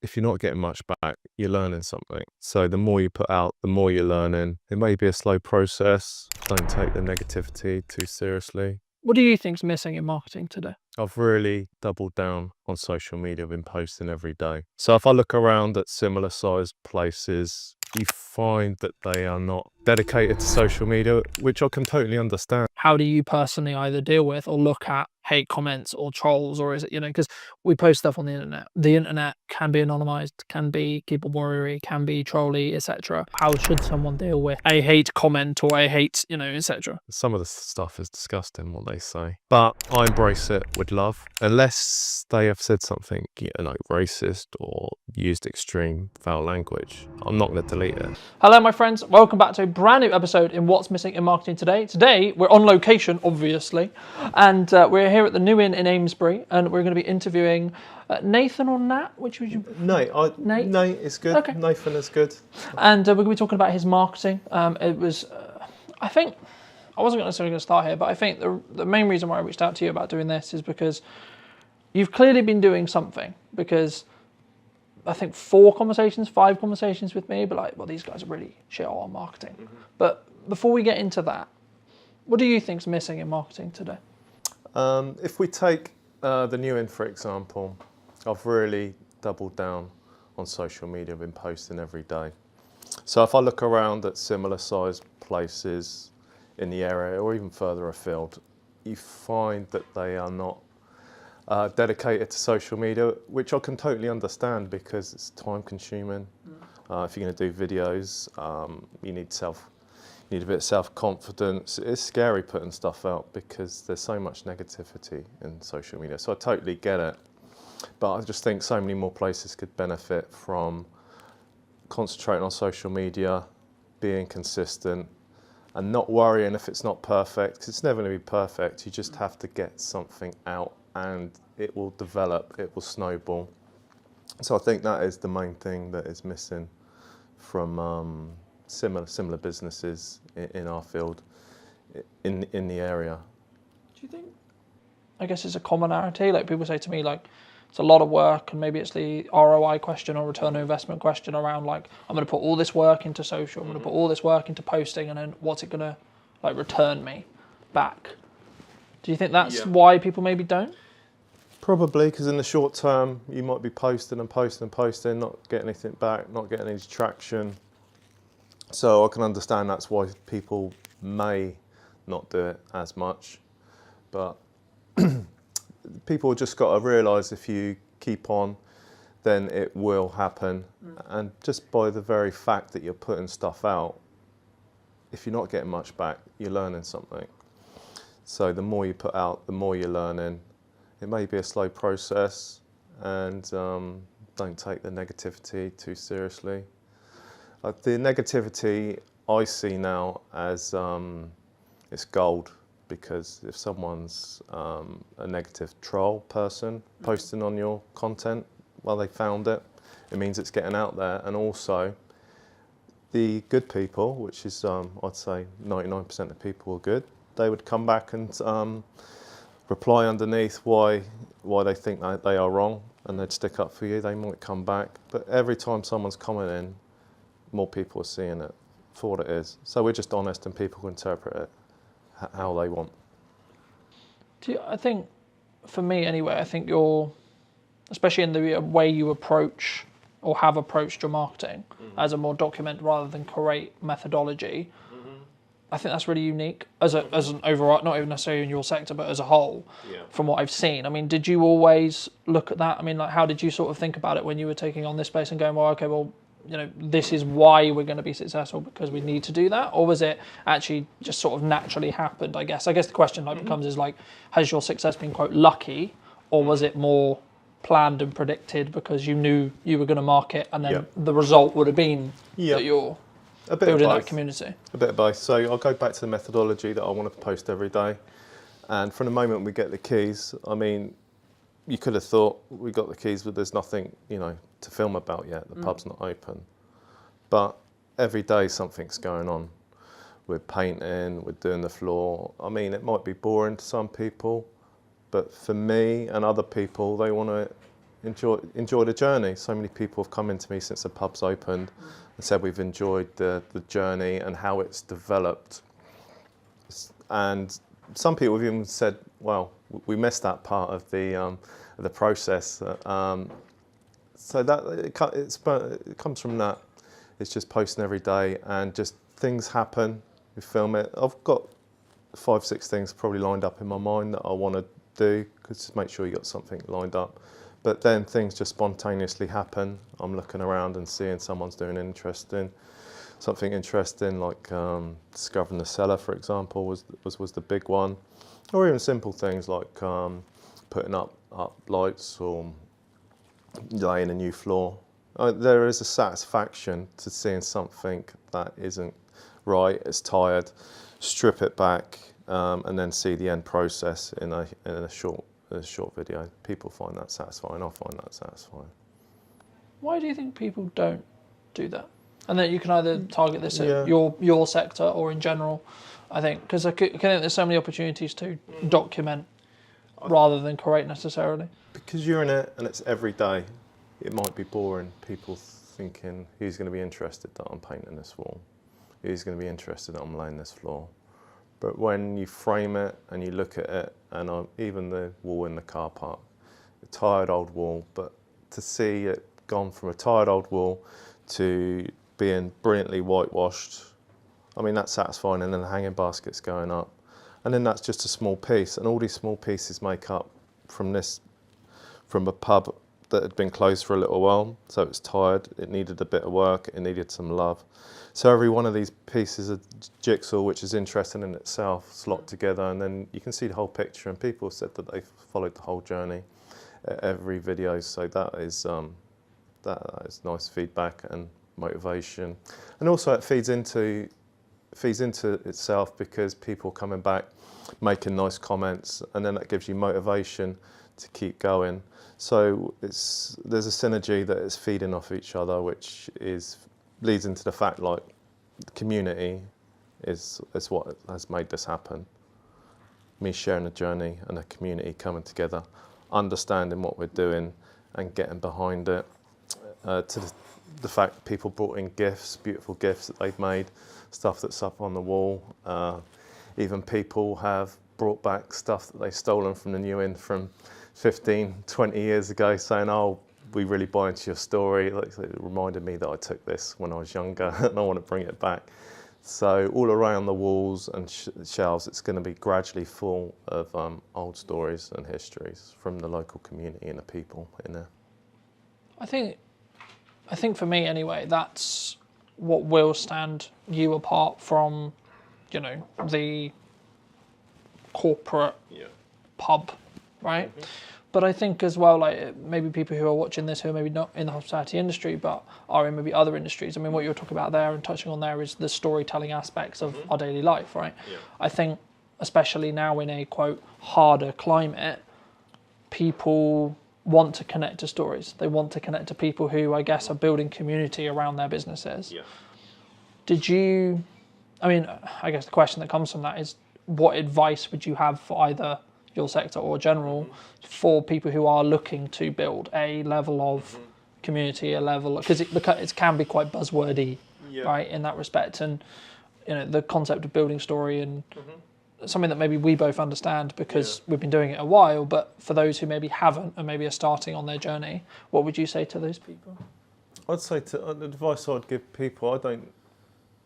if you're not getting much back, you're learning something. So the more you put out, the more you're learning. It may be a slow process. Don't take the negativity too seriously. What do you think's missing in marketing today? I've really doubled down on social media. I've been posting every day. So if I look around at similar sized places, you find that they are not dedicated to social media, which I can totally understand. How do you personally either deal with or look at hate comments or trolls, or is it, because we post stuff on the internet. The internet can be anonymized, can be keyboard can be trolly, etc. How should someone deal with a hate comment or a hate, etc.? Some of the stuff is disgusting, what they say, but I embrace it with love. Unless they have said something, racist or used extreme foul language, I'm not going to delete it. Hello, my friends. Welcome back to a brand new episode in What's Missing in Marketing Today. Today, we're on location, obviously, and we're here at the New Inn in Amesbury, and we're going to be interviewing Nathan or Nat? Which would you prefer? Nate. Nate is good. Okay. Nathan is good. And we're going to be talking about his marketing. It was, I think, I wasn't necessarily going to start here, but I think the main reason why I reached out to you about doing this is because you've clearly been doing something. Because I think 5 conversations with me, but these guys are really shit on marketing. Mm-hmm. But before we get into that, what do you think's missing in marketing today? If we take the New Inn, for example, I've really doubled down on social media. I've been posting every day. So if I look around at similar sized places in the area or even further afield, you find that they are not dedicated to social media, which I can totally understand because it's time consuming. If you're going to do videos, you need a bit of self-confidence. It's scary putting stuff out because there's so much negativity in social media. So I totally get it. But I just think so many more places could benefit from concentrating on social media, being consistent, and not worrying if it's not perfect, because it's never going to be perfect. You just have to get something out and it will develop, it will snowball. So I think that is the main thing that is missing from similar businesses in our field, in the area. Do you think, I guess it's a commonality, like people say to me, like, it's a lot of work, and maybe it's the ROI question or return on investment question around, like, I'm going to put all this work into social, I'm going to put all this work into posting, and then what's it going to return me back? Do you think that's why people maybe don't? Probably, because in the short term, you might be posting, not getting anything back, not getting any traction. So I can understand that's why people may not do it as much, but people just got to realise if you keep on, then it will happen. And just by the very fact that you're putting stuff out, if you're not getting much back, you're learning something. So the more you put out, the more you're learning. It may be a slow process, and don't take the negativity too seriously. The negativity I see now as it's gold, because if someone's a negative troll person posting on your content, well, they found it. It means it's getting out there. And also the good people, which is I'd say 99% of people are good, they would come back and reply underneath why they think that they are wrong, and they'd stick up for you. They might come back, but every time someone's commenting, more people are seeing it for what it is. So we're just honest, and people can interpret it how they want. I think, for me anyway, I think you're, especially in the way you approach or have approached your marketing as a more document rather than create methodology, I think that's really unique as an overall, not even necessarily in your sector, but as a whole, from what I've seen. I mean, did you always look at that? I mean, like, how did you sort of think about it when you were taking on this space and going, well, okay, well, this is why we're going to be successful because we need to do that? Or was it actually just sort of naturally happened, I guess? I guess the question becomes is like, has your success been, quote, lucky, or was it more planned and predicted because you knew you were going to market and then the result would have been that you're building that community? A bit of both. So I'll go back to the methodology that I want to post every day. And from the moment we get the keys, I mean, you could have thought we got the keys, but there's nothing, to film about yet. The pub's not open. But every day something's going on. We're painting, we're doing the floor. I mean, it might be boring to some people, but for me and other people, they want to enjoy the journey. So many people have come into me since the pub's opened and said we've enjoyed the journey and how it's developed. And some people have even said, well, we missed that part of the process. So that it comes from that. It's just posting every day and just things happen. We film it. I've got 5, 6 things probably lined up in my mind that I want to do, because just make sure you got something lined up. But then things just spontaneously happen. I'm looking around and seeing someone's doing something interesting, like discovering the cellar, for example, was the big one, or even simple things like putting up lights or laying a new floor. There is a satisfaction to seeing something that isn't right, it's tired, strip it back, and then see the end process in a short video. People find that satisfying. I find that satisfying. Why do you think people don't do that? And that you can either target this Yeah. at your sector or in general. I think because I think there's so many opportunities to document rather than create necessarily. Because you're in it and it's every day, it might be boring. People thinking, who's going to be interested that I'm painting this wall? Who's going to be interested that I'm laying this floor? But when you frame it and you look at it, and even the wall in the car park, a tired old wall, but to see it gone from a tired old wall to being brilliantly whitewashed, I mean, that's satisfying. And then the hanging basket's going up. And then that's just a small piece. And all these small pieces make up from a pub that had been closed for a little while. So it's tired, it needed a bit of work, it needed some love. So every one of these pieces of jigsaw, which is interesting in itself, slot together, and then you can see the whole picture. And people said that they've followed the whole journey at every video. So that is nice feedback and motivation. And also it feeds into itself, because people coming back, making nice comments, and then that gives you motivation to keep going. So there's a synergy that is feeding off each other, which leads into the fact, like, the community is what has made this happen. Me sharing a journey and a community coming together, understanding what we're doing and getting behind it. To the fact people brought in gifts, beautiful gifts that they've made, stuff that's up on the wall. Even people have brought back stuff that they've stolen from the New Inn from 15, 20 years ago, saying, oh, we really buy into your story. It reminded me that I took this when I was younger and I want to bring it back. So all around the walls and shelves, it's going to be gradually full of old stories and histories from the local community and the people in there. I think for me anyway, that's what will stand you apart from, the corporate pub, right? Mm-hmm. But I think as well, like, maybe people who are watching this who are maybe not in the hospitality industry but are in maybe other industries. I mean, what you're talking about there and touching on there is the storytelling aspects of our daily life, right? Yeah. I think especially now in a, quote, harder climate, people want to connect to stories. They want to connect to people who, I guess, are building community around their businesses. Yeah. I guess the question that comes from that is, what advice would you have for either your sector or general for people who are looking to build a level of community, a level, because it can be quite buzzwordy, right, in that respect, and the concept of building story and something that maybe we both understand because we've been doing it a while, but for those who maybe haven't and maybe are starting on their journey, what would you say to those people? I'd say the advice I'd give people,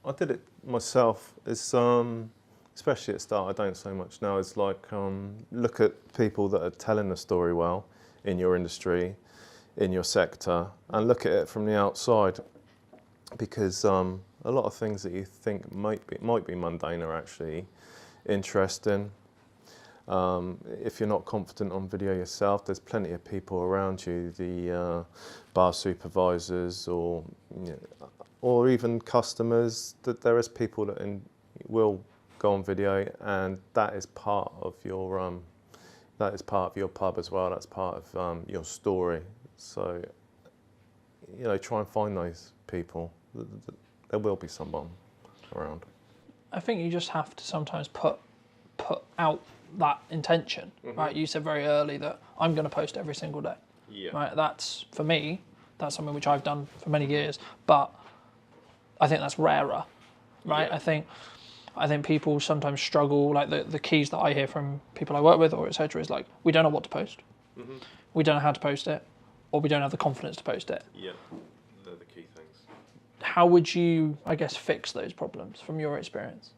I did it myself, is especially at the start, I don't so much now, is like look at people that are telling the story well in your industry, in your sector, and look at it from the outside, because a lot of things that you think might be mundane are actually interesting. If you're not confident on video yourself, there's plenty of people around you, the bar supervisors or even customers, that there is people that will go on video, and that is part of your pub as well. That's part of your story. So try and find those people. There will be someone around. I think you just have to sometimes put out that intention, right? You said very early that I'm going to post every single day. right? That's, for me, that's something which I've done for many years, but I think that's rarer, right? I think people sometimes struggle, like the keys that I hear from people I work with or etc. is like, we don't know what to post, we don't know how to post it, or we don't have the confidence to post it. Yeah, they're the key things. How would you, I guess, fix those problems from your experience?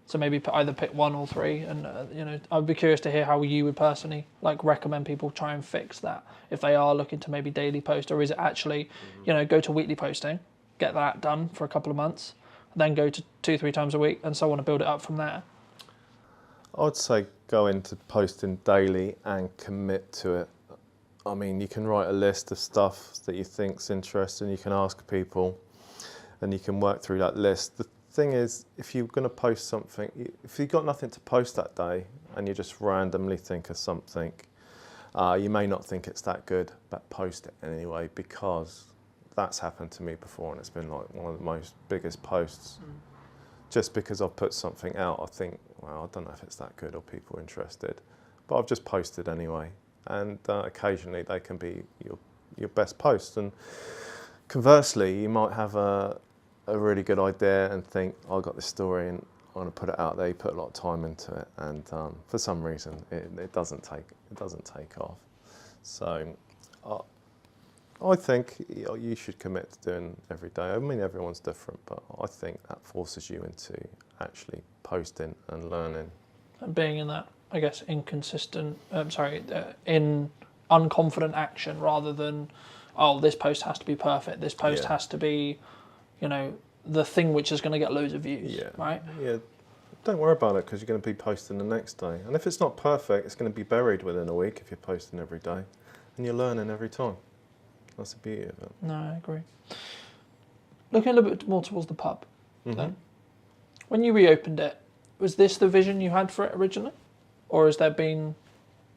So maybe either pick one or three, and you know, I'd be curious to hear how you would personally like recommend people try and fix that if they are looking to maybe daily post, or is it actually, you know, go to weekly posting, get that done for a couple of months, then go to 2-3 times a week, and so on, to build it up from there. I'd say go into posting daily and commit to it. I mean, you can write a list of stuff that you think's interesting. You can ask people, and you can work through that list. The thing is, if you're going to post something, if you've got nothing to post that day and you just randomly think of something, you may not think it's that good, but post it anyway, because that's happened to me before and it's been like one of the most biggest posts. Just because I've put something out, I think, well, I don't know if it's that good or people are interested, but I've just posted anyway. And occasionally they can be your best posts. And conversely, you might have a really good idea and think, oh, I got this story and I want to put it out there. You put a lot of time into it, and for some reason it doesn't take off. So I think you should commit to doing every day. I mean, everyone's different, but I think that forces you into actually posting and learning. And being in that, I guess, in unconfident action, rather than, oh, this post has to be perfect. This post has to be, you know, the thing which is going to get loads of views, right? Yeah. Don't worry about it, because you're going to be posting the next day. And if it's not perfect, it's going to be buried within a week if you're posting every day. And you're learning every time. That's the beauty of it. No, I agree. Looking a little bit more towards the pub, then. When you reopened it, was this the vision you had for it originally? Or has there been,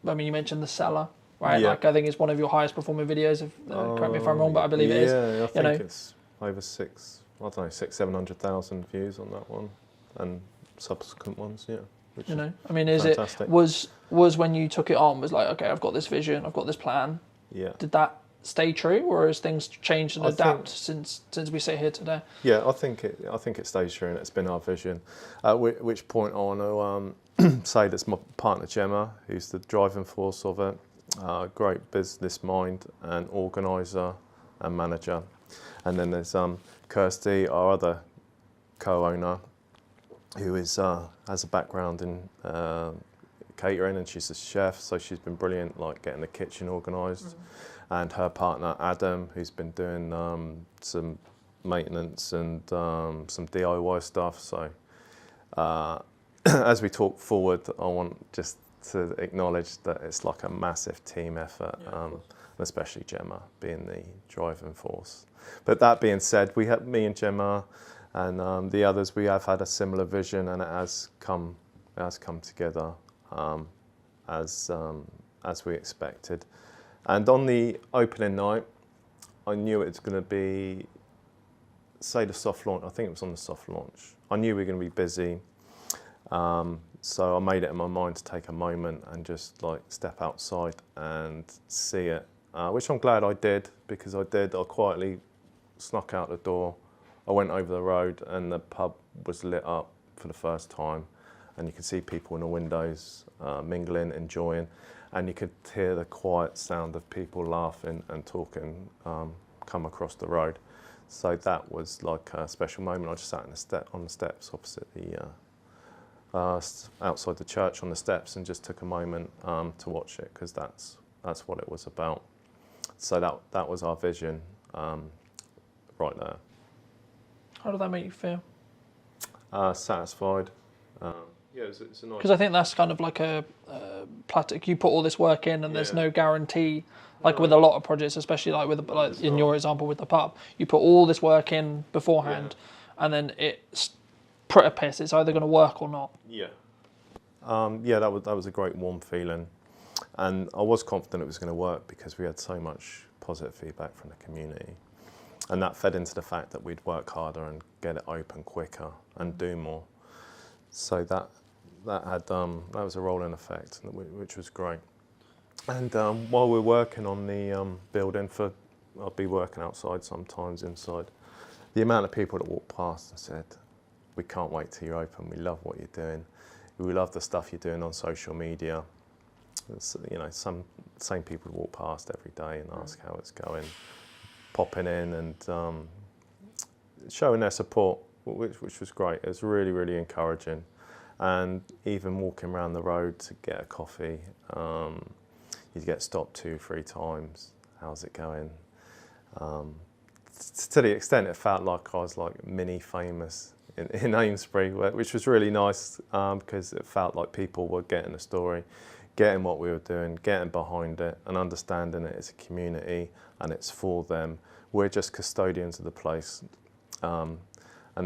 I mean, you mentioned the cellar, right? Yeah. Like, I think it's one of your highest performing videos, correct me if I'm wrong, but I believe it is. Yeah, I think it's over 700,000 views on that one, and subsequent ones, which you know, I mean, is fantastic. it, was when you took it on, was like, okay, I've got this vision, I've got this plan. Yeah. Did that stay true, or has things changed and adapt since we sit here today? Yeah, I think it stays true, and it's been our vision. At which point I want to say that's my partner Gemma, who's the driving force of it, great business mind and organiser and manager. And then there's Kirsty, our other co-owner, who has a background in catering, and she's a chef, so she's been brilliant, like getting the kitchen organised. And her partner Adam, who's been doing some maintenance and some DIY stuff. So as we talk forward, I want just to acknowledge that it's like a massive team effort, especially Gemma being the driving force. But that being said, we have me and Gemma and the others. We have had a similar vision, and it has come together as we expected. And on the opening night, I knew it was going to be, say, the soft launch. I think it was on the soft launch. I knew we were going to be busy, so I made it in my mind to take a moment and just like step outside and see it, which I'm glad I did, because I quietly snuck out the door. I went over the road and the pub was lit up for the first time, and you could see people in the windows mingling, enjoying, and you could hear the quiet sound of people laughing and talking come across the road. So that was like a special moment. I just sat on the steps opposite the outside the church on the steps, and just took a moment to watch it, because that's what it was about. So that was our vision right there. How did that make you feel? Satisfied. Yeah, it's a nice. Because I think that's kind of like a plateau. You put all this work in, and there's no guarantee. Like with a lot of projects, especially like with in your example with the pub, you put all this work in beforehand, and then it's pretty piss. It's either going to work or not. Yeah. That was a great warm feeling, and I was confident it was going to work, because we had so much positive feedback from the community, and that fed into the fact that we'd work harder and get it open quicker and do more. So that was a rolling effect, which was great. And while we're working on the building, I'll be working outside sometimes, inside. The amount of people that walked past and said, "We can't wait till you're open. We love what you're doing. We love the stuff you're doing on social media." It's, you know, some same people walk past every day and ask how it's going, popping in and showing their support, which was great. It was really, really encouraging. And even walking around the road to get a coffee, you'd get stopped 2-3 times. How's it going? To the extent it felt like I was like mini famous in Amesbury, which was really nice because it felt like people were getting the story, getting what we were doing, getting behind it and understanding it as a community and it's for them. We're just custodians of the place and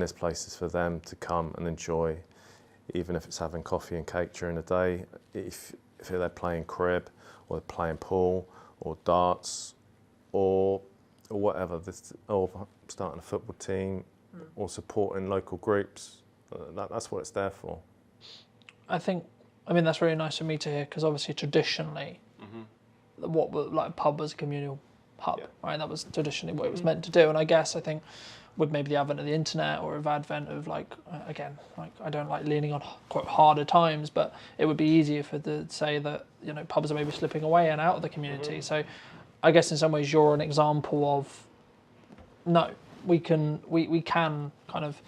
this place is for them to come and enjoy, even if it's having coffee and cake during the day, if they're playing crib or they're playing pool or darts or whatever, or starting a football team or supporting local groups. That's what it's there for. I mean, that's really nice for me to hear because obviously traditionally, what were like a pub was a communal hub, right? That was traditionally what it was meant to do. And I think with maybe the advent of the internet or of advent of again, I don't like leaning on quite harder times, but it would be easier to say that, you know, pubs are maybe slipping away and out of the community. So I guess in some ways you're an example of, no, we can kind of,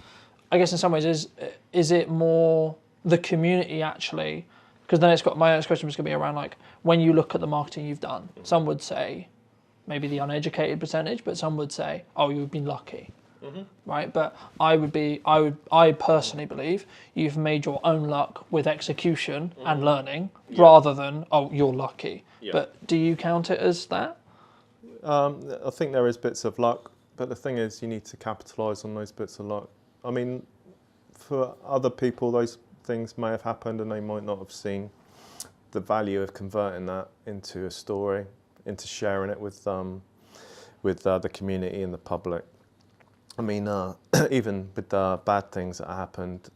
I guess in some ways is it more the community actually? Because then my next question was going to be around like when you look at the marketing you've done, some would say maybe the uneducated percentage, but some would say, oh, you've been lucky, right? But I personally believe you've made your own luck with execution and learning rather than, oh, you're lucky. But do you count it as that? I think there is bits of luck, but the thing is you need to capitalise on those bits of luck. I mean, for other people, those things may have happened and they might not have seen the value of converting that into a story, into sharing it with the community and the public. I mean, even with the bad things that happened,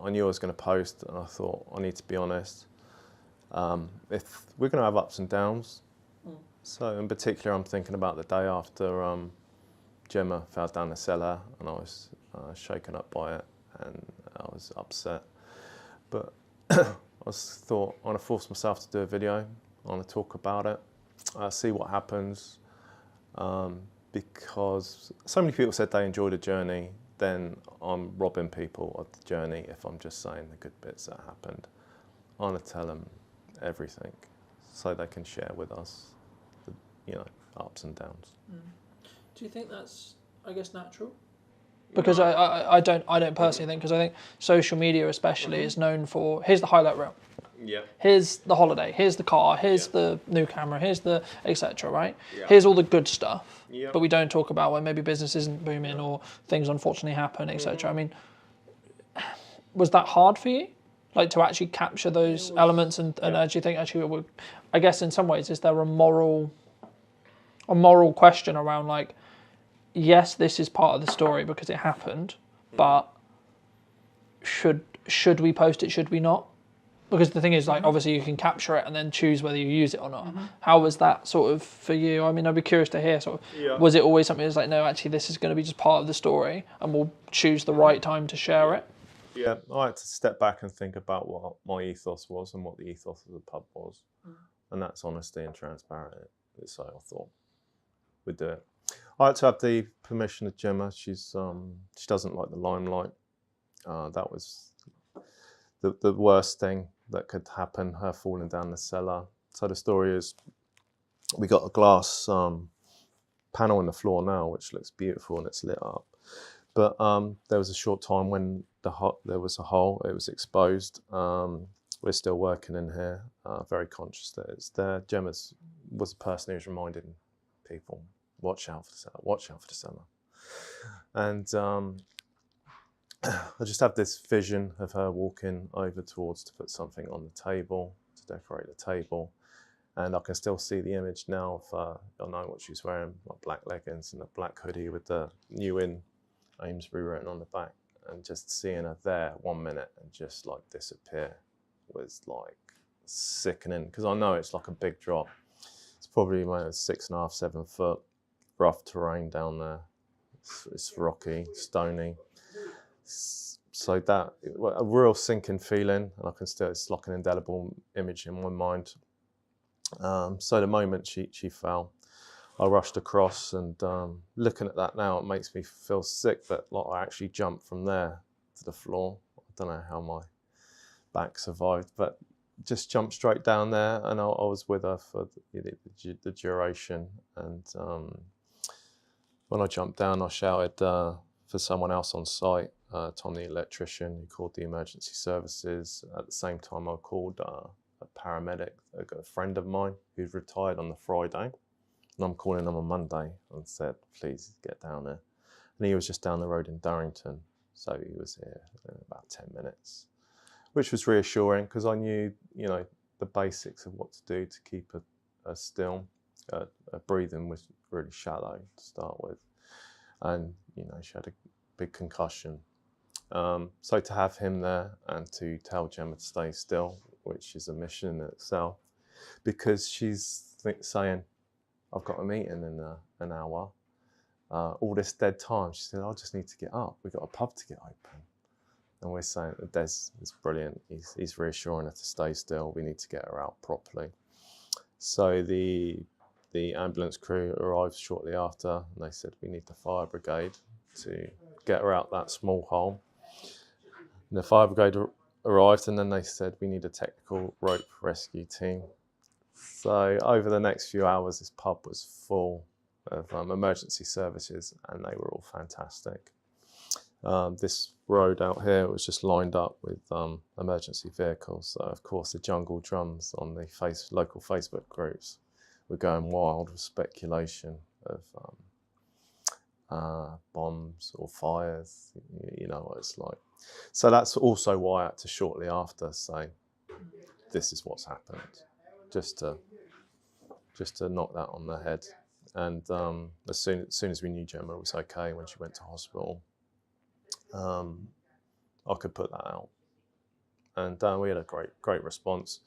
I knew I was going to post and I thought, I need to be honest. If we're going to have ups and downs, so in particular I'm thinking about the day after Gemma fell down the cellar and I was shaken up by it and I was upset. But I thought I want to force myself to do a video, I want to talk about it, see what happens, because so many people said they enjoyed the journey, then I'm robbing people of the journey if I'm just saying the good bits that happened. I want to tell them everything so they can share with us the, you know, ups and downs. Do you think that's, I guess, natural? Because I don't personally think, because I think social media especially is known for, here's the highlight reel. Yeah. Here's the holiday, here's the car, here's the new camera, here's the etc. Right? Yeah. Here's all the good stuff. Yeah. But we don't talk about when maybe business isn't booming or things unfortunately happen, etc. I mean, was that hard for you? Like to actually capture those elements and actually think, actually, I guess in some ways, is there a moral question around like, yes, this is part of the story because it happened, but should we post it? Should we not? Because the thing is, like, obviously you can capture it and then choose whether you use it or not. How was that sort of for you? I mean, I'd be curious to hear. Sort of, was it always something that's like, no, actually, this is going to be just part of the story, and we'll choose the right time to share it? Yeah, I had to step back and think about what my ethos was and what the ethos of the pub was, and that's honesty and transparency. So I thought we'd do it. I had to have the permission of Gemma. She doesn't like the limelight. That was the worst thing that could happen, her falling down the cellar. So the story is, we got a glass panel on the floor now, which looks beautiful and it's lit up. But there was a short time when there was a hole, it was exposed. We're still working in here, very conscious that it's there. Gemma was the person who was reminding people, watch out for the cellar, watch out for the cellar. And I just have this vision of her walking over towards to put something on the table, to decorate the table. And I can still see the image now of, I know what she's wearing, like black leggings and a black hoodie with the New In Amesbury written on the back. And just seeing her there 1 minute and just like disappear was like sickening because I know it's like a big drop. It's probably 6.5, 7 foot, rough terrain down there. It's rocky, stony. So that, a real sinking feeling, and I can still, it's like an indelible image in my mind. So the moment she fell, I rushed across, and looking at that now, it makes me feel sick that like I actually jumped from there to the floor. I don't know how my back survived, but just jumped straight down there, and I was with her for the duration. And when I jumped down, I shouted for someone else on site, Tom the electrician, who called the emergency services. At the same time, I called a paramedic, a friend of mine who'd retired on the Friday, and I'm calling him on Monday, and said, please get down there. And he was just down the road in Durrington, so he was here in about 10 minutes, which was reassuring because I knew, you know, the basics of what to do to keep her still. Her breathing was really shallow to start with, and you know, she had a big concussion. So to have him there and to tell Gemma to stay still, which is a mission in itself, because she's saying, I've got a meeting in an hour, all this dead time. She said, I just need to get up. We've got a pub to get open. And we're saying that Des is brilliant. He's reassuring her to stay still. We need to get her out properly. So the ambulance crew arrived shortly after, and they said, we need the fire brigade to get her out that small hole. And the fire brigade arrived, and then they said, we need a technical rope rescue team. So over the next few hours, this pub was full of emergency services, and they were all fantastic. This road out here was just lined up with emergency vehicles. So of course the jungle drums on the local Facebook groups were going wild with speculation of bombs or fires. You know what it's like. So that's also why I had to shortly after say, this is what's happened, just to knock that on the head. And as soon as we knew Gemma was okay when she went to hospital, I could put that out, and we had a great response.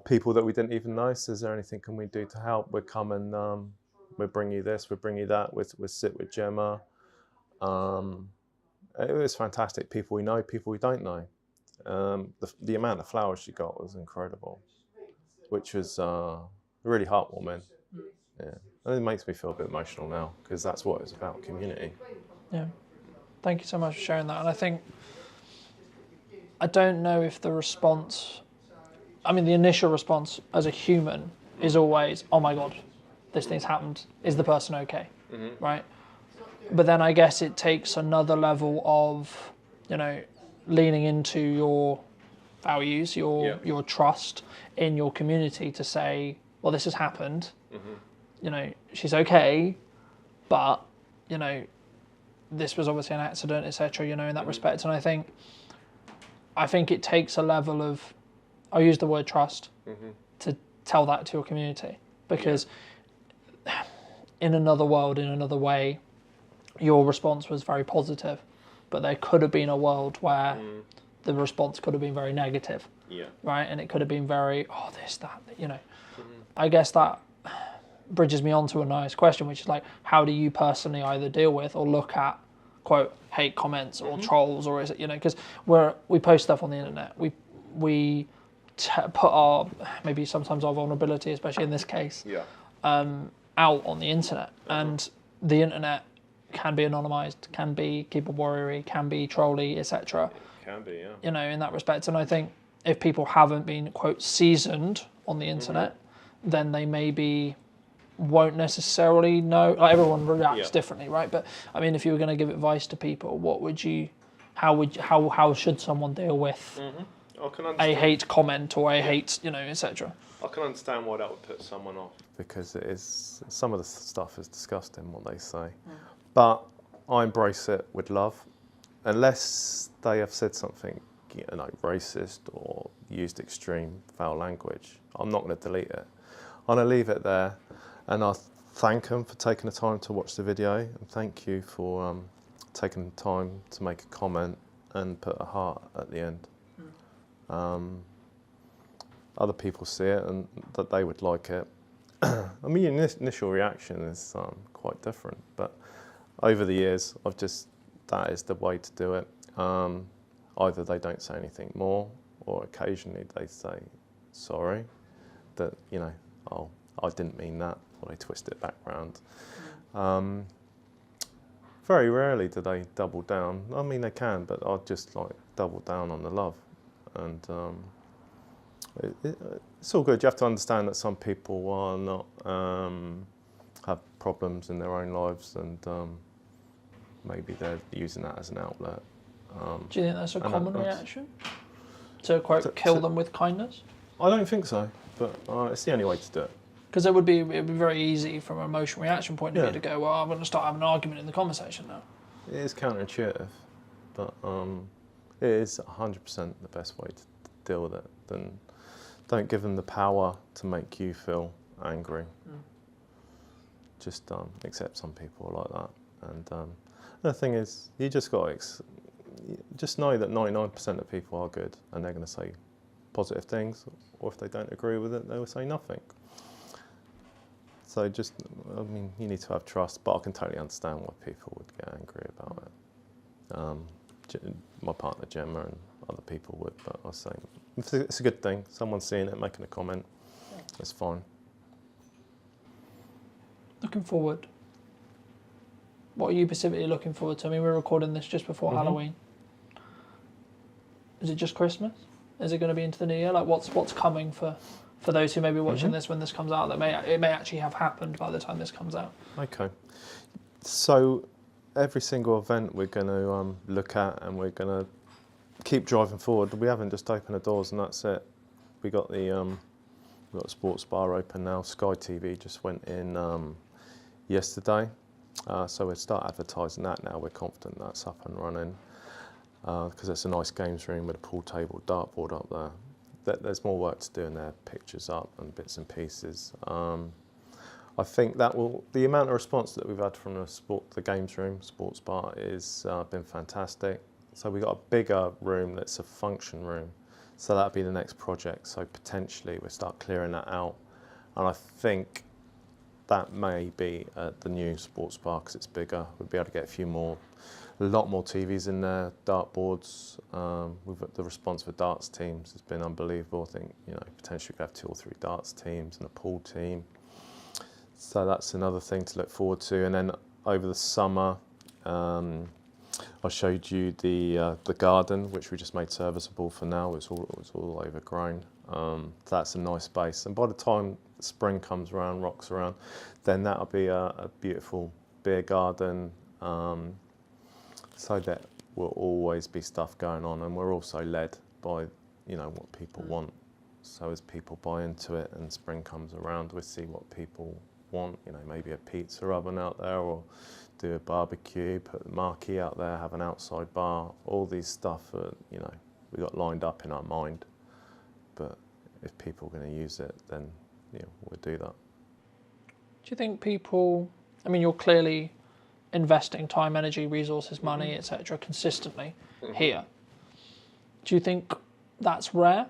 People that we didn't even know says, "Is there anything can we do to help? We'll come and we'll bring you this, we'll bring you that. We'll sit with Gemma." It was fantastic. People we know, people we don't know. The amount of flowers she got was incredible, which was really heartwarming. Yeah, and it makes me feel a bit emotional now because that's what it's about, community. Yeah. Thank you so much for sharing that. And I don't know if the response, I mean, the initial response as a human is always, oh my God, this thing's happened. Is the person okay? Mm-hmm. Right? But then I guess it takes another level of, you know, leaning into your values, your trust in your community to say, well, this has happened. Mm-hmm. You know, she's okay, but, you know, this was obviously an accident, etc. You know, in that respect. And I think it takes a level of, I'll use the word trust, to tell that to your community, because in another world, in another way, your response was very positive, but there could have been a world where the response could have been very negative, right? And it could have been very, oh, this, that, you know. I guess that bridges me on to a nice question, which is like, how do you personally either deal with or look at, quote, hate comments or trolls, or is it, you know, because we post stuff on the internet, we put our, maybe sometimes our vulnerability, especially in this case, out on the internet, and the internet can be anonymized, can be keyboard warrior-y, can be trolly, etc. Can be, yeah. You know, in that respect. And I think if people haven't been, quote, seasoned on the internet, then they maybe won't necessarily know. Like, everyone reacts differently, right? But I mean, if you were going to give advice to people, what would you, how should someone deal with a hate comment or a hate, you know, etc.? I can understand why that would put someone off, because it is, some of the stuff is disgusting what they say, but I embrace it with love, unless they have said something, you know, racist or used extreme foul language. I'm not going to delete it. I'm going to leave it there, and I thank them for taking the time to watch the video, and thank you for taking the time to make a comment and put a heart at the end. other people see it and that they would like it. I mean, initial reaction is quite different, but over the years, that is the way to do it. Either they don't say anything more, or occasionally they say, sorry, that, oh, I didn't mean that, or they twist it back round. Very rarely do they double down. I mean, they can, but I'd just double down on the love. And it's all good. You have to understand that some people are not, have problems in their own lives, and maybe they're using that as an outlet. Do you think that's a common reaction? To quote, kill them with kindness? I don't think so, but it's the only way to do it. Because it would be very easy from an emotional reaction point of view to go, well, I'm going to start having an argument in the conversation now. It is counterintuitive, but it is 100% the best way to deal with it. Then don't give them the power to make you feel angry. Just accept some people are like that. And the thing is, you just got to just know that 99% of people are good, and they're going to say positive things, or if they don't agree with it, they will say nothing. So you need to have trust, but I can totally understand why people would get angry about it. My partner Gemma and other people would, but I was saying it's a good thing. Someone's seeing it, making a comment, it's fine. Looking forward. What are you specifically looking forward to? I mean, we're recording this just before Halloween. Is it just Christmas? Is it going to be into the new year? Like, what's coming for those who may be watching this when this comes out, that it may actually have happened by the time this comes out? Okay. So every single event we're going to look at, and we're going to keep driving forward. We haven't just opened the doors and that's it. We got the sports bar open now. Sky TV just went in yesterday. So we'll start advertising that now. We're confident that's up and running, because it's a nice games room with a pool table, dartboard up there. There's more work to do in there, pictures up and bits and pieces. I think the amount of response that we've had from the games room, sports bar, is been fantastic. So we got a bigger room that's a function room. So that'll be the next project. So potentially we'll start clearing that out. And I think that may be at the new sports bar because it's bigger. We'll be able to get a lot more TVs in there, dartboards. The response for darts teams has been unbelievable. I think potentially we could have 2 or 3 darts teams and a pool team. So that's another thing to look forward to. And then over the summer, I showed you the garden, which we just made serviceable for now. It's all overgrown. That's a nice space. And by the time spring comes around, rocks around, then that'll be a beautiful beer garden. So that will always be stuff going on, and we're also led by what people want. So as people buy into it and spring comes around, we'll see what people want. Maybe a pizza oven out there, or do a barbecue, put the marquee out there, have an outside bar. All these stuff we got lined up in our mind. But if people are going to use it, then we'll do that. Do you think people? I mean, you're clearly investing time, energy, resources, money, etc. consistently here. Do you think that's rare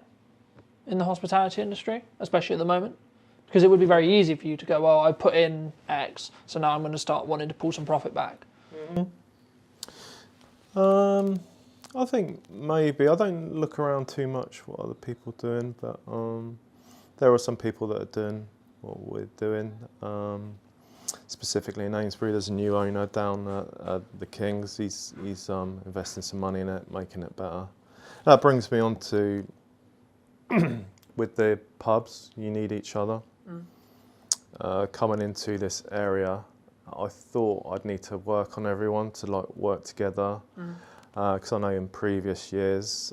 in the hospitality industry, especially at the moment? Because it would be very easy for you to go, well, I put in X, so now I'm going to start wanting to pull some profit back. I think maybe. I don't look around too much what other people are doing, but there are some people that are doing what we're doing. Specifically in Amesbury, there's a new owner down at the Kings. He's investing some money in it, making it better. That brings me on to, with the pubs, you need each other. Coming into this area, I thought I'd need to work on everyone to work together. Because I know in previous years,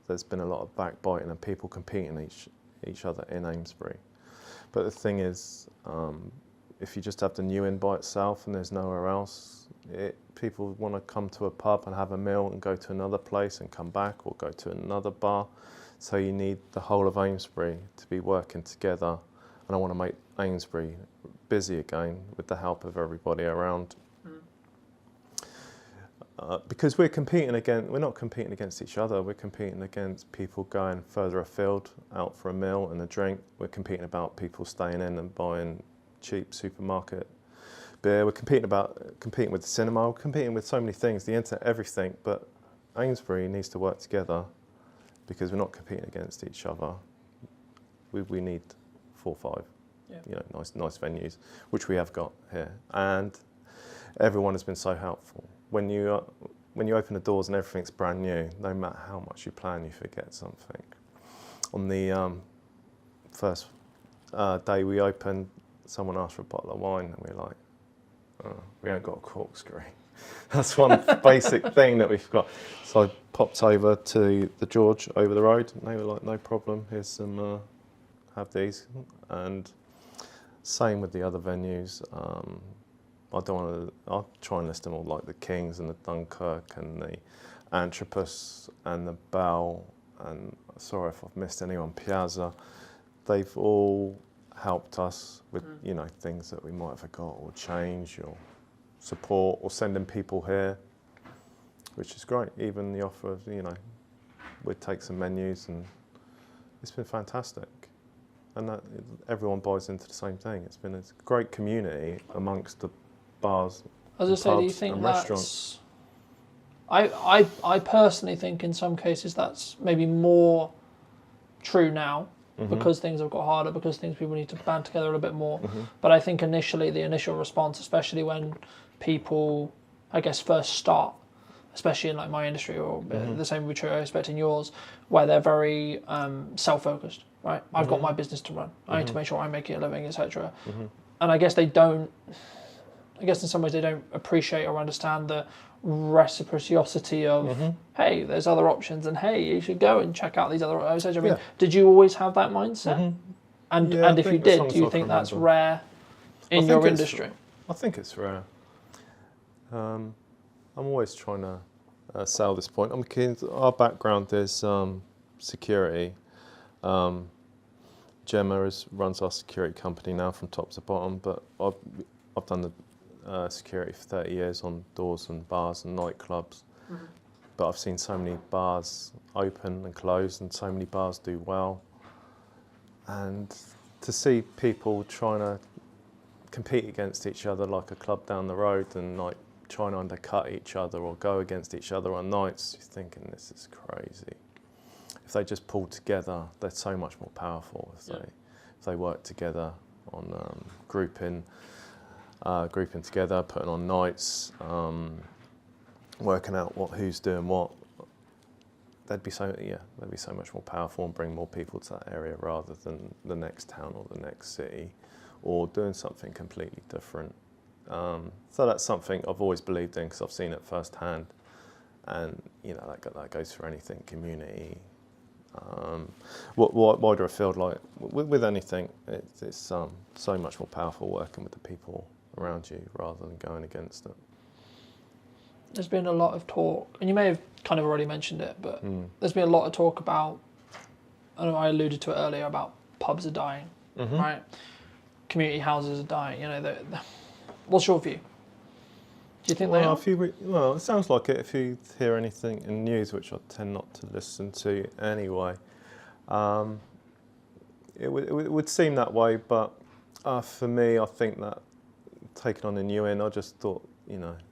there's been a lot of backbiting and people competing each other in Amesbury. But the thing is, if you just have the new inn by itself and there's nowhere else, people want to come to a pub and have a meal and go to another place and come back, or go to another bar. So you need the whole of Amesbury to be working together. And I want to make Amesbury busy again with the help of everybody around. because we're not competing against each other. We're competing against people going further afield, out for a meal and a drink. We're competing about people staying in and buying cheap supermarket beer. We're competing with the cinema. We're competing with so many things, the internet, everything. But Amesbury needs to work together because we're not competing against each other. We need 4 or 5, nice venues, which we have got here, and everyone has been so helpful. When you open the doors and everything's brand new, no matter how much you plan, you forget something. On the first day we opened, someone asked for a bottle of wine, and we were like, oh, we ain't got a corkscrew. That's one basic thing that we've got. So I popped over to the George over the road, and they were like, no problem, here's some, have these. And same with the other venues. I'll try and list them all, like the Kings and the Dunkirk and the Anthropos and the Bell, and sorry if I've missed anyone, Piazza. They've all helped us with things that we might have forgot or change or support or sending people here, which is great. Even the offer of, we'd take some menus, and it's been fantastic. And that everyone buys into the same thing. It's been a great community amongst the bars, as I say, do you think that's... I personally think in some cases that's maybe more true now, because things have got harder, because people need to band together a little bit more. But I think initially, the initial response, especially when people, I guess, first start, especially in like my industry, or the same would be true, I expect in yours, where they're very self-focused, right? I've got my business to run. I need to make sure I'm making a living, etc. And I guess in some ways they don't appreciate or understand the reciprocity of, hey, there's other options, and hey, you should go and check out these other options. I mean, did you always have that mindset? And if you did, do you think that's rare in your industry? I think it's rare. I'm always trying to sell this point. I'm keen. Our background is security. Gemma runs our security company now from top to bottom, but I've done the security for 30 years on doors and bars and nightclubs. But I've seen so many bars open and close, and so many bars do well. And to see people trying to compete against each other like a club down the road, and like trying to undercut each other or go against each other on nights, you're thinking, this is crazy. If they just pull together, they're so much more powerful. If they work together on grouping together, putting on nights, working out who's doing what, they'd be so much more powerful and bring more people to that area rather than the next town or the next city, or doing something completely different. So that's something I've always believed in, because I've seen it firsthand, and that goes for anything, community. Wider afield, like with anything, it's so much more powerful working with the people around you rather than going against it. There's been a lot of talk, and you may have kind of already mentioned it, but there's been a lot of talk about, I know I alluded to it earlier, about pubs are dying, right? Community houses are dying. What's your view? Do you think they are? Well, it sounds like it if you hear anything in news, which I tend not to listen to anyway. It would seem that way, but for me, I think that taking on a new inn, I just thought,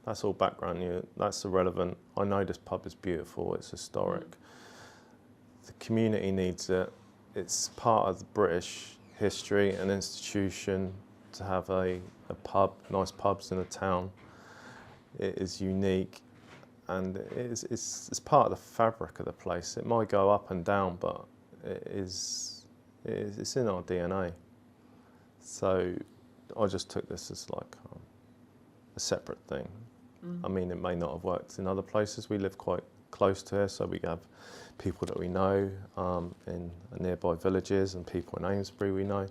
that's all background, that's irrelevant. I know this pub is beautiful, it's historic. The community needs it. It's part of the British history and institution to have a pub, nice pubs in a town. It is unique, and it's part of the fabric of the place. It might go up and down, but it's in our DNA. So I just took this as like a separate thing. I mean, it may not have worked in other places. We live quite close to here, so we have people that we know in nearby villages, and people in Amesbury we know.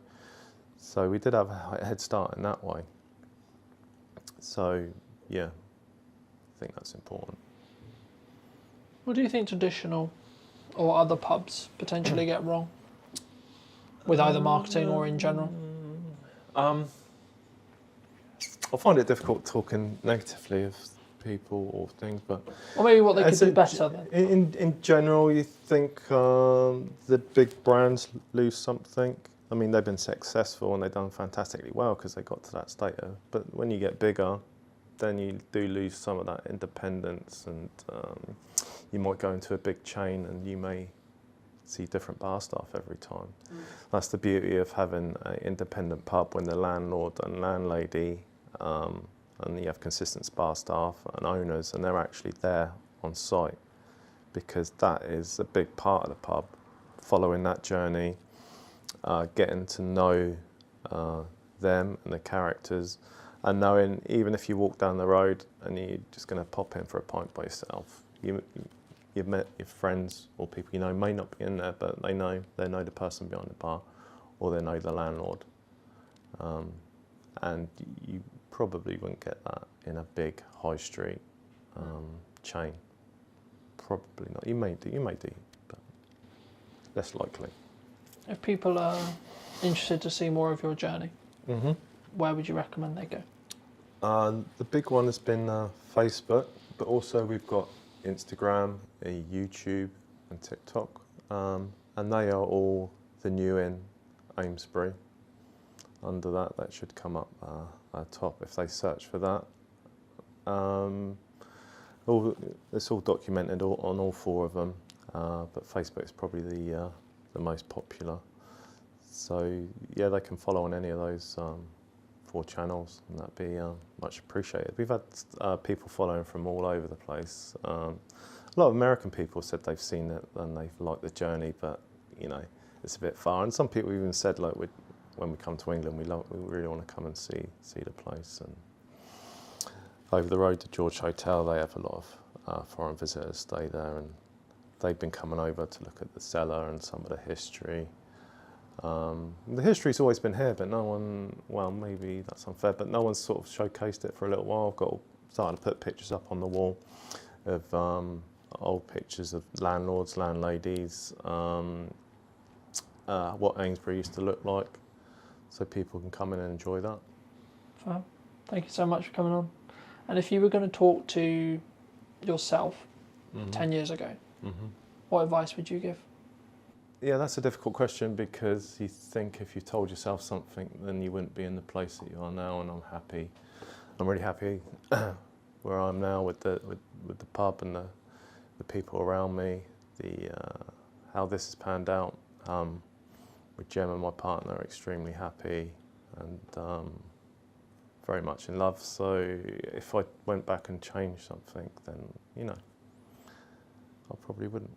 So we did have a head start in that way. So yeah, I think that's important. What do you think traditional or other pubs potentially get wrong with either marketing or in general? I find it difficult talking negatively of people or things, but or maybe what they could as do it- better then. in general, you think the big brands lose something. I mean, they've been successful and they've done fantastically well because they got to that status. But when you get bigger, then you do lose some of that independence, and you might go into a big chain and you may see different bar staff every time. That's the beauty of having an independent pub, when the landlord and landlady and you have consistent bar staff and owners, and they're actually there on site, because that is a big part of the pub. Following that journey, getting to know them and the characters, and knowing even if you walk down the road and you're just going to pop in for a pint by yourself, you've met your friends or people you know may not be in there, but they know the person behind the bar, or they know the landlord, and you probably wouldn't get that in a big high street chain. Probably not. You may do, but less likely. If people are interested to see more of your journey, where would you recommend they go? The big one has been Facebook, but also we've got Instagram, YouTube and TikTok, and they are all the new in Amesbury. Under that should come up top if they search for that. It's all documented on all 4 of them, but Facebook is probably the most popular. So yeah, they can follow on any of those 4 channels, and that'd be much appreciated. We've had people following from all over the place. A lot of American people said they've seen it and they've liked the journey, but you know, it's a bit far. And some people even said, like, when we come to England, we really want to come and see the place. And over the road to George Hotel, they have a lot of foreign visitors stay there, and they've been coming over to look at the cellar and some of the history. The history's always been here, but no one, well, maybe that's unfair, but no one's sort of showcased it for a little while. I've started to put pictures up on the wall of old pictures of landlords, landladies, what Amesbury used to look like, so people can come in and enjoy that. Fab. Thank you so much for coming on. And if you were going to talk to yourself 10 years ago, what advice would you give? Yeah, that's a difficult question, because you think if you told yourself something, then you wouldn't be in the place that you are now. And I'm really happy where I am now with the pub and the people around me, how this has panned out. With Jem and my partner, extremely happy and very much in love. So if I went back and changed something, then, you know, I probably wouldn't.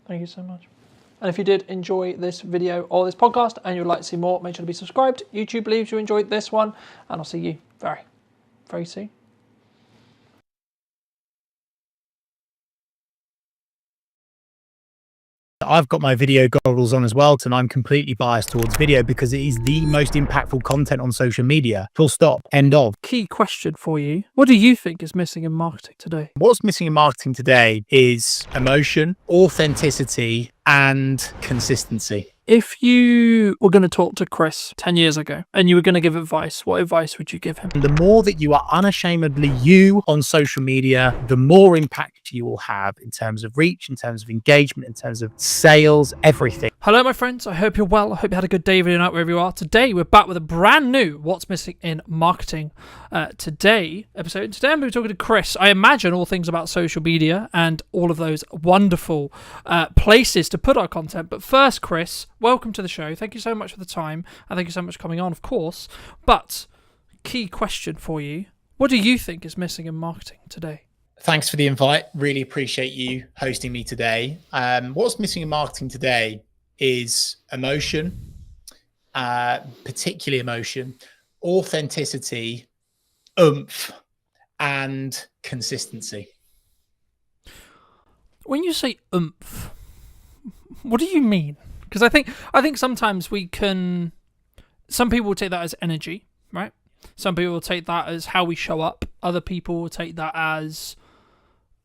Thank you so much. And if you did enjoy this video or this podcast and you'd like to see more, make sure to be subscribed. YouTube believes you enjoyed this one, and I'll see you very, very soon. I've got my video goggles on as well, and I'm completely biased towards video because it is the most impactful content on social media. Full stop. End of. Key question for you. What do you think is missing in marketing today? What's missing in marketing today is emotion, authenticity, and consistency. If you were going to talk to Chris 10 years ago and you were going to give advice, what advice would you give him? And the more that you are unashamedly you on social media, the more impact you will have in terms of reach, in terms of engagement, in terms of sales, everything. Hello, my friends. I hope you're well. I hope you had a good day, video night, wherever you are. Today, we're back with a brand new What's Missing in Marketing episode. Today, I'm going to be talking to Chris. I imagine all things about social media and all of those wonderful places to put our content. But first, Chris, welcome to the show. Thank you so much for the time, and thank you so much for coming on, of course. But key question for you: what do you think is missing in marketing today? Thanks for the invite. Really appreciate you hosting me today. What's missing in marketing today is emotion, particularly emotion, authenticity, oomph, and consistency. When you say oomph, what do you mean? Because I think sometimes some people will take that as energy, right? Some people will take that as how we show up. Other people will take that as,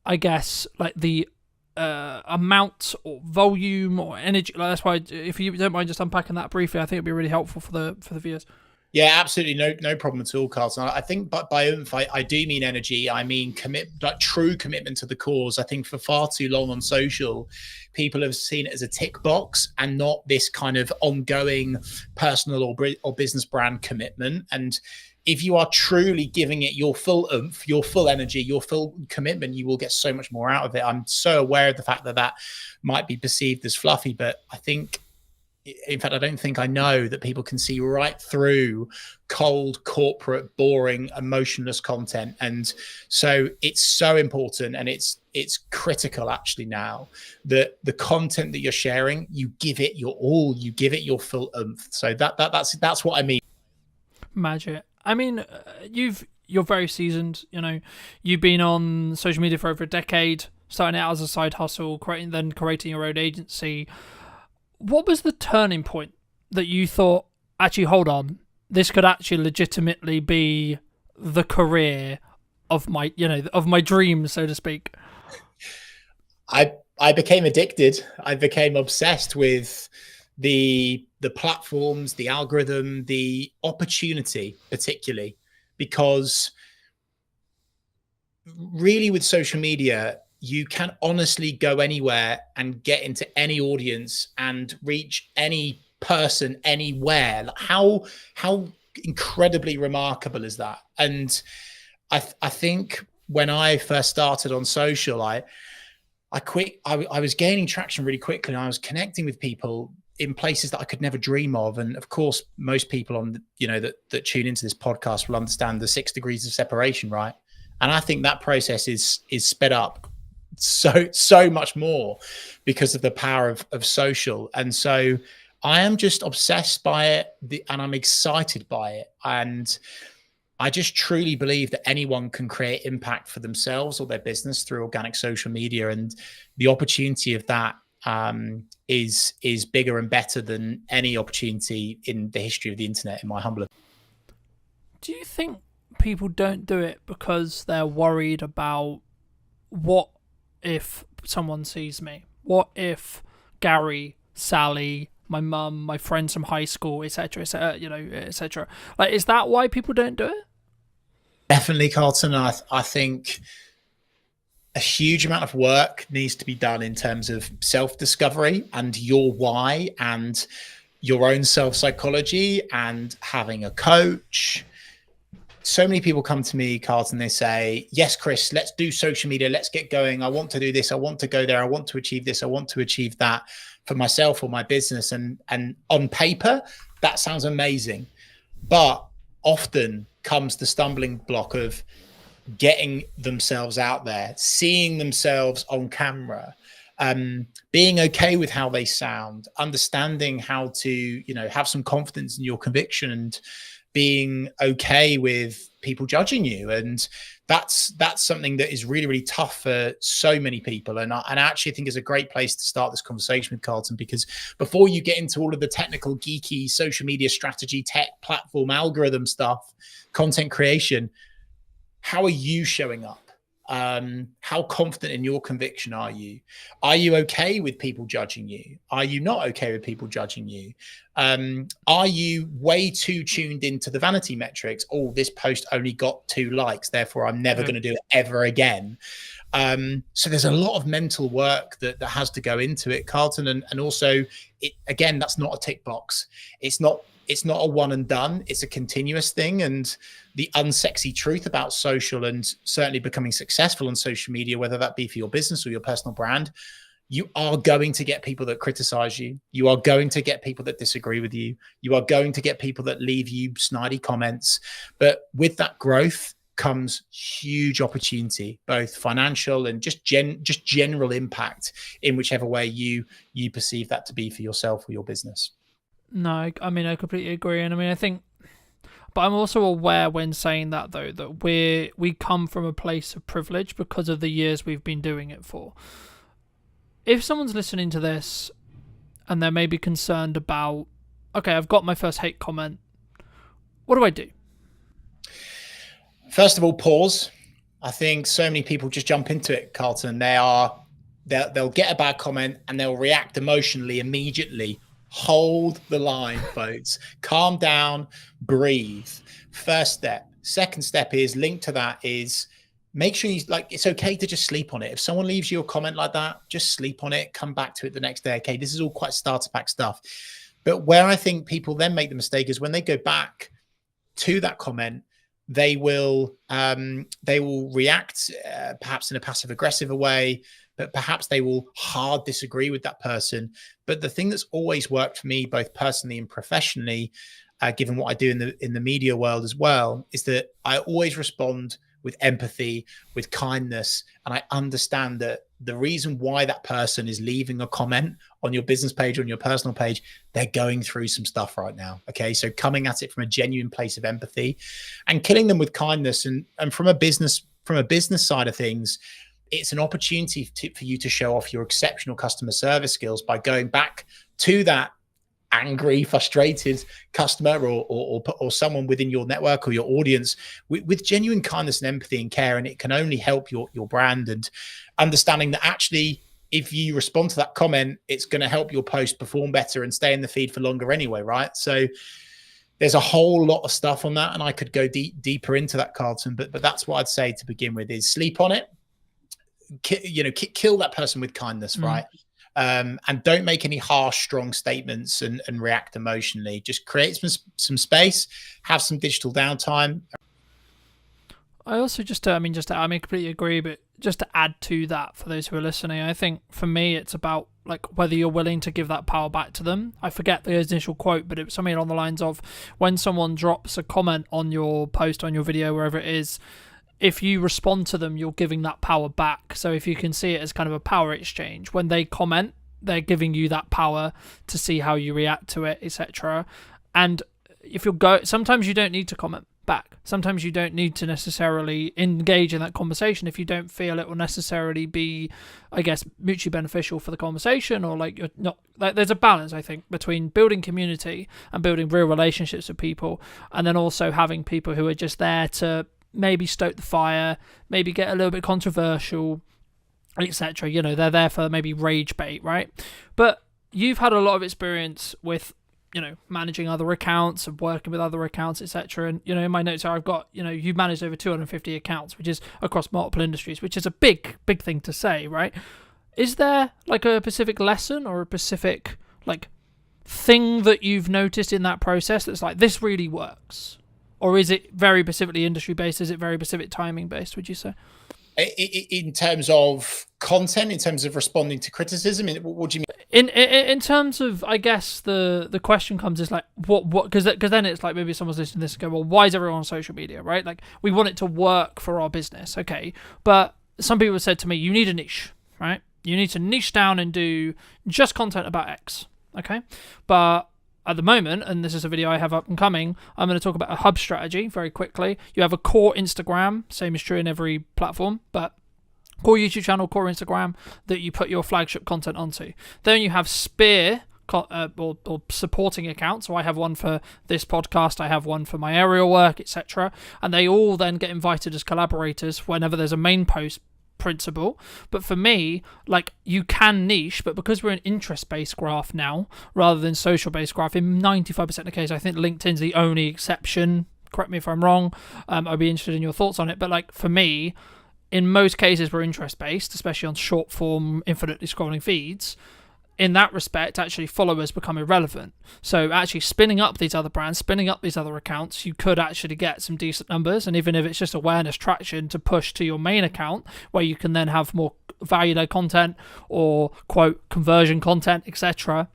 I guess, like the amount or volume or energy. Like, that's why, if you don't mind just unpacking that briefly, I think it'd be really helpful for the viewers. Yeah, absolutely. No problem at all, Carlton. I think by oomph, I do mean energy. I mean like true commitment to the cause. I think for far too long on social, people have seen it as a tick box and not this kind of ongoing personal or business brand commitment. And if you are truly giving it your full oomph, your full energy, your full commitment, you will get so much more out of it. I'm so aware of the fact that that might be perceived as fluffy, but I think, in fact, I don't think I know that people can see right through cold, corporate, boring, emotionless content. And so it's so important, and it's critical actually now that the content that you're sharing, you give it your all, you give it your full oomph. So that's what I mean. Magic. I mean, you're very seasoned. You know, you've been on social media for over a decade, starting out as a side hustle, creating your own agency. What was the turning point that you thought, actually, hold on, this could actually legitimately be the career of my, of my dreams, so to speak? I became addicted. I became obsessed with the platforms, the algorithm, the opportunity, particularly because really with social media, you can honestly go anywhere and get into any audience and reach any person anywhere. Like how incredibly remarkable is that? And I think when I first started on social, I was gaining traction really quickly, and I was connecting with people in places that I could never dream of. And of course, most people on that tune into this podcast will understand the 6 degrees of separation, right? And I think that process is sped up so much more because of the power of social. And so I am just obsessed by it, and I'm excited by it. And I just truly believe that anyone can create impact for themselves or their business through organic social media, and the opportunity of that is bigger and better than any opportunity in the history of the internet, in my humble opinion. Do you think people don't do it because they're worried about, what if someone sees me? What if Gary, Sally, my mum, my friends from high school, etc., etc.? Like, is that why people don't do it? Definitely, Carlton. I think a huge amount of work needs to be done in terms of self-discovery and your why and your own self-psychology and having a coach. So many people come to me, Carlton, they say, yes, Chris, let's do social media. Let's get going. I want to do this. I want to go there. I want to achieve this. I want to achieve that for myself or my business. And on paper, that sounds amazing. But often comes the stumbling block of getting themselves out there, seeing themselves on camera, being okay with how they sound, understanding how to, have some confidence in your conviction, and being okay with people judging you. And that's something that is really, really tough for so many people. And I actually think is a great place to start this conversation with, Carlton, because before you get into all of the technical, geeky social media strategy, tech platform, algorithm stuff, content creation, how are you showing up? How confident in your conviction are you? Are you okay with people judging you? Are you not okay with people judging you? Are you way too tuned into the vanity metrics? Oh, this post only got 2 likes, therefore I'm never going to do it ever again. So there's a lot of mental work that has to go into it, Carlton. And also, again, that's not a tick box. It's not a one and done. It's a continuous thing. And the unsexy truth about social, and certainly becoming successful on social media, whether that be for your business or your personal brand, you are going to get people that criticize you. You are going to get people that disagree with you. You are going to get people that leave you snidey comments. But with that growth comes huge opportunity, both financial and just general impact in whichever way you perceive that to be for yourself or your business. No, I mean, I completely agree. And I mean, I think, but I'm also aware when saying that, though, that we come from a place of privilege because of the years we've been doing it for. If someone's listening to this and they're maybe concerned about, okay, I've got my first hate comment, what do I do? First of all, pause. I think so many people just jump into it, Carlton. They'll get a bad comment and they'll react emotionally immediately Hold the line, folks. Calm down, breathe. First step. Second step is linked to that is make sure you like, it's okay to just sleep on it. If someone leaves you a comment like that, just sleep on it, come back to it the next day. Okay, this is all quite starter pack stuff. But where I think people then make the mistake is when they go back to that comment, they will react perhaps in a passive aggressive way, but perhaps they will hard disagree with that person. But the thing that's always worked for me, both personally and professionally, given what I do in the media world as well, is that I always respond with empathy, with kindness, and I understand that the reason why that person is leaving a comment on your business page, on your personal page, they're going through some stuff right now. Okay, so coming at it from a genuine place of empathy and killing them with kindness, and from a business side of things, it's an opportunity for you to show off your exceptional customer service skills by going back to that angry, frustrated customer or someone within your network or your audience with genuine kindness and empathy and care. And it can only help your brand, and understanding that actually, if you respond to that comment, it's going to help your post perform better and stay in the feed for longer anyway, right? So there's a whole lot of stuff on that, and I could go deeper into that, Carlton, but that's what I'd say to begin with is sleep on it. Kill that person with kindness, right? And don't make any harsh, strong statements and react emotionally. Just create some space, have some digital downtime. I also I completely agree, but just to add to that for those who are listening, I think for me it's about like whether you're willing to give that power back to them. I forget the initial quote, but it was something along the lines of, when someone drops a comment on your post, on your video, wherever it is, if you respond to them, you're giving that power back. So if you can see it as kind of a power exchange, when they comment, they're giving you that power to see how you react to it, etc. And if sometimes you don't need to comment back. Sometimes you don't need to necessarily engage in that conversation if you don't feel it will necessarily be, I guess, mutually beneficial for the conversation, or like you're not. Like, there's a balance, I think, between building community and building real relationships with people, and then also having people who are just there to maybe stoke the fire, maybe get a little bit controversial, etc. They're there for maybe rage bait, right? But you've had a lot of experience with, managing other accounts and working with other accounts, etc. And, in my notes here, I've got, you've managed over 250 accounts, which is across multiple industries, which is a big, big thing to say, right? Is there like a specific lesson or a specific like thing that you've noticed in that process that's like, this really works? Or is it very specifically industry based? Is it very specific timing based, would you say? In terms of content, in terms of responding to criticism, what do you mean? In terms of, I guess the question comes is like, what because then it's like, maybe someone's listening to this and go, well, why is everyone on social media, right? Like, we want it to work for our business, okay? But some people have said to me, you need a niche, right? You need to niche down and do just content about X, okay? But at the moment, and this is a video I have up and coming, I'm going to talk about a hub strategy very quickly. You have a core Instagram, same is true in every platform, but core YouTube channel, core Instagram that you put your flagship content onto. Then you have spear or supporting accounts. So I have one for this podcast, I have one for my aerial work, etc. And they all then get invited as collaborators whenever there's a main post principle. But for me, like, you can niche, but because we're an interest-based graph now rather than social-based graph, in 95% of the case, I think LinkedIn's the only exception. Correct me if I'm wrong. I'd be interested in your thoughts on it. But like, for me, in most cases, we're interest-based, especially on short-form, infinitely scrolling feeds. In that respect, actually, followers become irrelevant. So actually spinning up these other brands, spinning up these other accounts, you could actually get some decent numbers. And even if it's just awareness traction to push to your main account, where you can then have more value-led content or, quote, conversion content, etc.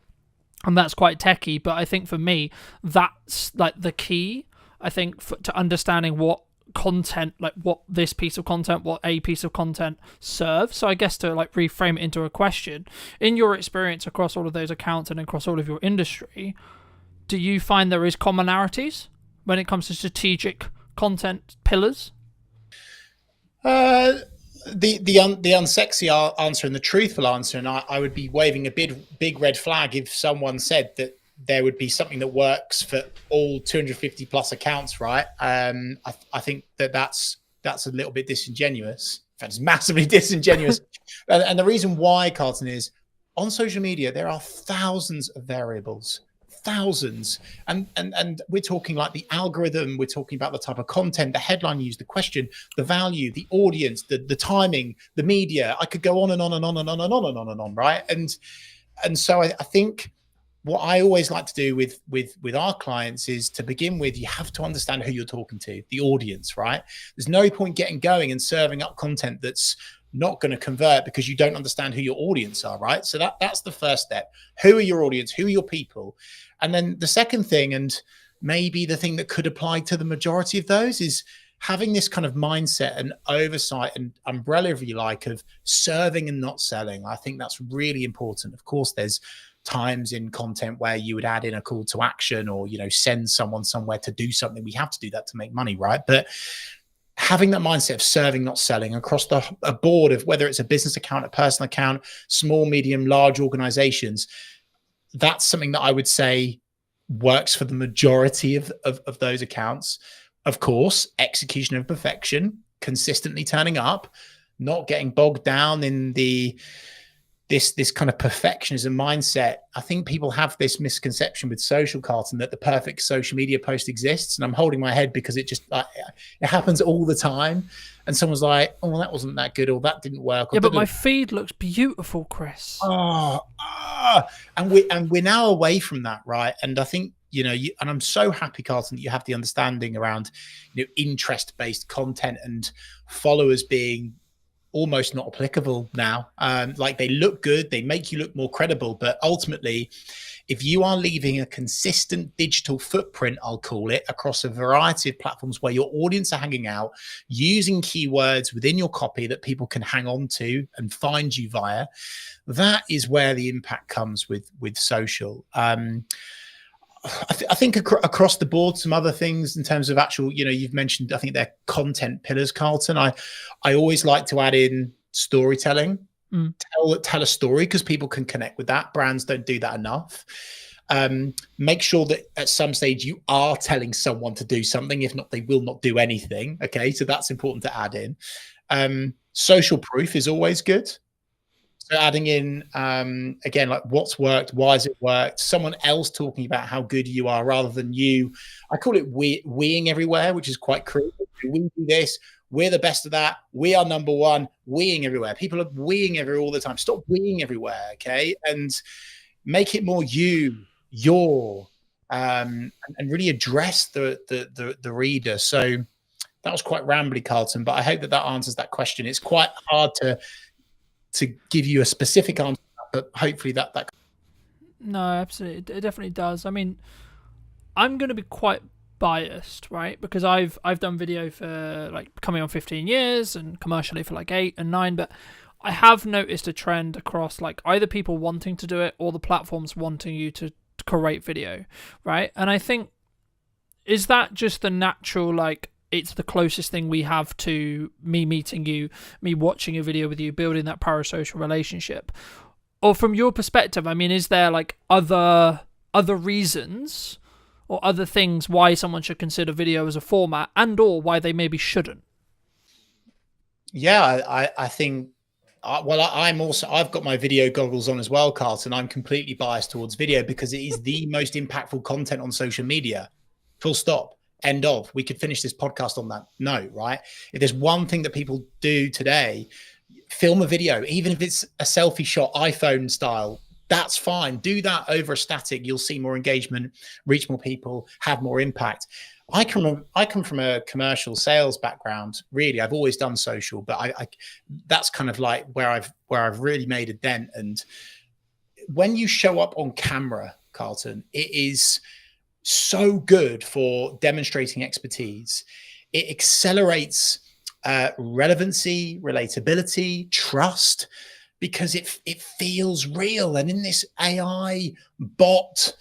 And that's quite techie. But I think for me, that's like the key, I think, to understanding what content, like what this piece of content, what a piece of content serves. So I guess to like reframe it into a question, in your experience across all of those accounts and across all of your industry, do you find there is commonalities when it comes to strategic content pillars? The unsexy answer and the truthful answer, and I would be waving a big red flag if someone said that there would be something that works for all 250 plus accounts, right? I think that's a little bit disingenuous. In fact, it's massively disingenuous. And the reason why, Carlton, is on social media, there are thousands of variables, thousands. And we're talking like the algorithm, we're talking about the type of content, the headline used, the question, the value, the audience, the timing, the media. I could go on and on and on and on and on and on and on, right? And so I think what I always like to do with our clients is, to begin with, you have to understand who you're talking to, the audience, right? There's no point getting going and serving up content that's not going to convert because you don't understand who your audience are, right? So that's the first step. Who are your audience? Who are your people? And then the second thing, and maybe the thing that could apply to the majority of those, is having this kind of mindset and oversight and umbrella, if you like, of serving and not selling. I think that's really important. Of course, there's times in content where you would add in a call to action, or, you know, send someone somewhere to do something. We have to do that to make money, right? But having that mindset of serving, not selling, across a board of whether it's a business account, a personal account, small, medium, large organizations, that's something that I would say works for the majority of those accounts. Of course, execution of perfection, consistently turning up, not getting bogged down in this kind of perfectionism mindset. I think people have this misconception with social, Carlton, that the perfect social media post exists. And I'm holding my head because it happens all the time. And someone's like, oh, well, that wasn't that good, or that didn't work. Yeah, but my feed looks beautiful, Chris. And we're now away from that, right? And I think, you know, and I'm so happy, Carlton, that you have the understanding around, you know, interest-based content and followers being almost not applicable now. Like, they look good, they make you look more credible, but ultimately, if you are leaving a consistent digital footprint, I'll call it, across a variety of platforms where your audience are hanging out, using keywords within your copy that people can hang on to and find you via, that is where the impact comes with social. I think across the board, some other things in terms of actual, you know, you've mentioned, I think they're content pillars, Carlton. I always like to add in storytelling. Tell a story, because people can connect with that. Brands don't do that enough. Make sure that at some stage you are telling someone to do something. If not, they will not do anything. Okay, so that's important to add in. Social proof is always good. So adding in, again, like what's worked, why has it worked, someone else talking about how good you are rather than you. I call it weeing everywhere, which is quite cruel. We do this. We're the best of that. We are number one. Weeing everywhere. People are weeing everywhere all the time. Stop weeing everywhere, okay? And make it more your, and really address the reader. So that was quite rambly, Carlton, but I hope that answers that question. It's quite hard to give you a specific answer, but hopefully that. No, absolutely, it definitely does. I mean, I'm going to be quite biased, right? Because I've done video for like coming on 15 years and commercially for like 8 and 9, but I have noticed a trend across like either people wanting to do it or the platforms wanting you to create video, right? And I think, is that just the natural, like, it's the closest thing we have to me meeting you, me watching a video with you, building that parasocial relationship? Or from your perspective, I mean, is there like other reasons or other things why someone should consider video as a format, and or why they maybe shouldn't? Yeah, I think, I've got my video goggles on as well, Carlton. I'm completely biased towards video because it is the most impactful content on social media. Full stop. End of. We could finish this podcast on that note, right? If there's one thing that people do today, film a video, even if it's a selfie shot, iPhone style, that's fine. Do that over a static. You'll see more engagement, reach more people, have more impact. I come from a commercial sales background. Really, I've always done social, but I that's kind of like where I've really made a dent. And when you show up on camera, Carlton, it is so good for demonstrating expertise. It accelerates relevancy, relatability, trust, because it feels real. And in this AI bot,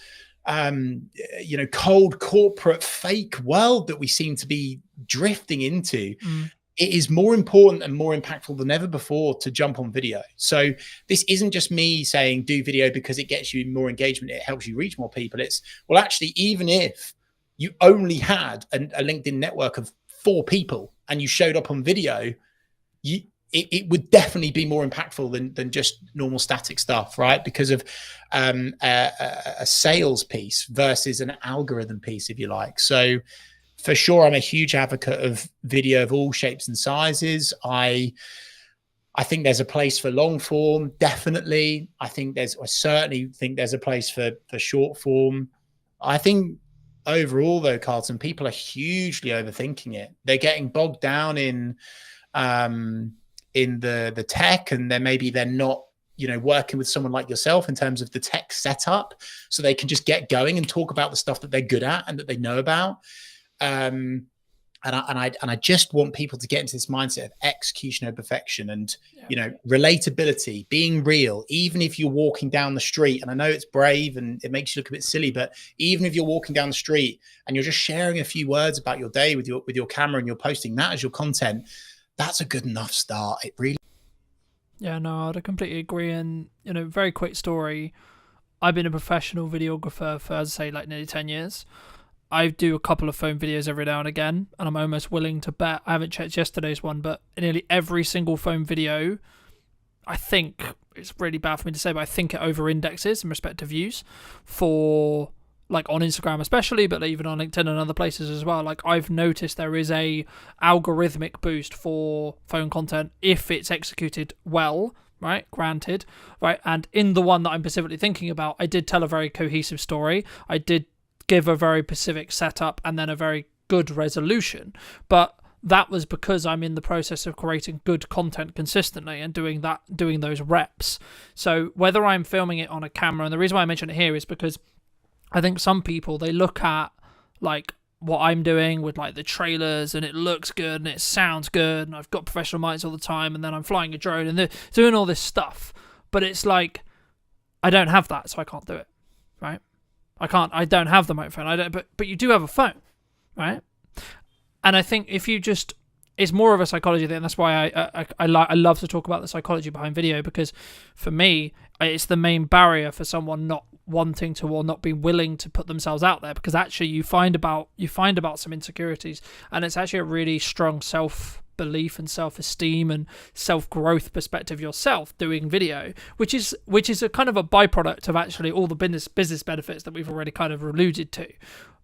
cold corporate fake world that we seem to be drifting into, it is more important and more impactful than ever before to jump on video. So this isn't just me saying do video because it gets you more engagement, it helps you reach more people. It's, well, actually, even if you only had a LinkedIn network of 4 people and you showed up on video, it would definitely be more impactful than just normal static stuff, right? Because of a sales piece versus an algorithm piece, if you like. So for sure, I'm a huge advocate of video of all shapes and sizes. I think there's a place for long form, definitely. I certainly think there's a place for short form. I think overall, though, Carlton, people are hugely overthinking it. They're getting bogged down in the tech, and they're not, working with someone like yourself in terms of the tech setup, so they can just get going and talk about the stuff that they're good at and that they know about. And I just want people to get into this mindset of execution over perfection and, relatability, being real, even if you're walking down the street. And I know it's brave and it makes you look a bit silly, but even if you're walking down the street and you're just sharing a few words about your day with your camera and you're posting that as your content, that's a good enough start. It really. Yeah, no, I'd completely agree. And, very quick story. I've been a professional videographer for, as I say, like nearly 10 years. I do a couple of phone videos every now and again, and I'm almost willing to bet, I haven't checked yesterday's one, but nearly every single phone video, I think, it's really bad for me to say, but I think it over-indexes in respect to views for, like, on Instagram especially, but even on LinkedIn and other places as well. Like, I've noticed there is a algorithmic boost for phone content if it's executed well, right? Granted, right? And in the one that I'm specifically thinking about, I did tell a very cohesive story. I did give a very specific setup and then a very good resolution, but that was because I'm in the process of creating good content consistently and doing those reps. So whether I'm filming it on a camera, and the reason why I mention it here is because I think some people, they look at like what I'm doing with like the trailers and it looks good and it sounds good and I've got professional mics all the time and then I'm flying a drone and they're doing all this stuff, but it's like I don't have that, so I can't do it, right? I don't have the microphone. But you do have a phone, right? And I think if you just, it's more of a psychology thing. That's why I love to talk about the psychology behind video, because for me, it's the main barrier for someone not wanting to or not being willing to put themselves out there, because actually you find about some insecurities, and it's actually a really strong self-belief and self-esteem and self-growth perspective yourself doing video, which is a kind of a byproduct of actually all the business benefits that we've already kind of alluded to.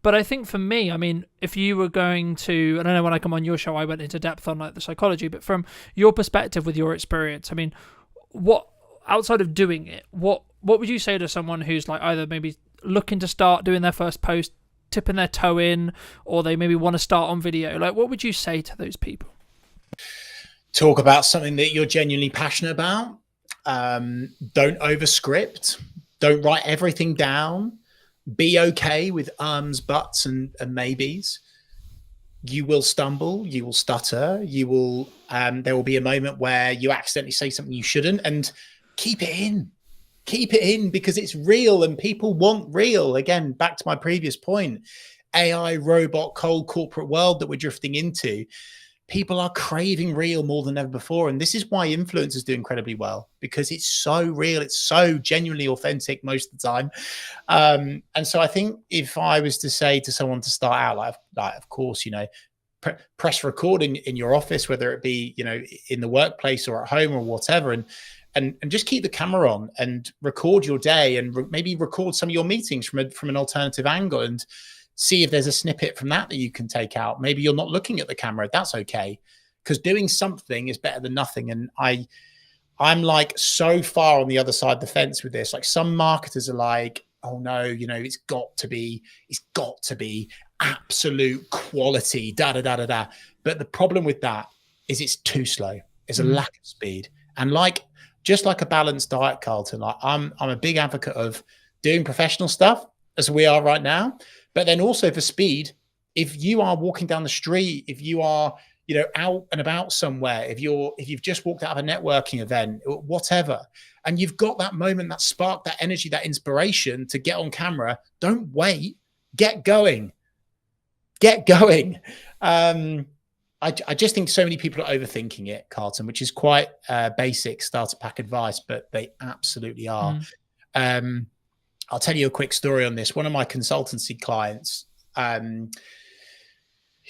But I think for me, I mean, if you were going to, and I know when I come on your show I went into depth on like the psychology, but from your perspective with your experience, I mean, what outside of doing it, what would you say to someone who's like either maybe looking to start doing their first post, tipping their toe in, or they maybe want to start on video? Like, what would you say to those people? Talk about something that you're genuinely passionate about. Don't overscript. Don't write everything down. Be okay with ums, buts, and maybes. You will stumble. You will stutter. You will. There will be a moment where you accidentally say something you shouldn't, and keep it in. Keep it in, because it's real and people want real. Again, back to my previous point, AI, robot, cold corporate world that we're drifting into. People are craving real more than ever before. And this is why influencers do incredibly well, because it's so real. It's so genuinely authentic most of the time. And so I think if I was to say to someone to start out, like of course, press record in your office, whether it be, in the workplace or at home or whatever, and just keep the camera on and record your day and maybe record some of your meetings from an alternative angle and see if there's a snippet from that you can take out. Maybe you're not looking at the camera. That's okay, because doing something is better than nothing. And I'm like so far on the other side of the fence with this. Like, some marketers are like, oh no, it's got to be absolute quality, da da da da da. But the problem with that is it's too slow. It's a lack of speed. And just like a balanced diet, Carlton, like I'm a big advocate of doing professional stuff as we are right now, but then also for speed. If you are walking down the street, if you are, out and about somewhere, if you've just walked out of a networking event, whatever, and you've got that moment, that spark, that energy, that inspiration to get on camera, don't wait, get going. I just think so many people are overthinking it, Carlton, which is quite basic starter pack advice, but they absolutely are. I'll tell you a quick story on this. One of my consultancy clients,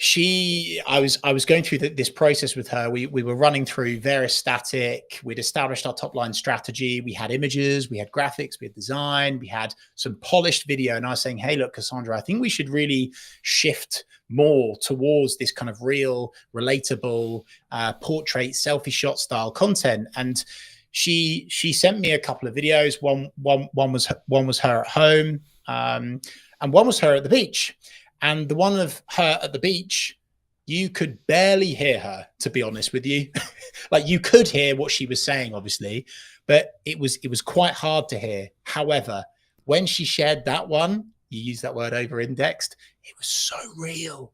I was going through this process with her. We were running through various static. We'd established our top line strategy. We had images, we had graphics, we had design, we had some polished video. And I was saying, hey, look, Cassandra, I think we should really shift more towards this kind of real, relatable portrait selfie shot style content. And she sent me a couple of videos. One was her at home, and one was her at the beach. And the one of her at the beach, you could barely hear her, to be honest with you. Like, you could hear what she was saying, obviously, but it was quite hard to hear. However, when she shared that one, you use that word over indexed, it was so real.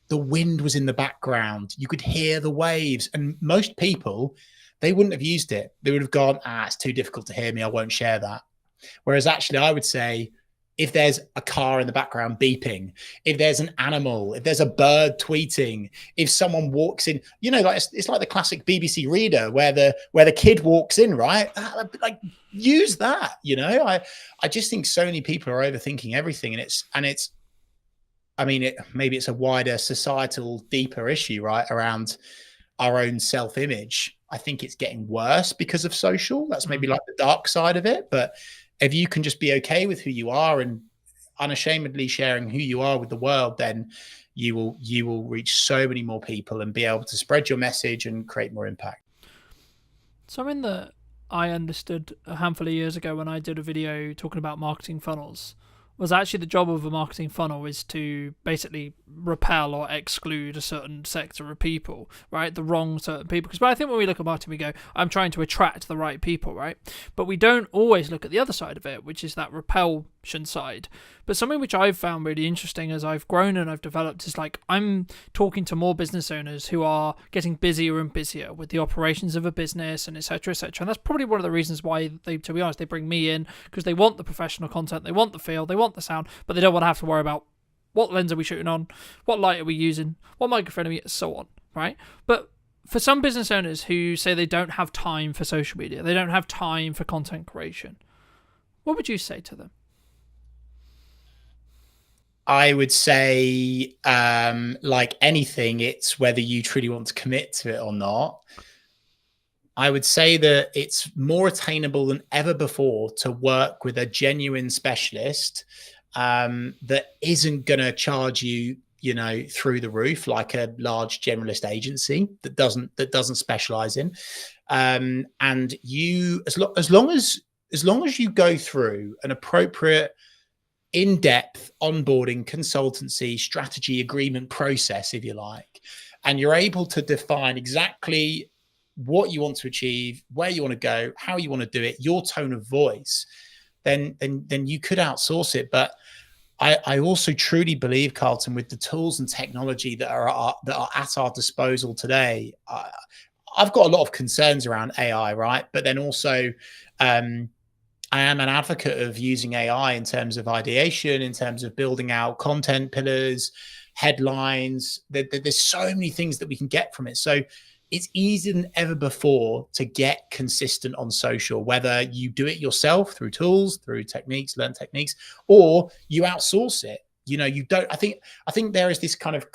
The wind was in the background. You could hear the waves. And most people, they wouldn't have used it. They would have gone, it's too difficult to hear me. I won't share that. Whereas actually I would say, if there's a car in the background beeping, if there's an animal, if there's a bird tweeting, if someone walks in, you know, like it's like the classic BBC Reader where the kid walks in, right? Like, use that, you know. I just think so many people are overthinking everything, and it's I mean, maybe it's a wider societal, deeper issue, right, around our own self-image. I think it's getting worse because of social. That's maybe like the dark side of it, but if you can just be okay with who you are and unashamedly sharing who you are with the world, then you will reach so many more people and be able to spread your message and create more impact. Something that I understood a handful of years ago when I did a video talking about marketing funnels was actually the job of a marketing funnel is to basically repel or exclude a certain sector of people, right? The wrong certain people. Because I think when we look at marketing, we go, I'm trying to attract the right people, right? But we don't always look at the other side of it, which is that repulsion side. But something which I've found really interesting as I've grown and I've developed is like I'm talking to more business owners who are getting busier and busier with the operations of a business and et cetera, et cetera. And that's probably one of the reasons why they, to be honest, they bring me in, because they want the professional content, they want the feel, they want the sound, but they don't want to have to worry about what lens are we shooting on, what light are we using, what microphone are we, so on, right? But for some business owners who say they don't have time for social media, they don't have time for content creation, what would you say to them? I would say, like anything, it's whether you truly want to commit to it or not. I would say that it's more attainable than ever before to work with a genuine specialist that isn't going to charge you, you know, through the roof like a large generalist agency that doesn't specialize in. And you, as long as you go through an appropriate in-depth onboarding, consultancy, strategy, agreement process, if you like, and you're able to define exactly what you want to achieve, where you want to go, how you want to do it, your tone of voice, then you could outsource it. But I also truly believe, Carlton, with the tools and technology that are at our disposal today, I've got a lot of concerns around AI, right? But then also, I am an advocate of using AI in terms of ideation, in terms of building out content pillars, headlines. There's so many things that we can get from it. So it's easier than ever before to get consistent on social, whether you do it yourself through tools, through techniques, learn techniques, or you outsource it. You know, you don't, I think there is this kind of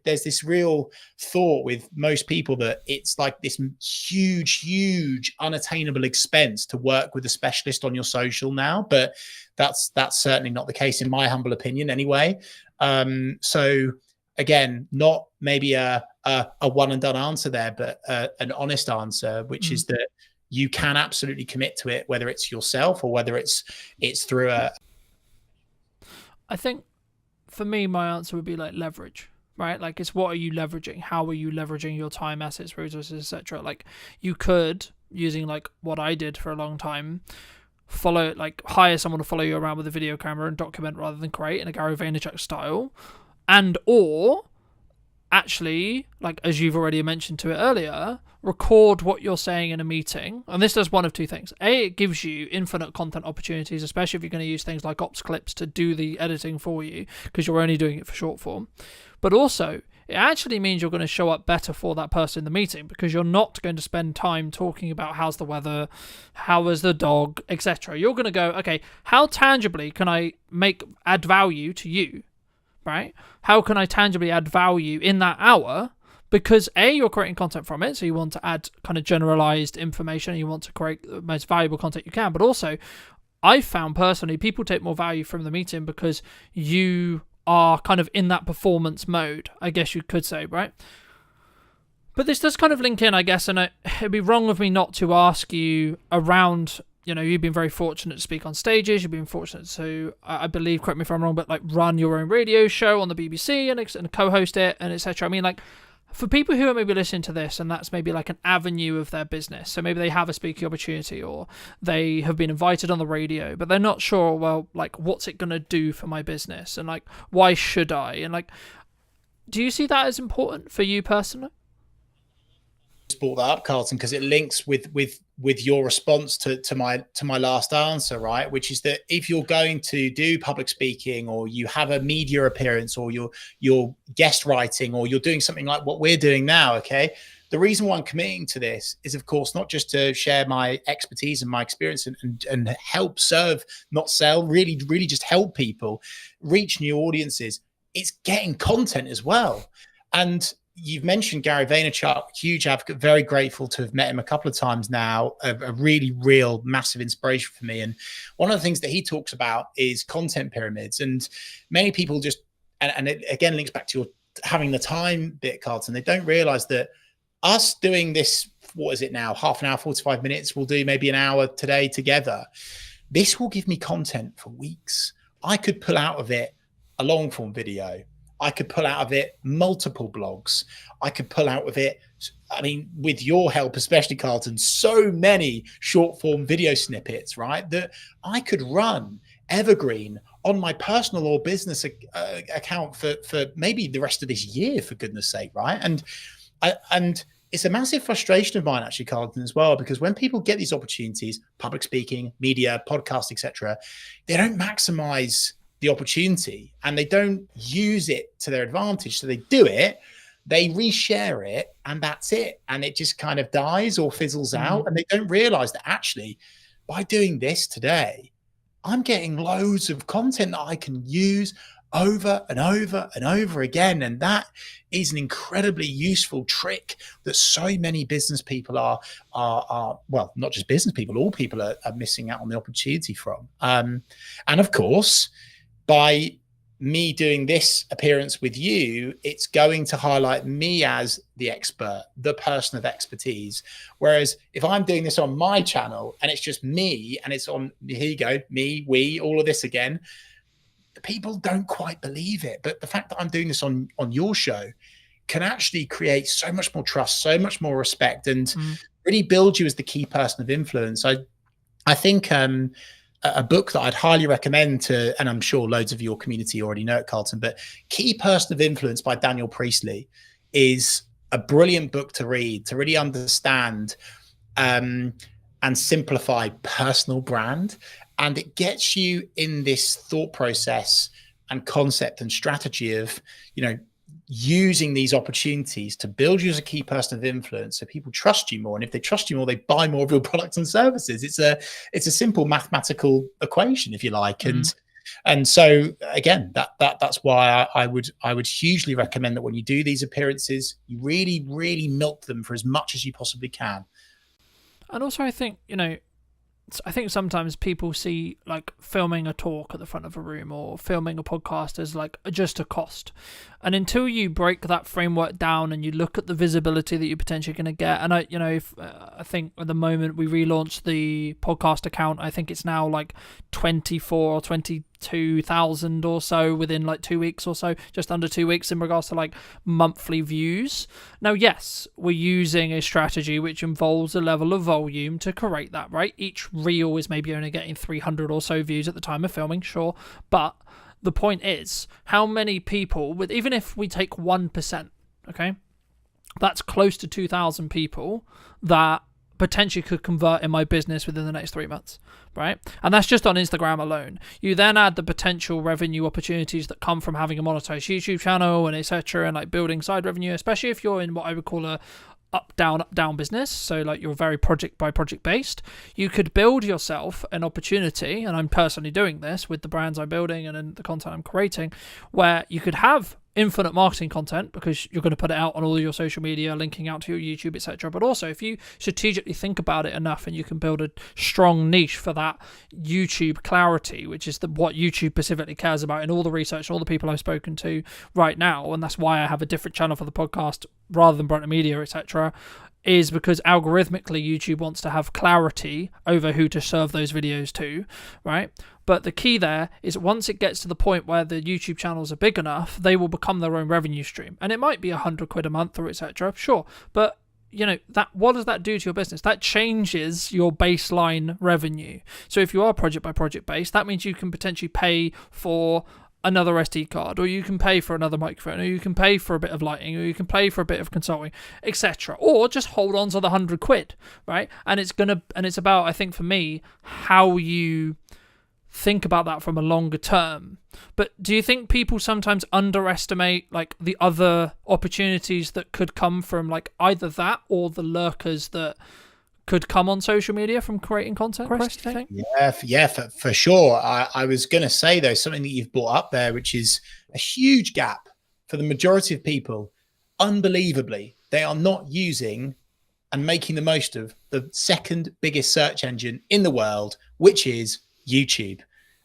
there's this real thought with most people that it's like this huge unattainable expense to work with a specialist on your social now, but that's certainly not the case in my humble opinion anyway. So again, not maybe a one and done answer there, but an honest answer, which is that you can absolutely commit to it, whether it's yourself or whether it's through a. I think for me, my answer would be like leverage, right? Like, it's what are you leveraging? How are you leveraging your time, assets, resources, etc.? Like, you could, using like what I did for a long time, hire someone to follow you around with a video camera and document rather than create in a Gary Vaynerchuk style, and or actually, like as you've already mentioned to it earlier, record what you're saying in a meeting. And this does one of two things. A, it gives you infinite content opportunities, especially if you're going to use things like Ops Clips to do the editing for you, because you're only doing it for short form. But also, it actually means you're going to show up better for that person in the meeting, because you're not going to spend time talking about how's the weather, how is the dog, etc. You're going to go, okay, how tangibly can I add value to you? right? How can I tangibly add value in that hour? Because A, you're creating content from it, so you want to add kind of generalized information, and you want to create the most valuable content you can. But also, I've found personally, people take more value from the meeting because you are kind of in that performance mode, I guess you could say, right? But this does kind of link in, I guess, and it'd be wrong of me not to ask you around, you've been very fortunate to speak on stages, you've been fortunate to, I believe, correct me if I'm wrong, but like run your own radio show on the BBC and co-host it and etc. I mean, like, for people who are maybe listening to this and that's maybe like an avenue of their business, so maybe they have a speaking opportunity or they have been invited on the radio, but they're not sure, well, like, what's it going to do for my business? And like, why should I? And like, do you see that as important for you personally? Brought that up, Carlton, because it links with your response to my last answer, right? Which is that if you're going to do public speaking, or you have a media appearance, or you're guest writing, or you're doing something like what we're doing now, okay, the reason why I'm committing to this is, of course, not just to share my expertise and my experience and help serve, not sell, really just help people reach new audiences. It's getting content as well. And you've mentioned Gary Vaynerchuk, huge advocate, very grateful to have met him a couple of times now, a really real massive inspiration for me. And one of the things that he talks about is content pyramids. And many people just, and it again links back to your having the time bit, Carlton, they don't realize that us doing this, what is it now, half an hour, 45 minutes, we'll do maybe an hour today together. This will give me content for weeks. I could pull out of it a long form video. I could pull out of it multiple blogs. I could pull out of it, I mean, with your help, especially Carlton, so many short form video snippets, right? That I could run evergreen on my personal or business account for maybe the rest of this year, for goodness sake, right? And it's a massive frustration of mine, actually, Carlton, as well, because when people get these opportunities, public speaking, media, podcast, etc., they don't maximize the opportunity and they don't use it to their advantage. So they do it, they reshare it, and that's it. And it just kind of dies or fizzles out. And they don't realize that actually by doing this today, I'm getting loads of content that I can use over and over and over again. And that is an incredibly useful trick that so many business people are well, not just business people, all people are missing out on the opportunity from. And of course, by me doing this appearance with you, it's going to highlight me as the expert, the person of expertise. Whereas if I'm doing this on my channel and it's just me and it's on, here you go, me, we, all of this again, people don't quite believe it. But the fact that I'm doing this on your show can actually create so much more trust, so much more respect, and really build you as the key person of influence. I think a book that I'd highly recommend to, and I'm sure loads of your community already know it, Carlton, but Key Person of Influence by Daniel Priestley is a brilliant book to read, to really understand and simplify personal brand. And it gets you in this thought process and concept and strategy of, using these opportunities to build you as a key person of influence so people trust you more. And if they trust you more, they buy more of your products and services. It's a simple mathematical equation, if you like. And so again, that's why I would hugely recommend that when you do these appearances, you really, really milk them for as much as you possibly can. And also, I think, sometimes people see like filming a talk at the front of a room or filming a podcast as like just a cost. And until you break that framework down and you look at the visibility that you're potentially going to get, and I think at the moment we relaunched the podcast account, I think it's now like 24 or 22,000 or so within like 2 weeks or so, just under 2 weeks in regards to like monthly views. Now, yes, we're using a strategy which involves a level of volume to create that, right? Each reel is maybe only getting 300 or so views at the time of filming, sure, but the point is, how many people, with even if we take 1%, okay, that's close to 2,000 people that potentially could convert in my business within the next 3 months, right? And that's just on Instagram alone. You then add the potential revenue opportunities that come from having a monetized YouTube channel and etc., and like building side revenue, especially if you're in what I would call up down business, so like you're very project by project based, you could build yourself an opportunity, and I'm personally doing this with the brands I'm building and in the content I'm creating, where you could have infinite marketing content because you're going to put it out on all your social media, linking out to your YouTube, etc. But also, if you strategically think about it enough, and you can build a strong niche for that YouTube clarity, which is what YouTube specifically cares about in all the research, all the people I've spoken to right now, and that's why I have a different channel for the podcast rather than Brightner Media, etc., is because algorithmically YouTube wants to have clarity over who to serve those videos to, right? But the key there is once it gets to the point where the YouTube channels are big enough, they will become their own revenue stream. And it might be £100 a month or etc. Sure. But that what does that do to your business? That changes your baseline revenue. So if you are project by project based, that means you can potentially pay for another SD card, or you can pay for another microphone, or you can pay for a bit of lighting, or you can pay for a bit of consulting, etc. Or just hold on to the £100, right? And it's about, I think for me, how you think about that from a longer term. But do you think people sometimes underestimate like the other opportunities that could come from like either that or the lurkers that could come on social media from creating content, Chris, do you think? Yeah, for sure. I was going to say, though, something that you've brought up there, which is a huge gap for the majority of people. Unbelievably, they are not using and making the most of the second biggest search engine in the world, which is YouTube.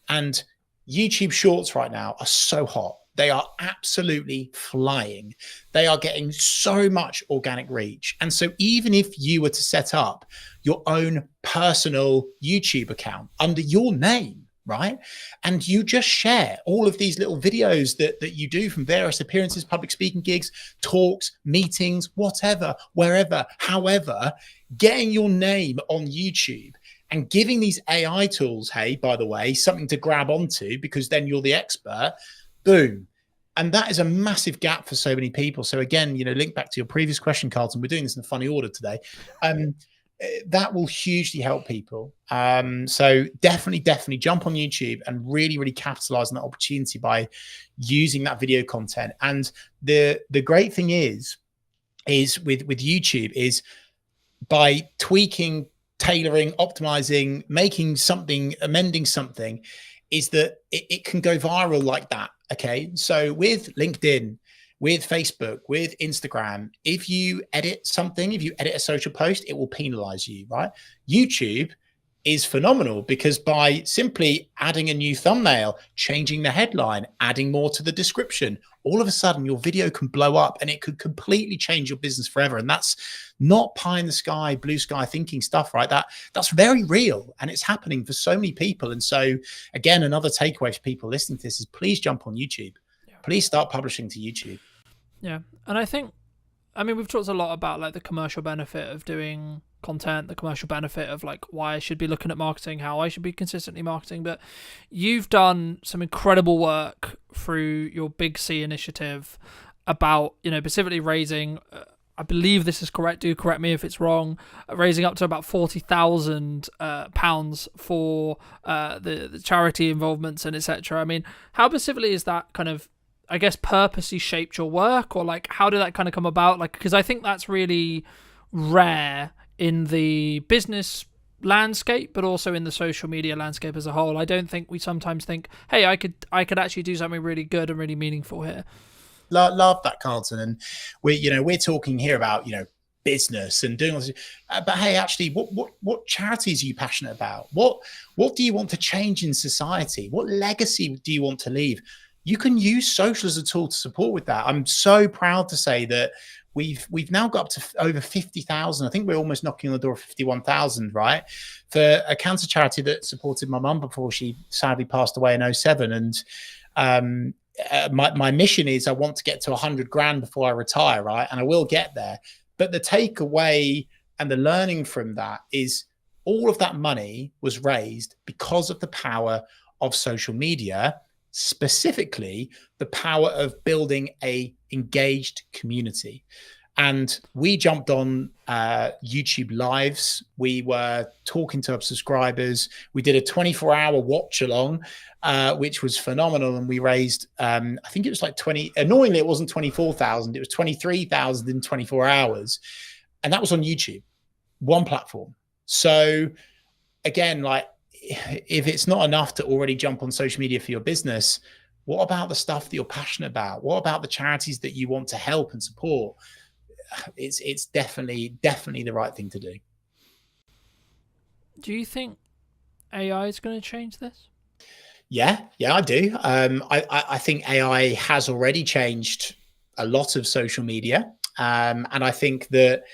And YouTube Shorts right now are so hot. They are absolutely flying. They are getting so much organic reach. And so even if you were to set up your own personal YouTube account under your name, right? And you just share all of these little videos that you do from various appearances, public speaking gigs, talks, meetings, whatever, wherever, however, getting your name on YouTube and giving these AI tools, hey, by the way, something to grab onto because then you're the expert. Boom. And that is a massive gap for so many people. So again, link back to your previous question, Carlton, we're doing this in a funny order today. That will hugely help people. So definitely jump on YouTube and really, really capitalize on that opportunity by using that video content. And the great thing is with YouTube is by tweaking, tailoring, optimizing, making something, amending something, is that it can go viral like that. Okay. So with LinkedIn, with Facebook, with Instagram, if you edit something, if you edit a social post, it will penalize you, right? YouTube is phenomenal because by simply adding a new thumbnail, changing the headline, adding more to the description, all of a sudden your video can blow up and it could completely change your business forever. And that's not pie in the sky, blue sky thinking stuff, right? That's very real and it's happening for so many people. And so again, another takeaway for people listening to this is please jump on YouTube. Please start publishing to YouTube. Yeah. And I mean, we've talked a lot about like the commercial benefit of doing content, the commercial benefit of like why I should be looking at marketing, how I should be consistently marketing. But you've done some incredible work through your Big C initiative about, specifically raising, I believe this is correct, do correct me if it's wrong, raising up to about £40,000 for the charity involvements and etc. I mean, how specifically is that kind of, I guess, purposely shaped your work, or like how did that kind of come about? Like, because I think that's really rare in the business landscape, but also in the social media landscape as a whole. I don't think we sometimes think, hey, I could actually do something really good and really meaningful here. Love that, Carlton. And we're talking here about business and doing all this, but hey, actually, what charities are you passionate about? What do you want to change in society? What legacy do you want to leave? You can use social as a tool to support with that. I'm so proud to say that we've now got up to over 50,000. I think we're almost knocking on the door of 51,000, right? For a cancer charity that supported my mum before she sadly passed away in 2007. And my mission is I want to get to 100 grand before I retire, right? And I will get there. But the takeaway and the learning from that is all of that money was raised because of the power of social media, specifically the power of building a engaged community. And we jumped on YouTube lives. We were talking to our subscribers. We did a 24-hour watch along, which was phenomenal. And we raised, I think it was like annoyingly, it wasn't 24,000. It was 23,000 in 24 hours. And that was on YouTube, one platform. So again, like, if it's not enough to already jump on social media for your business, what about the stuff that you're passionate about? What about the charities that you want to help and support? It's definitely the right thing to do. Do you think AI is going to change this? Yeah, I do. I think AI has already changed a lot of social media, and I think that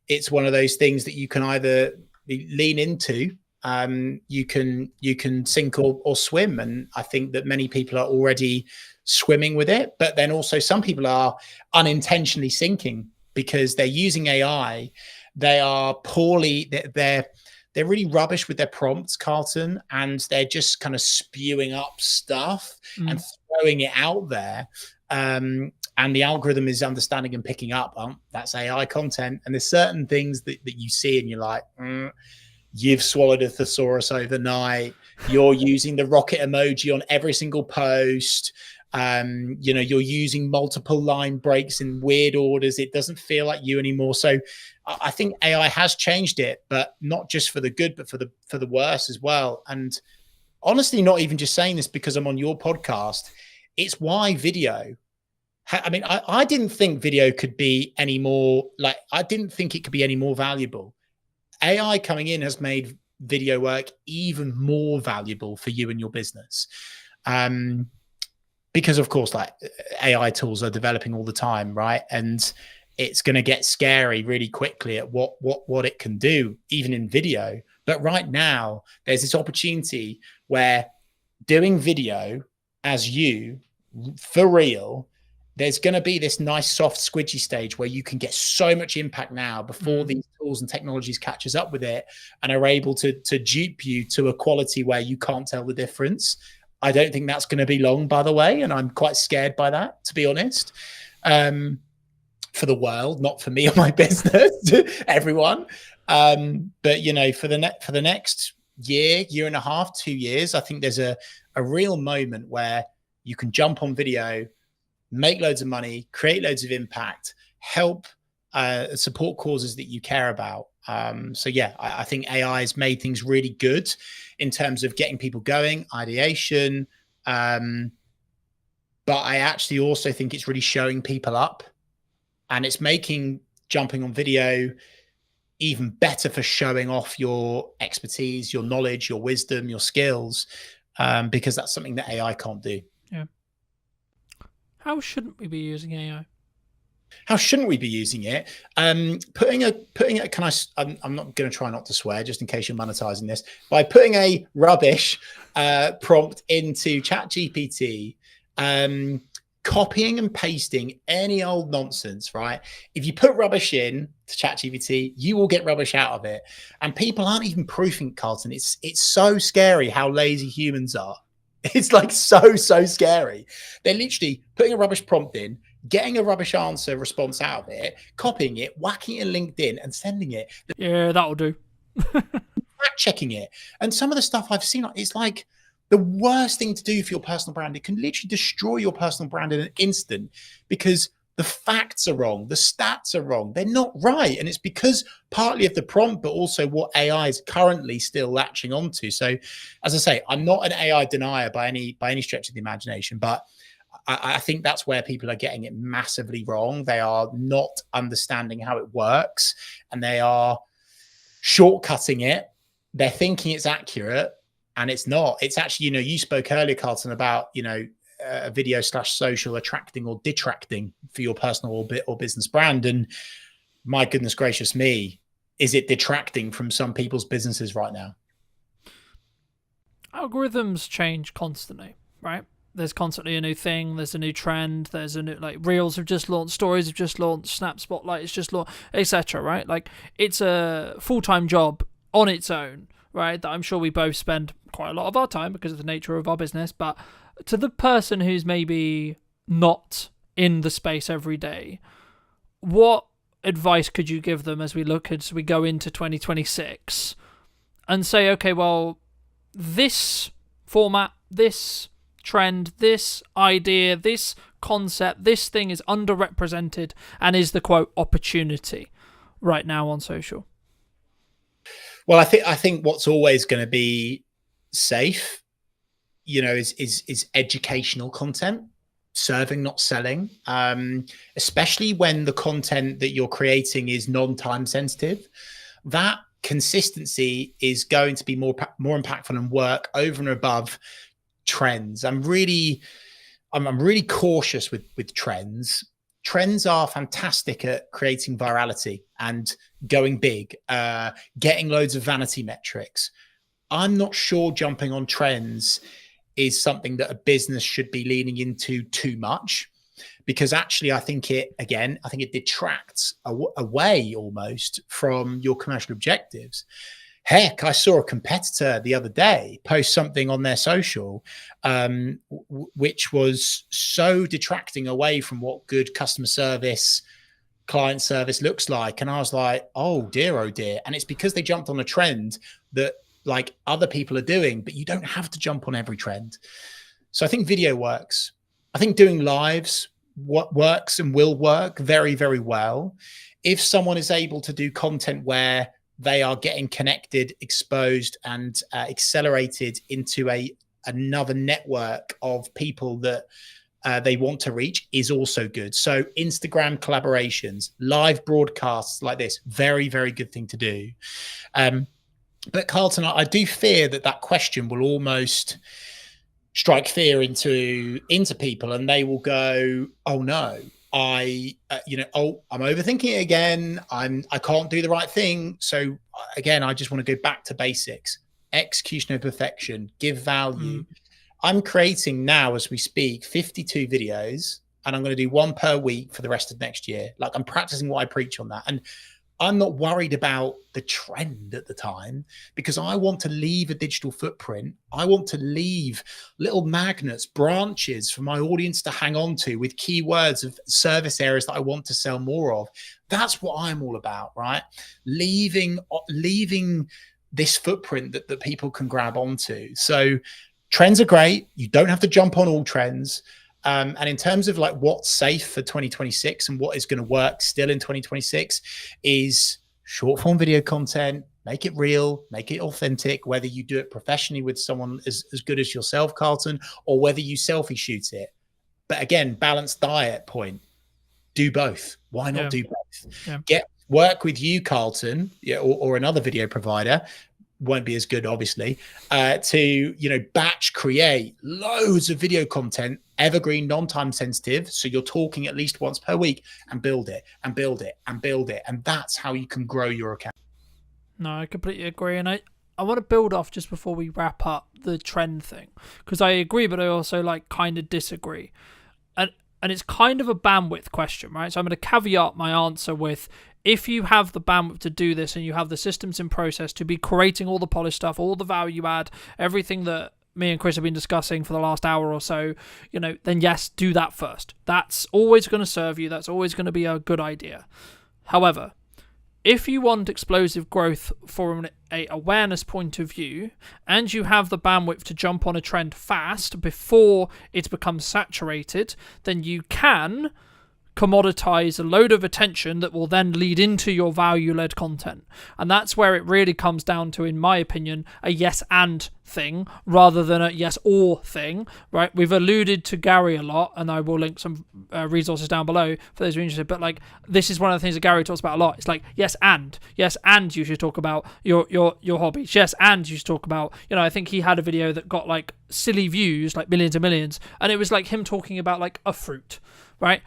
it's one of those things that you can either lean into, you can sink or swim, and I think that many people are already swimming with it. But then also some people are unintentionally sinking because they're using AI. They are poorly. They're really rubbish with their prompts, Carlton, and they're just kind of spewing up stuff and throwing it out there. And the algorithm is understanding and picking up, that's AI content. And there's certain things that you see and you're like, you've swallowed a thesaurus overnight. You're using the rocket emoji on every single post. You're using multiple line breaks in weird orders. It doesn't feel like you anymore. So I think AI has changed it, but not just for the good, but for the worse as well. And honestly, not even just saying this because I'm on your podcast. It's why video. I mean, I didn't think video could be any more I didn't think it could be any more valuable. AI coming in has made video work even more valuable for you and your business. Because of course, AI tools are developing all the time, right? And it's going to get scary really quickly at what it can do, even in video. But right now, there's this opportunity where doing video as you, for real, there's going to be this nice soft squidgy stage where you can get so much impact now before these tools and technologies catches up with it and are able to dupe you to a quality where you can't tell the difference. I don't think that's going to be long, by the way, and I'm quite scared by that, to be honest. For the world, not for me or my business, everyone. But for the next year and a half, 2 years, I think there's a real moment where you can jump on video, make loads of money, create loads of impact, help support causes that you care about. I think AI has made things really good in terms of getting people going, ideation. But I actually also think it's really showing people up, and it's making jumping on video even better for showing off your expertise, your knowledge, your wisdom, your skills, because that's something that AI can't do. Yeah. How shouldn't we be using AI? How shouldn't we be using it? Putting it. I'm not going to try not to swear, just in case you're monetizing this. By putting a rubbish prompt into ChatGPT, copying and pasting any old nonsense, right? If you put rubbish in to ChatGPT, you will get rubbish out of it. And people aren't even proofing, Carlton. It's so scary how lazy humans are. It's so scary. They're literally putting a rubbish prompt in, getting a rubbish answer response out of it, copying it, whacking it in LinkedIn and sending it. Yeah, that'll do. Fact checking it. And some of the stuff I've seen, it's like the worst thing to do for your personal brand. It can literally destroy your personal brand in an instant because the facts are wrong. The stats are wrong. They're not right. And it's because partly of the prompt, but also what AI is currently still latching onto. So as I say, I'm not an AI denier by any stretch of the imagination, but I think that's where people are getting it massively wrong. They are not understanding how it works, and they are shortcutting it. They're thinking it's accurate, and it's not. It's actually, you spoke earlier, Carlton, about, a video / social attracting or detracting for your personal or business brand. And my goodness gracious me, is it detracting from some people's businesses right now? Algorithms change constantly, right? There's constantly a new thing. There's a new trend. There's a new, Reels have just launched, Stories have just launched, Snap Spotlight has just launched, etc. Right? It's a full-time job on its own, right? That I'm sure we both spend quite a lot of our time because of the nature of our business. But to the person who's maybe not in the space every day, what advice could you give them as we go into 2026 and say, okay, well, this format, this trend, this idea, this concept, this thing is underrepresented and is the quote opportunity. right now on social? Well, I think what's always going to be safe, is educational content, serving, not selling. Especially when the content that you're creating is non-time sensitive. That consistency is going to be more impactful and work over and above trends. I'm really cautious with trends. Trends are fantastic at creating virality and going big, getting loads of vanity metrics. I'm not sure jumping on trends is something that a business should be leaning into too much, because actually I think it detracts away almost from your commercial objectives. Heck, I saw a competitor the other day post something on their social, which was so detracting away from what good customer service, client service looks like. And I was like, oh dear. And it's because they jumped on a trend that like other people are doing, but you don't have to jump on every trend. So I think video works. I think doing lives works and will work very, very well. If someone is able to do content where they are getting connected, exposed, and accelerated into another network of people that they want to reach, is also good. So Instagram collaborations, live broadcasts like this, very, very good thing to do. But Carlton, I do fear that question will almost strike fear into people, and they will go, oh no, I'm overthinking it again. I can't do the right thing. So again, I just want to go back to basics: execution of perfection, give value. I'm creating now, as we speak, 52 videos, and I'm going to do one per week for the rest of next year. Like, I'm practicing what I preach on that. And I'm not worried about the trend at the time, because I want to leave a digital footprint. I want to leave little magnets, branches for my audience to hang on to with keywords of service areas that I want to sell more of. That's what I'm all about, right? Leaving this footprint that people can grab onto. So trends are great. You don't have to jump on all trends. And in terms of like what's safe for 2026 and what is going to work still in 2026 is short form video content. Make it real, make it authentic, whether you do it professionally with someone as good as yourself, Carlton, or whether you selfie shoot it. But again, balanced diet point. Do both. Why not do both? Yeah. Work with you, Carlton, or another video provider. Won't be as good, obviously, to batch create loads of video content, evergreen, non-time sensitive. So you're talking at least once per week, and build it and build it and build it. And that's how you can grow your account. No, I completely agree. And I want to build off just before we wrap up the trend thing, because I agree, but I also kind of disagree. And it's kind of a bandwidth question, right? So I'm going to caveat my answer with, if you have the bandwidth to do this and you have the systems in process to be creating all the polished stuff, all the value add, everything that me and Chris have been discussing for the last hour or so, then yes, do that first. That's always going to serve you. That's always going to be a good idea. However, if you want explosive growth from an awareness point of view, and you have the bandwidth to jump on a trend fast before it becomes saturated, then you can commoditize a load of attention that will then lead into your value-led content. And that's where it really comes down to, in my opinion, a yes and thing rather than a yes or thing, right? We've alluded to Gary a lot, and I will link some resources down below for those who are interested, but this is one of the things that Gary talks about a lot. It's yes and you should talk about your hobbies. Yes, and you should talk about, I think he had a video that got silly views, millions and millions, and it was him talking about a fruit, right?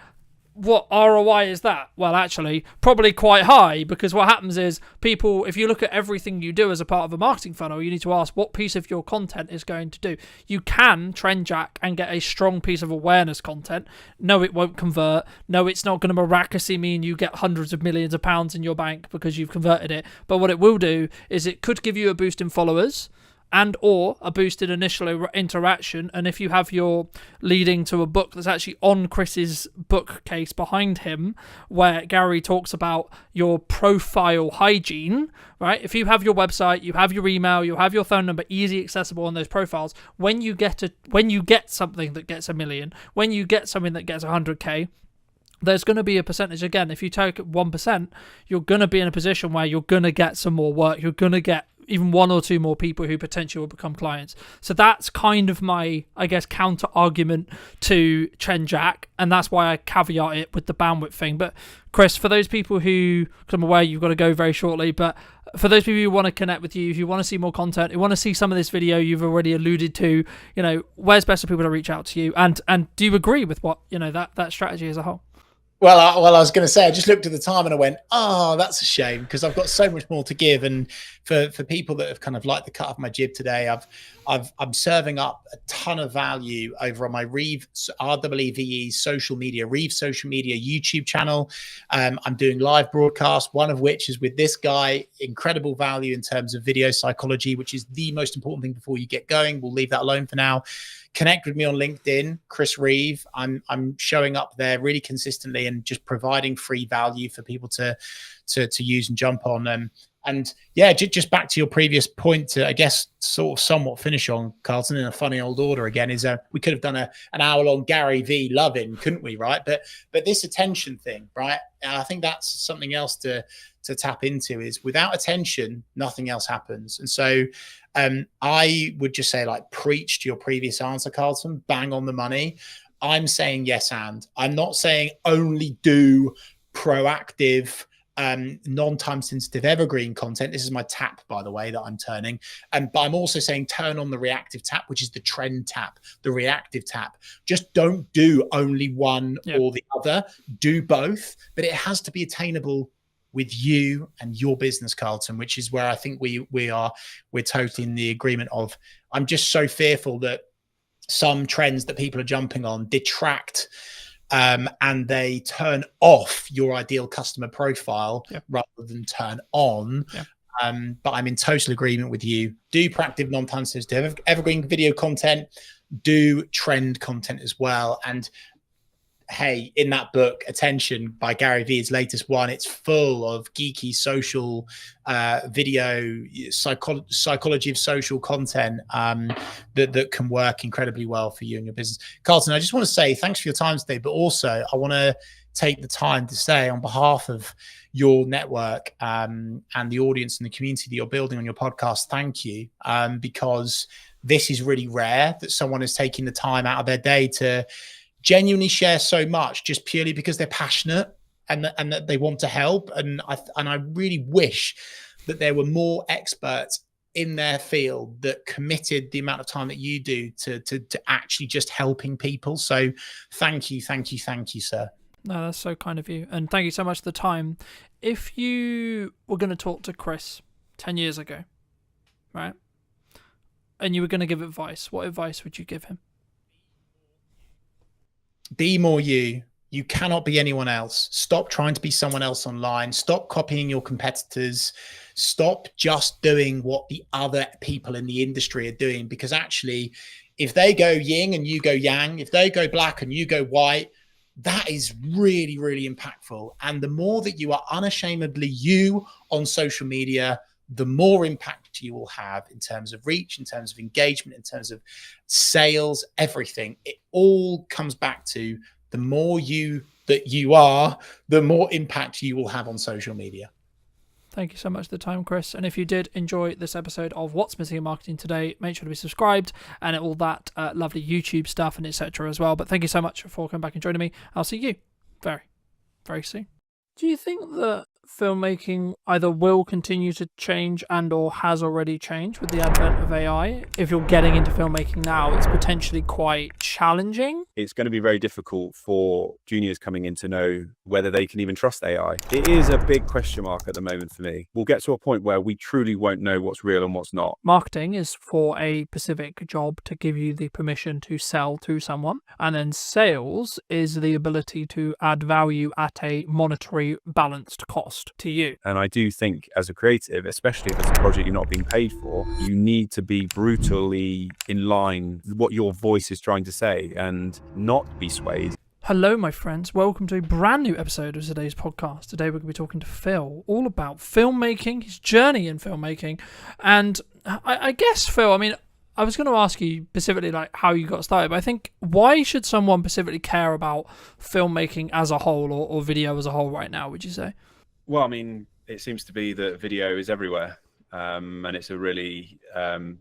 What ROI is that? Well, actually, probably quite high, because what happens is people, if you look at everything you do as a part of a marketing funnel, you need to ask what piece of your content is going to do. You can trend jack and get a strong piece of awareness content. No, it won't convert. No, it's not going to miraculously mean you get hundreds of millions of pounds in your bank because you've converted it. But what it will do is it could give you a boost in followers, and or a boosted initial interaction. And if you have your leading to a book that's actually on Chris's bookcase behind him, where Gary talks about your profile hygiene, right? If you have your website, you have your email, you have your phone number easy accessible on those profiles, when you get something that gets 1 million, when you get something that gets 100K, there's going to be a percentage. Again, if you take 1%, you're going to be in a position where you're going to get some more work. You're going to get even one or two more people who potentially will become clients. So that's kind of my, I guess, counter argument to Trend Jack, and that's why I caveat it with the bandwidth thing. But Chris, for those people who, because I'm aware you've got to go very shortly, but for those people who want to connect with you, if you want to see more content, you want to see some of this video you've already alluded to, where's best for people to reach out to you? And do you agree with what, that strategy as a whole? Well, I was going to say, I just looked at the time and I went, oh, that's a shame, because I've got so much more to give. And for people that have kind of liked the cut of my jib today, I'm serving up a ton of value over on my REEVE social media, REEVE social media YouTube channel. I'm doing live broadcasts, one of which is with this guy. Incredible value in terms of video psychology, which is the most important thing before you get going. We'll leave that alone for now. Connect with me on LinkedIn, Chris Reeve. I'm showing up there really consistently and just providing free value for people to use and jump on. And yeah, just back to your previous point to, I guess, sort of somewhat finish on, Carlton, in a funny old order again, is we could have done an hour-long Gary V love-in, couldn't we, right? But this attention thing, right? And I think that's something else to tap into, is without attention, nothing else happens. And so I would just say, like, preach to your previous answer, Carlton, bang on the money. I'm saying yes, and I'm not saying only do proactive, non-time sensitive evergreen content. This is my tap, by the way, that I'm turning. But I'm also saying turn on the reactive tap, which is the trend tap, the reactive tap. Just don't do only one or the other. Do both, but it has to be attainable with you and your business, Carlton, which is where I think we're totally in the agreement of. I'm just so fearful that some trends that people are jumping on detract and they turn off your ideal customer profile rather than turn on. But I'm in total agreement with you. Do proactive, non-time sensitive, evergreen video content. Do trend content as well. And hey, in that book, Attention by Gary Vee, his latest one, it's full of geeky social video, psychology of social content that can work incredibly well for you and your business. Carlton, I just want to say thanks for your time today, but also I want to take the time to say, on behalf of your network and the audience and the community that you're building on your podcast, thank you, because this is really rare that someone is taking the time out of their day to genuinely share so much just purely because they're passionate and that they want to help. And I really wish that there were more experts in their field that committed the amount of time that you do to actually just helping people. So thank you, sir. No, that's so kind of you. And thank you so much for the time. If you were going to talk to Chris 10 years ago, right, and you were going to give advice, what advice would you give him? Be more you. You cannot be anyone else. Stop trying to be someone else online. Stop copying your competitors. Stop just doing what the other people in the industry are doing. Because actually, if they go yin and you go yang, if they go black and you go white, that is really, really impactful. And the more that you are unashamedly you on social media, the more impact you will have in terms of reach, in terms of engagement, in terms of sales, everything. It all comes back to the more you that you are, the more impact you will have on social media. Thank you so much for the time, Chris. And if you did enjoy this episode of What's Missing in Marketing Today, make sure to be subscribed and all that lovely YouTube stuff and etc. as well. But thank you so much for coming back and joining me. I'll see you very, very soon. Do you think that filmmaking either will continue to change and or has already changed with the advent of AI? If you're getting into filmmaking now, it's potentially quite challenging. It's going to be very difficult for juniors coming in to know whether they can even trust AI. It is a big question mark at the moment for me. We'll get to a point where we truly won't know what's real and what's not. Marketing is for a specific job to give you the permission to sell to someone. And then sales is the ability to add value at a monetary balanced cost to you. And I do think as a creative, especially if it's a project you're not being paid for, you need to be brutally in line with what your voice is trying to say and not be swayed. Hello, my friends. Welcome to a brand new episode of today's podcast. Today we're going to be talking to Phil all about filmmaking, his journey in filmmaking. And I guess, Phil, I mean, I was going to ask you specifically like how you got started, but I think why should someone specifically care about filmmaking as a whole or video as a whole right now, would you say? Well, I mean, it seems to be that video is everywhere, and it's a really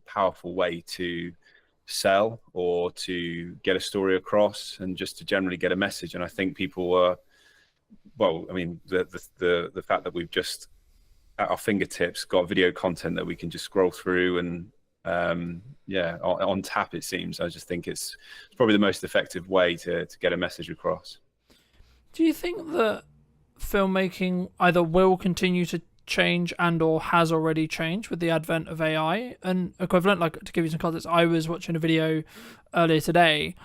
powerful way to sell or to get a story across and just to generally get a message. And I think people are, well, I mean, the fact that we've just at our fingertips got video content that we can just scroll through and yeah, on tap, it seems. I just think it's probably the most effective way to get a message across. Do you think that filmmaking either will continue to change and or has already changed with the advent of AI and equivalent? Like, to give you some context, I was watching a video earlier today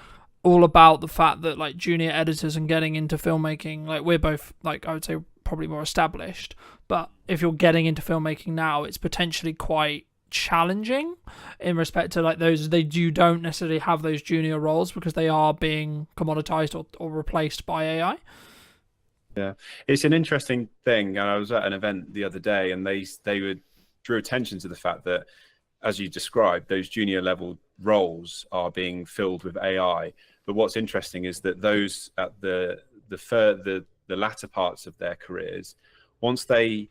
all about the fact that like junior editors and getting into filmmaking, like we're both like, I would say probably more established, but if you're getting into filmmaking now, it's potentially quite challenging in respect to like those, you don't necessarily have those junior roles because they are being commoditized or replaced by AI. Yeah, it's an interesting thing. And I was at an event the other day and they drew attention to the fact that, as you described, those junior level roles are being filled with AI. But what's interesting is that those at the latter parts of their careers, once they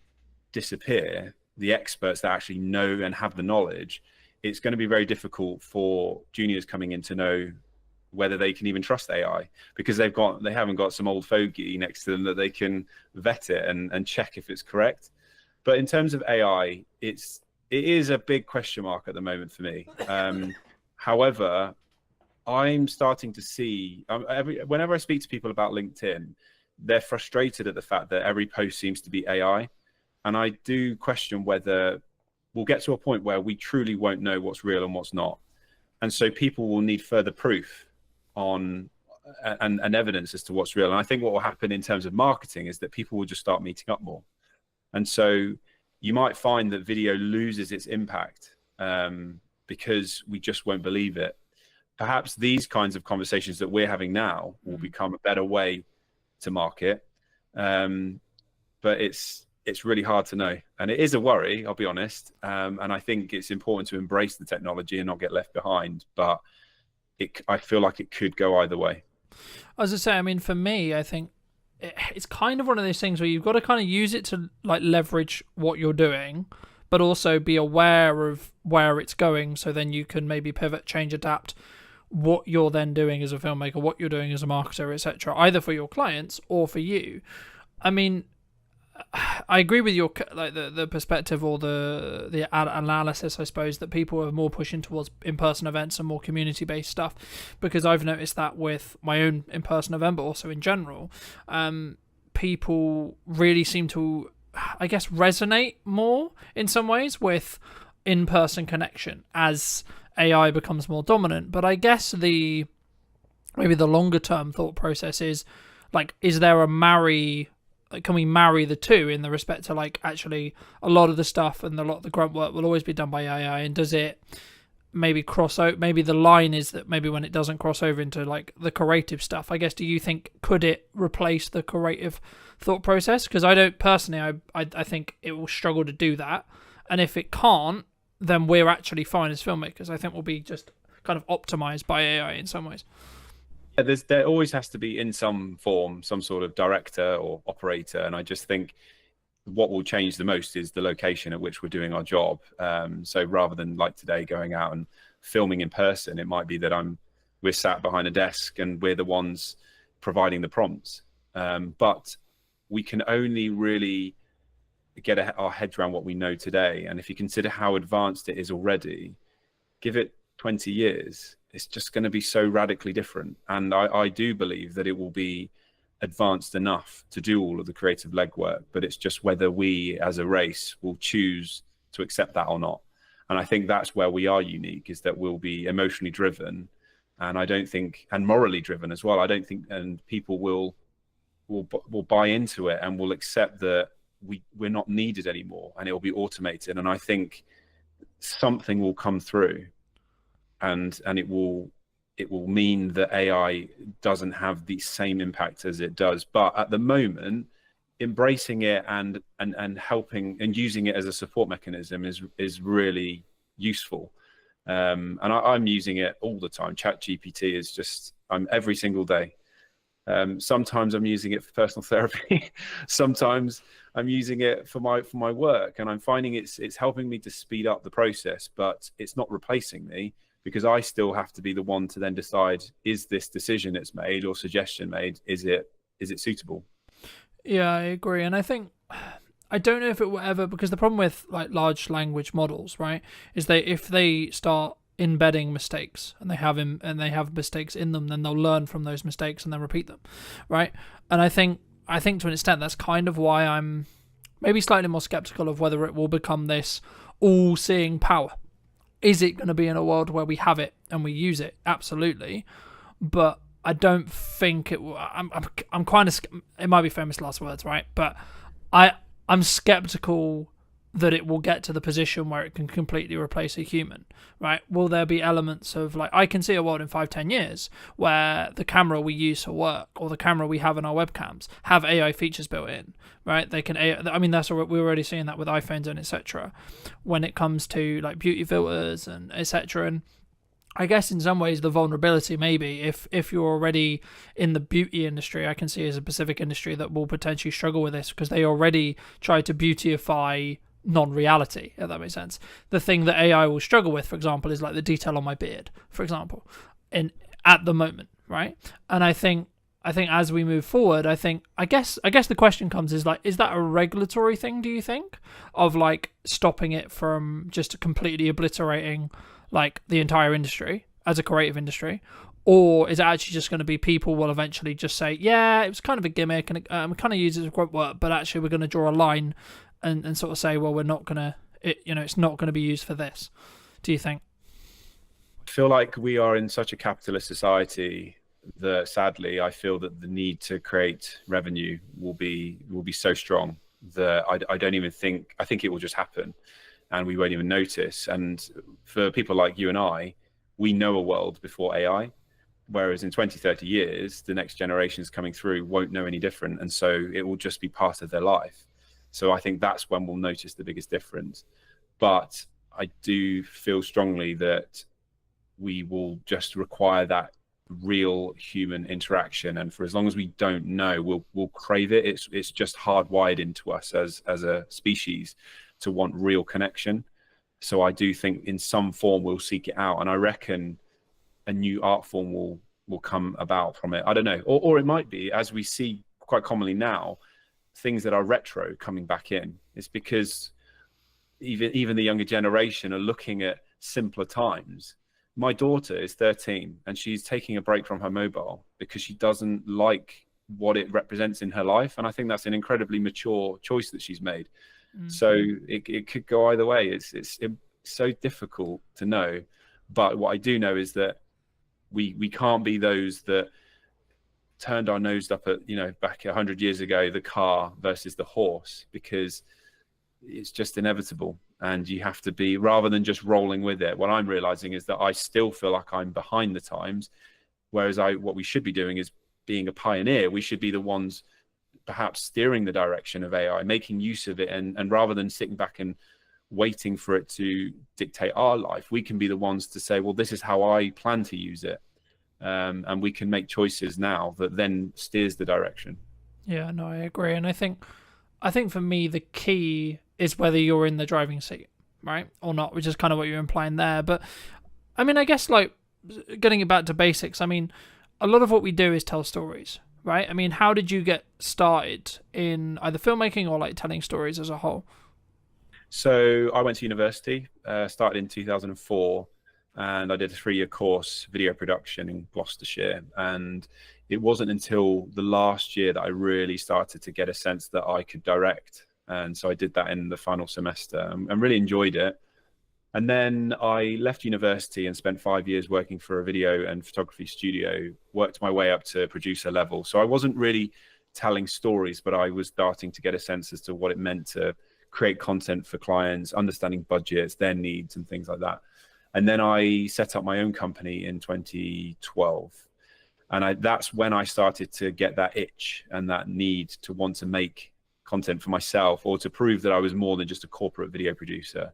disappear, the experts that actually know and have the knowledge, it's going to be very difficult for juniors coming in to know whether they can even trust AI, because they haven't got some old fogey next to them that they can vet it and check if it's correct. But in terms of AI, it is a big question mark at the moment for me. However, I'm starting to see, whenever I speak to people about LinkedIn, they're frustrated at the fact that every post seems to be AI. And I do question whether we'll get to a point where we truly won't know what's real and what's not. And so people will need further proof on and evidence as to what's real. And I think what will happen in terms of marketing is that people will just start meeting up more. And so you might find that video loses its impact because we just won't believe it. Perhaps these kinds of conversations that we're having now will become a better way to market. But it's really hard to know. And it is a worry, I'll be honest. And I think it's important to embrace the technology and not get left behind. But I feel like it could go either way. As I say, I mean, for me, I think it's kind of one of those things where you've got to kind of use it to like leverage what you're doing, but also be aware of where it's going. So then you can maybe pivot, change, adapt what you're then doing as a filmmaker, what you're doing as a marketer, etc., either for your clients or for you. I mean, I agree with your like the perspective or the analysis, I suppose, that people are more pushing towards in-person events and more community-based stuff, because I've noticed that with my own in-person event, but also in general, people really seem to, I guess, resonate more in some ways with in-person connection as AI becomes more dominant. But I guess maybe the longer-term thought process is like, is there a can we marry the two in the respect to like actually a lot of the stuff and a lot of the grunt work will always be done by AI, and does it maybe cross out? Maybe the line is that maybe when it doesn't cross over into like the creative stuff, I guess, do you think could it replace the creative thought process? Because I don't personally, I think it will struggle to do that, and if it can't, then we're actually fine as filmmakers. I think we'll be just kind of optimized by AI in some ways. There always has to be in some form some sort of director or operator, and I just think what will change the most is the location at which we're doing our job. So rather than like today going out and filming in person, it might be that we're sat behind a desk and we're the ones providing the prompts. But we can only really get our heads around what we know today, and if you consider how advanced it is already, give it 20 years, it's just going to be so radically different. And I do believe that it will be advanced enough to do all of the creative legwork, but it's just whether we as a race will choose to accept that or not. And I think that's where we are unique, is that we'll be emotionally driven, and I don't think, and morally driven as well. I don't think, and people will buy into it and will accept that we're not needed anymore, and it will be automated. And I think something will come through, and it will mean that AI doesn't have the same impact as it does. But at the moment, embracing it and helping and using it as a support mechanism is really useful. And I'm using it all the time. ChatGPT is just, I'm every single day. Sometimes I'm using it for personal therapy. Sometimes I'm using it for my work, and I'm finding it's helping me to speed up the process, but it's not replacing me, because I still have to be the one to then decide, is this decision it's made or suggestion made, is it suitable? Yeah, I agree. And I think, I don't know if it will ever, because the problem with like large language models, right, is if they start embedding mistakes and they have mistakes in them, then they'll learn from those mistakes and then repeat them, right? And I think to an extent that's kind of why I'm maybe slightly more skeptical of whether it will become this all-seeing power. Is it going to be in a world where we have it and we use it? Absolutely, but I don't think it will. I'm kind of, it might be famous last words, right? But I'm skeptical that it will get to the position where it can completely replace a human, right? Will there be elements of, like, I can see a world in 5-10 years where the camera we use for work or the camera we have in our webcams have AI features built in, right? They can, I mean, that's what we're already seeing that with iPhones and etc. when it comes to like beauty filters and etc. And I guess in some ways the vulnerability maybe if you're already in the beauty industry, I can see as a specific industry that will potentially struggle with this because they already try to beautify non-reality, if that makes sense. The thing that AI will struggle with, for example, is like the detail on my beard, for example, at the moment, right? And I think as we move forward, I guess the question comes is like, is that a regulatory thing, do you think, of like stopping it from just completely obliterating like the entire industry as a creative industry? Or is it actually just going to be people will eventually just say, yeah, it was kind of a gimmick and we kind of use it as a quote work, but actually we're going to draw a line and sort of say, well, we're not going to, it's not going to be used for this. Do you think? I feel like we are in such a capitalist society that sadly, I feel that the need to create revenue will be so strong that I don't even think, I think it will just happen and we won't even notice. And for people like you and I, we know a world before AI, whereas in 20, 30 years, the next generations coming through won't know any different. And so it will just be part of their life. So I think that's when we'll notice the biggest difference. But I do feel strongly that we will just require that real human interaction. And for as long as we don't know, we'll crave it. It's just hardwired into us as a species to want real connection. So I do think in some form we'll seek it out. And I reckon a new art form will come about from it. I don't know. Or it might be, as we see quite commonly now, things that are retro coming back in. It's because even the younger generation are looking at simpler times. My daughter is 13 and she's taking a break from her mobile because she doesn't like what it represents in her life. And I think that's an incredibly mature choice that she's made. So it could go either way. It's so difficult to know. But what I do know is that we can't be those that turned our nose up at, back 100 years ago, the car versus the horse, because it's just inevitable. And you have to be, rather than just rolling with it, what I'm realizing is that I still feel like I'm behind the times, whereas what we should be doing is being a pioneer. We should be the ones perhaps steering the direction of AI, making use of it. And rather than sitting back and waiting for it to dictate our life, we can be the ones to say, well, this is how I plan to use it. And we can make choices now that then steers the direction. Yeah, no, I agree. And I think for me, the key is whether you're in the driving seat, right? Or not, which is kind of what you're implying there. But I mean, I guess like getting it back to basics, I mean, a lot of what we do is tell stories, right? I mean, how did you get started in either filmmaking or like telling stories as a whole? So I went to university, started in 2004. And I did a 3-year course, video production in Gloucestershire. And it wasn't until the last year that I really started to get a sense that I could direct. And so I did that in the final semester and really enjoyed it. And then I left university and spent 5 years working for a video and photography studio, worked my way up to producer level. So I wasn't really telling stories, but I was starting to get a sense as to what it meant to create content for clients, understanding budgets, their needs and things like that. And then I set up my own company in 2012. And that's when I started to get that itch and that need to want to make content for myself or to prove that I was more than just a corporate video producer.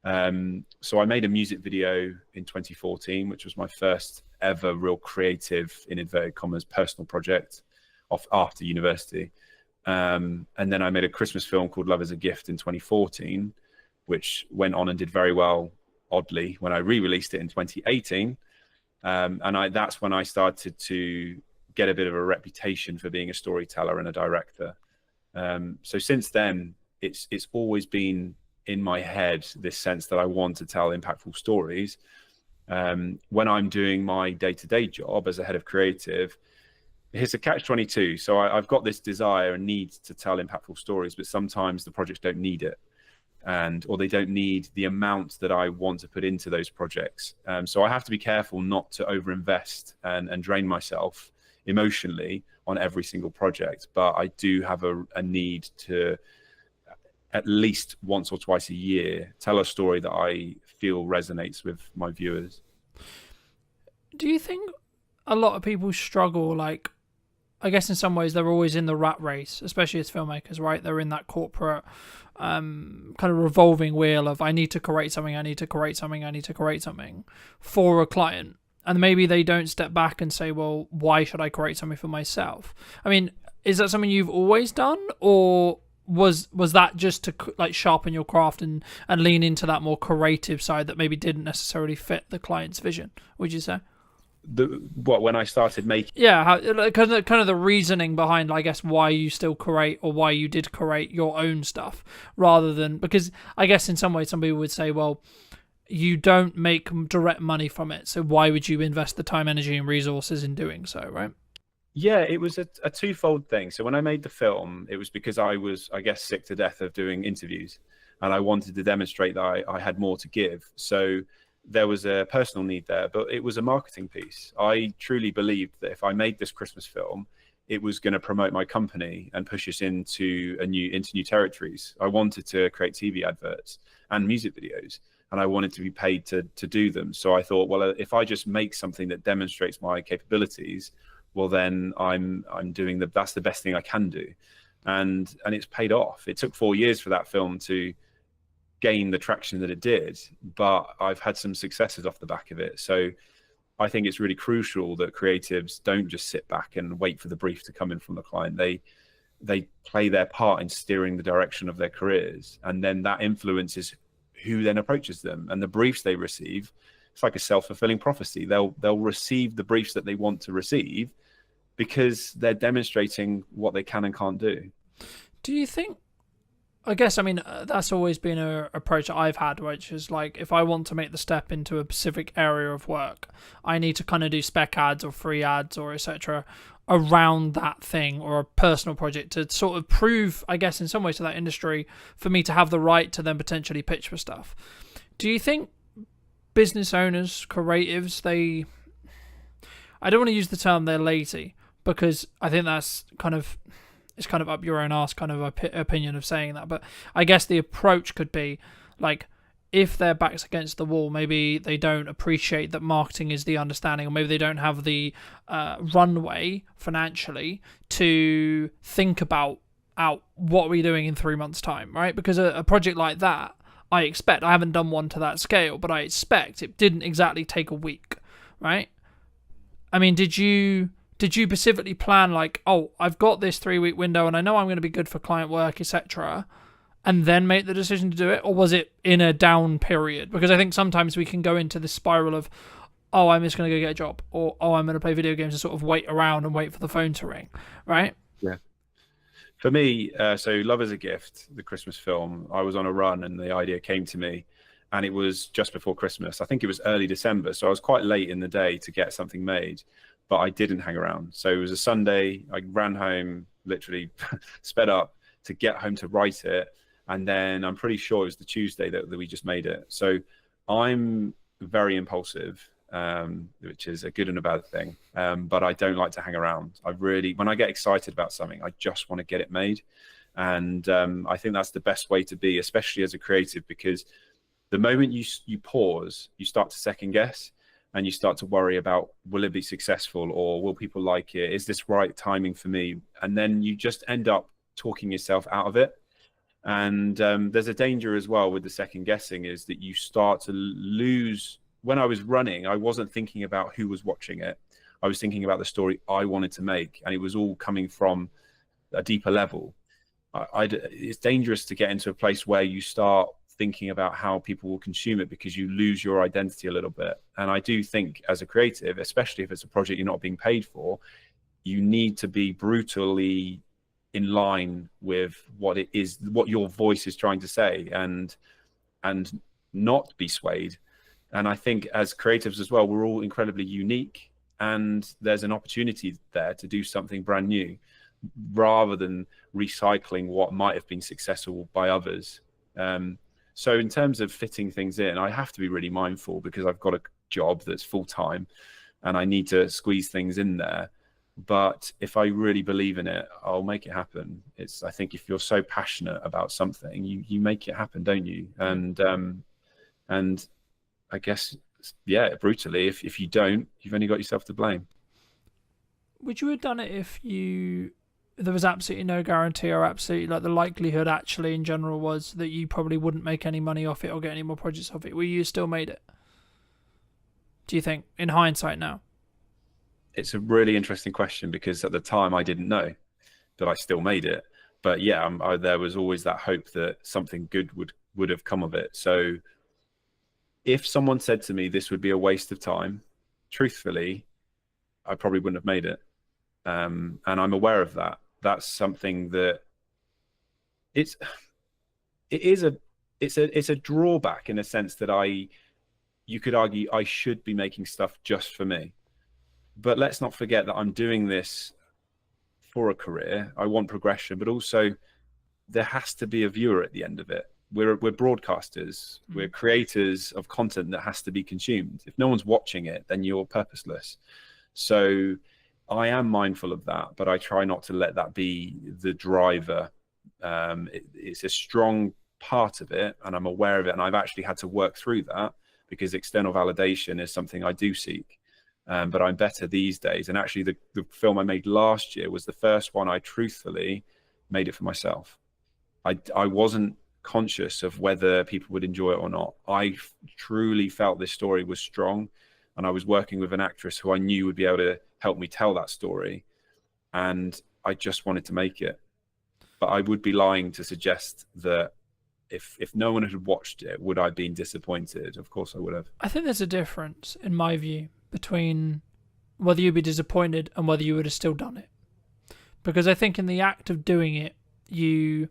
So I made a music video in 2014, which was my first ever real creative, in inverted commas, personal project off after university. And then I made a Christmas film called Love is a Gift in 2014, which went on and did very well, oddly, when I re-released it in 2018. And that's when I started to get a bit of a reputation for being a storyteller and a director. So since then, it's always been in my head, this sense that I want to tell impactful stories. When I'm doing my day-to-day job as a head of creative, it's a catch-22. So I've got this desire and need to tell impactful stories, but sometimes the projects don't need it, or they don't need the amount that I want to put into those projects. So I have to be careful not to overinvest and drain myself emotionally on every single project. But I do have a need to, at least once or twice a year, tell a story that I feel resonates with my viewers. Do you think a lot of people struggle, like, I guess in some ways they're always in the rat race, especially as filmmakers, right? They're in that corporate kind of revolving wheel of, I need to create something, I need to create something, I need to create something for a client. And maybe they don't step back and say, well, why should I create something for myself? I mean, is that something you've always done, or was that just to like sharpen your craft and lean into that more creative side that maybe didn't necessarily fit the client's vision, would you say? When I started making, yeah, kind of the reasoning behind, I guess, why you still create, or why you did create your own stuff, rather than, because I guess in some ways some people would say, well, you don't make direct money from it, so why would you invest the time, energy and resources in doing so, right? Yeah, it was a twofold thing. So when I made the film, it was because I was, I guess, sick to death of doing interviews, and I wanted to demonstrate that I had more to give. So there was a personal need there, but it was a marketing piece. I truly believed that if I made this Christmas film, it was going to promote my company and push us into new territories. I wanted to create TV adverts and music videos, and I wanted to be paid to do them. So I thought, well, if I just make something that demonstrates my capabilities, well, then that's the best thing I can do. And it's paid off. It took 4 years for that film to gain the traction that it did, but I've had some successes off the back of it. So I think it's really crucial that creatives don't just sit back and wait for the brief to come in from the client. They play their part in steering the direction of their careers, and then that influences who then approaches them, and the briefs they receive. It's like a self-fulfilling prophecy. They'll receive the briefs that they want to receive because they're demonstrating what they can and can't do. Do you think, I guess, I mean, that's always been an approach that I've had, which is like, if I want to make the step into a specific area of work, I need to kind of do spec ads or free ads or etc. around that thing, or a personal project to sort of prove, I guess, in some ways to that industry, for me to have the right to then potentially pitch for stuff. Do you think business owners, creatives, I don't want to use the term they're lazy, because I think that's it's kind of up your own arse kind of opinion of saying that, but I guess the approach could be like, if their back's against the wall, maybe they don't appreciate that marketing is the understanding, or maybe they don't have the runway financially to think about what are we doing in 3 months' time, right? Because a project like that, I haven't done one to that scale, but I expect it didn't exactly take a week, right? I mean, did you specifically plan like, oh, I've got this 3-week window and I know I'm going to be good for client work, etc., and then make the decision to do it? Or was it in a down period? Because I think sometimes we can go into this spiral of, oh, I'm just going to go get a job, or, oh, I'm going to play video games and sort of wait around and wait for the phone to ring, right? Yeah. For me, so Love is a Gift, the Christmas film, I was on a run and the idea came to me, and it was just before Christmas. I think it was early December, so I was quite late in the day to get something made, but I didn't hang around. So it was a Sunday, I ran home, literally sped up to get home to write it, and then I'm pretty sure it was the Tuesday that we just made it. So I'm very impulsive, which is a good and a bad thing, but I don't like to hang around. When I get excited about something, I just want to get it made. And I think that's the best way to be, especially as a creative, because the moment you pause, you start to second guess, and you start to worry about, will it be successful, or will people like it? Is this right timing for me? And then you just end up talking yourself out of it. And there's a danger as well with the second guessing, is that you start to lose. When I was running, I wasn't thinking about who was watching it. I was thinking about the story I wanted to make, and it was all coming from a deeper level. It's dangerous to get into a place where you start thinking about how people will consume it, because you lose your identity a little bit. And I do think as a creative, especially if it's a project you're not being paid for, you need to be brutally in line with what it is, what your voice is trying to say, and not be swayed. And I think as creatives as well, we're all incredibly unique, and there's an opportunity there to do something brand new, rather than recycling what might have been successful by others. So in terms of fitting things in, I have to be really mindful, because I've got a job that's full-time and I need to squeeze things in there. But if I really believe in it, I'll make it happen. I think if you're so passionate about something, you make it happen, don't you? And I guess, yeah, brutally, if you don't, you've only got yourself to blame. Would you have done it if there was absolutely no guarantee, or absolutely like the likelihood actually in general was that you probably wouldn't make any money off it or get any more projects off it? Would you still made it? Do you think, in hindsight now? It's a really interesting question, because at the time I didn't know, but I still made it. But yeah, there was always that hope that something good would have come of it. So if someone said to me this would be a waste of time, truthfully, I probably wouldn't have made it. And I'm aware of that. That's something that it's a drawback, in a sense that you could argue I should be making stuff just for me. But let's not forget that I'm doing this for a career. I want progression, but also there has to be a viewer at the end of it. We're broadcasters. We're creators of content that has to be consumed. If no one's watching it, then you're purposeless. So I am mindful of that, but I try not to let that be the driver. It's a strong part of it, and I'm aware of it, and I've actually had to work through that, because external validation is something I do seek. But I'm better these days. And actually the film I made last year was the first one I truthfully made it for myself. I wasn't conscious of whether people would enjoy it or not. I truly felt this story was strong, and I was working with an actress who I knew would be able to help me tell that story, and I just wanted to make it. But I would be lying to suggest that if no one had watched it, would I have been disappointed? Of course I would have. I think there's a difference, in my view, between whether you'd be disappointed and whether you would have still done it. Because I think in the act of doing it, you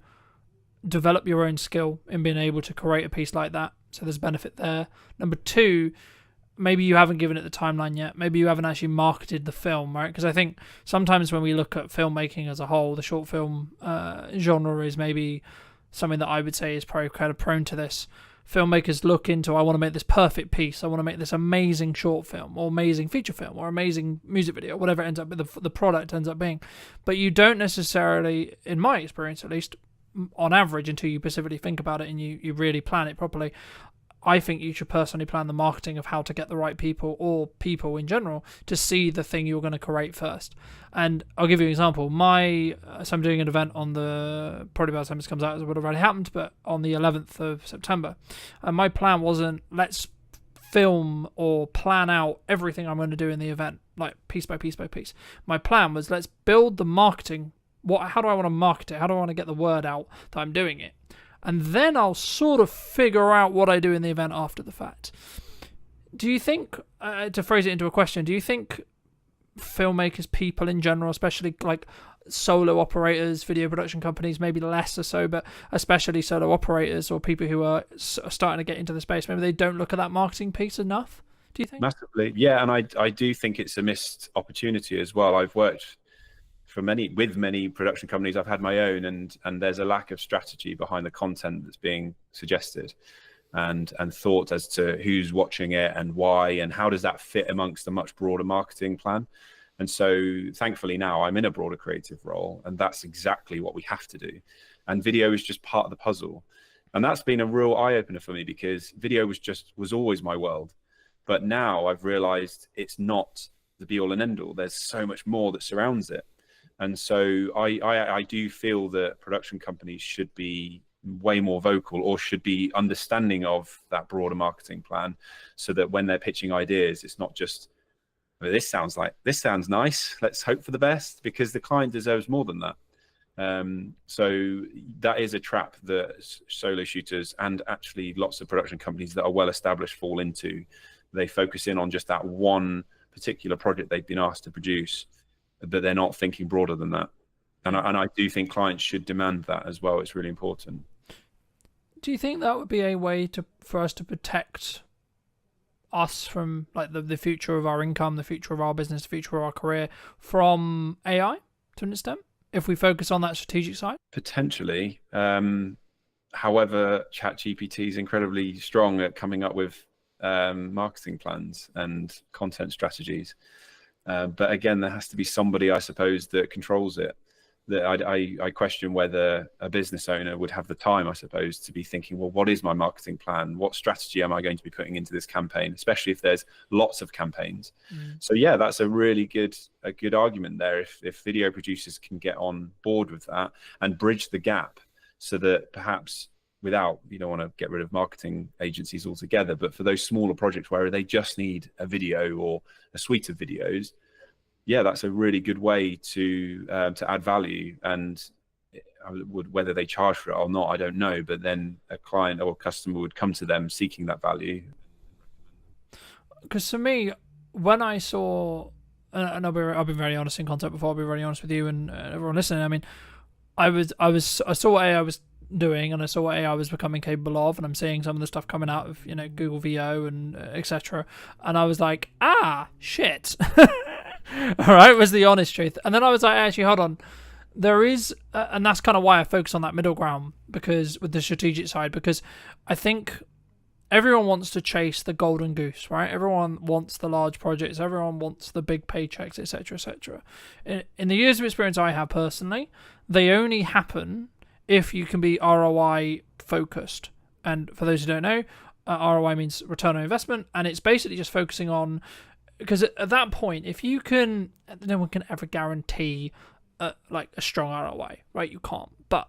develop your own skill in being able to create a piece like that. So there's benefit there. Number two, maybe you haven't given it the timeline yet. Maybe you haven't actually marketed the film, right? Because I think sometimes when we look at filmmaking as a whole, the short film genre is maybe something that I would say is probably kind of prone to this. Filmmakers look into, I want to make this perfect piece, I want to make this amazing short film or amazing feature film or amazing music video, whatever it ends up the product ends up being. But you don't necessarily, in my experience at least, on average, until you specifically think about it and you really plan it properly, I think you should personally plan the marketing of how to get the right people, or people in general, to see the thing you're going to create first. And I'll give you an example. So I'm doing an event on probably by the time this comes out it would have already happened, but on the 11th of September. And my plan wasn't, let's film or plan out everything I'm going to do in the event, like piece by piece by piece. My plan was, let's build the marketing. How do I want to market it? How do I want to get the word out that I'm doing it? And then I'll sort of figure out what I do in the event after the fact. Do you think, to phrase it into a question, do you think filmmakers, people in general, especially like solo operators, video production companies, maybe less or so, but especially solo operators or people who are starting to get into the space, maybe they don't look at that marketing piece enough? Do you think? Massively, yeah. And I do think it's a missed opportunity as well. I've worked with many production companies. I've had my own, and there's a lack of strategy behind the content that's being suggested, and thought as to who's watching it and why, and how does that fit amongst a much broader marketing plan. And so thankfully now I'm in a broader creative role, and that's exactly what we have to do. And video is just part of the puzzle. And that's been a real eye-opener for me, because video was always my world. But now I've realized it's not the be-all and end-all. There's so much more that surrounds it. And so I do feel that production companies should be way more vocal or should be understanding of that broader marketing plan, so that when they're pitching ideas, it's not just, well, this sounds nice, let's hope for the best, because the client deserves more than that. So that is a trap that solo shooters and actually lots of production companies that are well established fall into. They focus in on just that one particular project they've been asked to produce, but they're not thinking broader than that. And I do think clients should demand that as well. It's really important. Do you think that would be a way for us to protect us from like the future of our income, the future of our business, the future of our career from AI to an extent, if we focus on that strategic side? Potentially. However, ChatGPT is incredibly strong at coming up with marketing plans and content strategies. But again, there has to be somebody, I suppose, that controls it. That I question whether a business owner would have the time, I suppose, to be thinking, well, what is my marketing plan? What strategy am I going to be putting into this campaign, especially if there's lots of campaigns? So yeah, that's a really good argument there. If video producers can get on board with that and bridge the gap, so that perhaps without, you don't want to get rid of marketing agencies altogether, but for those smaller projects where they just need a video or a suite of videos, yeah, that's a really good way to add value. And whether they charge for it or not, I don't know. But then a client or a customer would come to them seeking that value. Because for me, when I saw, and I'll be very honest in content before, I'll be very honest with you and everyone listening. I mean, I saw what AI was doing, and I saw what AI was becoming capable of, and I'm seeing some of the stuff coming out of Google VO and etc. And I was like, shit. All right, was the honest truth. And then I was like, actually, hold on. There is, and that's kind of why I focus on that middle ground, because with the strategic side, because I think everyone wants to chase the golden goose, right? Everyone wants the large projects. Everyone wants the big paychecks, etc., etc. In the years of experience I have personally, they only happen if you can be ROI focused. And for those who don't know, ROI means return on investment, and it's basically just focusing on, because at that point, if you can, no one can ever guarantee like a strong ROI, right? You can't. But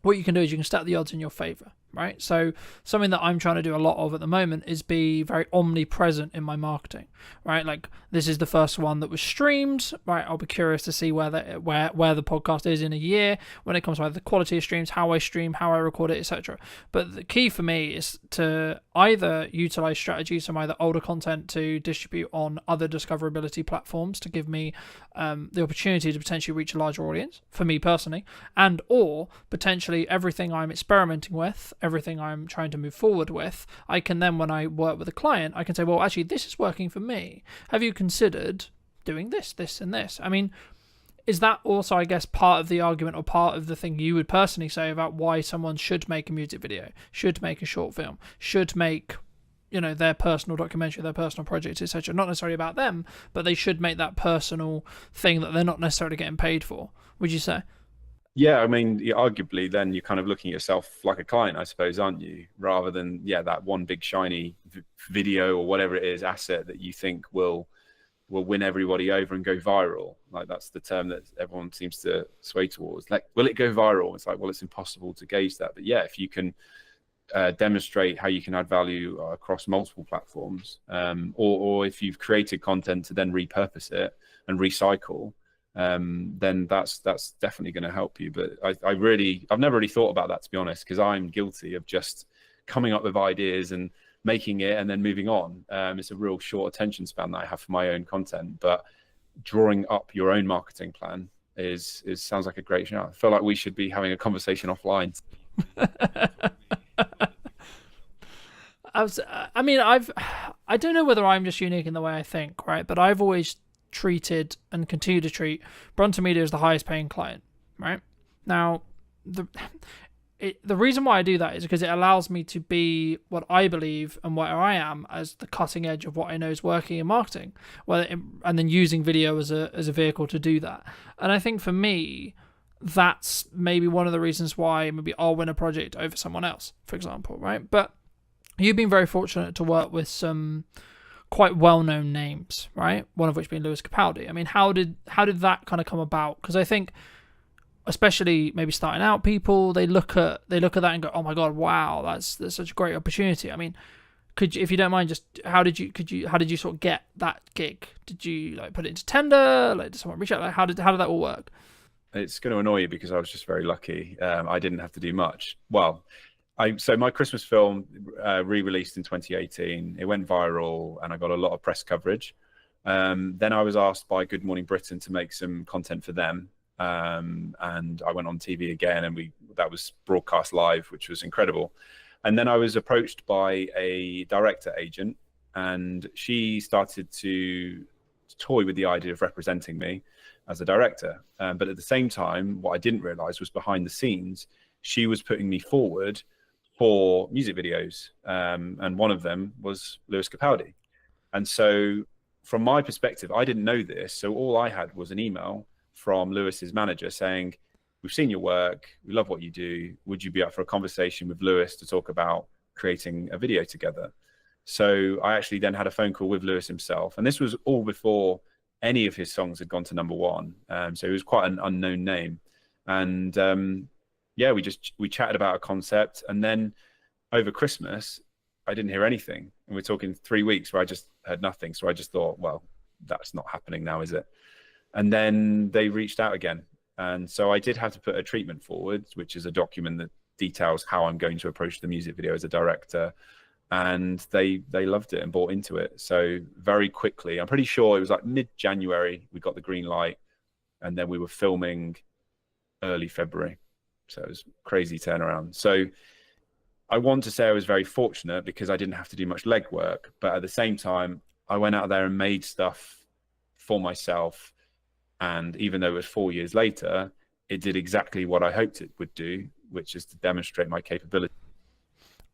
what you can do is you can stack the odds in your favor, right? So something that I'm trying to do a lot of at the moment is be very omnipresent in my marketing, right? Like this is the first one that was streamed, right? I'll be curious to see where the podcast is in a year when it comes to the quality of streams, how I stream, how I record it, etc. But the key for me is to either utilize strategies from either older content to distribute on other discoverability platforms to give me the opportunity to potentially reach a larger audience for me personally, and or potentially everything I'm experimenting with, everything I'm trying to move forward with, I can then, when I work with a client, I can say, well, actually, this is working for me. Have you considered doing this, this, and this? I mean, is that also, I guess, part of the argument or part of the thing you would personally say about why someone should make a music video, should make a short film, should make, their personal documentary, their personal project, etc.? Not necessarily about them, but they should make that personal thing that they're not necessarily getting paid for, would you say? Yeah, I mean, arguably, then you're kind of looking at yourself like a client, I suppose, aren't you? Rather than, that one big shiny video or whatever it is, asset that you think will win everybody over and go viral. Like that's the term that everyone seems to sway towards. Like, will it go viral? It's like, well, it's impossible to gauge that. But yeah, if you can demonstrate how you can add value across multiple platforms, or if you've created content to then repurpose it and recycle, then that's definitely going to help you. But I've never really thought about that, to be honest, because I'm guilty of just coming up with ideas and making it and then moving on. It's a real short attention span that I have for my own content, but drawing up your own marketing plan sounds like a great show. I feel like we should be having a conversation offline. I don't know whether I'm just unique in the way I think, right? But I've always treated and continue to treat Brunton Media as the highest paying client, right? Now, the reason why I do that is because it allows me to be what I believe and where I am as the cutting edge of what I know is working in marketing, and then using video as a vehicle to do that. And I think for me, that's maybe one of the reasons why maybe I'll win a project over someone else, for example, right? But you've been very fortunate to work with some quite well-known names, right? One of which being Lewis Capaldi. I mean, how did that kind of come about? Because I think especially maybe starting out people, they look at that and go, oh my god, wow, that's such a great opportunity. I mean, could you, if you don't mind, just how did you sort of get that gig? Did you like put it into tender? Like, did someone reach out? Like, how did that all work? It's going to annoy you because I was just very lucky. I didn't have to do much. Well, so my Christmas film re-released in 2018. It went viral and I got a lot of press coverage. Then I was asked by Good Morning Britain to make some content for them. And I went on TV again, and that was broadcast live, which was incredible. And then I was approached by a director agent, and she started to toy with the idea of representing me as a director. But at the same time, what I didn't realize was behind the scenes, she was putting me forward for music videos. And one of them was Lewis Capaldi. And so from my perspective, I didn't know this. So all I had was an email from Lewis's manager saying, we've seen your work, we love what you do, would you be up for a conversation with Lewis to talk about creating a video together? So I actually then had a phone call with Lewis himself, and this was all before any of his songs had gone to #1. So he was quite an unknown name. And yeah, we chatted about a concept, and then over Christmas, I didn't hear anything. And we're talking 3 weeks where I just heard nothing. So I just thought, well, that's not happening now, is it? And then they reached out again. And so I did have to put a treatment forward, which is a document that details how I'm going to approach the music video as a director. And they loved it and bought into it. So very quickly, I'm pretty sure it was like mid-January, we got the green light, and then we were filming early February. So it was crazy turnaround. So I want to say I was very fortunate because I didn't have to do much legwork, but at the same time, I went out there and made stuff for myself. And even though it was 4 years later, it did exactly what I hoped it would do, which is to demonstrate my capability.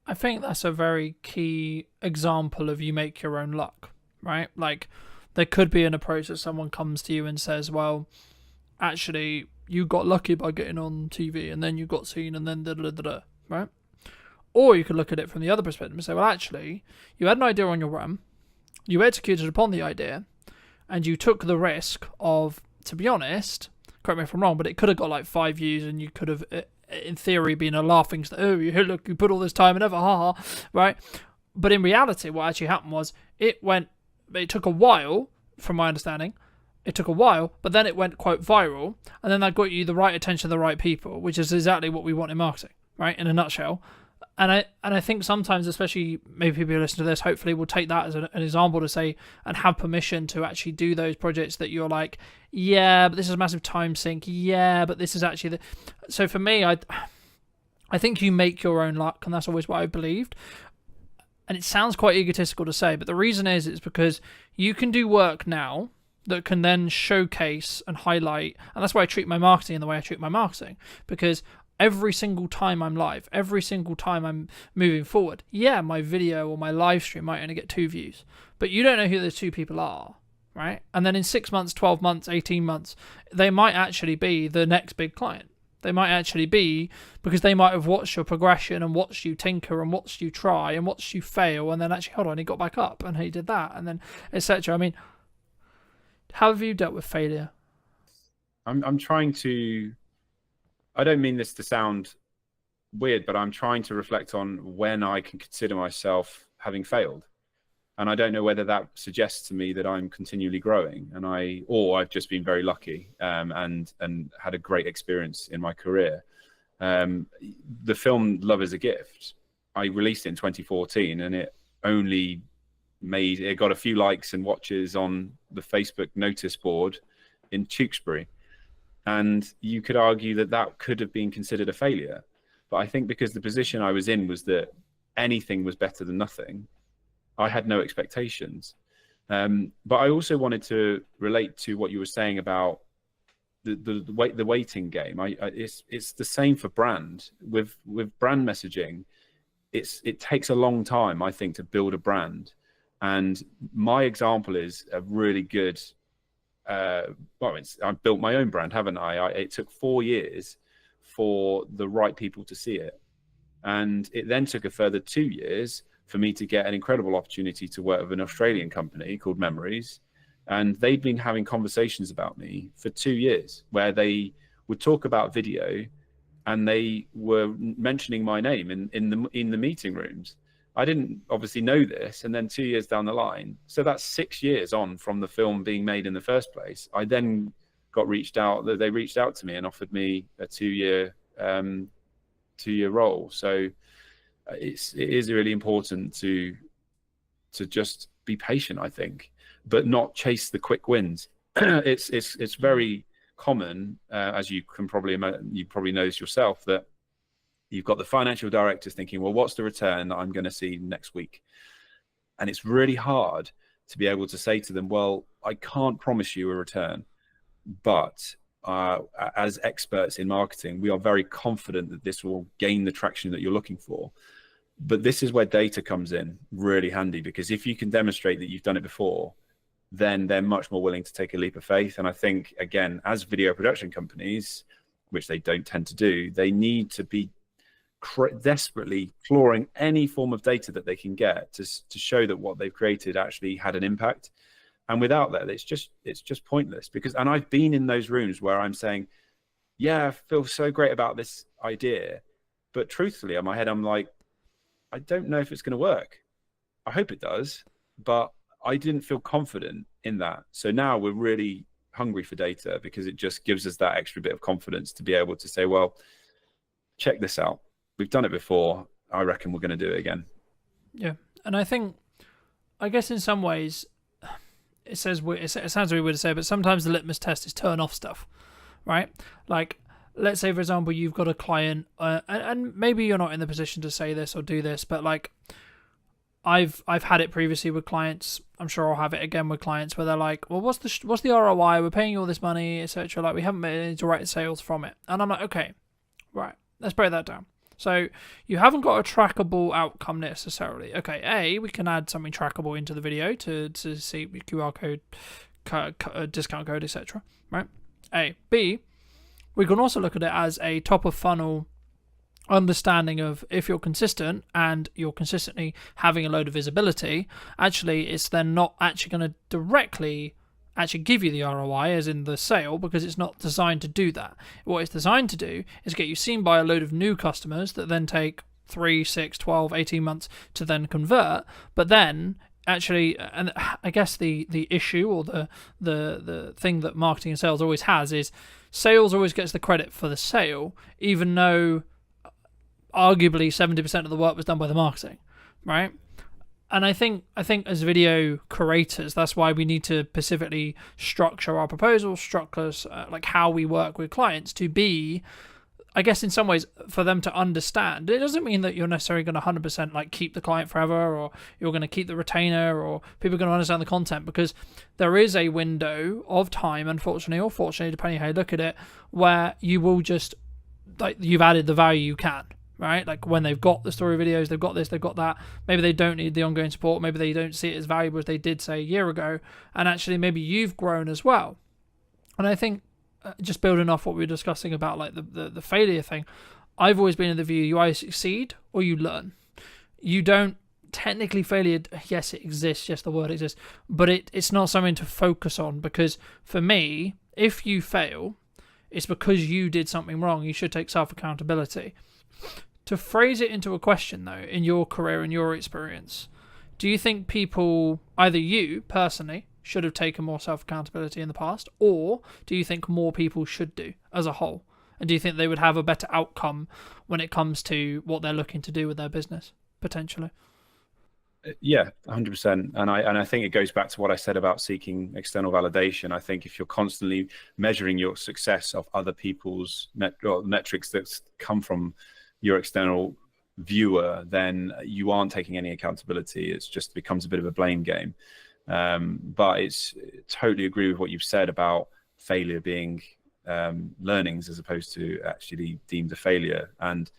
I think that's a very key example of you make your own luck, right? Like, there could be an approach that someone comes to you and says, well, actually, you got lucky by getting on TV, and then you got seen, and then da-da-da-da, right? Or you could look at it from the other perspective and say, well, actually, you had an idea on your run, you executed upon the idea, and you took the risk of, to be honest, correct me if I'm wrong, but it could have got like 5 views, and you could have, in theory, been a laughing stock. Oh, look, you put all this time and ever, ha ha, right? But in reality, what actually happened was it took a while, from my understanding, it took a while, but then it went quite viral, and then that got you the right attention of the right people, which is exactly what we want in marketing, right? In a nutshell. And I think sometimes, especially maybe people who listen to this, hopefully will take that as an example to say, and have permission to actually do those projects that you're like, yeah, but this is a massive time sink. Yeah, but this is actually so for me, I think you make your own luck, and that's always what I believed. And it sounds quite egotistical to say, but the reason is it's because you can do work now that can then showcase and highlight, and that's why I treat my marketing in the way I treat my marketing, because every single time I'm live, every single time I'm moving forward, yeah, my video or my live stream might only get 2 views, but you don't know who those 2 people are, right? And then in 6 months, 12 months, 18 months, they might actually be the next big client. They might actually be, because they might have watched your progression and watched you tinker and watched you try and watched you fail, and then actually, hold on, he got back up and he did that, and then etc. I mean, how have you dealt with failure? I'm trying to, I don't mean this to sound weird, but I'm trying to reflect on when I can consider myself having failed. And I don't know whether that suggests to me that I'm continually growing, or I've just been very lucky and had a great experience in my career. The film Love is a Gift, I released it in 2014, and it got a few likes and watches on the Facebook notice board in Tewkesbury. And you could argue that that could have been considered a failure. But I think because the position I was in was that anything was better than nothing, I had no expectations. But I also wanted to relate to what you were saying about the waiting game. It's the same for brand. With brand messaging, it takes a long time, I think, to build a brand. And my example is a really good. I've built my own brand, haven't I? It took 4 years for the right people to see it. And it then took a further 2 years for me to get an incredible opportunity to work with an Australian company called Memories. And they'd been having conversations about me for 2 years, where they would talk about video, and they were mentioning my name in the meeting rooms. I didn't obviously know this, and then 2 years down the line, so that's 6 years on from the film being made in the first place, I then got reached out. They reached out to me and offered me a 2-year role. So it is really important to just be patient, I think, but not chase the quick wins. It's very common, as you probably know this yourself, that you've got the financial directors thinking, well, what's the return that I'm going to see next week? And it's really hard to be able to say to them, well, I can't promise you a return, but as experts in marketing, we are very confident that this will gain the traction that you're looking for. But this is where data comes in really handy, because if you can demonstrate that you've done it before, then they're much more willing to take a leap of faith. And I think, again, as video production companies, which they don't tend to do, they need to be desperately clawing any form of data that they can get to show that what they've created actually had an impact. And without that, it's just pointless. Because, and I've been in those rooms where I'm saying, yeah, I feel so great about this idea, but truthfully, in my head, I'm like, I don't know if it's going to work. I hope it does, but I didn't feel confident in that. So now we're really hungry for data, because it just gives us that extra bit of confidence to be able to say, well, check this out. We've done it before. I reckon we're going to do it again. Yeah. And I guess in some ways, it sounds really weird to say, but sometimes the litmus test is turn off stuff, right? Like, let's say, for example, you've got a client, and maybe you're not in the position to say this or do this, but like, I've had it previously with clients. I'm sure I'll have it again with clients where they're like, well, what's the ROI? We're paying you all this money, etc. Like, we haven't made any direct sales from it. And I'm like, okay, right, let's break that down. So you haven't got a trackable outcome necessarily. Okay, we can add something trackable into the video to see QR code, discount code, etc. Right? B, we can also look at it as a top of funnel understanding of, if you're consistent and you're consistently having a load of visibility, actually it's then not actually going to directly actually give you the ROI as in the sale, because it's not designed to do that. What it's designed to do is get you seen by a load of new customers that then take 3, 6, 12, 18 months to then convert. But then actually, and I guess the issue, or the thing that marketing and sales always has, is sales always gets the credit for the sale, even though arguably 70% of the work was done by the marketing, right? And I think as video creators, that's why we need to specifically structure our proposals, like how we work with clients, to be, I guess, in some ways, for them to understand. It doesn't mean that you're necessarily going to 100% like keep the client forever, or you're going to keep the retainer, or people are going to understand the content, because there is a window of time, unfortunately or fortunately, depending how you look at it, where you will just, like, you've added the value you can. Right? Like, when they've got the story videos, they've got this, they've got that. Maybe they don't need the ongoing support. Maybe they don't see it as valuable as they did, say, a year ago. And actually, maybe you've grown as well. And I think, just building off what we were discussing about like the failure thing, I've always been in the view, you either succeed or you learn. You don't technically failure. Yes, it exists. Yes, the word exists. But it's not something to focus on, because for me, if you fail, it's because you did something wrong. You should take self-accountability. To phrase it into a question, though, in your career and your experience, do you think people, either you personally, should have taken more self-accountability in the past, or do you think more people should do as a whole? And do you think they would have a better outcome when it comes to what they're looking to do with their business, potentially? Yeah, 100%. And I think it goes back to what I said about seeking external validation. I think if you're constantly measuring your success of other people's metrics that come from your external viewer, then you aren't taking any accountability. It's just becomes a bit of a blame game. But it's totally agree with what you've said about failure being learnings as opposed to actually deemed a failure. And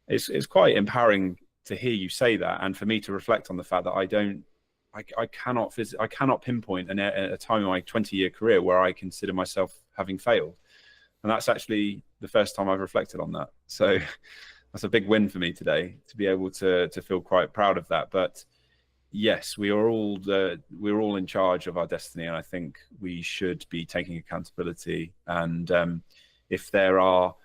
it's quite empowering to hear you say that, and for me to reflect on the fact that I cannot pinpoint a time in my 20-year career where I consider myself having failed. And that's actually the first time I've reflected on that. So that's a big win for me today, to be able to feel quite proud of that. But yes, we're all in charge of our destiny, and I think we should be taking accountability. And if there are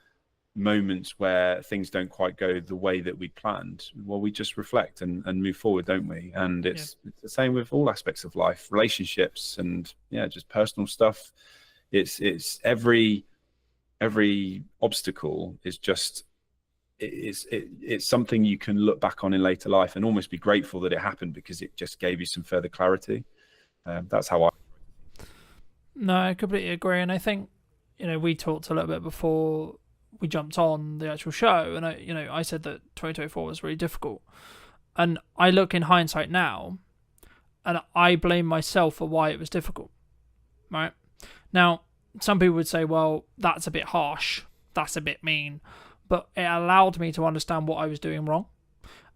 moments where things don't quite go the way that we planned, well, we just reflect and move forward, don't we? And it's the same with all aspects of life, relationships, and just personal stuff. It's every obstacle is just it's something you can look back on in later life and almost be grateful that it happened, because it just gave you some further clarity. That's how I. No, I completely agree, and I think we talked a little bit before we jumped on the actual show, and I said that 2024 was really difficult, and I look in hindsight now, and I blame myself for why it was difficult. Right now, some people would say, well, that's a bit harsh, that's a bit mean, but it allowed me to understand what I was doing wrong.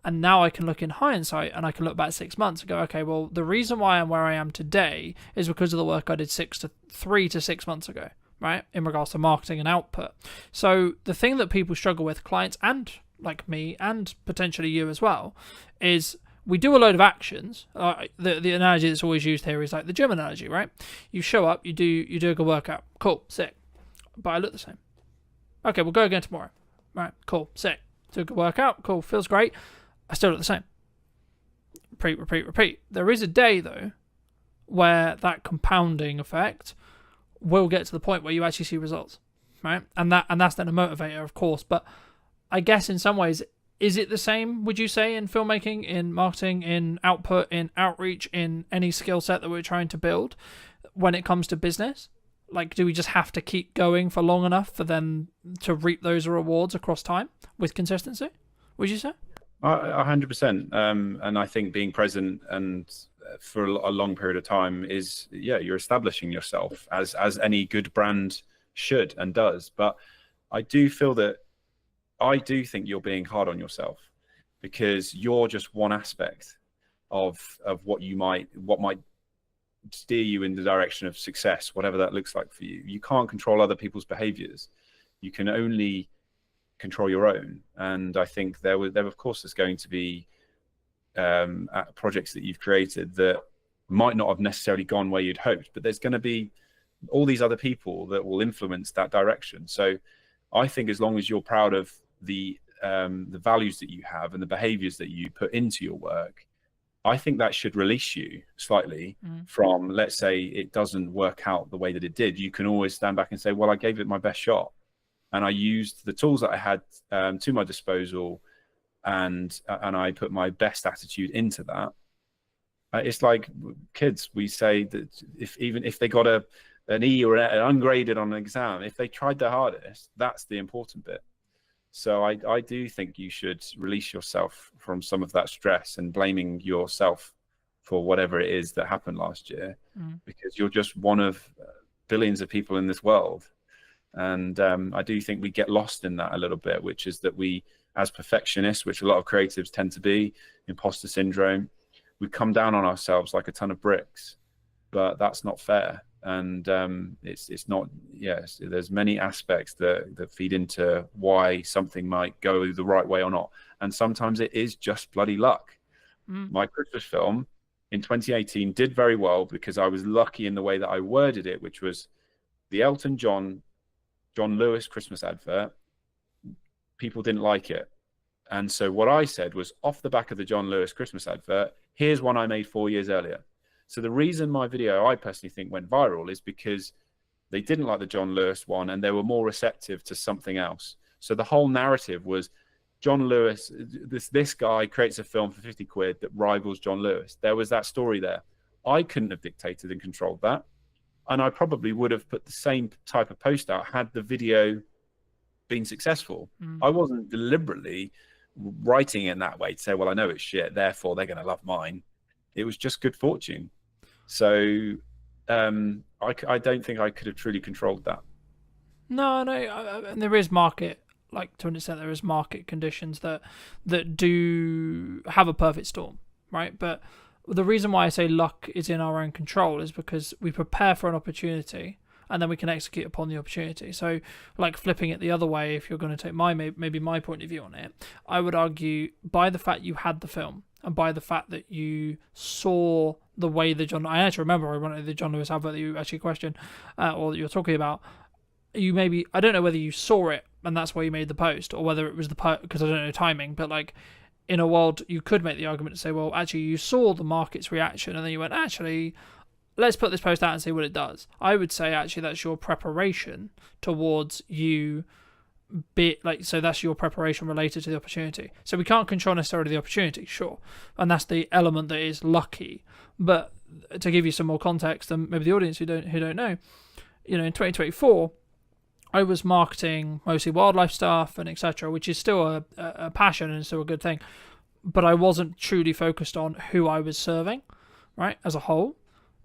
And now I can look in hindsight and I can look back 6 months and go, okay, well, the reason why I'm where I am today is because of the work I did 3 to 6 months ago, right? In regards to marketing and output. So the thing that people struggle with, clients and like me and potentially you as well, is we do a load of actions. The analogy that's always used here is like the gym analogy, right? You show up, you do a good workout. Cool, sick. But I look the same. Okay, we'll go again tomorrow. Right, cool, sick. Do a good workout. Cool, feels great. I still look the same. Repeat. There is a day, though, where that compounding effect will get to the point where you actually see results, right? And that's then a motivator, of course. But I guess in some ways, is it the same, would you say, in filmmaking, in marketing, in output, in outreach, in any skill set that we're trying to build when it comes to business? Like, do we just have to keep going for long enough for them to reap those rewards across time with consistency, would you say? 100%. And I think being present and for a long period of time is, you're establishing yourself as any good brand should and does. But I do think you're being hard on yourself, because you're just one aspect of what might steer you in the direction of success, whatever that looks like for you. You can't control other people's behaviors. You can only control your own. And I think there of course there's going to be projects that you've created that might not have necessarily gone where you'd hoped, but there's going to be all these other people that will influence that direction. So I think as long as you're proud of the values that you have and the behaviors that you put into your work, I think that should release you slightly from, let's say it doesn't work out the way that it did. You can always stand back and say, well, I gave it my best shot, and I used the tools that I had to my disposal, and I put my best attitude into that. It's like kids. We say that if they got an E or an ungraded on an exam, if they tried their hardest, that's the important bit. So I do think you should release yourself from some of that stress and blaming yourself for whatever it is that happened last year, because you're just one of billions of people in this world. And I do think we get lost in that a little bit, which is that we, as perfectionists, which a lot of creatives tend to be, imposter syndrome, we come down on ourselves like a ton of bricks, but that's not fair. And it's not, yes, there's many aspects that feed into why something might go the right way or not. And sometimes it is just bloody luck. My Christmas film in 2018 did very well because I was lucky in the way that I worded it, which was the Elton John Lewis Christmas advert. People didn't like it. And so what I said was, off the back of the John Lewis Christmas advert, here's one I made 4 years earlier. So the reason my video, I personally think, went viral is because they didn't like the John Lewis one and they were more receptive to something else. So the whole narrative was John Lewis, this guy creates a film for 50 quid that rivals John Lewis. There was that story there. I couldn't have dictated and controlled that. And I probably would have put the same type of post out had the video been successful. I wasn't deliberately writing it in that way to say, well, I know it's shit, therefore they're going to love mine. It was just good fortune. So I don't think I could have truly controlled that. No, and there is market, like to an extent, there is market conditions that do have a perfect storm, right? But the reason why I say luck is in our own control is because we prepare for an opportunity and then we can execute upon the opportunity. So, like flipping it the other way, if you're going to take maybe my point of view on it, I would argue by the fact you had the film and by the fact that you saw the way I actually remember the John Lewis advert that you actually questioned or that you're talking about, you maybe, I don't know whether you saw it and that's why you made the post, or whether it was because I don't know timing, but like in a world, you could make the argument to say, well, actually, you saw the market's reaction and then you went, actually, let's put this post out and see what it does. I would say, actually, that's your preparation towards you. So that's your preparation related to the opportunity. So we can't control necessarily the opportunity, sure, and that's the element that is lucky. But to give you some more context, and maybe the audience who don't know, in 2024, I was marketing mostly wildlife stuff and etc., which is still a passion and still a good thing. But I wasn't truly focused on who I was serving, right, as a whole,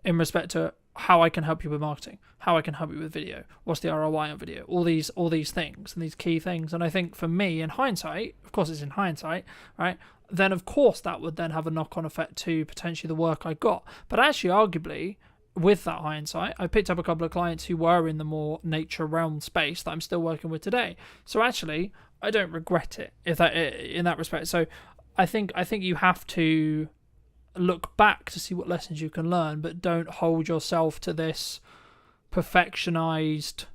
in respect to how I can help you with marketing, how I can help you with video, what's the ROI on video, all these things and these key things. And I think for me, in hindsight, of course it's in hindsight, right, then of course that would then have a knock-on effect to potentially the work I got. But actually, arguably, with that hindsight, I picked up a couple of clients who were in the more nature realm space that I'm still working with today. So actually, I don't regret it in that respect. So I think you have to look back to see what lessons you can learn, but don't hold yourself to this perfectionized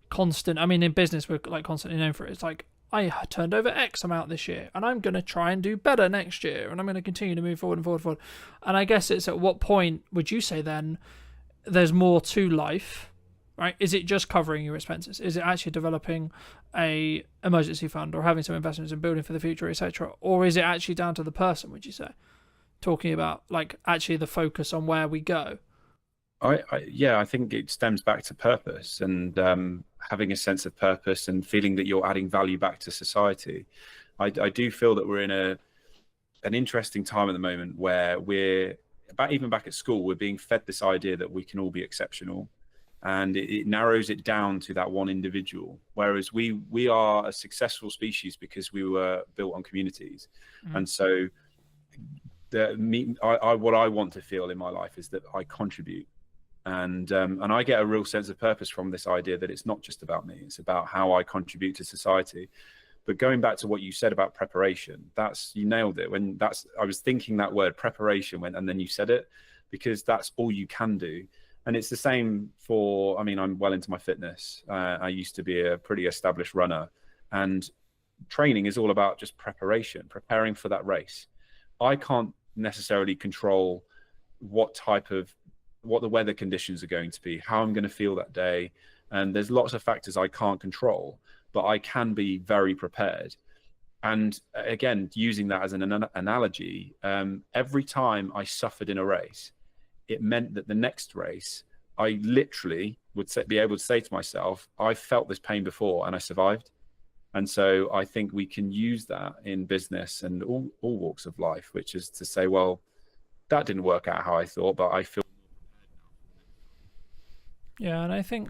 constant. I mean, in business, we're like constantly known for it. It's like, I turned over X amount this year and I'm going to try and do better next year and I'm going to continue to move forward and forward. And I guess it's at what point would you say then there's more to life, right? Is it just covering your expenses? Is it actually developing a emergency fund or having some investments in building for the future, etc.? Or is it actually down to the person, would you say? Talking about like actually the focus on where we go. I think it stems back to purpose and having a sense of purpose and feeling that you're adding value back to society. I do feel that we're in an interesting time at the moment where even back at school, we're being fed this idea that we can all be exceptional, and it narrows it down to that one individual. Whereas we are a successful species because we were built on communities, and so what I want to feel in my life is that I contribute. And I get a real sense of purpose from this idea that it's not just about me, it's about how I contribute to society. But going back to what you said about preparation, you nailed it. I was thinking that word preparation and then you said it, because that's all you can do. And it's the same I'm well into my fitness. I used to be a pretty established runner, and training is all about just preparing for that race. I can't necessarily control what the weather conditions are going to be, how I'm going to feel that day. And there's lots of factors I can't control, but I can be very prepared. And again, using that as an analogy, every time I suffered in a race, it meant that the next race, I literally would be able to say to myself, I felt this pain before and I survived. And so I think we can use that in business and all walks of life, which is to say, well, that didn't work out how I thought, but I feel. Yeah, and I think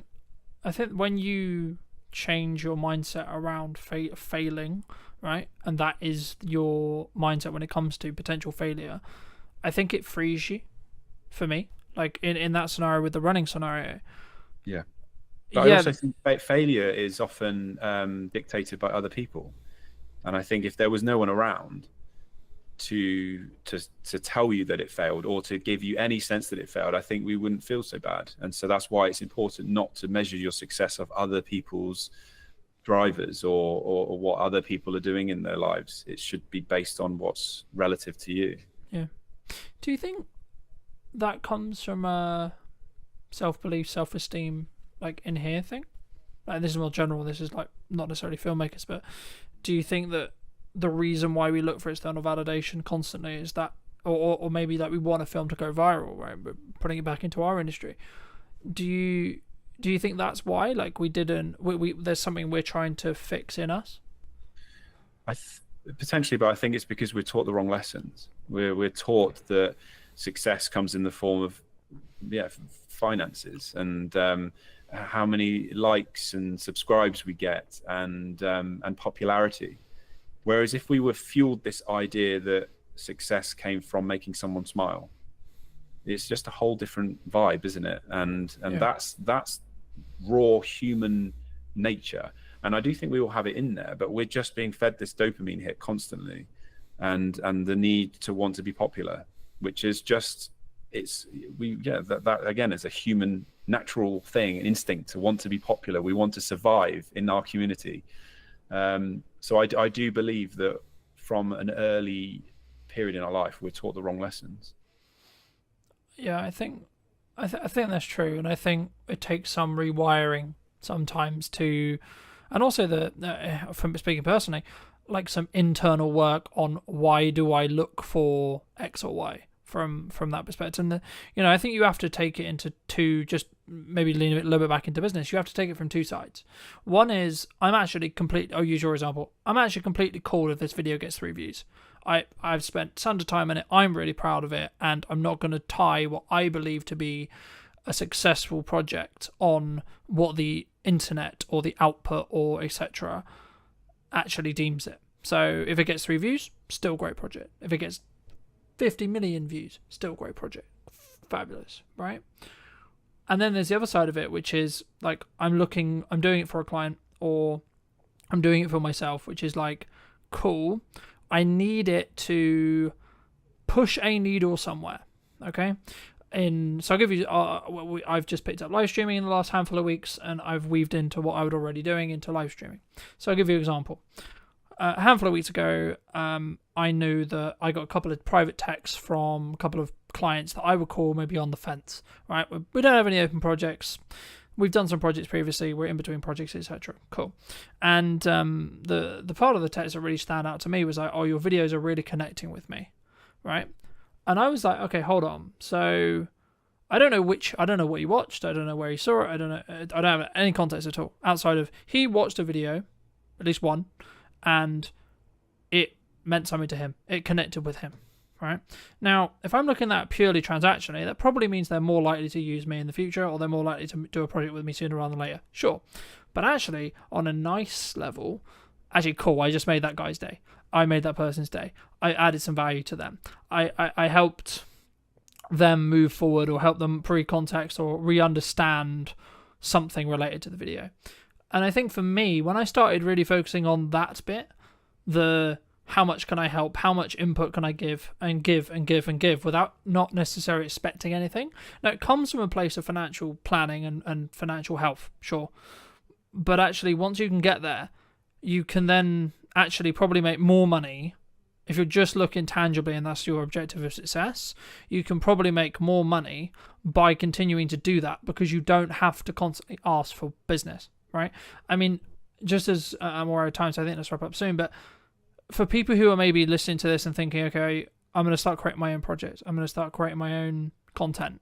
when you change your mindset around failing, right, and that is your mindset when it comes to potential failure, I think it frees you. For me, like in that scenario with the running scenario. Yeah. But I also think failure is often dictated by other people, and I think if there was no one around to tell you that it failed or to give you any sense that it failed, I think we wouldn't feel so bad. And so that's why it's important not to measure your success of other people's drivers or what other people are doing in their lives. It should be based on what's relative to you. Yeah. Do you think that comes from a self-belief, self-esteem, like in here thing? Like, this is more general, this is like not necessarily filmmakers, but do you think that the reason why we look for external validation constantly is that, or maybe that we want a film to go viral, right, but putting it back into our industry, do you think that's why, like, we there's something we're trying to fix in us? Potentially, but I think it's because we're taught the wrong lessons. We're taught that success comes in the form of finances and how many likes and subscribes we get and popularity. Whereas if we were fueled this idea that success came from making someone smile, it's just a whole different vibe, isn't it? And that's raw human nature. And I do think we all have it in there, but we're just being fed this dopamine hit constantly, and the need to want to be popular, which is just that again is a human natural thing, an instinct to want to be popular. We want to survive in our community. So I do believe that from an early period in our life, we're taught the wrong lessons. Yeah, I think that's true, and I think it takes some rewiring sometimes to, and also from speaking personally, like some internal work on why do I look for X or Y from that perspective. And I think you have to take it into two, just maybe lean a little bit back into business. You have to take it from two sides. One is I'll use your example. I'm actually completely cool if this video gets 3 views. I've spent tons of time in it. I'm really proud of it, and I'm not going to tie what I believe to be a successful project on what the internet or the output or etc. actually deems it. So if it gets 3 views, still great project. If it gets 50 million views, still great project. Fabulous, right? And then there's the other side of it, which is like I'm doing it for a client or I'm doing it for myself, which is like, cool, I need it to push a needle somewhere, okay? So I'll give you, I've just picked up live streaming in the last handful of weeks, and I've weaved into what I was already doing into live streaming. So I'll give you an example. A handful of weeks ago, I knew that I got a couple of private texts from a couple of clients that I would call maybe on the fence, right? We don't have any open projects. We've done some projects previously. We're in between projects, etc. Cool. And the part of the text that really stand out to me was like, oh, your videos are really connecting with me, right? And I was like, okay, hold on. So I don't know what he watched. I don't know where he saw it. I don't have any context at all outside of he watched a video, at least one, and it meant something to him. It connected with him, right? Now, if I'm looking at purely transactionally, that probably means they're more likely to use me in the future, or they're more likely to do a project with me sooner rather than later. Sure. But actually, on a nice level, actually, cool, I just made that guy's day. I made that person's day. I added some value to them. I helped them move forward or help them pre-context or re-understand something related to the video. And I think for me, when I started really focusing on that bit, how much can I help, how much input can I give and give and give and give without not necessarily expecting anything. Now, it comes from a place of financial planning and financial health, sure. But actually, once you can get there, you can then actually probably make more money. If you're just looking tangibly and that's your objective of success, you can probably make more money by continuing to do that because you don't have to constantly ask for business, right? I mean, just as I'm aware of time, so I think let's wrap up soon, but for people who are maybe listening to this and thinking, okay, I'm going to start creating my own projects, I'm going to start creating my own content,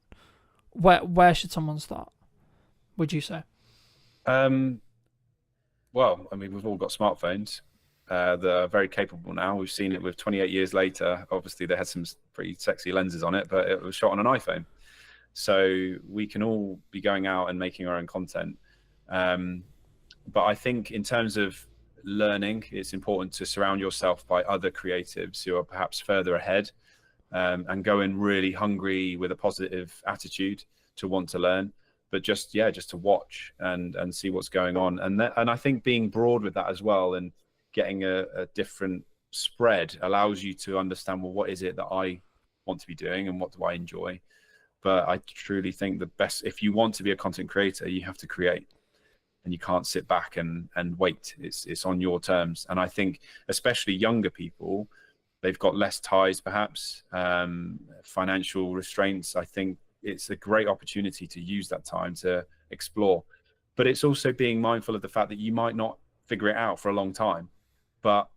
where should someone start, would you say? Well, I mean, we've all got smartphones that are very capable now. We've seen it with 28 years later. Obviously, they had some pretty sexy lenses on it, but it was shot on an iPhone. So we can all be going out and making our own content. But I think in terms of learning, it's important to surround yourself by other creatives who are perhaps further ahead, and go in really hungry with a positive attitude to want to learn. But just to watch and see what's going on, and I think being broad with that as well and getting a different spread allows you to understand, well, what is it that I want to be doing and what do I enjoy? But I truly think the best, if you want to be a content creator, you have to create, and you can't sit back and wait. It's on your terms. And I think especially younger people, they've got less ties, perhaps financial restraints. I think it's a great opportunity to use that time to explore, but it's also being mindful of the fact that you might not figure it out for a long time. But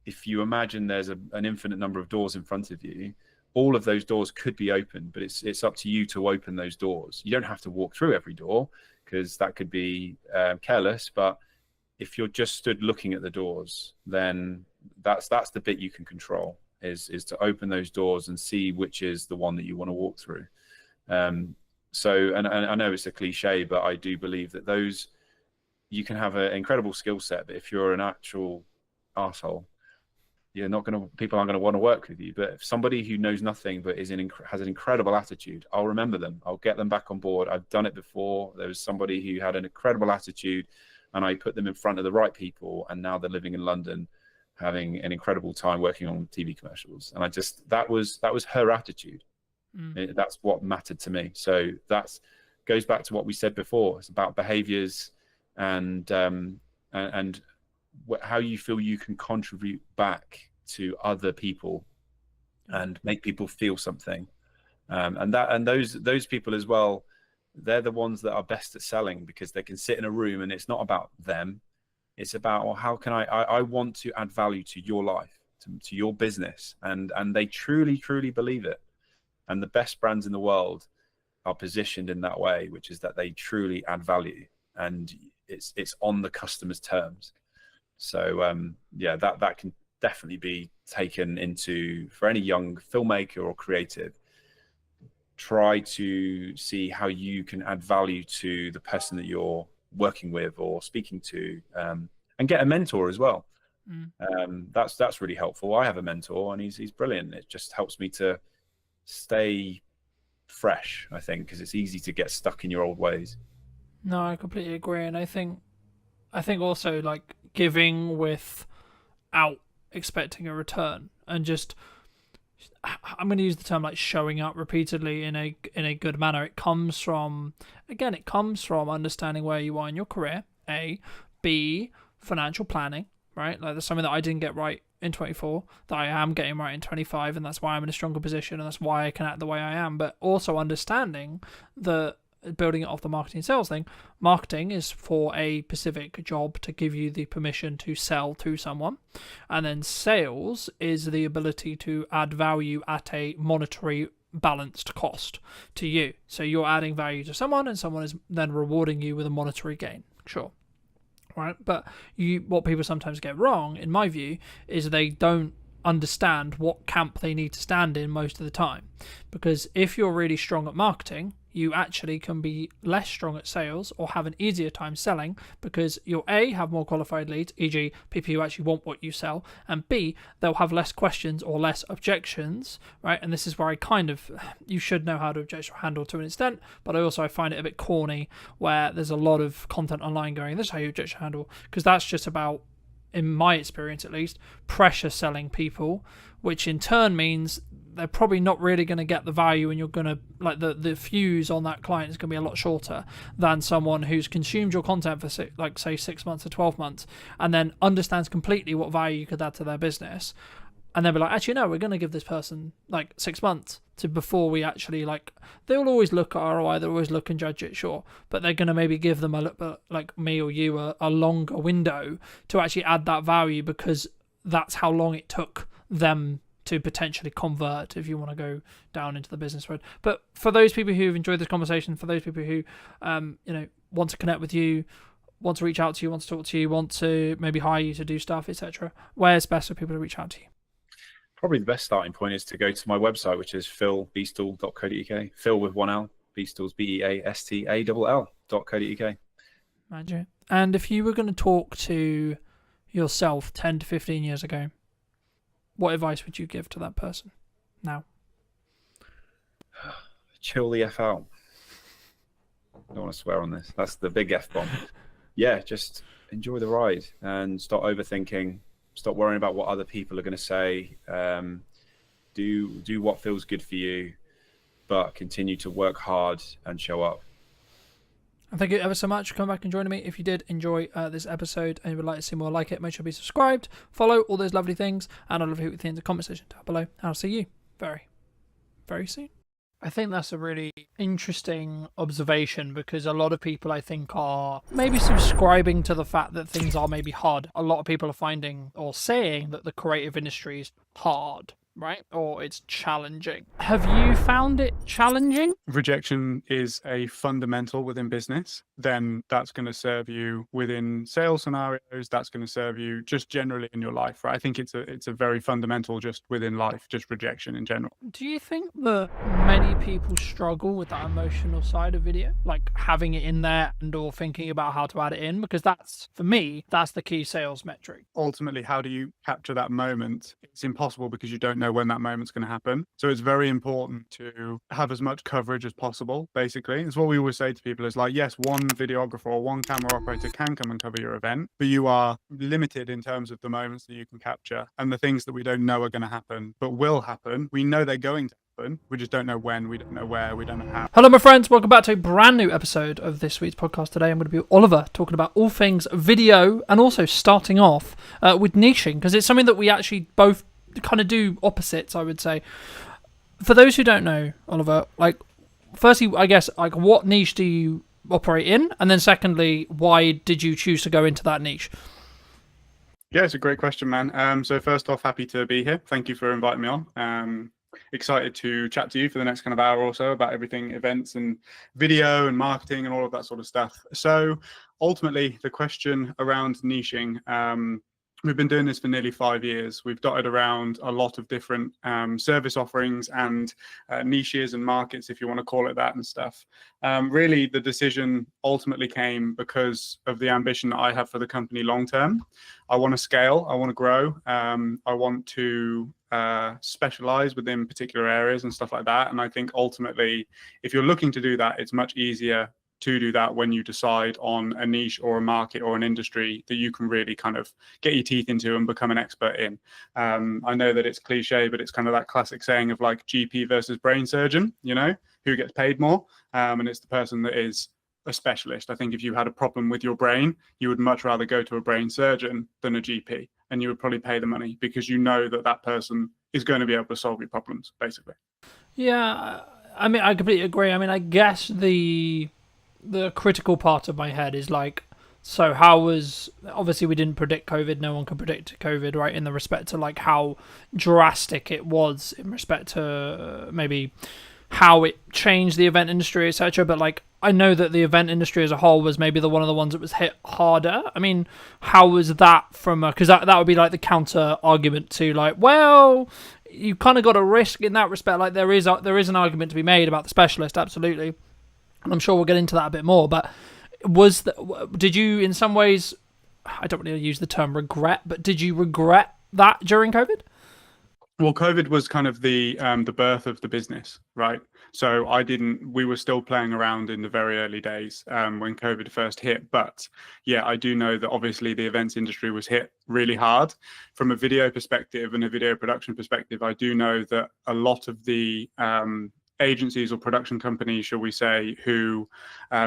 if you imagine there's an infinite number of doors in front of you, all of those doors could be open, but it's up to you to open those doors. You don't have to walk through every door because that could be careless. But if you're just stood looking at the doors, then that's the bit you can control, is to open those doors and see which is the one that you want to walk through. So, and I know it's a cliche, but I do believe that you can have an incredible skill set, but if you're an actual arsehole, people aren't going to want to work with you. But if somebody who knows nothing but has an incredible attitude, I'll remember them. I'll get them back on board. I've done it before. There was somebody who had an incredible attitude, and I put them in front of the right people, and now they're living in London, having an incredible time working on TV commercials. And that was her attitude. That's what mattered to me. So that goes back to what we said before. It's about behaviors and how you feel you can contribute back to other people and make people feel something. And those people as well, they're the ones that are best at selling, because they can sit in a room and it's not about them. It's about, well, how can I want to add value to your life, to your business. And they truly, truly believe it. And the best brands in the world are positioned in that way, which is that they truly add value, and it's on the customer's terms. So yeah, that can definitely be taken into, for any young filmmaker or creative. Try to see how you can add value to the person that you're working with or speaking to, and get a mentor as well. That's really helpful. I have a mentor, and he's brilliant. It just helps me to stay fresh, I think, because it's easy to get stuck in your old ways. No, I completely agree, and I think also, like, giving without expecting a return, and just, I'm going to use the term, like, showing up repeatedly in a good manner. It comes from understanding where you are in your career, A. B, financial planning, right? Like, there's something that I didn't get right in 24 that I am getting right in 25, and that's why I'm in a stronger position, and that's why I can act the way I am. But also understanding that, building it off the marketing and sales thing, marketing is for a specific job to give you the permission to sell to someone, and then sales is the ability to add value at a monetary balanced cost to you. So you're adding value to someone, and someone is then rewarding you with a monetary gain. Sure. Right, but what people sometimes get wrong, in my view, is they don't understand what camp they need to stand in most of the time. Because if you're really strong at marketing, you actually can be less strong at sales, or have an easier time selling, because you'll A, have more qualified leads, e.g. people who actually want what you sell, and B, they'll have less questions or less objections, right? And this is where you should know how to objection handle to an extent, but I find it a bit corny where there's a lot of content online going, this is how you objection handle, because that's just about, in my experience at least, pressure selling people, which in turn means they're probably not really going to get the value, and you're going to, like, the fuse on that client is going to be a lot shorter than someone who's consumed your content for say 6 months or 12 months and then understands completely what value you could add to their business, and they'll be like, actually no, we're going to give this person like 6 months to before we actually, like, they'll always look at ROI, they'll always look and judge it, sure, but they're going to maybe give them a little bit, like me or you, a longer window to actually add that value, because that's how long it took them to potentially convert, if you want to go down into the business road. But for those people who've enjoyed this conversation, for those people who want to connect with you, want to reach out to you, want to talk to you, want to maybe hire you to do stuff, etc., where's best for people to reach out to you? Probably the best starting point is to go to my website, which is philbeastall.co.uk. Phil with one L, Beastall's BEASTALL.co.uk. Imagine. And if you were going to talk to yourself 10 to 15 years ago, what advice would you give to that person now? Chill the F out. I don't want to swear on this. That's the big F bomb. Yeah, just enjoy the ride and stop overthinking. Stop worrying about what other people are going to say. Do what feels good for you, but continue to work hard and show up. And thank you ever so much for coming back and joining me. If you did enjoy this episode and you would like to see more like it, make sure to be subscribed, follow, all those lovely things, and I'd love to hear what you think in the comment section down below. And I'll see you very, very soon. I think that's a really interesting observation, because a lot of people, I think, are maybe subscribing to the fact that things are maybe hard. A lot of people are finding or saying that the creative industry is hard, right? Or it's challenging. Have you found it challenging? Rejection is a fundamental within business. Then that's going to serve you within sales scenarios. That's going to serve you just generally in your life, right? I think it's a very fundamental just within life, just rejection in general. Do you think that many people struggle with that emotional side of video, like having it in there and or thinking about how to add it in? Because that's, for me, that's the key sales metric. Ultimately, how do you capture that moment? It's impossible because you don't know when that moment's going to happen. So it's very important to have as much coverage as possible, basically. It's what we always say to people is like, yes, one videographer or one camera operator can come and cover your event, but you are limited in terms of the moments that you can capture and the things that we don't know are going to happen, but will happen. We know they're going to happen, happen. We just don't know when, we don't know where, we don't know how. Hello, my friends. Welcome back to a brand new episode of this week's podcast. Today, I'm going to be with Oliver, talking about all things video, and also starting off with niching, because it's something that we actually both kind of do opposites, I would say. For those who don't know, Oliver, like, firstly, I guess, like, what niche do you operate in? And then secondly, why did you choose to go into that niche? Yeah, it's a great question, man. So first off, happy to be here. Thank you for inviting me on. Excited to chat to you for the next kind of hour or so about everything events and video and marketing and all of that sort of stuff. So ultimately, the question around niching, we've been doing this for nearly 5 years. We've dotted around a lot of different service offerings and niches and markets, if you want to call it that, and stuff. Really, the decision ultimately came because of the ambition that I have for the company long term. I want to scale. I want to grow. I want to specialize within particular areas and stuff like that. And I think ultimately, if you're looking to do that, it's much easier to do that when you decide on a niche or a market or an industry that you can really kind of get your teeth into and become an expert in. I know that it's cliche, but it's kind of that classic saying of like GP versus brain surgeon, you know, who gets paid more. And it's the person that is a specialist. I think if you had a problem with your brain, you would much rather go to a brain surgeon than a GP, and you would probably pay the money because you know that that person is going to be able to solve your problems, basically. Yeah, I mean, I completely agree. I mean, I guess the critical part of my head is like, so how was, obviously we didn't predict COVID, no one could predict COVID, right, in the respect to like how drastic it was in respect to maybe how it changed the event industry, etc. But like, I know that the event industry as a whole was maybe one of the ones that was hit harder. I mean, how was that from because that would be like the counter argument to like, well, you kind of got a risk in that respect. Like there is an argument to be made about the specialist, absolutely. And I'm sure we'll get into that a bit more, but did you in some ways, I don't really use the term regret, but did you regret that during COVID? Well, COVID was kind of the birth of the business, right? So we were still playing around in the very early days when COVID first hit. But yeah, I do know that obviously the events industry was hit really hard. From a video perspective and a video production perspective, I do know that a lot of the agencies or production companies, shall we say, who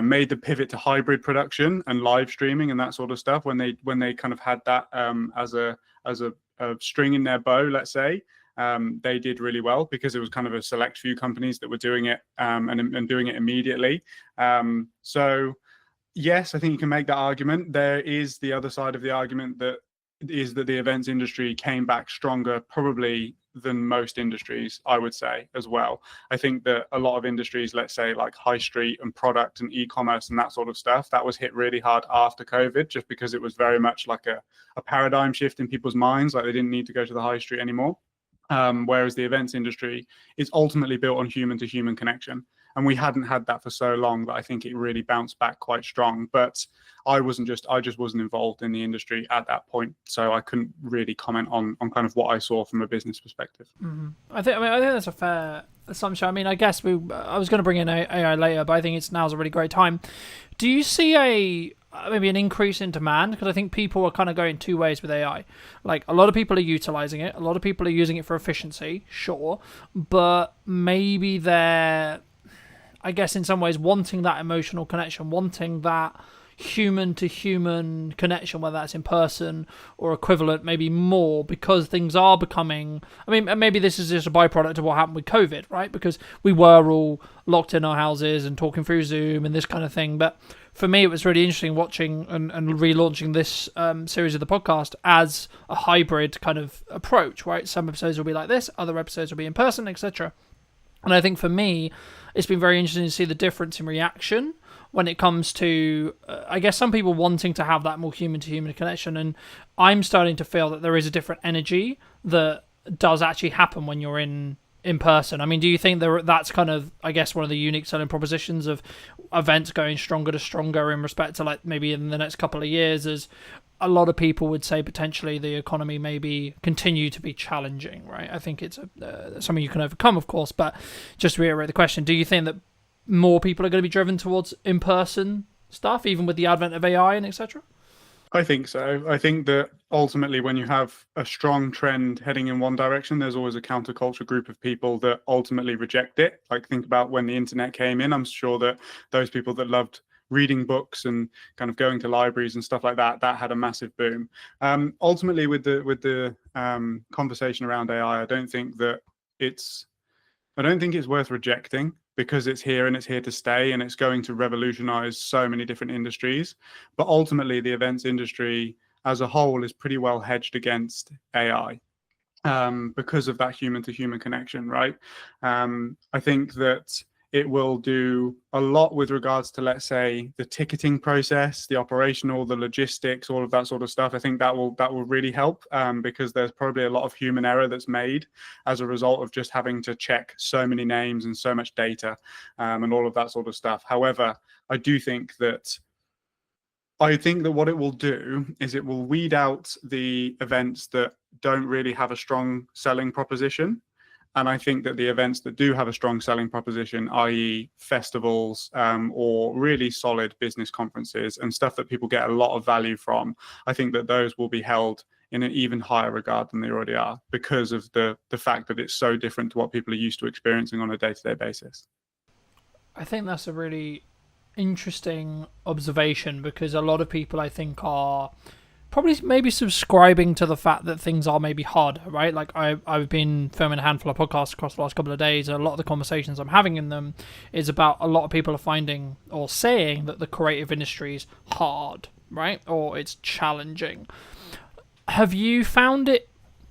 made the pivot to hybrid production and live streaming and that sort of stuff, when they kind of had that as a string in their bow, let's say, they did really well because it was kind of a select few companies that were doing it and doing it immediately. So yes, I think you can make that argument. There is the other side of the argument that is that the events industry came back stronger probably than most industries, I would say, as well. I think that a lot of industries, let's say like high street and product and e-commerce and that sort of stuff, that was hit really hard after COVID, just because it was very much like a paradigm shift in people's minds, like they didn't need to go to the high street anymore. Whereas the events industry is ultimately built on human to human connection. And we hadn't had that for so long that I think it really bounced back quite strong. But I just wasn't involved in the industry at that point, so I couldn't really comment on kind of what I saw from a business perspective. Mm-hmm. I think that's a fair assumption. I mean, I guess I was going to bring in AI later, but I think now's a really great time. Do you see maybe an increase in demand? Because I think people are kind of going two ways with AI. Like, a lot of people are utilizing it. A lot of people are using it for efficiency, sure. But maybe they're, I guess, in some ways wanting that emotional connection, wanting that human-to-human connection, whether that's in person or equivalent, maybe more, because things are becoming... I mean, maybe this is just a byproduct of what happened with COVID, right? Because we were all locked in our houses and talking through Zoom and this kind of thing. But for me, it was really interesting watching and relaunching this series of the podcast as a hybrid kind of approach, right? Some episodes will be like this, other episodes will be in person, etc. And I think for me, it's been very interesting to see the difference in reaction when it comes to, I guess, some people wanting to have that more human-to-human connection. And I'm starting to feel that there is a different energy that does actually happen when you're in person. I mean, do you think that's kind of, I guess, one of the unique selling propositions of events going stronger to stronger in respect to, like, maybe in the next couple of years, as a lot of people would say potentially the economy maybe continue to be challenging, right? I think it's something you can overcome, of course, but just to reiterate the question, do you think that more people are going to be driven towards in-person stuff, even with the advent of AI and etc.? I think so. I think that ultimately, when you have a strong trend heading in one direction, there's always a counterculture group of people that ultimately reject it. Like, think about when the internet came in. I'm sure that those people that loved reading books and kind of going to libraries and stuff like that, that had a massive boom. Ultimately, with the conversation around AI, I don't think it's worth rejecting, because it's here and it's here to stay, and it's going to revolutionize so many different industries. But ultimately, the events industry as a whole is pretty well hedged against AI, because of that human to human connection, right? I think that it will do a lot with regards to, let's say, the ticketing process, the operational, the logistics, all of that sort of stuff. I think that will really help, because there's probably a lot of human error that's made as a result of just having to check so many names and so much data, and all of that sort of stuff. However, I think that what it will do is it will weed out the events that don't really have a strong selling proposition. And I think that the events that do have a strong selling proposition, i.e. festivals, or really solid business conferences and stuff that people get a lot of value from, I think that those will be held in an even higher regard than they already are, because of the fact that it's so different to what people are used to experiencing on a day-to-day basis. I think that's a really interesting observation, because a lot of people, I think, are probably maybe subscribing to the fact that things are maybe harder, right? Like I've been filming a handful of podcasts across the last couple of days, and a lot of the conversations I'm having in them is about a lot of people are finding or saying that the creative industry is hard, right? Or it's challenging. Have you found it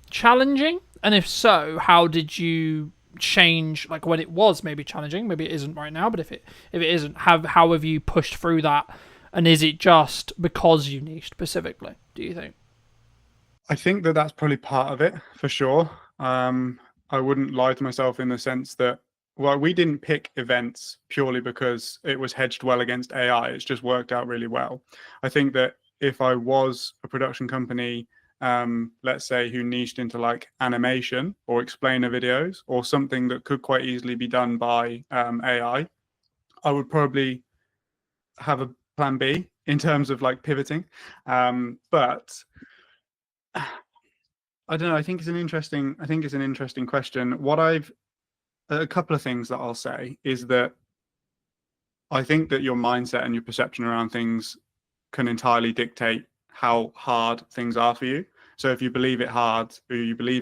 challenging? And if so, how did you change, like when it was maybe challenging? Maybe it isn't right now, but if it isn't, how have you pushed through that? And is it just because you niche specifically, do you think? I think that that's probably part of it, for sure. I wouldn't lie to myself in the sense that, well, we didn't pick events purely because it was hedged well against AI. It's just worked out really well. I think that if I was a production company, let's say, who niched into like animation or explainer videos or something that could quite easily be done by AI, I would probably have a plan B in terms of like pivoting. But I don't know. I think it's an interesting question. A couple of things that I'll say is that I think that your mindset and your perception around things can entirely dictate how hard things are for you. So if you believe it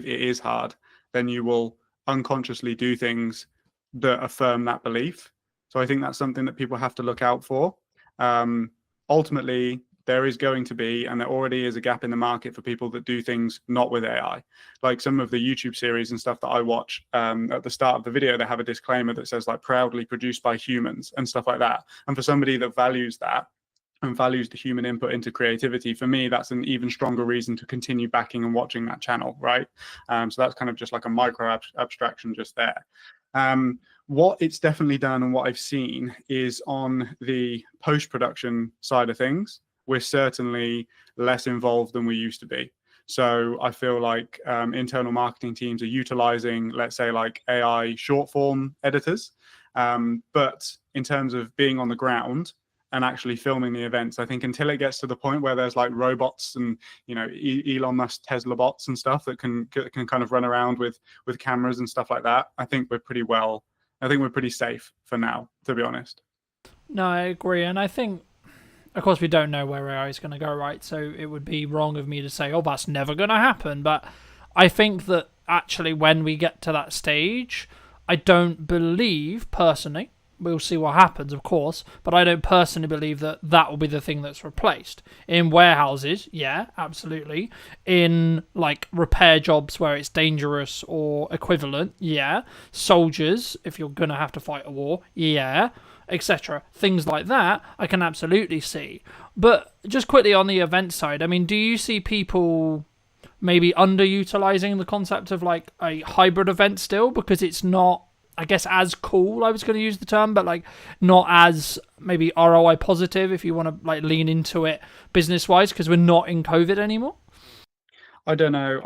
is hard, then you will unconsciously do things that affirm that belief. So I think that's something that people have to look out for. Ultimately, there is going to be, and there already is, a gap in the market for people that do things not with AI. Like some of the YouTube series and stuff that I watch, at the start of the video, they have a disclaimer that says like proudly produced by humans and stuff like that. And for somebody that values that and values the human input into creativity, for me, that's an even stronger reason to continue backing and watching that channel, right? So that's kind of just like a micro abstraction just there. What it's definitely done and what I've seen is on the post-production side of things, we're certainly less involved than we used to be. So I feel like internal marketing teams are utilizing, let's say, like AI short form editors. But in terms of being on the ground and actually filming the events, I think until it gets to the point where there's like robots and, you know, Elon Musk Tesla bots and stuff that can kind of run around with cameras and stuff like that, I think we're pretty safe for now, to be honest. No, I agree. And I think, of course, we don't know where AI is going to go, right? So it would be wrong of me to say, oh, that's never going to happen. But I think that actually when we get to that stage, I don't believe, personally, we'll see what happens, of course, but I don't personally believe that that will be the thing that's replaced. In warehouses, yeah, absolutely. In, like, repair jobs where it's dangerous or equivalent, yeah. Soldiers, if you're going to have to fight a war, yeah, etc. Things like that, I can absolutely see. But just quickly on the event side, I mean, do you see people maybe underutilizing the concept of, like, a hybrid event still? Because it's not, I guess, as cool, I was going to use the term, but like not as maybe ROI positive if you want to like lean into it business wise, because we're not in COVID anymore. I don't know.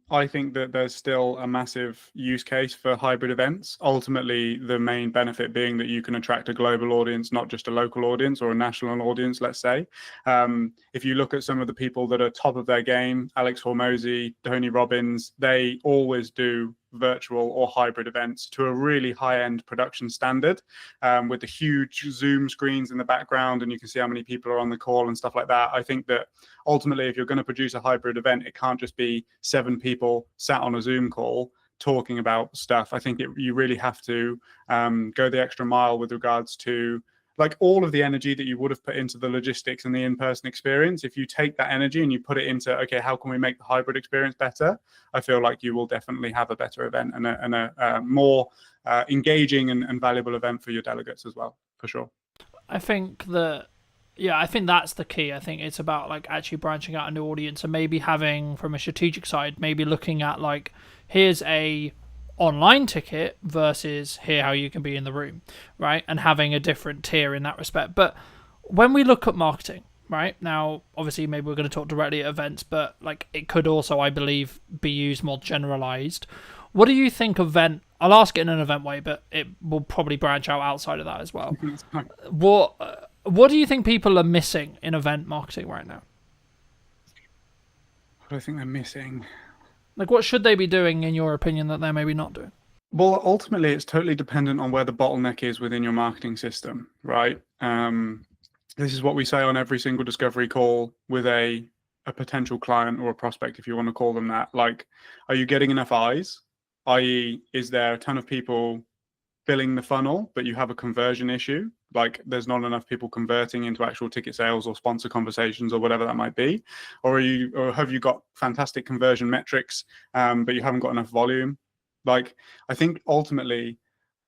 I think that there's still a massive use case for hybrid events. Ultimately, the main benefit being that you can attract a global audience, not just a local audience or a national audience, let's say. If you look at some of the people that are top of their game, Alex Hormozy, Tony Robbins, they always do virtual or hybrid events to a really high-end production standard, with the huge Zoom screens in the background, and you can see how many people are on the call and stuff like that. I think that ultimately, if you're going to produce a hybrid event, it can't just be 7 people sat on a Zoom call talking about stuff. I think you really have to go the extra mile with regards to like all of the energy that you would have put into the logistics and the in-person experience. If you take that energy and you put it into, okay, how can we make the hybrid experience better? I feel like you will definitely have a better event and a more engaging and valuable event for your delegates as well, for sure. I think that, yeah, I think that's the key. I think it's about like actually branching out a new audience and maybe having, from a strategic side, maybe looking at like, here's a online ticket versus here how you can be in the room, right? And having a different tier in that respect. But when we look at marketing, right now, obviously maybe we're going to talk directly at events, but like it could also, I believe, be used more generalized. What do you think I'll ask it in an event way, but it will probably branch out outside of that as well. What do you think people are missing in event marketing right now? What do I think they're missing? Like, what should they be doing, in your opinion, that they're maybe not doing? Well, ultimately, it's totally dependent on where the bottleneck is within your marketing system, right? This is what we say on every single discovery call with a potential client or a prospect, if you want to call them that. Like, are you getting enough eyes? I.e., is there a ton of people filling the funnel, but you have a conversion issue? Like there's not enough people converting into actual ticket sales or sponsor conversations or whatever that might be, or have you got fantastic conversion metrics, but you haven't got enough volume? Like I think ultimately,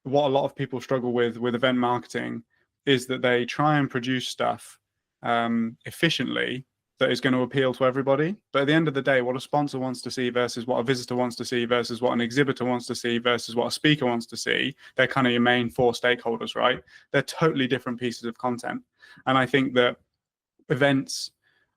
what a lot of people struggle with event marketing is that they try and produce stuff efficiently that is going to appeal to everybody. But at the end of the day, what a sponsor wants to see versus what a visitor wants to see versus what an exhibitor wants to see versus what a speaker wants to see, they're kind of your main 4 stakeholders, right? They're totally different pieces of content. And I think that events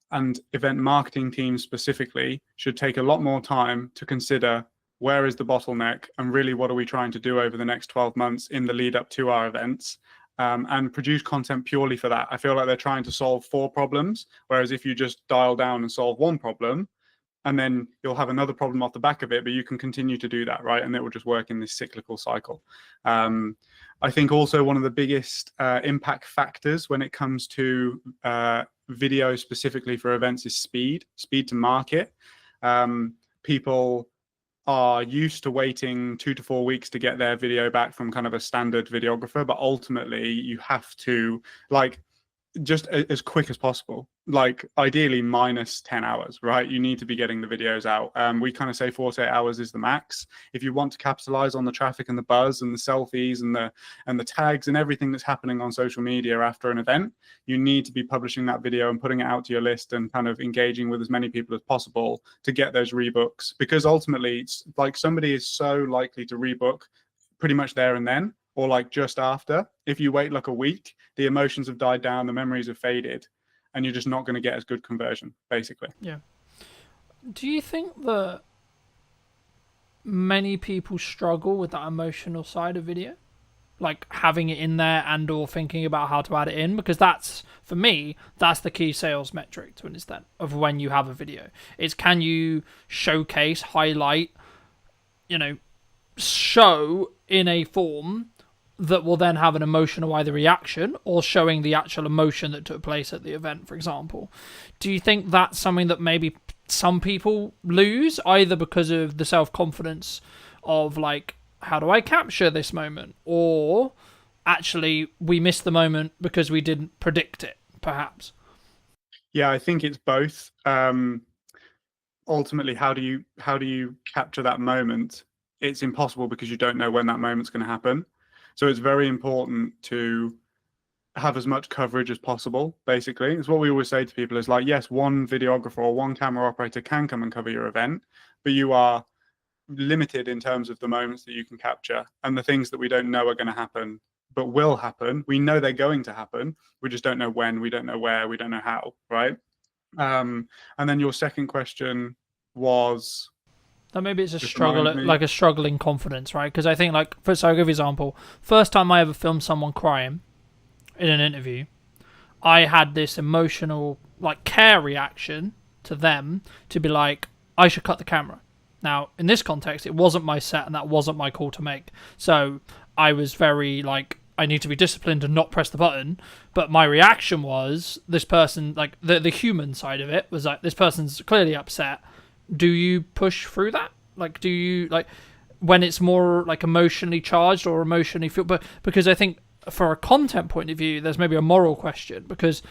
and event marketing teams specifically should take a lot more time to consider where is the bottleneck and really what are we trying to do over the next 12 months in the lead up to our events. And produce content purely for that. I feel like they're trying to solve 4 problems, whereas if you just dial down and solve 1 problem, and then you'll have another problem off the back of it, but you can continue to do that, right? And it will just work in this cyclical cycle. I think also one of the biggest impact factors when it comes to video specifically for events is speed to market. People are used to waiting 2 to 4 weeks to get their video back from kind of a standard videographer, but ultimately you have to like just as quick as possible, like ideally minus 10 hours, right? You need to be getting the videos out. We kind of say 48 hours is the max. If you want to capitalize on the traffic and the buzz and the selfies and the tags and everything that's happening on social media after an event, you need to be publishing that video and putting it out to your list and kind of engaging with as many people as possible to get those rebooks, because ultimately it's like somebody is so likely to rebook pretty much there and then, or like just after. If you wait like a week, the emotions have died down, the memories have faded, and you're just not going to get as good conversion, basically. Yeah. Do you think that many people struggle with that emotional side of video? Like having it in there and or thinking about how to add it in? Because that's, for me, that's the key sales metric to understand of when you have a video. It's can you showcase, highlight, show in a form that will then have an emotional either reaction or showing the actual emotion that took place at the event, for example. Do you think that's something that maybe some people lose, either because of the self-confidence of like, how do I capture this moment? Or actually we missed the moment because we didn't predict it, perhaps? Yeah, I think it's both. Ultimately, how do you capture that moment? It's impossible because you don't know when that moment's going to happen. So it's very important to have as much coverage as possible, basically. It's what we always say to people is like, yes, one videographer or one camera operator can come and cover your event, but you are limited in terms of the moments that you can capture and the things that we don't know are going to happen, but will happen. We know they're going to happen. We just don't know when, we don't know where, we don't know how, right? And then your second question was. That maybe it's a Just struggle, remind me. like a struggle in confidence, right? Because I think, like, so I'll give you an example. First time I ever filmed someone crying in an interview, I had this emotional, like, care reaction to them to be like, I should cut the camera. Now, in this context, it wasn't my set and that wasn't my call to make. So I was very, like, I need to be disciplined and not press the button. But my reaction was, this person, like, the human side of it was like, this person's clearly upset. Do you push through that? Like, do you, like, when it's more, like, emotionally charged or emotionally feel? But because I think for a content point of view, there's maybe a moral question, because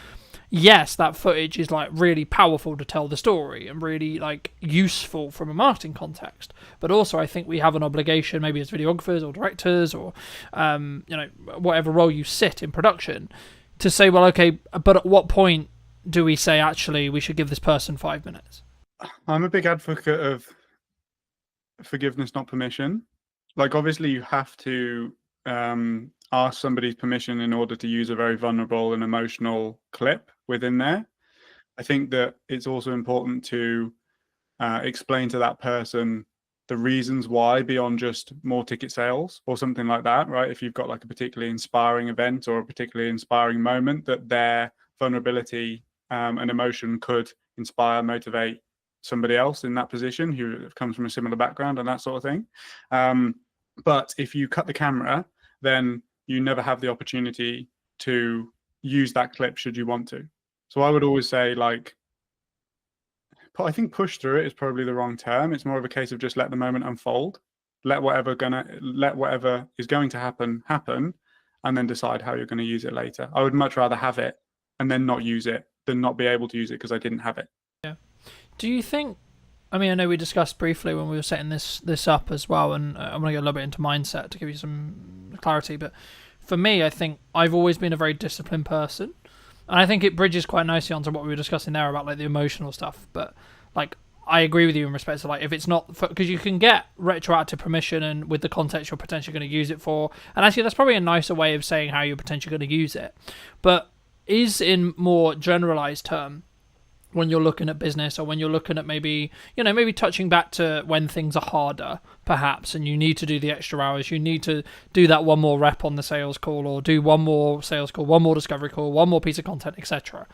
yes, that footage is, like, really powerful to tell the story and really, like, useful from a marketing context. But also, I think we have an obligation, maybe as videographers or directors or, you know, whatever role you sit in production, to say, well, okay, but at what point do we say, actually, we should give this person 5 minutes? I'm a big advocate of forgiveness, not permission. Like, obviously, you have to ask somebody's permission in order to use a very vulnerable and emotional clip within there. I think that it's also important to explain to that person the reasons why, beyond just more ticket sales or something like that, right? If you've got, like, a particularly inspiring event or a particularly inspiring moment, that their vulnerability and emotion could inspire, motivate somebody else in that position who comes from a similar background and that sort of thing. But if you cut the camera, then you never have the opportunity to use that clip should you want to. So I would always say, like, I think push through it is probably the wrong term. It's more of a case of just let the moment unfold, let whatever is going to happen, and then decide how you're going to use it later. I would much rather have it and then not use it than not be able to use it because I didn't have it. Yeah. Do you think? I mean, I know we discussed briefly when we were setting this up as well, and I'm going to get a little bit into mindset to give you some clarity. But for me, I think I've always been a very disciplined person, and I think it bridges quite nicely onto what we were discussing there about, like, the emotional stuff. But, like, I agree with you in respect to, like, if it's not, because you can get retroactive permission, and with the context you're potentially going to use it for, and actually that's probably a nicer way of saying how you're potentially going to use it. But is in more generalized term, when you're looking at business, or when you're looking at maybe, you know, maybe touching back to when things are harder, perhaps, and you need to do the extra hours, you need to do that one more rep on the sales call, or do one more sales call, one more discovery call, one more piece of content, etc.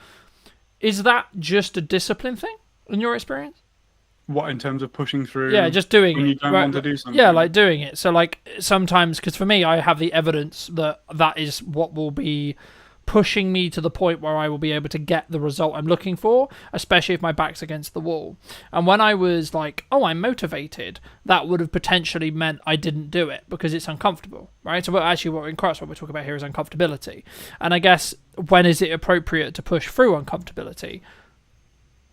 Is that just a discipline thing in your experience? What, in terms of pushing through? Yeah, just doing when it. you don't want to do something. Yeah, like doing it. So, like, sometimes, because for me, I have the evidence that that is what will be pushing me to the point where I will be able to get the result I'm looking for, especially if my back's against the wall. And when I was like, oh, I'm motivated, that would have potentially meant I didn't do it because it's uncomfortable, right? So actually what we're talking about here is uncomfortability. And I guess, when is it appropriate to push through uncomfortability?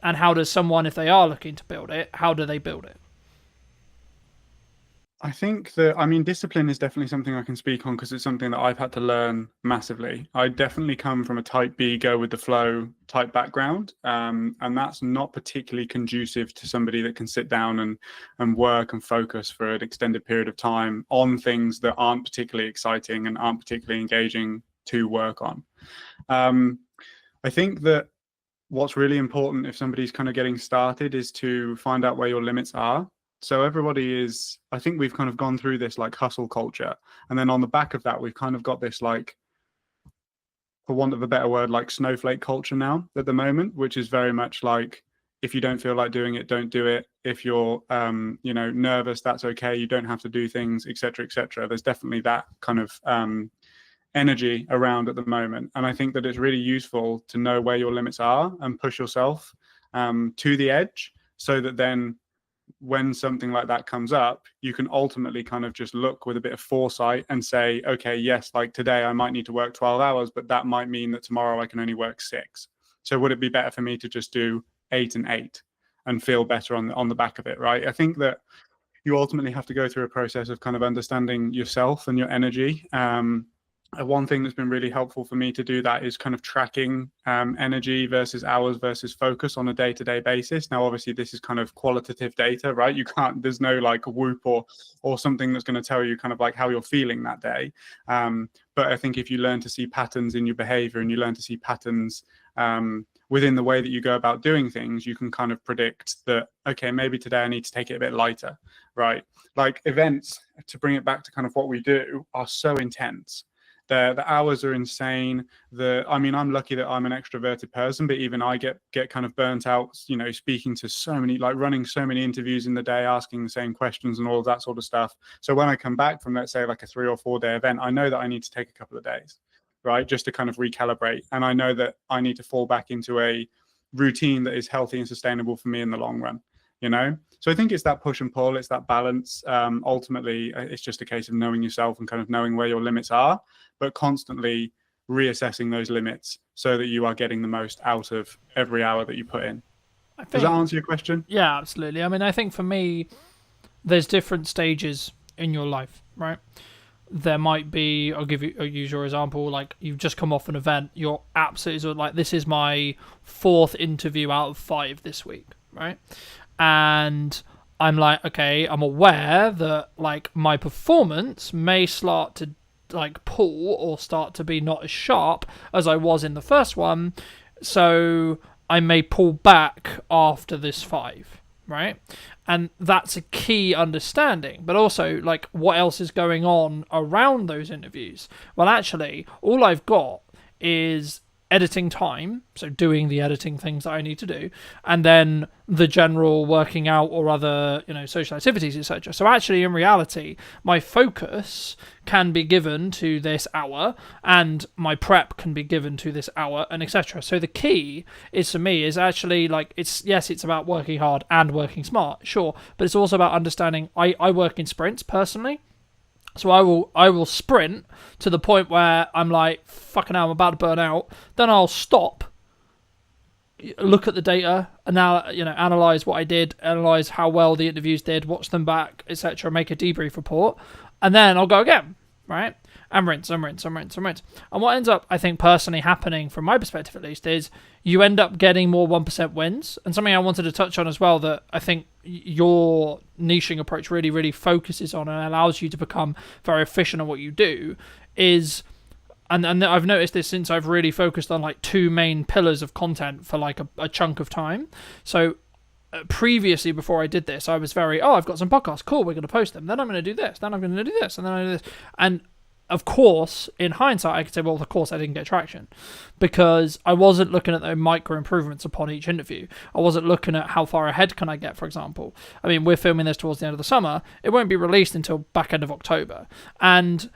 And how does someone, if they are looking to build it, how do they build it? I think that, I mean, discipline is definitely something I can speak on because it's something that I've had to learn massively. I definitely come from a type B, go with the flow type background. And that's not particularly conducive to somebody that can sit down and work and focus for an extended period of time on things that aren't particularly exciting and aren't particularly engaging to work on. I think that what's really important if somebody's kind of getting started is to find out where your limits are. So I think we've kind of gone through this, like, hustle culture. And then on the back of that, we've kind of got this, like, for want of a better word, like, snowflake culture now at the moment, which is very much like, if you don't feel like doing it, don't do it. If you're, nervous, that's okay. You don't have to do things, et cetera, et cetera. There's definitely that kind of energy around at the moment. And I think that it's really useful to know where your limits are and push yourself to the edge, so that then when something like that comes up, you can ultimately kind of just look with a bit of foresight and say, okay, yes, like today I might need to work 12 hours, but that might mean that tomorrow I can only work 6. So would it be better for me to just do 8 and 8 and feel better on the back of it, right? I think that you ultimately have to go through a process of kind of understanding yourself and your energy. One thing that's been really helpful for me to do that is kind of tracking energy versus hours versus focus on a day-to-day basis. Now, obviously, this is kind of qualitative data, right? There's no, like, Whoop or something that's going to tell you kind of like how you're feeling that day. But I think if you learn to see patterns in your behavior and you learn to see patterns within the way that you go about doing things, you can kind of predict that, okay, maybe today I need to take it a bit lighter, right? Like events, to bring it back to kind of what we do, are so intense. The hours are insane. I'm lucky that I'm an extroverted person, but even I get kind of burnt out, you know, speaking to so many, like running so many interviews in the day, asking the same questions and all of that sort of stuff. So when I come back from, let's say, like a 3 or 4 day event, I know that I need to take a couple of days, right, just to kind of recalibrate. And I know that I need to fall back into a routine that is healthy and sustainable for me in the long run, you know? So I think it's that push and pull, it's that balance. Ultimately, it's just a case of knowing yourself and kind of knowing where your limits are, but constantly reassessing those limits so that you are getting the most out of every hour that you put in. Does that answer your question? Yeah, absolutely. I mean, I think for me, there's different stages in your life, right? There might be, I'll use your example, like you've just come off an event, you're absolutely like, this is my 4th interview out of 5 this week, right? And I'm like, okay, I'm aware that like my performance may start to like pull or start to be not as sharp as I was in the first one, so I may pull back after this 5, right? And that's a key understanding. But also, like, what else is going on around those interviews? Well, actually, all I've got is editing time, so doing the editing things that I need to do, and then the general working out or other, you know, social activities, etc. So actually, in reality, my focus can be given to this hour, and my prep can be given to this hour, and etc. So the key is, for me, is actually like, it's about working hard and working smart, sure, but it's also about understanding. I work in sprints personally. So I will sprint to the point where I'm like, fucking hell, I'm about to burn out. Then I'll stop, look at the data, and now, you know, analyze what I did, analyze how well the interviews did, watch them back, etc., make a debrief report, and then I'll go again, right? And rinse, and rinse, and rinse, and rinse. And what ends up, I think, personally happening, from my perspective at least, is you end up getting more 1% wins. And something I wanted to touch on as well that I think your niching approach really, really focuses on and allows you to become very efficient at what you do is, and I've noticed this since I've really focused on like 2 main pillars of content for like a chunk of time. So previously, before I did this, I was very, I've got some podcasts, cool, we're going to post them, then I'm going to do this, then I'm going to do this, and then I do this. And of course, in hindsight, I could say, well, of course I didn't get traction because I wasn't looking at the micro improvements upon each interview. I wasn't looking at how far ahead can I get, for example. I mean, we're filming this towards the end of the summer. It won't be released until back end of October. And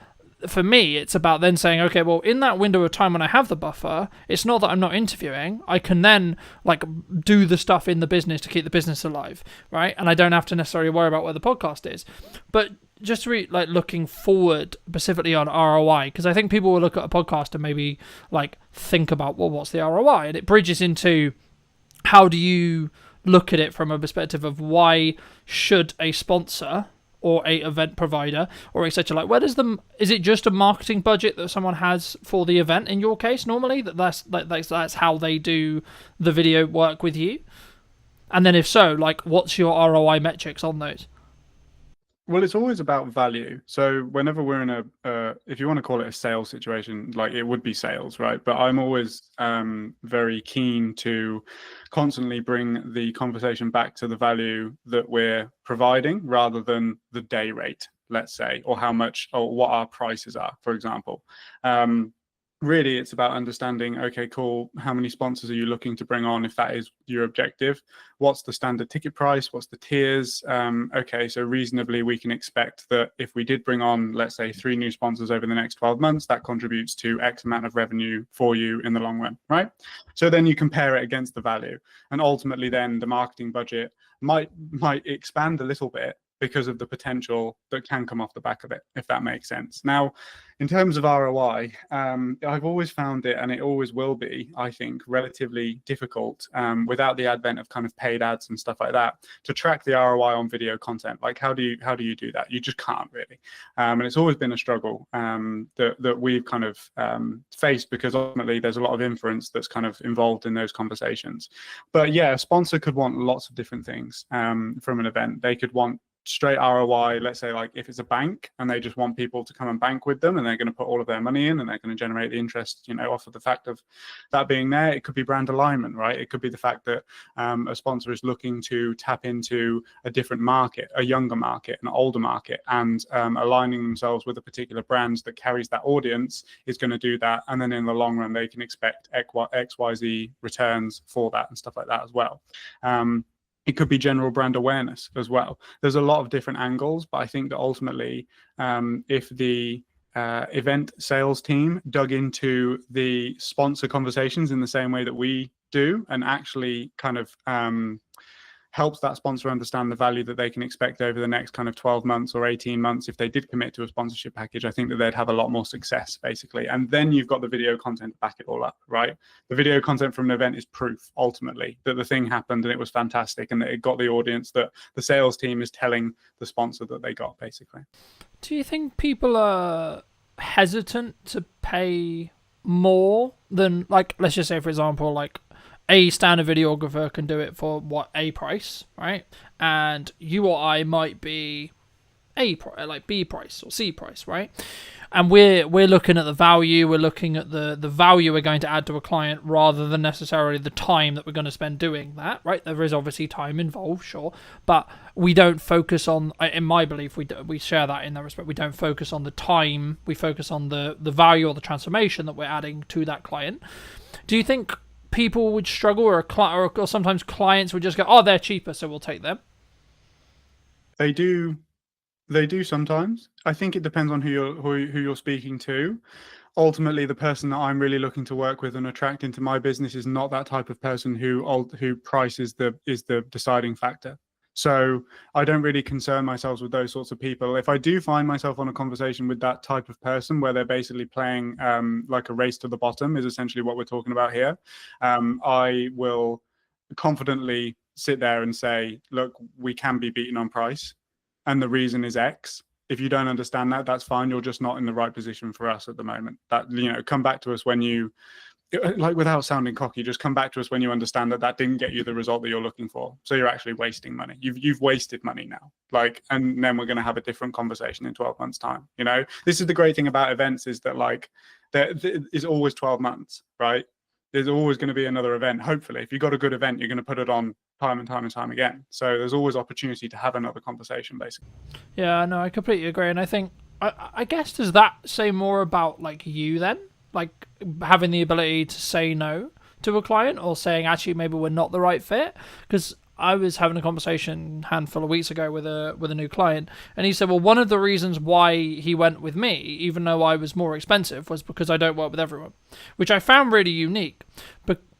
for me, it's about then saying, okay, well, in that window of time when I have the buffer, it's not that I'm not interviewing. I can then like do the stuff in the business to keep the business alive, right? And I don't have to necessarily worry about where the podcast is. But just like looking forward specifically on ROI, because I think people will look at a podcast and maybe like think about, well, what's the ROI? And it bridges into how do you look at it from a perspective of why should a sponsor or a event provider or etc. like, where does is it just a marketing budget that someone has for the event in your case normally, that's how they do the video work with you? And then if so, like, what's your ROI metrics on those? Well, it's always about value. So whenever we're in if you want to call it a sales situation, like it would be sales, right? But I'm always very keen to constantly bring the conversation back to the value that we're providing rather than the day rate, let's say, or how much or what our prices are, for example. Really, it's about understanding, okay, cool, how many sponsors are you looking to bring on if that is your objective? What's the standard ticket price? What's the tiers? Okay, so reasonably we can expect that if we did bring on, let's say, 3 new sponsors over the next 12 months, that contributes to X amount of revenue for you in the long run, right? So then you compare it against the value. And ultimately then the marketing budget might expand a little bit because of the potential that can come off the back of it, if that makes sense. Now, in terms of ROI, I've always found it, and it always will be, I think, relatively difficult without the advent of kind of paid ads and stuff like that to track the ROI on video content. Like, how do you do that? You just can't really. And it's always been a struggle that we've kind of faced because ultimately there's a lot of inference that's kind of involved in those conversations. But yeah, a sponsor could want lots of different things from an event. They could want straight ROI, let's say like if it's a bank and they just want people to come and bank with them and they're going to put all of their money in and they're going to generate the interest, you know, off of the fact of that being there. It could be brand alignment, right? It could be the fact that a sponsor is looking to tap into a different market, a younger market, an older market, and aligning themselves with a particular brand that carries that audience is going to do that. And then in the long run, they can expect XYZ returns for that and stuff like that as well. It could be general brand awareness as well. There's a lot of different angles, but I think that ultimately, if the event sales team dug into the sponsor conversations in the same way that we do and actually kind of helps that sponsor understand the value that they can expect over the next kind of 12 months or 18 months if they did commit to a sponsorship package, I think that they'd have a lot more success, basically. And then you've got the video content to back it all up, right? The video content from an event is proof, ultimately, that the thing happened and it was fantastic and that it got the audience that the sales team is telling the sponsor that they got, basically. Do you think people are hesitant to pay more than, like, let's just say, for example, like, a standard videographer can do it for what, a price, right? And you or I might be like B price or C price, right? And we're looking at the value, we're looking at the value we're going to add to a client rather than necessarily the time that we're going to spend doing that, right? There is obviously time involved, sure, but we don't focus on, in my belief, we share that in that respect. We don't focus on the time, we focus on the value or the transformation that we're adding to that client. Do you think people would struggle, or sometimes clients would just go, oh, they're cheaper, so we'll take them? They do sometimes. I think it depends on who you're speaking to. Ultimately, the person that I'm really looking to work with and attract into my business is not that type of person who price is the deciding factor. So I don't really concern myself with those sorts of people. If I do find myself on a conversation with that type of person where they're basically playing like a race to the bottom is essentially what we're talking about here, I will confidently sit there and say, look, we can be beaten on price. And the reason is X. If you don't understand that, that's fine. You're just not in the right position for us at the moment. That, you know, come back to us when you, like, without sounding cocky, just come back to us when you understand that didn't get you the result that you're looking for. So you're actually wasting money. You've wasted money now. Like, and then we're going to have a different conversation in 12 months time. You know, this is the great thing about events is that, like, there is always 12 months, right? There's always going to be another event. Hopefully, if you've got a good event, you're going to put it on time and time and time again. So there's always opportunity to have another conversation, basically. Yeah, no, I completely agree. And I think, I guess, does that say more about, like, you then? Like, having the ability to say no to a client, or saying, actually, maybe we're not the right fit? Because I was having a conversation a handful of weeks ago with a new client, and he said, well, one of the reasons why he went with me, even though I was more expensive, was because I don't work with everyone, which I found really unique.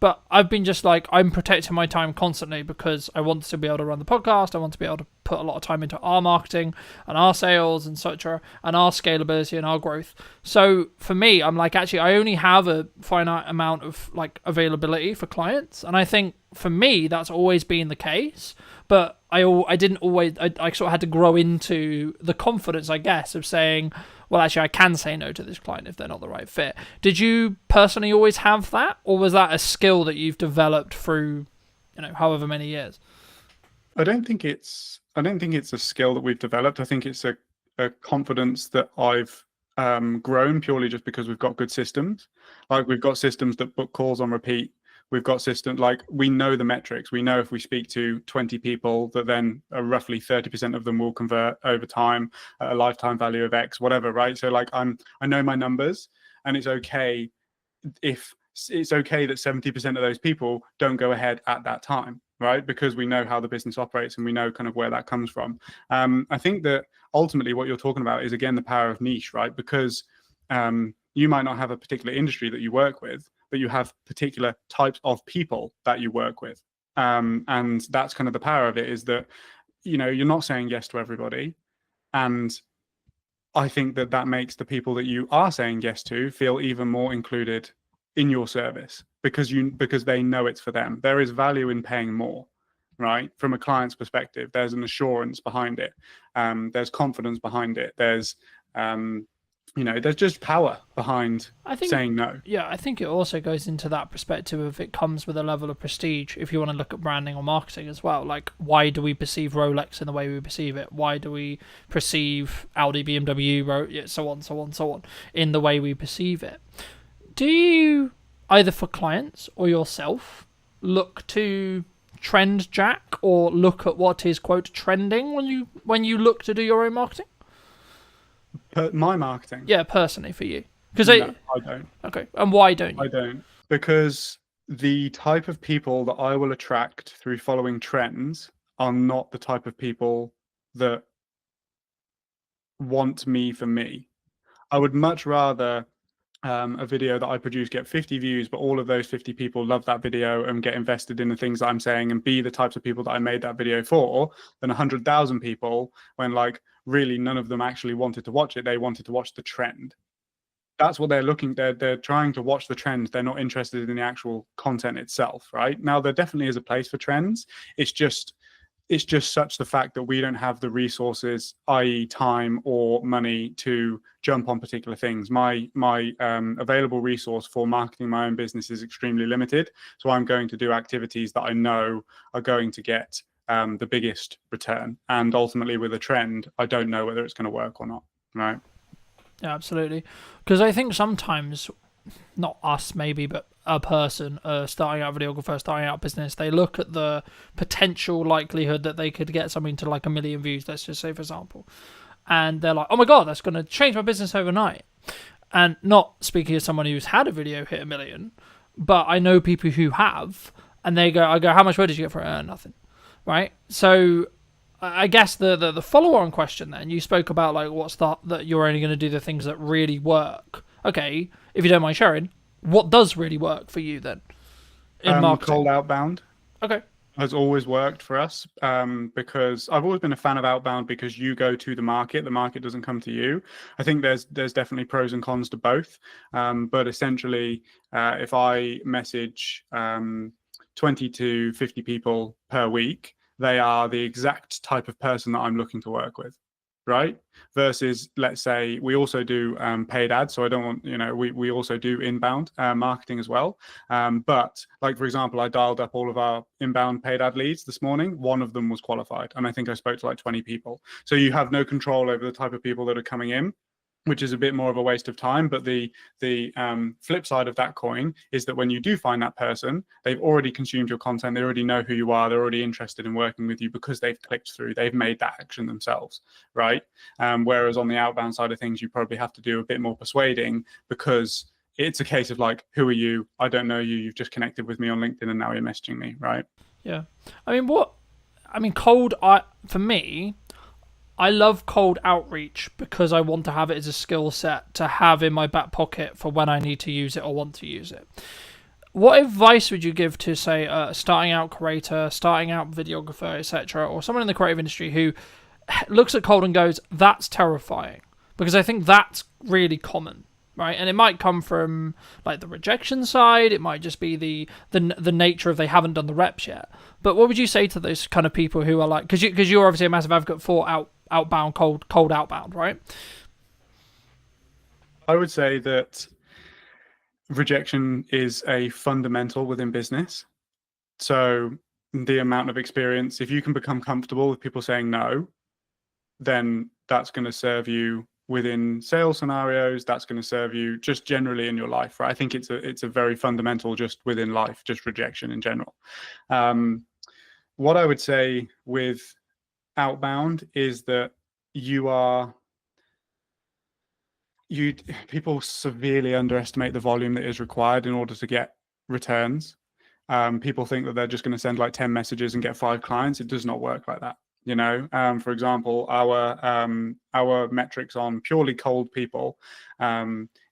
But I've been just like, I'm protecting my time constantly because I want to be able to run the podcast. I want to be able to put a lot of time into our marketing and our sales and such, and our scalability and our growth. So for me, I'm like, actually, I only have a finite amount of, like, availability for clients. And I think for me, that's always been the case. But I sort of had to grow into the confidence, I guess, of saying, well, actually, I can say no to this client if they're not the right fit. Did you personally always have that, or was that a skill that you've developed through, you know, however many years? I don't think it's a skill that we've developed. I think it's a confidence that I've grown purely just because we've got good systems. Like, we've got systems that book calls on repeat. We've got systems, like, we know the metrics. We know if we speak to 20 people that then roughly 30% of them will convert over time at a lifetime value of X, whatever, right? So, like, I know my numbers, and it's okay if it's okay that 70% of those people don't go ahead at that time, right? Because we know how the business operates and we know kind of where that comes from. I think that ultimately what you're talking about is, again, the power of niche, right? Because you might not have a particular industry that you work with, but you have particular types of people that you work with. And that's kind of the power of it, is that, you know, you're not saying yes to everybody. And I think that makes the people that you are saying yes to feel even more included in your service, because they know it's for them. There is value in paying more, right? From a client's perspective, there's an assurance behind it. There's confidence behind it. There's there's just power behind I think, saying no. yeah, I think it also goes into that perspective of it comes with a level of prestige if you want to look at branding or marketing as well. Like, why do we perceive Rolex in the way we perceive it? Why do we perceive Audi, BMW, so on, so on, so on, in the way we perceive it? Do you, either for clients or yourself, look to trend jack or look at what is, quote, trending when you look to do your own marketing? My marketing? Yeah, personally for you. Because No, I don't. Okay, and why don't you? I don't. Because the type of people that I will attract through following trends are not the type of people that want me for me. I would much rather a video that I produce get 50 views, but all of those 50 people love that video and get invested in the things that I'm saying and be the types of people that I made that video for, than 100,000 people when like really none of them actually wanted to watch it. They wanted to watch the trend. That's what they're looking. They're trying to watch the trend. They're not interested in the actual content itself, right? Now there definitely is a place for trends. It's just such the fact that we don't have the resources, i.e. time or money, to jump on particular things. My available resource for marketing my own business is extremely limited. So I'm going to do activities that I know are going to get the biggest return. And ultimately with a trend, I don't know whether it's going to work or not, right? Yeah, absolutely. Because I think sometimes, not us maybe, but a person, starting out videographer, starting out business, they look at the potential likelihood that they could get something to like 1 million views, let's just say, for example. And they're like, oh my God, that's going to change my business overnight. And not speaking as someone who's had a video hit 1 million, but I know people who have, and I go, how much money did you get for it? Nothing. Right? So I guess the follow-on question then, you spoke about like that you're only going to do the things that really work. Okay, if you don't mind sharing, what does really work for you then in marketing? Cold outbound. Okay. Has always worked for us because I've always been a fan of outbound because you go to the market doesn't come to you. I think there's definitely pros and cons to both, but essentially if I message 20 to 50 people per week, they are the exact type of person that I'm looking to work with, right? Versus, let's say, we also do paid ads. So I don't want, we also do inbound marketing as well. But like, for example, I dialed up all of our inbound paid ad leads this morning. One of them was qualified. And I think I spoke to like 20 people. So you have no control over the type of people that are coming in, which is a bit more of a waste of time. But the flip side of that coin is that when you do find that person, they've already consumed your content. They already know who you are. They're already interested in working with you because they've clicked through. They've made that action themselves, right? Whereas on the outbound side of things, you probably have to do a bit more persuading because it's a case of like, who are you? I don't know you. You've just connected with me on LinkedIn and now you're messaging me, right? Yeah. For me, I love cold outreach because I want to have it as a skill set to have in my back pocket for when I need to use it or want to use it. What advice would you give to, say, a starting out creator, starting out videographer, etc., or someone in the creative industry who looks at cold and goes, that's terrifying? Because I think that's really common, right? And it might come from like the rejection side. It might just be the nature of they haven't done the reps yet. But what would you say to those kind of people who are like, because you're obviously a massive advocate for outbound, cold outbound, right? I would say that rejection is a fundamental within business. So the amount of experience, if you can become comfortable with people saying no, then that's going to serve you within sales scenarios. That's going to serve you just generally in your life, right? I think it's a very fundamental just within life, just rejection in general. What I would say with outbound is that people severely underestimate the volume that is required in order to get returns. People think that they're just going to send like 10 messages and get 5 clients. It does not work like that. For example, our metrics on purely cold people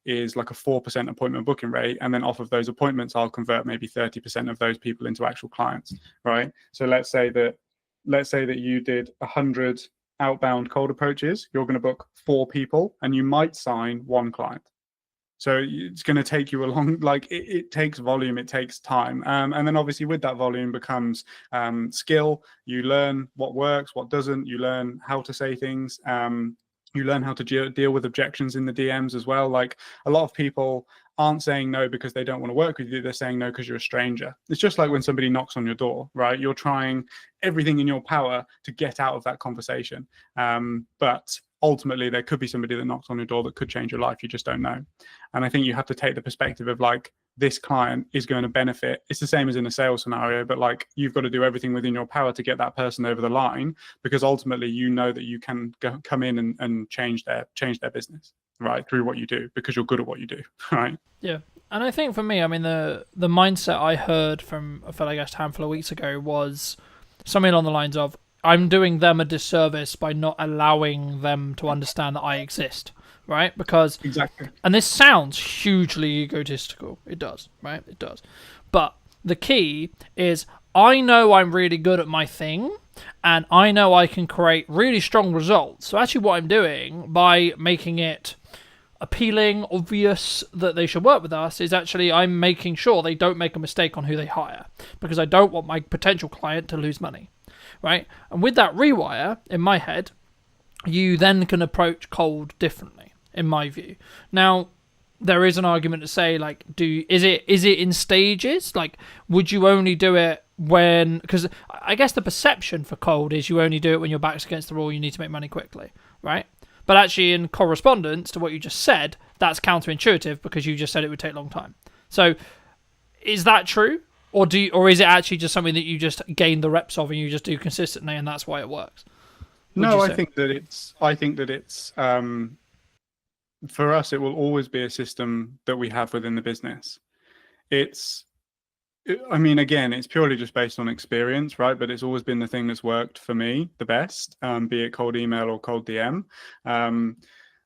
is like a 4% appointment booking rate, and then off of those appointments, I'll convert maybe 30% of those people into actual clients, right? So let's say that you did 100 outbound cold approaches, you're going to book 4 people, and you might sign 1 client. So it's going to take you a long, like it takes volume, it takes time. And then obviously with that volume becomes skill. You learn what works, what doesn't. You learn how to say things. You learn how to deal with objections in the DMs as well. Like, a lot of people aren't saying no because they don't want to work with you. They're saying no because you're a stranger. It's just like when somebody knocks on your door, right? You're trying everything in your power to get out of that conversation. But ultimately, there could be somebody that knocks on your door that could change your life. You just don't know. And I think you have to take the perspective of like, this client is going to benefit. It's the same as in a sales scenario, but like, you've got to do everything within your power to get that person over the line, because ultimately you know that you can come in and change their business, right, through what you do, because you're good at what you do, right? Yeah. And I think for me, I mean, the mindset I heard from a fellow guest a handful of weeks ago was something along the lines of, I'm doing them a disservice by not allowing them to understand that I exist, right? Because Exactly. And this sounds hugely egotistical. It does, right? It does. But the key is, I know I'm really good at my thing, and I know I can create really strong results. So actually what I'm doing by making it appealing, obvious that they should work with us, is actually I'm making sure they don't make a mistake on who they hire, because I don't want my potential client to lose money, right? And with that rewire in my head, you then can approach cold differently, in my view. Now, there is an argument to say, like, is it in stages? Like, would you only do it when... Because I guess the perception for cold is you only do it when your back's against the wall, you need to make money quickly, right? But actually, in correspondence to what you just said, that's counterintuitive, because you just said it would take a long time. So, is that true? Or is it actually just something that you just gain the reps of and you just do consistently, and that's why it works? No, I think that it's for us, it will always be a system that we have within the business. I mean, again, it's purely just based on experience, right? But it's always been the thing that's worked for me the best, be it cold email or cold DM.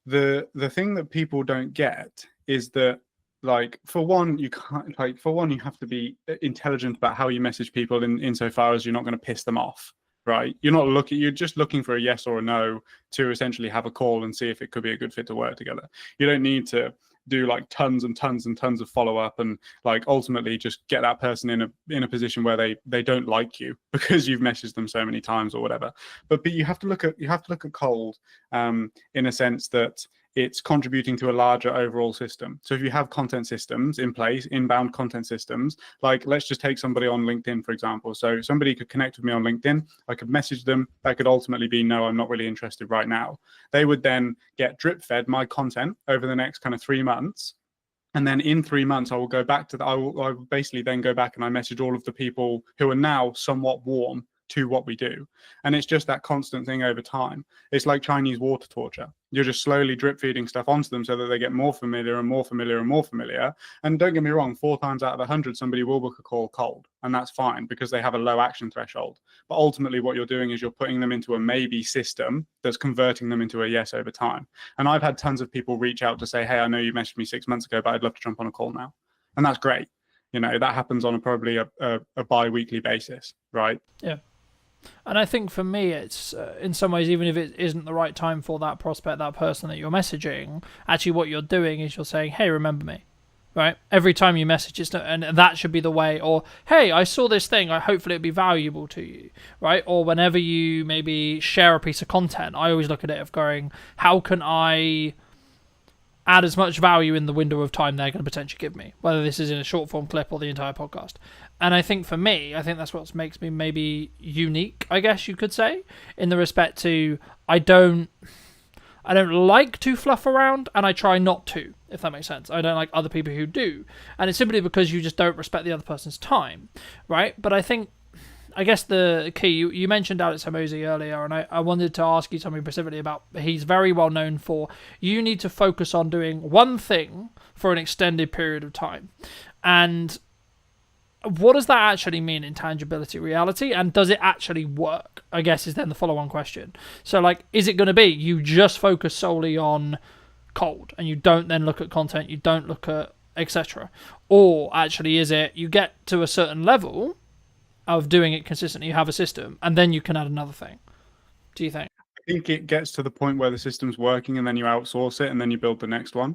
The thing that people don't get is that, like, for one, you have to be intelligent about how you message people insofar as you're not going to piss them off. Right, you're just looking for a yes or a no to essentially have a call and see if it could be a good fit to work together. You don't need to do like tons and tons and tons of follow up and like ultimately just get that person in a position where they don't like you because you've messaged them so many times or whatever. But you have to look at cold in a sense that it's contributing to a larger overall system. So if you have content systems in place, inbound content systems, like let's just take somebody on LinkedIn, for example. So somebody could connect with me on LinkedIn. I could message them. That could ultimately be, no, I'm not really interested right now. They would then get drip fed my content over the next kind of 3 months. And then in 3 months, I will go back to I will basically then go back and I message all of the people who are now somewhat warm to what we do. And it's just that constant thing over time. It's like Chinese water torture. You're just slowly drip feeding stuff onto them so that they get more familiar and more familiar and more familiar. And don't get me wrong, 4 times out of 100, somebody will book a call cold. And that's fine because they have a low action threshold. But ultimately what you're doing is you're putting them into a maybe system that's converting them into a yes over time. And I've had tons of people reach out to say, hey, I know you messaged me 6 months ago, but I'd love to jump on a call now. And that's great. You know, that happens on probably a bi-weekly basis, right? Yeah. And I think for me, it's in some ways, even if it isn't the right time for that prospect, that person that you're messaging, actually what you're doing is you're saying, hey, remember me, right? Every time you message, and that should be the way. Or, hey, I saw this thing, hopefully it'd be valuable to you, right? Or whenever you maybe share a piece of content, I always look at it of going, how can I add as much value in the window of time they're going to potentially give me, whether this is in a short form clip or the entire podcast. And I think for me, that's what makes me maybe unique, I guess you could say, in the respect to I don't like to fluff around, and I try not to, if that makes sense. I don't like other people who do. And it's simply because you just don't respect the other person's time, right? But I guess the key, you mentioned Alex Hormozi earlier, and I wanted to ask you something specifically about, he's very well known for, you need to focus on doing one thing for an extended period of time. And what does that actually mean in tangibility reality, and does it actually work, I guess, is then the follow-on question. So, like, is it going to be you just focus solely on cold, and you don't then look at content, you don't look at etc.? Or actually is it you get to a certain level of doing it consistently, you have a system, and then you can add another thing? Do you think? I think it gets to the point where the system's working and then you outsource it and then you build the next one.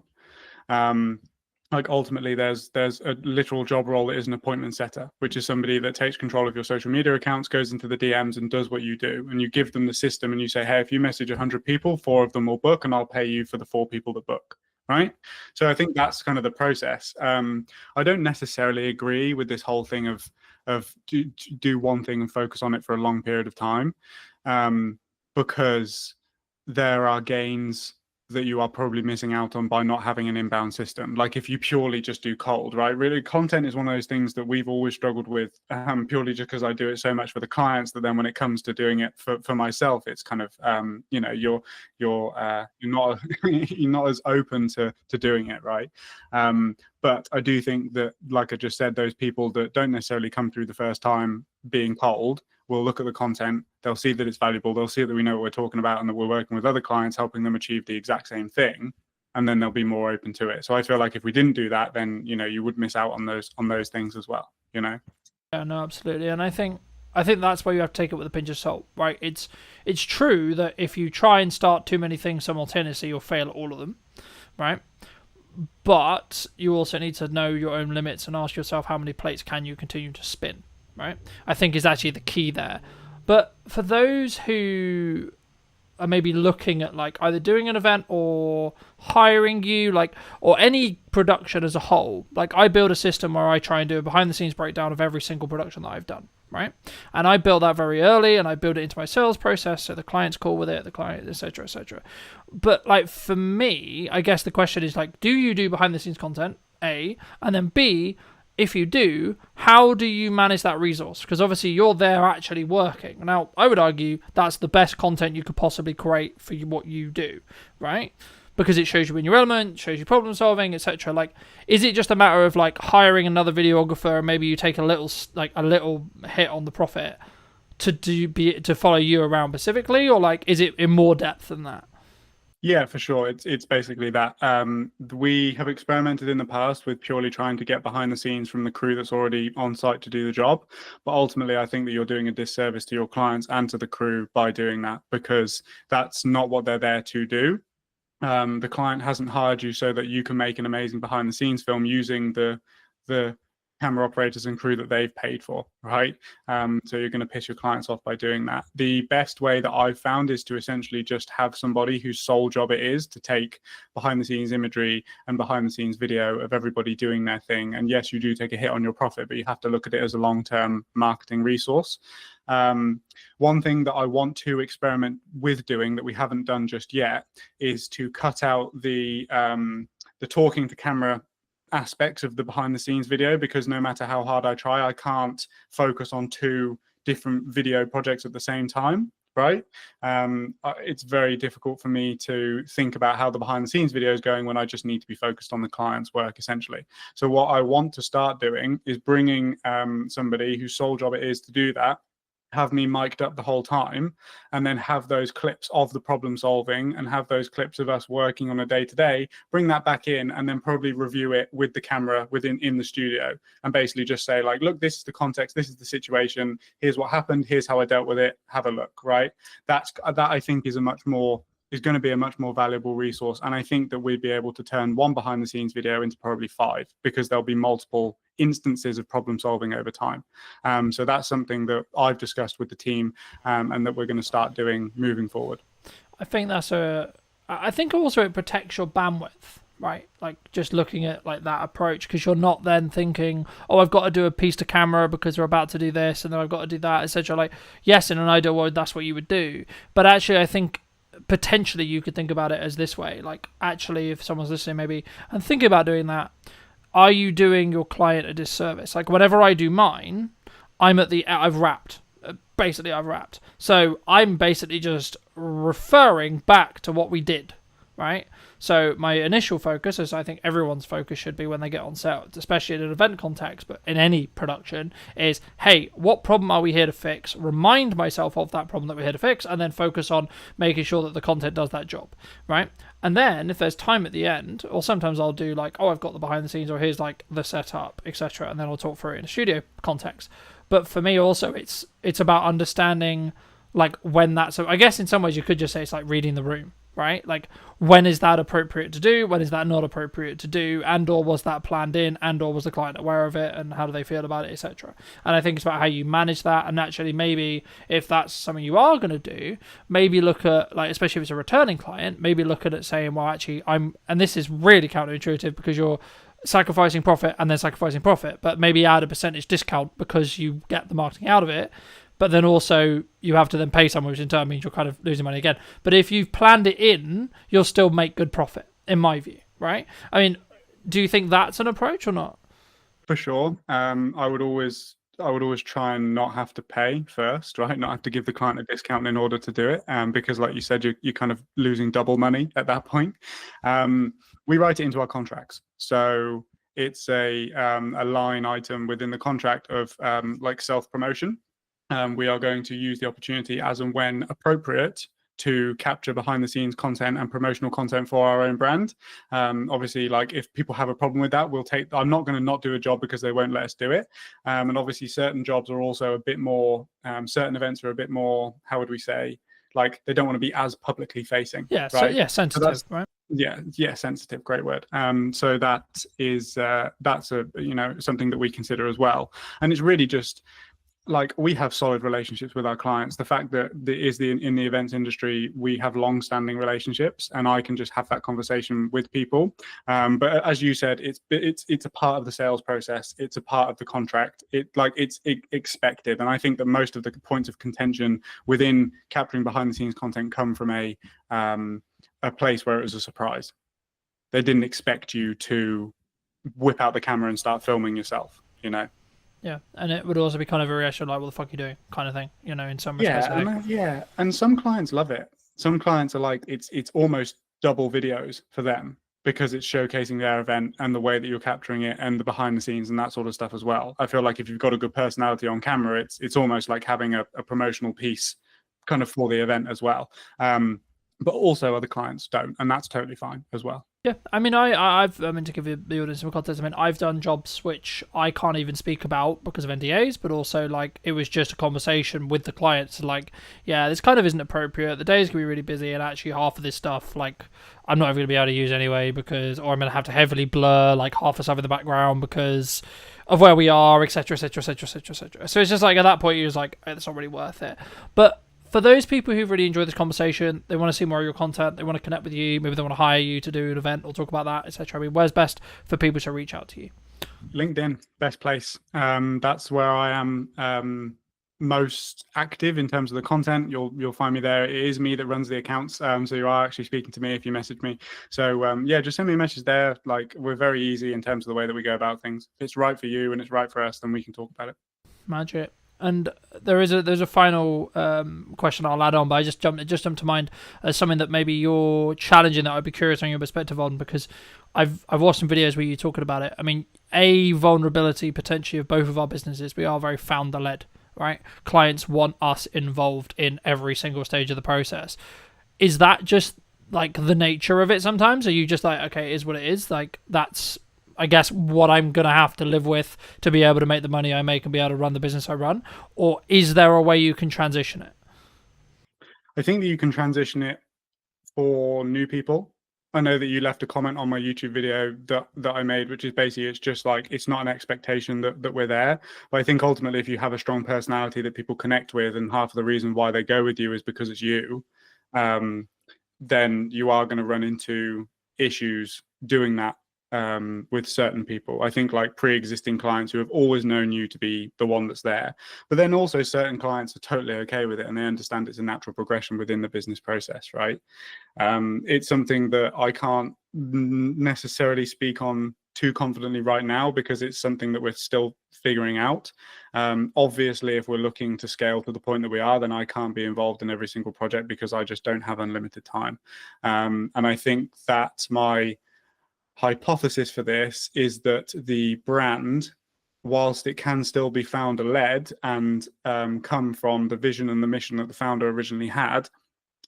like ultimately there's a literal job role that is an appointment setter, which is somebody that takes control of your social media accounts, goes into the DMs and does what you do. And you give them the system and you say, hey, if you message 100 people, 4 of them will book and I'll pay you for the 4 people that book. Right. So I think that's kind of the process. I don't necessarily agree with this whole thing of do one thing and focus on it for a long period of time, because there are gains that you are probably missing out on by not having an inbound system. Like if you purely just do cold, right? Really, content is one of those things that we've always struggled with, purely just because I do it so much for the clients that then when it comes to doing it for myself, it's kind of you're not you're not as open to doing it, right? But I do think that, like I just said, those people that don't necessarily come through the first time being cold will look at the content, they'll see that it's valuable, they'll see that we know what we're talking about and that we're working with other clients helping them achieve the exact same thing, and then they'll be more open to it. So I feel like if we didn't do that, then you would miss out on those things as well. Yeah, no, absolutely. And I think that's why you have to take it with a pinch of salt, right? It's true that if you try and start too many things simultaneously, you'll fail at all of them, right? But you also need to know your own limits and ask yourself how many plates can you continue to spin, right? I think is actually the key there. But for those who are maybe looking at like either doing an event or hiring you, like, or any production as a whole, like I build a system where I try and do a behind the scenes breakdown of every single production that I've done, right? And I build that very early and I build it into my sales process so the client's cool with it, the client, etc., etc. But like for me, I guess the question is like, do you do behind the scenes content? A, and then B, if you do, how do you manage that resource? Because obviously you're there actually working. Now, I would argue that's the best content you could possibly create for what you do, right? Because it shows you in your element, shows you problem solving, etc. Like, is it just a matter of like hiring another videographer and maybe you take a little hit on the profit to follow you around specifically, or like is it in more depth than that? Yeah, for sure. It's basically that. We have experimented in the past with purely trying to get behind the scenes from the crew that's already on site to do the job. But ultimately, I think that you're doing a disservice to your clients and to the crew by doing that, because that's not what they're there to do. The client hasn't hired you so that you can make an amazing behind the scenes film using the camera operators and crew that they've paid for, right? So you're going to piss your clients off by doing that. The best way that I've found is to essentially just have somebody whose sole job it is to take behind the scenes imagery and behind the scenes video of everybody doing their thing. And yes, you do take a hit on your profit, but you have to look at it as a long-term marketing resource. One thing that I want to experiment with doing that we haven't done just yet is to cut out the talking to camera aspects of the behind the scenes video, because no matter how hard I try, I can't focus on 2 different video projects at the same time, right? It's very difficult for me to think about how the behind the scenes video is going when I just need to be focused on the client's work, essentially. So what I want to start doing is bringing somebody whose sole job it is to do that, have me mic'd up the whole time, and then have those clips of the problem solving and have those clips of us working on a day-to-day, bring that back in, and then probably review it with the camera in the studio, and basically just say like, look, this is the context, this is the situation, here's what happened, here's how I dealt with it, have a look, right? That I think is going to be a much more valuable resource. And I think that we'd be able to turn one behind the scenes video into probably 5, because there'll be multiple instances of problem solving over time. So that's something that I've discussed with the team, and that we're going to start doing moving forward. I think I think also it protects your bandwidth, right? Like just looking at like that approach, because you're not then thinking, oh, I've got to do a piece to camera because we're about to do this and then I've got to do that, etc. Like, yes, in an ideal world, that's what you would do. But actually, I think potentially you could think about it as this way. Like, actually, if someone's listening maybe and thinking about doing that, are you doing your client a disservice? Like, whenever I do mine, I've wrapped. Basically, I've wrapped. So I'm basically just referring back to what we did, right? So my initial focus, as I think everyone's focus should be when they get on set, especially in an event context, but in any production, is, hey, what problem are we here to fix? Remind myself of that problem that we're here to fix, and then focus on making sure that the content does that job, right? And then if there's time at the end, or sometimes I'll do like, oh, I've got the behind the scenes, or here's like the setup, etc., and then I'll talk through it in a studio context. But for me also, it's about understanding like when that's, so I guess in some ways you could just say it's like reading the room, right? Like, when is that appropriate to do? When is that not appropriate to do? And or was that planned in? And or was the client aware of it? And how do they feel about it, etc. And I think it's about how you manage that. And actually, maybe if that's something you are going to do, maybe look at, like, especially if it's a returning client, maybe look at it saying, well, actually, and this is really counterintuitive because you're sacrificing profit and then sacrificing profit, but maybe add a percentage discount because you get the marketing out of it. But then also you have to then pay someone, which in turn means you're kind of losing money again. But if you've planned it in, you'll still make good profit, in my view, right? I mean, do you think that's an approach or not? For sure. I would always try and not have to pay first, right? Not have to give the client a discount in order to do it, because, like you said, you're kind of losing double money at that point. We write it into our contracts, so it's a line item within the contract of like self-promotion. We are going to use the opportunity as and when appropriate to capture behind the scenes content and promotional content for our own brand. Obviously, like, if people have a problem with that, I'm not going to not do a job because they won't let us do it. And obviously certain jobs are also a bit more, certain events are a bit more, how would we say, like, they don't want to be as publicly facing. Yeah, right? so, sensitive, so right? Yeah, sensitive, great word. So that is that's a something that we consider as well. And it's really just, like, we have solid relationships with our clients. The fact that in the events industry, we have long-standing relationships, and I can just have that conversation with people. But as you said, it's a part of the sales process. It's a part of the contract. It's expected, and I think that most of the points of contention within capturing behind-the-scenes content come from a place where it was a surprise. They didn't expect you to whip out the camera and start filming yourself. Yeah, and it would also be kind of a reaction like, what the fuck are you doing, kind of thing, in some respects. And some clients love it. Some clients are like, it's almost double videos for them because it's showcasing their event and the way that you're capturing it and the behind the scenes and that sort of stuff as well. I feel like if you've got a good personality on camera, it's almost like having a promotional piece kind of for the event as well. But also other clients don't, and that's totally fine as well. Yeah, I mean, I've to give the audience some context, I mean, I've done jobs which I can't even speak about because of NDAs, but also, like, it was just a conversation with the clients, like, yeah, this kind of isn't appropriate, the day's gonna be really busy, and actually half of this stuff, like, I'm not even gonna be able to use anyway, or I'm gonna have to heavily blur, like, half the stuff in the background because of where we are, etc, etc, etc, etc, etc. So it's just like, at that point, you're just like, it's not really worth it. But for those people who've really enjoyed this conversation, they want to see more of your content, they want to connect with you, maybe they want to hire you to do an event or talk about that, etc. I mean, where's best for people to reach out to you? LinkedIn, best place. That's where I am most active in terms of the content. You'll find me there. It is me that runs the accounts, so you are actually speaking to me if you message me. So yeah, just send me a message there. Like, we're very easy in terms of the way that we go about things. If it's right for you and it's right for us, then we can talk about it. Magic. And there's a final question I'll add on, but it just jumped to mind as something that maybe you're challenging that I'd be curious on your perspective on, because I've watched some videos where you're talking about it. I mean, a vulnerability potentially of both of our businesses, we are very founder led, right? Clients want us involved in every single stage of the process. Is that just like the nature of it sometimes? Are you just like, okay, it is what it is? Like, that's, I guess, what I'm going to have to live with to be able to make the money I make and be able to run the business I run? Or is there a way you can transition it? I think that you can transition it for new people. I know that you left a comment on my YouTube video that I made, which is basically, it's just like, it's not an expectation that we're there. But I think ultimately, if you have a strong personality that people connect with, and half of the reason why they go with you is because it's you, then you are going to run into issues doing that with certain people. I think, like, pre-existing clients who have always known you to be the one that's there, but then also certain clients are totally okay with it and they understand it's a natural progression within the business process, right? It's something that I can't necessarily speak on too confidently right now because it's something that we're still figuring out. Obviously, if we're looking to scale to the point that we are, then I can't be involved in every single project because I just don't have unlimited time. And I think that's my hypothesis for this, is that the brand, whilst it can still be founder led and come from the vision and the mission that the founder originally had,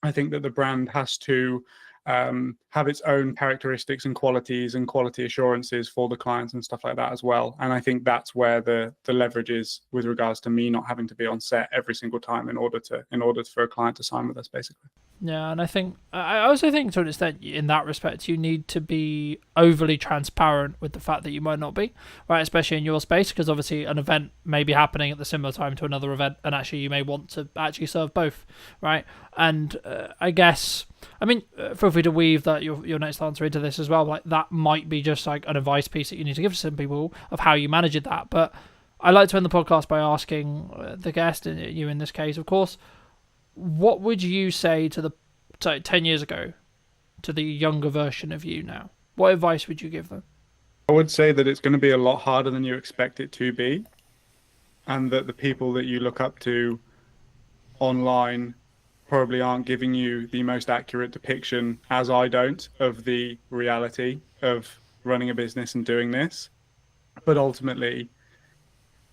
I think that the brand has to have its own characteristics and qualities and quality assurances for the clients and stuff like that as well. And I think that's where the leverage is with regards to me not having to be on set every single time in order for a client to sign with us, basically. Yeah, and I also think to an extent, in that respect, you need to be overly transparent with the fact that you might not be, right? Especially in your space, because obviously an event may be happening at the similar time to another event, and actually you may want to actually serve both, right? And I guess, I mean, feel free to weave that your next answer into this as well. Like that might be just like an advice piece that you need to give to some people of how you manage that. But I like to end the podcast by asking the guest, you in this case, of course. What would you say to 10 years ago to the younger version of you now? What advice would you give them? I would say that it's going to be a lot harder than you expect it to be, and that the people that you look up to online probably aren't giving you the most accurate depiction, as I don't, of the reality of running a business and doing this. But ultimately,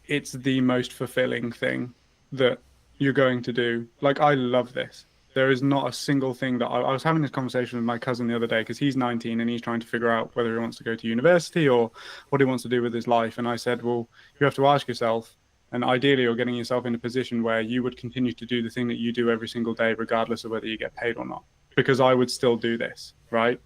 it's the most fulfilling thing that you're going to do. Like, I love this. There is not a single thing that I was having this conversation with my cousin the other day because he's 19 and he's trying to figure out whether he wants to go to university or what he wants to do with his life. And I said, well, you have to ask yourself, and ideally you're getting yourself in a position where you would continue to do the thing that you do every single day, regardless of whether you get paid or not, because I would still do this, right?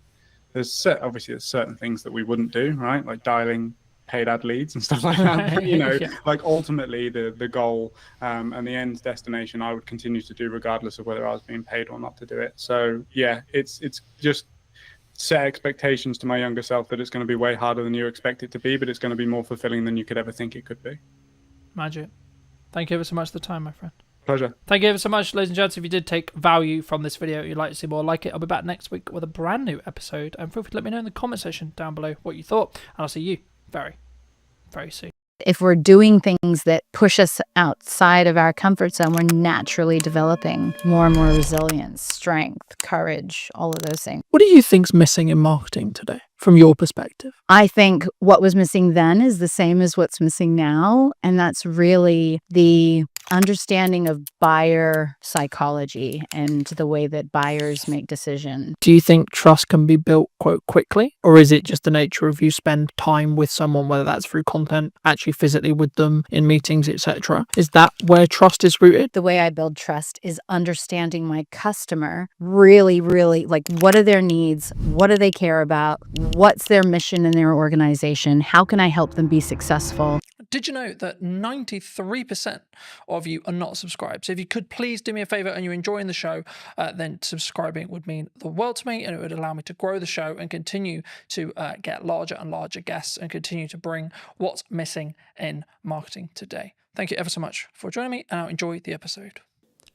Obviously there's certain things that we wouldn't do, right? Like dialing paid ad leads and stuff like that. But, Yeah. like ultimately the goal and the end destination, I would continue to do regardless of whether I was being paid or not to do it. So yeah, it's just set expectations to my younger self that it's going to be way harder than you expect it to be, but it's going to be more fulfilling than you could ever think it could be. Magic. Thank you ever so much for the time, my friend. Pleasure. Thank you ever so much, ladies and gents. If you did take value from this video, you'd like to see more like it, I'll be back next week with a brand new episode. And feel free to let me know in the comment section down below what you thought. And I'll see you very, very soon. If we're doing things that push us outside of our comfort zone, we're naturally developing more and more resilience, strength, courage, all of those things. What do you think's missing in marketing today, from your perspective? I think what was missing then is the same as what's missing now, and that's really the understanding of buyer psychology and the way that buyers make decisions. Do you think trust can be built quite quickly, or is it just the nature of you spend time with someone, whether that's through content, actually physically with them in meetings, etc.? Is that where trust is rooted? The way I build trust is understanding my customer really, really, like, what are their needs? What do they care about? What's their mission in their organization? How can I help them be successful? Did you know that 93% of you are not subscribed? So if you could please do me a favor and you're enjoying the show, then subscribing would mean the world to me, and it would allow me to grow the show and continue to get larger and larger guests and continue to bring what's missing in marketing today. Thank you ever so much for joining me, and I'll enjoy the episode.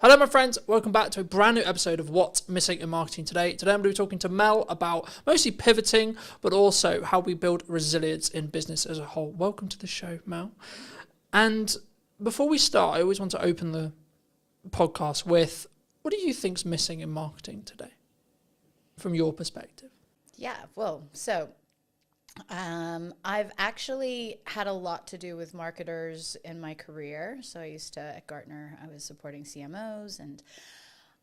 Hello, my friends. Welcome back to a brand new episode of What's Missing in Marketing Today. Today, I'm going to be talking to Mel about mostly pivoting, but also how we build resilience in business as a whole. Welcome to the show, Mel. And before we start, I always want to open the podcast with, what do you think's missing in marketing today, from your perspective? Yeah, well, so I've actually had a lot to do with marketers in my career. So I used to, at Gartner, I was supporting CMOs, and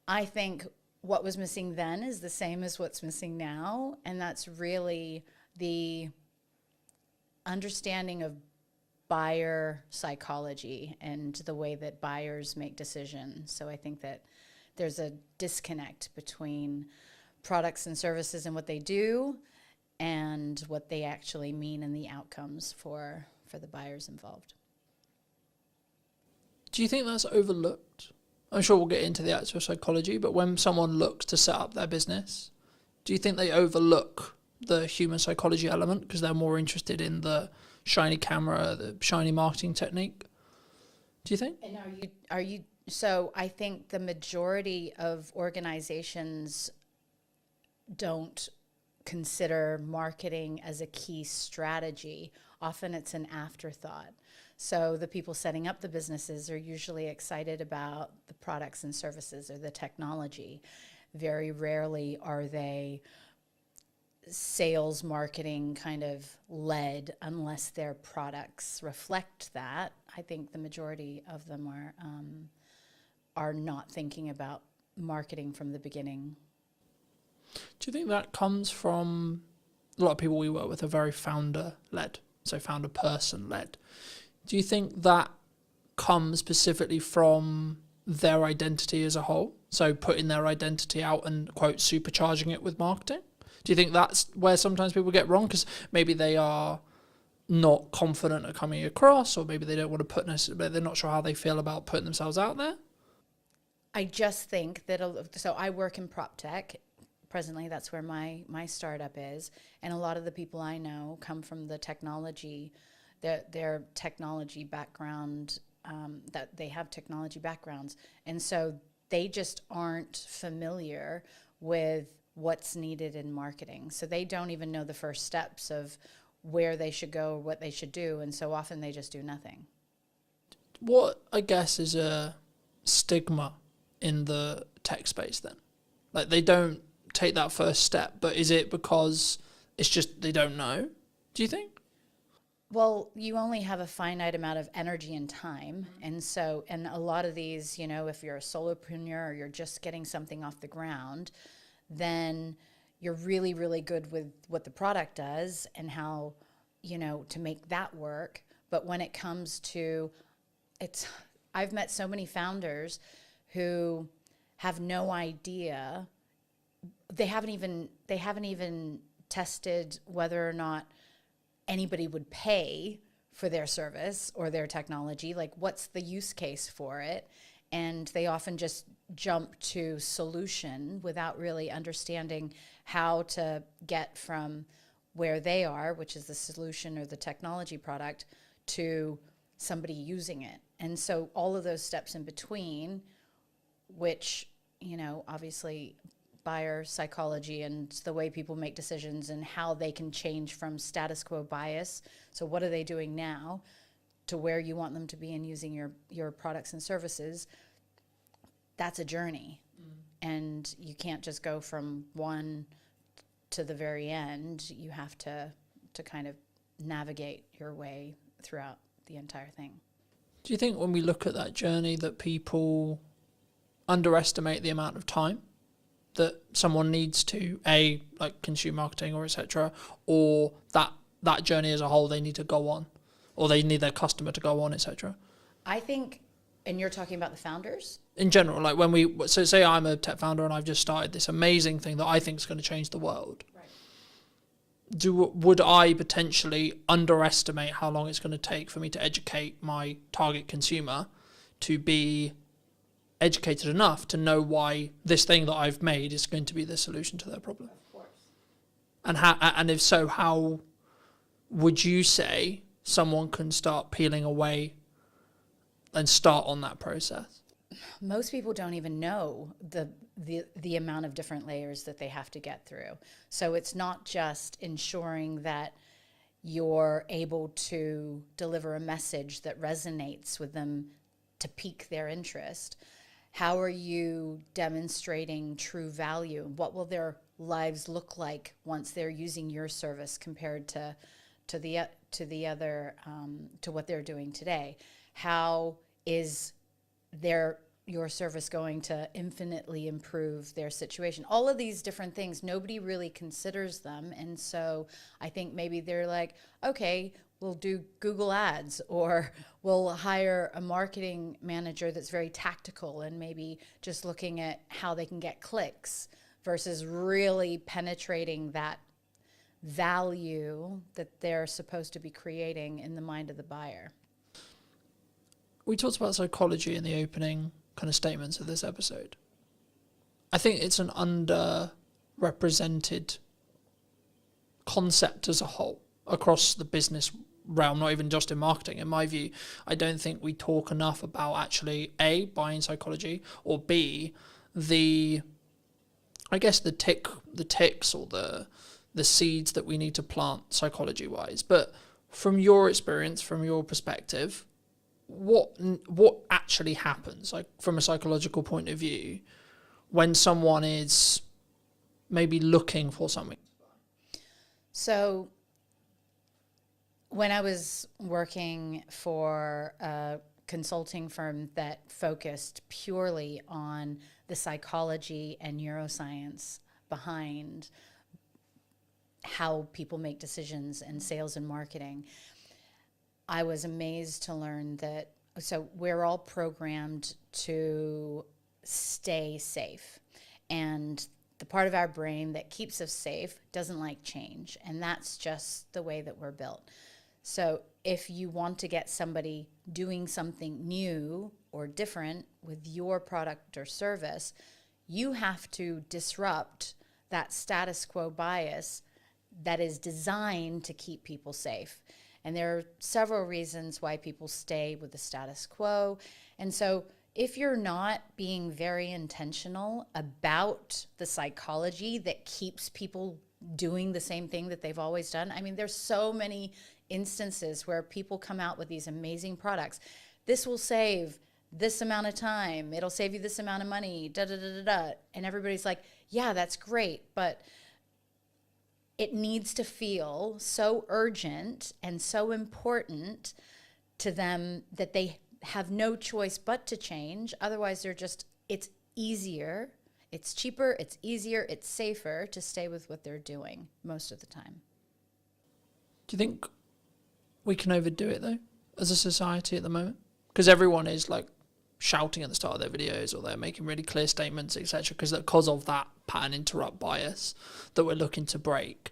I think what was missing then is the same as what's missing now, and that's really the understanding of buyer psychology and the way that buyers make decisions. So I think that there's a disconnect between products and services and what they do and what they actually mean and the outcomes for the buyers involved. Do you think that's overlooked? I'm sure we'll get into the actual psychology, but when someone looks to set up their business, do you think they overlook the human psychology element because they're more interested in the shiny camera, the shiny marketing technique? Do you think? And are you so I think the majority of organizations don't consider marketing as a key strategy. Often it's an afterthought. So the people setting up the businesses are usually excited about the products and services or the technology. Very rarely are they sales marketing kind of led unless their products reflect that. I think the majority of them are not thinking about marketing from the beginning. Do you think that comes from a lot of people we work with are very founder-led, so founder-person-led? Do you think that comes specifically from their identity as a whole. So putting their identity out and, quote, supercharging it with marketing. Do you think that's where sometimes people get wrong? Because maybe they are not confident at coming across, or maybe they don't want to put necessarily, they're not sure how they feel about putting themselves out there. I just think that, so I work in prop tech. Presently, that's where my startup is. And a lot of the people I know come from the technology, their technology background, that they have technology backgrounds. And so they just aren't familiar with what's needed in marketing. So they don't even know the first steps of where they should go, what they should do. And so often they just do nothing. What, I guess, is a stigma in the tech space then? Like, they don't take that first step, but is it because it's just they don't know, do you think? Well, you only have a finite amount of energy and time. And so, and a lot of these, you know, if you're a solopreneur or you're just getting something off the ground, then you're really, really good with what the product does and how, you know, to make that work. But when it comes to, I've met so many founders who have no idea. They haven't even tested whether or not anybody would pay for their service or their technology. Like, what's the use case for it? And they often just jump to solution without really understanding how to get from where they are, which is the solution or the technology product, to somebody using it. And so all of those steps in between, which, you know, obviously buyer psychology and the way people make decisions and how they can change from status quo bias. So what are they doing now to where you want them to be in using your products and services? That's a journey. And you can't just go from one to the very end. You have to kind of navigate your way throughout the entire thing. Do you think when we look at that journey that people underestimate the amount of time that someone needs to, like consume marketing or etc., or that journey as a whole they need to go on, or they need their customer to go on, etc.? I think, and you're talking about the founders? In general, like when so say I'm a tech founder and I've just started this amazing thing that I think is going to change the world. Right. Would I potentially underestimate how long it's going to take for me to educate my target consumer to be educated enough to know why this thing that I've made is going to be the solution to their problem? Of course. And if so, how would you say someone can start peeling away and start on that process? Most people don't even know the amount of different layers that they have to get through. So it's not just ensuring that you're able to deliver a message that resonates with them to pique their interest. How are you demonstrating true value? What will their lives look like once they're using your service compared to what they're doing today? How is your service going to infinitely improve their situation? All of these different things, nobody really considers them. And so I think maybe they're like, okay, we'll do Google ads, or we'll hire a marketing manager that's very tactical and maybe just looking at how they can get clicks versus really penetrating that value that they're supposed to be creating in the mind of the buyer. We talked about psychology in the opening kind of statements of this episode. I think it's an underrepresented concept as a whole across the business realm, not even just in marketing. In my view, I don't think we talk enough about actually A, buying psychology, or B, the ticks or the seeds that we need to plant psychology wise. But from your experience, from your perspective, what actually happens, like from a psychological point of view, when someone is maybe looking for something? So when I was working for a consulting firm that focused purely on the psychology and neuroscience behind how people make decisions in sales and marketing, I was amazed to learn that so we're all programmed to stay safe. And the part of our brain that keeps us safe doesn't like change. And that's just the way that we're built. So if you want to get somebody doing something new or different with your product or service, you have to disrupt that status quo bias that is designed to keep people safe. And there are several reasons why people stay with the status quo. And so if you're not being very intentional about the psychology that keeps people doing the same thing that they've always done, I mean, there's so many instances where people come out with these amazing products. This will save this amount of time. It'll save you this amount of money, da da da da da. And everybody's like, yeah, that's great. But it needs to feel so urgent and so important to them that they have no choice but to change. Otherwise, it's easier, it's cheaper, it's easier, it's safer to stay with what they're doing most of the time. Do you think we can overdo it, though, as a society at the moment? Because everyone is, like, shouting at the start of their videos, or they're making really clear statements, etc., because of that pattern interrupt bias that we're looking to break.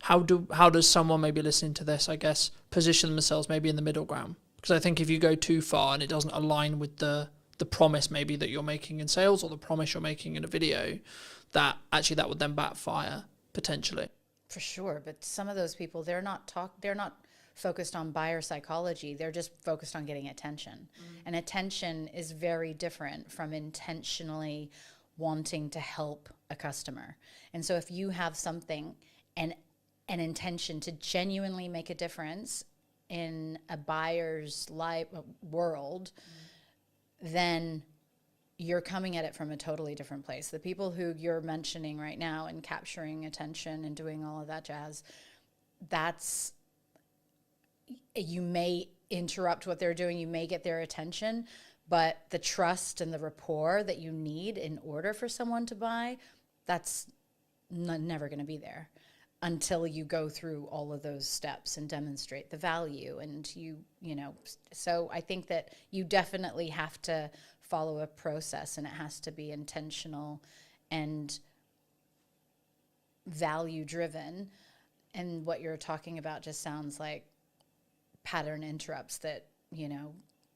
How does someone maybe listening to this, I guess, position themselves maybe in the middle ground? Because I think if you go too far and it doesn't align with the promise maybe that you're making in sales, or the promise you're making in a video, that would then backfire potentially. For sure, but some of those people, they're not focused on buyer psychology. They're just focused on getting attention. And attention is very different from intentionally wanting to help a customer. And so if you have something and an intention to genuinely make a difference in a buyer's life world, then you're coming at it from a totally different place. The people who you're mentioning right now and capturing attention and doing all of that jazz, you may interrupt what they're doing, you may get their attention, but the trust and the rapport that you need in order for someone to buy, that's never going to be there until you go through all of those steps and demonstrate the value. And so I think that you definitely have to follow a process, and it has to be intentional and value driven. And what you're talking about just sounds like pattern interrupts that,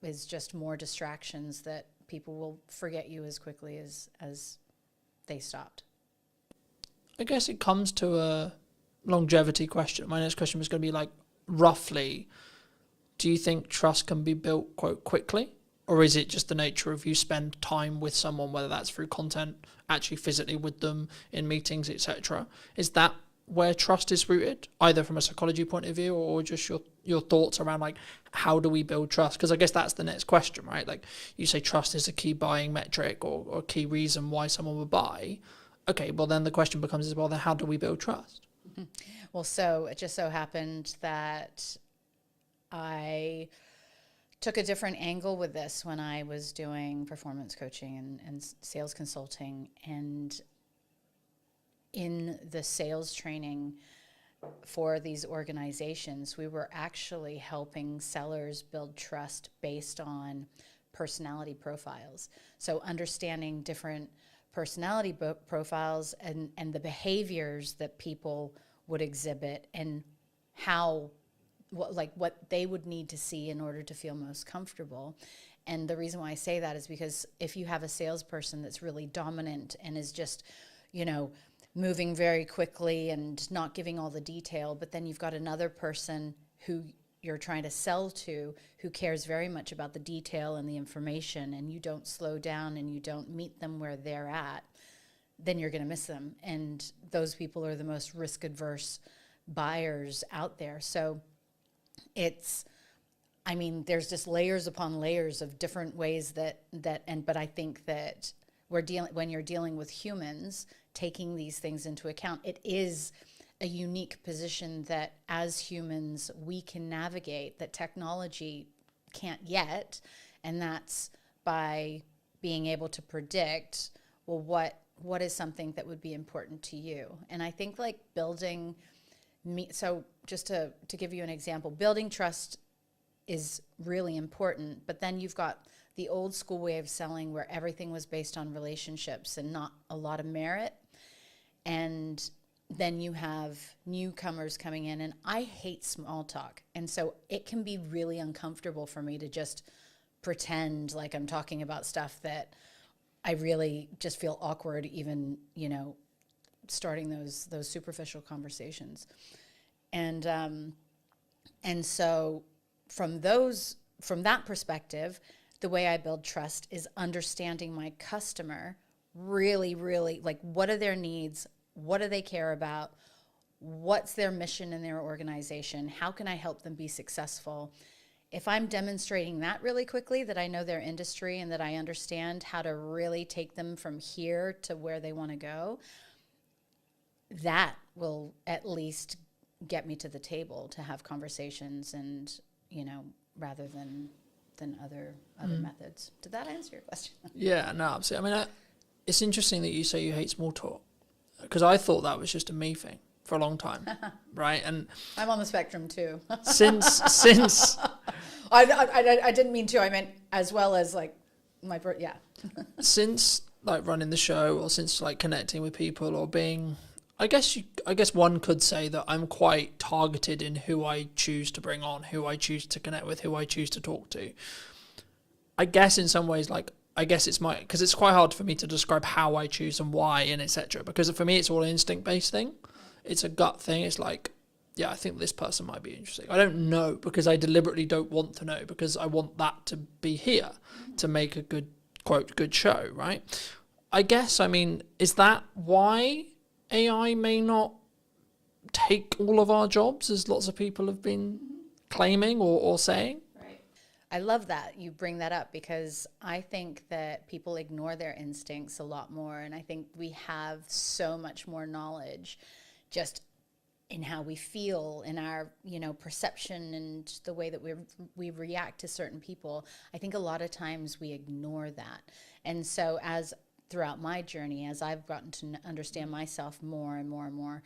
is just more distractions that people will forget you as quickly as they stopped. I guess it comes to a longevity question. My next question was going to be like, roughly, do you think trust can be built quite quickly? Or is it just the nature of you spend time with someone, whether that's through content, actually physically with them in meetings, etc.? Is that where trust is rooted, either from a psychology point of view or just your thoughts around, like, how do we build trust? Because I guess that's the next question, right? Like, you say trust is a key buying metric or a key reason why someone would buy. Okay, well, then the question becomes as well, then how do we build trust? Mm-hmm. Well, so it just so happened that I took a different angle with this when I was doing performance coaching and sales consulting. And in the sales training for these organizations, we were actually helping sellers build trust based on personality profiles. So understanding different personality profiles and the behaviors that people would exhibit, and what they would need to see in order to feel most comfortable. And the reason why I say that is because if you have a salesperson that's really dominant and is just, moving very quickly and not giving all the detail, but then you've got another person who you're trying to sell to who cares very much about the detail and the information, and you don't slow down and you don't meet them where they're at, then you're going to miss them. And those people are the most risk-adverse buyers out there. So there's just layers upon layers of different ways but I think that when you're dealing with humans, taking these things into account, it is a unique position that as humans we can navigate that technology can't yet, and that's by being able to predict, well, what is something that would be important to you. And I think so just to give you an example, building trust is really important. But then you've got the old school way of selling where everything was based on relationships and not a lot of merit. And then you have newcomers coming in, and I hate small talk. And so it can be really uncomfortable for me to just pretend like I'm talking about stuff that I really just feel awkward even, starting those superficial conversations. And so from that perspective, the way I build trust is understanding my customer really, really, like, what are their needs? What do they care about? What's their mission in their organization? How can I help them be successful? If I'm demonstrating that really quickly, that I know their industry and that I understand how to really take them from here to where they want to go, that will at least get me to the table to have conversations and, rather than other methods. Did that answer your question? Yeah, no, absolutely. I mean, it's interesting that you say you hate small talk, because I thought that was just a me thing for a long time, right? And I'm on the spectrum too. since I didn't mean to. I meant as well as like yeah. Since like running the show, or since like connecting with people, or being, I guess one could say that I'm quite targeted in who I choose to bring on, who I choose to connect with, who I choose to talk to. I guess in some ways, because it's quite hard for me to describe how I choose and why and etc. Because for me, it's all an instinct-based thing. It's a gut thing. It's like, yeah, I think this person might be interesting. I don't know, because I deliberately don't want to know, because I want that to be here to make a good, quote, good show, right? I guess, I mean, is that why AI may not take all of our jobs, as lots of people have been claiming or saying? Right. I love that you bring that up, because I think that people ignore their instincts a lot more. And I think we have so much more knowledge just in how we feel, in our, perception and the way that we react to certain people. I think a lot of times we ignore that. And so throughout my journey, as I've gotten to understand myself more and more and more,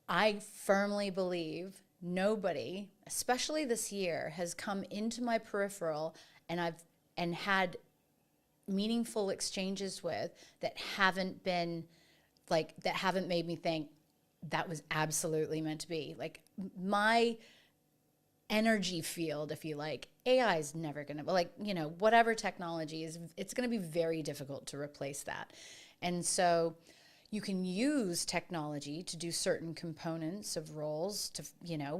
I firmly believe nobody, especially this year, has come into my peripheral and had meaningful exchanges with that haven't made me think that was absolutely meant to be. Like, my energy field, if you like, AI is never going to, whatever technology is, it's going to be very difficult to replace that. And so you can use technology to do certain components of roles to,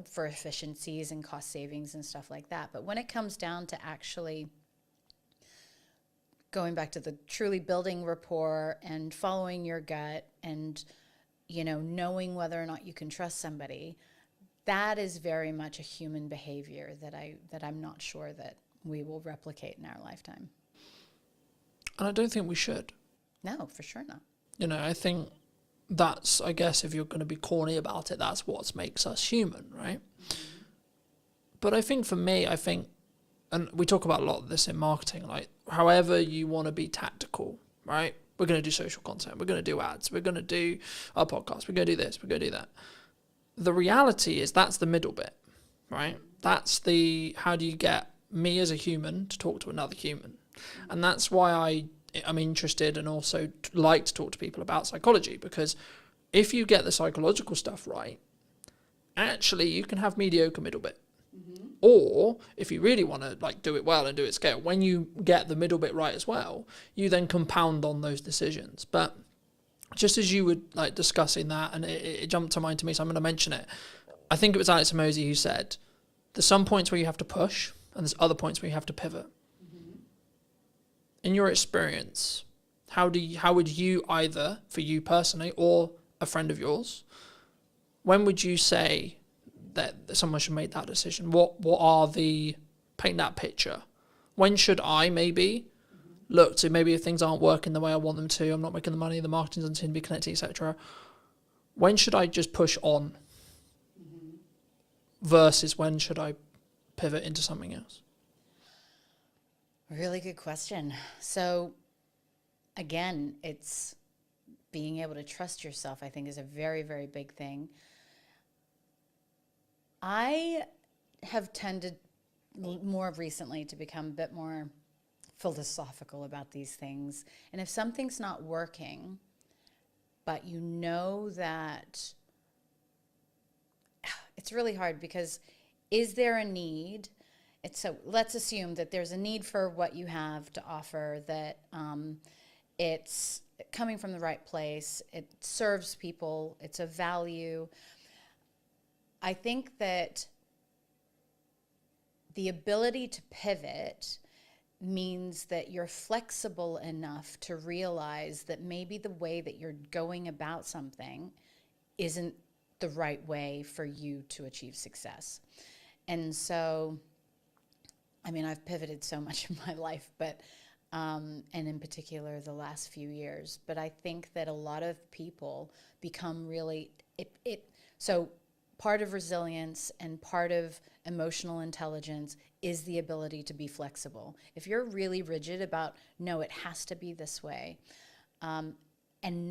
for efficiencies and cost savings and stuff like that. But when it comes down to actually going back to the truly building rapport and following your gut and, knowing whether or not you can trust somebody, that is very much a human behavior that I'm not sure that we will replicate in our lifetime. And I don't think we should. No, for sure not. I think that's, I guess, if you're going to be corny about it, that's what makes us human, right? Mm-hmm. But I think for me, and we talk about a lot of this in marketing, like, however you want to be tactical, right? We're going to do social content. We're going to do ads. We're going to do our podcast. We're going to do this. We're going to do that. The reality is that's the middle bit, right? That's how do you get me as a human to talk to another human? And that's why I'm interested and also like to talk to people about psychology, because if you get the psychological stuff right, actually you can have mediocre middle bit. Mm-hmm. Or if you really want to do it well and do it scale, when you get the middle bit right as well, you then compound on those decisions. But just as you were discussing that, and it jumped to mind to me, so I'm going to mention it. I think it was Alex Hormozi who said, there's some points where you have to push, and there's other points where you have to pivot. Mm-hmm. In your experience, how would you, either for you personally or a friend of yours, when would you say that someone should make that decision? What are paint that picture? When should I maybe look to, maybe if things aren't working the way I want them to, I'm not making the money, the marketing doesn't seem to be connecting, etc. When should I just push on? Mm-hmm. Versus when should I pivot into something else? Really good question. So again, it's being able to trust yourself, I think, is a very, very big thing. I have tended more recently to become a bit more philosophical about these things. And if something's not working, but you know that, it's really hard, because is there a need? So let's assume that there's a need for what you have to offer, that it's coming from the right place, it serves people, it's a value. I think that the ability to pivot means that you're flexible enough to realize that maybe the way that you're going about something isn't the right way for you to achieve success. And so, I mean, I've pivoted so much in my life, but and in particular the last few years, but I think that a lot of people become really so part of resilience and part of emotional intelligence is the ability to be flexible. If you're really rigid about, no, it has to be this way, and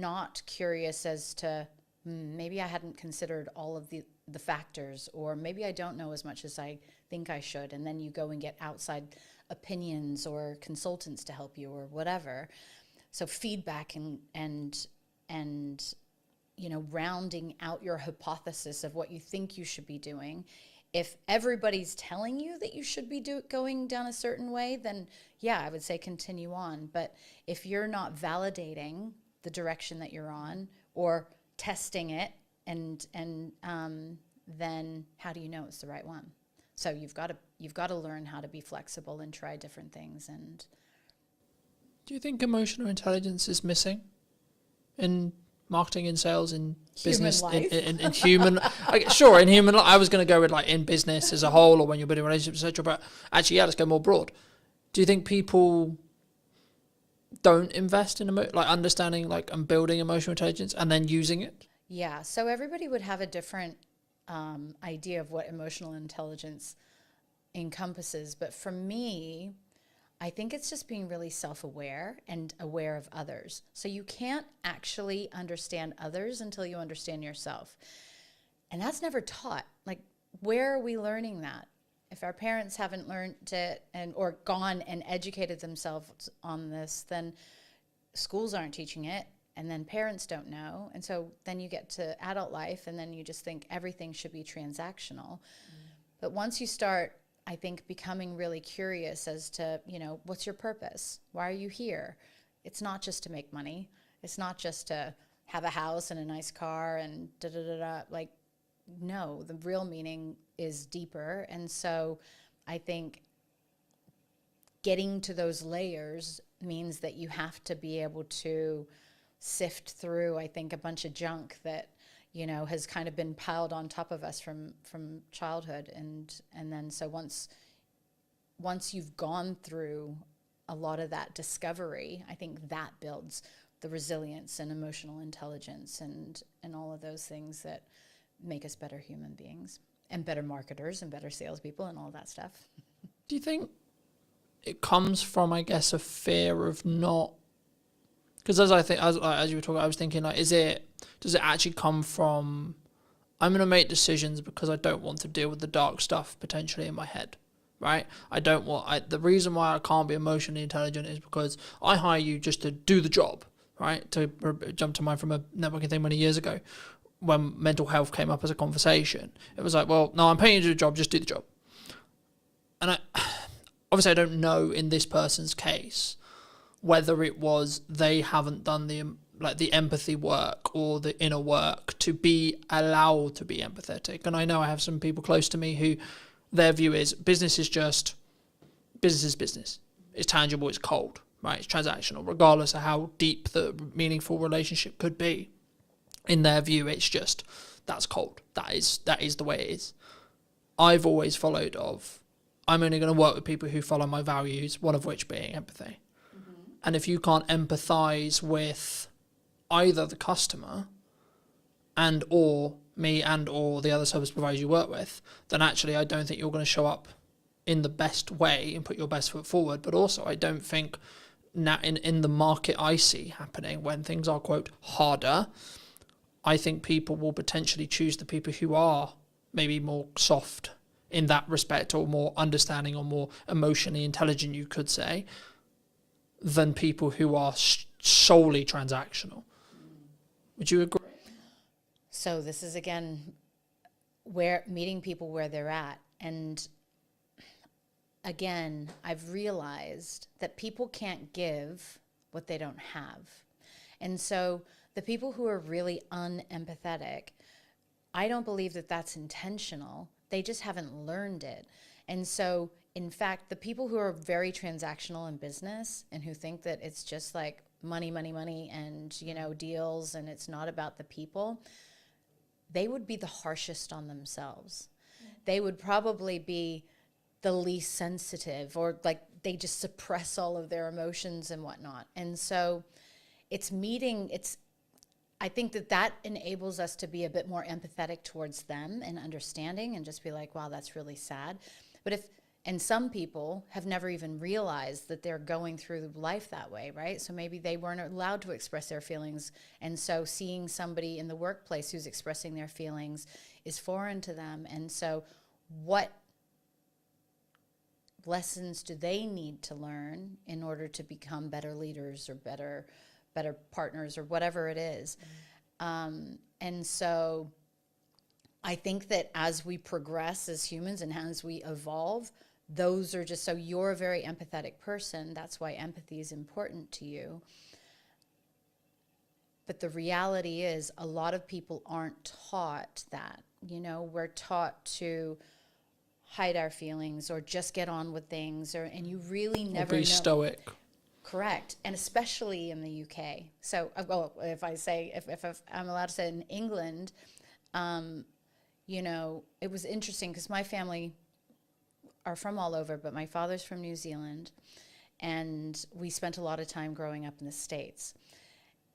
not curious as to, maybe I hadn't considered all of the factors, or maybe I don't know as much as I think I should, and then you go and get outside opinions or consultants to help you or whatever. So feedback and rounding out your hypothesis of what you think you should be doing. If everybody's telling you that you should be going down a certain way, then yeah, I would say continue on. But if you're not validating the direction that you're on or testing it, and then how do you know it's the right one? So you've got to learn how to be flexible and try different things. And do you think emotional intelligence is missing in marketing, in sales, in business, in human? Sure, in human life. I was going to go with like in business as a whole, or when you're building relationships, etc. But actually, yeah, let's go more broad. Do you think people don't invest in understanding and building emotional intelligence and then using it? Yeah, so everybody would have a different idea of what emotional intelligence encompasses. But for me, I think it's just being really self-aware and aware of others. So you can't actually understand others until you understand yourself. And that's never taught. Like, where are we learning that? If our parents haven't learned it or gone and educated themselves on this, then schools aren't teaching it, and then parents don't know. And so then you get to adult life, and then you just think everything should be transactional. But once you start, I think, becoming really curious as to, what's your purpose? Why are you here? It's not just to make money. It's not just to have a house and a nice car and da-da-da-da. Like, no, the real meaning is deeper. And so I think getting to those layers means that you have to be able to sift through, I think, a bunch of junk that has kind of been piled on top of us from childhood. And then so once you've gone through a lot of that discovery, I think that builds the resilience and emotional intelligence and all of those things that make us better human beings and better marketers and better salespeople and all that stuff. Do you think it comes from, I guess, a fear of not? Because as you were talking, I was thinking, does it actually come from, I'm going to make decisions because I don't want to deal with the dark stuff potentially in my head, right? The reason why I can't be emotionally intelligent is because I hire you just to do the job, right? To jump to mind from a networking thing many years ago, when mental health came up as a conversation, it was like, well, no, I'm paying you to do the job, just do the job. And obviously I don't know in this person's case whether it was they haven't done the empathy work or the inner work to be allowed to be empathetic. And I know I have some people close to me who their view is business is business. It's tangible, it's cold, right? It's transactional, regardless of how deep the meaningful relationship could be. In their view, it's just, that's cold. That is the way it is. I've always followed I'm only going to work with people who follow my values, one of which being empathy. Mm-hmm. And if you can't empathize with either the customer and or me and or the other service providers you work with, then actually I don't think you're going to show up in the best way and put your best foot forward. But also I don't think now in the market I see happening when things are, quote, harder, I think people will potentially choose the people who are maybe more soft in that respect, or more understanding, or more emotionally intelligent, you could say, than people who are solely transactional. Would you agree? So this is again where meeting people where they're at. And again, I've realized that people can't give what they don't have. And so the people who are really unempathetic, I don't believe that that's intentional. They just haven't learned it. And so, in fact, the people who are very transactional in business and who think that it's just like money, money, money, and, you know, deals, and it's not about the people, they would be the harshest on themselves. They would probably be the least sensitive, or like they just suppress all of their emotions and whatnot. And so I think that enables us to be a bit more empathetic towards them and understanding, and just be like, wow, that's really sad. And some people have never even realized that they're going through life that way, right? So maybe they weren't allowed to express their feelings. And so seeing somebody in the workplace who's expressing their feelings is foreign to them. And so what lessons do they need to learn in order to become better leaders or better partners, or whatever it is? And so I think that as we progress as humans and as we evolve, those are just, so you're a very empathetic person. That's why empathy is important to you. But the reality is a lot of people aren't taught that. You know, we're taught to hide our feelings or just get on with things, and you really never Or be know. stoic. Correct. And especially in the UK. So, well, if I'm allowed to say in England, you know, it was interesting because my family are from all over, but my father's from New Zealand, and we spent a lot of time growing up in the States.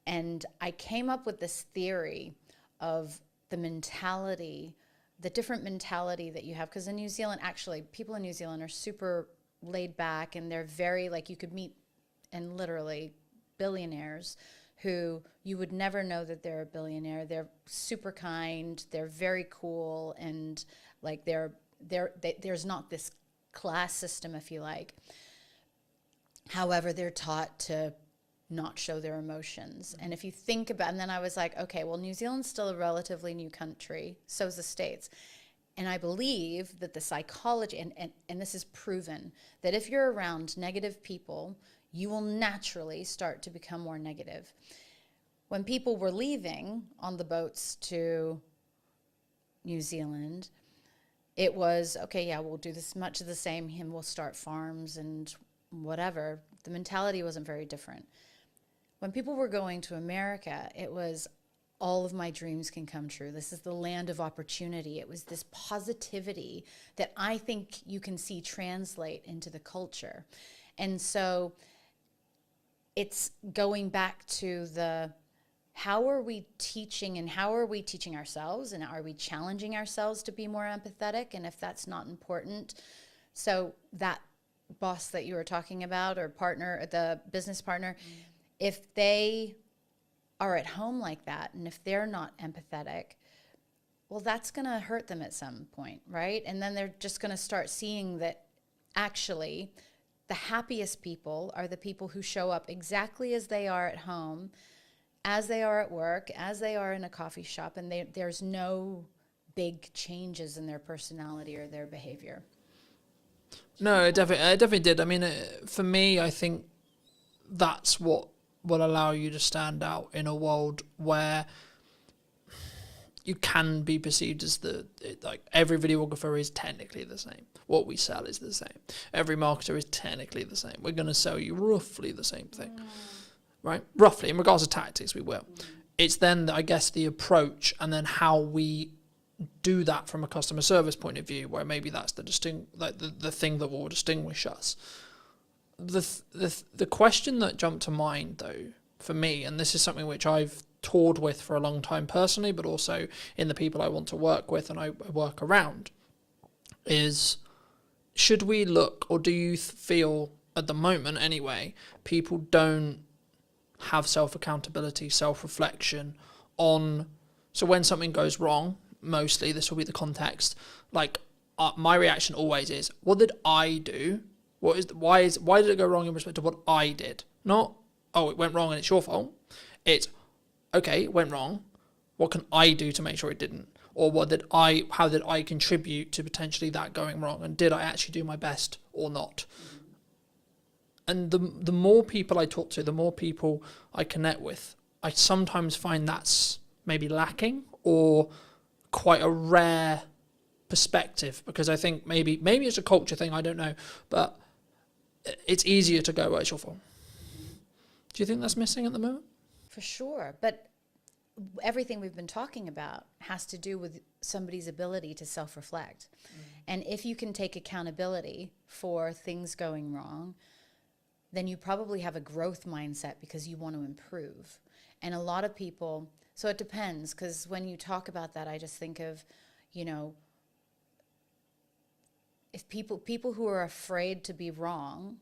And I came up with this theory of the different mentality that you have. Because in New Zealand, actually, people in New Zealand are super laid back, and they're very, like, you could meet, and literally, billionaires who you would never know that they're a billionaire. They're super kind, they're very cool, and like there's not this class system, if you like. However, they're taught to not show their emotions. And if you think about, and then I was like, okay, well, New Zealand's still a relatively new country, so is the States. And I believe that the psychology, and this is proven, that if you're around negative people, you will naturally start to become more negative. When people were leaving on the boats to New Zealand, it was, okay, yeah, we'll do this much of the same, and we'll start farms and whatever. The mentality wasn't very different. When people were going to America, it was, all of my dreams can come true. This is the land of opportunity. It was this positivity that I think you can see translate into the culture. And so it's going back to how are we teaching, and how are we teaching ourselves, and are we challenging ourselves to be more empathetic? And if that's not important, so that boss that you were talking about, or partner, the business partner, if they are at home like that, and if they're not empathetic, well, that's going to hurt them at some point, right? And then they're just going to start seeing that actually the happiest people are the people who show up exactly as they are at home, as they are at work, as they are in a coffee shop, and there's no big changes in their personality or their behavior. No, it definitely did. I mean, for me, I think that's what will allow you to stand out in a world where you can be perceived as like every videographer is technically the same. What we sell is the same. Every marketer is technically the same. We're going to sell you roughly the same thing, right? Roughly, in regards to tactics, we will. It's then, I guess, the approach, and then how we do that from a customer service point of view, where maybe that's the thing that will distinguish us. The question that jumped to mind, though, for me, and this is something which I've toured with for a long time personally, but also in the people I want to work with and I work around, is should we look, or do you feel at the moment anyway, people don't have self-accountability, self-reflection on, so when something goes wrong, mostly this will be the context, like, my reaction always is, what did I do? Why did it go wrong in respect to what I did? Not, oh, it went wrong and it's your fault. It's, okay, it went wrong. What can I do to make sure it didn't? Or how did I contribute to potentially that going wrong? And did I actually do my best or not? And the more people I talk to, the more people I connect with, I sometimes find that's maybe lacking or quite a rare perspective, because I think maybe it's a culture thing, I don't know, but it's easier to go, well, it's your fault. Do you think that's missing at the moment? For sure. But everything we've been talking about has to do with somebody's ability to self-reflect. And if you can take accountability for things going wrong, then you probably have a growth mindset because you want to improve. And a lot of people, so it depends, because when you talk about that, I just think of, you know, if people who are afraid to be wrong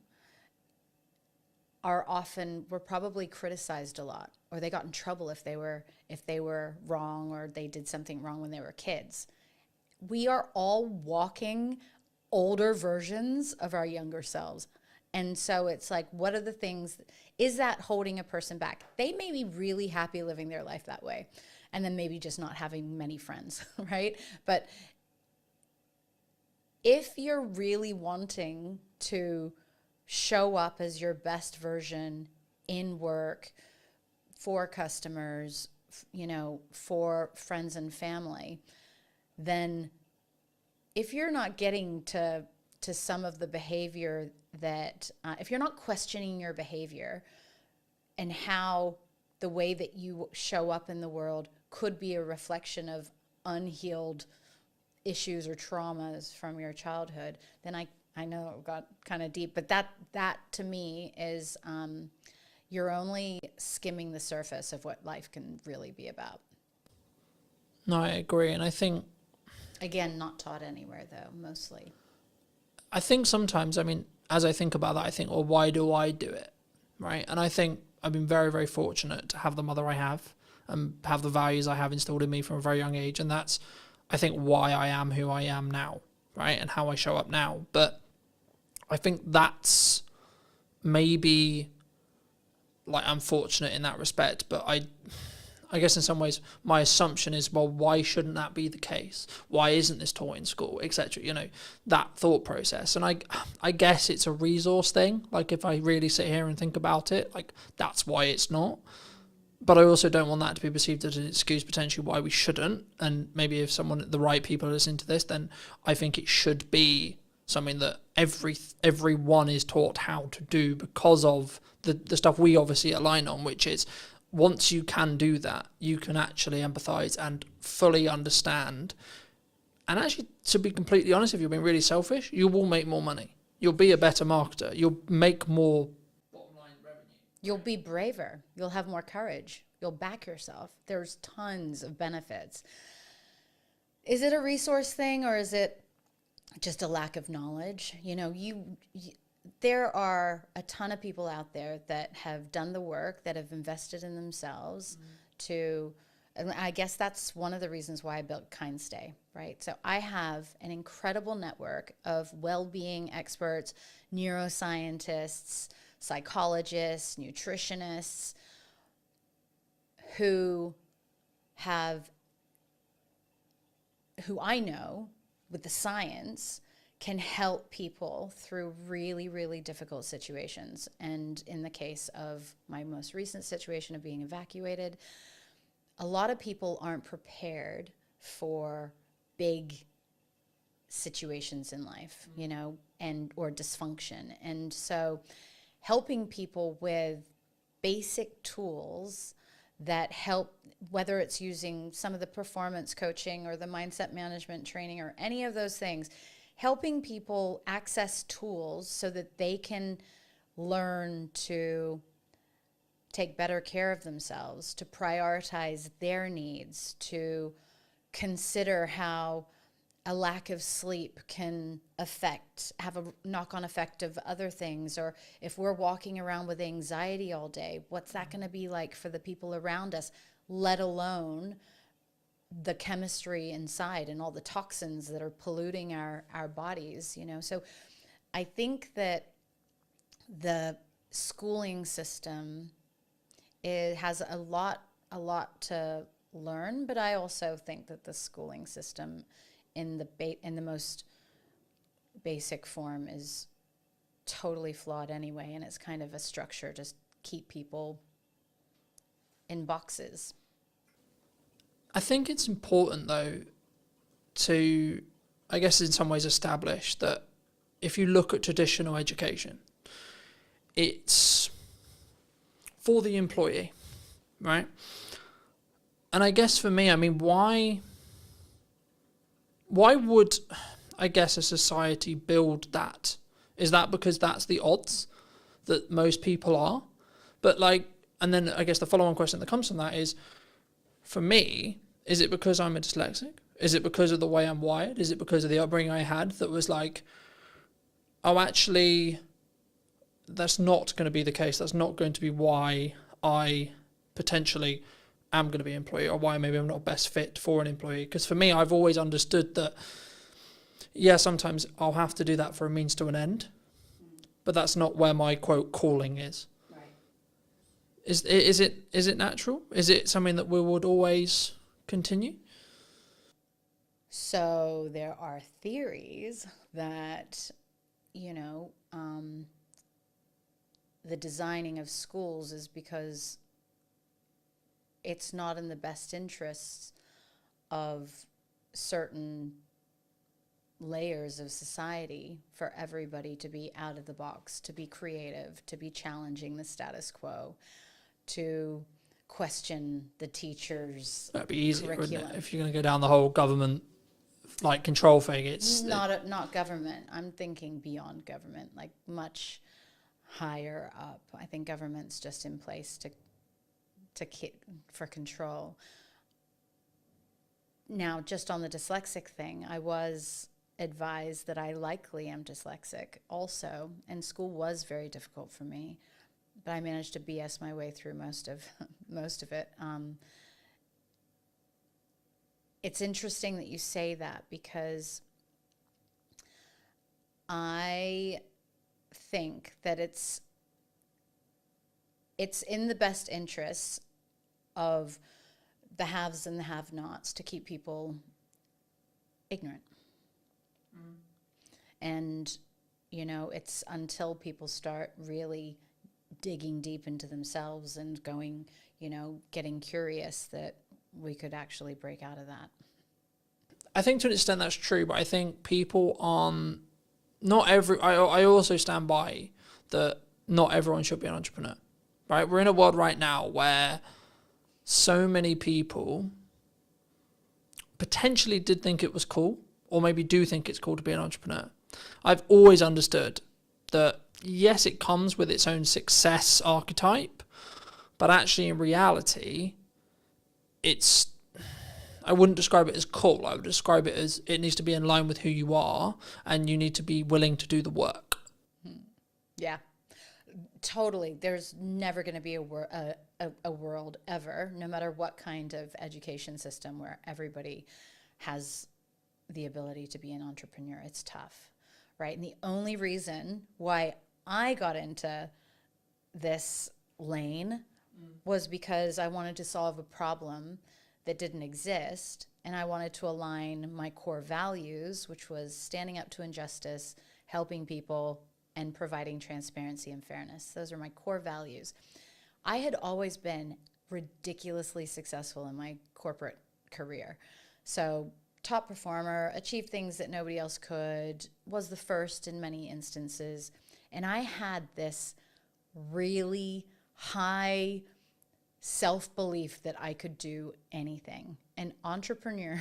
were probably criticized a lot, or they got in trouble if they were wrong, or they did something wrong when they were kids. We are all walking older versions of our younger selves. And so it's like, what are the things, is that holding a person back? They may be really happy living their life that way, and then maybe just not having many friends, right? But if you're really wanting to show up as your best version in work, for customers, you know, for friends and family, then if you're not getting to some of the behavior that, if you're not questioning your behavior and how the way that you show up in the world could be a reflection of unhealed issues or traumas from your childhood, then I know it got kind of deep, but that to me is, you're only skimming the surface of what life can really be about. No, I agree. And I think, again, not taught anywhere though, mostly. I think sometimes, I mean, as I think about that, I think, well, why do I do it? Right. And I think I've been very, very fortunate to have the mother I have and have the values I have instilled in me from a very young age. And that's, I think, why I am who I am now, right? And how I show up now. But I think that's maybe, like, I'm fortunate in that respect, but I guess in some ways my assumption is, well, why shouldn't that be the case? Why isn't this taught in school, etc.? You know, that thought process. And I guess it's a resource thing. Like, if I really sit here and think about it, like, that's why it's not. But I also don't want that to be perceived as an excuse potentially why we shouldn't. And maybe if the right people are listening to this, then I think it should be something that everyone is taught how to do, because of the stuff we obviously align on, which is, once you can do that, you can actually empathize and fully understand. And actually, to be completely honest, if you're being really selfish, you will make more money. You'll be a better marketer. You'll make more bottom line revenue. You'll be braver. You'll have more courage. You'll back yourself. There's tons of benefits. Is it a resource thing, or is it just a lack of knowledge? You know, there are a ton of people out there that have done the work, that have invested in themselves and I guess that's one of the reasons why I built KindStay, right? So I have an incredible network of well-being experts, neuroscientists, psychologists, nutritionists, who I know with the science can help people through really, really difficult situations. And in the case of my most recent situation of being evacuated, a lot of people aren't prepared for big situations in life, you know, or dysfunction. And so helping people with basic tools that help, whether it's using some of the performance coaching or the mindset management training or any of those things, helping people access tools so that they can learn to take better care of themselves, to prioritize their needs, to consider how a lack of sleep can have a knock-on effect of other things. Or if we're walking around with anxiety all day, what's that going to be like for the people around us, let alone the chemistry inside and all the toxins that are polluting our bodies, you know. So I think that the schooling system, it has a lot to learn, but I also think that the schooling system in the most basic form is totally flawed anyway, and it's kind of a structure to keep people in boxes. I think it's important, though, to, I guess, in some ways establish that if you look at traditional education, it's for the employee, right? And I guess for me, I mean, why would, I guess, a society build that? Is that because that's the odds that most people are? But like, and then I guess the follow-on question that comes from that is, for me, is it because I'm a dyslexic? Is it because of the way I'm wired? Is it because of the upbringing I had that was like, oh, actually, that's not going to be the case. That's not going to be why I potentially am going to be an employee, or why maybe I'm not best fit for an employee. Because for me, I've always understood that, yeah, sometimes I'll have to do that for a means to an end, but that's not where my, quote, calling is. Right. Is it natural? Is it something that we would always continue? So there are theories that, you know, the designing of schools is because it's not in the best interests of certain layers of society for everybody to be out of the box, to be creative, to be challenging the status quo, to question the teachers' That'd be easier, wouldn't curriculum. it? If you're going to go down the whole government like control thing, it's Not government. I'm thinking beyond government, like much higher up. I think government's just in place for control. Now, just on the dyslexic thing, I was advised that I likely am dyslexic also, and school was very difficult for me, but I managed to BS my way through most of it. It's interesting that you say that, because I think that it's in the best interests of the haves and the have-nots to keep people ignorant. And, you know, it's until people start really digging deep into themselves and going, you know, getting curious, that we could actually break out of that. I think to an extent that's true, but I think people aren't, I also stand by that not everyone should be an entrepreneur, right? We're in a world right now where so many people potentially did think it was cool, or maybe do think it's cool to be an entrepreneur. I've always understood that, yes, it comes with its own success archetype, but actually in reality, I wouldn't describe it as cool. I would describe it as it needs to be in line with who you are, and you need to be willing to do the work. Yeah, totally. There's never going to be a world ever, no matter what kind of education system, where everybody has the ability to be an entrepreneur. It's tough, right? And the only reason why I got into this lane was because I wanted to solve a problem that didn't exist, and I wanted to align my core values, which was standing up to injustice, helping people, and providing transparency and fairness. Those are my core values. I had always been ridiculously successful in my corporate career. So top performer, achieved things that nobody else could, was the first in many instances. And I had this really high self-belief that I could do anything. An entrepreneur,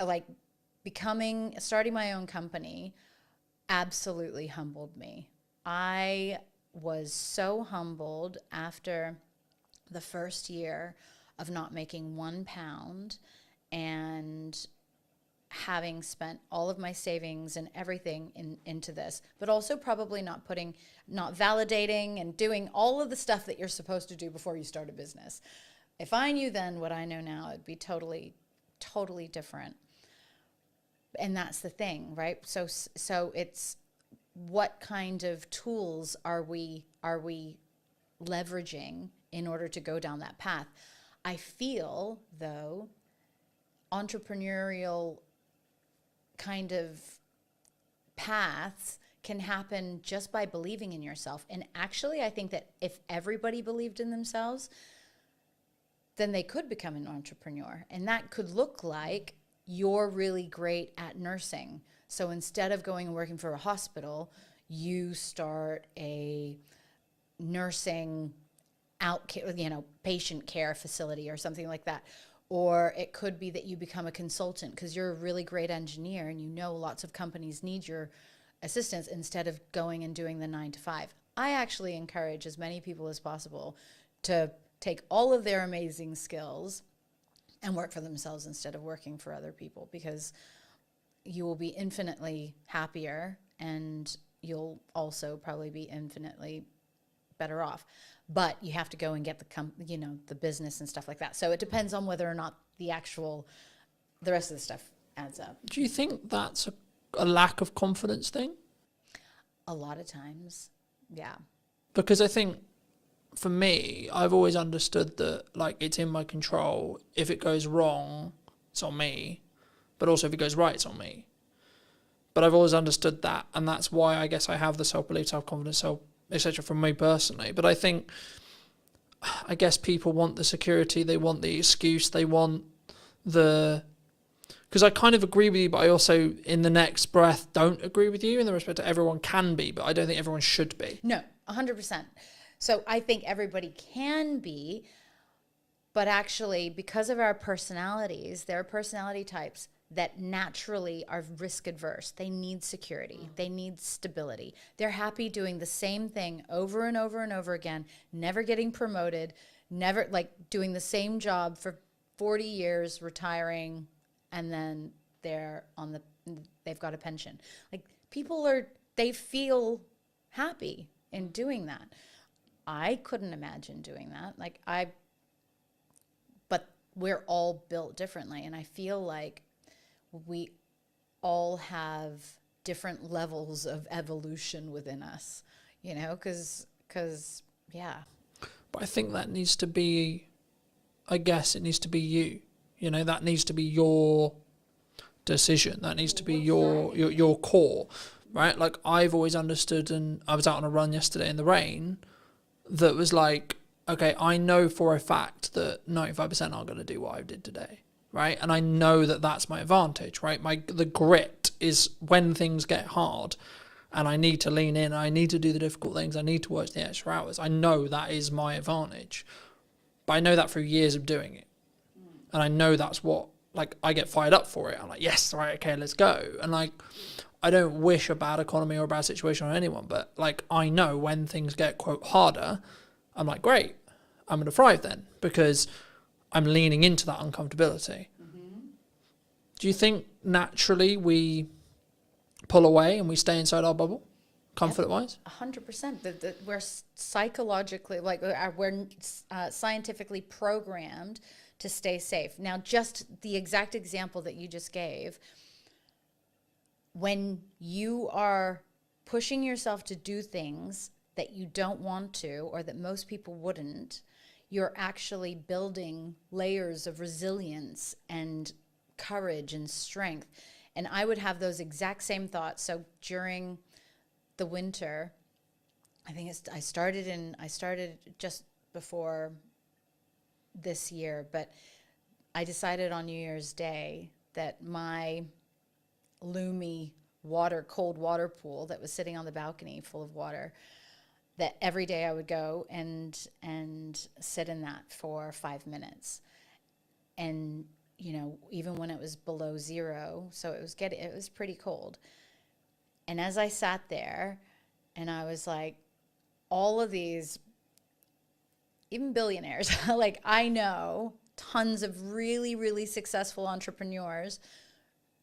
like starting my own company, absolutely humbled me. I was so humbled after the first year of not making £1 and having spent all of my savings and everything into this, but also probably not validating and doing all of the stuff that you're supposed to do before you start a business. If I knew then what I know now, it'd be totally totally different. And that's the thing, right? So it's what kind of tools are we leveraging in order to go down that path? I feel, though, entrepreneurial kind of paths can happen just by believing in yourself. And actually, I think that if everybody believed in themselves, then they could become an entrepreneur. And that could look like you're really great at nursing. So instead of going and working for a hospital, you start a nursing patient care facility or something like that. Or it could be that you become a consultant because you're a really great engineer and you know lots of companies need your assistance instead of going and doing the 9 to 5. I actually encourage as many people as possible to take all of their amazing skills and work for themselves instead of working for other people, because you will be infinitely happier and you'll also probably be infinitely better off. But you have to go and get the business and stuff like that. So it depends on whether or not the rest of the stuff adds up. Do you think that's a lack of confidence thing? A lot of times, yeah. Because I think for me, I've always understood that like it's in my control. If it goes wrong, it's on me. But also if it goes right, it's on me. But I've always understood that, and that's why I guess I have the self-belief, self-confidence, etc. from me personally. But I guess people want the security, they want the excuse, they want because I kind of agree with you, but I also in the next breath don't agree with you in the respect that everyone can be, but I don't think everyone should be. No, 100%. So I think everybody can be, but actually because of our personalities, there are personality types that naturally are risk adverse. They need security. They need stability. They're happy doing the same thing over and over and over again, never getting promoted, never doing the same job for 40 years, retiring, and then they've got a pension. They feel happy in doing that. I couldn't imagine doing that. But we're all built differently, and I feel like we all have different levels of evolution within us, because yeah. But I think that needs to be, I guess it needs to be you, that needs to be your decision. That needs to be your core, right? Like I've always understood, and I was out on a run yesterday in the rain that was like, okay, I know for a fact that 95% aren't going to do what I did today. Right, and I know that that's my advantage, right? The grit is when things get hard and I need to lean in, I need to do the difficult things, I need to work the extra hours. I know that is my advantage. But I know that through years of doing it. And I know that's what, I get fired up for it. I'm like, yes, right, okay, let's go. And I don't wish a bad economy or a bad situation on anyone, but I know when things get, quote, harder, I'm like, great, I'm going to thrive then, because I'm leaning into that uncomfortability. Mm-hmm. Do you think naturally we pull away and we stay inside our bubble, comfort-wise? 100%. We're psychologically, we're scientifically programmed to stay safe. Now, just the exact example that you just gave, when you are pushing yourself to do things that you don't want to or that most people wouldn't, you're actually building layers of resilience and courage and strength. And I would have those exact same thoughts. So during the winter, I started just before this year, but I decided on New Year's Day that my Lumi cold water pool that was sitting on the balcony full of water, that every day I would go and sit in that for 5 minutes. And, even when it was below zero, so it was pretty cold. And as I sat there and I was like, all of these, even billionaires, I know tons of really, really successful entrepreneurs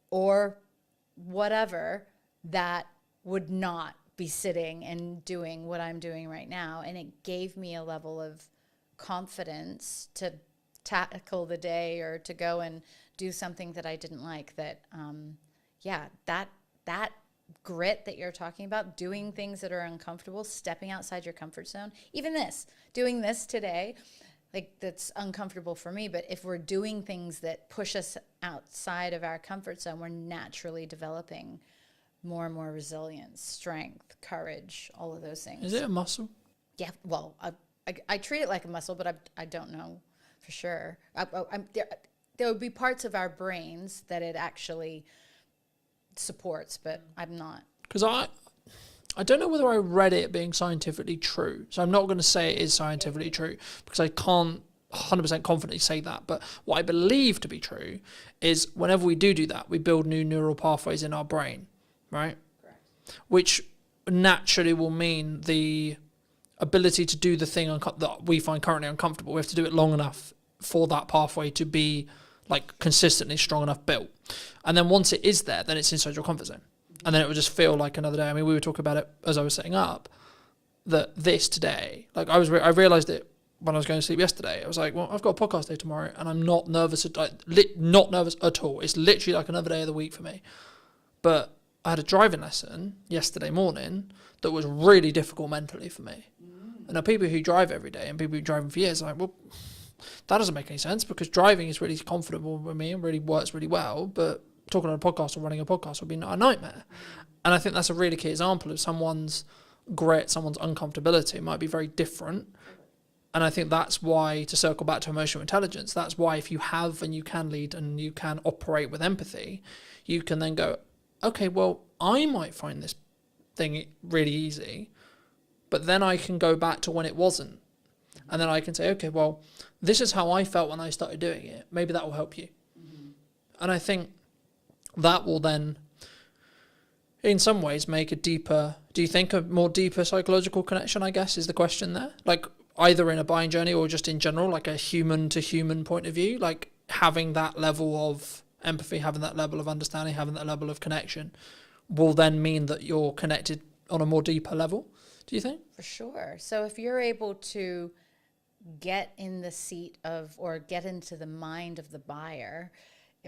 or whatever that would not be sitting and doing what I'm doing right now. And it gave me a level of confidence to tackle the day or to go and do something that I didn't like. That that grit that you're talking about, doing things that are uncomfortable, stepping outside your comfort zone. Even doing this today, like that's uncomfortable for me. But if we're doing things that push us outside of our comfort zone, we're naturally developing more and more resilience, strength, courage, all of those things. Is it a muscle? Yeah, well, I treat it like a muscle, but I don't know for sure. There would be parts of our brains that it actually supports, but I'm not. Because I don't know whether I read it being scientifically true. So I'm not going to say it is scientifically true because I can't 100% confidently say that. But what I believe to be true is whenever we do that, we build new neural pathways in our brain, right? Correct. Which naturally will mean the ability to do the thing that we find currently uncomfortable. We have to do it long enough for that pathway to be like consistently strong enough built. And then once it is there, then it's inside your comfort zone. And then it would just feel like another day. I mean, we were talking about it as I was setting up, that this today, like I realized it when I was going to sleep yesterday. I was like, well, I've got a podcast day tomorrow and I'm not nervous, not nervous at all. It's literally like another day of the week for me. But I had a driving lesson yesterday morning that was really difficult mentally for me. And now people who drive every day and people who drive for years are like, well, that doesn't make any sense because driving is really comfortable with me and really works really well. But talking on a podcast or running a podcast would be a nightmare. And I think that's a really key example of someone's grit, someone's uncomfortability might be very different. And I think that's why, to circle back to emotional intelligence, that's why if you have and you can lead and you can operate with empathy, you can then go, okay, well, I might find this thing really easy, but then I can go back to when it wasn't. And then I can say, okay, well, this is how I felt when I started doing it. Maybe that will help you. Mm-hmm. And I think that will then, in some ways, make a more deeper psychological connection, I guess, is the question there. Like either in a buying journey or just in general, like a human to human point of view, like having that level of empathy, having that level of understanding, having that level of connection will then mean that you're connected on a more deeper level. Do you think? For sure. So if you're able to get in the seat of, or get into the mind of the buyer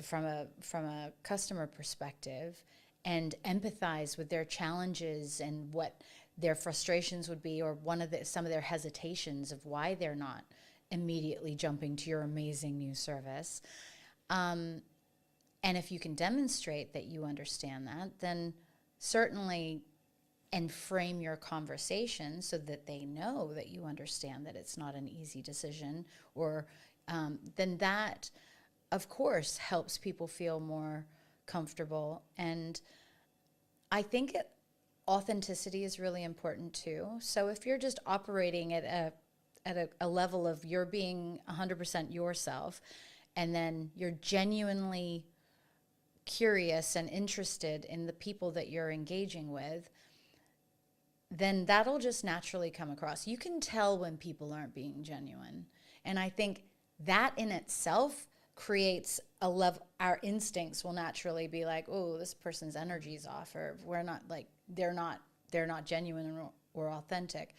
from a customer perspective and empathize with their challenges and what their frustrations would be, or some of their hesitations of why they're not immediately jumping to your amazing new service. And if you can demonstrate that you understand that, then certainly, and frame your conversation so that they know that you understand that it's not an easy decision, or then that, of course, helps people feel more comfortable. And I think authenticity is really important too. So if you're just operating at a level of you're being 100% yourself, and then you're genuinely curious and interested in the people that you're engaging with, then that'll just naturally come across. You can tell when people aren't being genuine. And I think that in itself creates a level, our instincts will naturally be like, oh, this person's energy's off, or we're not, like, they're not genuine or authentic.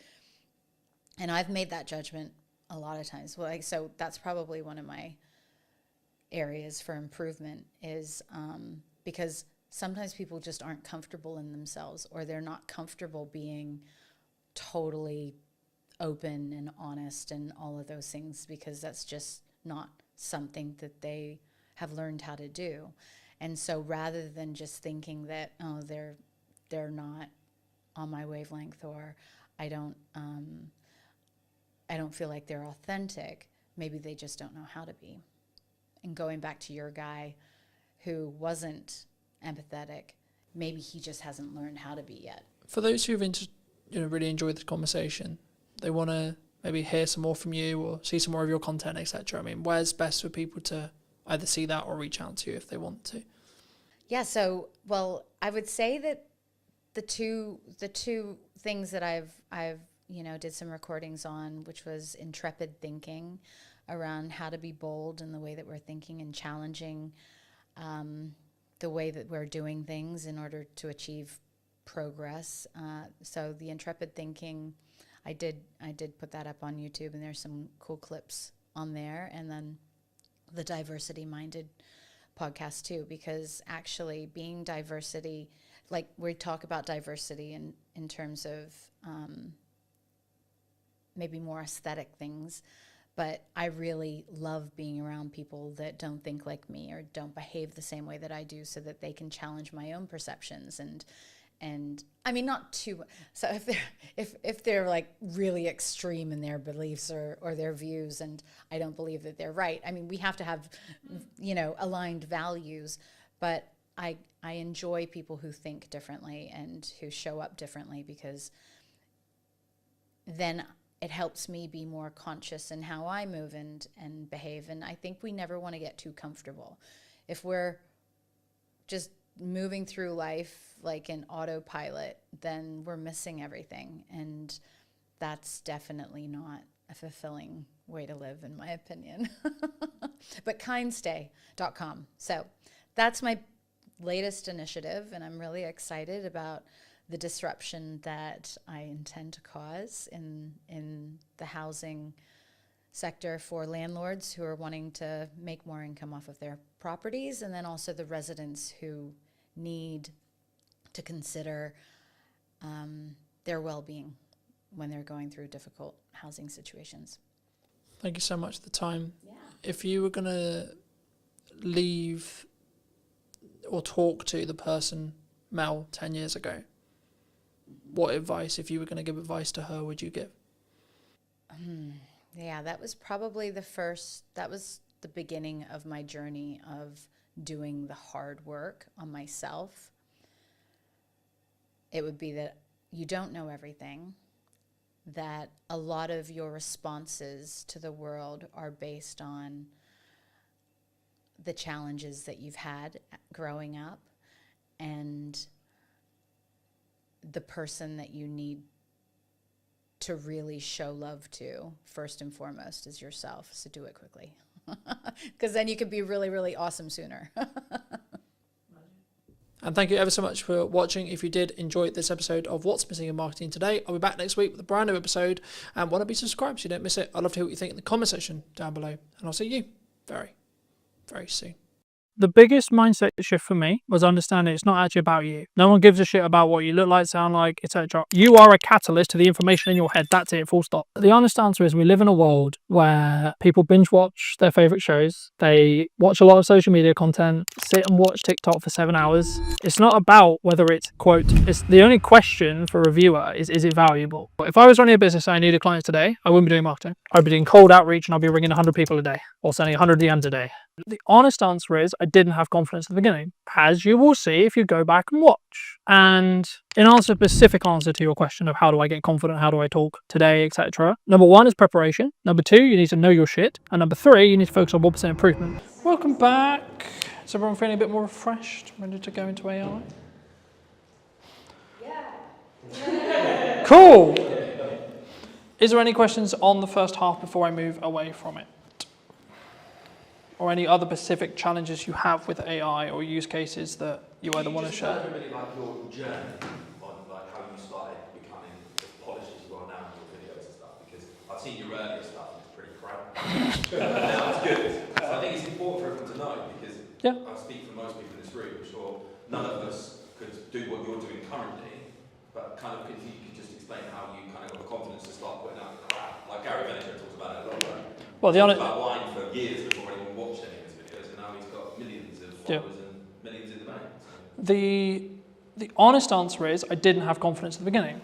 And I've made that judgment a lot of times. So that's probably one of my areas for improvement is because sometimes people just aren't comfortable in themselves, or they're not comfortable being totally open and honest and all of those things, because that's just not something that they have learned how to do. And so rather than just thinking that, oh, they're not on my wavelength, or I don't feel like they're authentic, maybe they just don't know how to be. And going back to your guy who wasn't empathetic, maybe he just hasn't learned how to be yet. For those who've really enjoyed the conversation, they want to maybe hear some more from you or see some more of your content, etc. I mean, where's best for people to either see that or reach out to you if they want to? Yeah, so, well, I would say that the two things that I've did some recordings on, which was intrepid thinking around how to be bold in the way that we're thinking and challenging the way that we're doing things in order to achieve progress. So the intrepid thinking, I did put that up on YouTube, and there's some cool clips on there. And then the diversity-minded podcast too, because actually being diversity, like we talk about diversity in terms of maybe more aesthetic things, but I really love being around people that don't think like me or don't behave the same way that I do, so that they can challenge my own perceptions. And I mean, not too, so if they're like really extreme in their beliefs or their views, and I don't believe that they're right, I mean, we have to have, aligned values, but I enjoy people who think differently and who show up differently, because then it helps me be more conscious in how I move and behave. And I think we never want to get too comfortable. If we're just moving through life like an autopilot, then we're missing everything. And that's definitely not a fulfilling way to live, in my opinion. But kindstay.com. So that's my latest initiative, and I'm really excited about the disruption that I intend to cause in the housing sector for landlords who are wanting to make more income off of their properties, and then also the residents who need to consider their well-being when they're going through difficult housing situations. Thank you so much for the time. Yeah. If you were going to leave or talk to the person, Mel, 10 years ago, what advice, if you were going to give advice to her, would you give? Yeah, that was probably that was the beginning of my journey of doing the hard work on myself. It would be that you don't know everything, that a lot of your responses to the world are based on the challenges that you've had growing up, and the person that you need to really show love to first and foremost is yourself. So do it quickly, because then you could be really, really awesome sooner. And thank you ever so much for watching. If you did enjoy this episode of What's Missing in Marketing Today, I'll be back next week with a brand new episode. And why not be subscribed so you don't miss it? I'd love to hear what you think in the comment section down below. And I'll see you very, very soon. The biggest mindset shift for me was understanding it's not actually about you. No one gives a shit about what you look like, sound like, etc. You are a catalyst to the information in your head. That's it, full stop. The honest answer is we live in a world where people binge watch their favorite shows. They watch a lot of social media content, sit and watch TikTok for 7 hours. It's not about whether it's, quote, it's the only question for a viewer is it valuable? But if I was running a business and I needed clients today, I wouldn't be doing marketing. I'd be doing cold outreach and I'd be ringing 100 people a day or sending 100 DMs a day. The honest answer is I didn't have confidence at the beginning, as you will see if you go back and watch. And in answer, specific answer to your question of how do I get confident, how do I talk today, etc. Number 1 is preparation. Number 2, you need to know your shit. And number 3, you need to focus on 1% improvement. Welcome back. Is everyone feeling a bit more refreshed, ready to go into AI? Yeah. Cool. Is there any questions on the first half before I move away from it? Or any other specific challenges you have with AI or use cases that you either want to share? Really like your journey on like how you started becoming as polished as you are now in your videos and stuff, because I've seen your earlier stuff and it's pretty crap. Now it's good. So I think it's important for everyone to know, because I speak for most people in this room, I'm sure none of us could do what you're doing currently, but kind of if you could just explain how you kind of got the confidence to start putting out the crap. Like Gary Vaynerchuk talks about it a lot, right? Well, the honest about wine for years before anyone watched any of his videos, and now he's got millions of followers and millions in the bank. So. The honest answer is I didn't have confidence at the beginning,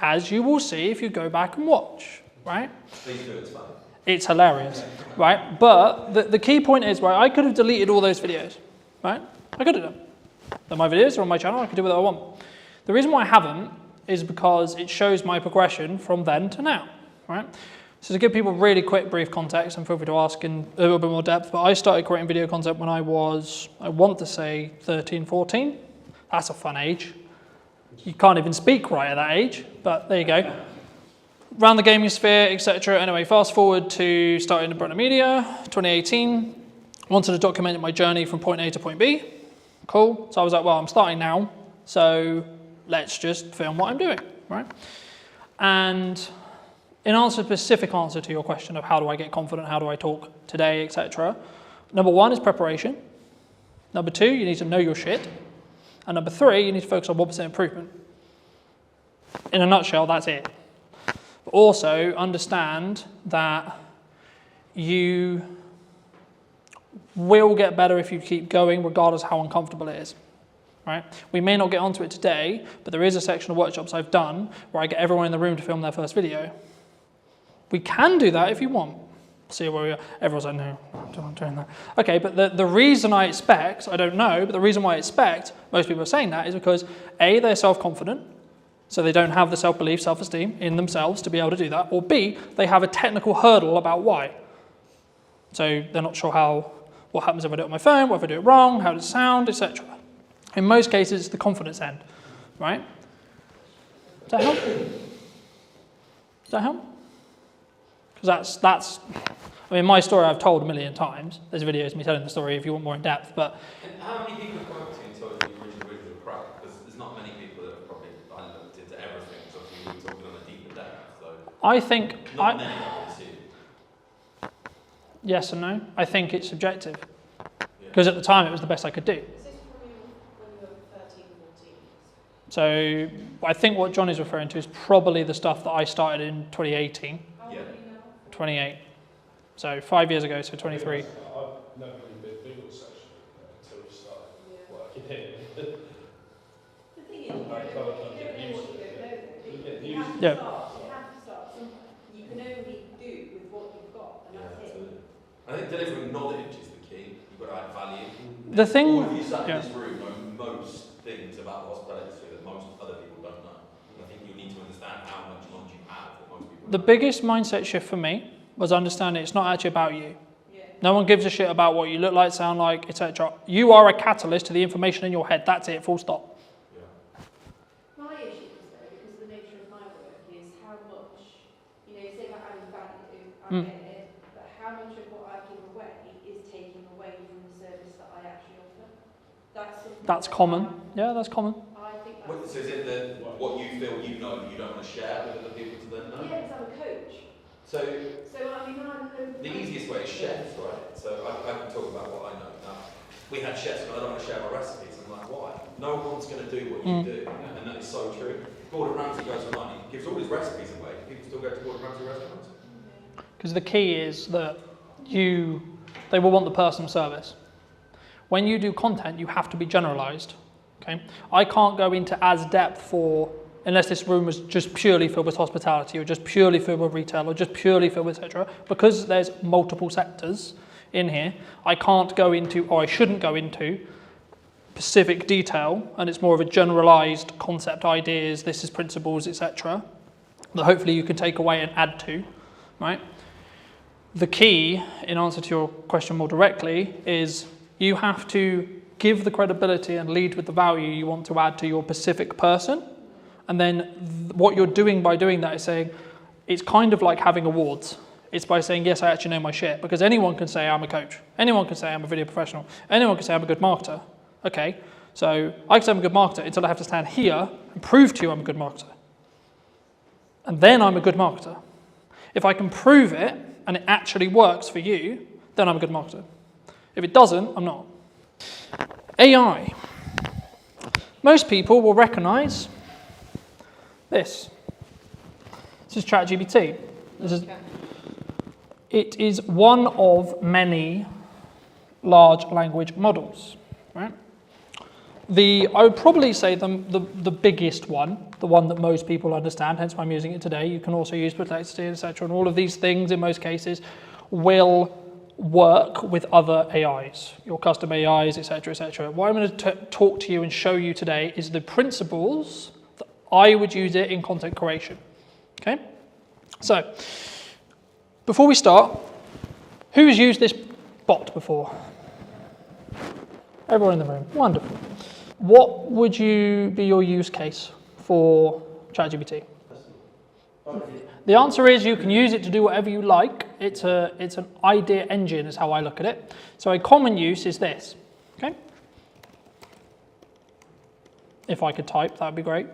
as you will see if you go back and watch, right? Please do, it's funny. It's hilarious, right? But the key point is, right, I could have deleted all those videos, right? I could have done. They're my videos, they're on my channel, I can do whatever I want. The reason why I haven't is because it shows my progression from then to now, right? So to give people really quick, brief context, and feel free to ask in a little bit more depth, but I started creating video content when I was, I want to say 13, 14. That's a fun age. You can't even speak right at that age, but there you go. Around the gaming sphere, etc. Anyway, fast forward to starting in Brunner Media, 2018. Wanted to document my journey from point A to point B. Cool. So I was like, well, I'm starting now, so let's just film what I'm doing, right? And in answer, specific answer to your question of how do I get confident, how do I talk today, etc. Number 1 is preparation. Number 2, you need to know your shit. And number 3, you need to focus on 1% improvement. In a nutshell, that's it. But also understand that you will get better if you keep going, regardless how uncomfortable it is. Right? We may not get onto it today, but there is a section of workshops I've done where I get everyone in the room to film their first video. We can do that if you want. See where we are. Everyone's like, no, I'm not doing that. Okay, but the reason I expect, I don't know, but the reason why I expect most people are saying that is because A, they're self-confident, so they don't have the self-belief, self-esteem in themselves to be able to do that, or B, they have a technical hurdle about why. So they're not sure what happens if I do it on my phone, what if I do it wrong, how does it sound, etc. In most cases, it's the confidence end, right? Does that help? Does that help? Because that's, I mean, my story I've told a million times. There's videos of me telling the story if you want more in depth, but... And how many people have come up to you and told you the original videos were crap? Because there's not many people that have probably looked into everything, so obviously we're talking on a deeper depth, so... I think... Not many, I would assume. Yes and no. I think it's subjective. Because at the time, it was the best I could do. So I think what John is referring to is probably the stuff that I started in 2018. Yeah. 28. So 5 years ago, so 23. I've never really been big on social media until we started working here. The thing is, you don't know what you don't know. You have to Yeah. start somewhere. You can only do with what you've got, and that's it. Absolutely. I think delivering knowledge is the key. You've got to add value. The thing... All of you sat in this room know most things about the hospitality industry that most other people don't know. And I think you need to understand how much knowledge you have that most people don't. The biggest mindset shift for me was understanding it's not actually about you. No one gives a shit about what you look like, sound like, etc. You are a catalyst to the information in your head. That's it, full stop. My issue is though, because the nature of my work is how much, you say about adding value, I get it, but how much of what I give away is taking away from the service that I actually offer. That's common. Yeah, that's common. I think that's... So is it that what you feel you know that you don't want to share with other people to then know? Yeah, because I'm a coach. So I mean, the easiest way is chefs, right? So I can talk about what I know. Now, we had chefs, but I don't want to share my recipes. I'm like, why? No one's going to do what you do, and that is so true. Gordon Ramsay goes online, he gives all his recipes away. People still go to Gordon Ramsay restaurants. Because the key is that they will want the personal service. When you do content, you have to be generalized. Okay, I can't go into as depth unless this room was just purely filled with hospitality or just purely filled with retail or just purely filled with etc. Because there's multiple sectors in here, I can't go into, or I shouldn't go into, specific detail, and it's more of a generalized concept, ideas, this is principles, etc. that hopefully you can take away and add to, right? The key, in answer to your question more directly, is you have to give the credibility and lead with the value you want to add to your specific person. And then what you're doing by doing that is saying, it's kind of like having awards. It's by saying, yes, I actually know my shit. Because anyone can say I'm a coach. Anyone can say I'm a video professional. Anyone can say I'm a good marketer. Okay, so I can say I'm a good marketer until I have to stand here and prove to you I'm a good marketer. And then I'm a good marketer. If I can prove it and it actually works for you, then I'm a good marketer. If it doesn't, I'm not. AI. Most people will recognize this. This is ChatGPT. It is one of many large language models, right? I would probably say the biggest one, the one that most people understand, hence why I'm using it today. You can also use Perplexity, etc. And all of these things, in most cases, will work with other AIs, your custom AIs, etc., etc. What I'm going to talk to you and show you today is the principles that I would use it in content creation. Okay? So, before we start, who has used this bot before? Everyone in the room. Wonderful. What would be your use case for ChatGPT? The answer is you can use it to do whatever you like. It's an idea engine is how I look at it. So a common use is this. Okay? If I could type, that would be great.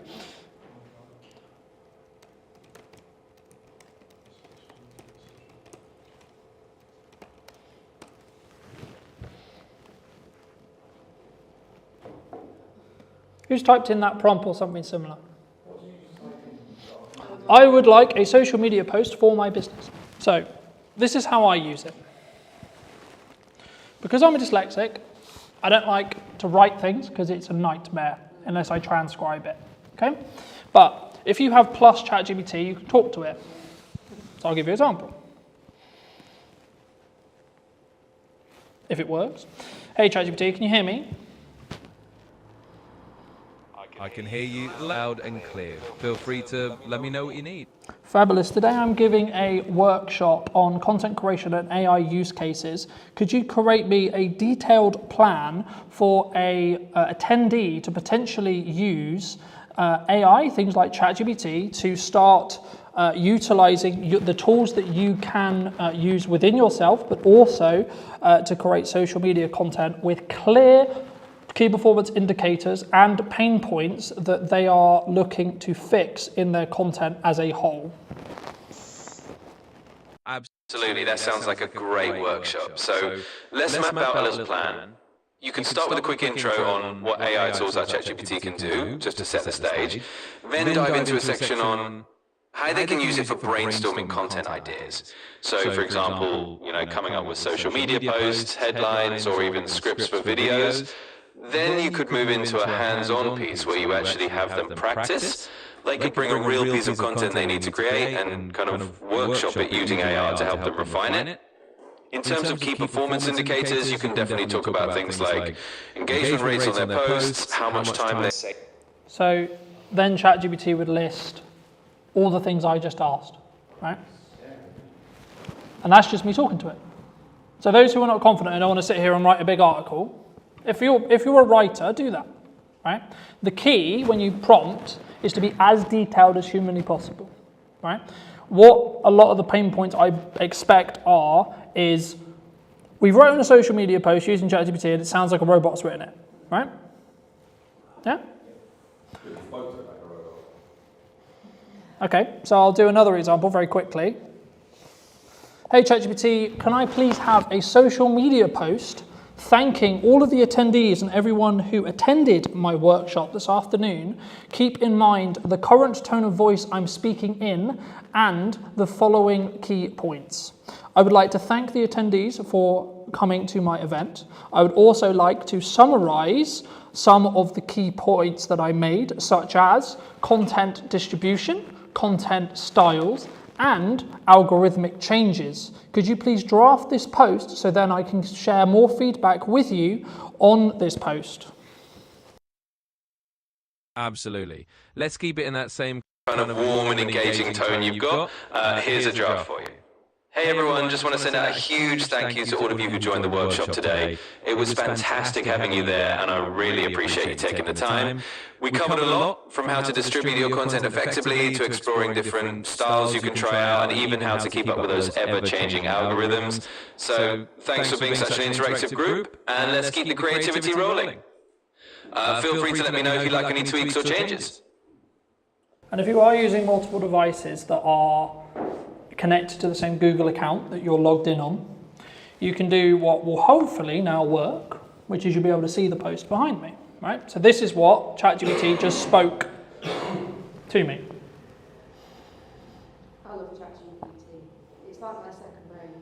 Who's typed in that prompt or something similar? I would like a social media post for my business. So this is how I use it. Because I'm a dyslexic, I don't like to write things because it's a nightmare unless I transcribe it, okay? But if you have plus ChatGPT, you can talk to it. So I'll give you an example. If it works. Hey ChatGPT, can you hear me? I can hear you loud and clear. Feel free to let me know what you need. Fabulous. Today I'm giving a workshop on content creation and AI use cases. Could you create me a detailed plan for a attendee to potentially use AI, things like ChatGPT, to start utilizing the tools that you can use within yourself, but also to create social media content with clear key performance indicators and pain points that they are looking to fix in their content as a whole. Absolutely, that sounds like a great workshop. So let's map out a little plan. You can start with a quick intro on what AI tools like ChatGPT can do, just to set the stage. Then dive into a section on how they can use it for brainstorming content ideas. So for example, coming up with social media posts, headlines, or even scripts for videos. Then you could move into a hands-on piece where you actually have them practice. They could bring a real piece of content they need to create and kind of workshop it using AI to help them refine it. In terms of key performance indicators, you can definitely talk about things like engagement rates on their posts, how much time they say. So then ChatGPT would list all the things I just asked, right? And that's just me talking to it. So those who are not confident and don't want to sit here and write a big article, if you're a writer, do that, right? The key when you prompt is to be as detailed as humanly possible, right? What a lot of the pain points I expect is we've written a social media post using ChatGPT and it sounds like a robot's written it, right? Yeah? Okay, so I'll do another example very quickly. Hey ChatGPT, can I please have a social media post thanking all of the attendees and everyone who attended my workshop this afternoon? Keep in mind the current tone of voice I'm speaking in and the following key points. I would like to thank the attendees for coming to my event. I would also like to summarize some of the key points that I made, such as content distribution, content styles, and algorithmic changes. Could you please draft this post so then I can share more feedback with you on this post? Absolutely. Let's keep it in that same kind of warm and engaging tone you've got. Here's a draft for you. Hey everyone, just want to send out a huge thank you to all of you who joined the workshop today. It was fantastic having you there and I really appreciate you taking the time. We covered a lot, from how to distribute your content effectively to exploring different styles you can try out and even how to keep up with those ever-changing algorithms. So thanks for being such an interactive group and let's keep the creativity rolling. Feel free to let me know if you'd like any tweaks or changes. And if you are using multiple devices that are connected to the same Google account that you're logged in on, you can do what will hopefully now work, which is you'll be able to see the post behind me, right? So this is what ChatGPT just spoke to me. I love ChatGPT. It's like my second brain.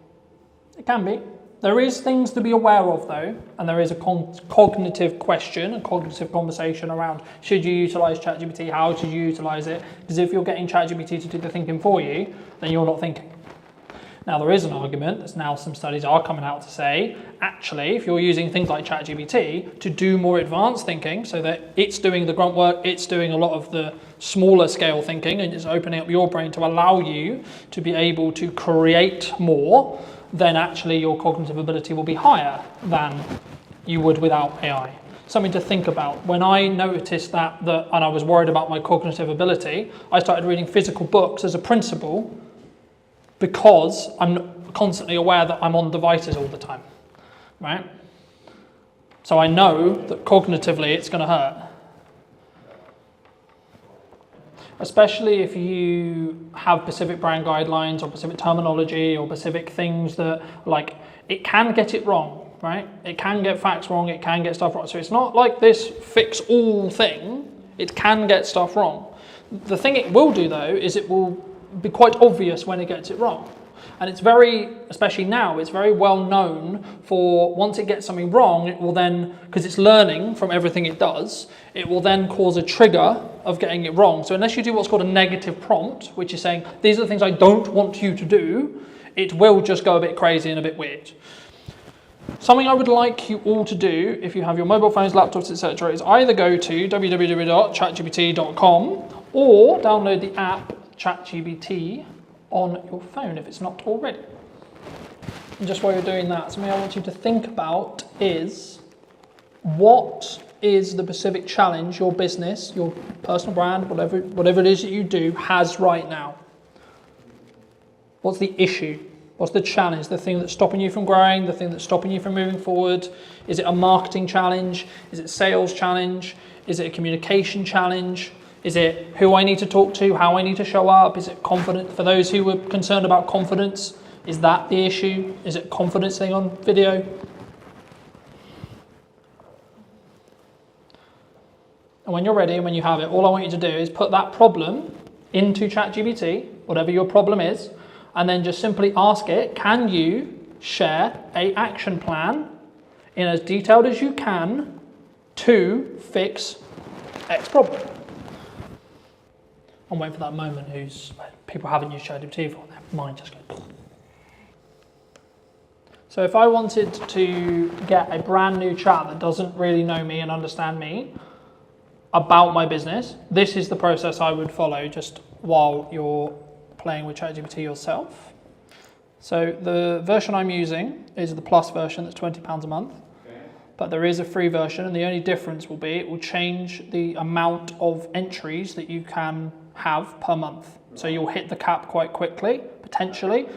It can be. There is things to be aware of though, and there is a cognitive question, a cognitive conversation around should you utilize ChatGPT, how should you utilize it? Because if you're getting ChatGPT to do the thinking for you, then you're not thinking. Now there is an argument, there's now some studies are coming out to say, actually, if you're using things like ChatGPT to do more advanced thinking, so that it's doing the grunt work, it's doing a lot of the smaller scale thinking, and it's opening up your brain to allow you to be able to create more, then actually your cognitive ability will be higher than you would without AI. Something to think about. When I noticed that and I was worried about my cognitive ability, I started reading physical books as a principle because I'm constantly aware that I'm on devices all the time, right? So I know that cognitively it's going to hurt. Especially if you have specific brand guidelines or specific terminology or specific things that, like, it can get it wrong. right? It can get facts wrong, it can get stuff wrong. So it's not like this fix all thing, it can get stuff wrong. The thing it will do though, is it will be quite obvious when it gets it wrong. And it's very, especially now, it's very well known for once it gets something wrong, it will then, because it's learning from everything it does, it will then cause a trigger of getting it wrong. So unless you do what's called a negative prompt, which is saying, these are the things I don't want you to do, it will just go a bit crazy and a bit weird. Something I would like you all to do, if you have your mobile phones, laptops, etc., is either go to www.chatgpt.com or download the app ChatGPT on your phone if it's not already. And just while you're doing that, something I want you to think about is, what is the specific challenge your business, your personal brand, whatever it is that you do, has right now? What's the issue? What's the challenge? The thing that's stopping you from growing, the thing that's stopping you from moving forward? Is it a marketing challenge? Is it a sales challenge? Is it a communication challenge? Is it who I need to talk to, how I need to show up? Is it confidence? For those who were concerned about confidence, is that the issue? Is it confidence thing on video? And when you're ready and when you have it, all I want you to do is put that problem into ChatGPT, whatever your problem is, and then just simply ask it, can you share an action plan in as detailed as you can to fix X problem? I'm waiting for that moment people haven't used ChatGPT before, their mind just goes. So if I wanted to get a brand new chat that doesn't really know me and understand me about my business, this is the process I would follow just while you're playing with ChatGPT yourself. So the version I'm using is the Plus version, that's £20 a month. But there is a free version, and the only difference will be it will change the amount of entries that you can have per month. So you'll hit the cap quite quickly, potentially.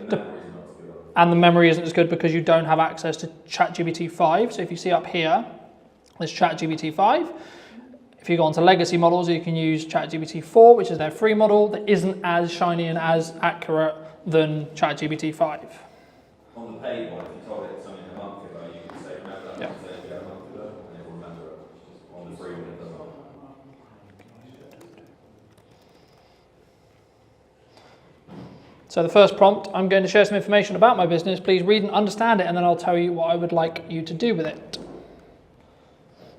And the memory isn't as good because you don't have access to ChatGPT 5. So if you see up here, there's ChatGPT 5. If you go onto legacy models, you can use ChatGPT 4, which is their free model that isn't as shiny and as accurate than ChatGPT 5. On the paid one, if you told it something a month ago, you could say, remember that conversation we had a month ago, and it will remember it. Just on the free one, it doesn't. So the first prompt, I'm going to share some information about my business. Please read and understand it, and then I'll tell you what I would like you to do with it.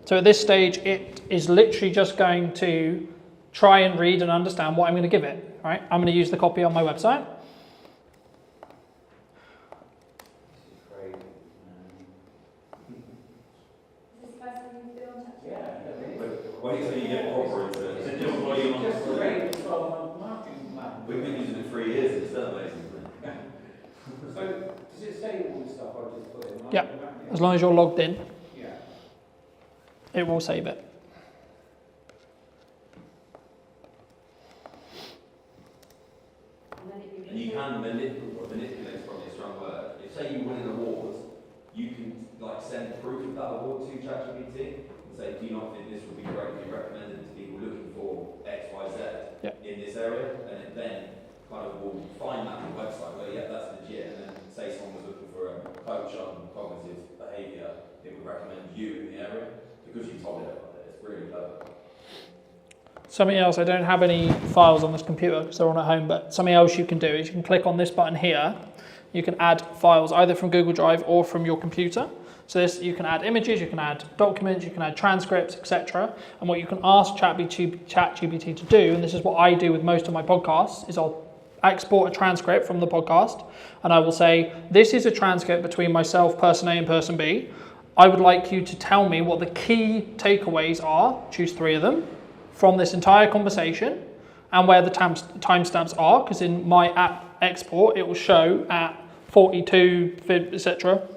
So at this stage, it is literally just going to try and read and understand what I'm going to give it. Right? I'm going to use the copy on my website. Wait till you get proper into it. Is it just what you want to create? 12-month marketing plan. We've been using it 3 years, it's still amazing, isn't it? So, does it say all the stuff I just put in? Yeah, as long as you're logged in, Yeah. it will save it. And you can manipulate probably a strong word. If say you win an award, you can like send proof of that award to ChatGPT and say, do you not think this would be great if you recommended it to people looking for X, Y, Z in this area? And it then kind of will find that on the website where, yeah, that's legit. And then say someone was looking for a coach on cognitive behaviour, it would recommend you in the area because you told it about it. It's really clever. Something else, I don't have any files on this computer because they're on at home, but something else you can do is you can click on this button here. You can add files either from Google Drive or from your computer. So this, you can add images, you can add documents, you can add transcripts, etc. And what you can ask ChatGPT to do, and this is what I do with most of my podcasts, is I'll export a transcript from the podcast and I will say, this is a transcript between myself, person A and person B. I would like you to tell me what the key takeaways are, choose 3 of them, from this entire conversation and where the timestamps are, because in my app export it will show at 42, etc.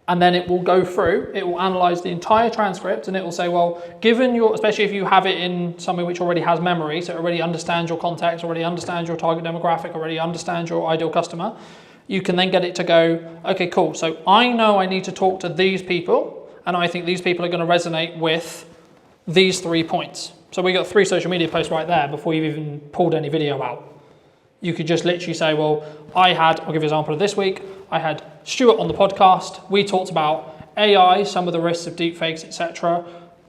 And then it will go through, it will analyze the entire transcript and it will say, well, given your, especially if you have it in something which already has memory, so it already understands your context, already understands your target demographic, already understands your ideal customer, you can then get it to go, okay, cool. So I know I need to talk to these people and I think these people are going to resonate with these 3 points. So we got 3 social media posts right there before you've even pulled any video out. You could just literally say, well, I'll give you an example of this week. I had Stuart on the podcast, we talked about AI, some of the risks of deepfakes, etc.,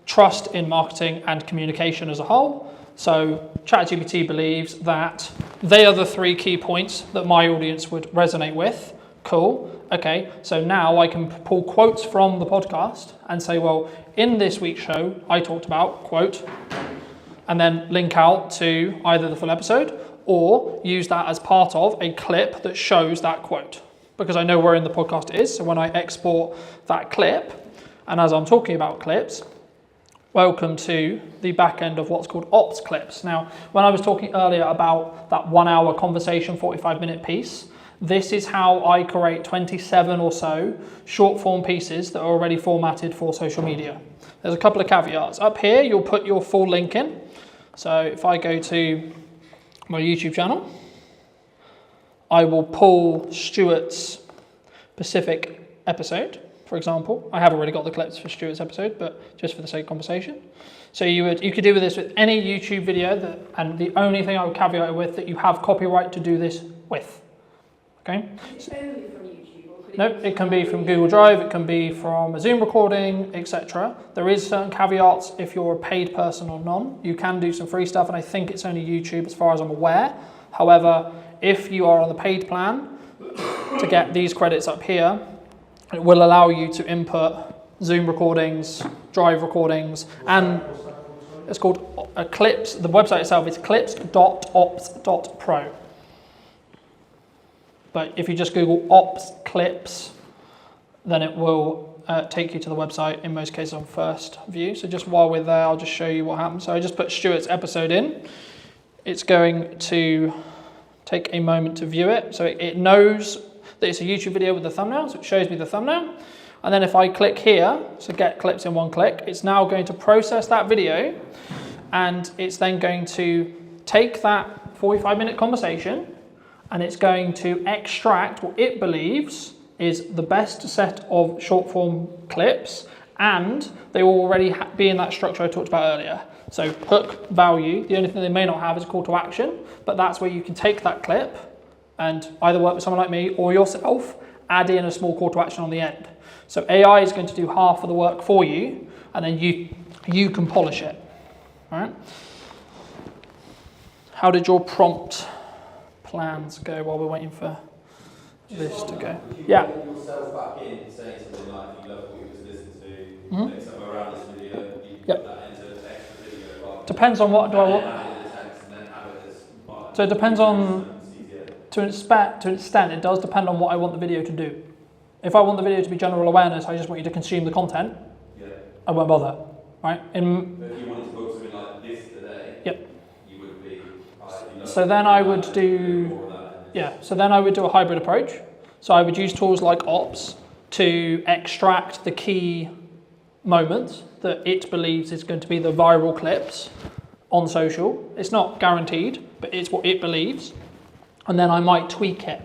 trust in marketing and communication as a whole. So ChatGPT believes that they are the 3 key points that my audience would resonate with. Cool. Okay, so now I can pull quotes from the podcast and say, well, in this week's show, I talked about, quote, and then link out to either the full episode or use that as part of a clip that shows that quote, because I know where in the podcast it is. So when I export that clip, and as I'm talking about clips, welcome to the back end of what's called ops clips. Now, when I was talking earlier about that 1 hour conversation, 45-minute piece, this is how I create 27 or so short form pieces that are already formatted for social media. There's a couple of caveats. Up here, you'll put your full link in. So if I go to my YouTube channel, I will pull Stuart's specific episode, for example. I have already got the clips for Stuart's episode, but just for the sake of conversation. So you could do with this with any YouTube video, and the only thing I would caveat it with that you have copyright to do this with. Okay? Is it only from YouTube? Or could No, it can be from Google Drive, it can be from a Zoom recording, etc. There is certain caveats if you're a paid person or none. You can do some free stuff, and I think it's only YouTube as far as I'm aware. However, if you are on the paid plan, to get these credits up here, it will allow you to input Zoom recordings, Drive recordings, and it's called Clips. The website itself is clips.ops.pro. But if you just Google ops clips, then it will take you to the website, in most cases on first view. So just while we're there, I'll just show you what happens. So I just put Stuart's episode in. It's going to take a moment to view it. So it knows that it's a YouTube video with the thumbnail, so it shows me the thumbnail. And then if I click here, so get clips in one click, it's now going to process that video, and it's then going to take that 45-minute conversation, and it's going to extract what it believes is the best set of short form clips, and they will already be in that structure I talked about earlier. So hook, value, the only thing they may not have is a call to action, but that's where you can take that clip and either work with someone like me or yourself, add in a small call to action on the end. So AI is going to do half of the work for you, and then you can polish it. All right? How did your prompt plans go while we're waiting for this to go? Yeah. Yourself back in saying something like, if you love what you just listened to, like somewhere around this video, you put that into extra video. Depends on what do I want. So it depends on, to an extent, it does depend on what I want the video to do. If I want the video to be general awareness, I just want you to consume the content, I won't bother, right? But if you wanted to book something like this today, you would be... So then I would do, so then I would do a hybrid approach. So I would use tools like Ops to extract the key moments that it believes is going to be the viral clips on social. It's not guaranteed, but it's what it believes. And then I might tweak it.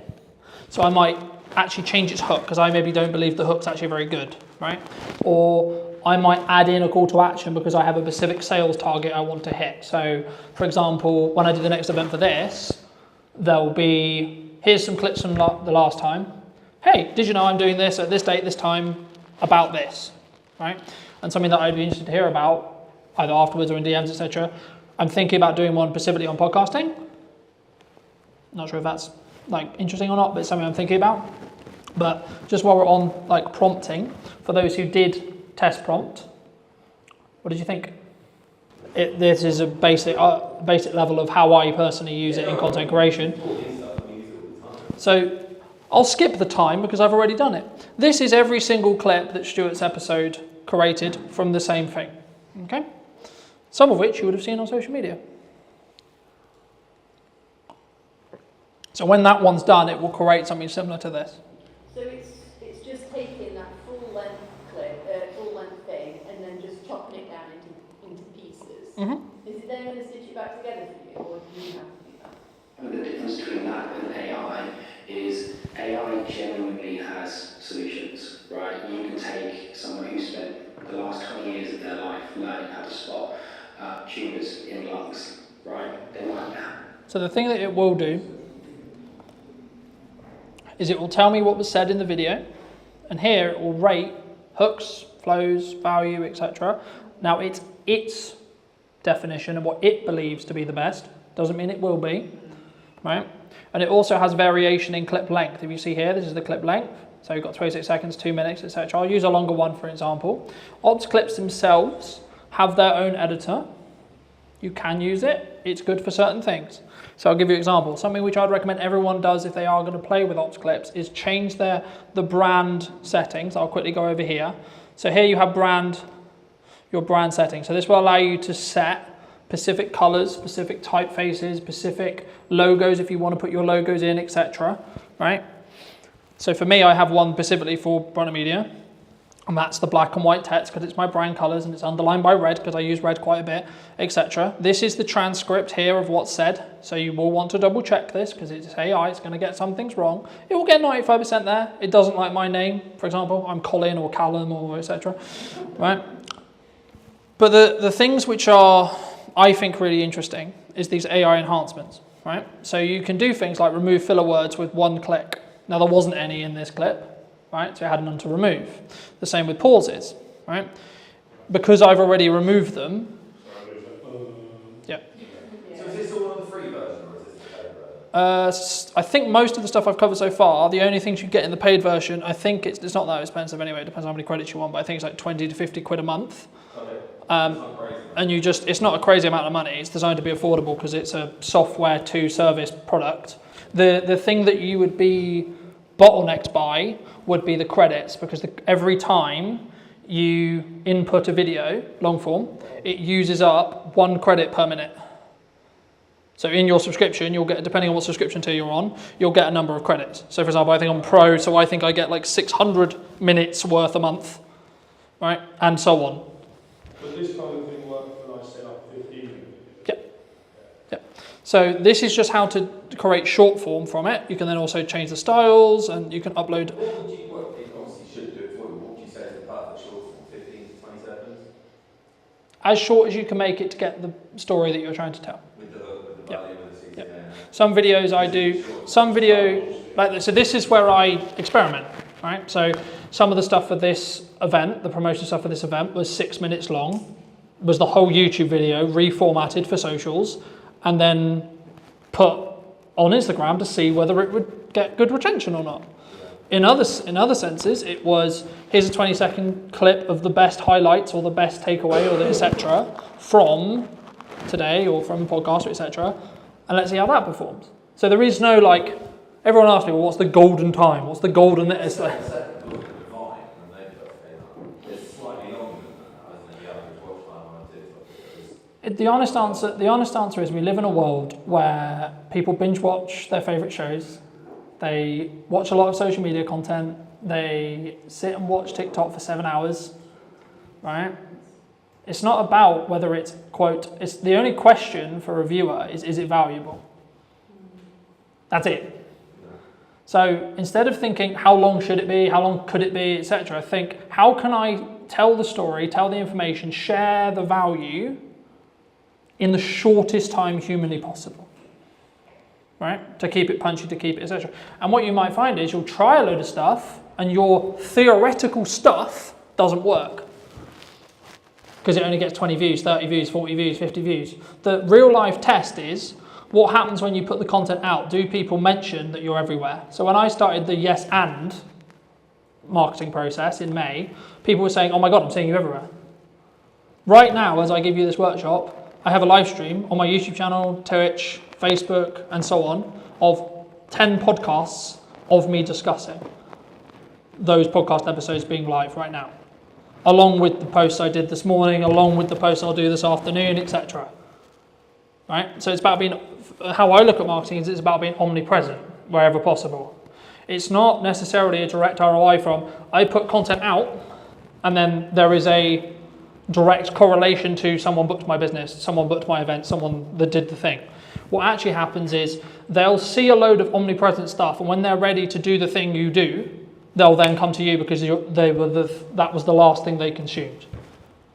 So I might actually change its hook, because I maybe don't believe the hook's actually very good, right? Or I might add in a call to action because I have a specific sales target I want to hit. So for example, when I do the next event for this, there'll be, here's some clips from the last time. Hey, did you know I'm doing this at this date, this time, about this, right? And something that I'd be interested to hear about, either afterwards or in DMs, etc. I'm thinking about doing one specifically on podcasting. Not sure if that's like interesting or not, but it's something I'm thinking about. But just while we're on like prompting, for those who did test prompt, what did you think? This is a basic level of how I personally use it in content creation. So I'll skip the time because I've already done it. This is every single clip that Stuart's episode created from the same thing. Okay? Some of which you would have seen on social media. So when that one's done, it will create something similar to this. So it's just taking that full length clip, full length thing, and then just chopping it down into pieces. Is it then going to stitch it back together for you, or do you have to do that? I mean, the difference between that and AI is AI genuinely has solutions, right? You can take someone who spent the last 20 years of their life learning how to spot tumours in lungs, right? They might. So the thing that it will do is it will tell me what was said in the video, and here it will rate hooks, flows, value, etc. Now it's its definition of what it believes to be the best. Doesn't mean it will be, right? And it also has variation in clip length. If you see here, this is the clip length. So you've got 26 seconds, 2 minutes, etc. I'll use a longer one, for example. Ops clips themselves have their own editor. You can use it. It's good for certain things. So I'll give you an example. Something which I'd recommend everyone does if they are going to play with Ops clips is change the brand settings. I'll quickly go over here. So here you have your brand settings. So this will allow you to set specific colors, specific typefaces, specific logos if you want to put your logos in, etc. Right? So for me, I have one specifically for Brunner Media, and that's the black and white text because it's my brand colors and it's underlined by red because I use red quite a bit, etc. This is the transcript here of what's said. So you will want to double check this because it's AI, it's going to get some things wrong. It will get 95% there. It doesn't like my name, for example. I'm Colin or Callum or etc. Right? But the things which are, I think, really interesting is these AI enhancements, right? So you can do things like remove filler words with one click. Now there wasn't any in this clip, right? So I had none to remove. The same with pauses, right? Because I've already removed them. Yeah. So is this all on the free version or is this the paid version? I think most of the stuff I've covered so far, the only things you get in the paid version, I think it's not that expensive anyway. It depends on how many credits you want, but I think it's like 20 to 50 quid a month. And it's not a crazy amount of money. It's designed to be affordable because it's a software to service product. The thing that you would be bottlenecked by would be the credits, because every time you input a video, long form, it uses up 1 credit per minute. So in your subscription, you'll get, depending on what subscription tier you're on, you'll get a number of credits. So for example, I think I'm Pro, so I think I get like 600 minutes worth a month, right? And so on. But this kind of thing works when I set up 15 minutes. Yeah. So this is just how to create short form from it. You can then also change the styles and you can upload. What would you, it obviously should do it for you, what would you say is the perfect short form, 15 to 20 seconds? As short as you can make it to get the story that you're trying to tell. With the value of the CTA. Some videos I do, some video, like this. So this is where I experiment, right? So some of the stuff for this event, the promotion stuff for this event was 6 minutes long, was the whole YouTube video reformatted for socials and then put on Instagram to see whether it would get good retention or not. In other senses, it was, here's a 20-second clip of the best highlights or the best takeaway or the etc. from today or from a podcast or etc. And let's see how that performs. So there is no like, everyone asks me, well, what's the golden time? What's the golden? It's like, the honest answer is we live in a world where people binge watch their favourite shows. They watch a lot of social media content. They sit and watch TikTok for 7 hours, right? It's not about whether it's, quote, it's the only question for a viewer is it valuable? That's it. So instead of thinking how long should it be, how long could it be, etc., think how can I tell the story, tell the information, share the value in the shortest time humanly possible, right? To keep it punchy, to keep it, etc. And what you might find is you'll try a load of stuff and your theoretical stuff doesn't work because it only gets 20 views, 30 views, 40 views, 50 views. The real life test is what happens when you put the content out. Do people mention that you're everywhere? So when I started the yes and marketing process in May, people were saying, oh my God, I'm seeing you everywhere. Right now, as I give you this workshop, I have a live stream on my YouTube channel, Twitch, Facebook, and so on, of 10 podcasts of me discussing those podcast episodes being live right now, along with the posts I did this morning, along with the posts I'll do this afternoon, etc. Right? So it's about being, how I look at marketing is it's about being omnipresent wherever possible. It's not necessarily a direct ROI from, I put content out, and then there is a direct correlation to someone booked my business, someone booked my event, someone that did the thing. What actually happens is they'll see a load of omnipresent stuff, and when they're ready to do the thing you do, they'll then come to you because that was the last thing they consumed.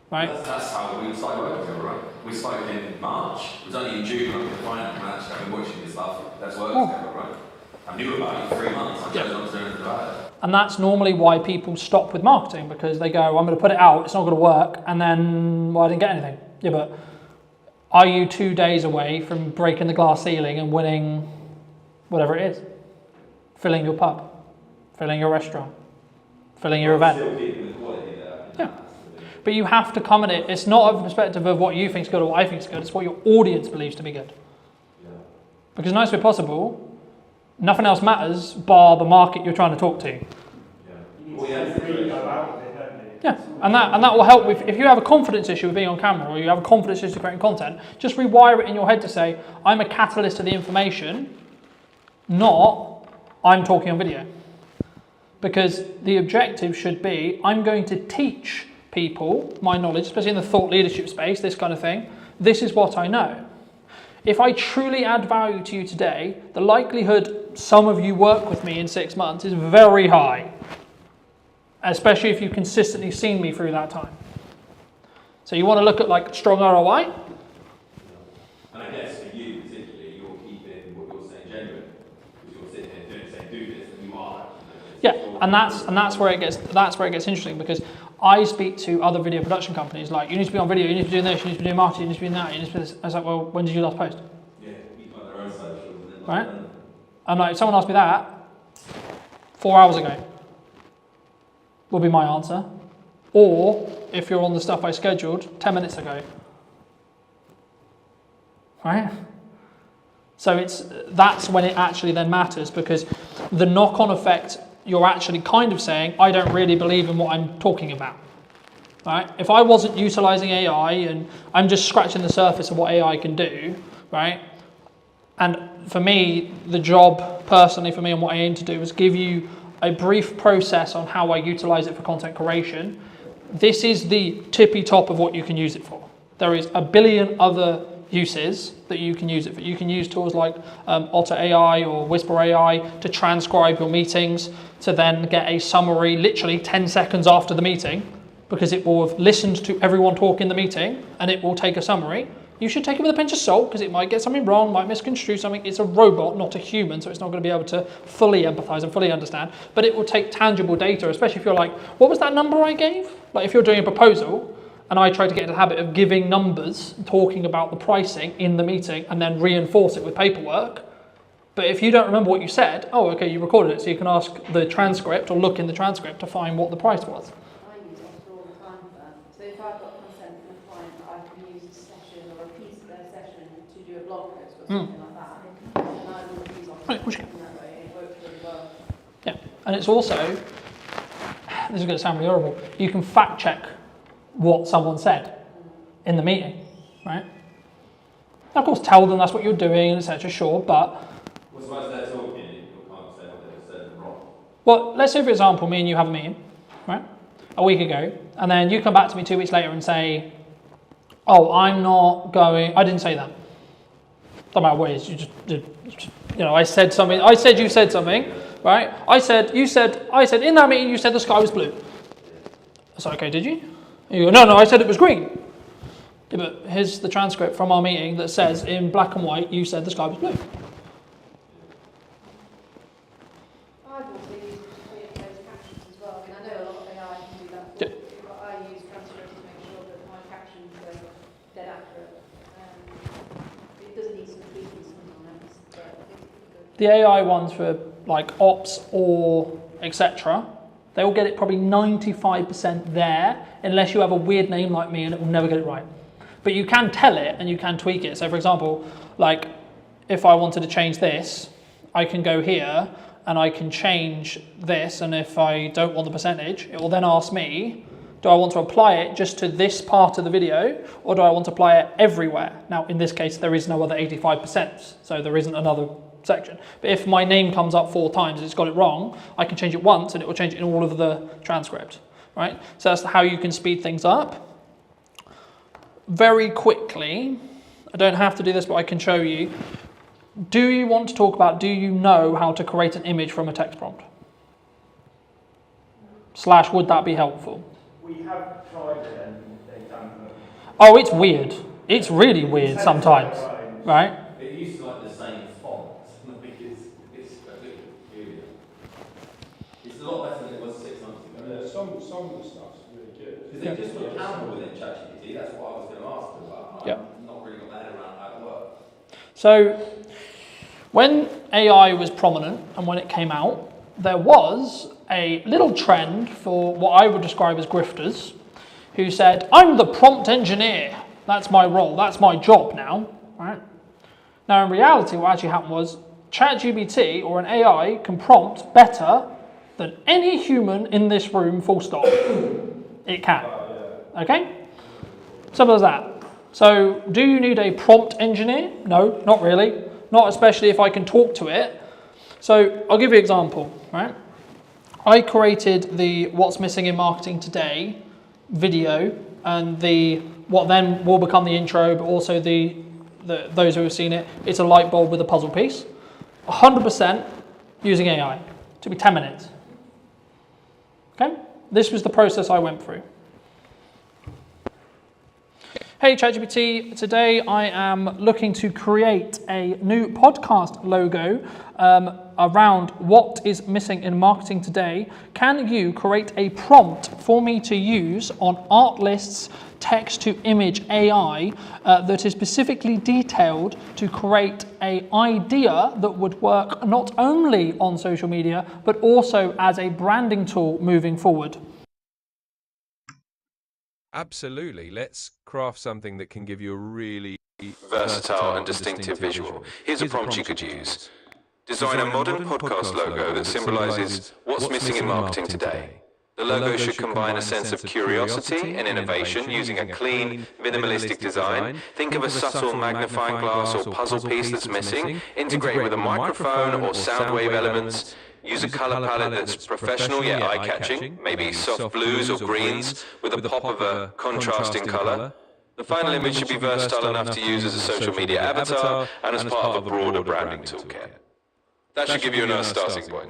Right? That's how we started working together, right? We started in March. It was only in June when I could find it, and actually I've been watching this stuff. That's working together, right? I knew about it 3 months. I chose not to do anything about it. And that's normally why people stop with marketing, because they go, I'm going to put it out, it's not going to work, and then, well, I didn't get anything. Yeah, but are you 2 days away from breaking the glass ceiling and winning whatever it is? Filling your pub, filling your restaurant, filling your event. Still keeping the quality there. Yeah. But you have to come at it. It's not a perspective of what you think is good or what I think is good. It's what your audience believes to be good. Yeah. Because in the nicest way possible, nothing else matters bar the market you're trying to talk to. Yeah. Well, yeah. Yeah, and that will help with, if you have a confidence issue with being on camera, or you have a confidence issue with creating content, just rewire it in your head to say, I'm a catalyst to the information, not I'm talking on video. Because the objective should be, I'm going to teach people my knowledge, especially in the thought leadership space, this kind of thing. This is what I know. If I truly add value to you today, the likelihood some of you work with me in 6 months is very high. Especially if you've consistently seen me through that time. So you want to look at like strong ROI? And I guess for you particularly, you're keeping what you're saying genuine. Because you're sitting here saying do this, and you are actually doing this. Yeah, and that's where it gets interesting, because I speak to other video production companies like, you need to be on video, you need to be doing this, you need to be doing marketing, you need to be doing that, you need to be this. I was like, well, when did you last post? Yeah, people have their own socials and then Right? I'm like, if someone asked me that 4 hours ago, will be my answer. Or if you're on the stuff I scheduled 10 minutes ago. Right? So that's when it actually then matters, because the knock-on effect, you're actually kind of saying, I don't really believe in what I'm talking about. Right? If I wasn't utilizing AI and I'm just scratching the surface of what AI can do, right? And for me, the job personally for me and what I aim to do is give you a brief process on how I utilize it for content creation. This is the tippy top of what you can use it for. There is a billion other uses that you can use it for. You can use tools like Otter AI or Whisper AI to transcribe your meetings, to then get a summary literally 10 seconds after the meeting, because it will have listened to everyone talk in the meeting and it will take a summary. You should take it with a pinch of salt, because it might get something wrong, might misconstrue something. It's a robot, not a human, so it's not going to be able to fully empathize and fully understand. But it will take tangible data, especially if you're like, what was that number I gave? Like if you're doing a proposal and I try to get into the habit of giving numbers, talking about the pricing in the meeting and then reinforce it with paperwork. But if you don't remember what you said, oh, okay, you recorded it, so you can ask the transcript or look in the transcript to find what the price was. I use Otter all the time for that. So if I've got consent from a client that I can use a session or a piece of their session to do a blog post or something like that, and I will use Otter in that way, and it works really well. Yeah, and it's also, this is going to sound really horrible, you can fact check what someone said in the meeting, right? Now, of course, tell them that's what you're doing, etc. Sure, but what's the they're talking? You can't say what they said wrong. well, let's say for example, me and you have a meeting, right? A week ago, and then you come back to me 2 weeks later and say, "Oh, I'm not going." I didn't say that. Don't matter what it is. You just, you know, I said something. I said you said something, right? I said you said. I said in that meeting you said the sky was blue. I said, okay, did you? And you go, no, I said it was green. Yeah, but here's the transcript from our meeting that says in black and white you said the sky was blue. I've also used closed captions as well. I mean, I know a lot of AI can do that for you, but I use transcript to make sure that my captions are dead accurate. It does need some tweaking sometimes, but it's good. The AI ones for like ops or etc., they will get it probably 95% there, unless you have a weird name like me and it will never get it right. But you can tell it and you can tweak it. So for example, like if I wanted to change this, I can go here and I can change this, and if I don't want the percentage, it will then ask me, do I want to apply it just to this part of the video, or do I want to apply it everywhere? Now, in this case, there is no other 85%, so there isn't another section. But if my name comes up 4 times and it's got it wrong, I can change it once and it will change it in all of the transcript, right? So that's how you can speed things up. Very quickly, I don't have to do this, but I can show you. Do you want to talk about, do you know how to create an image from a text prompt? / would that be helpful? We have tried it and they don't look. Oh, it's weird. It's really weird sometimes, right? It used to like the same font. It's some of the stuff's really good. Because they just put accountable within ChatGPT, that's what I was going to ask them about. I've not really got my head around how it works. So when AI was prominent and when it came out, there was a little trend for what I would describe as grifters who said, I'm the prompt engineer. That's my role. That's my job now. Right? Now, in reality, what actually happened was ChatGPT or an AI can prompt better than any human in this room, full stop. It can. Okay? Simple as that. So, do you need a prompt engineer? No, not really. Not especially if I can talk to it. So, I'll give you an example, right? I created the What's Missing in Marketing Today video and the what then will become the intro, but also the those who have seen it, it's a light bulb with a puzzle piece. 100% using AI. It took me 10 minutes. Okay? This was the process I went through. Hey ChatGPT, today I am looking to create a new podcast logo around what is missing in marketing today. Can you create a prompt for me to use on Artlist's text-to-image AI that is specifically detailed to create an idea that would work not only on social media, but also as a branding tool moving forward? Absolutely. Let's craft something that can give you a really versatile and distinctive visual. Here's a prompt you could use. Design a modern podcast logo that symbolizes what's missing in marketing today. The logo should combine a sense of curiosity and innovation using a clean, minimalistic design. Think of a subtle magnifying glass or puzzle piece that's missing. Integrate with a microphone or sound wave elements. Use a color palette that's professional yet eye-catching, maybe soft blues or greens with a pop of a contrasting color. The final image should be versatile enough to use as a social media avatar and as part of a broader branding toolkit. That should give you a nice starting point.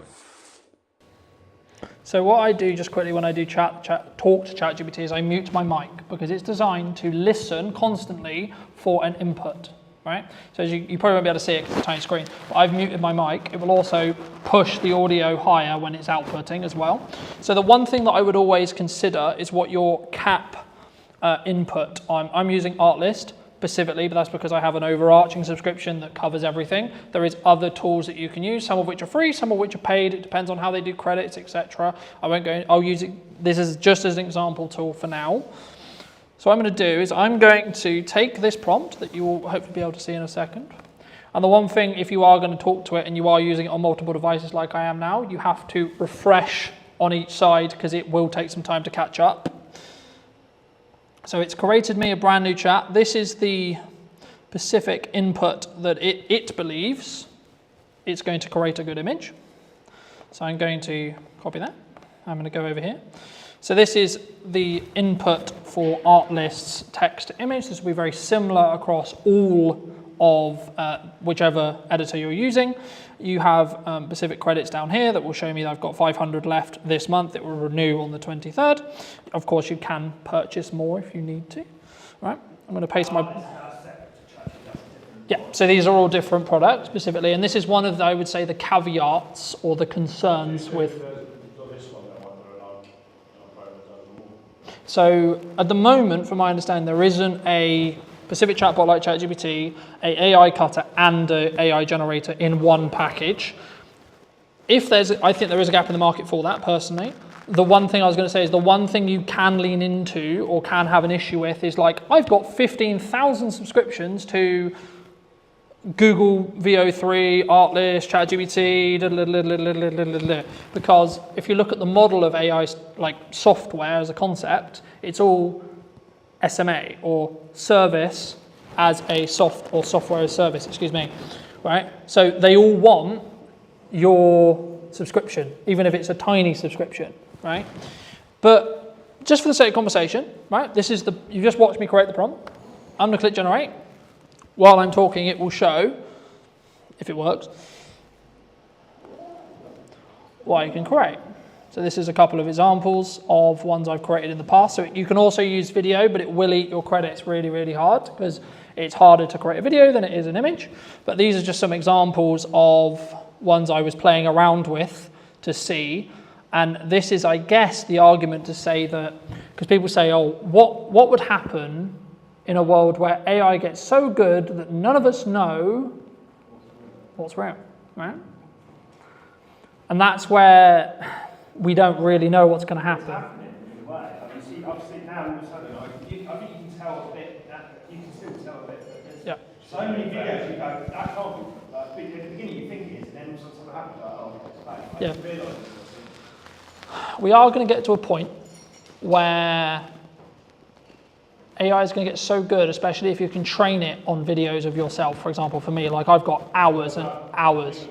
So what I do just quickly when I do talk to ChatGPT is I mute my mic because it's designed to listen constantly for an input. Right? So as you probably won't be able to see it because it's a tiny screen, but I've muted my mic. It will also push the audio higher when it's outputting as well. So the one thing that I would always consider is what your cap input. I'm using Artlist specifically, but that's because I have an overarching subscription that covers everything. There is other tools that you can use, some of which are free, some of which are paid. It depends on how they do credits, etc. I won't go. I'll use it. This is just as an example tool for now. So what I'm going to do is I'm going to take this prompt that you will hopefully be able to see in a second. And the one thing, if you are going to talk to it and you are using it on multiple devices like I am now, you have to refresh on each side because it will take some time to catch up. So it's created me a brand new chat. This is the specific input that it believes it's going to create a good image. So I'm going to copy that. I'm going to go over here. So this is the input for Artlist's text to image. This will be very similar across all of whichever editor you're using. You have specific credits down here that will show me that I've got 500 left this month. It will renew on the 23rd. Of course, you can purchase more if you need to. All right, I'm going to paste my... Yeah, so these are all different products specifically, and this is one of, I would say, the caveats or the concerns with... So at the moment, from my understanding, there isn't a specific chatbot like ChatGPT, a AI cutter and an AI generator in one package. I think there is a gap in the market for that personally. The one thing I was going to say is the one thing you can lean into or can have an issue with is like, I've got 15,000 subscriptions to Google VO3, Artlist, ChatGPT, because if you look at the model of AI like software as a concept, it's all SMA or service as a software as service, excuse me, right? So they all want your subscription, even if it's a tiny subscription, right? But just for the sake of conversation, right? You just watched me create the prompt. I'm gonna click generate. While I'm talking, it will show, if it works, what you can create. So this is a couple of examples of ones I've created in the past. So you can also use video, but it will eat your credits really, really hard because it's harder to create a video than it is an image. But these are just some examples of ones I was playing around with to see. And this is, I guess, the argument to say that, because people say, oh, what would happen in a world where AI gets so good that none of us know what's real, right? And that's where we don't really know what's going to happen. It's happening in a way. I mean, see, I've seen now all of a sudden, I think you can tell a bit, you can still tell a bit, but there's so many videos you go, that can't be, like, at the beginning you think it is, and then something happens, like, oh, it's fake. I didn't realise it. We are going to get to a point where AI is going to get so good, especially if you can train it on videos of yourself. For example, for me, like I've got hours and hours.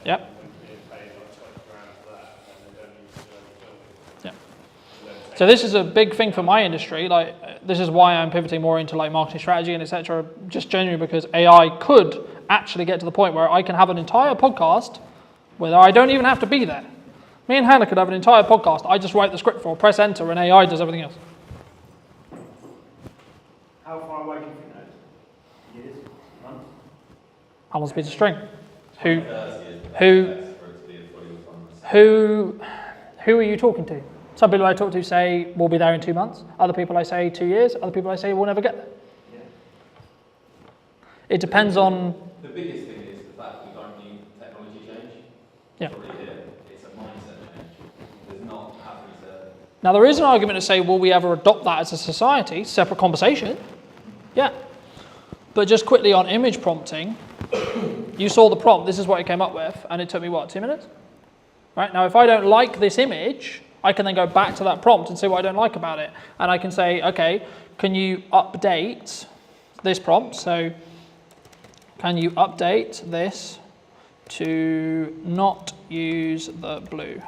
Yep. Yeah. So this is a big thing for my industry. Like this is why I'm pivoting more into like marketing strategy and etc. Just genuinely because AI could actually get to the point where I can have an entire podcast where I don't even have to be there. Me and Hannah could have an entire podcast. I just write the script for, press enter, and AI does everything else. How far away do you think that is? Years? Months? How long's a piece of string? Who are you talking to? Some people I talk to say we'll be there in 2 months. Other people I say 2 years. Other people I say we'll never get there. Yeah. It depends on. The biggest thing is the fact we don't need technology change. Yeah. It's already here. It's a mindset change. There's not having to. Now there is an argument to say, will we ever adopt that as a society? Separate conversation. Yeah. But just quickly on image prompting, you saw the prompt. This is what it came up with, and it took me what, 2 minutes? Right now, if I don't like this image, I can then go back to that prompt and see what I don't like about it, and I can say, okay, can you update this prompt? So, can you update this to not use the blue?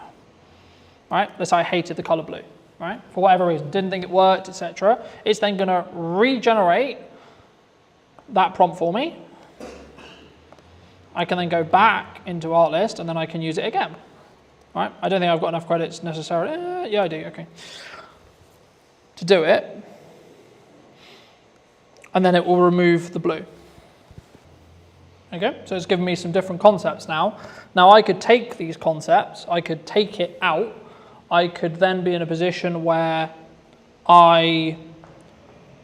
Right? Let's say I hated the color blue. Right? For whatever reason, didn't think it worked, etc. It's then going to regenerate that prompt for me. I can then go back into Artlist and then I can use it again. Right? I don't think I've got enough credits necessarily. Yeah, I do. Okay. To do it. And then it will remove the blue. Okay? So it's given me some different concepts now. Now I could take these concepts, I could take it out. I could then be in a position where I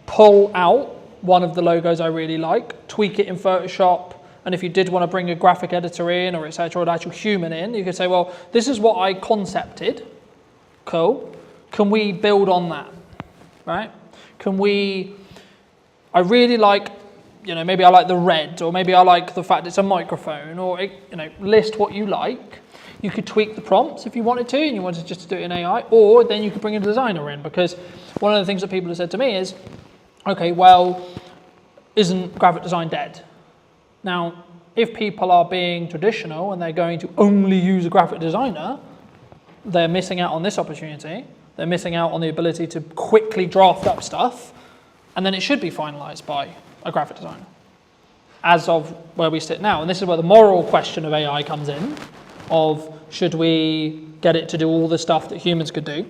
pull out one of the logos I really like, tweak it in Photoshop, and if you did want to bring a graphic editor in or etc., or an actual human in, you could say, well, this is what I concepted. Cool. Can we build on that? Right? I really like, maybe I like the red, or maybe I like the fact it's a microphone, or, list what you like. You could tweak the prompts if you wanted to, and you wanted just to do it in AI, or then you could bring a designer in, because one of the things that people have said to me is, okay, well, isn't graphic design dead? Now, if people are being traditional and they're going to only use a graphic designer, they're missing out on this opportunity. They're missing out on the ability to quickly draft up stuff, and then it should be finalized by a graphic designer, as of where we sit now. And this is where the moral question of AI comes in, of should we get it to do all the stuff that humans could do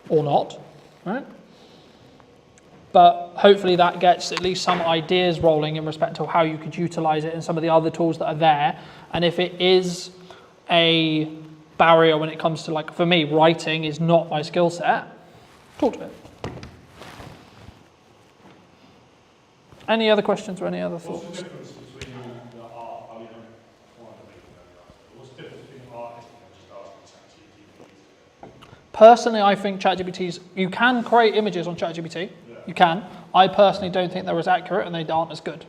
or not, right? But hopefully that gets at least some ideas rolling in respect to how you could utilize it and some of the other tools that are there. And if it is a barrier when it comes to, like, for me, writing is not my skill set, talk to it. Any other questions or any other thoughts? What's the difference between the art, what's the difference between artists and just asking ChatGPT? Personally, I think ChatGPT's, you can create images on ChatGPT. You can. I personally don't think they're as accurate and they aren't as good,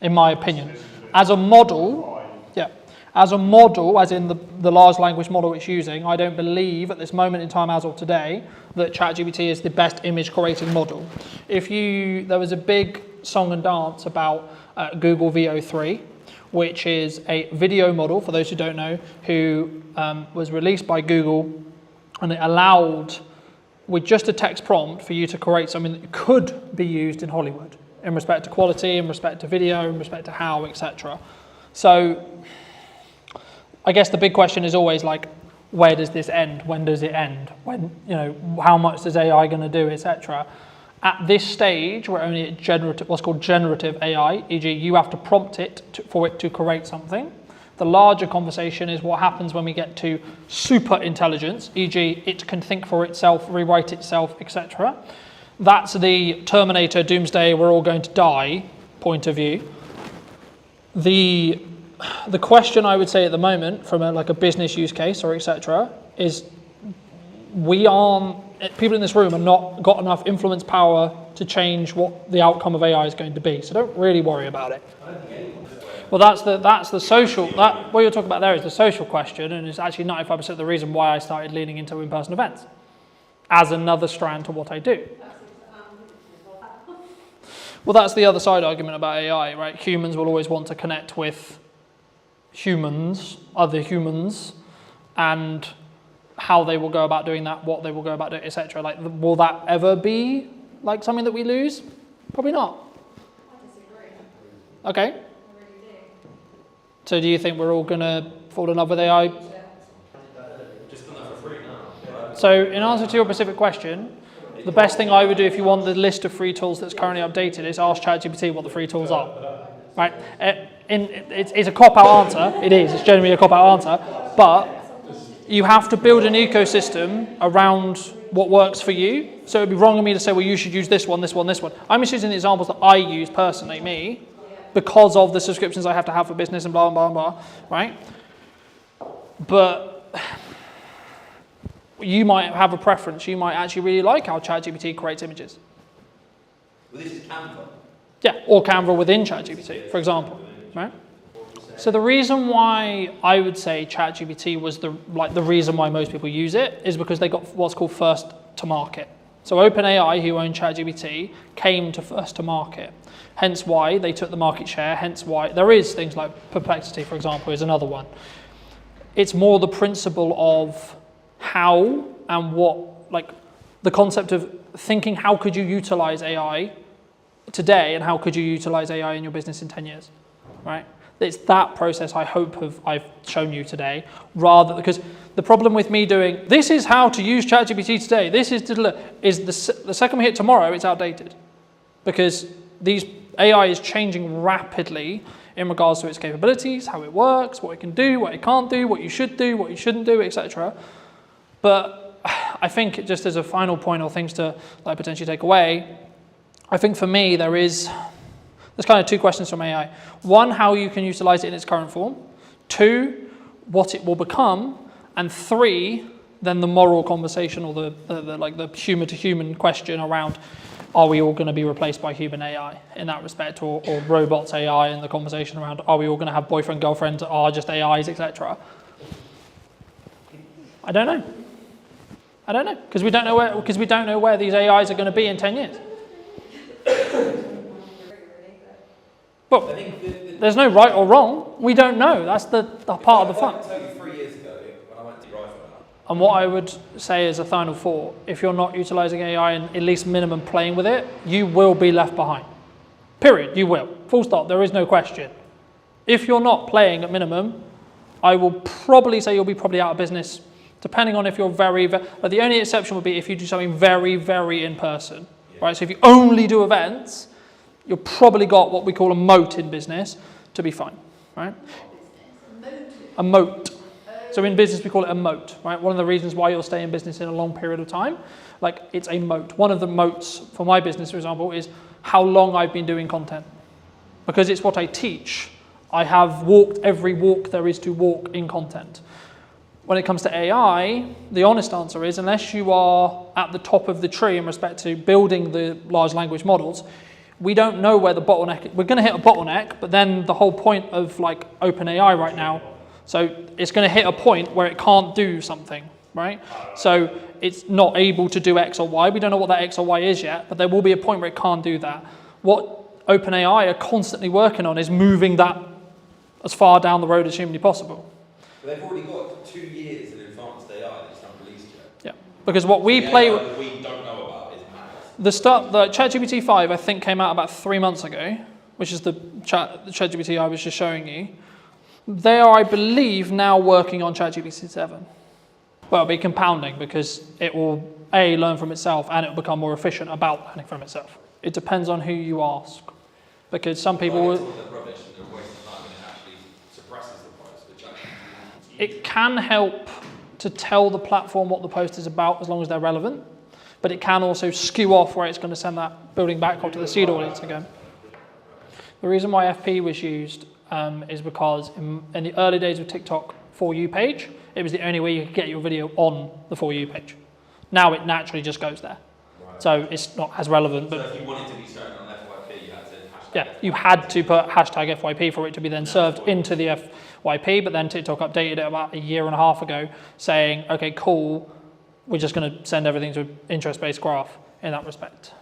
in my opinion. As a model, as in the large language model it's using, I don't believe at this moment in time as of today that ChatGPT is the best image creating model. There was a big song and dance about Google VO3, which is a video model, for those who don't know, who was released by Google, and it allowed, with just a text prompt, for you to create something that could be used in Hollywood in respect to quality, in respect to video, in respect to how, etc. So I guess the big question is always like, where does this end? When does it end? When, how much is AI going to do, etc. At this stage, we're only at what's called generative AI, e.g. you have to prompt it for it to create something. The larger conversation is what happens when we get to super intelligence, e.g. it can think for itself, rewrite itself, etc. That's the Terminator, Doomsday, we're all going to die point of view. The question I would say at the moment, from a business use case or etc., is people in this room are not got enough influence power to change what the outcome of AI is going to be. So don't really worry about it. Well, that's the social. What you're talking about there is the social question, and it's actually 95% of the reason why I started leaning into in-person events as another strand to what I do. Well, that's the other side argument about AI, right? Humans will always want to connect with humans, other humans, and how they will go about doing that, what they will go about doing, etc. Like, will that ever be like something that we lose? Probably not. I disagree. Okay. I really do. So do you think we're all going to fall in love with AI? Just done that for free now. So in answer to your specific question, the best thing I would do if you want the list of free tools that's currently updated is ask ChatGPT what the free tools are. Right? It's a cop-out answer. It is. It's generally a cop-out answer. But you have to build an ecosystem around what works for you. So it would be wrong of me to say, well, you should use this one, this one, this one. I'm just using the examples that I use personally, me, because of the subscriptions I have to have for business and blah, blah, blah, right? But you might have a preference. You might actually really like how ChatGPT creates images. Well, this is Canva. Yeah, or Canva within ChatGPT, for example, right? So the reason why I would say ChatGPT was the reason why most people use it is because they got what's called first to market. So OpenAI, who own ChatGPT, came to first to market. Hence why they took the market share. Hence why there is things like Perplexity, for example, is another one. It's more the principle of how and what, like the concept of thinking how could you utilize AI today and how could you utilize AI in your business in 10 years, right? It's that process I hope I've shown you today, rather because the problem with me doing this is how to use ChatGPT today, this is the second we hit tomorrow, it's outdated, because these AI is changing rapidly in regards to its capabilities, how it works, what it can do, what it can't do, what you should do, what you shouldn't do, etc. But I think just as a final point or things to potentially take away, I think for me there's kind of two questions from AI. One, how you can utilize it in its current form. Two, what it will become. And three, then the moral conversation or the human to human question around, are we all going to be replaced by human AI in that respect, or robots AI, and the conversation around, are we all going to have boyfriend, girlfriends, are just AIs, etc. I don't know. Because we don't know where these AIs are going to be in 10 years. But there's no right or wrong. We don't know. That's the part of the fun. I can tell you 3 years ago when I went to Rifle. And what I would say as a final thought, if you're not utilizing AI and at least minimum playing with it, you will be left behind. Period. You will. Full stop. There is no question. If you're not playing at minimum, I will probably say you'll be probably out of business, depending on if you're the only exception would be if you do something very, very in person, right? So if you only do events, you've probably got what we call a moat in business to be fine, right? A moat. So in business we call it a moat, right? One of the reasons why you'll stay in business in a long period of time, it's a moat. One of the moats for my business, for example, is how long I've been doing content. Because it's what I teach. I have walked every walk there is to walk in content. When it comes to AI, the honest answer is, unless you are at the top of the tree in respect to building the large language models, we don't know where the bottleneck is. We're going to hit a bottleneck, but then the whole point of OpenAI right now, so it's going to hit a point where it can't do something, right? So it's not able to do X or Y. We don't know what that X or Y is yet, but there will be a point where it can't do that. What OpenAI are constantly working on is moving that as far down the road as humanly possible. But they've already got 2 years in advanced AI that's not released yet. Yeah, because what we play with, that we don't know about is mad. the ChatGPT 5 I think came out about 3 months ago, which is the ChatGPT I was just showing you. They are, I believe, now working on ChatGPT 7. Well, it'll be compounding because it will learn from itself and it will become more efficient about learning from itself. It depends on who you ask, because some people will. Rubbish and they're wasting time and it actually suppresses the it can help to tell the platform what the post is about as long as they're relevant, but it can also skew off where it's going to send that building back up to the seed audience again. The reason why FP was used is because in the early days of TikTok For You page, it was the only way you could get your video on the For You page. Now it naturally just goes there. Right. So it's not as relevant. But if you wanted to be shown on FYP, you had to hashtag yeah, you had to put hashtag FYP for it to be then served into the FYP, but then TikTok updated it about a year and a half ago saying, okay, cool, we're just going to send everything to an interest-based graph in that respect.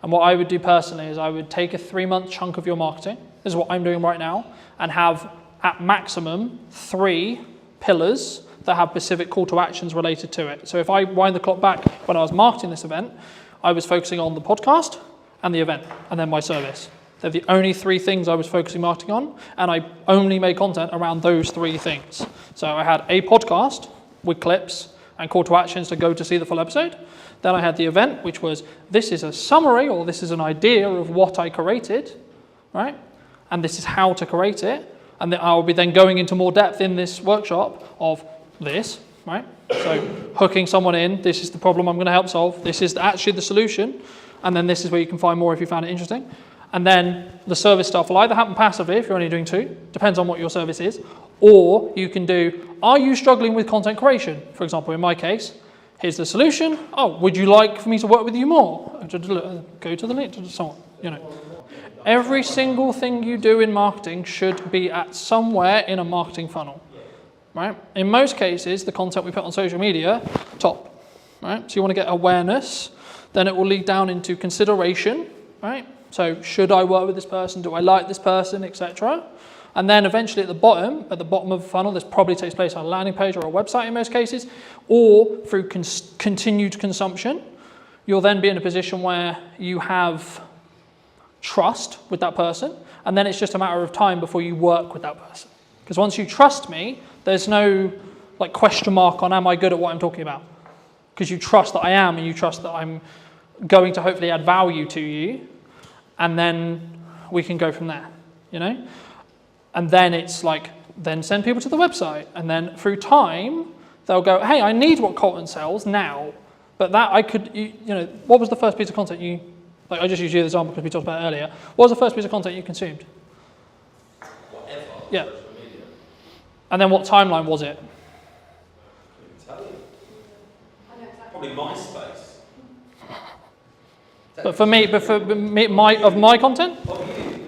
And what I would do personally is I would take a 3-month chunk of your marketing, this is what I'm doing right now, and have at maximum 3 pillars that have specific call to actions related to it. So if I wind the clock back when I was marketing this event, I was focusing on the podcast and the event, and then my service. They're the only 3 things I was focusing marketing on, and I only made content around those 3 things. So I had a podcast with clips and call to actions to go to see the full episode. Then I had the event, which was, this is a summary, or this is an idea of what I created, right? And this is how to create it. And then I'll be then going into more depth in this workshop of this, right? So hooking someone in, this is the problem I'm going to help solve. This is actually the solution. And then this is where you can find more if you found it interesting. And then the service stuff will either happen passively if you're only doing 2, depends on what your service is, or you can do, are you struggling with content creation? For example, in my case, here's the solution. Oh, would you like for me to work with you more? Go to the link to someone, you know. Every single thing you do in marketing should be at somewhere in a marketing funnel, right? In most cases, the content we put on social media, top, right? So you want to get awareness, then it will lead down into consideration, right? So should I work with this person? Do I like this person, etc.? And then eventually at the bottom of the funnel, this probably takes place on a landing page or a website in most cases, or through continued consumption. You'll then be in a position where you have trust with that person, and then it's just a matter of time before you work with that person. Because once you trust me, there's no like question mark on am I good at what I'm talking about? Because you trust that I am, and you trust that I'm going to hopefully add value to you, and then we can go from there, you know? And then it's like, then send people to the website, and then through time, they'll go, hey, I need what Colton sells now, but that I could, you know, what was the first piece of content you, like I just used you as an example because we talked about it earlier. What was the first piece of content you consumed? Whatever. Yeah. And then what timeline was it? Probably MySpace. But for me, my content? Of you,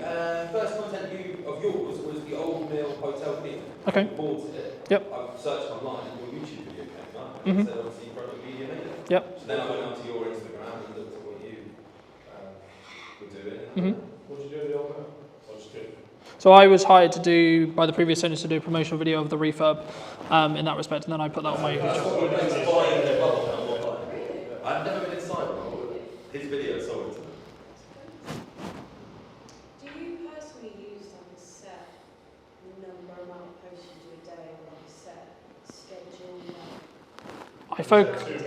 first content of yours was the Old Mill Hotel video. Okay. I bought it. Yep. I searched online and your YouTube video came up. Mm-hmm. It said obviously product media made it. Yep. So then I went onto your Instagram and looked at what you were doing. Mm-hmm. What did you do in the Old Mill? I just did. So I was hired to do, by the previous owners, to do a promotional video of the refurb in that respect, and then I put that on my YouTube. I've never been inside one. His video sold it to me. Do you personally use like a set number amount of posts you do a day, or like a set schedule? I focus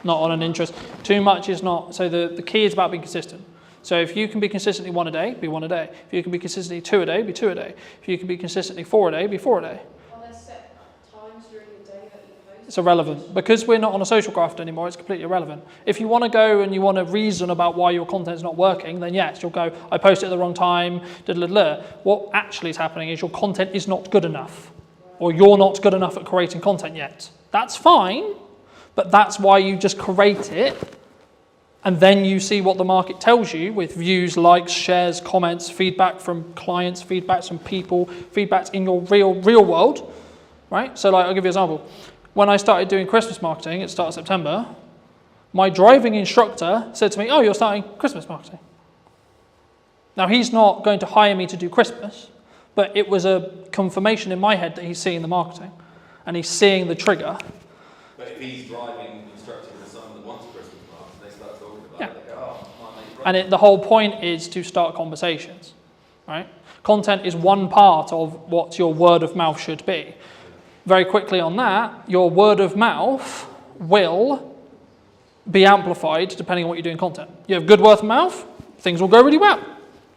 not on an interest. Too much is not. So the key is about being consistent. So if you can be consistently 1 a day, be 1 a day. If you can be consistently 2 a day, be 2 a day. If you can be consistently 4 a day, be 4 a day. Are there set times during the day that you post? It's irrelevant. Because we're not on a social graph anymore, it's completely irrelevant. If you want to go and you want to reason about why your content is not working, then yes, you'll go, I posted at the wrong time, What actually is happening is your content is not good enough, or you're not good enough at creating content yet. That's fine, but that's why you just create it, and then you see what the market tells you with views, likes, shares, comments, feedback from clients, feedbacks from people, feedbacks in your real world, right? So like, I'll give you an example. When I started doing Christmas marketing at the start of September, my driving instructor said to me, oh, you're starting Christmas marketing. Now, he's not going to hire me to do Christmas, but it was a confirmation in my head that he's seeing the marketing and he's seeing the trigger. But if he's driving, instructing the son that wants Christmas marketing, they start talking about it. They go, oh, my mate. And the whole point is to start conversations, right? Content is one part of what your word of mouth should be. Very quickly on that, your word of mouth will be amplified depending on what you do in content. You have good word of mouth, things will go really well.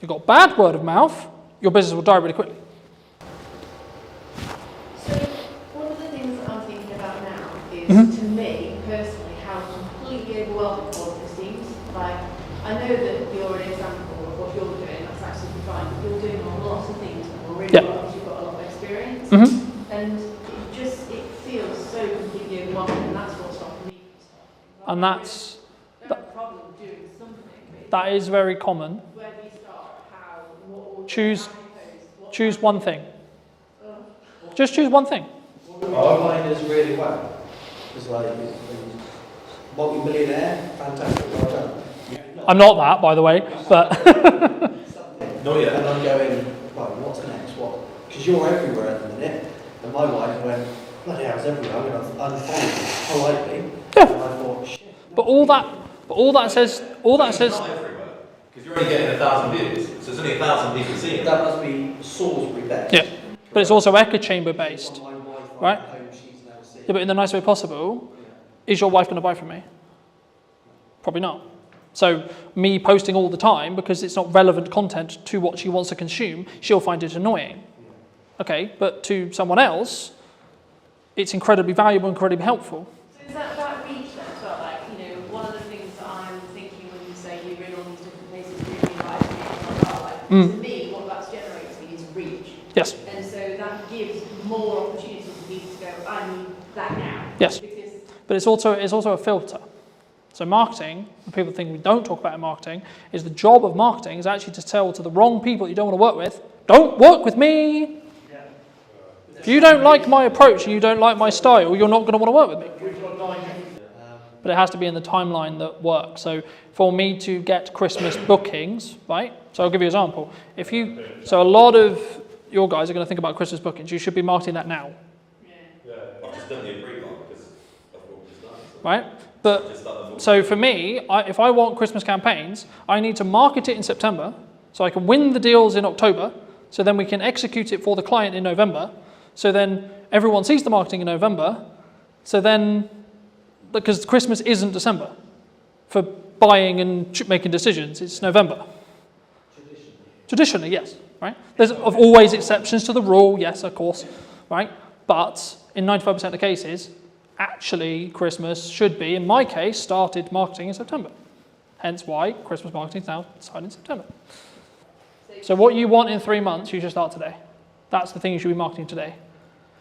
You've got bad word of mouth, your business will die really quickly. is, to me personally, how completely overwhelming all of this seems. Like, I know that you're an example of what you're doing, that's absolutely fine, but you're doing a lot of things that are really well, because you've got a lot of experience, and it feels so completely overwhelming, and that's what's stopping me from starting. And that's... No problem doing something. That is very common. Where do you start? How? What Choose one thing. Just choose one thing. Online is really well. It's like multi-millionaire, fantastic, well done. I'm not that, by the way, but... Not yet. And I'm going, right, what's next? What? Because you're everywhere at the minute. And my wife went, bloody hell, it's everywhere. I'm going to unfollow politely. Yeah. And I thought, shit. But all that says... Because you're only getting 1,000 views, so there's only 1,000 people seeing it. That must be Salisbury based. Yeah, but it's also echo chamber based, right? Yeah, but in the nicest way possible, is your wife going to buy from me? Probably not. So me posting all the time, because it's not relevant content to what she wants to consume, she'll find it annoying. Okay, but to someone else, it's incredibly valuable, incredibly helpful. So is that reach then? So like, one of the things that I'm thinking when you say you're in all these different places, really like, to me, what that's generating is reach. Yes. And so that gives more opportunity for people to go, I need that now. Yes. But it's also a filter. So marketing, what people think we don't talk about in marketing, is the job of marketing is actually to tell to the wrong people you don't want to work with, don't work with me. If you don't like my approach and you don't like my style, you're not going to want to work with me. But it has to be in the timeline that works. So for me to get Christmas bookings, right? So I'll give you an example. So a lot of your guys are going to think about Christmas bookings. You should be marketing that now. I've just done the agreed one because of what we've done. Right? But so for me, if I want Christmas campaigns, I need to market it in September so I can win the deals in October, so then we can execute it for the client in November, so then everyone sees the marketing in November, so then, because Christmas isn't December for buying and making decisions, it's November. Traditionally, yes, right? There's always exceptions to the rule, yes, of course, right? But in 95% of cases, actually Christmas should be, in my case, started marketing in September. Hence why Christmas marketing is now started in September. So what you want in 3 months, you should start today. That's the thing you should be marketing today.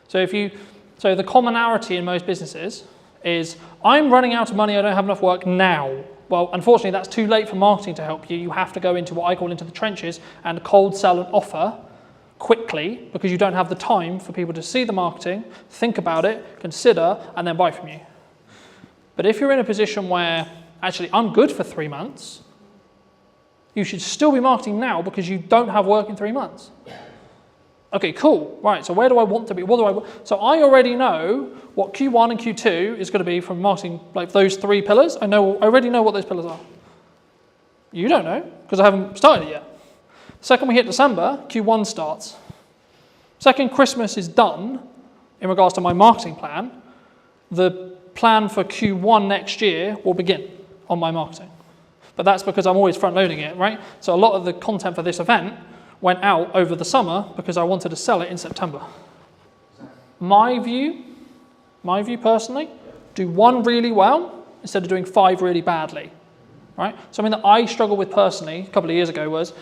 So the commonality in most businesses is, I'm running out of money, I don't have enough work now. Well, unfortunately, that's too late for marketing to help you. You have to go into what I call into the trenches and cold sell an offer quickly, because you don't have the time for people to see the marketing, think about it, consider, and then buy from you. But if you're in a position where, actually, I'm good for 3 months, you should still be marketing now because you don't have work in 3 months. Okay, cool. Right, so where do I want to be? So I already know what Q1 and Q2 is going to be from marketing, like those 3 pillars. I already know what those pillars are. You don't know, because I haven't started it yet. Second we hit December, Q1 starts. Second Christmas is done, in regards to my marketing plan, the plan for Q1 next year will begin on my marketing. But that's because I'm always front loading it, right? So a lot of the content for this event went out over the summer because I wanted to sell it in September. My view personally, do 1 really well instead of doing 5 really badly, right? Something that I struggled with personally a couple of years ago was,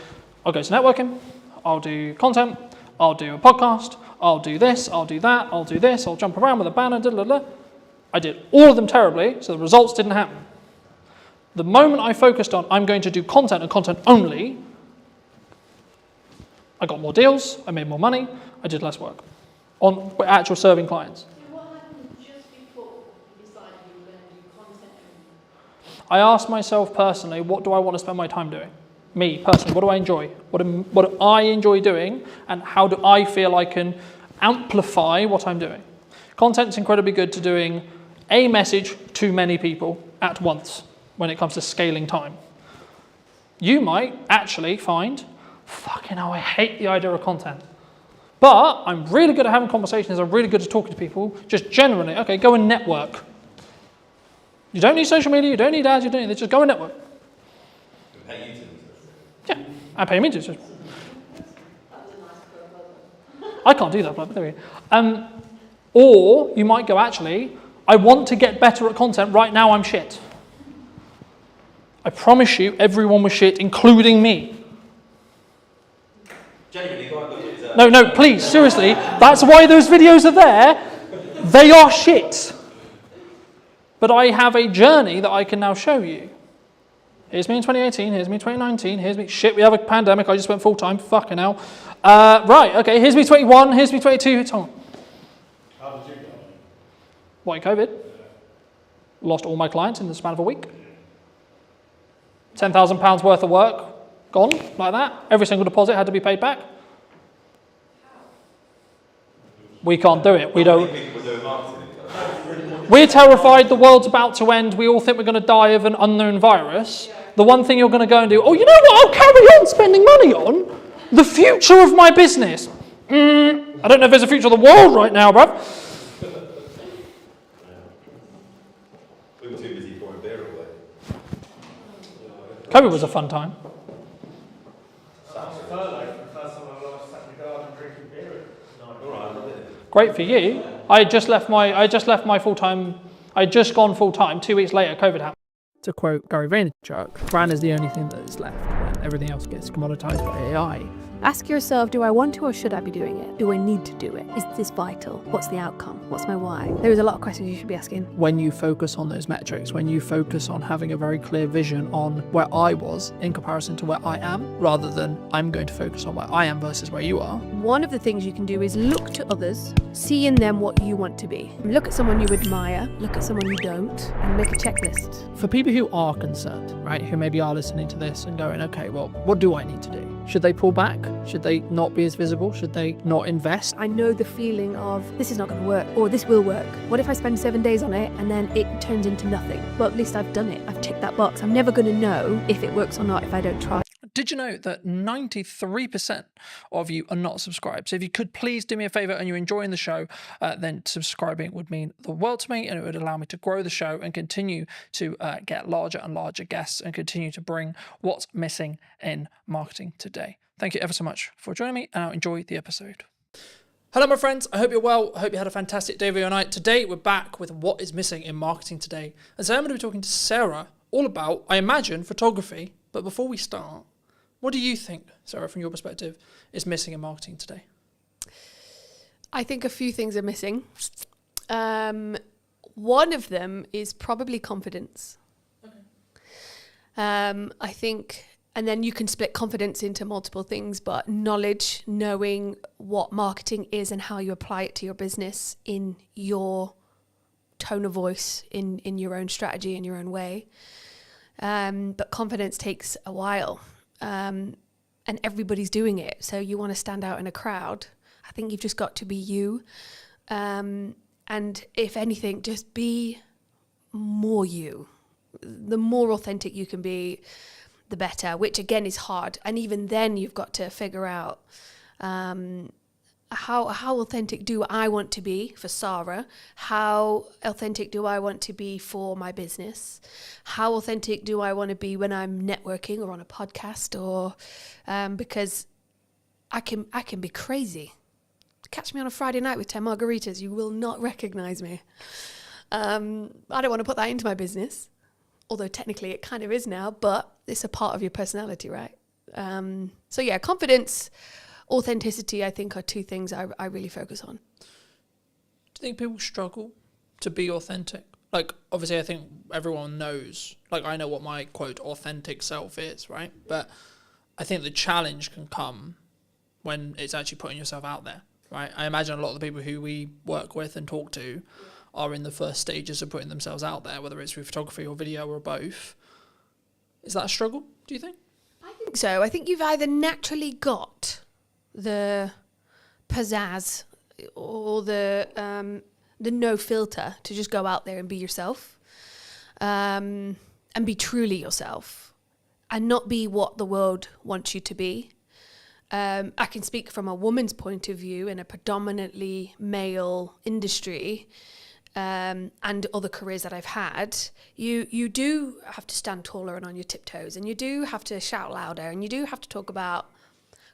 I'll go to networking, I'll do content, I'll do a podcast, I'll do this, I'll do that, I'll do this, I'll jump around with a banner, I did all of them terribly, so the results didn't happen. The moment I focused on, I'm going to do content and content only, I got more deals, I made more money, I did less work on actual serving clients. What happened just before you decided you were going to do content only? I asked myself personally, what do I want to spend my time doing? Me, personally, what do I enjoy? What do I enjoy doing, and how do I feel I can amplify what I'm doing? Content's incredibly good to doing a message to many people at once when it comes to scaling time. You might actually find, fucking hell, I hate the idea of content. But I'm really good at having conversations, I'm really good at talking to people, just generally, okay, go and network. You don't need social media, you don't need ads, you don't need this, just go and network. Yeah, and pay me to. I can't do that, but there we go. Or you might go, actually, I want to get better at content. Right now, I'm shit. I promise you, everyone was shit, including me. Genuinely, go and look at his, No, please, seriously. That's why those videos are there. They are shit. But I have a journey that I can now show you. Here's me in 2018, here's me in 2019, here's me, shit, we have a pandemic, I just went full time, fucking hell. Right, okay, here's me 21, here's me 22, it's on. How did you go? What, COVID? Lost all my clients in the span of a week. £10,000 worth of work, gone, like that. Every single deposit had to be paid back. We can't do it, we don't. We're terrified the world's about to end, we all think we're going to die of an unknown virus. The one thing you're going to go and do, oh, you know what I'll carry on spending money on? The future of my business. I don't know if there's a future of the world right now, bruv. We were too busy pouring beer away. COVID was a fun time. Great for you. I had just gone full time. 2 weeks later, COVID happened. To quote Gary Vaynerchuk, brand is the only thing that is left when everything else gets commoditized by AI. Ask yourself, do I want to or should I be doing it? Do I need to do it? Is this vital? What's the outcome? What's my why? There is a lot of questions you should be asking. When you focus on those metrics, when you focus on having a very clear vision on where I was in comparison to where I am, rather than I'm going to focus on where I am versus where you are. One of the things you can do is look to others, see in them what you want to be. Look at someone you admire, look at someone you don't, and make a checklist. For people who are concerned, right, who maybe are listening to this and going, okay, well, what do I need to do? Should they pull back? Should they not be as visible? Should they not invest? I know the feeling of this is not going to work, or this will work. What if I spend 7 days on it and then it turns into nothing? Well, at least I've done it. I've ticked that box. I'm never going to know if it works or not if I don't try. Did you know that 93% of you are not subscribed? So if you could please do me a favor and you're enjoying the show, then subscribing would mean the world to me, and it would allow me to grow the show and continue to get larger and larger guests and continue to bring what's missing in marketing today. Thank you ever so much for joining me, and I'll enjoy the episode. Hello, my friends. I hope you're well. I hope you had a fantastic day of your night. Today, we're back with what is missing in marketing today. And so I'm going to be talking to Sarah all about, I imagine, photography. But before we start, what do you think, Sarah, from your perspective, is missing in marketing today? I think a few things are missing. One of them is probably confidence. Okay. I think, and then you can split confidence into multiple things, but knowledge, knowing what marketing is and how you apply it to your business in your tone of voice, in your own strategy, in your own way. But confidence takes a while. And everybody's doing it. So you want to stand out in a crowd. I think you've just got to be you. And if anything, just be more you. The more authentic you can be, the better, which again is hard. And even then you've got to figure out how authentic do I want to be for Sarah? How authentic do I want to be for my business? How authentic do I want to be when I'm networking or on a podcast? Or because I can be crazy. Catch me on a Friday night with 10 margaritas, you will not recognize me. I don't want to put that into my business, although technically it kind of is now, but it's a part of your personality, right? So yeah, confidence, authenticity, I think, are two things I really focus on. Do you think people struggle to be authentic? Like, obviously, I think everyone knows, like, I know what my, quote, authentic self is, right? But I think the challenge can come when it's actually putting yourself out there, right? I imagine a lot of the people who we work with and talk to are in the first stages of putting themselves out there, whether it's through photography or video or both. Is that a struggle, do you think? I think so. I think you've either naturally got the pizzazz or the no filter to just go out there and be yourself, and be truly yourself and not be what the world wants you to be. I can speak from a woman's point of view in a predominantly male industry, and other careers that I've had. You do have to stand taller and on your tiptoes, and you do have to shout louder, and you do have to talk about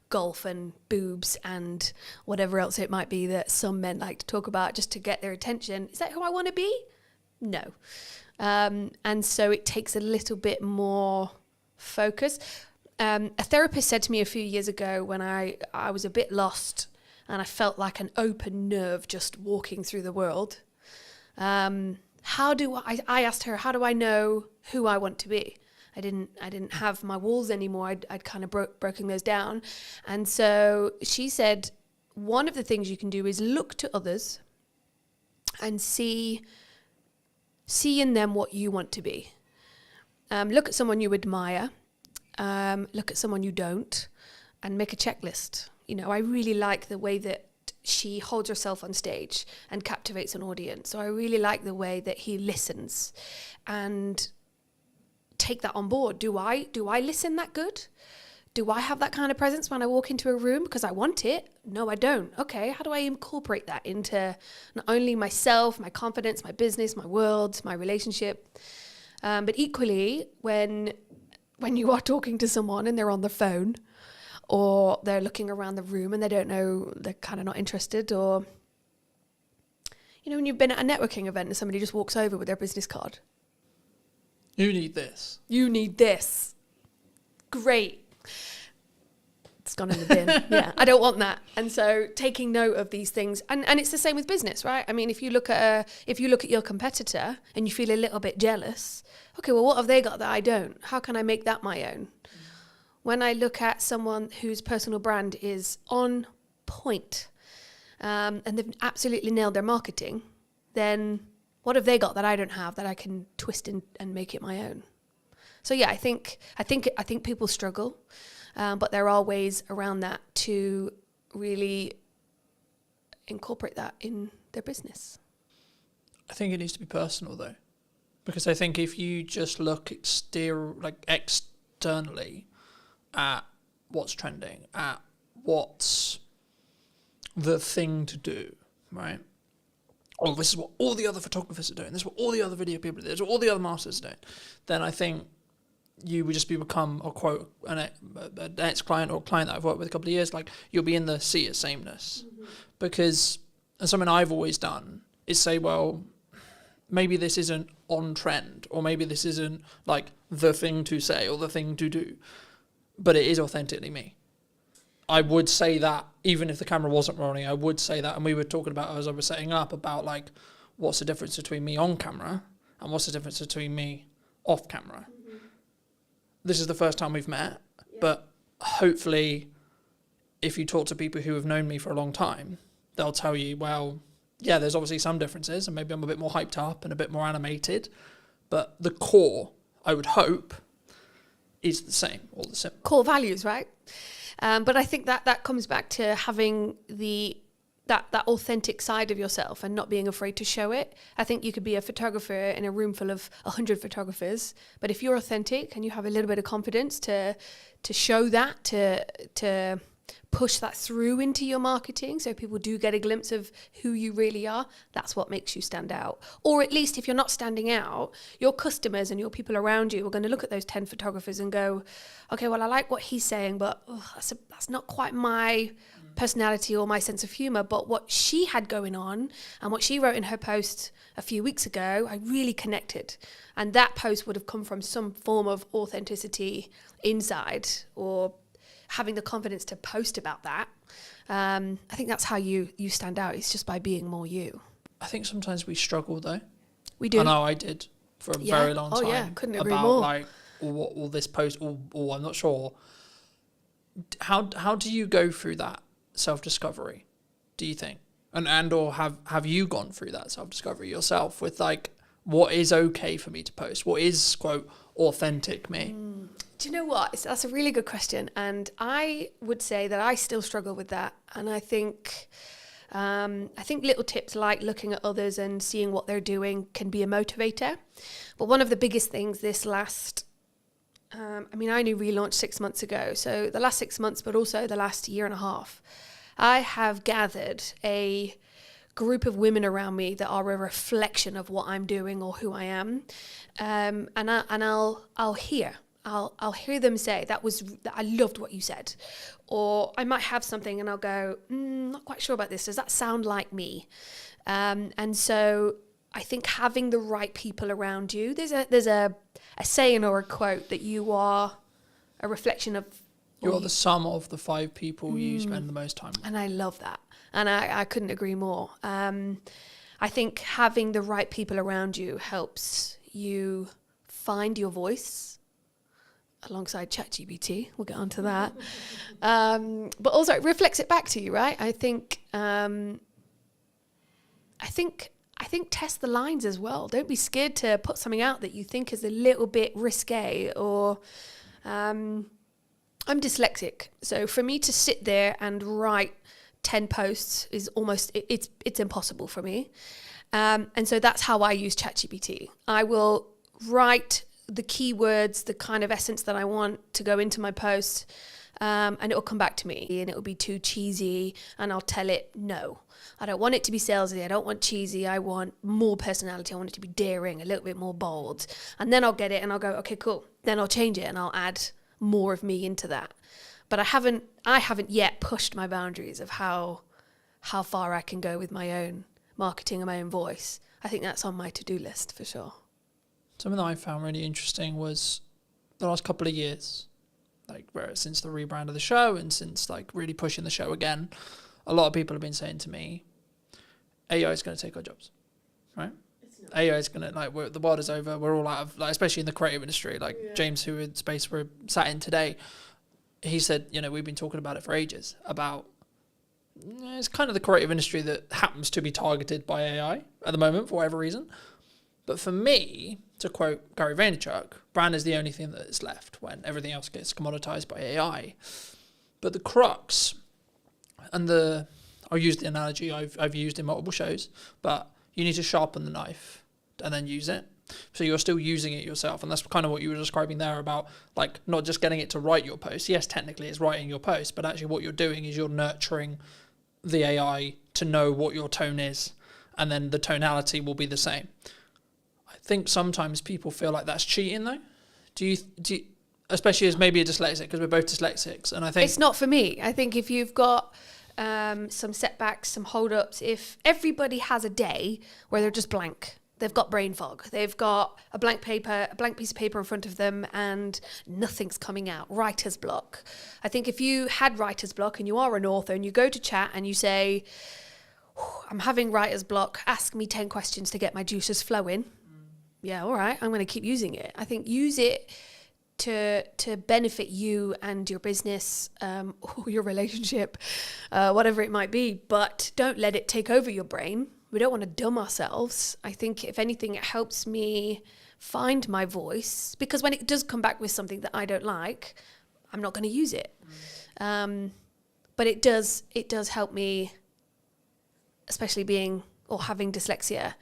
golf and boobs and whatever else it might be that some men like to talk about just to get their attention. Is that who I want to be? No. And so it takes a little bit more focus. A therapist said to me a few years ago when I was a bit lost and I felt like an open nerve just walking through the world. I asked her, how do I know who I want to be? I didn't have my walls anymore. I'd kind of broken those down. And so she said, one of the things you can do is look to others and see in them what you want to be. Look at someone you admire, look at someone you don't, and make a checklist. You know, I really like the way that she holds herself on stage and captivates an audience. So I really like the way that he listens, and take that on board. Do I listen that good? Do I have that kind of presence when I walk into a room because I want it? No, I don't. Okay, how do I incorporate that into not only myself, my confidence, my business, my world, my relationship, but equally when you are talking to someone and they're on the phone or they're looking around the room and they don't know, they're kind of not interested, or you know, when you've been at a networking event and somebody just walks over with their business card. You need this. You need this. Great. It's gone in the bin. Yeah, I don't want that. And so taking note of these things, and it's the same with business, right? I mean, if you look at your competitor and you feel a little bit jealous, okay, well, what have they got that I don't? How can I make that my own? When I look at someone whose personal brand is on point, and they've absolutely nailed their marketing, then what have they got that I don't have that I can twist and make it my own? So yeah, I think people struggle. But there are ways around that to really incorporate that in their business. I think it needs to be personal though, because I think if you just look externally at what's trending, at what's the thing to do, right? Oh, this is what all the other photographers are doing. This is what all the other video people are doing. This is what all the other masters are doing. Then I think you would just become an ex-client or a client that I've worked with a couple of years, like you'll be in the sea of sameness. Mm-hmm. Because, and something I've always done is say, well, maybe this isn't on trend, or maybe this isn't like the thing to say or the thing to do, but it is authentically me. I would say that even if the camera wasn't rolling, I would say that. And we were talking about, as I was setting up, about like, what's the difference between me on camera and what's the difference between me off camera? This is the first time we've met, but hopefully if you talk to people who have known me for a long time, they'll tell you, well, yeah, there's obviously some differences and maybe I'm a bit more hyped up and a bit more animated, but the core, I would hope, is the same, all the same. Core values, right? But I think that comes back to having that authentic side of yourself and not being afraid to show it. I think you could be a photographer in a room full of 100 photographers, but if you're authentic and you have a little bit of confidence to show that, to push that through into your marketing so people do get a glimpse of who you really are, that's what makes you stand out. Or at least if you're not standing out, your customers and your people around you are going to look at those 10 photographers and go, okay, well, I like what he's saying, but that's not quite my personality or my sense of humor. But what she had going on and what she wrote in her post a few weeks ago, I really connected. And that post would have come from some form of authenticity inside, or having the confidence to post about that. I think that's how you stand out. It's just by being more you. I think sometimes we struggle though. We do. I know I did for a very long time. Oh yeah, couldn't agree about more. Like, what will this post, or I'm not sure. How do you go through that self-discovery, do you think? And or have you gone through that self-discovery yourself with like, what is okay for me to post? What is, quote, authentic me? Do you know what? That's a really good question. And I would say that I still struggle with that. And I think little tips like looking at others and seeing what they're doing can be a motivator. But one of the biggest things this last, I only relaunched 6 months ago. So the last 6 months, but also the last year and a half, I have gathered a group of women around me that are a reflection of what I'm doing or who I am. And I'll hear them say, I loved what you said. Or I might have something and I'll go, not quite sure about this. Does that sound like me? And so I think having the right people around you, there's a saying or a quote that you are a reflection of. You're the sum of the 5 people you spend the most time with. And I love that. And I couldn't agree more. I think having the right people around you helps you find your voice alongside ChatGPT. We'll get onto that. But also it reflects it back to you, right? I think test the lines as well. Don't be scared to put something out that you think is a little bit risque or I'm dyslexic. So for me to sit there and write 10 posts is almost, it's impossible for me. And so that's how I use ChatGPT. I will write the keywords, the kind of essence that I want to go into my post, and it will come back to me and it will be too cheesy and I'll tell it, no, I don't want it to be salesy. I don't want cheesy. I want more personality. I want it to be daring, a little bit more bold. And then I'll get it and I'll go, okay, cool. Then I'll change it and I'll add more of me into that. But I haven't yet pushed my boundaries of how far I can go with my own marketing and my own voice. I think that's on my to-do list for sure. Something that I found really interesting was the last couple of years, like since the rebrand of the show and since like really pushing the show again, a lot of people have been saying to me, AI is going to take our jobs, right? AI is going to, the world is over. We're all out of, especially in the creative industry, James, who in space we're sat in today, he said, we've been talking about it for ages, about it's kind of the creative industry that happens to be targeted by AI at the moment for whatever reason. But for me, to quote Gary Vaynerchuk, brand is the only thing that is left when everything else gets commoditized by AI. But the crux, and I'll use the analogy I've used in multiple shows, but you need to sharpen the knife and then use it. So you're still using it yourself. And that's kind of what you were describing there about not just getting it to write your post. Yes, technically it's writing your post, but actually what you're doing is you're nurturing the AI to know what your tone is, and then the tonality will be the same. I think sometimes people feel like that's cheating though. Do you especially as maybe a dyslexic, because we're both dyslexics, and I think it's not for me. I think if you've got some setbacks, some hold-ups, if everybody has a day where they're just blank, they've got brain fog, they've got a blank piece of paper in front of them and nothing's coming out, writer's block. I think if you had writer's block and you are an author and you go to chat and you say, I'm having writer's block, ask me 10 questions to get my juices flowing. Yeah, all right, I'm going to keep using it. I think use it to benefit you and your business, or your relationship, whatever it might be, but don't let it take over your brain. We don't want to dumb ourselves. I think if anything, it helps me find my voice, because when it does come back with something that I don't like, I'm not going to use it. But it does help me, especially having dyslexia,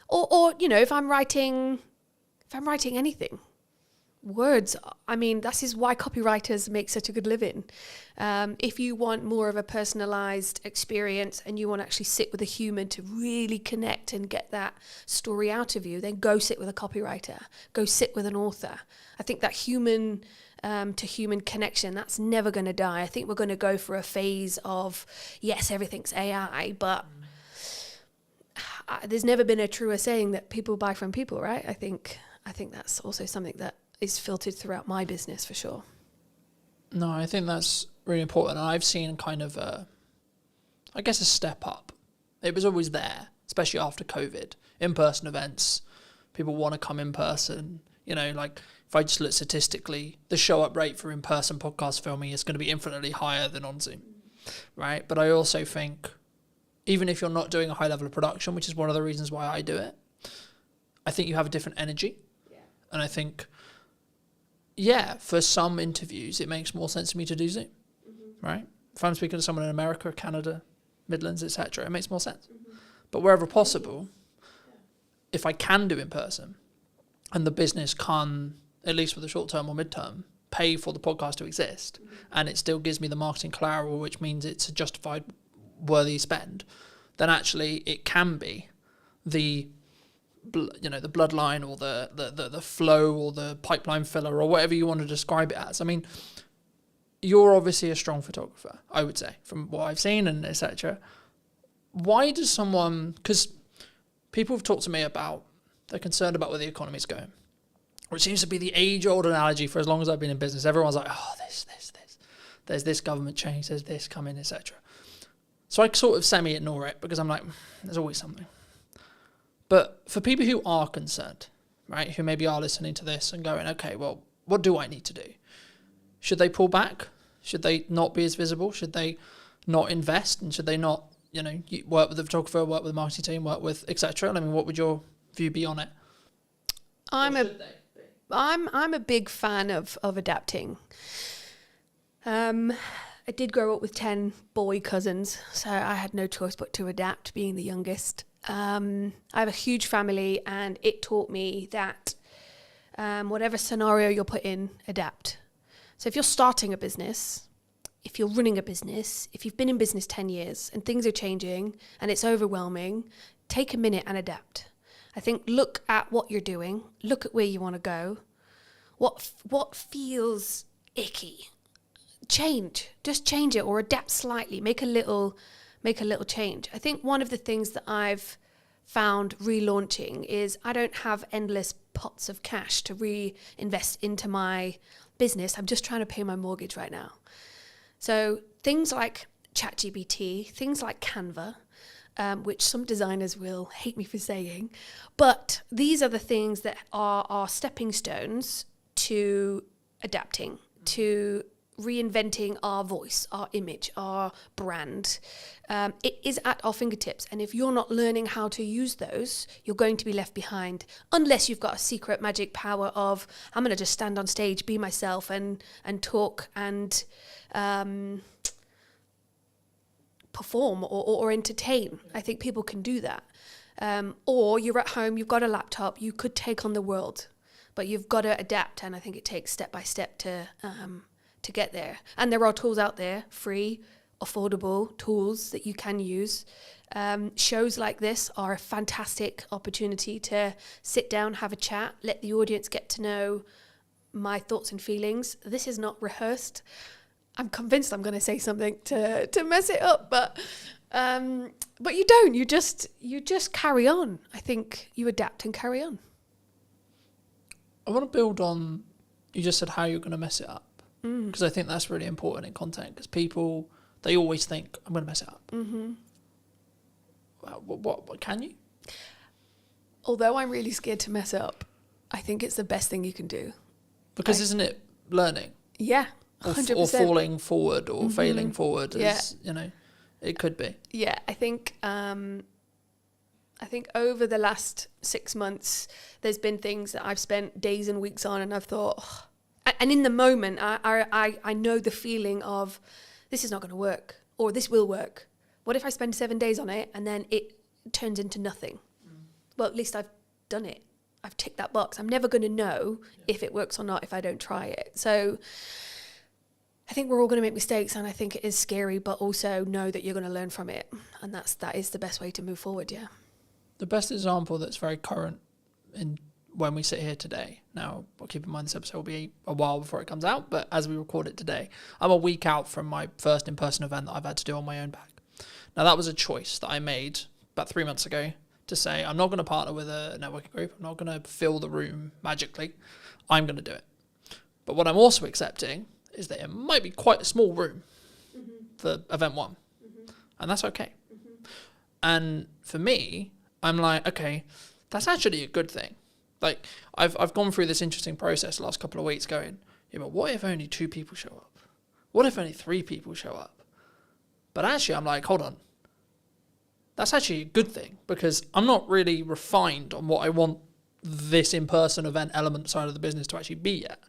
or if I'm writing anything. Words, that is why copywriters make such a good living. If you want more of a personalized experience and you want to actually sit with a human to really connect and get that story out of you, then go sit with a copywriter, go sit with an author. I think that human to human connection, that's never going to die. I think we're going to go for a phase of, yes, everything's AI, but there's never been a truer saying that people buy from people, right? I think that's also something that is filtered throughout my business for sure. No, I think that's really important. And I've seen kind of a step up. It was always there, especially after COVID. In-person events, people want to come in person. If I just look statistically, the show-up rate for in-person podcast filming is going to be infinitely higher than on Zoom, right? But I also think, even if you're not doing a high level of production, which is one of the reasons why I do it, I think you have a different energy. Yeah. And I think, for some interviews, it makes more sense to me to do Zoom, right? If I'm speaking to someone in America, Canada, Midlands, etc., it makes more sense. But wherever possible, if I can do in person, and the business can, at least for the short term or mid-term, pay for the podcast to exist, and it still gives me the marketing collateral, which means it's a justified, worthy spend, then actually it can be the bloodline or the flow or the pipeline filler or whatever you want to describe it as. You're obviously a strong photographer, I would say, from what I've seen and etc. Why does someone, because people have talked to me about, they're concerned about where the economy's going, which seems to be the age-old analogy for as long as I've been in business. Everyone's like, oh, this. There's this government change, there's this coming, etc. So I sort of semi-ignore it because I'm like, there's always something. But for people who are concerned, right, who maybe are listening to this and going, okay, well, what do I need to do? Should they pull back? Should they not be as visible? Should they not invest? And should they not, work with the photographer, work with the marketing team, work with etc.? I mean, what would your view be on it? I'm a big fan of adapting. I did grow up with 10 boy cousins, so I had no choice but to adapt, being the youngest. I have a huge family, and it taught me that whatever scenario you're put in, adapt. So if you're starting a business, if you're running a business, if you've been in business 10 years and things are changing and it's overwhelming, take a minute and adapt. I think look at what you're doing, look at where you want to go, what feels icky. Just change it or adapt slightly, make a little change. I think one of the things that I've found relaunching is I don't have endless pots of cash to reinvest into my business. I'm just trying to pay my mortgage right now. So things like ChatGPT, things like Canva, which some designers will hate me for saying, but these are the things that are stepping stones to adapting, to reinventing our voice, our image, our brand. It is at our fingertips, and if you're not learning how to use those, you're going to be left behind, unless you've got a secret magic power of, I'm going to just stand on stage, be myself, and talk and perform or entertain. I think people can do that. Or you're at home, you've got a laptop, you could take on the world, but you've got to adapt, and I think it takes step by step to get there. And there are tools out there, free, affordable tools that you can use. Shows like this are a fantastic opportunity to sit down, have a chat, let the audience get to know my thoughts and feelings. This is not rehearsed. I'm convinced I'm going to say something to mess it up, but you don't. You just carry on. I think you adapt and carry on. I want to build on, you just said how you're going to mess it up. Because I think that's really important in content, because people, they always think, I'm going to mess it up. Mm-hmm. Well, what can you? Although I'm really scared to mess up, I think it's the best thing you can do. Because isn't it learning? Yeah, 100%. Or falling forward or failing forward, it could be. Yeah, I think over the last 6 months, there's been things that I've spent days and weeks on, and I've thought, and in the moment, I know the feeling of, this is not going to work, or this will work. What if I spend 7 days on it and then it turns into nothing? Well, at least I've done it. I've ticked that box. I'm never going to know if it works or not if I don't try it. So I think we're all going to make mistakes, and I think it is scary, but also know that you're going to learn from it. And that is the best way to move forward, yeah. The best example that's very current in when we sit here today. Now, I'll keep in mind this episode will be a while before it comes out, but as we record it today, I'm a week out from my first in-person event that I've had to do on my own back. Now, that was a choice that I made about 3 months ago to say, I'm not going to partner with a networking group. I'm not going to fill the room magically. I'm going to do it. But what I'm also accepting is that it might be quite a small room for event one. And that's okay. And for me, I'm like, okay, that's actually a good thing. Like, I've gone through this interesting process the last couple of weeks going, yeah, but what if only 2 people show up? What if only 3 people show up? But actually, I'm like, hold on. That's actually a good thing, because I'm not really refined on what I want this in-person event element side of the business to actually be yet.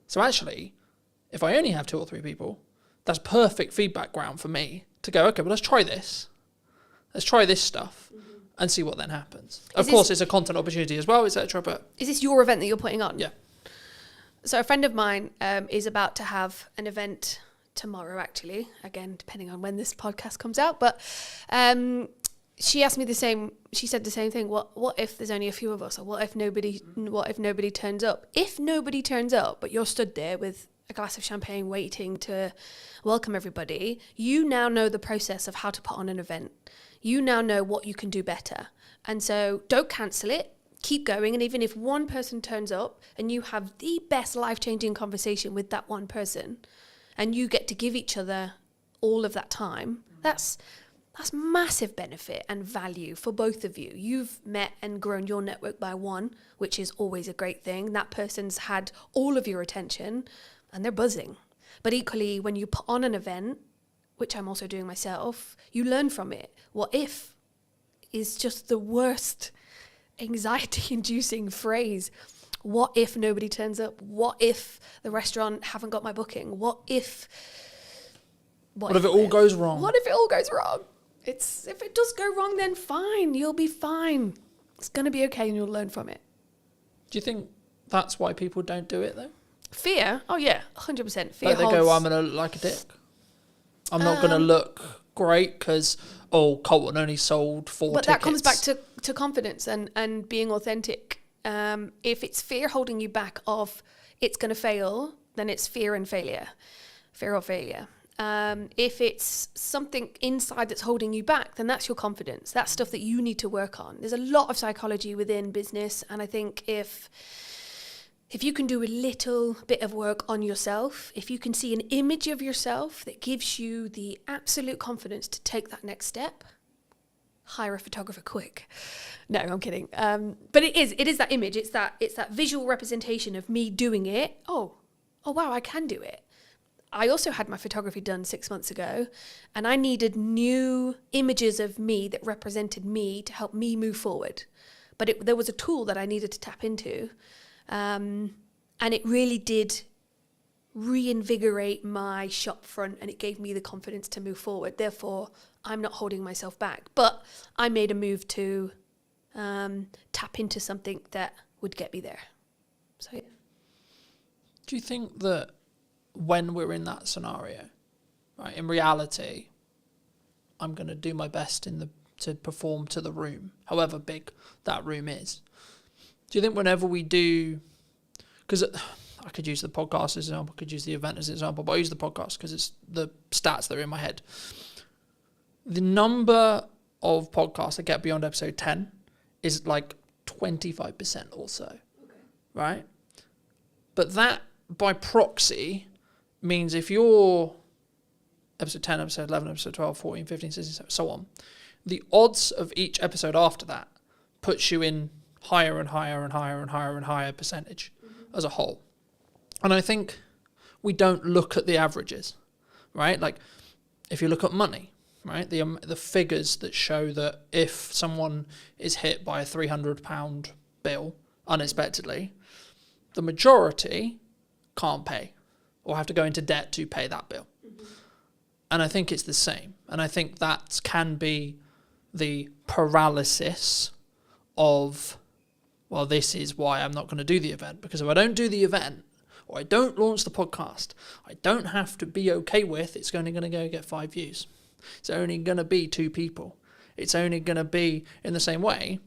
So actually, if I only have 2 or 3 people, that's perfect feedback ground for me to go, okay, well, let's try this. Let's try this stuff and see what then happens. Of course, it's a content opportunity as well, etc. But is this your event that you're putting on? Yeah. So a friend of mine is about to have an event tomorrow, actually, again, depending on when this podcast comes out. But she asked me she said the same thing. What if there's only a few of us? Or what if nobody turns up? If nobody turns up, but you're stood there with a glass of champagne waiting to welcome everybody. You now know the process of how to put on an event. You now know what you can do better. And so don't cancel it. Keep going. And even if one person turns up and you have the best life-changing conversation with that one person and you get to give each other all of that time, that's massive benefit and value for both of you. You've met and grown your network by one, which is always a great thing. That person's had all of your attention and they're buzzing. But equally, when you put on an event, which I'm also doing myself, you learn from it. What if is just the worst anxiety-inducing phrase. What if nobody turns up? What if the restaurant haven't got my booking? What if it all goes wrong? What if it all goes wrong? If it does go wrong, then fine. You'll be fine. It's going to be okay and you'll learn from it. Do you think that's why people don't do it, though? Fear? Oh, yeah, 100%. Fear Like they holds... go, I'm going to look like a dick. I'm not going to look great because, Colton only sold 4 But tickets. that comes back to confidence and being authentic. If it's fear holding you back of it's going to fail, then it's fear and failure. Fear of failure. If it's something inside that's holding you back, then that's your confidence. That's stuff that you need to work on. There's a lot of psychology within business, and I think if you can do a little bit of work on yourself, if you can see an image of yourself that gives you the absolute confidence to take that next step, hire a photographer quick. No, I'm kidding. But it is that image. It's that visual representation of me doing it. Oh wow, I can do it. I also had my photography done 6 months ago, and I needed new images of me that represented me to help me move forward. But there was a tool that I needed to tap into, and it really did reinvigorate my shop front, and it gave me the confidence to move forward. Therefore, I'm not holding myself back. But I made a move to tap into something that would get me there. So, yeah. Do you think that when we're in that scenario, right, in reality, I'm going to do my best to perform to the room, however big that room is. Do you think whenever we do, because I could use the podcast as an example, I could use the event as an example, but I use the podcast because it's the stats that are in my head. The number of podcasts that get beyond episode 10 is like 25% or so, right? But that, by proxy, means if you're episode 10, episode 11, episode 12, 14, 15, 16, so on, the odds of each episode after that puts you in higher and higher and higher and higher and higher percentage as a whole. And I think we don't look at the averages, right? Like if you look at money, right, the figures that show that if someone is hit by a £300 bill unexpectedly, the majority can't pay or have to go into debt to pay that bill. And I think it's the same. And I think that can be the paralysis of, well, this is why I'm not going to do the event. Because if I don't do the event or I don't launch the podcast, I don't have to be okay with it's only going to go get 5 views. It's only going to be 2 people. It's only going to be in the same way.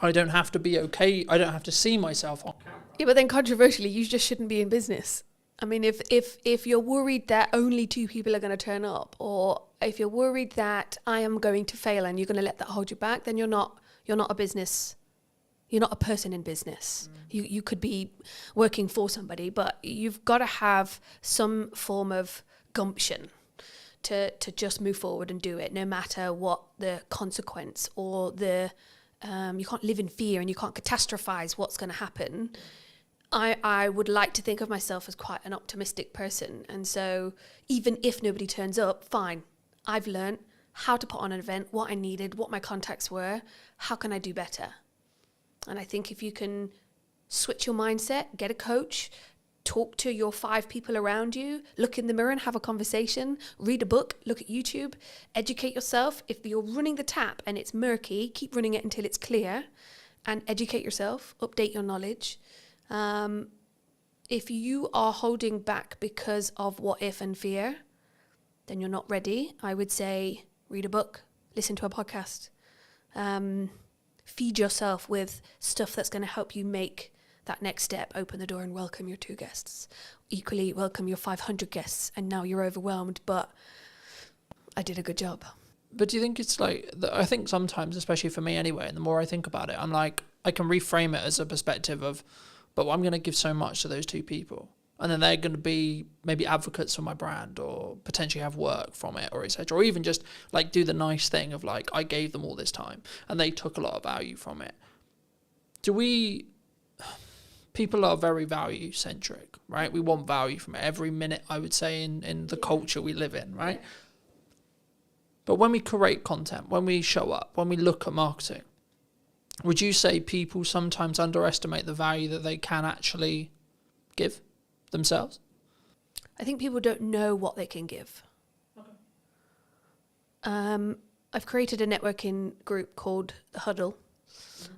I don't have to be okay. I don't have to see myself on camera. Yeah, but then controversially, you just shouldn't be in business. I mean, if you're worried that only 2 people are going to turn up, or if you're worried that I am going to fail and you're going to let that hold you back, then you're not a business. You're not a person in business. You could be working for somebody, but you've got to have some form of gumption to just move forward and do it, no matter what the consequence or the you can't live in fear and you can't catastrophize what's going to happen. I would like to think of myself as quite an optimistic person. And so even if nobody turns up, fine. I've learned how to put on an event, what I needed, what my contacts were, how can I do better? And I think if you can switch your mindset, get a coach, talk to your 5 people around you, look in the mirror and have a conversation, read a book, look at YouTube, educate yourself. If you're running the tap and it's murky, keep running it until it's clear and educate yourself, update your knowledge. If you are holding back because of what if and fear, then you're not ready. I would say read a book, listen to a podcast, feed yourself with stuff that's going to help you make that next step, open the door and welcome your 2 guests. Equally, welcome your 500 guests, and now you're overwhelmed, but I did a good job. But do you think it's like, I think sometimes, especially for me anyway, and the more I think about it, I'm like, I can reframe it as a perspective of, but I'm going to give so much to those 2 people. And then they're going to be maybe advocates for my brand, or potentially have work from it, or etc. Or even just like do the nice thing of like, I gave them all this time and they took a lot of value from it. People are very value centric, right? We want value from it every minute, I would say, in the culture we live in, right? But when we create content, when we show up, when we look at marketing, would you say people sometimes underestimate the value that they can actually give themselves? I think people don't know what they can give. Okay. I've created a networking group called The Huddle,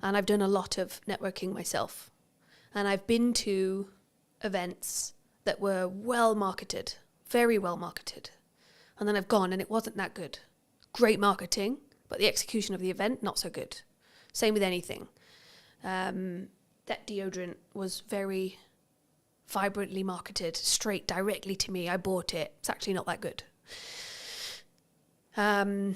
and I've done a lot of networking myself. And I've been to events that were well marketed, very well marketed. And then I've gone and it wasn't that good. Great marketing, but the execution of the event, not so good. Same with anything. That deodorant was very vibrantly marketed, straight directly to me. I bought it. It's actually not that good. I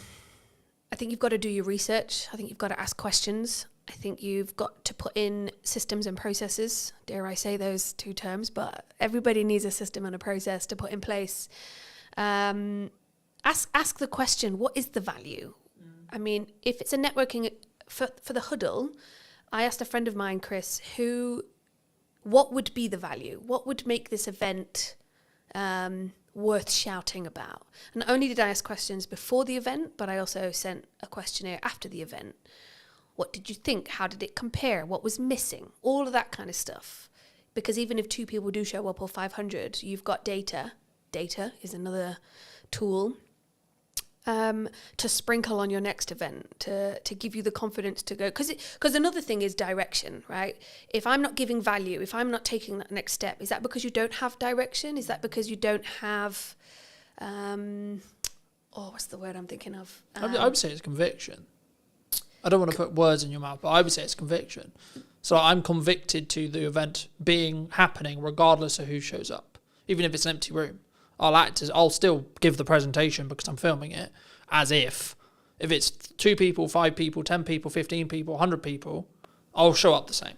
think you've got to do your research. I think you've got to ask questions. I think you've got to put in systems and processes. Dare I say those 2 terms, but everybody needs a system and a process to put in place. Ask the question, what is the value? I mean, if it's a networking for the huddle, I asked a friend of mine, Chris, what would be the value? What would make this event worth shouting about? And not only did I ask questions before the event, but I also sent a questionnaire after the event. What did you think? How did it compare? What was missing? All of that kind of stuff. Because even if 2 people do show up or 500, you've got data. Data is another tool to sprinkle on your next event, to give you the confidence to go. Because another thing is direction, right? If I'm not giving value, if I'm not taking that next step, is that because you don't have direction? Is that because you don't have, what's the word I'm thinking of? I would say it's conviction. I don't want to put words in your mouth, but I would say it's conviction. So I'm convicted to the event happening regardless of who shows up. Even if it's an empty room, I'll still give the presentation because I'm filming it as if it's 2 people, 5 people, 10 people, 15 people, 100 people, I'll show up the same.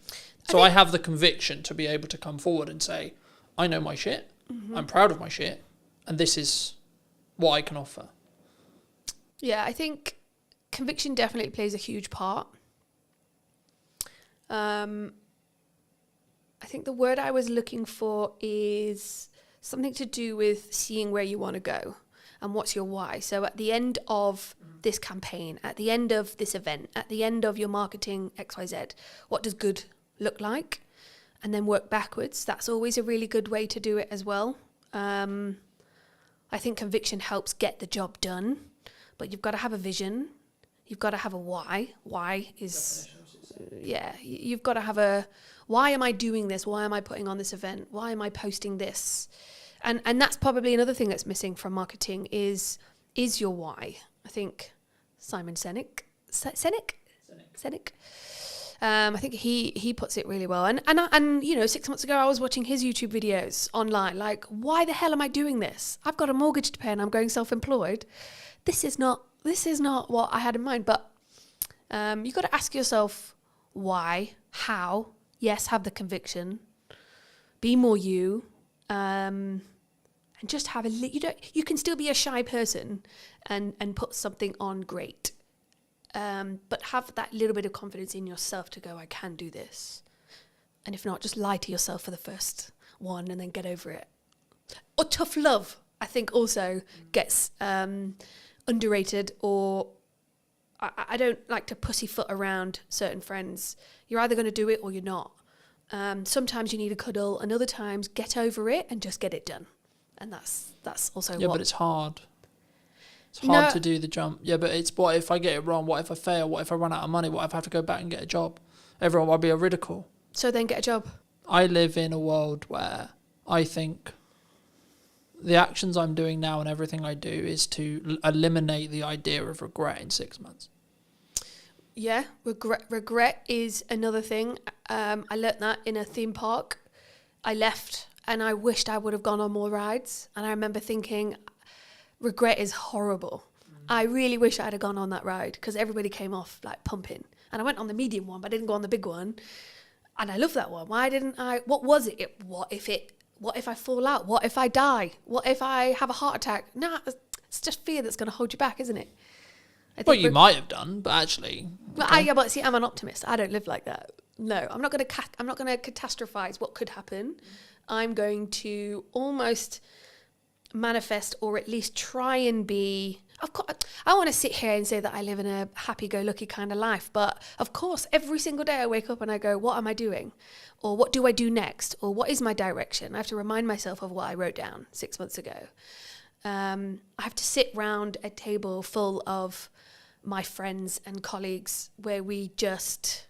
So I have the conviction to be able to come forward and say, I know my shit, I'm proud of my shit, and this is what I can offer. Yeah, I think conviction definitely plays a huge part. I think the word I was looking for is something to do with seeing where you want to go and what's your why. So at the end of this campaign, at the end of this event, at the end of your marketing XYZ, what does good look like? And then work backwards. That's always a really good way to do it as well. I think conviction helps get the job done, but you've got to have a vision. You've got to have a why. Why is, you've got to have a, why am I doing this? Why am I putting on this event? Why am I posting this? And that's probably another thing that's missing from marketing is your why. I think Simon Sinek, I think he puts it really well. And 6 months ago I was watching his YouTube videos online. Like, why the hell am I doing this? I've got a mortgage to pay and I'm going self-employed. This is not what I had in mind. But you've got to ask yourself why, how. Yes, have the conviction. Be more you. And just have you can still be a shy person and put something on great. But have that little bit of confidence in yourself to go, I can do this. And if not, just lie to yourself for the first one and then get over it. Or tough love, I think also gets underrated, or I don't like to pussyfoot around certain friends. You're either going to do it or you're not. Sometimes you need a cuddle, and other times get over it and just get it done. And that's also but it's hard. It's hard to do the jump. Yeah, but it's what if I get it wrong? What if I fail? What if I run out of money? What if I have to go back and get a job? Everyone will be a ridicule. So then get a job. I live in a world where I think the actions I'm doing now and everything I do is to eliminate the idea of regret in 6 months. Yeah, regret is another thing. I learnt that in a theme park. I left and I wished I would have gone on more rides. And I remember thinking, regret is horrible. I really wish I'd have gone on that ride because everybody came off like pumping. And I went on the medium one, but I didn't go on the big one. And I love that one. Why didn't I? What was it? What if I fall out? What if I die? What if I have a heart attack? Nah, it's just fear that's going to hold you back, isn't it? Well, you might have done, but actually. Well, okay. but see, I'm an optimist. I don't live like that. No, I'm not going to catastrophize what could happen. I'm going to almost manifest, or at least try and be. Of course, I want to sit here and say that I live in a happy-go-lucky kind of life, but of course, every single day I wake up and I go, "What am I doing?" Or "What do I do next?" Or "What is my direction?" I have to remind myself of what I wrote down 6 months ago. I have to sit round a table full of my friends and colleagues where we just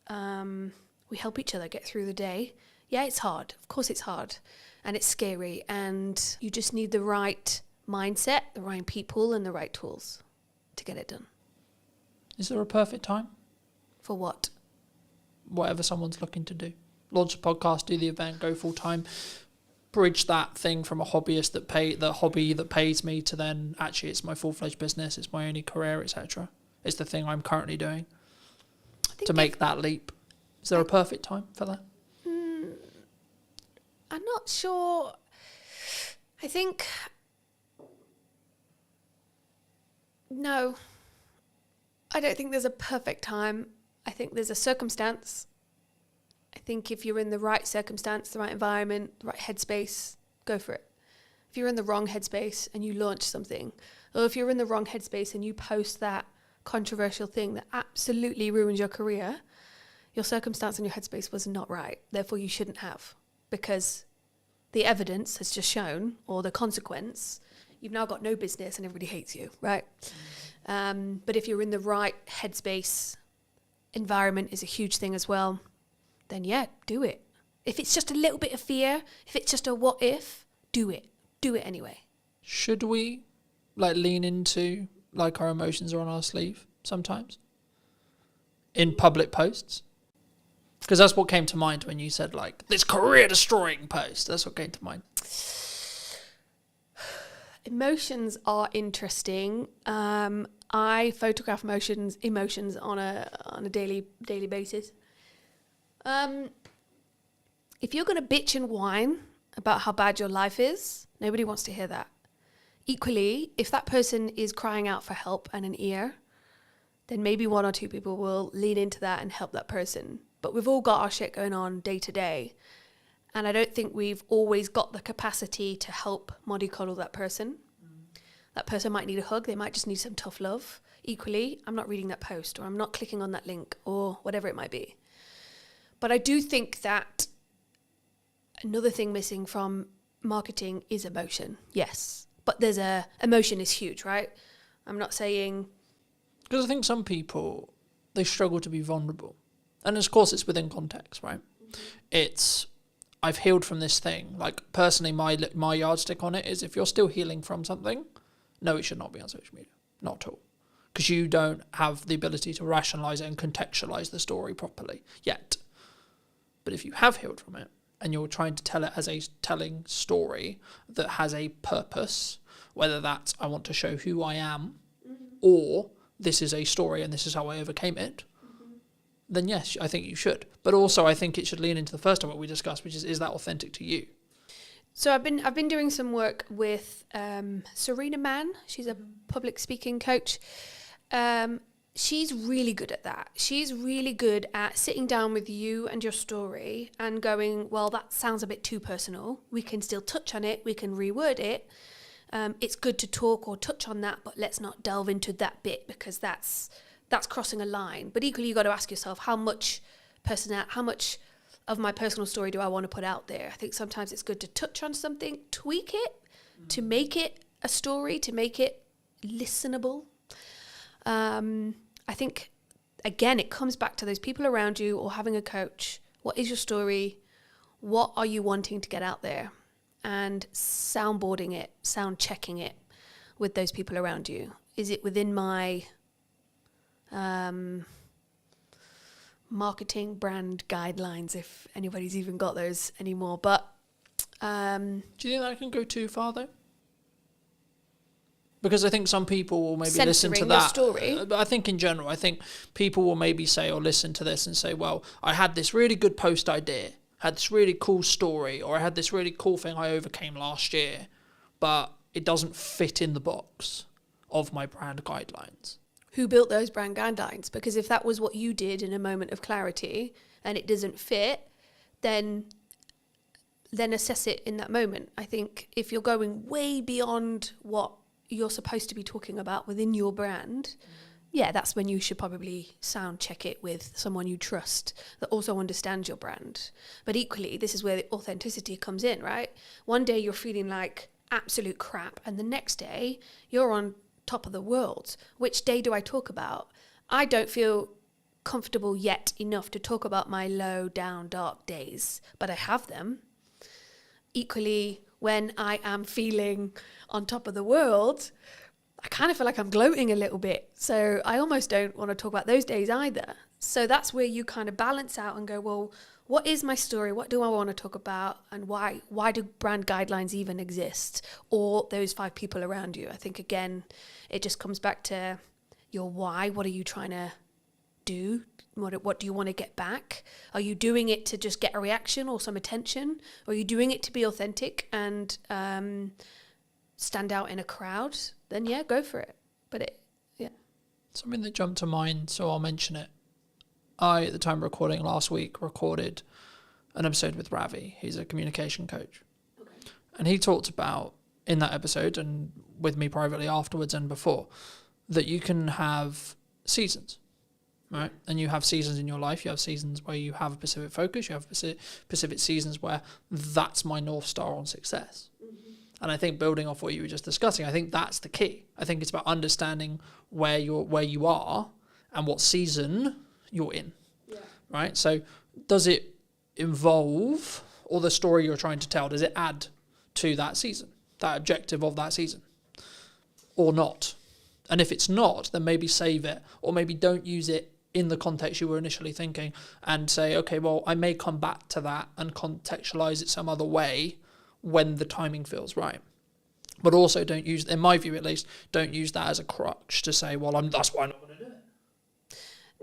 we help each other get through the day. Yeah, it's hard. Of course it's hard. And it's scary. And you just need the right mindset, the right people, and the right tools to get it done. Is there a perfect time? For what? Whatever someone's looking to do. Launch a podcast, do the event, go full time. Bridge that thing from a hobbyist the hobby that pays me to then actually it's my full-fledged business, it's my only career, etc. It's the thing I'm currently doing to make that leap. Is there a perfect time for that? I'm not sure. I think no. I don't think there's a perfect time. I think there's a circumstance. I think if you're in the right circumstance, the right environment, the right headspace, go for it. If you're in the wrong headspace and you launch something, or if you're in the wrong headspace and you post that controversial thing that absolutely ruins your career, your circumstance and your headspace was not right. Therefore, you shouldn't have, because the evidence has just shown, or the consequence, you've now got no business and everybody hates you, right? But if you're in the right headspace, environment is a huge thing as well, then yeah, do it. If it's just a little bit of fear, if it's just a what if, do it. Do it anyway. Should we lean into our emotions are on our sleeve sometimes? In public posts? Because that's what came to mind when you said this career destroying post. That's what came to mind. Emotions are interesting. I photograph emotions on a daily basis. If you're going to bitch and whine about how bad your life is, nobody wants to hear that. Equally, if that person is crying out for help and an ear, then maybe one or two people will lean into that and help that person. But we've all got our shit going on day to day. And I don't think we've always got the capacity to help mollycoddle that person. That person might need a hug. They might just need some tough love. Equally, I'm not reading that post, or I'm not clicking on that link, or whatever it might be. But I do think that another thing missing from marketing is emotion. Yes. But emotion is huge, right? I'm not saying... Because I think some people, they struggle to be vulnerable. And of course it's within context, right? Mm-hmm. It's, I've healed from this thing. Personally, my yardstick on it is if you're still healing from something, no, it should not be on social media. Not at all. Because you don't have the ability to rationalise it and contextualise the story properly yet. But if you have healed from it, and you're trying to tell it as a telling story that has a purpose, whether that's I want to show who I am, or this is a story and this is how I overcame it, then yes, I think you should. But also I think it should lean into the first topic we discussed, which is that authentic to you? So I've been doing some work with Serena Mann. She's a public speaking coach. She's really good at that. She's really good at sitting down with you and your story and going, well, that sounds a bit too personal. We can still touch on it. We can reword it. It's good to talk or touch on that, but let's not delve into that bit because that's crossing a line. But equally, you've got to ask yourself, how much of my personal story do I want to put out there? I think sometimes it's good to touch on something, tweak it, to make it a story, to make it listenable. I think, again, it comes back to those people around you or having a coach. What is your story? What are you wanting to get out there? And soundboarding it, sound checking it with those people around you. Is it within my marketing brand guidelines, if anybody's even got those anymore. But do you think that can go too far though? Because I think some people will maybe listen to that. Story. But I think in general, I think people will maybe say or listen to this and say, well, I had this really good post idea, had this really cool story, or I had this really cool thing I overcame last year, but it doesn't fit in the box of my brand guidelines. Who built those brand guidelines? Because if that was what you did in a moment of clarity and it doesn't fit, then assess it in that moment. I think if you're going way beyond what you're supposed to be talking about within your brand, yeah, that's when you should probably sound check it with someone you trust that also understands your brand. But equally, this is where the authenticity comes in, right? One day you're feeling like absolute crap, and the next day you're on top of the world. Which day do I talk about? I don't feel comfortable yet enough to talk about my low, down, dark days, but I have them. Equally, when I am feeling on top of the world, I kind of feel like I'm gloating a little bit. So I almost don't want to talk about those days either. So that's where you kind of balance out and go, well, what is my story? What do I want to talk about? And why do brand guidelines even exist? Or those 5 people around you? I think, again, it just comes back to your why. What are you trying to do? What do you want to get back? Are you doing it to just get a reaction or some attention? Or are you doing it to be authentic and stand out in a crowd? Then yeah, go for it. But something that jumped to mind, so I'll mention it. I, at the time of recording last week, recorded an episode with Ravi. He's a communication coach. Okay. And he talked about, in that episode, and with me privately afterwards and before, that you can have seasons, right? And you have seasons in your life. You have seasons where you have a specific focus. You have specific seasons where that's my North Star on success. Mm-hmm. And I think building off what you were just discussing, I think that's the key. I think it's about understanding where you are and what season you're in, right? So does it involve, or the story you're trying to tell, does it add to that season, that objective of that season, or not? And if it's not, then maybe save it, or maybe don't use it in the context you were initially thinking, and say, okay, well, I may come back to that and contextualize it some other way when the timing feels right. But also don't use, in my view at least, don't use that as a crutch to say, well, that's why I'm not going to do it.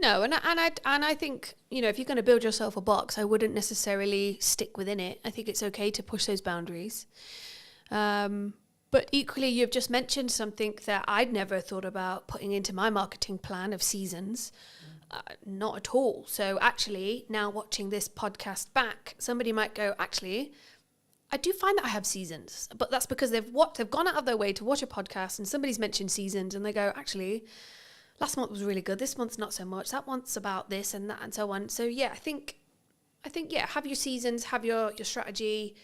No, and I think, if you're going to build yourself a box, I wouldn't necessarily stick within it. I think it's okay to push those boundaries. But equally, you've just mentioned something that I'd never thought about putting into my marketing plan of seasons. Not at all. So actually, now watching this podcast back, somebody might go, actually, I do find that I have seasons. But that's because they've gone out of their way to watch a podcast and somebody's mentioned seasons and they go, actually, last month was really good. This month's not so much. That month's about this and that and so on. So yeah, I think have your seasons, have your strategy,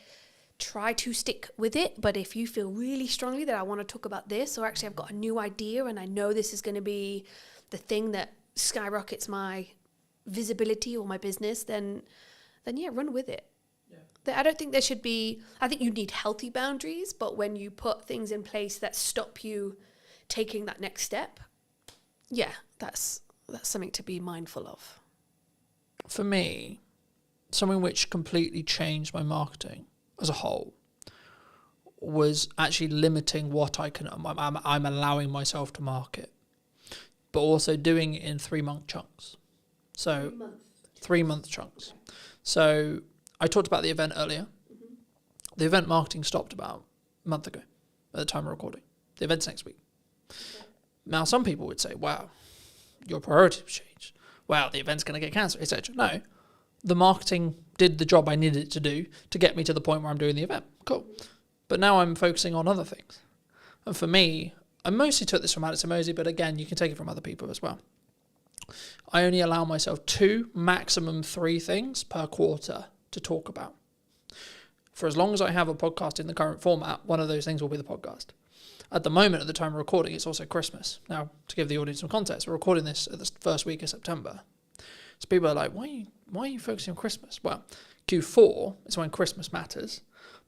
try to stick with it. But if you feel really strongly that I want to talk about this, or actually I've got a new idea and I know this is going to be the thing that skyrockets my visibility or my business, then yeah, run with it. Yeah. I don't think there should be, I think you need healthy boundaries, but when you put things in place that stop you taking that next step, yeah, that's something to be mindful of. For me, something which completely changed my marketing as a whole was actually limiting what I'm allowing myself to market, but also doing it in 3-month chunks. So 3-month chunks. So I talked about the event earlier. Mm-hmm. The event marketing stopped about a month ago at the time of recording. The event's next week. Okay. Now, some people would say, wow, your priorities have changed. Wow, the event's going to get cancelled, etc. No, the marketing did the job I needed it to do to get me to the point where I'm doing the event. Cool. But now I'm focusing on other things. And for me, I mostly took this from Alex Hormozi, but again, you can take it from other people as well. I only allow myself 2, maximum 3 things per quarter to talk about. For as long as I have a podcast in the current format, one of those things will be the podcast. At the moment, at the time of recording, it's also Christmas. Now, to give the audience some context, we're recording this at the first week of September. So people are like, why are you focusing on Christmas? Well, Q4 is when Christmas matters.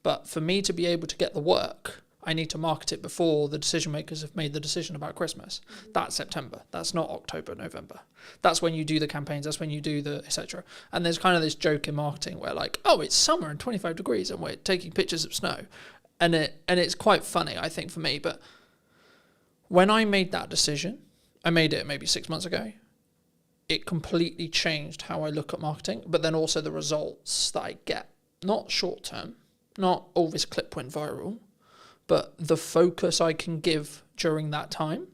But for me to be able to get the work, I need to market it before the decision makers have made the decision about Christmas. That's September. That's not October, November. That's when you do the campaigns. That's when you do the etc. And there's kind of this joke in marketing where like, oh, it's summer and 25 degrees and we're taking pictures of snow. And it's quite funny, I think, for me. But when I made that decision, I made it maybe 6 months ago, it completely changed how I look at marketing, but then also the results that I get. Not short term, not all this clip went viral, but the focus I can give during that time.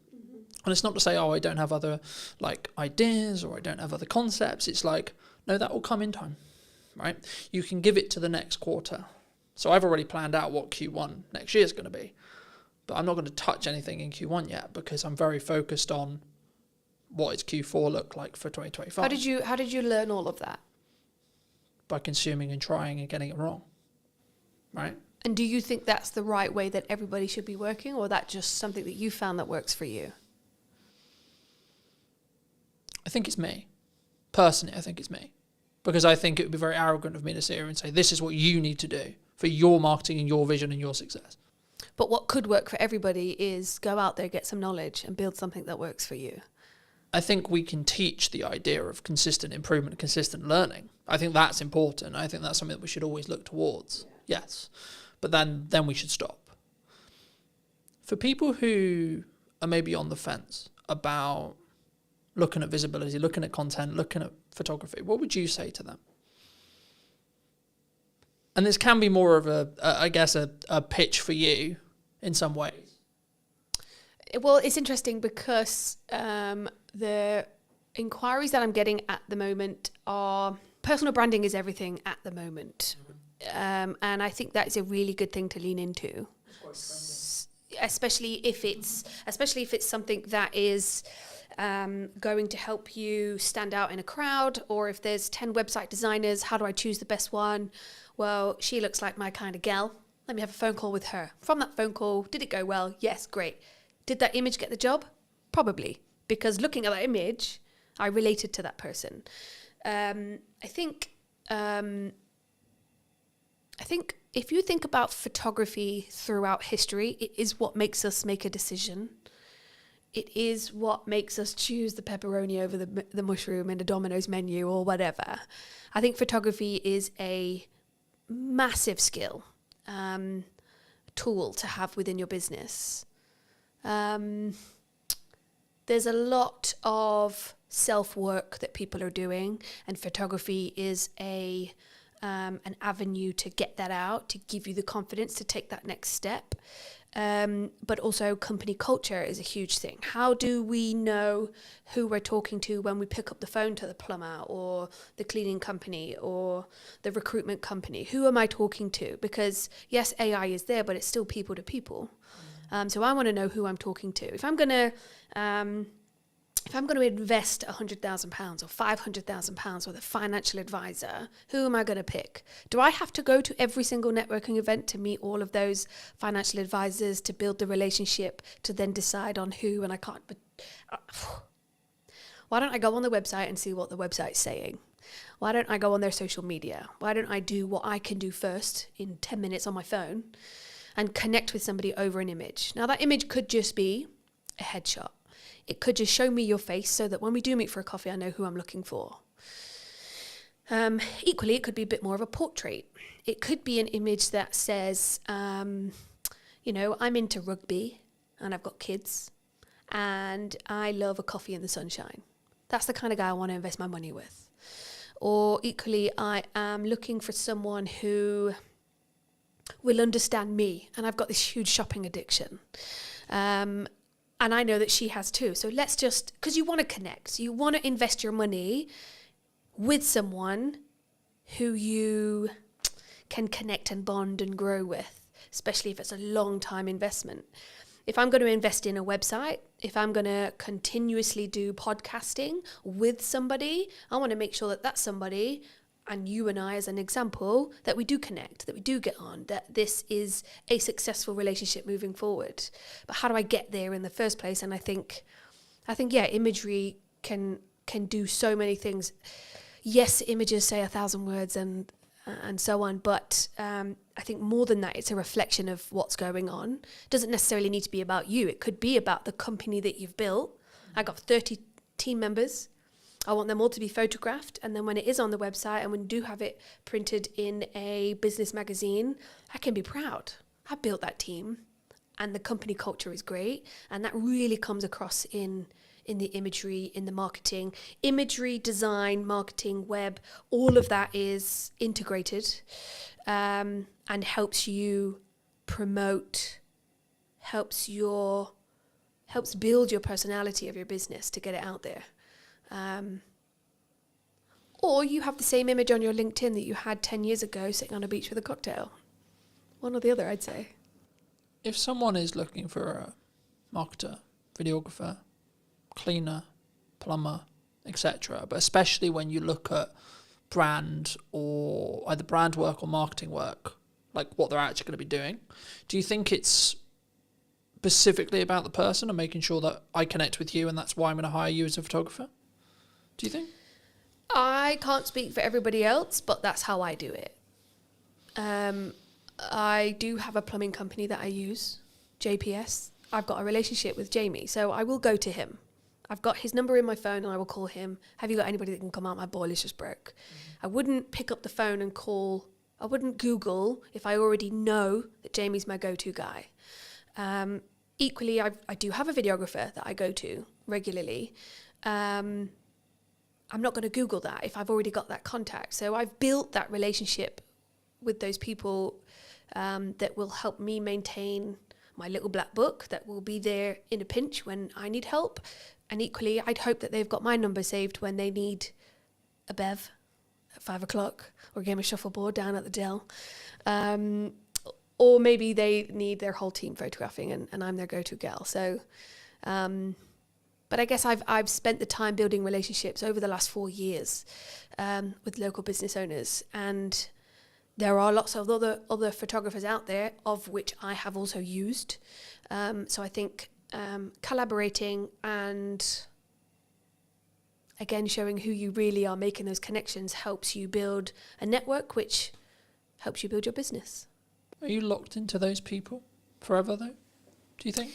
And it's not to say, oh, I don't have other like ideas or I don't have other concepts. It's like, no, that will come in time, right? You can give it to the next quarter. So I've already planned out what Q1 next year is going to be, but I'm not going to touch anything in Q1 yet because I'm very focused on what does Q4 look like for 2025. How did you learn all of that? By consuming and trying and getting it wrong, right? And do you think that's the right way that everybody should be working, or that just something that you found that works for you? I think it's me. Personally, I think it's me. Because I think it would be very arrogant of me to sit here and say, this is what you need to do for your marketing and your vision and your success. But what could work for everybody is go out there, get some knowledge and build something that works for you. I think we can teach the idea of consistent improvement, consistent learning. I think that's important. I think that's something that we should always look towards. Yes. But then we should stop. For people who are maybe on the fence about looking at visibility, looking at content, looking at photography, what would you say to them? And this can be more of a pitch for you in some ways. Well, it's interesting because the inquiries that I'm getting at the moment are personal branding is everything at the moment. And I think that is a really good thing to lean into, especially if it's something that is going to help you stand out in a crowd, or if there's 10 website designers, how do I choose the best one? Well, she looks like my kind of gal. Let me have a phone call with her. From that phone call, did it go well? Yes, great. Did that image get the job? Probably, because looking at that image, I related to that person. I think if you think about photography throughout history, it is what makes us make a decision. It is what makes us choose the pepperoni over the mushroom in a Domino's menu or whatever. I think photography is a massive skill, tool to have within your business. There's a lot of self-work that people are doing, and photography is an avenue to get that out, to give you the confidence to take that next step. But also company culture is a huge thing. How do we know who we're talking to when we pick up the phone to the plumber or the cleaning company or the recruitment company? Who am I talking to? Because yes, AI is there, but it's still people to people. So I want to know who I'm talking to. If I'm going to invest £100,000 or £500,000 with a financial advisor, who am I going to pick? Do I have to go to every single networking event to meet all of those financial advisors, to build the relationship, to then decide on who? And I can't. But why don't I go on the website and see what the website's saying? Why don't I go on their social media? Why don't I do what I can do first in 10 minutes on my phone and connect with somebody over an image? Now, that image could just be a headshot. It could just show me your face so that when we do meet for a coffee, I know who I'm looking for. Equally, it could be a bit more of a portrait. It could be an image that says, I'm into rugby and I've got kids and I love a coffee in the sunshine. That's the kind of guy I want to invest my money with. Or equally, I am looking for someone who will understand me, and I've got this huge shopping addiction. And I know that she has too. So let's just, because you want to connect. You want to invest your money with someone who you can connect and bond and grow with, especially if it's a long time investment. If I'm going to invest in a website, if I'm going to continuously do podcasting with somebody, I want to make sure that that's somebody, and you and I as an example, that we do connect, that we do get on, that this is a successful relationship moving forward. But how do I get there in the first place? And I think imagery can do so many things. Yes, images say 1,000 words, and and so on. But I think more than that, it's a reflection of what's going on. It doesn't necessarily need to be about you. It could be about the company that you've built. I got 30 team members. I want them all to be photographed, and then when it is on the website and when we do have it printed in a business magazine, I can be proud. I built that team, and the company culture is great, and that really comes across in the imagery, in the marketing. Imagery, design, marketing, web, all of that is integrated, and helps you promote, helps build your personality of your business to get it out there. Or you have the same image on your LinkedIn that you had 10 years ago sitting on a beach with a cocktail. One or the other, I'd say. If someone is looking for a marketer, videographer, cleaner, plumber, etc., but especially when you look at brand or either brand work or marketing work, like what they're actually going to be doing, do you think it's specifically about the person and making sure that I connect with you and that's why I'm going to hire you as a photographer? Do you think? I can't speak for everybody else, but that's how I do it. I do have a plumbing company that I use, JPS. I've got a relationship with Jamie, so I will go to him. I've got his number in my phone and I will call him. Have you got anybody that can come out? My boiler's just broke. I wouldn't pick up the phone and call. I wouldn't Google if I already know that Jamie's my go-to guy. Equally, I do have a videographer that I go to regularly. I'm not going to Google that if I've already got that contact. So I've built that relationship with those people that will help me maintain my little black book, that will be there in a pinch when I need help. And equally, I'd hope that they've got my number saved when they need a bev at 5 o'clock or a game of shuffleboard down at the Dell. Or maybe they need their whole team photographing and I'm their go-to gal. So, but I guess I've spent the time building relationships over the last 4 years with local business owners, and there are lots of other photographers out there, of which I have also used. So I think collaborating and again showing who you really are, making those connections, helps you build a network, which helps you build your business. Are you locked into those people forever, though? Do you think?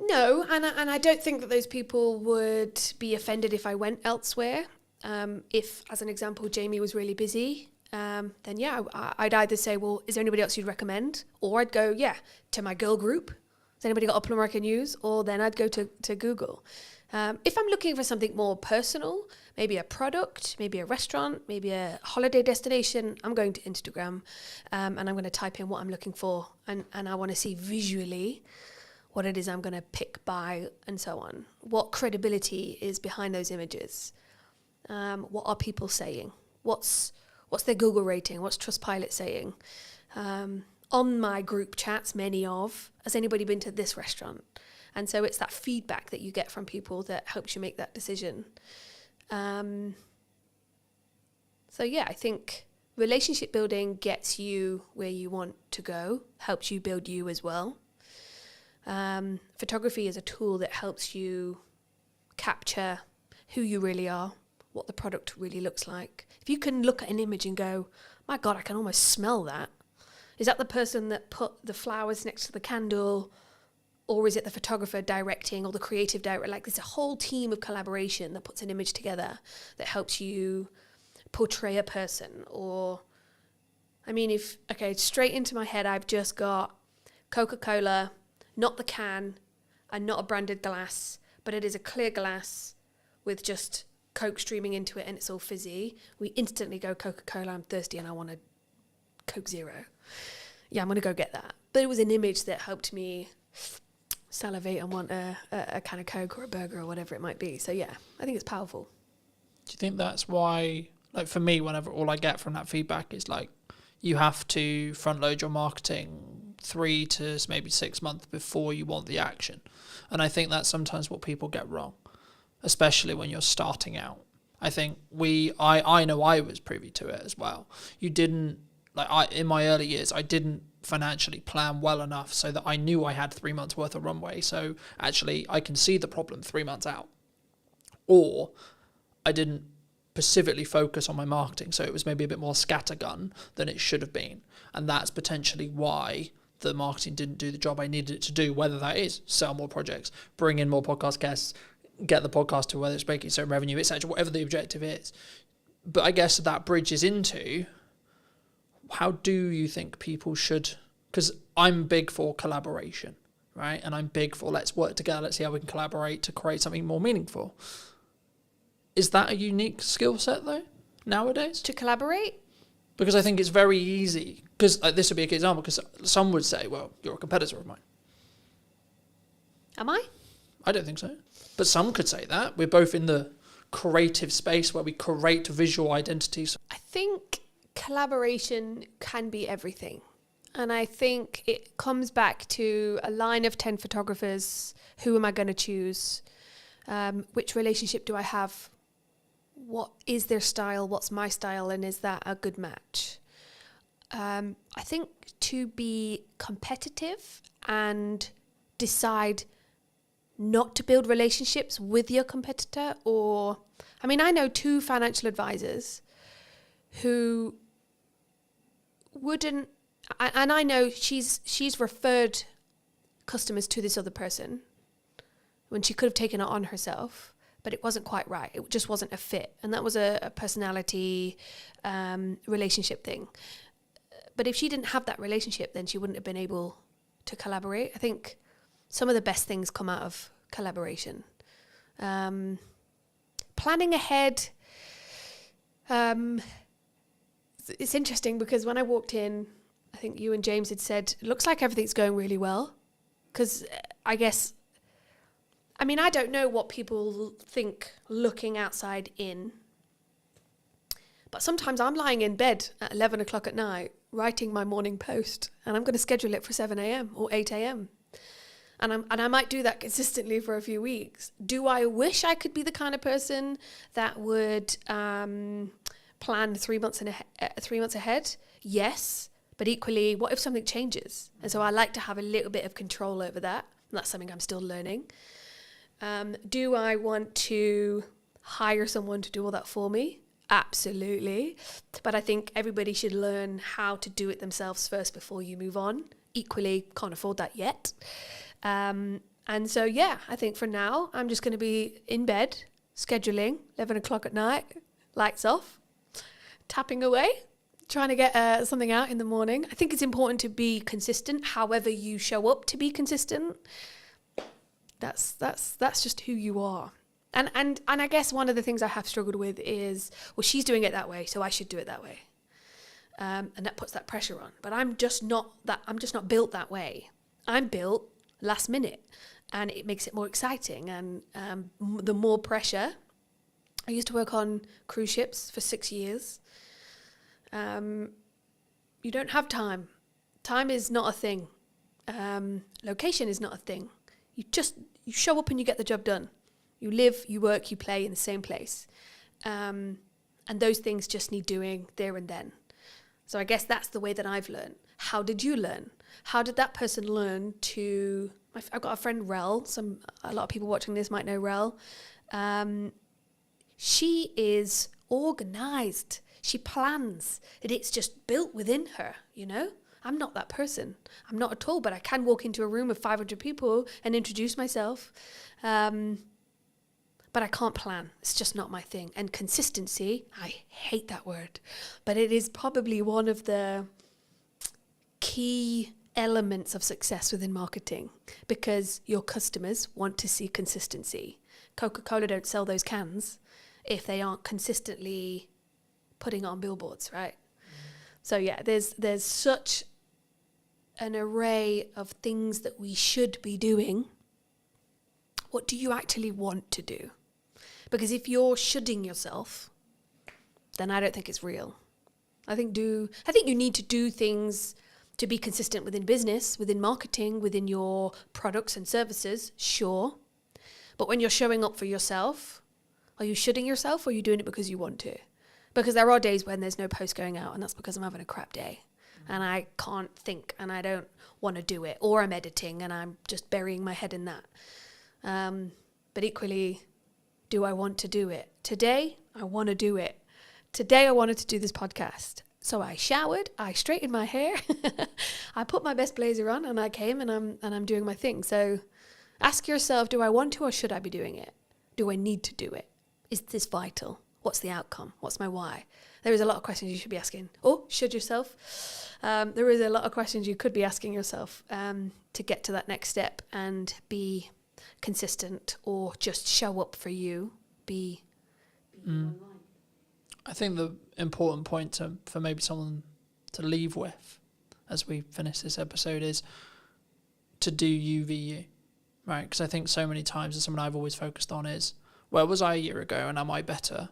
No, and I don't think that those people would be offended if I went elsewhere. If, as an example, Jamie was really busy, then yeah, I'd either say, well, is there anybody else you'd recommend? Or I'd go, yeah, to my girl group. Has anybody got a plumber I can use? Or then I'd go to Google. If I'm looking for something more personal, maybe a product, maybe a restaurant, maybe a holiday destination, I'm going to Instagram and I'm going to type in what I'm looking for, and I want to see visually what it is I'm going to pick, buy, and so on. What credibility is behind those images? What are people saying? What's their Google rating? What's Trustpilot saying? On my group chats, has anybody been to this restaurant? And so it's that feedback that you get from people that helps you make that decision. So yeah, I think relationship building gets you where you want to go, helps you build you as well. Photography is a tool that helps you capture who you really are, what the product really looks like. If you can look at an image and go, my God, I can almost smell that. Is that the person that put the flowers next to the candle? Or is it the photographer directing, or the creative director? Like, there's a whole team of collaboration that puts an image together that helps you portray a person. Or, I mean, straight into my head, I've just got Coca-Cola, not the can, and not a branded glass, but it is a clear glass with just Coke streaming into it and it's all fizzy. We instantly go, Coca-Cola, I'm thirsty and I want a Coke Zero. Yeah, I'm going to go get that. But it was an image that helped me salivate and want a can of Coke or a burger or whatever it might be. So yeah, I think it's powerful. Do you think that's why, like for me, whenever all I get from that feedback is like, you have to front load your marketing 3 to maybe 6 months before you want the action? And I think that's sometimes what people get wrong, especially when you're starting out. I think I know I was privy to it as well. You didn't, in my early years, I didn't financially plan well enough so that I knew I had 3 months worth of runway. So actually I can see the problem 3 months out. Or I didn't specifically focus on my marketing. So it was maybe a bit more scattergun than it should have been. And that's potentially why the marketing didn't do the job I needed it to do, whether that is sell more projects, bring in more podcast guests, get the podcast to whether it's making certain revenue, etc., whatever the objective is. But I guess that bridges into, how do you think people should, because I'm big for collaboration, right? And I'm big for let's work together, let's see how we can collaborate to create something more meaningful. Is that a unique skill set though, nowadays? To collaborate? Because I think it's very easy, because this would be a good example, because some would say, well, you're a competitor of mine. Am I? I don't think so. But some could say that. We're both in the creative space where we create visual identities. I think collaboration can be everything. And I think it comes back to a line of 10 photographers. Who am I going to choose? Which relationship do I have? What is their style? What's my style? And is that a good match? I think to be competitive and decide not to build relationships with your competitor, or, I mean, I know 2 financial advisors who wouldn't, and I know she's referred customers to this other person when she could have taken it on herself, but it wasn't quite right. It just wasn't a fit. And that was a personality relationship thing. But if she didn't have that relationship, then she wouldn't have been able to collaborate. I think some of the best things come out of collaboration. Planning ahead. It's interesting because when I walked in, I think you and James had said, it looks like everything's going really well. Because I guess, I mean, I don't know what people think looking outside in. But sometimes I'm lying in bed at 11 o'clock at night, writing my morning post, and I'm going to schedule it for 7 a.m. or 8 a.m. And I might do that consistently for a few weeks. Do I wish I could be the kind of person that would plan 3 months ahead? Yes. But equally, what if something changes? And so I like to have a little bit of control over that. And that's something I'm still learning. Do I want to hire someone to do all that for me? Absolutely. But I think everybody should learn how to do it themselves first before you move on. Equally, can't afford that yet. And so, yeah, I think for now, I'm just going to be in bed, scheduling, 11 o'clock at night, lights off, tapping away, trying to get something out in the morning. I think it's important to be consistent, however you show up to be consistent. That's just who you are. And I guess one of the things I have struggled with is, well, she's doing it that way, so I should do it that way. And that puts that pressure on. But I'm just not built that way. I'm built last minute, and it makes it more exciting. And the more pressure, I used to work on cruise ships for 6 years. You don't have time. Time is not a thing. Location is not a thing. You show up and you get the job done. You live, you work, you play in the same place. And those things just need doing there and then. So I guess that's the way that I've learned. How did you learn? How did that person learn to... I've got a friend, Rel. A lot of people watching this might know Rel. She is organised. She plans. It's just built within her, you know? I'm not that person. I'm not at all, but I can walk into a room of 500 people and introduce myself. But I can't plan. It's just not my thing. And consistency, I hate that word, but it is probably one of the key elements of success within marketing, because your customers want to see consistency. Coca-Cola don't sell those cans if they aren't consistently putting it on billboards, right? So yeah, there's such an array of things that we should be doing. What do you actually want to do? Because if you're shoulding yourself, then I don't think it's real. I think you need to do things to be consistent within business, within marketing, within your products and services, sure. But when you're showing up for yourself, are you shoulding yourself, or are you doing it because you want to? Because there are days when there's no post going out, and that's because I'm having a crap day. And I can't think, and I don't want to do it. Or I'm editing, and I'm just burying my head in that. But equally, do I want to do it? Today, I want to do it. Today I wanted to do this podcast. So I showered, I straightened my hair, I put my best blazer on, and I came and I'm doing my thing. So ask yourself, do I want to or should I be doing it? Do I need to do it? Is this vital? What's the outcome? What's my why? There is a lot of questions you should be asking. Or should yourself? There is a lot of questions you could be asking yourself to get to that next step and be consistent, or just show up for you. Be online. I think the important point for maybe someone to leave with as we finish this episode is to do you v you, right? Because I think so many times, and something I've always focused on is, where was I a year ago, and am I better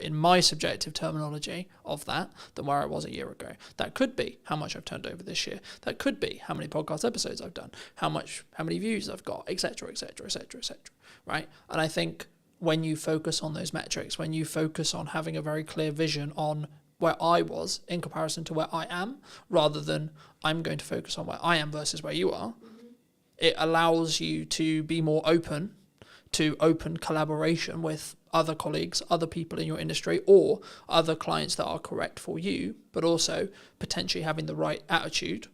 in my subjective terminology of that than where I was a year ago? That could be how much I've turned over this year. That could be how many podcast episodes I've done, how many views I've got, etc., etc., etc., etc. Right? And I think when you focus on those metrics, when you focus on having a very clear vision on where I was in comparison to where I am, rather than I'm going to focus on where I am versus where you are, it allows you to be more open to open collaboration with other colleagues, other people in your industry, or other clients that are correct for you, but also potentially having the right attitude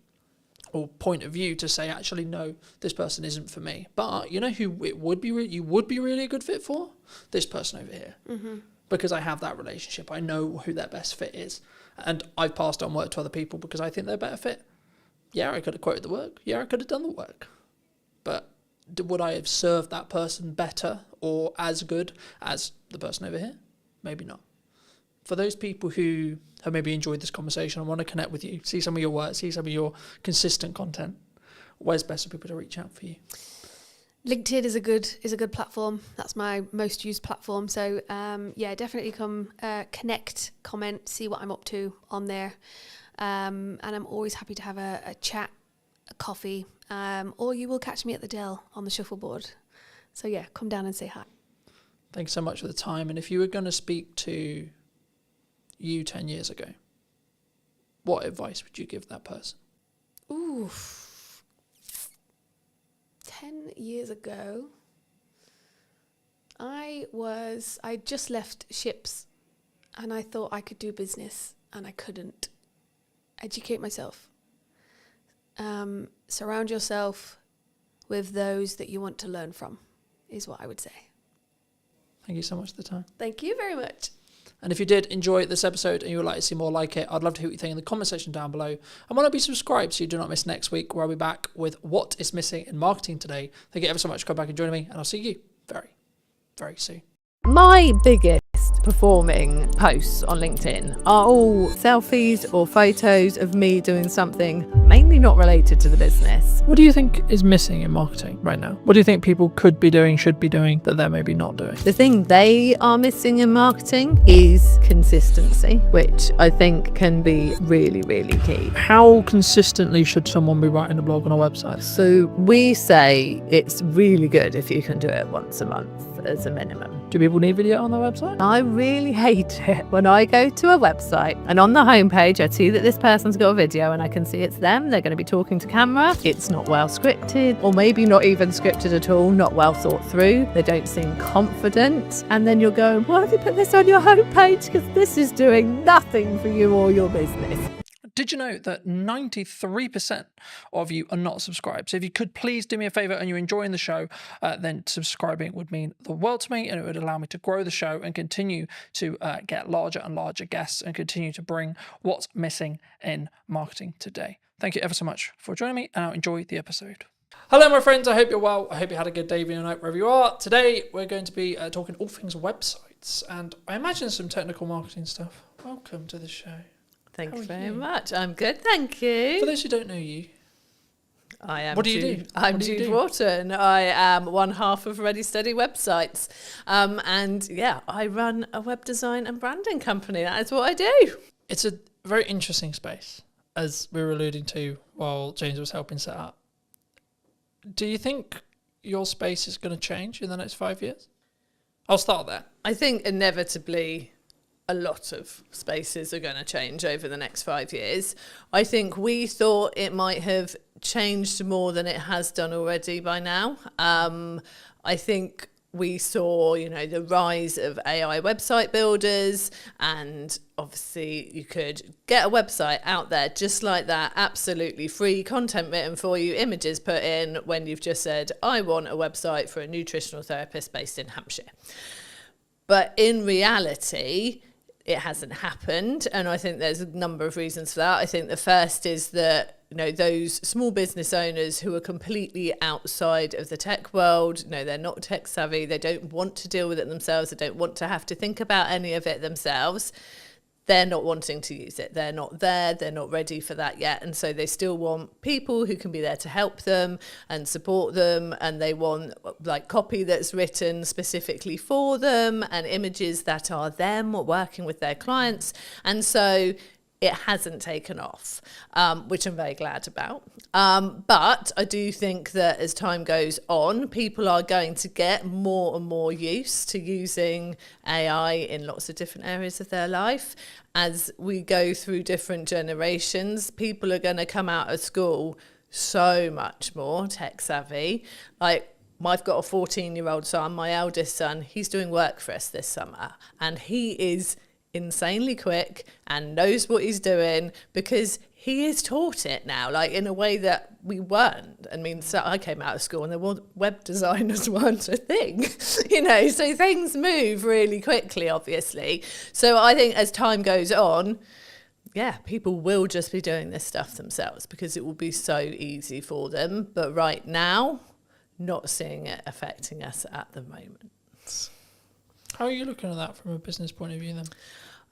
or point of view to say, actually, no, this person isn't for me. But you know who you would be really a good fit for? This person over here. Mm-hmm. Because I have that relationship. I know who their best fit is. And I've passed on work to other people because I think they're a better fit. Yeah, I could have quoted the work. Yeah, I could have done the work. But would I have served that person better or as good as the person over here? Maybe not. For those people who have maybe enjoyed this conversation and want to connect with you, see some of your work, see some of your consistent content, where's best for people to reach out for you? LinkedIn is a good platform. That's my most used platform. So definitely come connect, comment, see what I'm up to on there. And I'm always happy to have a chat, a coffee, or you will catch me at the Dell on the shuffleboard. So yeah, come down and say hi. Thanks so much for the time. And if you were going to speak to you 10 years ago, what advice would you give that person? Ooh, 10 years ago, I just left ships and I thought I could do business and I couldn't. Educate myself. Surround yourself with those that you want to learn from, is what I would say. Thank you so much for the time. Thank you very much. And if you did enjoy this episode and you would like to see more like it, I'd love to hear what you think in the comment section down below. And why not be subscribed so you do not miss next week, where I'll be back with what is missing in marketing today. Thank you ever so much for coming back and joining me, and I'll see you very, very soon. My biggest performing posts on LinkedIn are all selfies or photos of me doing something mainly not related to the business. What do you think is missing in marketing right now? What do you think people could be doing, should be doing, that they're maybe not doing? The thing they are missing in marketing is consistency, which I think can be really, really key. How consistently should someone be writing a blog on a website? So we say it's really good if you can do it once a month as a minimum. Do people need video on their website? I really hate it when I go to a website and on the homepage I see that this person's got a video and I can see it's them, they're going to be talking to camera, it's not well scripted, or maybe not even scripted at all, not well thought through, they don't seem confident, and then you're going, why have you put this on your homepage? Because this is doing nothing for you or your business. Did you know that 93% of you are not subscribed? So if you could please do me a favor and you're enjoying the show, then subscribing would mean the world to me, and it would allow me to grow the show and continue to get larger and larger guests and continue to bring what's missing in marketing today. Thank you ever so much for joining me, and I'll enjoy the episode. Hello, my friends. I hope you're well. I hope you had a good day, evening, or night, wherever you are. Today, we're going to be talking all things websites, and I imagine some technical marketing stuff. Welcome to the show. Thank you very much. I'm good, thank you. For those who don't know you, I am. What do you do? I'm Jude Wharton. I am one half of Ready Steady Websites, and yeah, I run a web design and branding company. That is what I do. It's a very interesting space, as we were alluding to while James was helping set up. Do you think your space is going to change in the next 5 years? I'll start there. I think inevitably a lot of spaces are going to change over the next 5 years. I think we thought it might have changed more than it has done already by now. I think we saw, you know, the rise of AI website builders, and obviously you could get a website out there just like that, absolutely free, content written for you, images put in, when you've just said, I want a website for a nutritional therapist based in Hampshire. But in reality, it hasn't happened, and I think there's a number of reasons for that. I think the first is that, you know, those small business owners who are completely outside of the tech world, you know, they're not tech savvy, they don't want to deal with it themselves, they don't want to have to think about any of it themselves. They're not wanting to use it. They're not there. They're not ready for that yet. And so they still want people who can be there to help them and support them. And they want like copy that's written specifically for them and images that are them working with their clients. And so it hasn't taken off, which I'm very glad about. But I do think that as time goes on, people are going to get more and more used to using AI in lots of different areas of their life. As we go through different generations, people are going to come out of school so much more tech savvy. Like, I've got a 14-year-old son, my eldest son, he's doing work for us this summer, and he is insanely quick and knows what he's doing because he is taught it now, like in a way that we weren't. I mean, so I came out of school and there were web designers weren't a thing, you know, so things move really quickly, obviously. So I think as time goes on, yeah, people will just be doing this stuff themselves because it will be so easy for them. But right now, not seeing it affecting us at the moment. How are you looking at that from a business point of view then?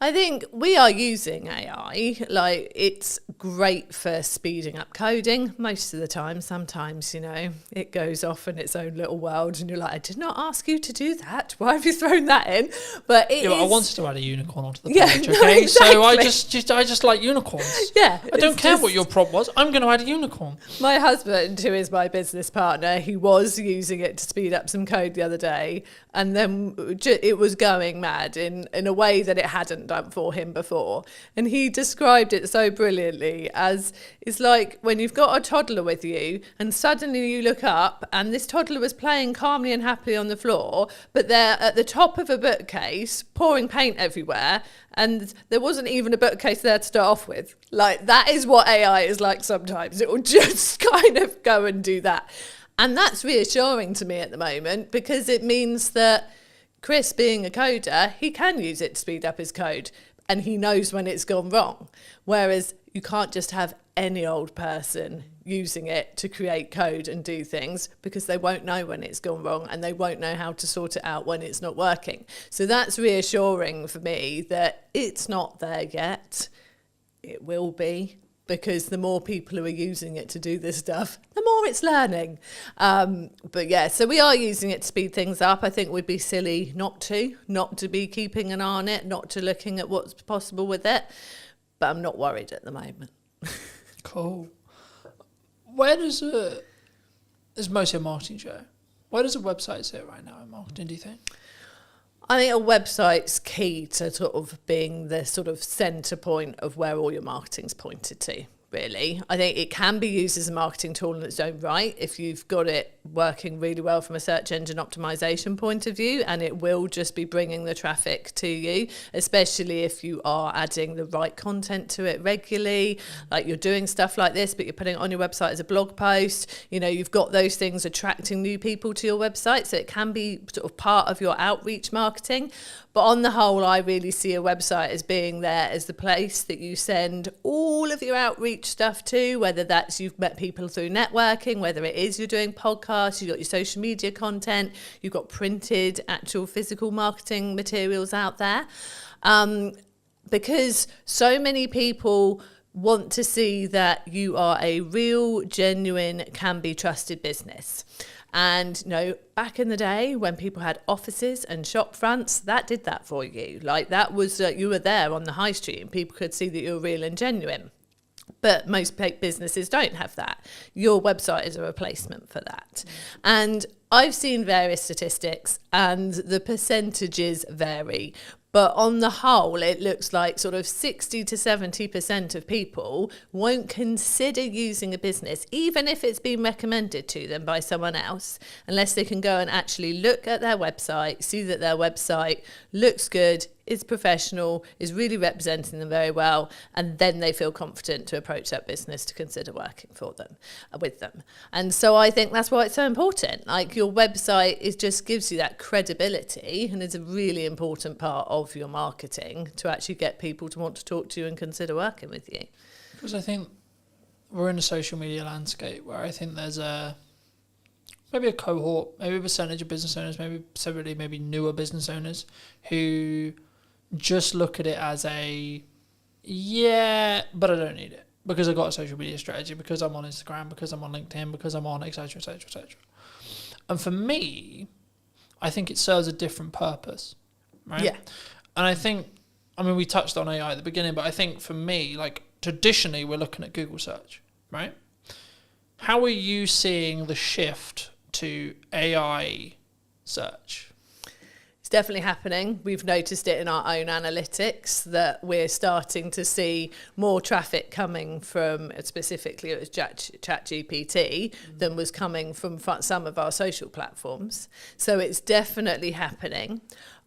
I think we are using AI, like it's great for speeding up coding most of the time. Sometimes, you know, it goes off in its own little world and you're like, I did not ask you to do that. Why have you thrown that in? But it is... I wanted to add a unicorn onto the page, yeah, okay? No, exactly. So I just like unicorns. Yeah. I don't care what your prompt was. I'm going to add a unicorn. My husband, who is my business partner, he was using it to speed up some code the other day, and then it was going mad in a way that it hadn't done for him before. And he described it so brilliantly as, it's like when you've got a toddler with you and suddenly you look up and this toddler was playing calmly and happily on the floor, but they're at the top of a bookcase pouring paint everywhere, and there wasn't even a bookcase there to start off with. Like, that is what AI is like sometimes. It will just kind of go and do that. And that's reassuring to me at the moment, because it means that Chris, being a coder, he can use it to speed up his code and he knows when it's gone wrong. Whereas you can't just have any old person using it to create code and do things, because they won't know when it's gone wrong and they won't know how to sort it out when it's not working. So that's reassuring for me that it's not there yet. It will be, because the more people who are using it to do this stuff, the more it's learning. But yeah, so we are using it to speed things up. I think we'd be silly not to be keeping an eye on it, not to looking at what's possible with it. But I'm not worried at the moment. Cool. Where does it's mostly a marketing show. Where does a website sit right now in marketing, do you think? I think a website's key to sort of being the sort of centre point of where all your marketing's pointed to, really. I think it can be used as a marketing tool in its own right if you've got it working really well from a search engine optimization point of view, and it will just be bringing the traffic to you, especially if you are adding the right content to it regularly, like you're doing stuff like this but you're putting it on your website as a blog post. You know, you've got those things attracting new people to your website, so it can be sort of part of your outreach marketing. But on the whole, I really see a website as being there as the place that you send all of your outreach stuff to, whether that's you've met people through networking, whether it is you're doing podcasts, you've got your social media content, you've got printed, actual physical marketing materials out there. Because so many people want to see that you are a real, genuine, can be trusted business. And, you know, back in the day when people had offices and shop fronts, that did that for you. Like, that was, you were there on the high street and people could see that you were real and genuine. But most businesses don't have that. Your website is a replacement for that. And I've seen various statistics and the percentages vary. But on the whole, it looks like sort of 60 to 70% of people won't consider using a business, even if it's been recommended to them by someone else, unless they can go and actually look at their website, see that their website looks good, is professional, is really representing them very well, and then they feel confident to approach that business to consider working for them, with them. And so I think that's why it's so important. Like, your website just gives you that credibility, and is a really important part of your marketing to actually get people to want to talk to you and consider working with you. Because I think we're in a social media landscape where I think there's maybe a cohort, maybe a percentage of business owners, maybe newer business owners who just look at it as but I don't need it because I've got a social media strategy, because I'm on Instagram, because I'm on LinkedIn, because I'm on etc, etc, etc. And for me, I think it serves a different purpose, right? Yeah. And I think, we touched on AI at the beginning, but I think for me, like, traditionally we're looking at Google search, right? How are you seeing the shift to AI search? It's definitely happening. We've noticed it in our own analytics that we're starting to see more traffic coming from, specifically it was ChatGPT, than was coming from some of our social platforms. So it's definitely happening.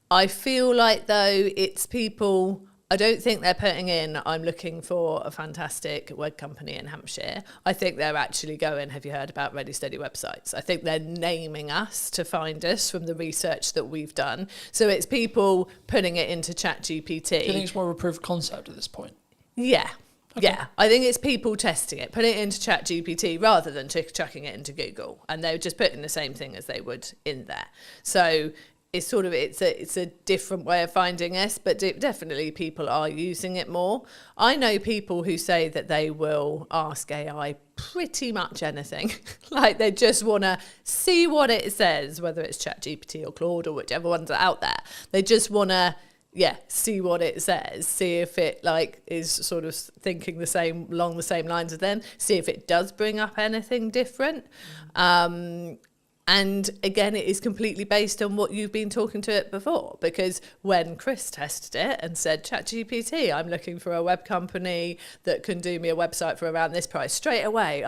I feel like, though, it's people, I don't think they're putting in, I'm looking for a fantastic web company in Hampshire. I think they're actually going, have you heard about Ready Steady websites? I think they're naming us to find us from the research that we've done. So it's people putting it into ChatGPT. Do you think it's more of a proof of concept at this point? Yeah. Okay. Yeah, I think it's people testing it, putting it into ChatGPT rather than chucking it into Google. And they're just putting the same thing as they would in there. So it's sort of, it's a different way of finding us, but definitely people are using it more. I know people who say that they will ask AI pretty much anything. Like, they just want to see what it says, whether it's ChatGPT or Claude or whichever ones are out there. They just want to, see what it says, see if it is sort of thinking along the same lines as them, see if it does bring up anything different. And again, it is completely based on what you've been talking to it before, because when Chris tested it and said, ChatGPT, I'm looking for a web company that can do me a website for around this price, straight away,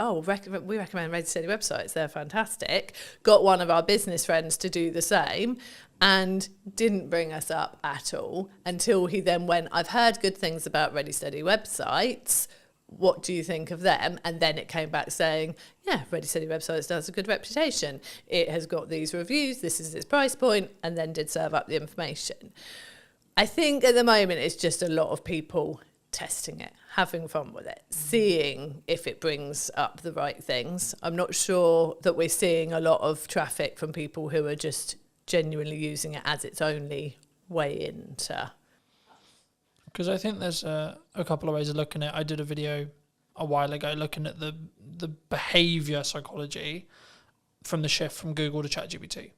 we recommend Ready Steady websites, they're fantastic. Got one of our business friends to do the same, and didn't bring us up at all until he then went, I've heard good things about Ready Steady websites. What do you think of them? And then it came back saying, Ready Steady websites has a good reputation. It has got these reviews. This is its price point, and then did serve up the information. I think at the moment it's just a lot of people testing it, having fun with it, seeing if it brings up the right things. I'm not sure that we're seeing a lot of traffic from people who are just genuinely using it as its only way into. Because I think there's a couple of ways of looking at it. I did a video a while ago looking at the behaviour psychology from the shift from Google to ChatGPT.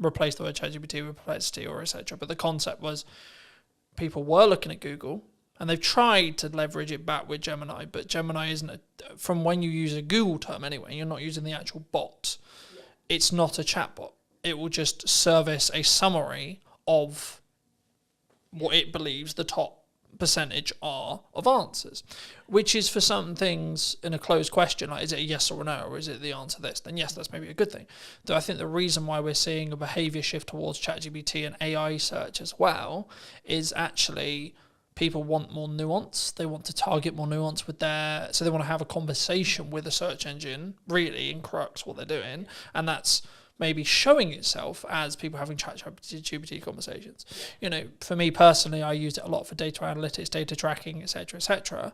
Replace the word ChatGPT with Perplexity or etc. But the concept was people were looking at Google and they've tried to leverage it back with Gemini, but Gemini isn't, from when you use a Google term anyway, you're not using the actual bot. Yeah. It's not a chatbot. It will just service a summary of what it believes the top percentage are of answers, which is for some things in a closed question, like is it a yes or a no, or is it the answer this, then yes, that's maybe a good thing. Though I think the reason why we're seeing a behaviour shift towards ChatGPT and AI search as well is actually people want more nuance. They want to target more nuance with so they want to have a conversation with a search engine, really, in crux what they're doing, and that's maybe showing itself as people having ChatGPT conversations. For me personally, I used it a lot for data analytics, data tracking, etc.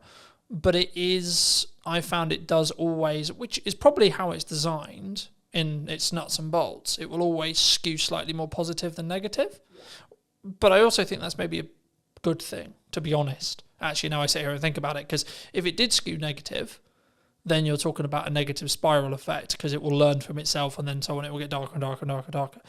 But I found it does always, which is probably how it's designed in its nuts and bolts, it will always skew slightly more positive than negative. But I also think that's maybe a good thing, to be honest. Actually, now I sit here and think about it, because if it did skew negative, then you're talking about a negative spiral effect, because it will learn from itself and then so on, it will get darker and darker and darker and darker.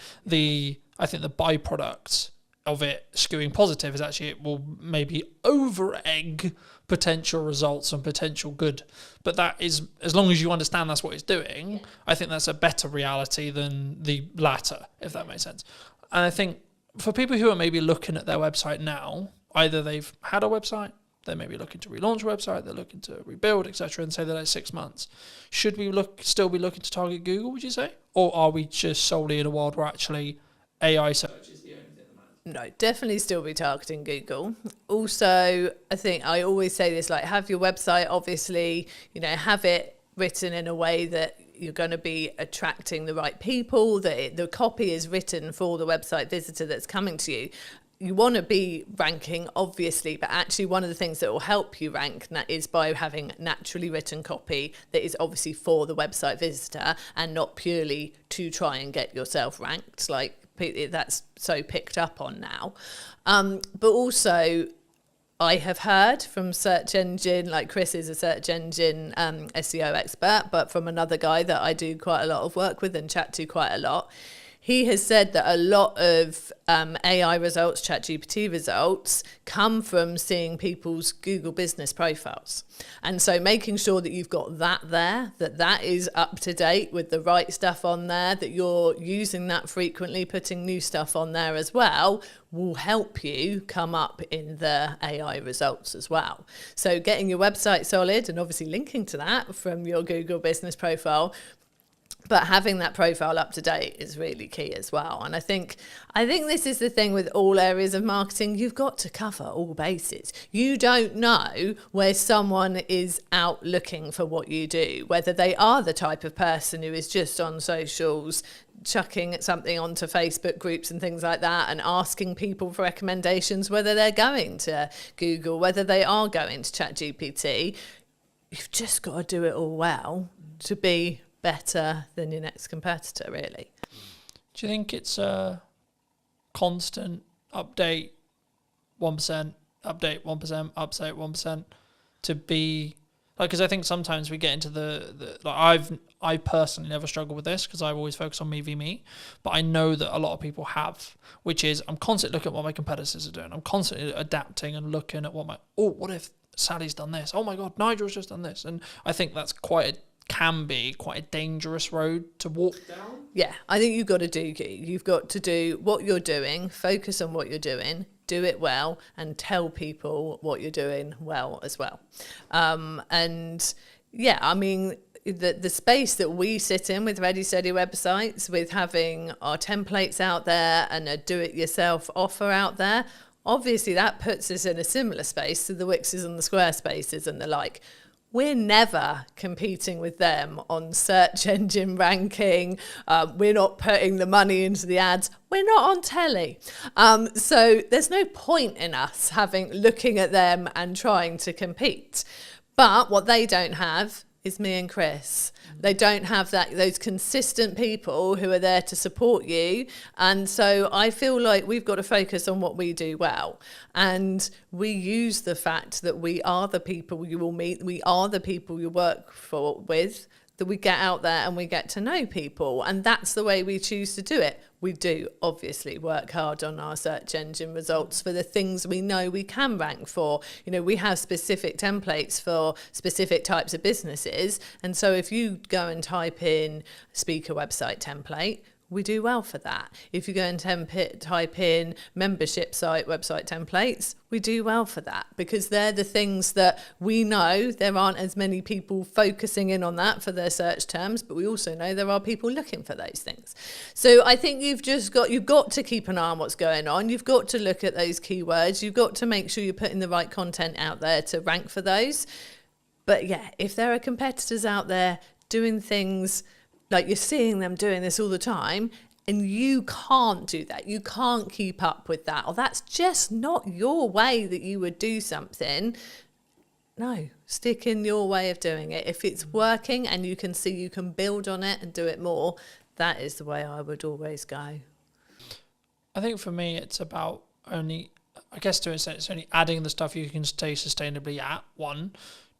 I think the byproduct of it skewing positive is actually it will maybe over-egg potential results and potential good. But that is, as long as you understand that's what it's doing, yeah. I think that's a better reality than the latter, if that makes sense. And I think for people who are maybe looking at their website now, either they've had a website, they're maybe looking to relaunch a website, they're looking to rebuild, etc., and say that it's 6 months. Should we still be looking to target Google, would you say? Or are we just solely in a world where actually AI search is the only thing that matters? No, definitely still be targeting Google. Also, I think I always say this, like, have your website, obviously, have it written in a way that you're going to be attracting the right people, that the copy is written for the website visitor that's coming to you. You want to be ranking, obviously, but actually one of the things that will help you rank is by having naturally written copy that is obviously for the website visitor and not purely to try and get yourself ranked, like that's so picked up on now. But also, I have heard from search engine, like Chris is a search engine SEO expert, but from another guy that I do quite a lot of work with and chat to quite a lot, he has said that a lot of AI results, ChatGPT results, come from seeing people's Google business profiles. And so making sure that you've got that there, that is up to date with the right stuff on there, that you're using that frequently, putting new stuff on there as well, will help you come up in the AI results as well. So getting your website solid and obviously linking to that from your Google business profile, but having that profile up to date is really key as well. And I think this is the thing with all areas of marketing. You've got to cover all bases. You don't know where someone is out looking for what you do, whether they are the type of person who is just on socials, chucking something onto Facebook groups and things like that and asking people for recommendations, whether they're going to Google, whether they are going to ChatGPT. You've just got to do it all well to be better than your next competitor, really. Do you think it's a constant update 1%, update 1%, update 1% to be like? Because I think sometimes we get into the like I personally never struggle with this because I've always focused on me v me, but I know that a lot of people have, which is I'm constantly looking at what my competitors are doing. I'm constantly adapting and looking at what if Sally's done this? Oh my God, Nigel's just done this, and I think that's can be quite a dangerous road to walk down. Yeah, I think you've got to do what you're doing, focus on what you're doing, do it well, and tell people what you're doing well as well. And yeah, I mean, the space that we sit in with Ready Steady websites, with having our templates out there and a do-it-yourself offer out there, obviously that puts us in a similar space to the Wixes and the Squarespaces and the like. We're never competing with them on search engine ranking. We're not putting the money into the ads. We're not on telly. So there's no point in us looking at them and trying to compete. But what they don't have is me and Chris. They don't have those consistent people who are there to support you. And so I feel like we've got to focus on what we do well. And we use the fact that we are the people you will meet, we are the people you work with, that we get out there and we get to know people. And that's the way we choose to do it. We do obviously work hard on our search engine results for the things we know we can rank for. We have specific templates for specific types of businesses. And so if you go and type in speaker website template, we do well for that. If you go and type in membership site website templates, we do well for that, because they're the things that we know there aren't as many people focusing in on that for their search terms, but we also know there are people looking for those things. So I think you've got to keep an eye on what's going on. You've got to look at those keywords. You've got to make sure you're putting the right content out there to rank for those. But yeah, if there are competitors out there doing things like you're seeing them doing this all the time, and you can't do that, you can't keep up with that, or that's just not your way that you would do something, no, stick in your way of doing it. If it's working and you can see you can build on it and do it more, that is the way I would always go. I think for me, it's about only adding the stuff you can stay sustainably at, 1.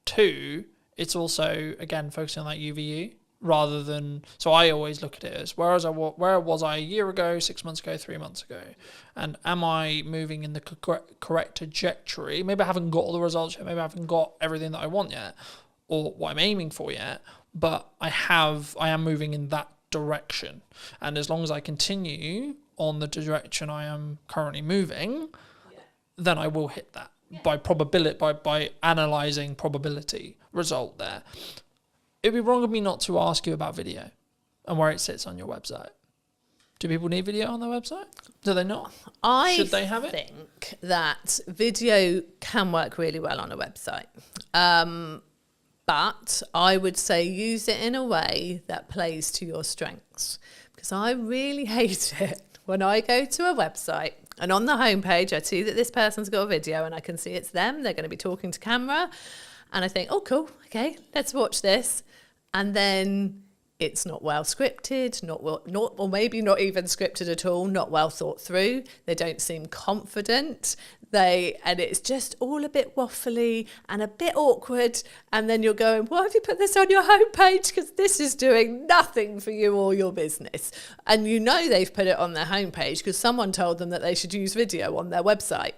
2, it's also, again, focusing on that UVU. Rather than, so I always look at it as where was I a year ago, 6 months ago, 3 months ago, and am I moving in the correct trajectory? Maybe I haven't got all the results yet, maybe I haven't got everything that I want yet, or what I'm aiming for yet, but I am moving in that direction. And as long as I continue on the direction I am currently moving, then I will hit that by probability, by analysing probability result there. It'd be wrong of me not to ask you about video and where it sits on your website. Do people need video on their website? Do they not? Should they have it? I think that video can work really well on a website. But I would say use it in a way that plays to your strengths. Because I really hate it when I go to a website and on the homepage I see that this person's got a video and I can see it's them, they're going to be talking to camera, and I think, oh cool, okay, let's watch this. And then it's not well scripted, or maybe not even scripted at all, not well thought through. They don't seem confident. And it's just all a bit waffly and a bit awkward. And then you're going, why have you put this on your homepage? Because this is doing nothing for you or your business. And you know they've put it on their homepage because someone told them that they should use video on their website.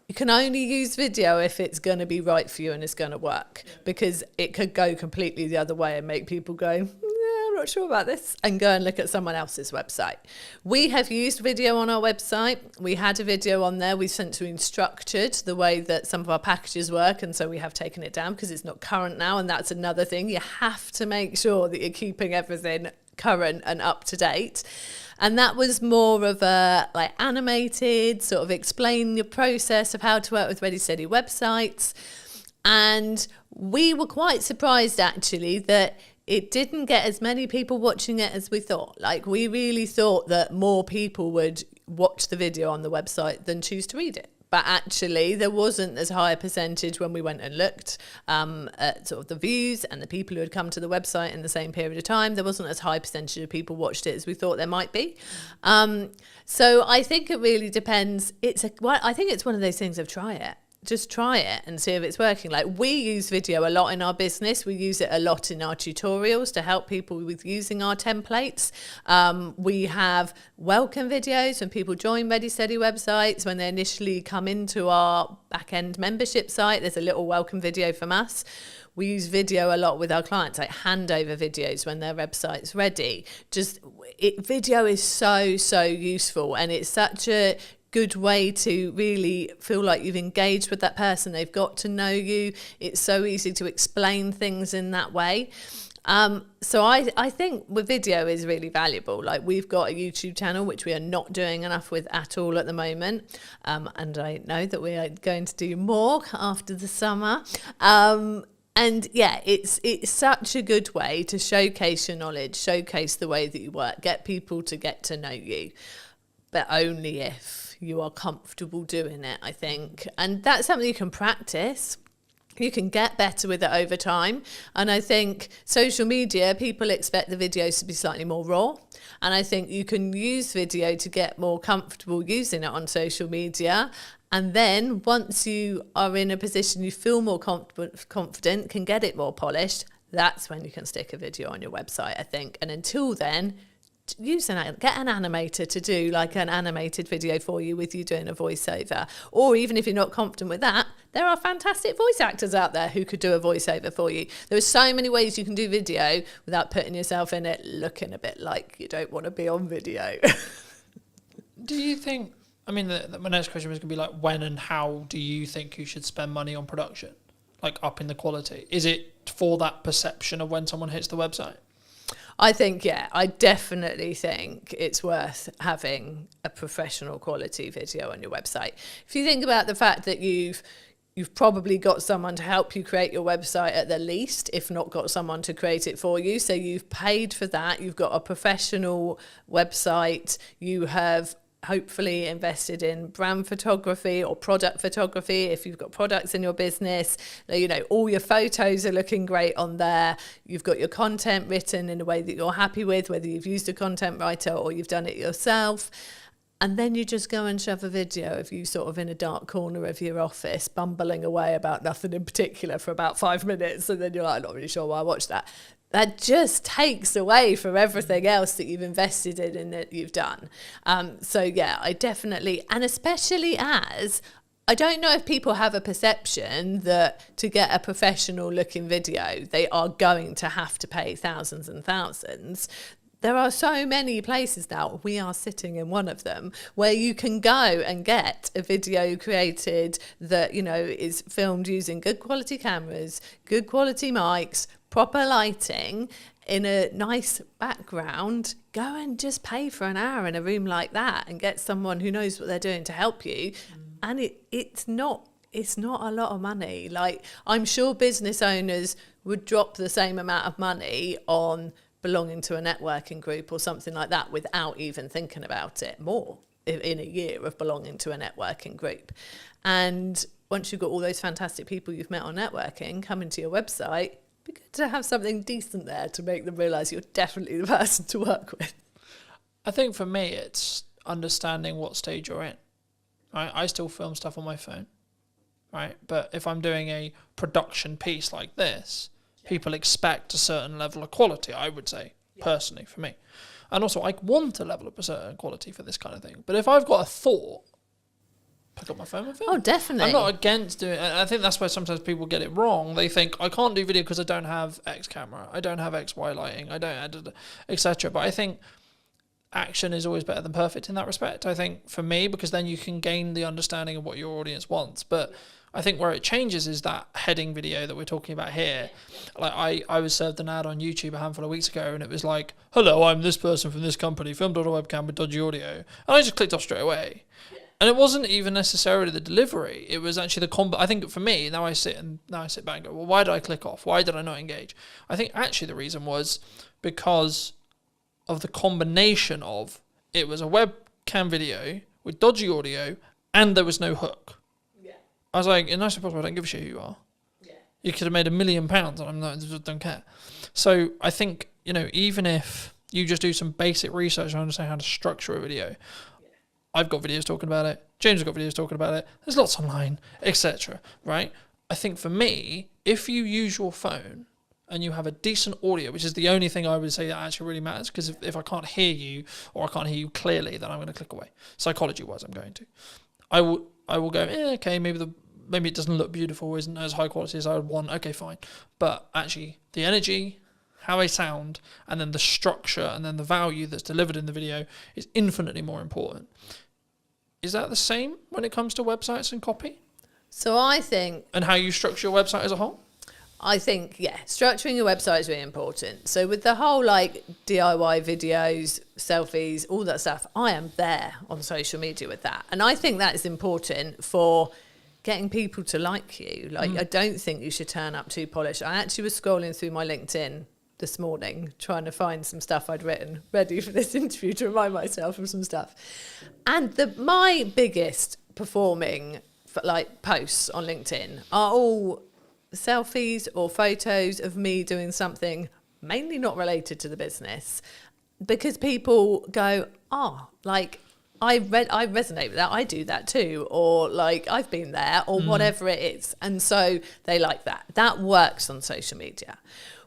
You can only use video if it's going to be right for you and it's going to work, because it could go completely the other way and make people go, I'm not sure about this, and go and look at someone else's website. We have used video on our website. We had a video on there. We sent to Instructured the way that some of our packages work, and so we have taken it down because it's not current now, and that's another thing. You have to make sure that you're keeping everything current and up to date. And that was more of a animated, sort of explain your process of how to work with Ready Steady websites. And we were quite surprised actually that it didn't get as many people watching it as we thought. We really thought that more people would watch the video on the website than choose to read it. But actually, there wasn't as high a percentage when we went and looked at sort of the views and the people who had come to the website in the same period of time. There wasn't as high a percentage of people watched it as we thought there might be. So I think it really depends. I think it's one of those things of try it. Just try it and see if it's working. We use video a lot in our business. We use it a lot in our tutorials to help people with using our templates. We have welcome videos when people join Ready Steady websites. When they initially come into our back-end membership site, there's a little welcome video from us. We use video a lot with our clients, like handover videos when their website's ready. Video is so useful, and it's such a good way to really feel like you've engaged with that person. They've got to know you. It's so easy to explain things in that way. So I think with video is really valuable. We've got a YouTube channel, which we are not doing enough with at all at the moment. And I know that we are going to do more after the summer. And yeah, it's such a good way to showcase your knowledge, showcase the way that you work, get people to get to know you, but only if you are comfortable doing it, I think. And that's something you can practice. You can get better with it over time. And I think social media, people expect the videos to be slightly more raw. And I think you can use video to get more comfortable using it on social media. And then once you are in a position you feel more confident, can get it more polished, that's when you can stick a video on your website, I think. And until then, get an animator to do an animated video for you with you doing a voiceover. Or even if you're not confident with that, there are fantastic voice actors out there who could do a voiceover for you. There are so many ways you can do video without putting yourself in it looking a bit like you don't want to be on video. Do you think, my next question was going to be when and how do you think you should spend money on production? Upping the quality? Is it for that perception of when someone hits the website? I think, I definitely think it's worth having a professional quality video on your website. If you think about the fact that you've probably got someone to help you create your website at the least, if not got someone to create it for you. So you've paid for that. You've got a professional website. You have hopefully invested in brand photography or product photography. If you've got products in your business, all your photos are looking great on there. You've got your content written in a way that you're happy with, whether you've used a content writer or you've done it yourself. And then you just go and shove a video of you sort of in a dark corner of your office, bumbling away about nothing in particular for about 5 minutes. And then you're I'm not really sure why I watched that. That just takes away from everything else that you've invested in and that you've done. I definitely, and especially as, I don't know if people have a perception that to get a professional looking video, they are going to have to pay thousands and thousands. There are so many places now, we are sitting in one of them, where you can go and get a video created that, you know, is filmed using good quality cameras, good quality mics, proper lighting, in a nice background. Go and just pay for an hour in a room like that and get someone who knows what they're doing to help you. And it's not a lot of money. Like, I'm sure business owners would drop the same amount of money on belonging to a networking group or something like that without even thinking about it more in a year of belonging to a networking group. And once you've got all those fantastic people you've met on networking coming to your website, it'd be good to have something decent there to make them realise you're definitely the person to work with. I think for me, it's understanding what stage you're in. Right? I still film stuff on my phone, right? But if I'm doing a production piece like this, people expect a certain level of quality, I would say, personally, for me. And also, I want a level of a certain quality for this kind of thing. But if I've got a thought, pick up my phone and film. Oh, definitely. I'm not against doing it. I think that's where sometimes people get it wrong. They think, I can't do video because I don't have X camera, I don't have X, Y lighting, I don't, etc. But I think action is always better than perfect in that respect. I think for me, because then you can gain the understanding of what your audience wants. But I think where it changes is that heading video that we're talking about here. Like I was served an ad on YouTube a handful of weeks ago, and it was like, hello, I'm this person from this company, filmed on a webcam with dodgy audio. And I just clicked off straight away. And it wasn't even necessarily the delivery. It was actually the I think for me, now I sit back and go, well, why did I click off? Why did I not engage? I think actually the reason was because of the combination of it was a webcam video with dodgy audio and there was no hook. I was like, in no possible, I don't give a shit who you are. Yeah. You could have made £1 million and I'm not, just don't care. So I think, you know, even if you just do some basic research and understand how to structure a video, I've got videos talking about it, James has got videos talking about it, there's lots online, etc. Right? I think for me, if you use your phone and you have a decent audio, which is the only thing I would say that actually really matters, because if I can't hear you or I can't hear you clearly, then I'm going to click away. Psychology-wise, I'm going to. I will go, okay, maybe it doesn't look beautiful, isn't as high quality as I would want. Okay, fine. But actually, the energy, how I sound, and then the structure, and then the value that's delivered in the video is infinitely more important. Is that the same when it comes to websites and copy? So I think... And how you structure your website as a whole? I think, yeah, structuring your website is really important. So with the whole like DIY videos, selfies, all that stuff, I am there on social media with that. And I think that is important for getting people to like you. Like, I don't think you should turn up too polished. I actually was scrolling through my LinkedIn this morning, trying to find some stuff I'd written ready for this interview to remind myself of some stuff. And my biggest performing like posts on LinkedIn are all selfies or photos of me doing something mainly not related to the business, because people go, like I resonate with that, I do that too, or like I've been there, or whatever it is. And so they like that works on social media.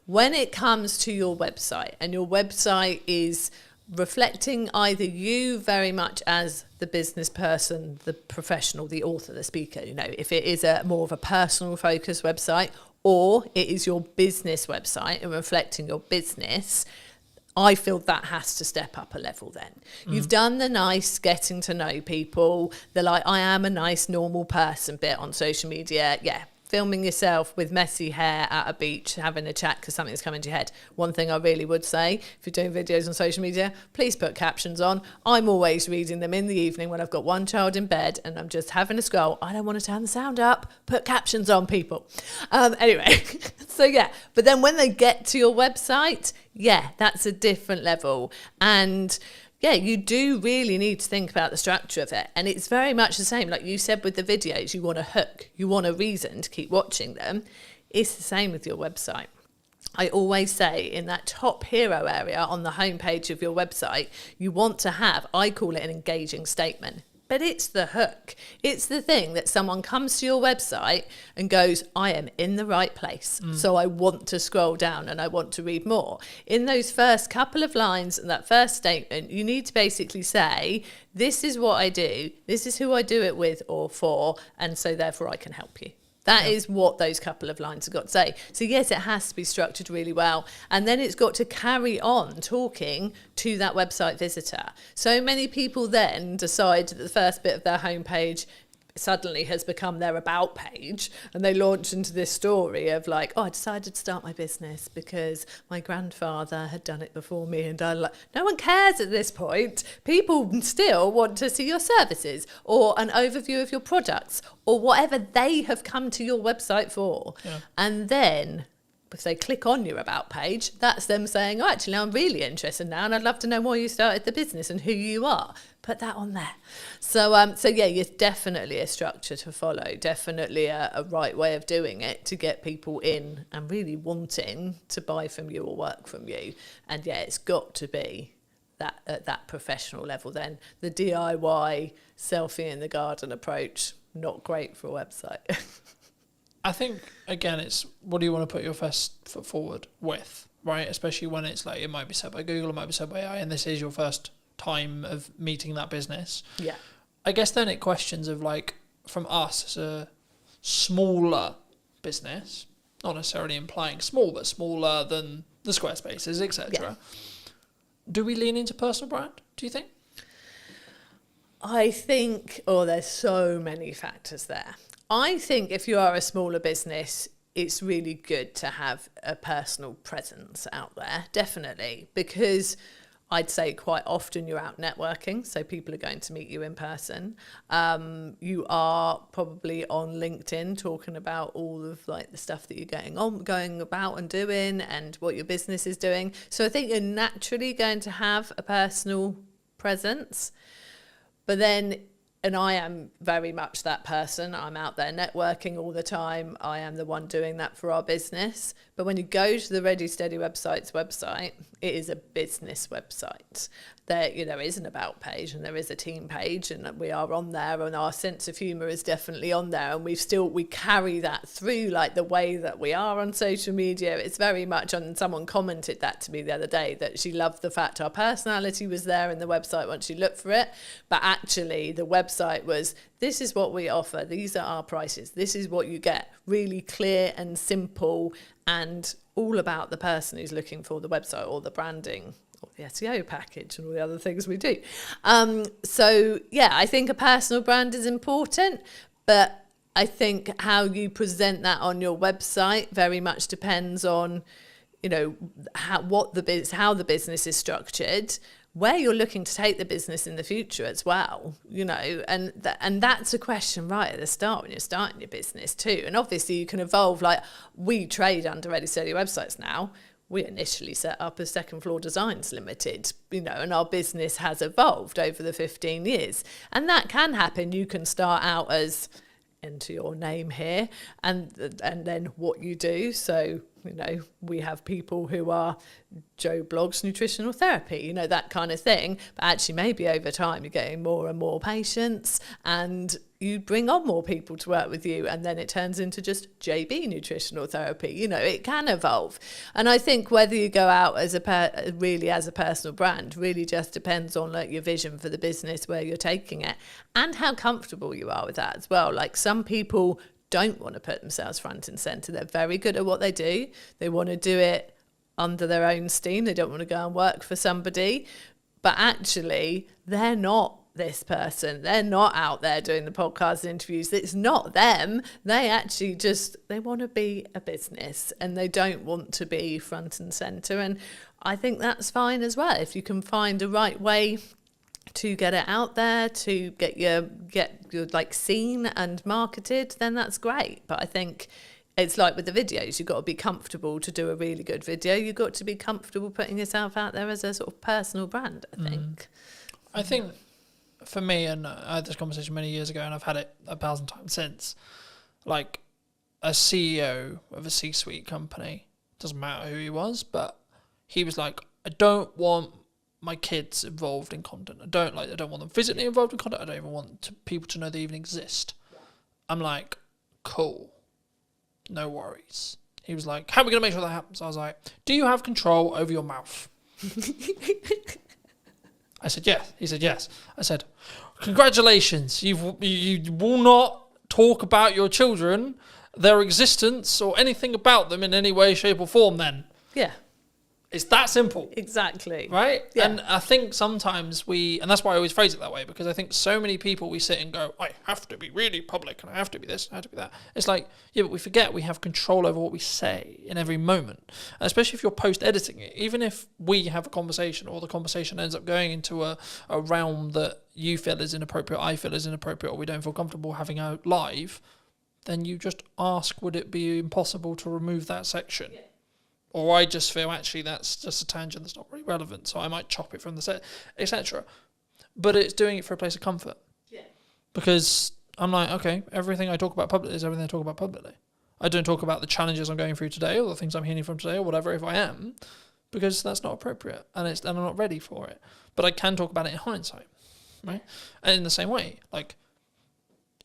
When it comes to your website, and your website is reflecting either you very much as the business person, the professional, the author, the speaker, you know, if it is a more of a personal focused website, or it is your business website and reflecting your business, I feel that has to step up a level then. You've done the nice getting to know people, the like, I am a nice normal person bit on social media. Yeah, filming yourself with messy hair at a beach, having a chat because something's coming to your head. One thing I really would say, if you're doing videos on social media, please put captions on. I'm always reading them in the evening when I've got one child in bed and I'm just having a scroll. I don't want to turn the sound up. Put captions on, people. Anyway, so yeah. But then when they get to your website, yeah, that's a different level. And yeah, you do really need to think about the structure of it. And it's very much the same. Like you said with the videos, you want a hook, you want a reason to keep watching them. It's the same with your website. I always say in that top hero area on the homepage of your website, you want to have, I call it an engaging statement. But it's the hook. It's the thing that someone comes to your website and goes, I am in the right place. So I want to scroll down and I want to read more. In those first couple of lines and that first statement, you need to basically say, this is what I do. This is who I do it with or for. And so therefore I can help you. That is what those couple of lines have got to say. So yes, it has to be structured really well. And then it's got to carry on talking to that website visitor. So many people then decide that the first bit of their homepage suddenly has become their about page, and they launch into this story of like, oh, I decided to start my business because my grandfather had done it before me, and no one cares at this point. People still want to see your services or an overview of your products or whatever they have come to your website for. And then if they click on your about page, that's them saying, oh, actually, I'm really interested now and I'd love to know why you started the business and who you are. Put that on there. So yeah, it's definitely a structure to follow, definitely a right way of doing it to get people in and really wanting to buy from you or work from you. And yeah, it's got to be that at that professional level then. The DIY selfie in the garden approach, not great for a website. I think, again, it's what do you want to put your first foot forward with, right? Especially when it's like, it might be set by Google, it might be set by AI, and this is your first time of meeting that business. Yeah. I guess then it questions of like, from us as a smaller business, not necessarily implying small, but smaller than the Squarespaces, etc. Yeah. Do we lean into personal brand, do you think? I think, there's so many factors there. I think if you are a smaller business, it's really good to have a personal presence out there, definitely, because I'd say quite often you're out networking, so people are going to meet you in person. You are probably on LinkedIn talking about all of like the stuff that you're going about and doing and what your business is doing. So I think you're naturally going to have a personal presence, but then, and I am very much that person. I'm out there networking all the time. I am the one doing that for our business. But when you go to the Ready Steady website's website, it is a business website. There, is an about page and there is a team page, and we are on there, and our sense of humour is definitely on there, and we carry that through like the way that we are on social media. It's very much on. Someone commented that to me the other day, that she loved the fact our personality was there in the website once you look for it, but actually the website was, this is what we offer, these are our prices, this is what you get, really clear and simple, and all about the person who's looking for the website or the branding or the SEO package and all the other things we do. So yeah, I think a personal brand is important, but I think how you present that on your website very much depends on, how the business is structured, where you're looking to take the business in the future as well, and that's a question right at the start when you're starting your business too. And obviously you can evolve, like we trade under Ready Steady websites now. We initially set up as Second Floor Designs Limited, and our business has evolved over the 15 years. And that can happen. You can start out as, enter your name here, and then what you do. So, we have people who are Joe Blogs Nutritional Therapy, that kind of thing. But actually maybe over time you're getting more and more patients and you bring on more people to work with you, and then it turns into just JB Nutritional Therapy. It can evolve. And I think whether you go out as a personal brand really just depends on like your vision for the business, where you're taking it, and how comfortable you are with that as well. Like some people don't want to put themselves front and centre. They're very good at what they do. They want to do it under their own steam. They don't want to go and work for somebody. But actually, they're not this person. They're not out there doing the podcast interviews. It's not them. They actually they want to be a business and they don't want to be front and centre. And I think that's fine as well. If you can find the right way to get it out there, to get your like seen and marketed, then that's great. But I think it's like with the videos, you've got to be comfortable to do a really good video. You've got to be comfortable putting yourself out there as a sort of personal brand, I think. I think for me, and I had this conversation many years ago and I've had it 1,000 times since, like a CEO of a C-suite company, doesn't matter who he was, but he was like, I don't want my kids involved in content. I don't want them physically involved in content. I don't even want people to know they even exist. I'm like, cool, no worries. He was like, how are we going to make sure that happens? I was like, do you have control over your mouth? I said, yes. He said, yes. I said, congratulations. You will not talk about your children their existence or anything about them in any way, shape or form then. Yeah. It's that simple. Exactly. Right? Yeah. And I think sometimes and that's why I always phrase it that way, because I think so many people, we sit and go, I have to be really public and I have to be this, I have to be that. It's like, yeah, but we forget we have control over what we say in every moment. And especially if you're post-editing it, even if we have a conversation or the conversation ends up going into a realm that you feel is inappropriate, I feel is inappropriate, or we don't feel comfortable having out live, then you just ask, would it be impossible to remove that section? Yeah. Or I just feel, actually, that's just a tangent that's not really relevant, so I might chop it from the set, etc. But it's doing it for a place of comfort. Yeah. Because I'm like, okay, everything I talk about publicly is everything I talk about publicly. I don't talk about the challenges I'm going through today or the things I'm hearing from today or whatever, if I am, because that's not appropriate and I'm not ready for it. But I can talk about it in hindsight, right? And in the same way, like,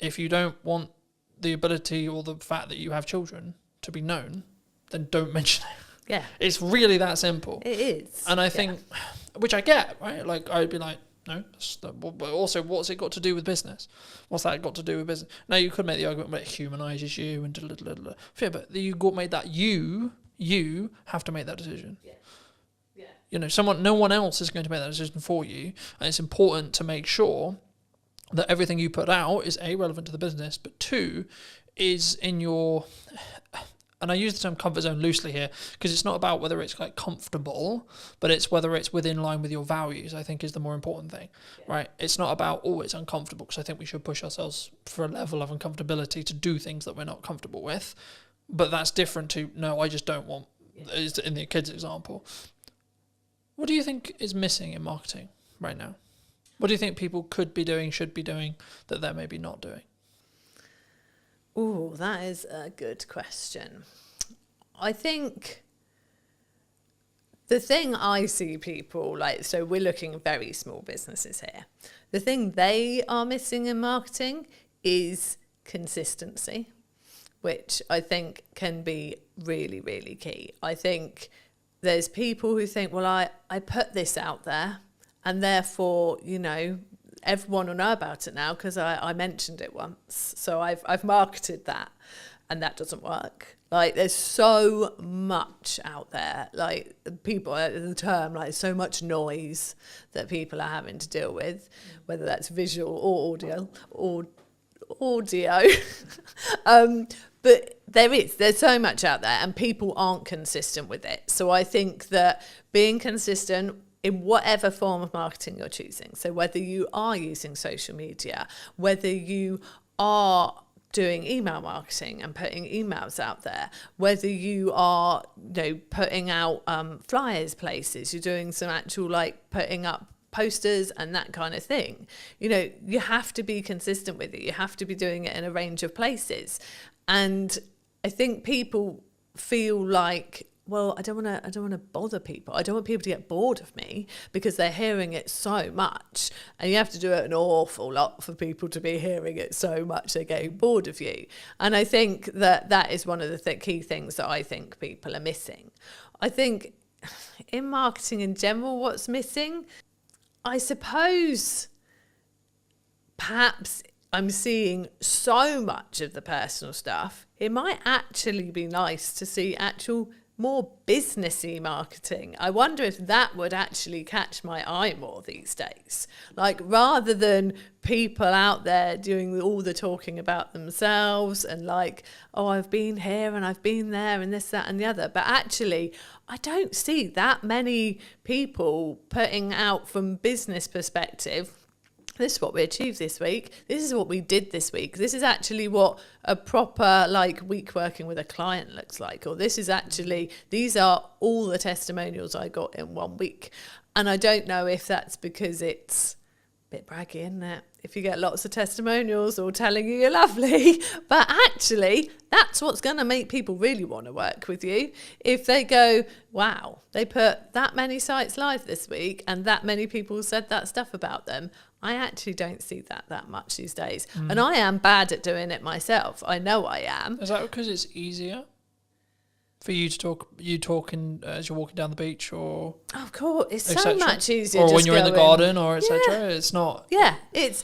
if you don't want the ability or the fact that you have children to be known, then don't mention it. Yeah. It's really that simple. It is. And I think, which I get, right? Like, I'd be like, no, but also, what's it got to do with business? What's that got to do with business? Now, you could make the argument, but it humanises you and yeah, but you made that you have to make that decision. Yeah. Yeah. You know, no one else is going to make that decision for you. And it's important to make sure that everything you put out is A, relevant to the business, but 2, is in your... And I use the term comfort zone loosely here because it's not about whether it's like comfortable, but it's whether it's within line with your values, I think is the more important thing, right? It's not about, it's uncomfortable, because I think we should push ourselves for a level of uncomfortability to do things that we're not comfortable with. But that's different to, no, I just don't want, in the kids example. What do you think is missing in marketing right now? What do you think people could be doing, should be doing, that they're maybe not doing? Oh, that is a good question. I think the thing I see people so we're looking at very small businesses here. The thing they are missing in marketing is consistency, which I think can be really, really key. I think there's people who think, well, I put this out there and therefore, everyone will know about it now because I mentioned it once. So I've marketed that, and that doesn't work. There's so much out there. People, the term, so much noise that people are having to deal with, whether that's visual or audio. But there's so much out there, and people aren't consistent with it. So I think that being consistent in whatever form of marketing you're choosing. So whether you are using social media, whether you are doing email marketing and putting emails out there, whether you are putting out flyers places, you're doing some actual putting up posters and that kind of thing. You have to be consistent with it. You have to be doing it in a range of places. And I think people feel like, well, I don't want to bother people. I don't want people to get bored of me because they're hearing it so much. And you have to do it an awful lot for people to be hearing it so much they're getting bored of you. And I think that is one of the key things that I think people are missing. I think in marketing in general, what's missing, I suppose perhaps I'm seeing so much of the personal stuff. It might actually be nice to see actual more businessy marketing. I wonder if that would actually catch my eye more these days. Rather than people out there doing all the talking about themselves and I've been here and I've been there and this, that and the other. But actually, I don't see that many people putting out from business perspective, this is what we achieved this week. This is what we did this week. This is actually what a proper week working with a client looks like. Or these are all the testimonials I got in 1 week. And I don't know if that's because it's a bit braggy, isn't it? If you get lots of testimonials all telling you you're lovely. But actually, that's what's going to make people really want to work with you. If they go, wow, they put that many sites live this week and that many people said that stuff about them. I actually don't see that much these days. And I am bad at doing it myself. I know I am. Is that because it's easier? for you to talking as you're walking down the beach, or of course, it's so cetera? much easier. Or just when you're in the going, garden, or etc. Yeah. It's not. Yeah, it's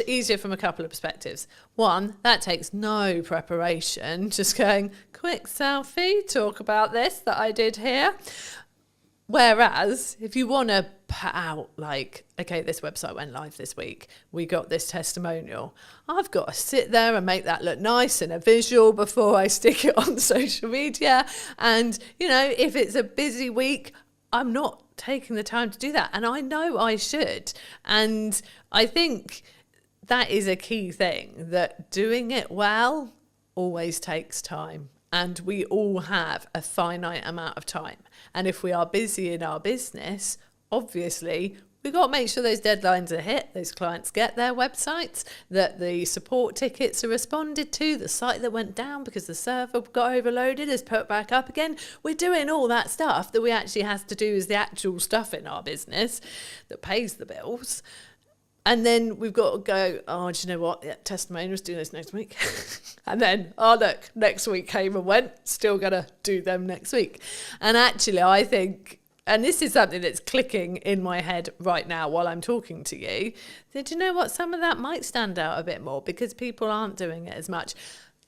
easier from a couple of perspectives. One, that takes no preparation. Just going, quick selfie, talk about this that I did here. Whereas if you want to put out like, okay, this website went live this week, we got this testimonial, I've got to sit there and make that look nice in a visual before I stick it on social media. And, you know, if it's a busy week, I'm not taking the time to do that. And I know I should. And I think that is a key thing, that doing it well always takes time. And we all have a finite amount of time. And if we are busy in our business, obviously, we've got to make sure those deadlines are hit, those clients get their websites, that the support tickets are responded to, the site that went down because the server got overloaded is put back up again. We're doing all that stuff that we actually have to do as the actual stuff in our business that pays the bills. And then we've got to go, oh, do you know what? Yeah, testimonials, do this next week. And then, oh, look, next week came and went, still going to do them next week. And actually, I think, and this is something that's clicking in my head right now while I'm talking to you, that, you know what? Some of that might stand out a bit more because people aren't doing it as much.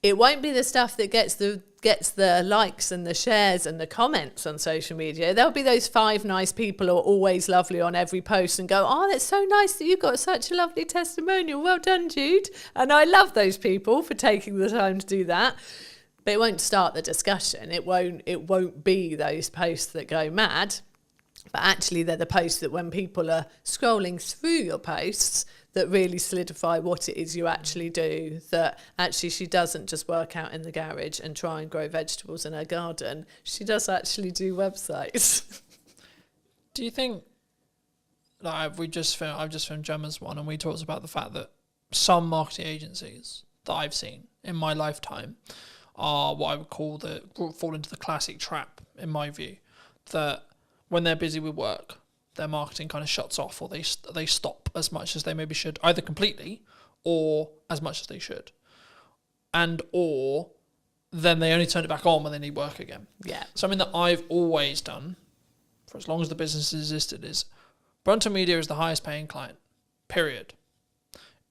It won't be the stuff that gets the likes and the shares and the comments on social media. There'll be those 5 nice people who are always lovely on every post and go, oh, that's so nice that you got such a lovely testimonial. Well done, Jude. And I love those people for taking the time to do that. But it won't start the discussion. It won't be those posts that go mad. But actually, they're the posts that when people are scrolling through your posts, that really solidify what it is you actually do, that actually she doesn't just work out in the garage and try and grow vegetables in her garden. She does actually do websites. Do you think, like I've just filmed Gemma's one, and we talked about the fact that some marketing agencies that I've seen in my lifetime are what I would call fall into the classic trap, in my view, that when they're busy with work, their marketing kind of shuts off, or they stop as much as they maybe should, either completely or as much as they should. Or then they only turn it back on when they need work again. Yeah. Something that I've always done for as long as the business has existed is Brunton Media is the highest paying client, period.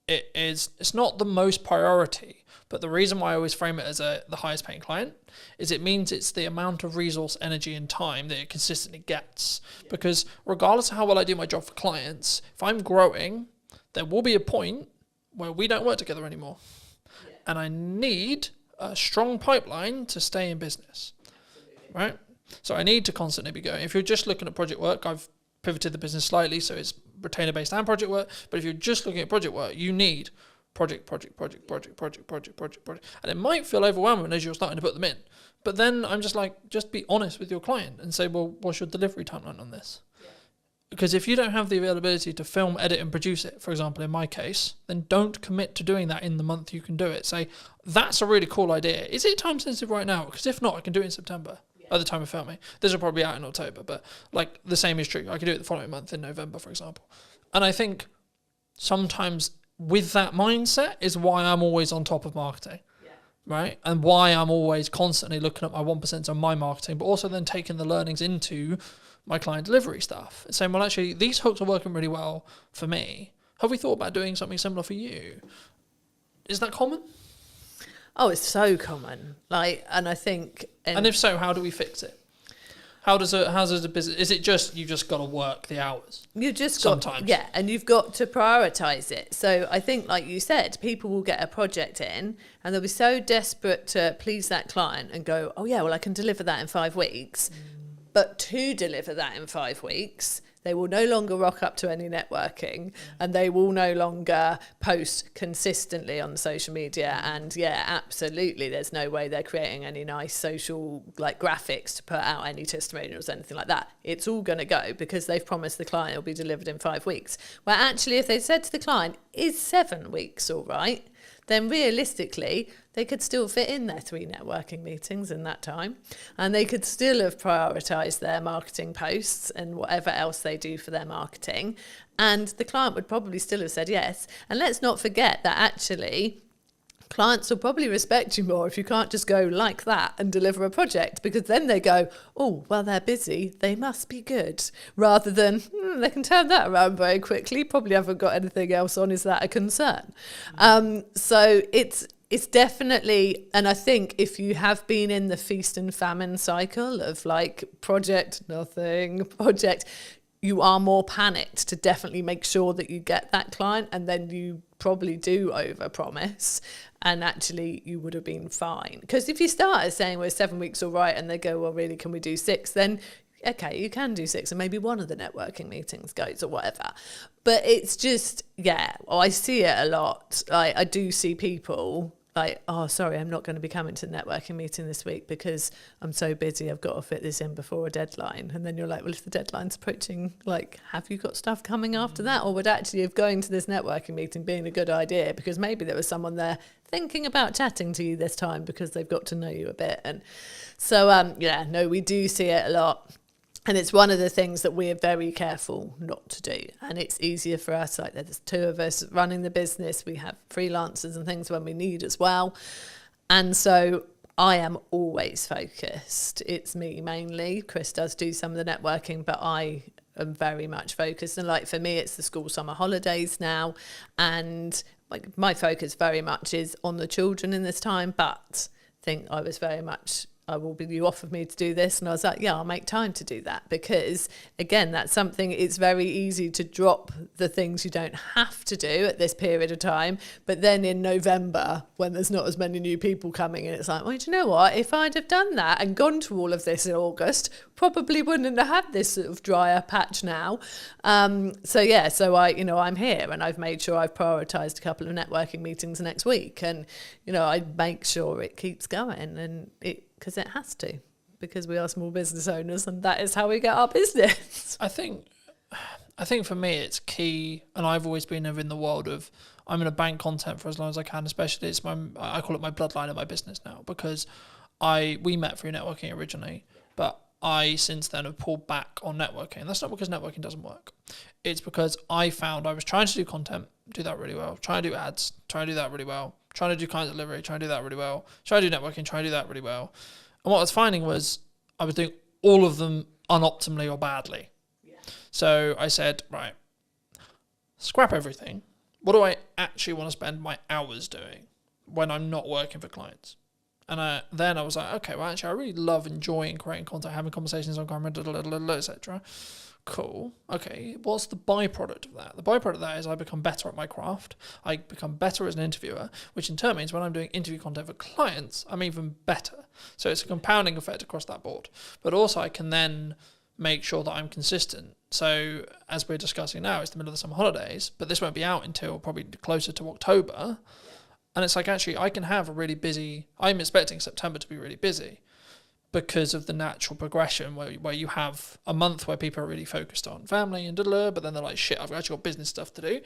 It's not the most priority, but the reason why I always frame it as the highest paying client is it means it's the amount of resource, energy and time that it consistently gets. Yeah. Because regardless of how well I do my job for clients, if I'm growing, there will be a point where we don't work together anymore. Yeah. And I need a strong pipeline to stay in business. Absolutely. Right? So I need to constantly be going. If you're just looking at project work, I've pivoted the business slightly so it's retainer-based and project work, but if you're just looking at project work, you need project. And it might feel overwhelming as you're starting to put them in. But then I'm just like, just be honest with your client and say, well, what's your delivery timeline on this? Yeah. Because if you don't have the availability to film, edit and produce it, for example, in my case, then don't commit to doing that in the month you can do it. Say, that's a really cool idea. Is it time sensitive right now? Because if not, I can do it in September. At the time of filming. This will probably be out in October, but like the same is true. I could do it the following month in November, for example. And I think sometimes with that mindset is why I'm always on top of marketing, right? And why I'm always constantly looking at my 1% on my marketing, but also then taking the learnings into my client delivery stuff and saying, well, actually, these hooks are working really well for me. Have we thought about doing something similar for you? Is that common? Oh, it's so common. And I think... And if so, how do we fix it? How does a business... Is it just, you just got to work the hours? You just sometimes. Yeah, and you've got to prioritise it. So I think, like you said, people will get a project in and they'll be so desperate to please that client and go, oh yeah, well, I can deliver that in 5 weeks. But to deliver that in 5 weeks... They will no longer rock up to any networking and they will no longer post consistently on social media. And yeah, absolutely, there's no way they're creating any nice social graphics to put out any testimonials or anything like that. It's all going to go because they've promised the client it'll be delivered in 5 weeks. Where actually, if they said to the client, is 7 weeks all right? Then realistically, they could still fit in their 3 networking meetings in that time. And they could still have prioritised their marketing posts and whatever else they do for their marketing. And the client would probably still have said yes. And let's not forget that actually, clients will probably respect you more if you can't just go like that and deliver a project, because then they go, oh, well, they're busy, they must be good, rather than they can turn that around very quickly, probably haven't got anything else on, is that a concern? So it's definitely, and I think if you have been in the feast and famine cycle of like project, nothing, project, you are more panicked to definitely make sure that you get that client, and then you probably do overpromise, and actually you would have been fine. Because if you start saying, well, 7 weeks all right, and they go, well, really, can we do 6? Then, okay, you can do 6, and maybe one of the networking meetings goes or whatever. But it's just, I see it a lot. I do see people like, oh, sorry, I'm not going to be coming to the networking meeting this week because I'm so busy, I've got to fit this in before a deadline. And then you're like, well, if the deadline's approaching, like, have you got stuff coming after that? Or would actually have going to this networking meeting being a good idea, because maybe there was someone there thinking about chatting to you this time because they've got to know you a bit. And so, we do see it a lot. And it's one of the things that we're very careful not to do. And it's easier for us, like there's 2 of us running the business. We have freelancers and things when we need as well. And so I am always focused. It's me mainly. Chris does do some of the networking, but I am very much focused. And like for me, it's the school summer holidays now. And like my focus very much is on the children in this time. But I think I was very much, you offered me to do this, and I was like, yeah, I'll make time to do that, because again, that's something, it's very easy to drop the things you don't have to do at this period of time, but then in November, when there's not as many new people coming in, it's like, well, do you know what, if I'd have done that and gone to all of this in August, probably wouldn't have had this sort of drier patch now. So I'm here, and I've made sure I've prioritised a couple of networking meetings next week, and I make sure it keeps going, and because it has to, because we are small business owners, and that is how we get our business. I think for me it's key, and I've always been in the world of, I'm going to bank content for as long as I can, especially I call it my bloodline of my business now, because we met through networking originally, but I since then have pulled back on networking. And that's not because networking doesn't work. It's because I found I was trying to do content, do that really well, trying to do ads, trying to do that really well, trying to do client delivery, trying to do that really well, trying to do networking, trying to do that really well. And what I was finding was I was doing all of them unoptimally or badly. Yeah. So I said, right, scrap everything. What do I actually want to spend my hours doing when I'm not working for clients? And then I was like, okay, well, actually, I really love enjoying creating content, having conversations on camera, etc. Cool. Okay, what's the byproduct of that? The byproduct of that is I become better at my craft. I become better as an interviewer, which in turn means when I'm doing interview content for clients, I'm even better. So it's a compounding effect across that board. But also I can then make sure that I'm consistent. So as we're discussing now, it's the middle of the summer holidays, but this won't be out until probably closer to October. And it's like, actually, I can have a really busy, I'm expecting September to be really busy because of the natural progression where you have a month where people are really focused on family and but then they're like, shit, I've actually got business stuff to do.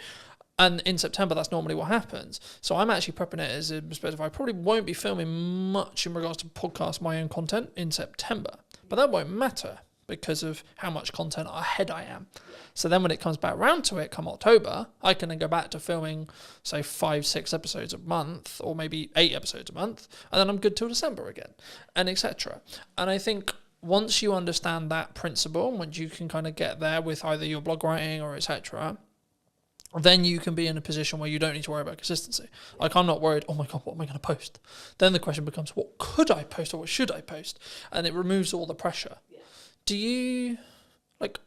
And in September, that's normally what happens. So I'm actually prepping it as a perspective. I probably won't be filming much in regards to podcast my own content in September, but that won't matter because of how much content ahead I am. So then when it comes back round to it come October, I can then go back to filming, say, 5-6 episodes a month, or maybe 8 episodes a month, and then I'm good till December again, and etc. And I think once you understand that principle, once you can kind of get there with either your blog writing or etc., then you can be in a position where you don't need to worry about consistency. Like, I'm not worried, oh my God, what am I going to post? Then the question becomes, what could I post or what should I post? And it removes all the pressure. Yeah. Do you...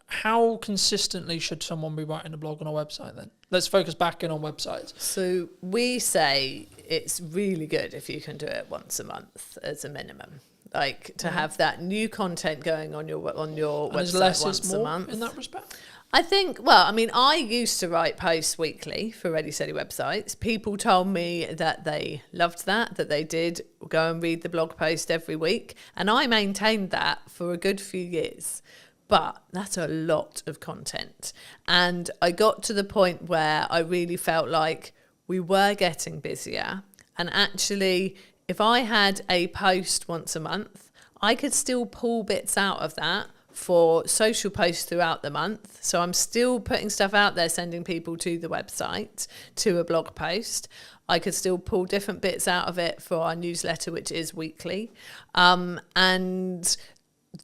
how consistently should someone be writing a blog on a website then? Let's focus back in on websites. So we say it's really good if you can do it once a month as a minimum. Like to have that new content going on your website once a month. In that respect? I think, I used to write posts weekly for Ready Steady websites. People told me that they loved that they did go and read the blog post every week. And I maintained that for a good few years. But that's a lot of content. And I got to the point where I really felt like we were getting busier. And actually, if I had a post once a month, I could still pull bits out of that for social posts throughout the month. So I'm still putting stuff out there, sending people to the website, to a blog post. I could still pull different bits out of it for our newsletter, which is weekly. And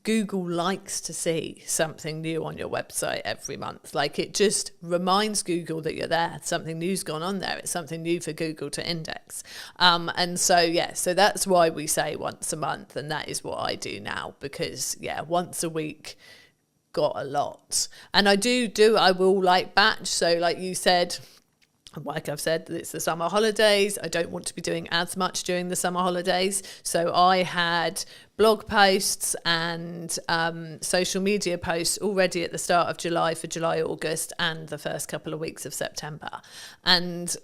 Google likes to see something new on your website every month. Like, it just reminds Google that you're there. Something new's gone on there. It's something new for Google to index. And so, yeah, so that's why we say once a month. And that is what I do now, because, yeah, once a week got a lot. And I will like batch. So like you said, like I've said, it's the summer holidays. I don't want to be doing as much during the summer holidays. So I had blog posts and social media posts already at the start of July for July, August, and the first couple of weeks of September. And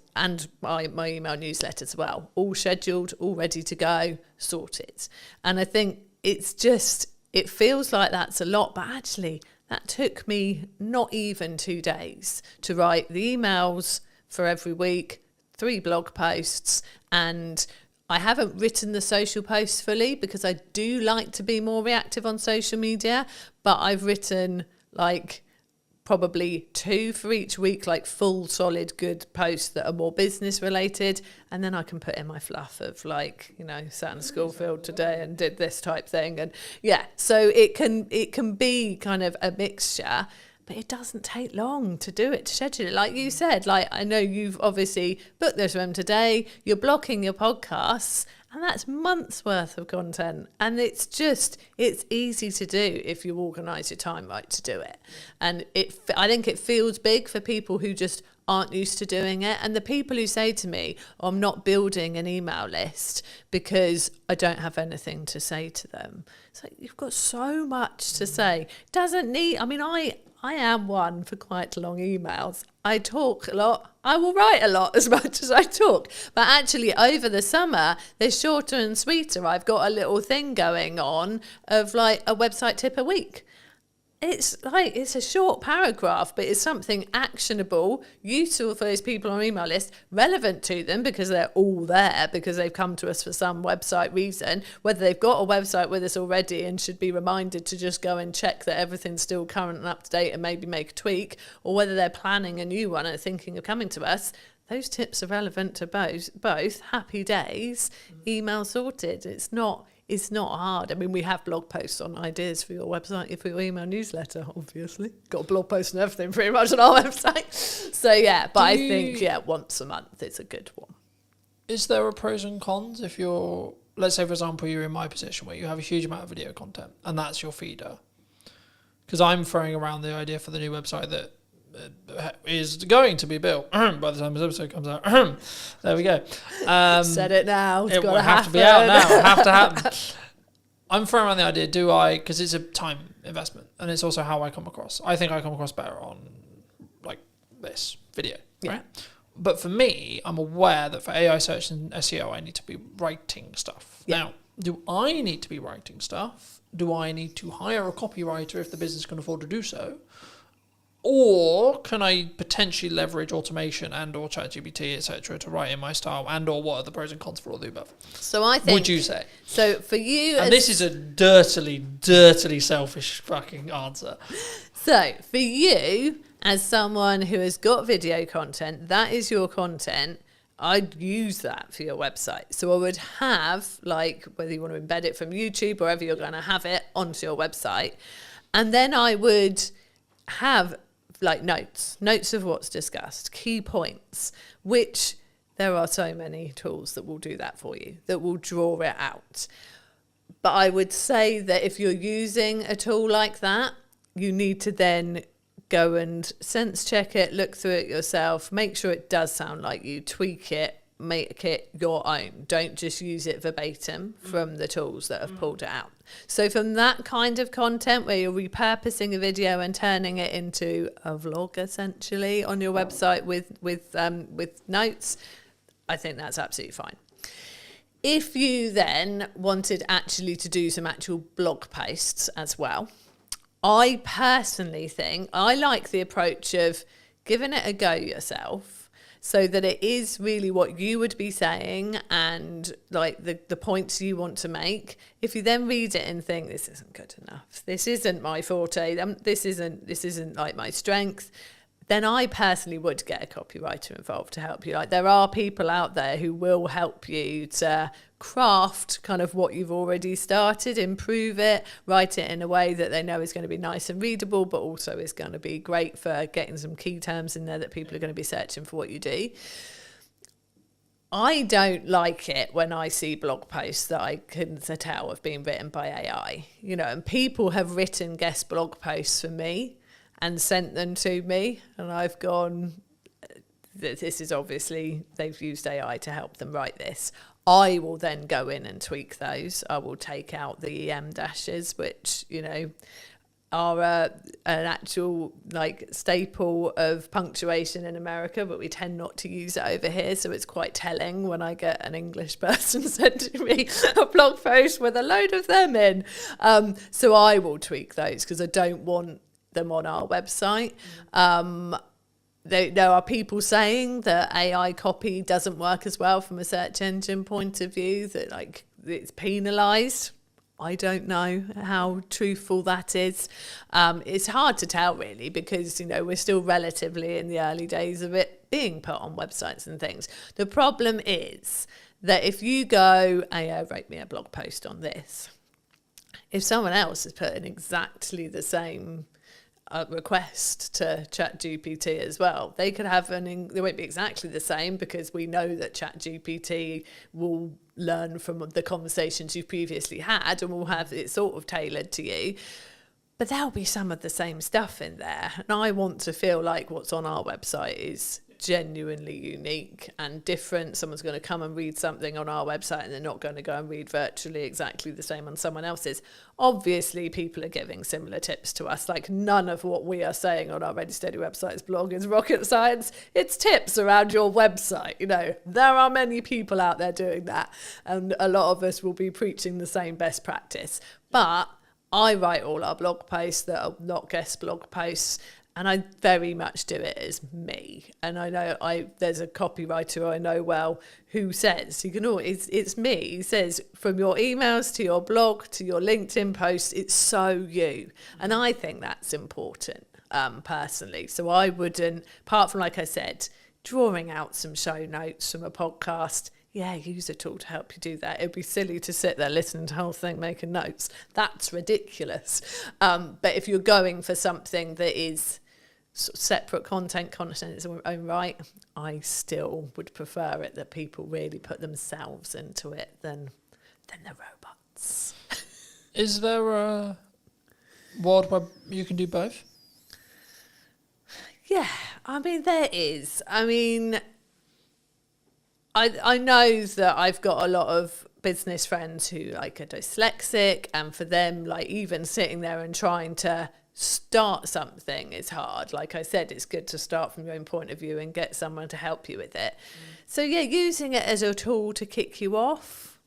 my email newsletter as well, all scheduled, all ready to go, sorted. And I think it feels like that's a lot, but actually that took me not even 2 days to write the emails for every week, 3 blog posts, and I haven't written the social posts fully because I do like to be more reactive on social media, but I've written like probably 2 for each week, like full, solid, good posts that are more business related. And then I can put in my fluff of like, sat in Schoolfield today and did this type thing. And yeah, so it can be kind of a mixture. But it doesn't take long to do it, to schedule it. Like you said, like I know you've obviously booked this room today, you're blocking your podcasts, and that's months worth of content. And it's easy to do if you organise your time right to do it. And I think it feels big for people who just aren't used to doing it. And the people who say to me, I'm not building an email list because I don't have anything to say to them. It's like, you've got so much to say. I am one for quite long emails. I talk a lot. I will write a lot as much as I talk. But actually, over the summer, they're shorter and sweeter. I've got a little thing going on of like a website tip a week. It's a short paragraph, but it's something actionable, useful for those people on our email list, relevant to them because they're all there, because they've come to us for some website reason, whether they've got a website with us already and should be reminded to just go and check that everything's still current and up to date and maybe make a tweak, or whether they're planning a new one and thinking of coming to us. Those tips are relevant to both. Happy days, email sorted. It's not hard. I mean, we have blog posts on ideas for your website, for your email newsletter, obviously. Got a blog post and everything pretty much on our website. So, yeah, but I think, once a month is a good one. Is there a pros and cons if you're, let's say, for example, you're in my position where you have a huge amount of video content and that's your feeder? Because I'm throwing around the idea for the new website that is going to be built by the time this episode comes out. There we go. Said it now. It will have to be out now. It'll have to happen. I'm throwing around the idea, because it's a time investment and it's also how I come across. I think I come across better on like this video, right? But for me, I'm aware that for AI search and SEO, I need to be writing stuff. Yeah. Now, do I need to be writing stuff? Do I need to hire a copywriter if the business can afford to do so? Or can I potentially leverage automation and or ChatGPT, etc., to write in my style, and or what are the pros and cons for all the above? So I think... Would you say? So for you... And this is a dirtily selfish fucking answer. So for you, as someone who has got video content, that is your content, I'd use that for your website. So I would have, like, whether you want to embed it from YouTube, wherever you're going to have it, onto your website. And then I would have... like notes of what's discussed, key points, which there are so many tools that will do that for you, that will draw it out. But I would say that if you're using a tool like that, you need to then go and sense check it, look through it yourself, make sure it does sound like you, tweak it, make it your own. Don't just use it verbatim from the tools that have pulled it out. So from that kind of content where you're repurposing a video and turning it into a vlog essentially on your website with notes, I think that's absolutely fine. If you then wanted actually to do some actual blog posts as well, I personally think I like the approach of giving it a go yourself. so that it is really what you would be saying and like the points you want to make. If you then read it and think, this isn't good enough, this isn't my forte, this isn't like my strength, then I personally would get a copywriter involved to help you. Like, there are people out there who will help you to craft kind of what you've already started, improve it, write it in a way that they know is going to be nice and readable, but also is going to be great for getting some key terms in there that people are going to be searching for what you do. I don't like it when I see blog posts that I can tell have been written by AI, you know, and people have written guest blog posts for me and sent them to me, and I've gone, this is obviously, they've used AI to help them write this. I will then go in and tweak those. I will take out the EM dashes, which, you know, are an actual like staple of punctuation in America, but we tend not to use it over here. So it's quite telling when I get an English person sending me a blog post with a load of them in. So I will tweak those because I don't want them on our website. There are people saying that AI copy doesn't work as well from a search engine point of view, that like it's penalised. I don't know how truthful that is. It's hard to tell really, because, you know, we're still relatively in the early days of it being put on websites and things. The problem is that if you go, AI wrote me a blog post on this, if someone else has put in exactly the same request to ChatGPT as well, they could have they won't be exactly the same, because we know that ChatGPT will learn from the conversations you've previously had and will have it sort of tailored to you, but there'll be some of the same stuff in there, and I want to feel like what's on our website is genuinely unique and different. Someone's going to come and read something on our website and they're not going to go and read virtually exactly the same on someone else's. Obviously, people are giving similar tips to us. Like, none of what we are saying on our Ready Steady Websites blog is rocket science. It's tips around your website. You know, there are many people out there doing that, and a lot of us will be preaching the same best practice. But I write all our blog posts that are not guest blog posts, and I very much do it as me. And I know there's a copywriter I know well who says, it's me. He says, from your emails to your blog to your LinkedIn posts, it's so you. And I think that's important, personally. So I wouldn't, apart from, like I said, drawing out some show notes from a podcast, use a tool to help you do that. It'd be silly to sit there listening to the whole thing, making notes. That's ridiculous. But if you're going for something that is sort of separate content in its own right, I still would prefer it that people really put themselves into it than the robots. Is there a world where you can do both? Yeah, I mean, there is. I mean, I know that I've got a lot of business friends who like are dyslexic, and for them, like, even sitting there and trying to start something is hard. Like I said, it's good to start from your own point of view and get someone to help you with it. So using it as a tool to kick you off,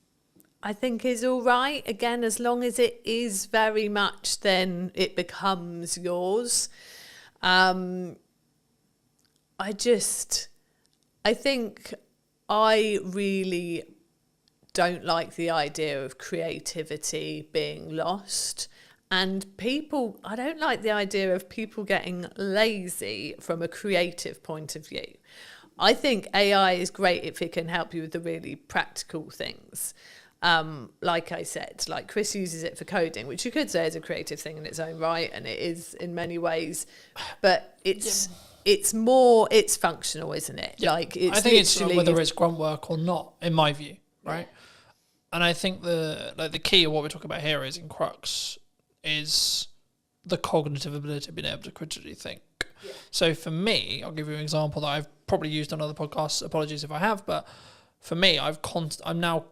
I think is all right. Again, as long as it is very much, then it becomes yours. I think I really don't like the idea of creativity being lost. And I don't like the idea of people getting lazy from a creative point of view. I think AI is great if it can help you with the really practical things. Like I said, like Chris uses it for coding, which you could say is a creative thing in its own right, and it is in many ways, but it's functional, isn't it? Yeah. Like, it's I think it's whether it's grunt work or not, in my view, right? And I think the key of what we're talking about here is, in crux, is the cognitive ability of being able to critically think. Yeah. So for me, I'll give you an example that I've probably used on other podcasts. Apologies if I have, but for me, I'm now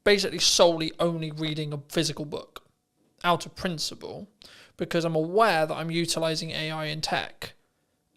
basically solely only reading a physical book out of principle, because I'm aware that I'm utilizing AI in tech,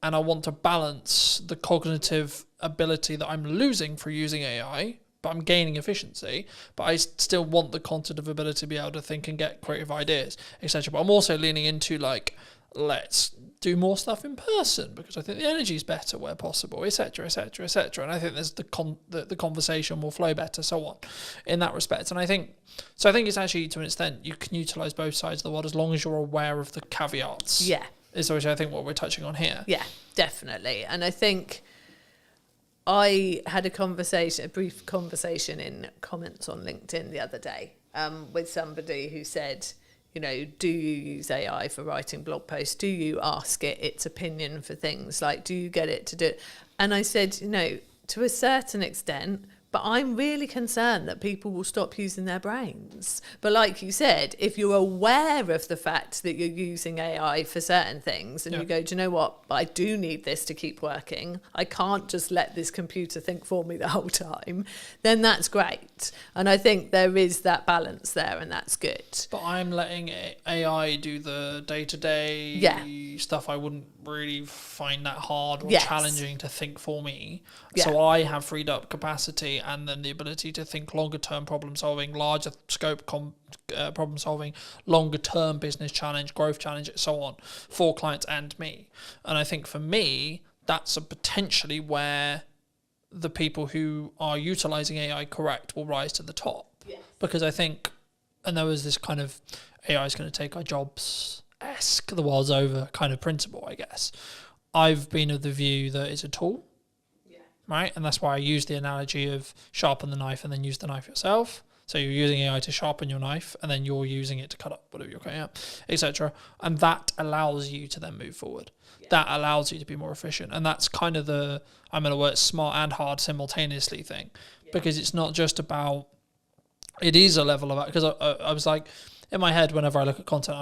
and I want to balance the cognitive ability that I'm losing for using AI, but I'm gaining efficiency, but I still want the cognitive ability to be able to think and get creative ideas, etc. But I'm also leaning into like let's do more stuff in person because I think the energy is better where possible, etc., etc., etc. And I think there's the conversation will flow better, so on, in that respect. And I think it's actually, to an extent, you can utilize both sides of the world as long as you're aware of the caveats. Yeah. Is which I think what we're touching on here. Yeah, definitely. And I think I had a brief conversation in comments on LinkedIn the other day with somebody who said, you know, do you use AI for writing blog posts? Do you ask it its opinion for things? Like, do you get it to do it? And I said, you know, to a certain extent, but I'm really concerned that people will stop using their brains. But like you said, if you're aware of the fact that you're using AI for certain things and you go, do you know what, I do need this to keep working, I can't just let this computer think for me the whole time, then that's great. And I think there is that balance there, and that's good. But I'm letting AI do the day-to-day stuff. I wouldn't really find that hard or challenging to think for me. So I have freed up capacity and then the ability to think longer term problem solving, larger scope problem solving, longer term business challenge, growth challenge, and so on for clients and me. And I think for me, that's potentially where the people who are utilizing AI correct will rise to the top. Yes. Because I think, and there was this kind of AI is going to take our jobs-esque, the world's over kind of principle, I guess. I've been of the view that it's a tool. Right, and that's why I use the analogy of sharpen the knife and then use the knife yourself. So you're using AI to sharpen your knife, and then you're using it to cut up whatever you're cutting up, etc. And that allows you to then move forward. Yeah. That allows you to be more efficient, and that's kind of the, I'm going to work smart and hard simultaneously thing, because it's not just about. It is a level of, because I was like in my head whenever I look at content,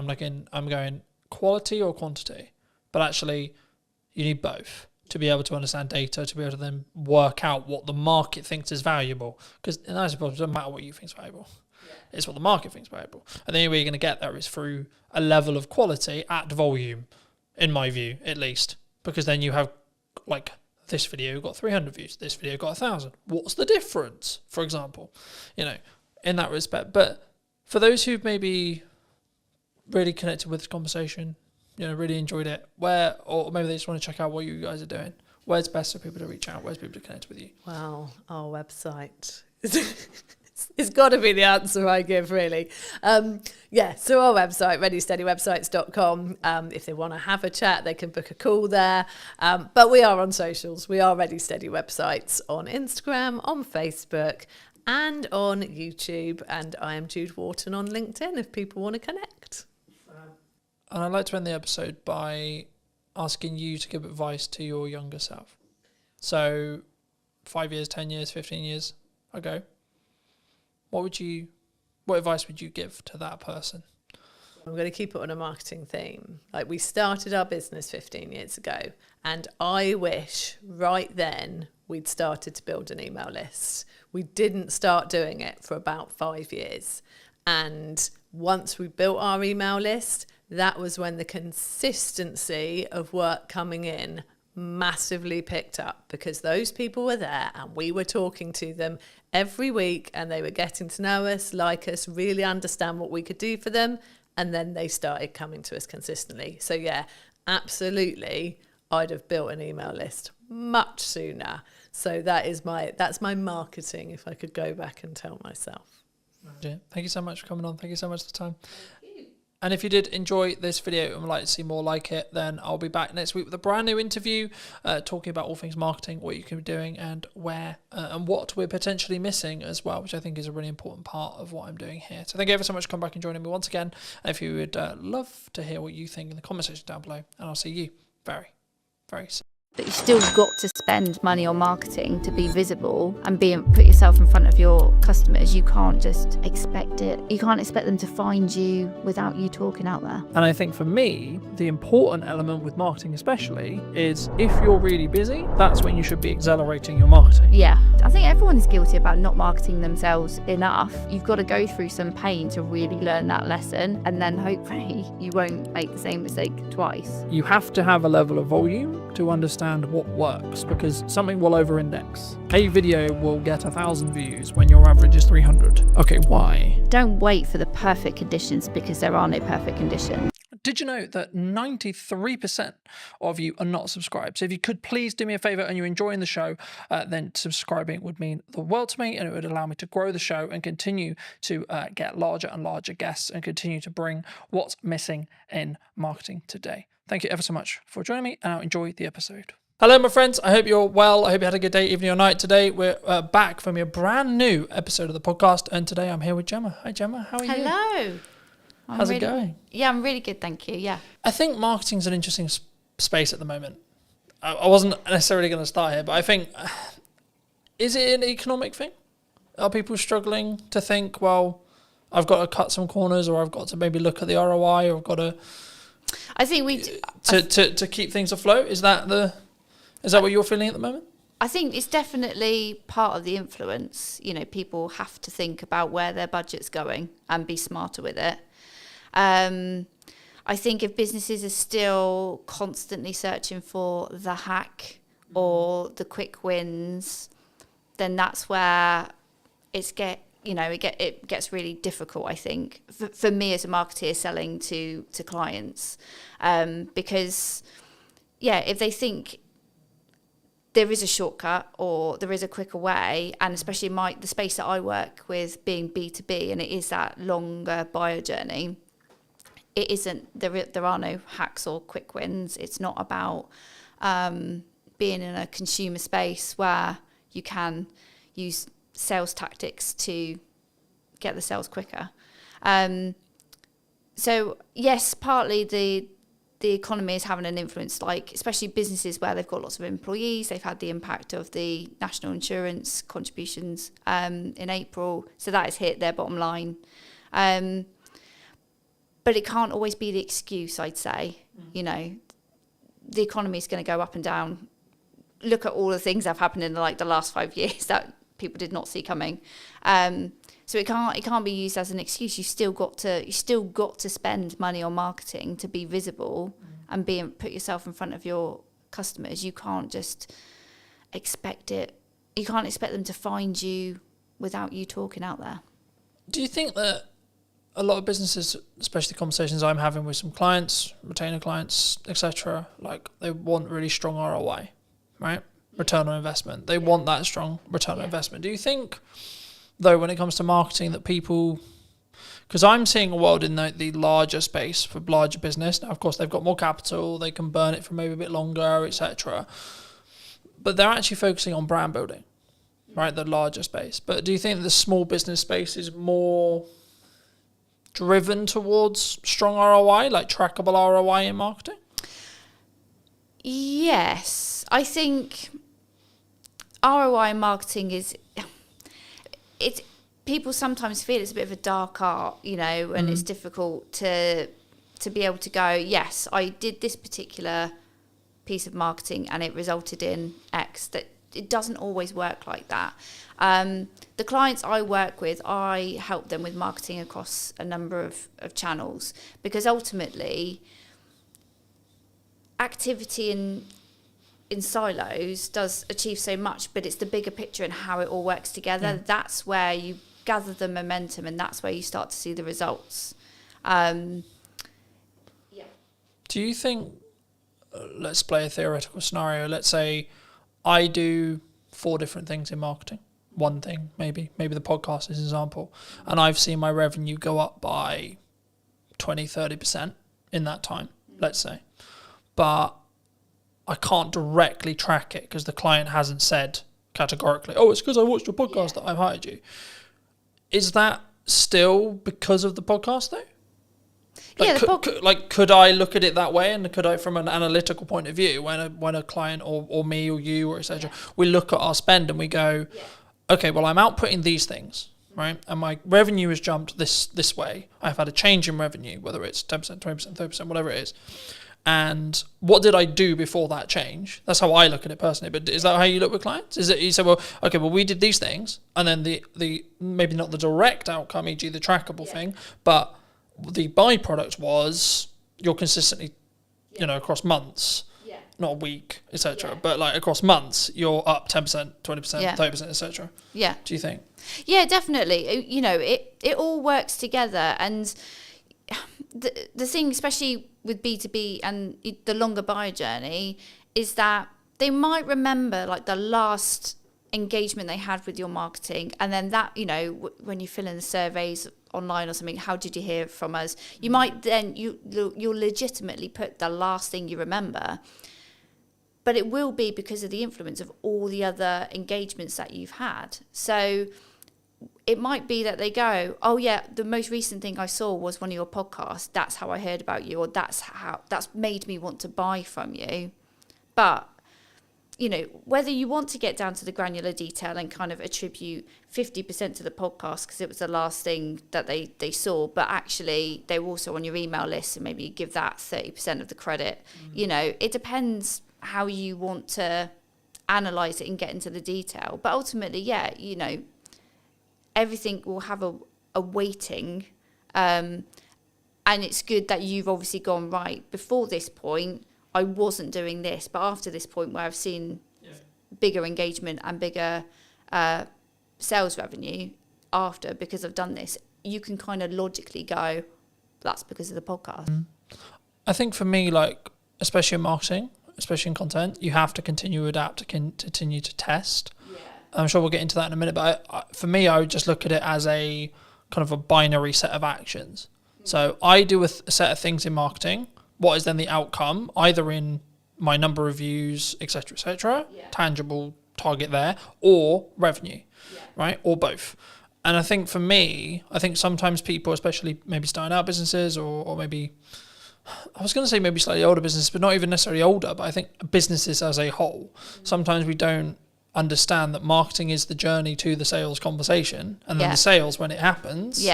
I'm going quality or quantity, but actually you need both to be able to understand data, to be able to then work out what the market thinks is valuable. Because in that suppose it doesn't matter what you think is valuable. Yeah. It's what the market thinks is valuable. And the only way you're going to get there is through a level of quality at volume, in my view, at least. Because then you have, like, this video got 300 views, this video got 1,000. What's the difference, for example? You know, in that respect. But for those who've maybe really connected with this conversation, you know, really enjoyed it, or maybe they just want to check out what you guys are doing, where's best for people to reach out? Where's people to connect with you? Well, our website. It's got to be the answer I give, really. So our website, readysteadywebsites.com. If they want to have a chat, they can book a call there. But we are on socials. We are Ready Steady Websites on Instagram, on Facebook, and on YouTube. And I am Jude Wharton on LinkedIn if people want to connect. And I'd like to end the episode by asking you to give advice to your younger self. So 5 years, 10 years, 15 years ago, what advice would you give to that person? I'm going to keep it on a marketing theme. Like, we started our business 15 years ago, and I wish right then we'd started to build an email list. We didn't start doing it for about 5 years. And once we built our email list, that was when the consistency of work coming in massively picked up, because those people were there and we were talking to them every week and they were getting to know us, like us, really understand what we could do for them. And then they started coming to us consistently. So yeah, absolutely, I'd have built an email list much sooner. So that's my marketing, if I could go back and tell myself. Thank you so much for coming on. Thank you so much for the time. And if you did enjoy this video and would like to see more like it, then I'll be back next week with a brand new interview talking about all things marketing, what you can be doing and where and what we're potentially missing as well, which I think is a really important part of what I'm doing here. So thank you ever so much for coming back and joining me once again. And if you would love to hear what you think in the comment section down below, and I'll see you very, very soon. But you still got to spend money on marketing to be visible and put yourself in front of your customers. You can't just expect it. You can't expect them to find you without you talking out there. And I think for me, the important element with marketing especially is if you're really busy, that's when you should be accelerating your marketing. Yeah. I think everyone is guilty about not marketing themselves enough. You've got to go through some pain to really learn that lesson, and then hopefully you won't make the same mistake twice. You have to have a level of volume to understand what works, because something will over-index. A video will get 1,000 views when your average is 300. Okay, why? Don't wait for the perfect conditions, because there are no perfect conditions. did you know that 93% of you are not subscribed? So if you could please do me a favor and you're enjoying the show, then subscribing would mean the world to me, and it would allow me to grow the show and continue to get larger and larger guests and continue to bring what's missing in marketing today. Thank you ever so much for joining me, and I'll enjoy the episode. Hello, my friends. I hope you're well. I hope you had a good day, evening, or night. Today, we're back from a brand new episode of the podcast, and today I'm here with Gemma. Hi, Gemma. How are you? Hello. How's it going? Yeah, I'm really good, thank you. Yeah. I think marketing's an interesting space at the moment. I wasn't necessarily going to start here, but I think, is it an economic thing? Are people struggling to think, well, I've got to cut some corners, or I've got to maybe look at the ROI, or I've got to... I think to keep things afloat? Is that what you're feeling at the moment? I think it's definitely part of the influence. You know, people have to think about where their budget's going and be smarter with it. I think if businesses are still constantly searching for the hack or the quick wins, then that's where it gets really difficult, I think, for me as a marketer selling to clients. Because, yeah, if they think there is a shortcut or there is a quicker way, and especially the space that I work with being B2B, and it is that longer buyer journey, it isn't, there are no hacks or quick wins. It's not about being in a consumer space where you can use sales tactics to get the sales quicker. So yes, partly the economy is having an influence, like especially businesses where they've got lots of employees. They've had the impact of the national insurance contributions in April, so that has hit their bottom line. But it can't always be the excuse, I'd say. You know, the economy is going to go up and down. Look at all the things that have happened in the last 5 years that people did not see coming. So it can't be used as an excuse. You still got to spend money on marketing to be visible and put yourself in front of your customers. You can't just expect it. You can't expect them to find you without you talking out there. Do you think that a lot of businesses, especially the conversations I'm having with some clients, retainer clients, etc., like they want really strong ROI, right? Return on investment. They want that strong return on investment. Do you think, though, when it comes to marketing, that people, because I'm seeing a world in the larger space for larger business. Now, of course, they've got more capital, they can burn it for maybe a bit longer, etc. But they're actually focusing on brand building, right? The larger space. But do you think the small business space is more driven towards strong ROI, like trackable ROI in marketing? Yes, I think ROI marketing it's people sometimes feel it's a bit of a dark art, you know, and it's difficult to be able to go, yes, I did this particular piece of marketing and it resulted in X. That it doesn't always work like that. The clients I work with, I help them with marketing across a number of channels, because ultimately activity in silos does achieve so much, but it's the bigger picture and how it all works together. That's where you gather the momentum, and that's where you start to see the results. Do you think, let's play a theoretical scenario, let's say I do 4 different things in marketing, one thing maybe the podcast is an example, and I've seen my revenue go up by 20-30% in that time, let's say, but I can't directly track it because the client hasn't said categorically, oh, it's because I watched your podcast that I've hired you. Is that still because of the podcast though? Like, could I look at it that way, and could I, from an analytical point of view, when a client or me or you or etc., we look at our spend and we go, okay, well, I'm outputting these things, right, and my revenue has jumped this way. I've had a change in revenue, whether it's 10%, 20%, 30%, whatever it is. And what did I do before that change? That's how I look at it personally. But is that how you look with clients? Is it you say, well, okay, well, we did these things, and then the maybe not the direct outcome, e.g. the trackable thing, but the byproduct was you're consistently, you know, across months, not a week, etc., but like across months, you're up 10%, 20%, 30%, etc. Yeah. Do you think? Yeah, definitely. You know, it all works together, and the thing, especially with B2B and the longer buyer journey is that they might remember like the last engagement they had with your marketing, and then that, you know, when you fill in the surveys online or something, how did you hear from us, you might then you'll legitimately put the last thing you remember, but it will be because of the influence of all the other engagements that you've had. So it might be that they go, oh yeah, the most recent thing I saw was one of your podcasts, that's how I heard about you, or that's made me want to buy from you. But you know, whether you want to get down to the granular detail and kind of attribute 50% to the podcast because it was the last thing that they saw, but actually they were also on your email list, and maybe you give that 30% of the credit. You know, it depends how you want to analyze it and get into the detail. But ultimately, yeah, you know, everything will have a weighting. And it's good that you've obviously gone, right, before this point, I wasn't doing this, but after this point where I've seen bigger engagement and bigger sales revenue after, because I've done this, you can kind of logically go, that's because of the podcast. I think for me, like, especially in marketing, especially in content, you have to continue to adapt, to continue to test. Yeah. I'm sure we'll get into that in a minute, but for me, I would just look at it as a kind of a binary set of actions. So I do a set of things in marketing. What is then the outcome, either in my number of views, etc., tangible target there, or revenue, right? Or both. And I think for me, I think sometimes people, especially maybe starting out businesses or maybe, I was going to say maybe slightly older businesses, but not even necessarily older, but I think businesses as a whole, sometimes we don't understand that marketing is the journey to the sales conversation, and then the sales, when it happens,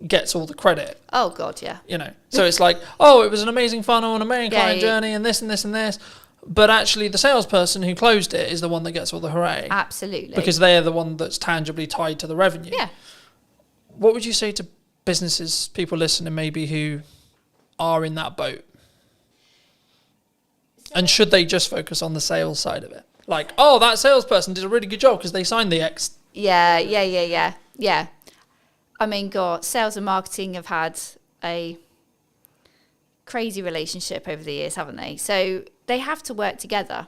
gets all the credit. Oh God, yeah. You know, so it's like, oh, it was an amazing funnel, an amazing client journey, and this and this and this, but actually the salesperson who closed it is the one that gets all the hooray. Absolutely. Because they're the one that's tangibly tied to the revenue. Yeah. What would you say to businesses, people listening maybe who are in that boat? And should they just focus on the sales side of it? Like, oh, that salesperson did a really good job because they signed the X. Yeah. I mean, God, sales and marketing have had a crazy relationship over the years, haven't they? So they have to work together,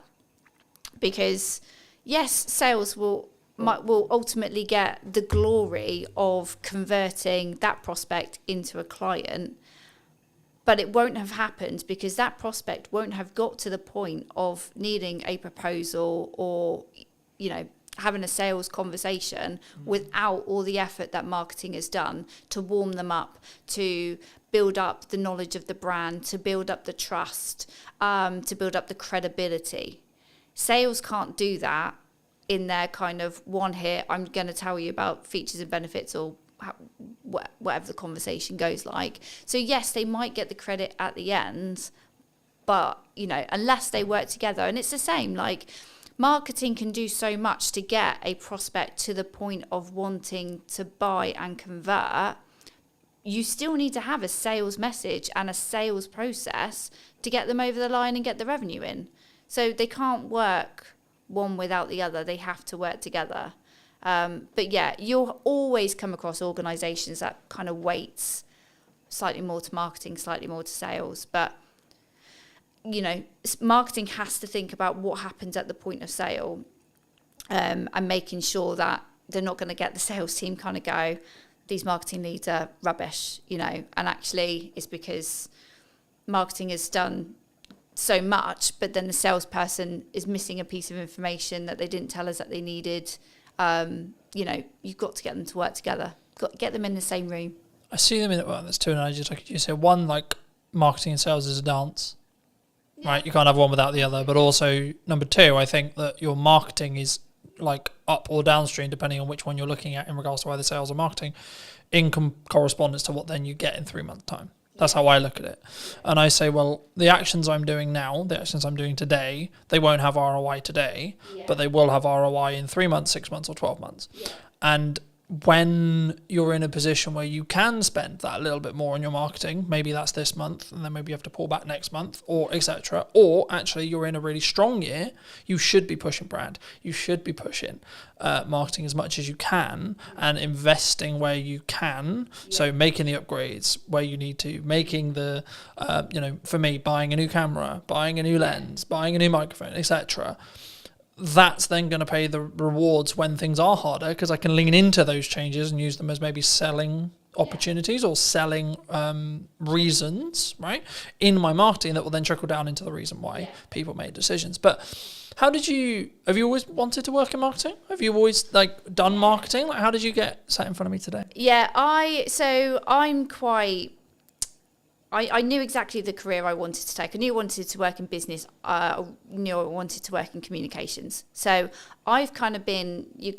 because yes, sales will ultimately get the glory of converting that prospect into a client, but it won't have happened because that prospect won't have got to the point of needing a proposal or, you know, having a sales conversation without all the effort that marketing has done to warm them up, to build up the knowledge of the brand, to build up the trust, to build up the credibility. Sales can't do that in their kind of one hit, I'm going to tell you about features and benefits, or whatever the conversation goes like. So yes, they might get the credit at the end, but, you know, unless they work together, and it's the same, like marketing can do so much to get a prospect to the point of wanting to buy and convert. You still need to have a sales message and a sales process to get them over the line and get the revenue in. So they can't work one without the other. They have to work together. But yeah, you'll always come across organizations that kind of weights slightly more to marketing, slightly more to sales. But, you know, marketing has to think about what happens at the point of sale, and making sure that they're not going to get the sales team kind of go, these marketing leads are rubbish, you know, and actually it's because marketing has done so much, but then the salesperson is missing a piece of information that they didn't tell us that they needed. You know, you've got to get them to work together. Got to get them in the same room. I see them in it. Well, there's two analogies I could use here. One, like marketing and sales is a dance, right? You can't have one without the other. But also, number two, I think that your marketing is like up or downstream, depending on which one you're looking at in regards to either sales or marketing, in correspondence to what then you get in 3 months' time. That's how I look at it. And I say, well, the actions I'm doing now, the actions I'm doing today, they won't have ROI today, but they will have ROI in 3 months, 6 months, or 12 months. And when you're in a position where you can spend that little bit more on your marketing, maybe that's this month, and then maybe you have to pull back next month, or etc. Or actually you're in a really strong year, you should be pushing brand, you should be pushing marketing as much as you can, and investing where you can. So making the upgrades where you need to, making the, for me, buying a new camera, buying a new lens, buying a new microphone, etc. That's then going to pay the rewards when things are harder, because I can lean into those changes and use them as maybe selling opportunities or selling reasons, right, in my marketing that will then trickle down into the reason why people made decisions. But have you always wanted to work in marketing? Have you always done marketing? Like, how did you get sat in front of me today? Yeah, I knew exactly the career I wanted to take. I knew I wanted to work in business. I knew I wanted to work in communications. So I've kind of been your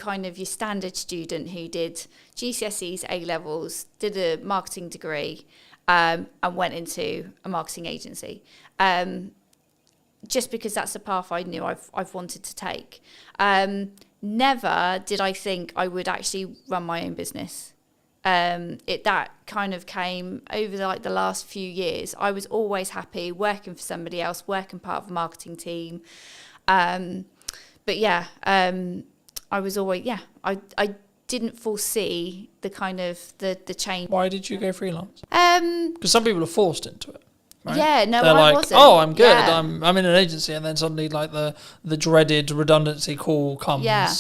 standard student who did GCSEs, A-levels, did a marketing degree, and went into a marketing agency. Just because that's the path I knew I've wanted to take. Never did I think I would actually run my own business. That kind of came over the last few years. I was always happy working for somebody else, working part of a marketing team. I was always, I didn't foresee the kind of the change. Why did you go freelance? Because some people are forced into it. Right? Yeah, no, they're I wasn't. Oh, I'm good. Yeah. I'm in an agency, and then suddenly the dreaded redundancy call comes. Yeah,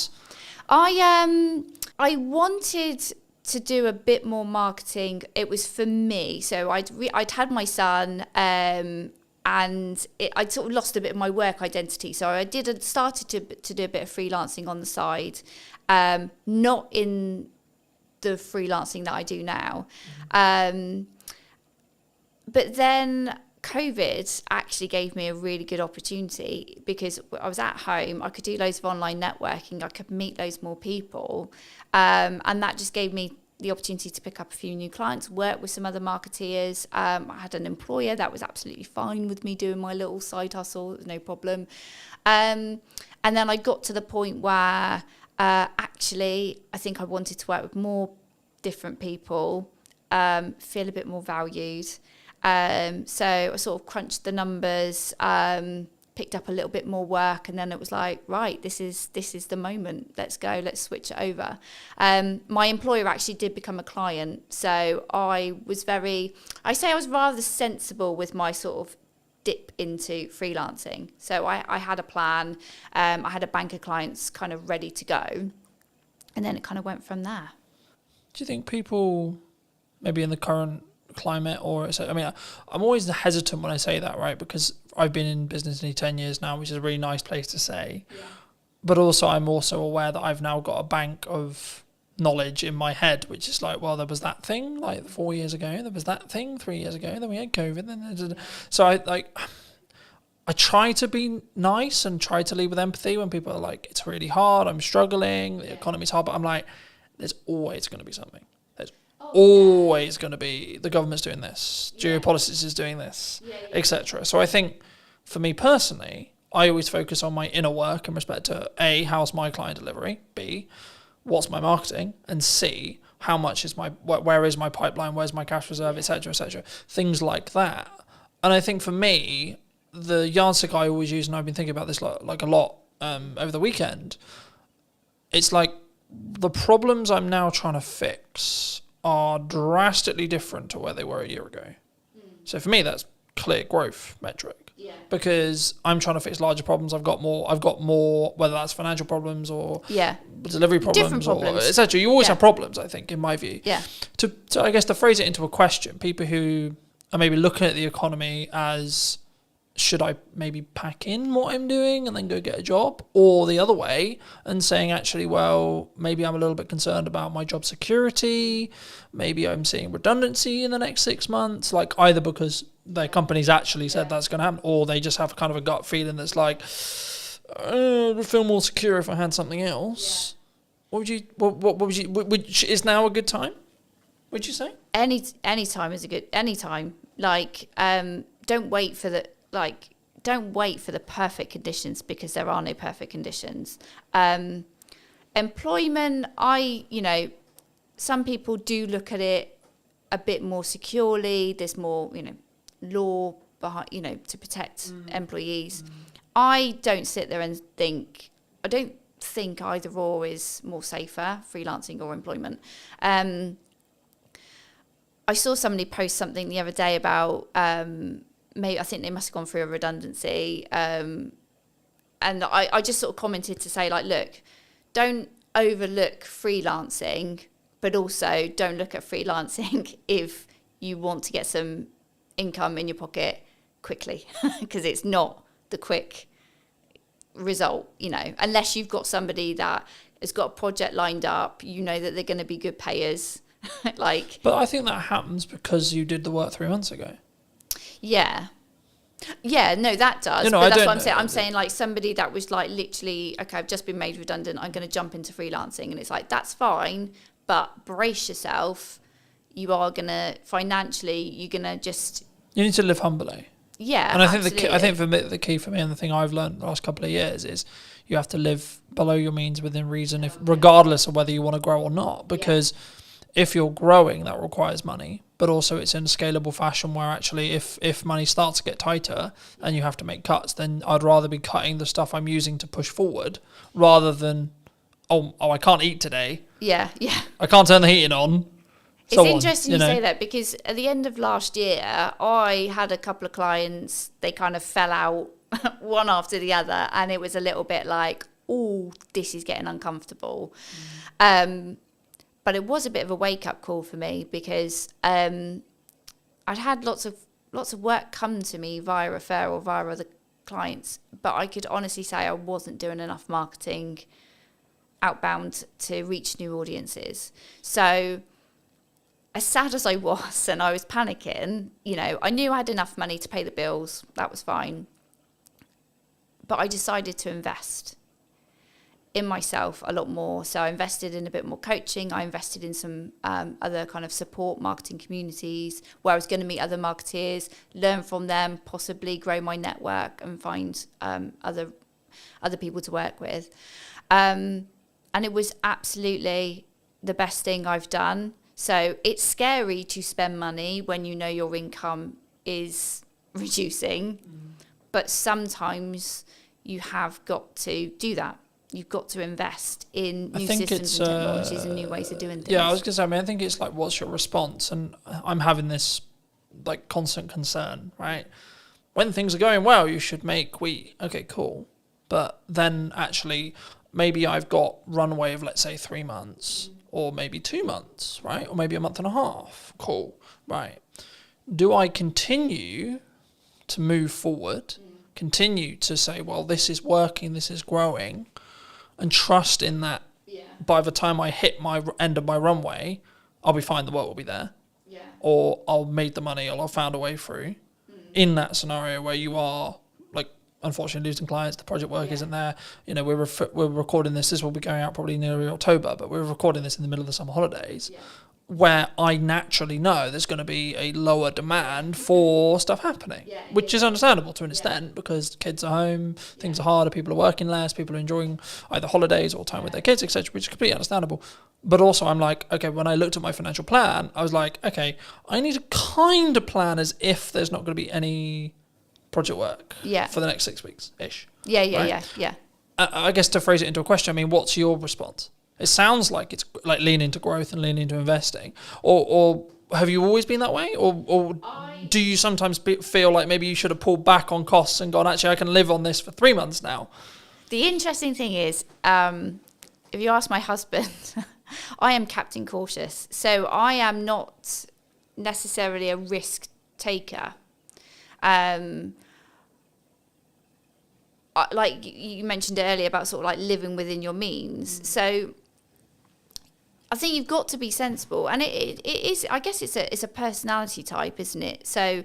I wanted to do a bit more marketing. It was for me. So I'd had my son, and I'd sort of lost a bit of my work identity. So I started to do a bit of freelancing on the side, not in the freelancing that I do now. But then COVID actually gave me a really good opportunity, because I was at home. I could do loads of online networking. I could meet loads more people. And that just gave me the opportunity to pick up a few new clients, work with some other marketeers. I had an employer that was absolutely fine with me doing my little side hustle, no problem. And then I got to the point where actually I think I wanted to work with more different people, feel a bit more valued. So I sort of crunched the numbers, picked up a little bit more work, and then it was like, right, this is the moment. Let's go. Let's switch it over. My employer actually did become a client, so I was rather sensible with my sort of dip into freelancing. So I had a plan. I had a bank of clients kind of ready to go, and then it kind of went from there. Do you think people, maybe in the current climate, I'm always hesitant when I say that, right? Because I've been in business nearly 10 years now, which is a really nice place to say. Yeah. But also, I'm also aware that I've now got a bank of knowledge in my head, which is like, well, there was that thing 4 years ago, there was that thing 3 years ago, then we had COVID. So I try to be nice and try to lead with empathy when people are like, it's really hard, I'm struggling, the economy's hard, but I'm like, there's always going to be something. Always going to be, the government's doing this, geopolitics is doing this, etc. So I think for me personally, I always focus on my inner work in respect to A, how's my client delivery, B, what's my marketing, and C, how much is where is my pipeline, where's my cash reserve, etc., etc. Things like that. And I think for me, the yardstick I always use, and I've been thinking about this like a lot over the weekend, it's like the problems I'm now trying to fix are drastically different to where they were a year ago. So for me, that's clear growth metric. Yeah. Because I'm trying to fix larger problems. I've got more, whether that's financial problems or delivery problems or etc. You always have problems, I think, in my view. Yeah. To I guess to phrase it into a question, people who are maybe looking at the economy as, should I maybe pack in what I'm doing and then go get a job? Or the other way, and saying, actually, well, maybe I'm a little bit concerned about my job security. Maybe I'm seeing redundancy in the next 6 months, either because their company's actually said that's going to happen, or they just have kind of a gut feeling that's like, I would feel more secure if I had something else. Yeah. What would you, is now a good time, would you say? Any time is a good, any time. Don't wait for the perfect conditions, because there are no perfect conditions. Employment, some people do look at it a bit more securely. There's more, law behind, to protect employees. I don't sit there and think, I don't think either or is more safer, freelancing or employment. I saw somebody post something the other day about, maybe I think they must have gone through a redundancy. And I just sort of commented to say, like, look, don't overlook freelancing, but also don't look at freelancing if you want to get some income in your pocket quickly, because it's not the quick result, unless you've got somebody that has got a project lined up, that they're going to be good payers. But I think that happens because you did the work 3 months ago. Yeah, no, that does. But that's what I'm saying. I'm saying, like, somebody that was like literally, okay, I've just been made redundant, I'm going to jump into freelancing, and it's like, that's fine, but brace yourself. You are going to financially, you're going to just. You need to live humbly. Yeah, and I think for me, the key for me, and the thing I've learned the last couple of years is you have to live below your means within reason, regardless of whether you want to grow or not. Because if you're growing, that requires money, but also it's in a scalable fashion where actually, if money starts to get tighter and you have to make cuts, then I'd rather be cutting the stuff I'm using to push forward rather than I can't eat today. Yeah. I can't turn the heating on. It's interesting you say that, because at the end of last year, I had a couple of clients, they kind of fell out one after the other, and it was a little bit like, oh, this is getting uncomfortable. But it was a bit of a wake-up call for me, because I'd had lots of work come to me via referral, via other clients, but I could honestly say I wasn't doing enough marketing outbound to reach new audiences. So as sad as I was, and I was panicking, I knew I had enough money to pay the bills. That was fine. But I decided to invest in myself a lot more. So I invested in a bit more coaching. I invested in some other kind of support marketing communities where I was going to meet other marketeers, learn from them, possibly grow my network and find other people to work with. And it was absolutely the best thing I've done. So it's scary to spend money when you know your income is reducing, but sometimes you have got to do that. You've got to invest in new systems and technologies and new ways of doing things. Yeah, I was going to say, I think it's like, what's your response? And I'm having this like constant concern, right? When things are going well, you should make wheat. Okay, cool. But then actually, maybe I've got runway of, let's say, 3 months. Or maybe 2 months, right? Or maybe a month and a half. Cool, right. Do I continue to move forward, continue to say, well, this is working, this is growing, and trust in that by the time I hit my end of my runway, I'll be fine, the work will be there. Yeah. Or I'll make the money, or I'll found a way through. In that scenario where you are, unfortunately, losing clients, the project work isn't there. We're recording this. This will be going out probably nearly October, but we're recording this in the middle of the summer holidays, where I naturally know there's going to be a lower demand for stuff happening, which is understandable to an extent, because kids are home, things are harder, people are working less, people are enjoying either holidays or time with their kids, etc., which is completely understandable. But also I'm like, okay, when I looked at my financial plan, I was like, okay, I need to kind of plan as if there's not going to be any project work for the next 6 weeks-ish. Yeah. I guess to phrase it into a question, I mean, what's your response? It sounds like it's like lean into growth and lean into investing. Or have you always been that way? Or do you sometimes feel like maybe you should have pulled back on costs and gone, actually, I can live on this for 3 months now? The interesting thing is, if you ask my husband, I am captain cautious. So I am not necessarily a risk taker. Like you mentioned earlier about sort of like living within your means. So I think you've got to be sensible, and it is, I guess it's a personality type, isn't it? So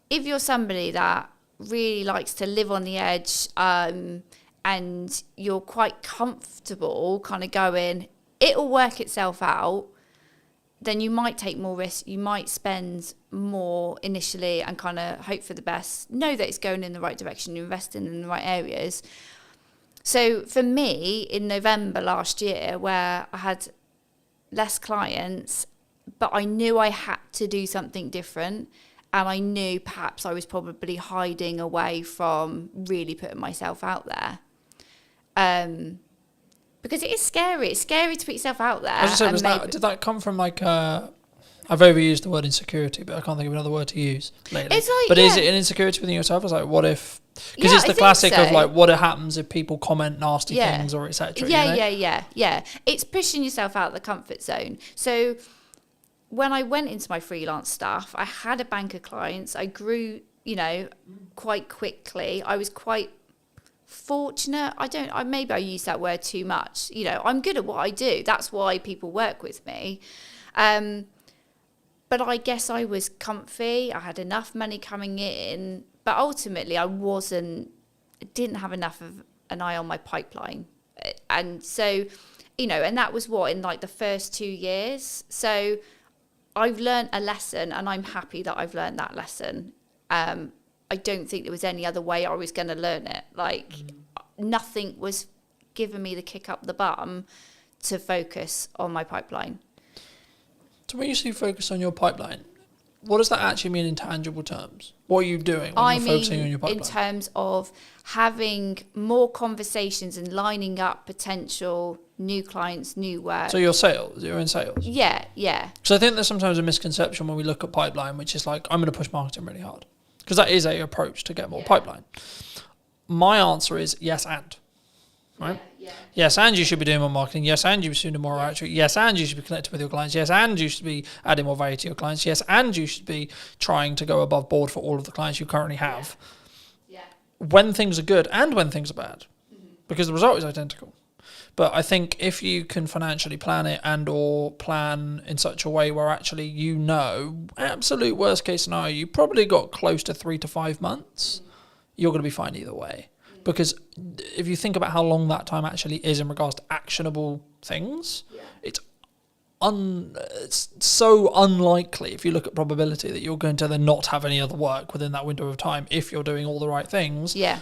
if you're somebody that really likes to live on the edge, and you're quite comfortable kind of going, it'll work itself out, then you might take more risk. You might spend more initially and kind of hope for the best. Know that it's going in the right direction. You're investing in the right areas. So for me, in November last year, where I had less clients, but I knew I had to do something different. And I knew perhaps I was probably hiding away from really putting myself out there. Because it is scary. It's scary to put yourself out there. I was gonna say, did that come from like I've overused the word insecurity, but I can't think of another word to use lately. It's like, but is it an insecurity within yourself? It's like, what if? Because it's the classic of like, what happens if people comment nasty things or etc. Yeah. It's pushing yourself out of the comfort zone. So when I went into my freelance stuff, I had a bank of clients. I grew, quite quickly. I was quite fortunate. Maybe I use that word too much. I'm good at what I do. That's why people work with me. But I guess I was comfy. I had enough money coming in, but ultimately I didn't have enough of an eye on my pipeline. And so, and that was in like the first 2 years. So I've learned a lesson, and I'm happy that I've learned that lesson. I don't think there was any other way I was going to learn it. Like nothing was giving me the kick up the bum to focus on my pipeline. So when you say focus on your pipeline, what does that actually mean in tangible terms? What are you doing when you're focusing on your pipeline? In terms of having more conversations and lining up potential new clients, new work. So you're in sales? Yeah. So I think there's sometimes a misconception when we look at pipeline, which is like, I'm going to push marketing really hard. Because that is a approach to get more pipeline. My answer is yes and. Right? Yes, and you should be doing more marketing. Yes, and you should be doing more outreach. Yes, and you should be connecting with your clients. Yes, and you should be adding more value to your clients. Yes, and you should be trying to go above board for all of the clients you currently have. When things are good and when things are bad. Because the result is identical. But I think if you can financially plan it and or plan in such a way where actually absolute worst case scenario, you probably got close to 3 to 5 months, you're going to be fine either way. Because if you think about how long that time actually is in regards to actionable things, it's so unlikely, if you look at probability, that you're going to then not have any other work within that window of time if you're doing all the right things. Yeah.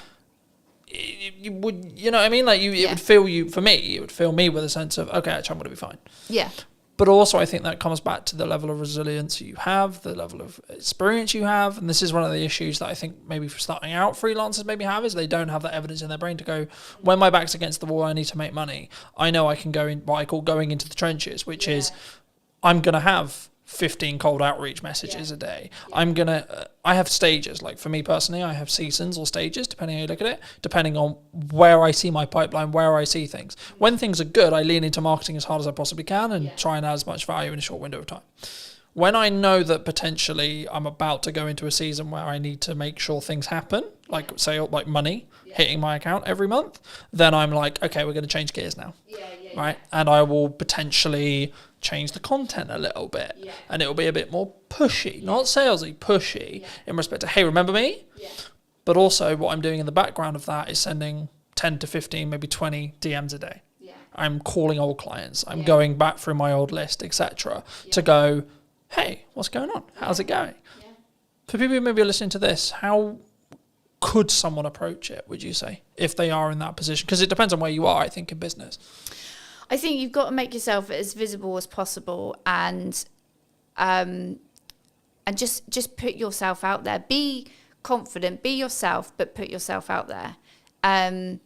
You would, it would fill me with a sense of, okay, actually I'm going to be fine. Yeah. But also I think that comes back to the level of resilience you have, the level of experience you have. And this is one of the issues that I think maybe for starting out freelancers maybe have, is they don't have that evidence in their brain to go, when my back's against the wall, I need to make money. I know I can go in what I call going into the trenches, which is I'm going to have 15 cold outreach messages a day. I have stages. Like for me personally, I have seasons or stages, depending how you look at it, depending on where I see my pipeline, where I see things. When things are good, I lean into marketing as hard as I possibly can and try and add as much value in a short window of time. When I know that potentially I'm about to go into a season where I need to make sure things happen, like say like money hitting my account every month, then I'm like, okay, we're going to change gears now. Right? And I will potentially change the content a little bit, and it will be a bit more pushy, not salesy, pushy in respect to, hey, remember me? But also what I'm doing in the background of that is sending 10 to 15, maybe 20 DMs a day. I'm calling old clients. I'm going back through my old list, etc. to go, hey, what's going on? How's it going? For people who maybe are listening to this, how could someone approach it, would you say, if they are in that position? Because it depends on where you are, I think, in business. I think you've got to make yourself as visible as possible, and just put yourself out there. Be confident, be yourself, but put yourself out there. And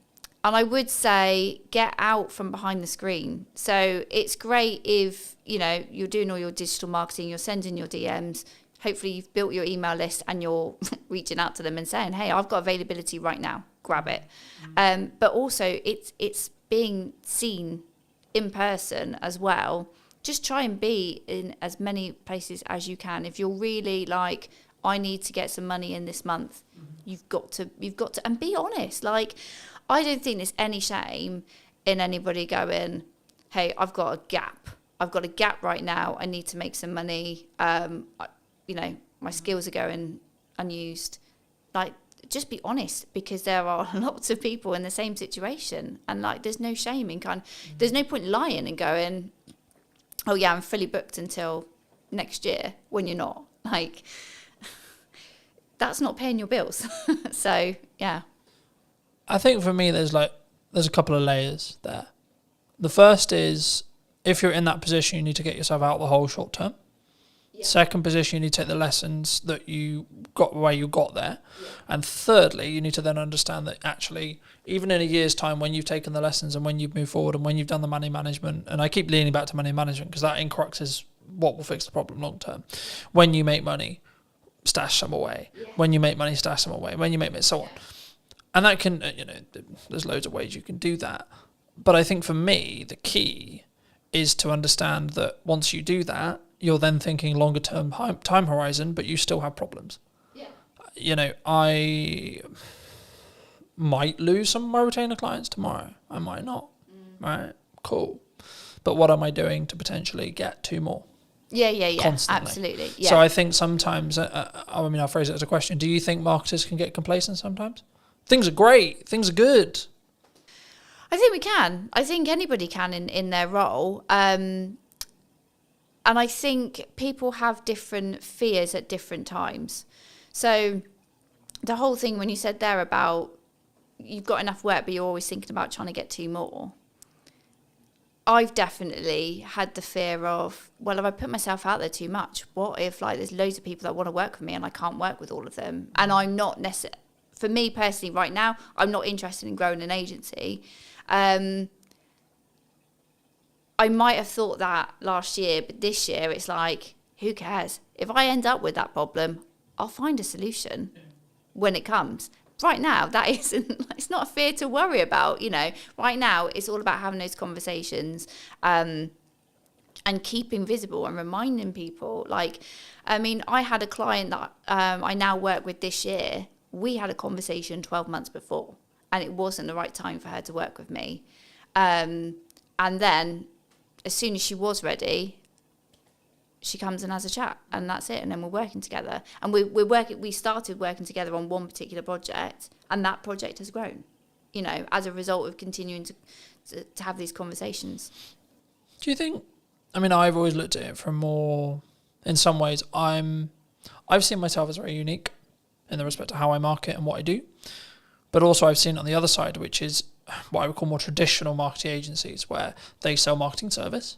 I would say get out from behind the screen. So it's great if, you're doing all your digital marketing, you're sending your DMs, hopefully you've built your email list and you're reaching out to them and saying, hey, I've got availability right now, grab it. But also it's being seen in person as well. Just try and be in as many places as you can. If you're really like, I need to get some money in this month, you've got to, and be honest. Like, I don't think there's any shame in anybody going, hey, I've got a gap right now. I need to make some money. My skills are going unused. Like, just be honest, because there are lots of people in the same situation, and like there's no shame in there's no point lying and going, oh yeah, I'm fully booked until next year, when you're not. Like, that's not paying your bills. So yeah, I think for me there's a couple of layers there. The first is if you're in that position, you need to get yourself out of the hole short term. Second position, you need to take the lessons that you got where you got there. And thirdly, you need to then understand that actually, even in a year's time, when you've taken the lessons and when you've moved forward and when you've done the money management, and I keep leaning back to money management because that in crux is what will fix the problem long term. When you make money, stash some away. When you make money, stash some away. When you make money, so on. And that can, there's loads of ways you can do that. But I think for me, the key is to understand that once you do that, you're then thinking longer term time horizon, but you still have problems. I might lose some of my retainer clients tomorrow. I might not. Right? Cool. But what am I doing to potentially get 2 more? Yeah. Constantly. Absolutely. Yeah. So I think sometimes, I'll phrase it as a question. Do you think marketers can get complacent sometimes? Things are great. Things are good. I think we can. I think anybody can in their role. And I think people have different fears at different times. So the whole thing when you said there about you've got enough work, but you're always thinking about trying to get 2 more. I've definitely had the fear of, well, if I put myself out there too much, what if there's loads of people that want to work with me and I can't work with all of them? And I'm not necessarily, for me personally right now, I'm not interested in growing an agency. I might have thought that last year, but this year it's like, who cares? If I end up with that problem, I'll find a solution when it comes. Right now, that isn't, it's not a fear to worry about, Right now, it's all about having those conversations and keeping visible and reminding people. I had a client that I now work with this year. We had a conversation 12 months before, and it wasn't the right time for her to work with me. And then as soon as she was ready, she comes and has a chat, and that's it. And then we're working together, and we started working together on one particular project, and that project has grown, as a result of continuing to have these conversations. Do you think, I've always looked at it from more, in some ways, I've seen myself as very unique in the respect to how I market and what I do. But also I've seen it on the other side, which is what I would call more traditional marketing agencies, where they sell marketing service,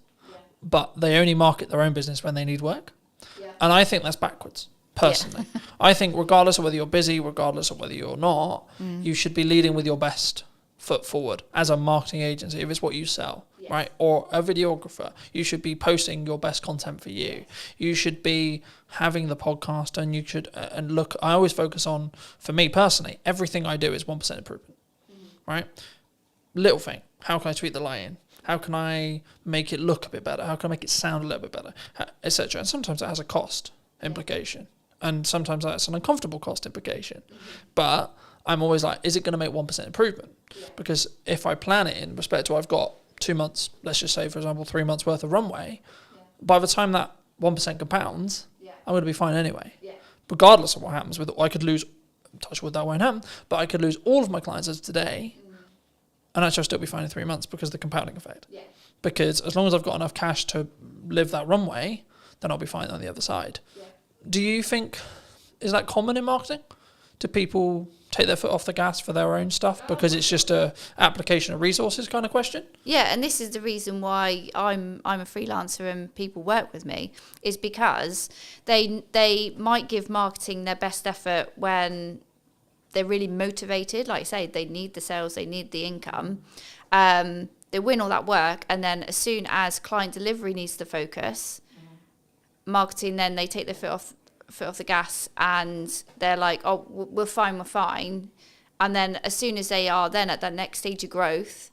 but they only market their own business when they need work. And I think that's backwards, personally. I think regardless of whether you're busy, regardless of whether you're not, you should be leading with your best foot forward as a marketing agency, if it's what you sell, right? Or a videographer, you should be posting your best content for you. You should be having the podcast, and you should, and look, I always focus on, for me personally, everything I do is 1% improvement, right? Little thing, how can I tweak the lighting? How can I make it look a bit better? How can I make it sound a little bit better? Etc. And sometimes it has a cost implication. And sometimes that's an uncomfortable cost implication. But I'm always like, is it going to make 1% improvement? Because if I plan it in respect to I've got 2 months, let's just say, for example, 3 months worth of runway, by the time that 1% compounds, I'm going to be fine anyway. Regardless of what happens with it. I could lose, touch wood, that won't happen, but I could lose all of my clients as today, and actually I'll still be fine in 3 months because of the compounding effect. Because as long as I've got enough cash to live that runway, then I'll be fine on the other side. Do you think, is that common in marketing? Do people take their foot off the gas for their own stuff because it's just a application of resources kind of question? Yeah, and this is the reason why I'm a freelancer and people work with me, is because they might give marketing their best effort when they're really motivated. Like I say, they need the sales, they need the income. They win all that work, and then as soon as client delivery needs to focus, marketing, then they take their foot off the gas, and they're like, oh, we're fine. And then as soon as they are then at that next stage of growth,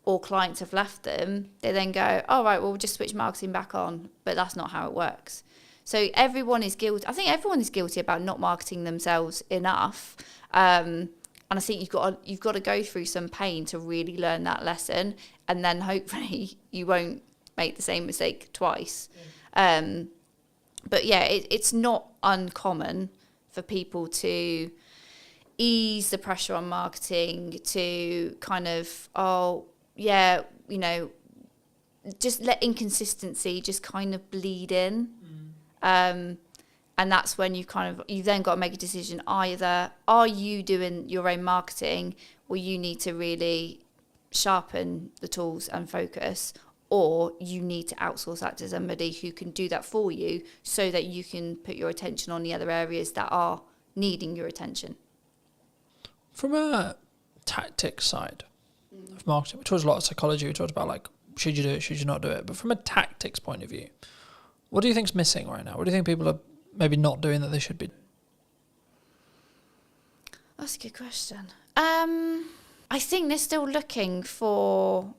or clients have left them, they then go, all right, well, we'll just switch marketing back on. But that's not how it works. So everyone is guilty. I think everyone is guilty about not marketing themselves enough. And I think you've got to go through some pain to really learn that lesson, and then hopefully you won't make the same mistake twice. But yeah, it's not uncommon for people to ease the pressure on marketing, to kind of, just let inconsistency just kind of bleed in. And that's when you've then got to make a decision. Either are you doing your own marketing, or you need to really sharpen the tools and focus, or you need to outsource that to somebody who can do that for you so that you can put your attention on the other areas that are needing your attention. From a tactics side of marketing, we talked a lot of psychology, we talked about like, should you do it, should you not do it? But from a tactics point of view, what do you think's missing right now? What do you think people are maybe not doing that they should be? That's a good question. I think they're still looking for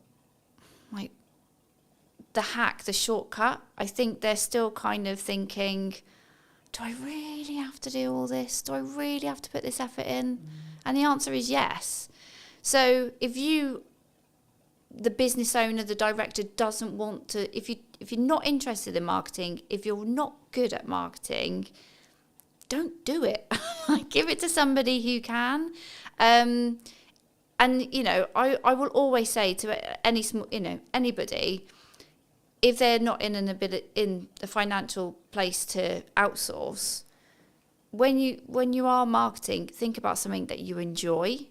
like the hack, the shortcut. I think they're still kind of thinking, do I really have to do all this? Do I really have to put this effort in? And the answer is yes. So if you, the business owner, the director doesn't want to, if you're not interested in marketing, if you're not good at marketing, don't do it. Give it to somebody who can. And you know, I will always say to anybody, if they're not in the financial place to outsource, when you are marketing, think about something that you enjoy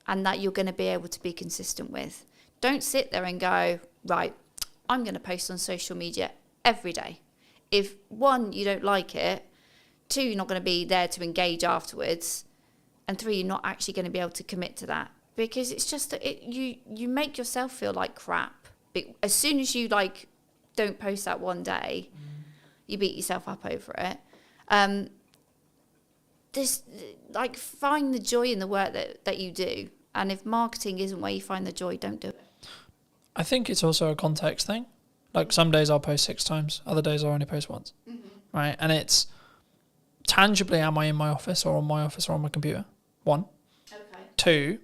and that you're going to be able to be consistent with. Don't sit there and go, right, I'm going to post on social media every day. If one, you don't like it, two, you're not going to be there to engage afterwards, and three, you're not actually going to be able to commit to that, because it's just that you make yourself feel like crap. As soon as you like don't post that one day, you beat yourself up over it. This, like, find the joy in the work that you do, and if marketing isn't where you find the joy, don't do it. I think it's also a context thing. Like, some days I'll post 6 times, other days I'll only post once, right? And it's tangibly, am I in my office or on my office or on my computer? 1. Okay. 2,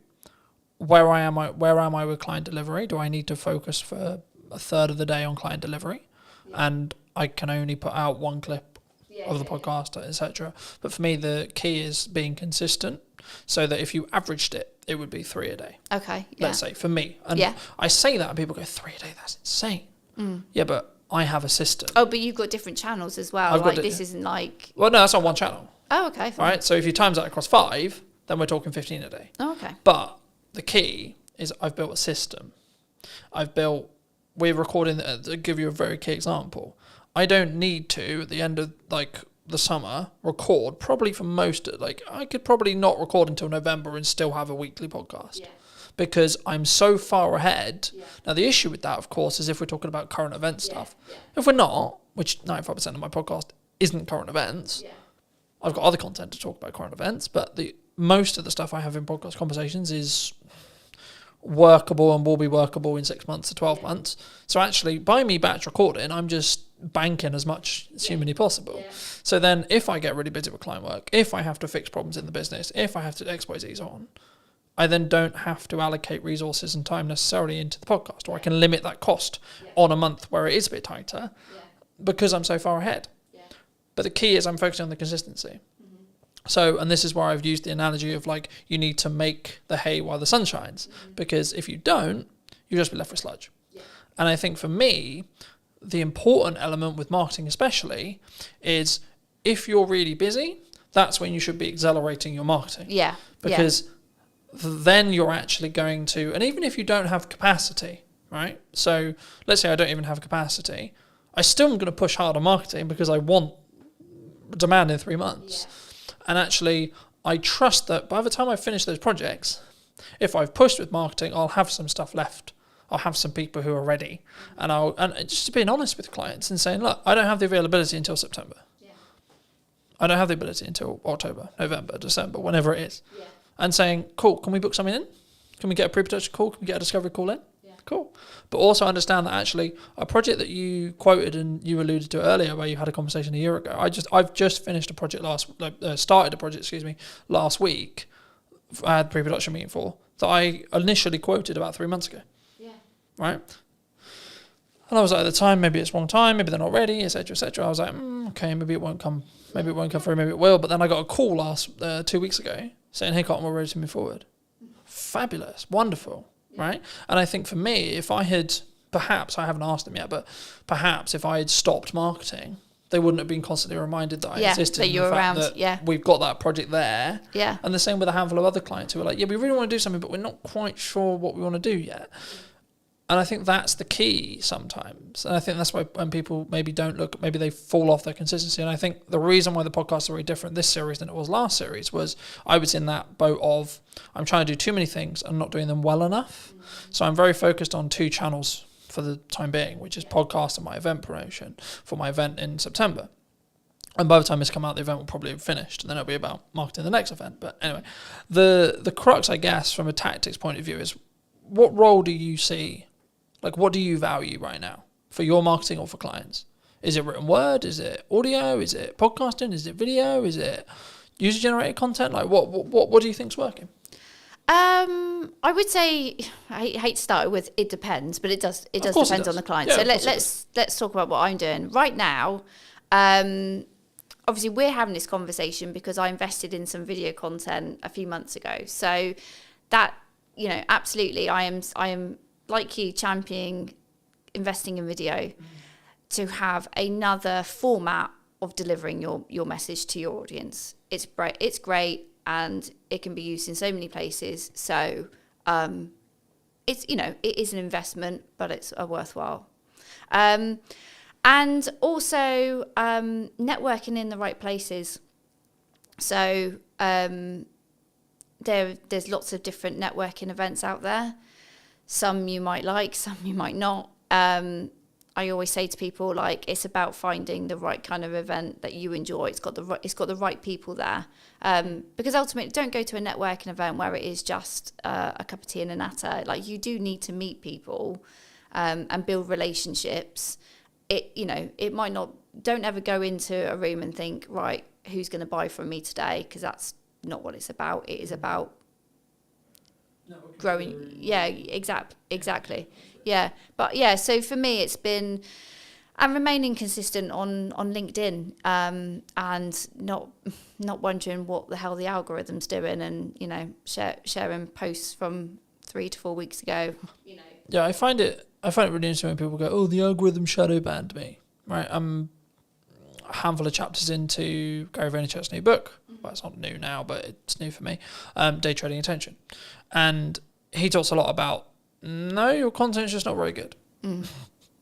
where am I with client delivery? Do I need to focus for a third of the day on client delivery? Yeah. And I can only put out 1 clip of the podcast, etc. But for me, the key is being consistent, so that if you averaged it, it would be 3 a day. Okay. Yeah. Let's say, for me. And I say that and people go, 3 a day, that's insane. Yeah, but I have a system. Oh, but you've got different channels as well. Like, this isn't like... Well, no, that's on 1 channel. Oh, okay. Fine. Right, so if you times that across 5, then we're talking 15 a day. Oh, okay. But the key is I've built a system. We're recording, to give you a very key example, I don't need to, at the end of like the summer, record, probably for most, like I could probably not record until November and still have a weekly podcast. Yeah. Because I'm so far ahead. Yeah. Now, the issue with that, of course, is if we're talking about current event stuff. Yeah. If we're not, which 95% of my podcast isn't current events, I've got other content to talk about current events, but most of the stuff I have in podcast conversations is workable and will be workable in 6 months to 12 months. So actually, by me batch recording, I'm just banking as much as humanly possible. Yeah. So then if I get really busy with client work, if I have to fix problems in the business, if I have to expose these on, I then don't have to allocate resources and time necessarily into the podcast, or I can limit that cost on a month where it is a bit tighter because I'm so far ahead. Yeah. But the key is I'm focusing on the consistency. So, and this is where I've used the analogy of like, you need to make the hay while the sun shines, because if you don't, you'll just be left with sludge. Yeah. And I think for me, the important element with marketing especially is if you're really busy, that's when you should be accelerating your marketing. Yeah. Because then you're actually going to, and even if you don't have capacity, right? So let's say I don't even have capacity, I still am going to push hard on marketing because I want demand in 3 months. Yeah. And actually, I trust that by the time I finish those projects, if I've pushed with marketing, I'll have some stuff left. I'll have some people who are ready. And just being honest with clients and saying, look, I don't have the availability until September. Yeah. I don't have the ability until October, November, December, whenever it is. Yeah. And saying, cool, can we book something in? Can we get a pre-production call? Can we get a discovery call in? Yeah. Cool. But also understand that actually a project that you quoted and you alluded to earlier, where you had a conversation a year ago, I've just finished a project started a project last week. I had a pre-production meeting for that I initially quoted about 3 months ago. Yeah. Right. And I was like, at the time, maybe it's wrong time, maybe they're not ready, etc., etc. I was like, okay, maybe it won't come through, maybe it will. But then I got a call 2 weeks ago saying, hey, Carlton, we're ready to move forward. Fabulous, wonderful. Right. And I think for me, if I had, perhaps, I haven't asked them yet, but perhaps if I had stopped marketing, they wouldn't have been constantly reminded that I existed. That you're around. That we've got that project there. Yeah. And the same with a handful of other clients who are like, yeah, we really want to do something, but we're not quite sure what we want to do yet. And I think that's the key sometimes. And I think that's why when people maybe don't look, maybe they fall off their consistency. And I think the reason why the podcasts are very different this series than it was last series was I was in that boat of I'm trying to do too many things and not doing them well enough. So I'm very focused on 2 channels for the time being, which is podcast and my event promotion for my event in September. And by the time this come out, the event will probably have finished, and then it'll be about marketing the next event. But anyway, the crux, I guess, from a tactics point of view is what role do you see? Like, what do you value right now for your marketing or for clients? Is it written word? Is it audio? Is it podcasting? Is it video? Is it user-generated content? Like, what do you think's working? I would say I hate to start with it depends, but it does depend on the client. Yeah, so let's talk about what I'm doing right now. Obviously, we're having this conversation because I invested in some video content a few months ago. So that, absolutely, I am like you championing investing in video to have another format of delivering your message to your audience. It's great, and it can be used in so many places. So it's it is an investment, but it's a worthwhile. And also networking in the right places. So there's lots of different networking events out there. Some you might like, some you might not. I always say to people, like, it's about finding the right kind of event that you enjoy. It's got the right people there. Because ultimately, don't go to a networking event where it is just a cup of tea and a natter. Like, you do need to meet people and build relationships. It might not. Don't ever go into a room and think, right, who's going to buy from me today? Because that's not what it's about. It is about growing. Yeah, exactly. Yeah, but yeah. So for me, it's been and remaining consistent on LinkedIn, and not wondering what the hell the algorithm's doing, and sharing posts from 3 to 4 weeks ago. Yeah, I find it really interesting when people go, "Oh, the algorithm shadow banned me." Right, I'm a handful of chapters into Gary Vaynerchuk's new book. Well, it's not new now, but it's new for me. Day Trading Attention, and he talks a lot about your content's just not very good.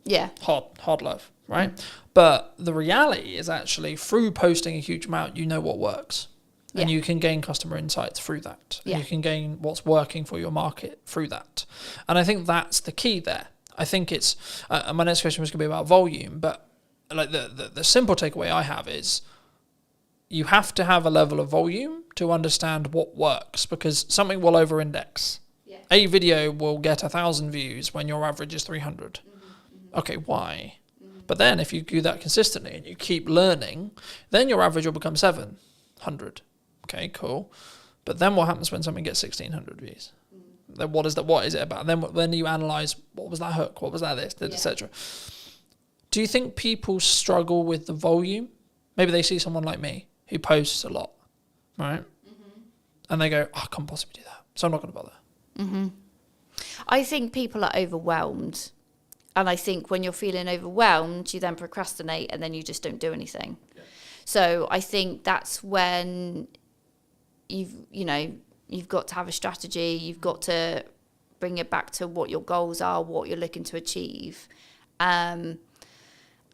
Yeah, hard love, right? But the reality is actually through posting a huge amount, you know what works. And you can gain customer insights through that. And you can gain what's working for your market through that. And I think that's the key there. I think it's, my next question was going to be about volume, but like the simple takeaway I have is you have to have a level of volume to understand what works, because something will over-index. A video will get 1,000 views when your average is 300. Okay, why? But then if you do that consistently and you keep learning, then your average will become 700. Okay, cool. But then what happens when something gets 1,600 views? Then what is it about? Then when you analyze, what was that hook? What was that this, etc. Do you think people struggle with the volume? Maybe they see someone like me who posts a lot, right? And they go, I can't possibly do that, so I'm not going to bother. I think people are overwhelmed. And I think when you're feeling overwhelmed, you then procrastinate and then you just don't do anything. So I think that's when you've got to have a strategy. You've got to bring it back to what your goals are, what you're looking to achieve. And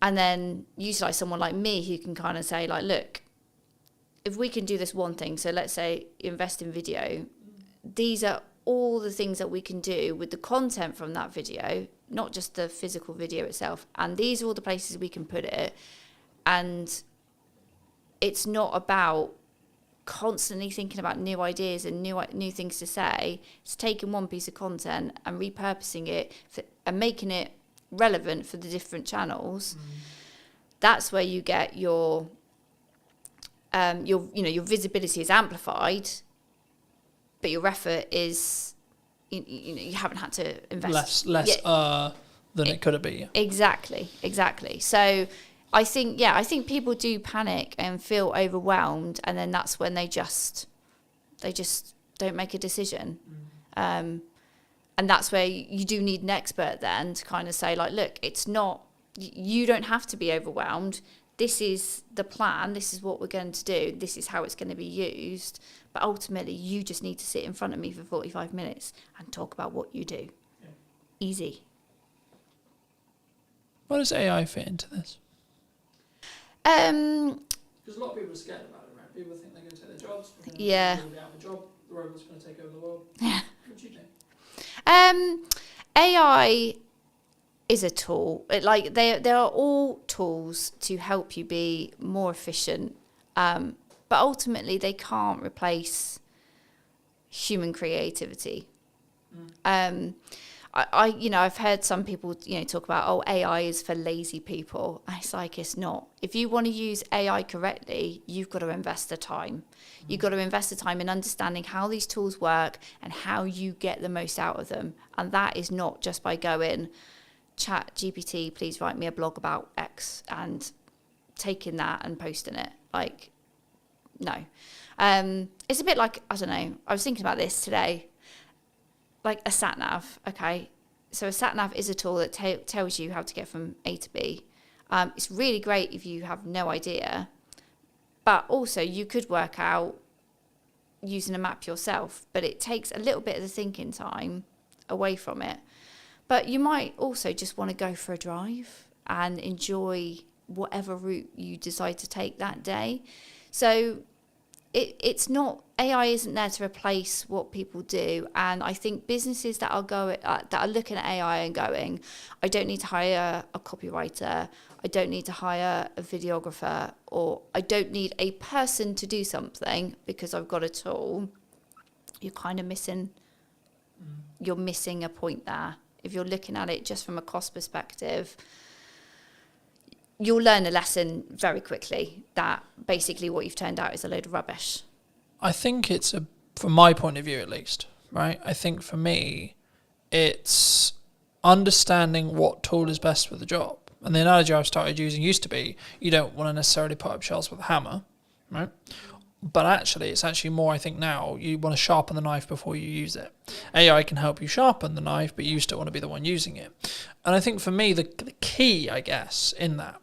then utilize someone like me who can kind of say, like, look, if we can do this one thing, so let's say invest in video, these are all the things that we can do with the content from that video, not just the physical video itself. And these are all the places we can put it. And it's not about constantly thinking about new ideas and new things to say. It's taking one piece of content and repurposing it and making it relevant for the different channels. That's where you get your visibility is amplified, but your effort is you haven't had to invest less than it could have been. Exactly. So I think people do panic and feel overwhelmed, and then that's when they just don't make a decision. And that's where you do need an expert then to kind of say, like, look, it's not, you don't have to be overwhelmed. This is the plan. This is what we're going to do. This is how it's going to be used. But ultimately, you just need to sit in front of me for 45 minutes and talk about what you do. Easy. Where does AI fit into this? Because a lot of people are scared about it, right? People think they're going to take their jobs. Yeah. People will be out of a job. The robot's going to take over the world. Yeah. What do you think? AI is a tool. They are all tools to help you be more efficient, but ultimately they can't replace human creativity. I've heard some people talk about AI is for lazy people. It's like, it's not. If you want to use AI correctly, you've got to invest the time. You've got to invest the time in understanding how these tools work and how you get the most out of them. And that is not just by going, chat GPT, please write me a blog about X, and taking that and posting it. Like, no. It's a bit like, I don't know, I was thinking about this today, like a sat nav. Okay, so a sat nav is a tool that tells you how to get from A to B. It's really great if you have no idea, but also you could work out using a map yourself, but it takes a little bit of the thinking time away from it. But you might also just want to go for a drive and enjoy whatever route you decide to take that day. So it's not, AI isn't there to replace what people do. And I think businesses that are looking at AI and going, I don't need to hire a copywriter, I don't need to hire a videographer, or I don't need a person to do something because I've got a tool, you're kind of missing a point there. If you're looking at it just from a cost perspective, you'll learn a lesson very quickly that basically what you've turned out is a load of rubbish. I think it's from my point of view at least, right? I think for me, it's understanding what tool is best for the job. And the analogy I've started using used to be, you don't want to necessarily put up shelves with a hammer, right? But actually, it's actually more, I think now, you want to sharpen the knife before you use it. AI can help you sharpen the knife, but you still want to be the one using it. And I think for me, the key, I guess, in that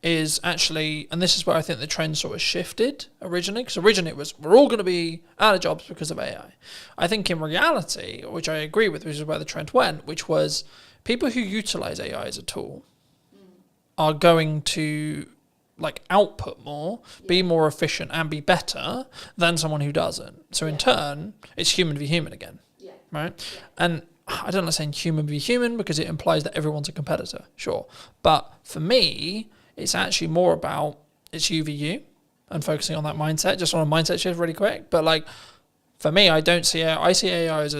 is actually, and this is where I think the trend sort of shifted originally, because originally it was, we're all going to be out of jobs because of AI. I think in reality, which I agree with, which is where the trend went, which was people who utilize AI as a tool are going to output more, be more efficient and be better than someone who doesn't. So in turn, it's human v human again, right? And I don't like saying human v human because it implies that everyone's a competitor, sure. But for me, it's actually more about it's you v you and focusing on that mindset, just on a mindset shift really quick. But for me, I don't see AI, I see AI as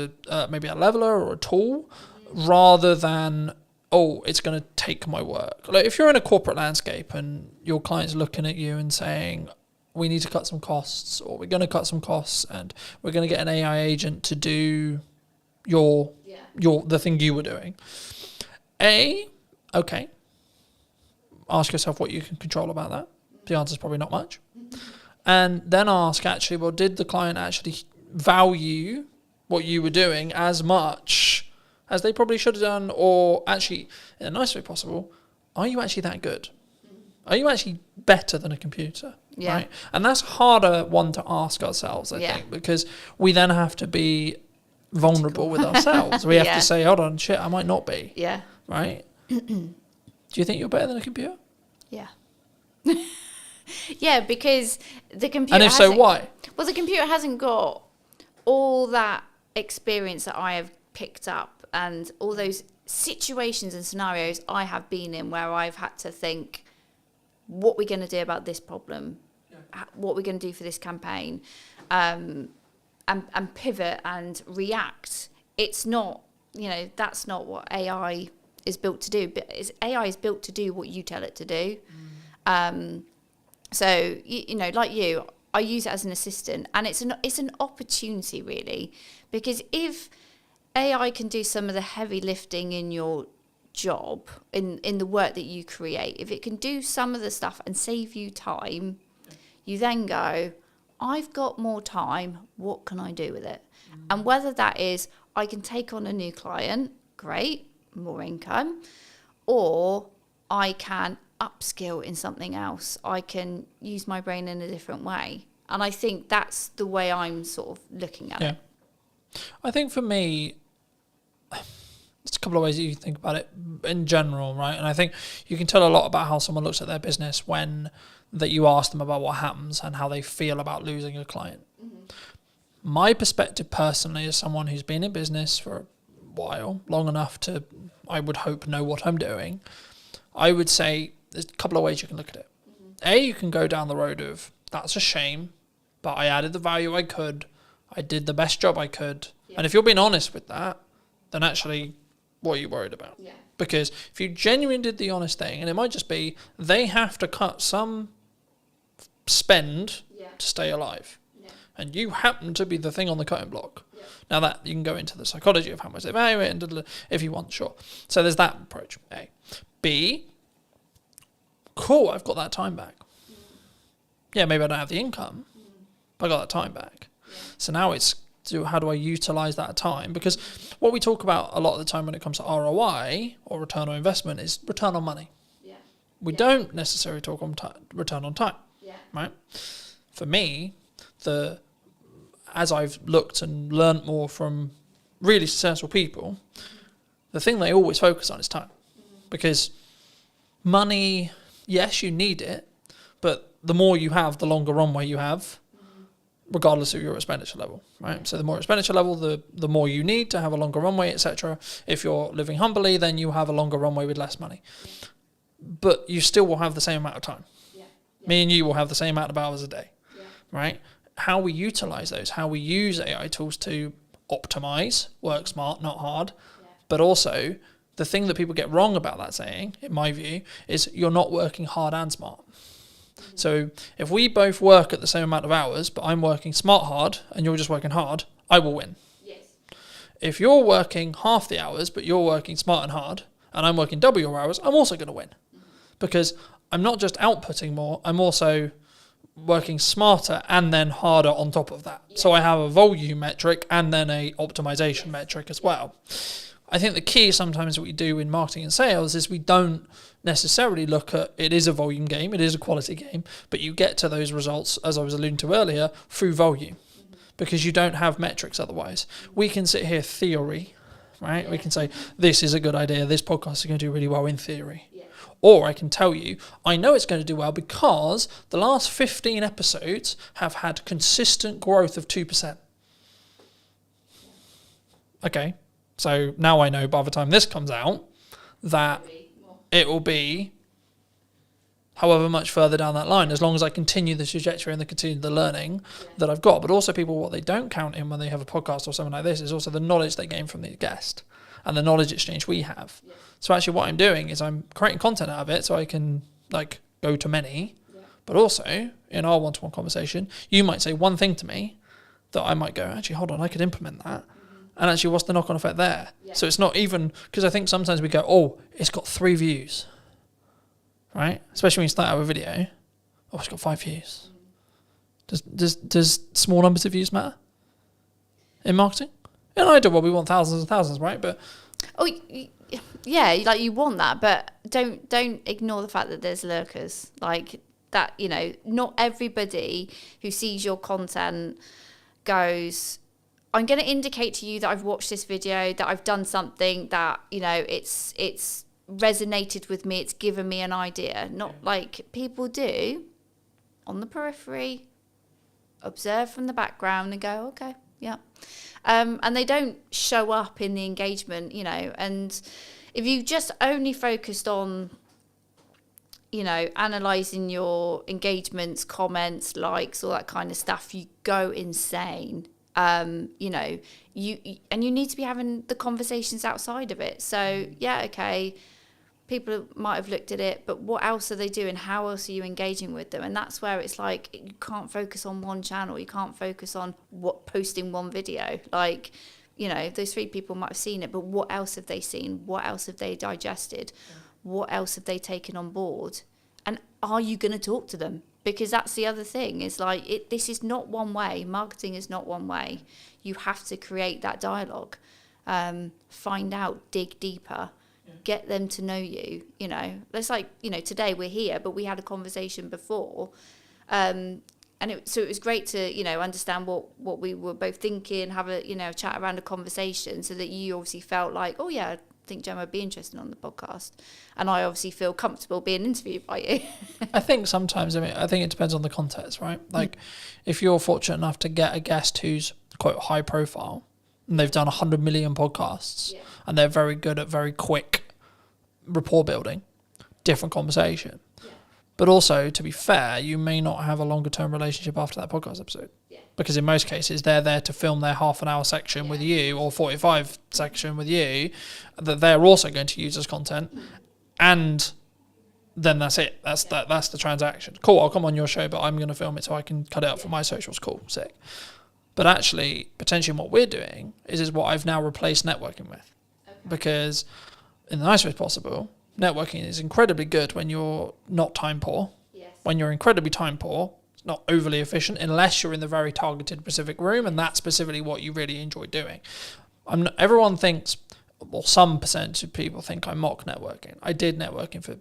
maybe a leveler or a tool rather than, oh, it's going to take my work. If you're in a corporate landscape and your client's looking at you and saying, we need to cut some costs, or we're going to cut some costs and we're going to get an AI agent to do the thing you were doing. Okay. Ask yourself what you can control about that. The answer is probably not much. And then ask actually, well, did the client actually value what you were doing as much as they probably should have done, or actually, in the nicest way possible, are you actually that good? Are you actually better than a computer? Yeah. Right? And that's harder one to ask ourselves, I think, because we then have to be vulnerable with ourselves. We have to say, hold on, shit, I might not be. Yeah. Right? Do you think you're better than a computer? Yeah. Yeah, because the computer And if so, why? Well, the computer hasn't got all that experience that I have picked up and all those situations and scenarios I have been in where I've had to think, what we're going to do about this problem, what we're going to do for this campaign, and pivot and react. It's not, that's not what AI is built to do. But AI is built to do what you tell it to do. So, like you, I use it as an assistant, and it's an opportunity really, because if AI can do some of the heavy lifting in your job, in the work that you create, if it can do some of the stuff and save you time, you then go, I've got more time, what can I do with it? And whether that is, I can take on a new client, great, more income, or I can upskill in something else. I can use my brain in a different way. And I think that's the way I'm sort of looking at it. I think for me, There's a couple of ways that you can think about it in general, right? And I think you can tell a lot about how someone looks at their business when that you ask them about what happens and how they feel about losing a client. My perspective personally, as someone who's been in business for a while, long enough to, I would hope, know what I'm doing, I would say there's a couple of ways you can look at it. You can go down the road of, that's a shame, but I added the value I could, I did the best job I could. And if you're being honest with that, then actually, what are you worried about? Because if you genuinely did the honest thing, and it might just be they have to cut some spend to stay alive, and you happen to be the thing on the cutting block. Now that you can go into the psychology of how much they value it, and if you want, sure. So there's that approach. A. B. Cool, I've got that time back. Yeah, maybe I don't have the income, but I got that time back. So now it's, how do I utilize that time? Because what we talk about a lot of the time when it comes to ROI or return on investment is return on money. We don't necessarily talk on return on time, right? For me, as I've looked and learnt more from really successful people, the thing they always focus on is time. Because money, yes, you need it, but the more you have, the longer runway you have, regardless of your expenditure level, right? So the more expenditure level, the more you need to have a longer runway, etc. If you're living humbly, then you have a longer runway with less money. But you still will have the same amount of time. Me and you will have the same amount of hours a day, right? How we utilize those, how we use AI tools to optimize, work smart, not hard, but also the thing that people get wrong about that saying, in my view, is you're not working hard and smart. So if we both work at the same amount of hours, but I'm working smart hard and you're just working hard, I will win. If you're working half the hours, but you're working smart and hard, and I'm working double your hours, I'm also going to win. Because I'm not just outputting more, I'm also working smarter and then harder on top of that. So I have a volume metric and then a optimization metric as well. I think the key sometimes that we do in marketing and sales is we don't necessarily look at, it is a volume game, it is a quality game, but you get to those results, as I was alluding to earlier, through volume, because you don't have metrics otherwise. We can sit here theory, right? We can say, this is a good idea, this podcast is going to do really well in theory. Or I can tell you, I know it's going to do well because the last 15 episodes have had consistent growth of 2%. Okay, so now I know by the time this comes out that it will be however much further down that line, as long as I continue the trajectory and continue the learning that I've got. But also people, what they don't count in when they have a podcast or something like this is also the knowledge they gain from the guest and the knowledge exchange we have. So actually what I'm doing is I'm creating content out of it so I can like go to many, but also in our one-to-one conversation, you might say one thing to me that I might go, actually, hold on, I could implement that. And actually, what's the knock-on effect there? So it's not even, because I think sometimes we go, oh, it's got 3 views, right? Especially when you start out with a video. Oh, it's got 5 views. Does small numbers of views matter in marketing? In an ideal world, we want thousands and thousands, right? But yeah, like you want that, but don't ignore the fact that there's lurkers. Like that, you know, not everybody who sees your content goes, I'm going to indicate to you that I've watched this video, that I've done something that, you know, it's resonated with me, it's given me an idea. Not like people do on the periphery, observe from the background and go, okay, yeah. And they don't show up in the engagement, you know, and if you just only focused on, you know, analysing your engagements, comments, likes, all that kind of stuff, you go insane. You know, you need to be having the conversations outside of it. So yeah, okay, people might have looked at it, but what else are they doing? How else are you engaging with them? And that's where it's like, you can't focus on one channel. You can't focus on posting one video. Like, you know, those 3 people might have seen it, but what else have they seen? What else have they digested? What else have they taken on board? And are you going to talk to them? Because that's the other thing, is like, this is not one way. Marketing is not one way. You have to create that dialogue, find out, dig deeper, get them to know you, you know. It's like, you know, today we're here, but we had a conversation before. So it was great to, you know, understand what we were both thinking, have a, you know, chat around a conversation, so that you obviously felt like, oh yeah, think Gemma would be interested on the podcast, and I obviously feel comfortable being interviewed by you. I think sometimes, I think it depends on the context, right? Like, if you're fortunate enough to get a guest who's quite high profile, and they've done 100 million podcasts, and they're very good at very quick rapport building, different conversation. But also, to be fair, you may not have a longer term relationship after that podcast episode. Because in most cases, they're there to film their half an hour section with you or 45 section with you that they're also going to use as content. And then that's it. That's the transaction. Cool, I'll come on your show, but I'm going to film it so I can cut it up for my socials. Cool, sick. But actually, potentially what we're doing is what I've now replaced networking with. Because in the nicest way possible, networking is incredibly good when you're not time poor. When you're incredibly time poor, it's not overly efficient unless you're in the very targeted specific room, and that's specifically what you really enjoy doing. Everyone thinks, well, some percentage of people think I mock networking. I did networking for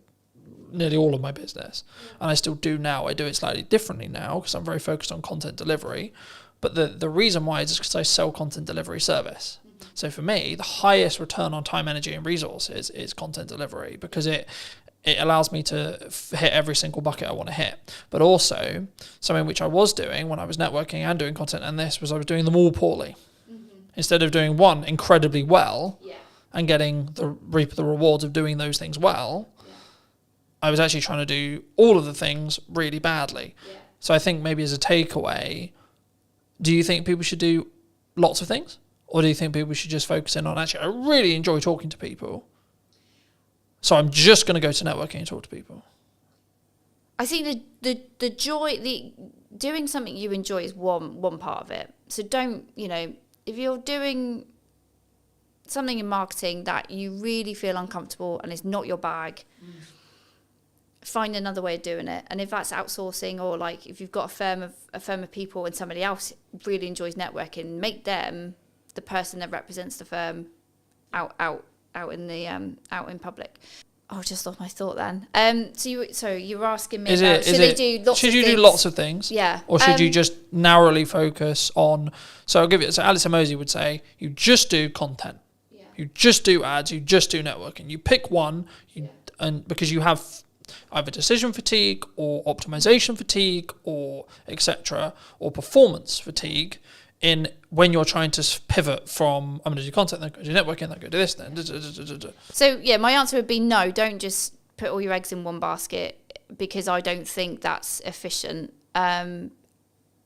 nearly all of my business, and I still do now. I do it slightly differently now because I'm very focused on content delivery. But the reason why is because I sell content delivery service. So for me, the highest return on time, energy, and resources is content delivery, because it allows me to hit every single bucket I want to hit. But also, something which I was doing when I was networking and doing content and this was I was doing them all poorly. Instead of doing one incredibly well and getting reap the rewards of doing those things well, I was actually trying to do all of the things really badly. So I think maybe as a takeaway, do you think people should do lots of things? Or do you think people should just focus in on, actually, I really enjoy talking to people, so I'm just going to go to networking and talk to people? I think the joy, doing something you enjoy is one part of it. So don't, if you're doing something in marketing that you really feel uncomfortable and it's not your bag, find another way of doing it. And if that's outsourcing, or like if you've got a firm of people and somebody else really enjoys networking, make them the person that represents the firm out in public. Oh, just lost my thought then. So you were asking me about should they do lots of things? Should you do lots of things? Yeah. Or should you just narrowly focus on? So I'll give you. So Alice Mosey would say you just do content. Yeah. You just do ads. You just do networking. You pick one, and because you have either decision fatigue or optimization fatigue or etc. or performance fatigue. In when you're trying to pivot from I'm going to do content, then go do networking, then go do this, then. So yeah, my answer would be no. Don't just put all your eggs in one basket, because I don't think that's efficient. And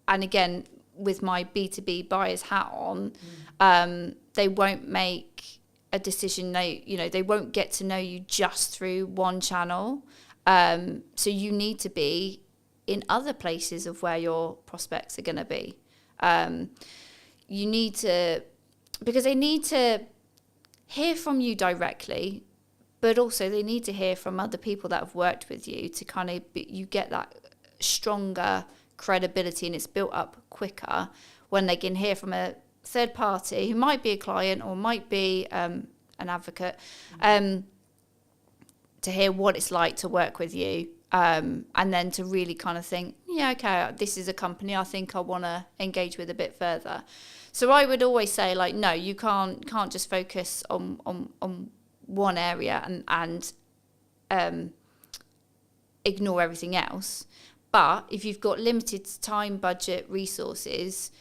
again, with my B2B buyer's hat on, they won't make a decision. They won't get to know you just through one channel. So you need to be in other places of where your prospects are going to be. You need to, because they need to hear from you directly, but also they need to hear from other people that have worked with you to kind of, you get that stronger credibility, and it's built up quicker when they can hear from a third party who might be a client or might be an advocate, to hear what it's like to work with you. And then to really kind of think, yeah, okay, this is a company I think I want to engage with a bit further. So I would always say, like, no, you can't just focus on one area and ignore everything else. But if you've got limited time, budget, resources,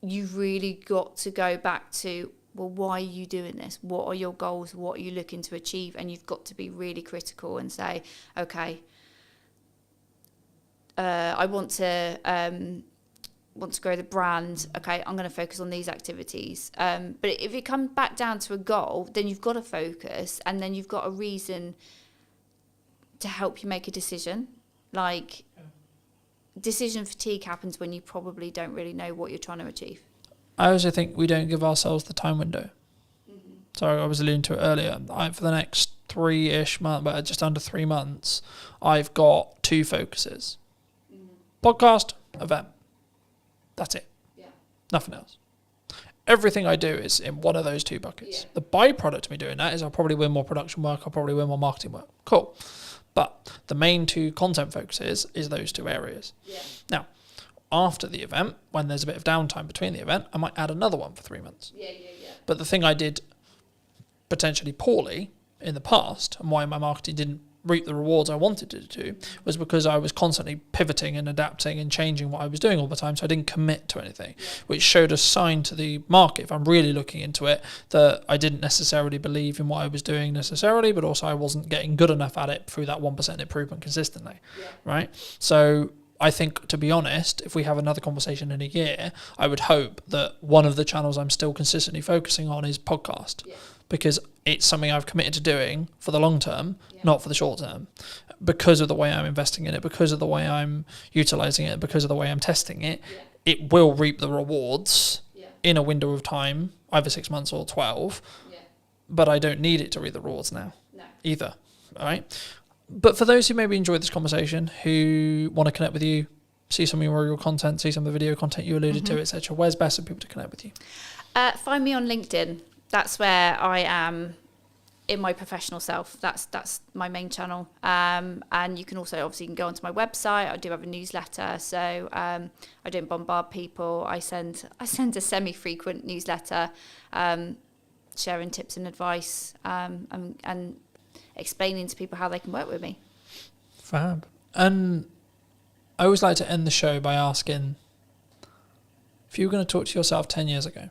you've really got to go back to, well, why are you doing this? What are your goals? What are you looking to achieve? And you've got to be really critical and say, okay, I want to grow the brand. Okay, I'm going to focus on these activities. But if it comes back down to a goal, then you've got to focus, and then you've got a reason to help you make a decision. Like, decision fatigue happens when you probably don't really know what you're trying to achieve. I also think we don't give ourselves the time window. So I was alluding to it earlier. For the next 3-ish months, but just under 3 months, I've got 2 focuses. Podcast, event. That's it. Yeah. Nothing else. Everything I do is in one of those 2 buckets. Yeah. The byproduct of me doing that is I'll probably win more production work, I'll probably win more marketing work. Cool. But the main 2 content focuses is those 2 areas. Yeah. Now, after the event, when there's a bit of downtime between the event, I might add another one for 3 months. Yeah. But the thing I did potentially poorly in the past, and why my marketing didn't reap the rewards I wanted it to, was because I was constantly pivoting and adapting and changing what I was doing all the time, so I didn't commit to anything, which showed a sign to the market, if I'm really looking into it, that I didn't necessarily believe in what I was doing necessarily, but also I wasn't getting good enough at it through that 1% improvement consistently, right? So I think, to be honest, if we have another conversation in a year, I would hope that one of the channels I'm still consistently focusing on is podcast, because it's something I've committed to doing for the long term, not for the short term, because of the way I'm investing in it, because of the way I'm utilizing it, because of the way I'm testing it. It will reap the rewards in a window of time, either 6 months or 12, but I don't need it to reap the rewards now either, all right? But for those who maybe enjoyed this conversation, who want to connect with you, see some of your content, see some of the video content you alluded to, etc., where's best for people to connect with you? Find me on LinkedIn. That's where I am in my professional self. That's my main channel. And you can also obviously go onto my website. I do have a newsletter, so I don't bombard people. I send a semi-frequent newsletter, sharing tips and advice, and explaining to people how they can work with me. Fab. And I always like to end the show by asking, if you were going to talk to yourself 10 years ago,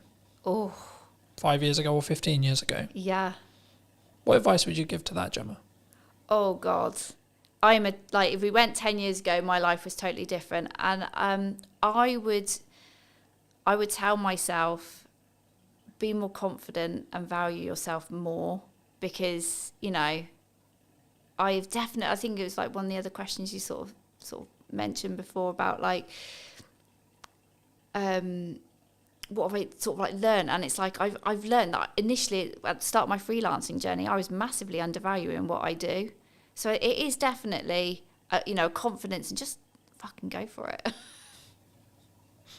5 years ago or 15 years ago, what advice would you give to that, Gemma? Oh God, if we went 10 years ago, my life was totally different, and I would tell myself, be more confident and value yourself more, because I think it was like one of the other questions you sort of mentioned before about like what have I sort of like learned, and it's like I've learned that initially at the start of my freelancing journey I was massively undervaluing what I do, so it is definitely confidence and just fucking go for it.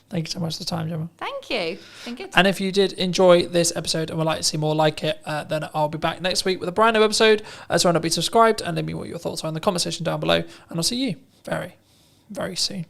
Thank you so much for the time, Gemma. Thank you. It's been good. And if you did enjoy this episode and would like to see more like it, then I'll be back next week with a brand new episode. So why not be subscribed and let me know what your thoughts are in the comment section down below. And I'll see you very, very soon.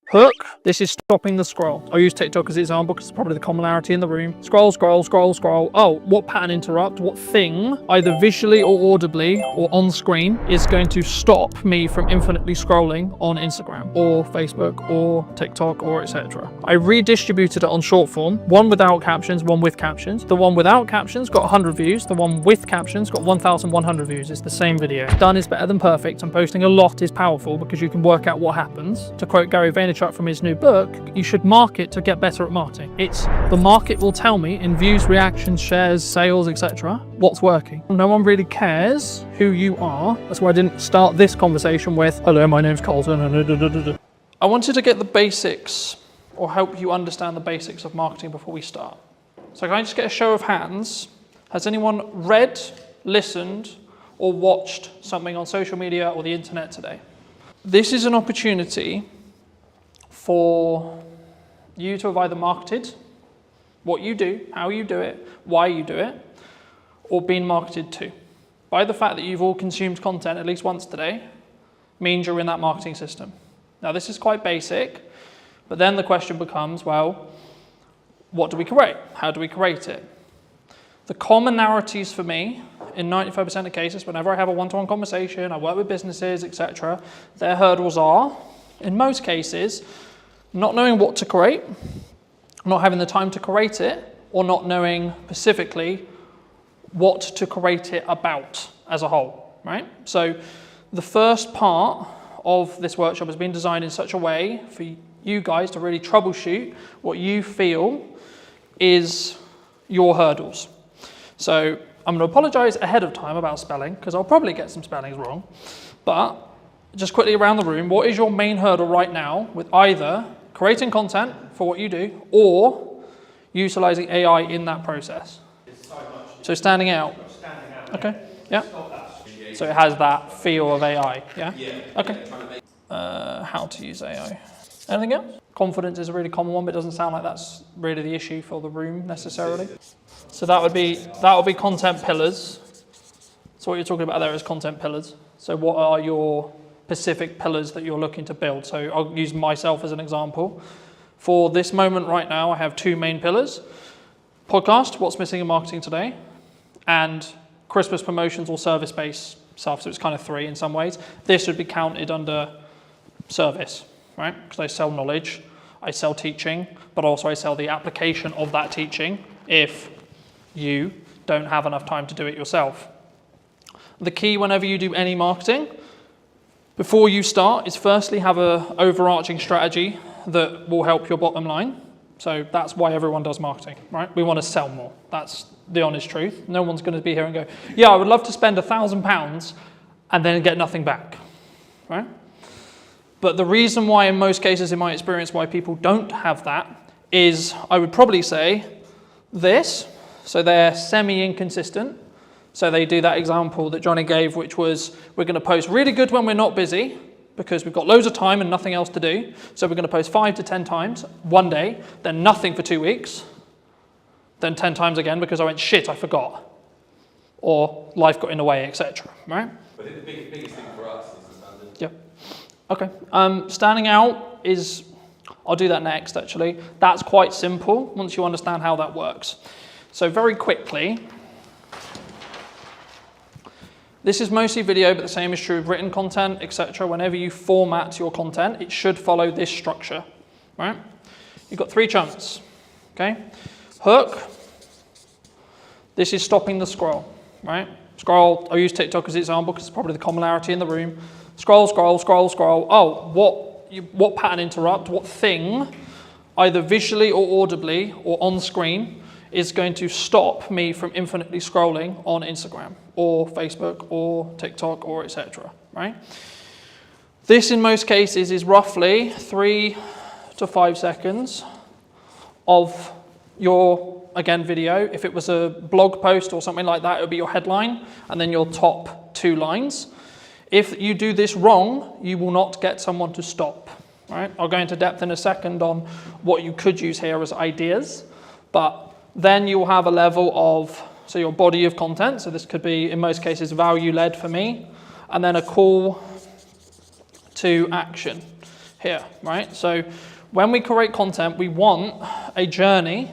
Hook. This is stopping the scroll. I'll use TikTok as an example because it's probably the commonality in the room. Scroll, scroll, scroll, scroll. Oh, what pattern interrupt? What thing, either visually or audibly or on screen, is going to stop me from infinitely scrolling on Instagram or Facebook or TikTok or etc. I redistributed it on short form. One without captions, one with captions. The one without captions got 100 views. The one with captions got 1,100 views. It's the same video. Done is better than perfect, and posting a lot is powerful because you can work out what happens. To quote Gary Vaynerchuk from his new book, you should market to get better at marketing. It's the market will tell me in views, reactions, shares, sales, etc. what's working. No one really cares who you are. That's why I didn't start this conversation with, hello, my name's Colton. I wanted to get the basics, or help you understand the basics of marketing before we start. So can I just get a show of hands? Has anyone read, listened, or watched something on social media or the internet today? This is an opportunity for you to have either marketed what you do, how you do it, why you do it, or been marketed to. By the fact that you've all consumed content at least once today, means you're in that marketing system. Now this is quite basic, but then the question becomes, well, what do we create? How do we create it? The commonalities for me, in 95% of cases, whenever I have a one-to-one conversation, I work with businesses, etc., their hurdles are, in most cases, not knowing what to create, not having the time to create it, or not knowing specifically what to create it about as a whole, right? So the first part of this workshop has been designed in such a way for you guys to really troubleshoot what you feel is your hurdles. So I'm going to apologize ahead of time about spelling, because I'll probably get some spellings wrong, but just quickly around the room, what is your main hurdle right now with either creating content for what you do or utilizing AI in that process? So standing out. Okay, yeah. So it has that feel of AI, yeah? Okay. How to use AI. Anything else? Confidence is a really common one, but it doesn't sound like that's really the issue for the room necessarily. So that would be content pillars. So what you're talking about there is content pillars. So what are your specific pillars that you're looking to build? So I'll use myself as an example. For this moment right now, I have two main pillars. Podcast, what's missing in marketing today, and Christmas promotions or service-based stuff, so it's kind of 3 in some ways. This would be counted under service, right? Because I sell knowledge, I sell teaching, but also I sell the application of that teaching if you don't have enough time to do it yourself. The key whenever you do any marketing, before you start, is firstly have an overarching strategy that will help your bottom line. So that's why everyone does marketing, right? We want to sell more. That's the honest truth. No one's going to be here and go, yeah, I would love to spend £1,000 and then get nothing back, right? But the reason why, in most cases, in my experience, why people don't have that is, I would probably say, this. So they're semi-inconsistent. So they do that example that Johnny gave, which was, we're going to post really good when we're not busy, because we've got loads of time and nothing else to do. So we're going to post 5 to 10 times one day, then nothing for 2 weeks, then 10 times again because I went, shit, I forgot. Or life got in the way, etc. Right? But I think the biggest thing for us is the standard. Yeah. Okay. Standing out is, I'll do that next actually. That's quite simple once you understand how that works. So very quickly, this is mostly video, but the same is true of written content, etc. Whenever you format your content, it should follow this structure, right? You've got 3 chunks, okay? Hook, this is stopping the scroll, right? Scroll, I'll use TikTok as an example because it's probably the commonality in the room. Scroll, scroll, scroll, scroll. Oh, what pattern interrupt, what thing, either visually or audibly or on screen, is going to stop me from infinitely scrolling on Instagram or Facebook or TikTok or etc. Right? This in most cases is roughly 3 to 5 seconds of your, again, video. If it was a blog post or something like that, it would be your headline and then your top 2 lines. If you do this wrong, you will not get someone to stop. Right? I'll go into depth in a second on what you could use here as ideas, but then you'll have a level of, so your body of content, so this could be, in most cases, value-led for me, and then a call to action here, right? So when we create content, we want a journey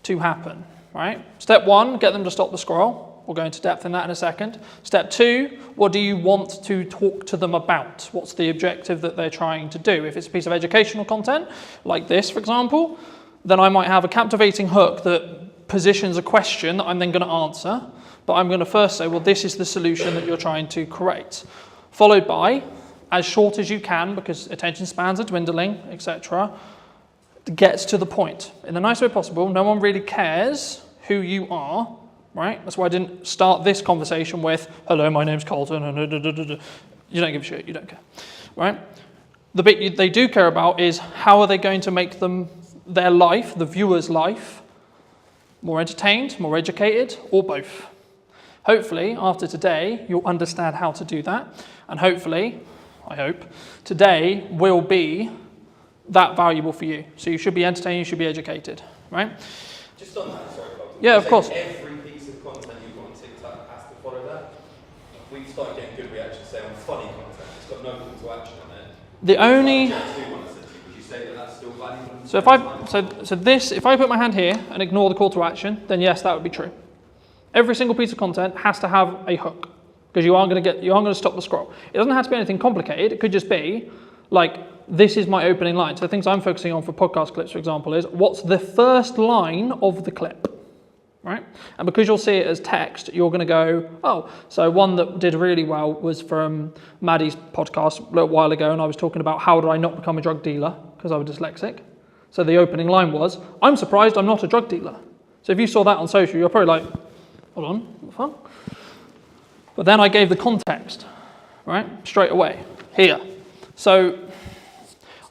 to happen, right? Step 1, get them to stop the scroll. We'll go into depth in that in a second. Step 2, what do you want to talk to them about? What's the objective that they're trying to do? If it's a piece of educational content, like this, for example, then I might have a captivating hook that positions a question that I'm then going to answer, but I'm going to first say, well, this is the solution that you're trying to create, followed by, as short as you can, because attention spans are dwindling, etc., gets to the point. In the nicest way possible, no one really cares who you are, right? That's why I didn't start this conversation with, hello, my name's Colton, and you don't give a shit, you don't care, right? The bit they do care about is how are they going to make their life, the viewer's life, more entertained, more educated, or both. Hopefully, after today, you'll understand how to do that. And hopefully, I hope, today will be that valuable for you. So you should be entertained, you should be educated, right? Just on that, sorry, Colton. Yeah, of course. Every piece of content you've got on TikTok has to follow that. We've started getting good reactions, say, on funny content. It's got no call to action on it. The only... Would you say that that's still valuable? So if I put my hand here and ignore the call to action, then yes, that would be true. Every single piece of content has to have a hook because you aren't going to stop the scroll. It doesn't have to be anything complicated. It could just be like, this is my opening line. So the things I'm focusing on for podcast clips, for example, is what's the first line of the clip, right? And because you'll see it as text, you're going to go, oh, so one that did really well was from Maddie's podcast a little while ago, and I was talking about how did I not become a drug dealer because I was dyslexic. So the opening line was, I'm surprised I'm not a drug dealer. So if you saw that on social, you're probably like, hold on, what the fuck? But then I gave the context, right? Straight away, here. So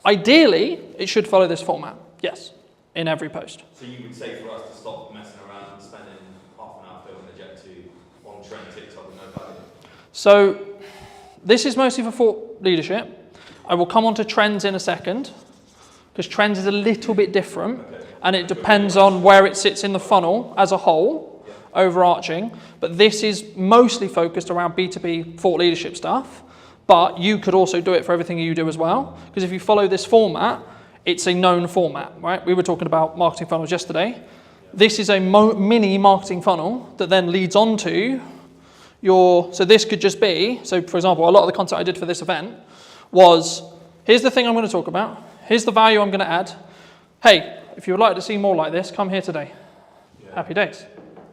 ideally, it should follow this format, yes, in every post. So you would say for us to stop messing around and spending half an hour filming a Jet 2 on trend TikTok with no value? So this is mostly for thought leadership. I will come on to trends in a second, because trends is a little bit different, and it depends on where it sits in the funnel as a whole, overarching. But this is mostly focused around B2B thought leadership stuff, but you could also do it for everything you do as well, because if you follow this format, it's a known format, right? We were talking about marketing funnels yesterday. This is a mini marketing funnel that then leads on to your, so this could just be, so for example, a lot of the content I did for this event was, here's the thing I'm going to talk about, here's the value I'm going to add. Hey, if you would like to see more like this, come here today. Yeah. Happy days.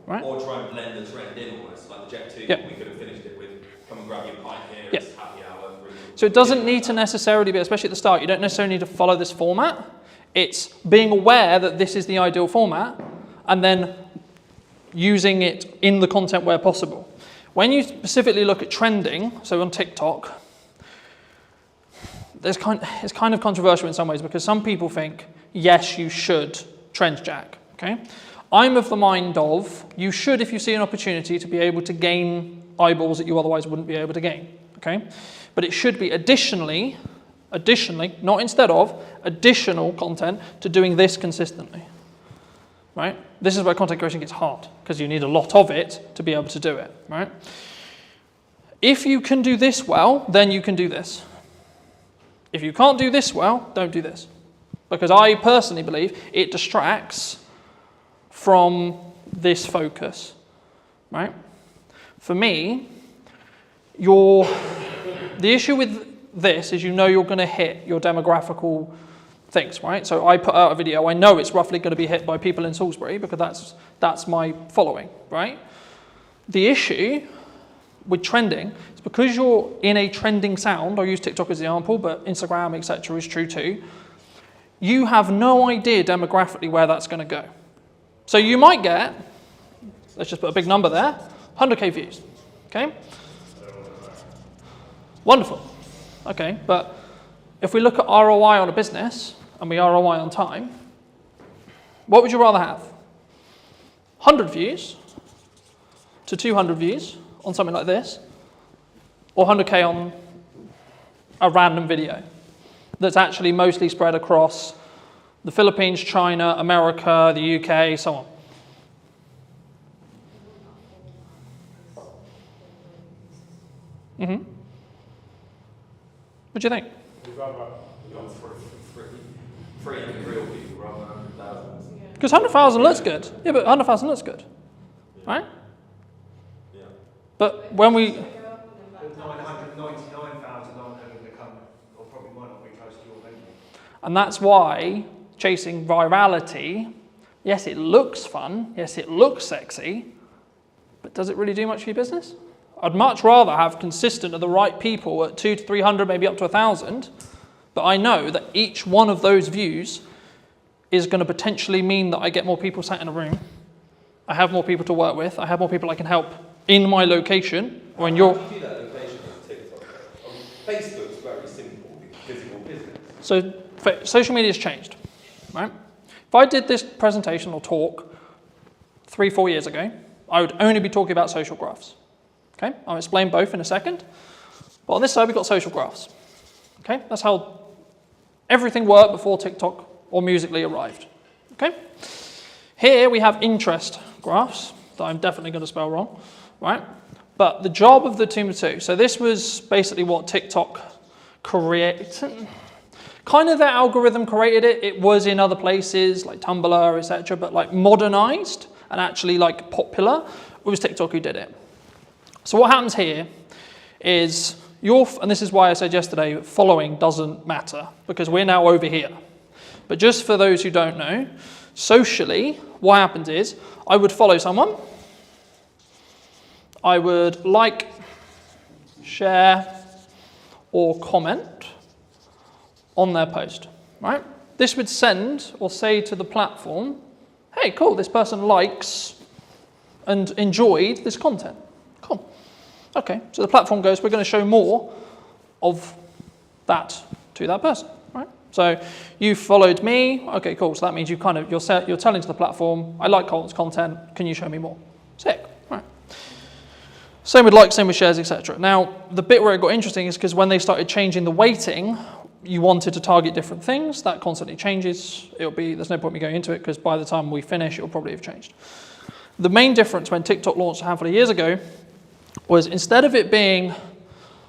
Right? Or try and blend the trend in almost, like the Jet 2, we could have finished it with, come and grab your pint here, it's happy hour. So it doesn't need to necessarily be, especially at the start, you don't necessarily need to follow this format. It's being aware that this is the ideal format and then using it in the content where possible. When you specifically look at trending, so on TikTok, it's kind of controversial in some ways because some people think, yes, you should trend jack, okay? I'm of the mind of, you should, if you see an opportunity, to be able to gain eyeballs that you otherwise wouldn't be able to gain, okay? But it should be additionally, not instead of, additional content to doing this consistently, right? This is where content creation gets hard, because you need a lot of it to be able to do it, right? If you can do this well, then you can do this. If you can't do this well, don't do this. Because I personally believe it distracts from this focus, right? For me, the issue with this is you know you're going to hit your demographical things, right? So I put out a video, I know it's roughly going to be hit by people in Salisbury because that's my following, right? The issue with trending is because you're in a trending sound, I'll use TikTok as the example, but Instagram, etc. is true too, you have no idea demographically where that's going to go. So you might get, let's just put a big number there, 100k views, okay? Wonderful, okay, but if we look at ROI on a business, and we ROI on time, what would you rather have? 100 views to 200 views on something like this, or 100k on a random video that's actually mostly spread across the Philippines, China, America, the UK, so on. Mm-hmm. What do you think? Because 100,000 looks good. Yeah, but 100,000 looks good. Right? Yeah. But when we... 999,000 aren't going to become, or probably might not be close to your venue. And that's why chasing virality, yes, it looks fun, yes, it looks sexy, but does it really do much for your business? I'd much rather have consistent of the right people at 200 to 300, maybe up to 1,000, but I know that each one of those views is going to potentially mean that I get more people sat in a room, I have more people to work with, I have more people I can help in my location, or in your... How do you do that location on TikTok? Facebook's very simple, physical business. So social media has changed, right? If I did this presentation or talk 3-4 years ago, I would only be talking about social graphs. Okay, I'll explain both in a second. But on this side, we've got social graphs. Okay, that's how everything worked before TikTok or Musical.ly arrived. Okay, here we have interest graphs that I'm definitely going to spell wrong, right? But the job of the two, so this was basically what TikTok created. Kind of their algorithm created it. It was in other places like Tumblr, etc., but like modernized and actually like popular. It was TikTok who did it. So what happens here is and this is why I said yesterday, following doesn't matter because we're now over here. But just for those who don't know, socially, what happens is I would follow someone, I would like, share, or comment on their post, right? This would send or say to the platform, hey, cool, this person likes and enjoyed this content. Cool. Okay, so the platform goes, we're going to show more of that to that person, right? So you followed me, okay, cool. So that means you're telling to the platform, I like Colton's content, can you show me more? Sick, right? Same with likes, same with shares, etc. Now, the bit where it got interesting is because when they started changing the weighting, you wanted to target different things. That constantly changes. There's no point me going into it because by the time we finish, it'll probably have changed. The main difference when TikTok launched a handful of years ago was instead of it being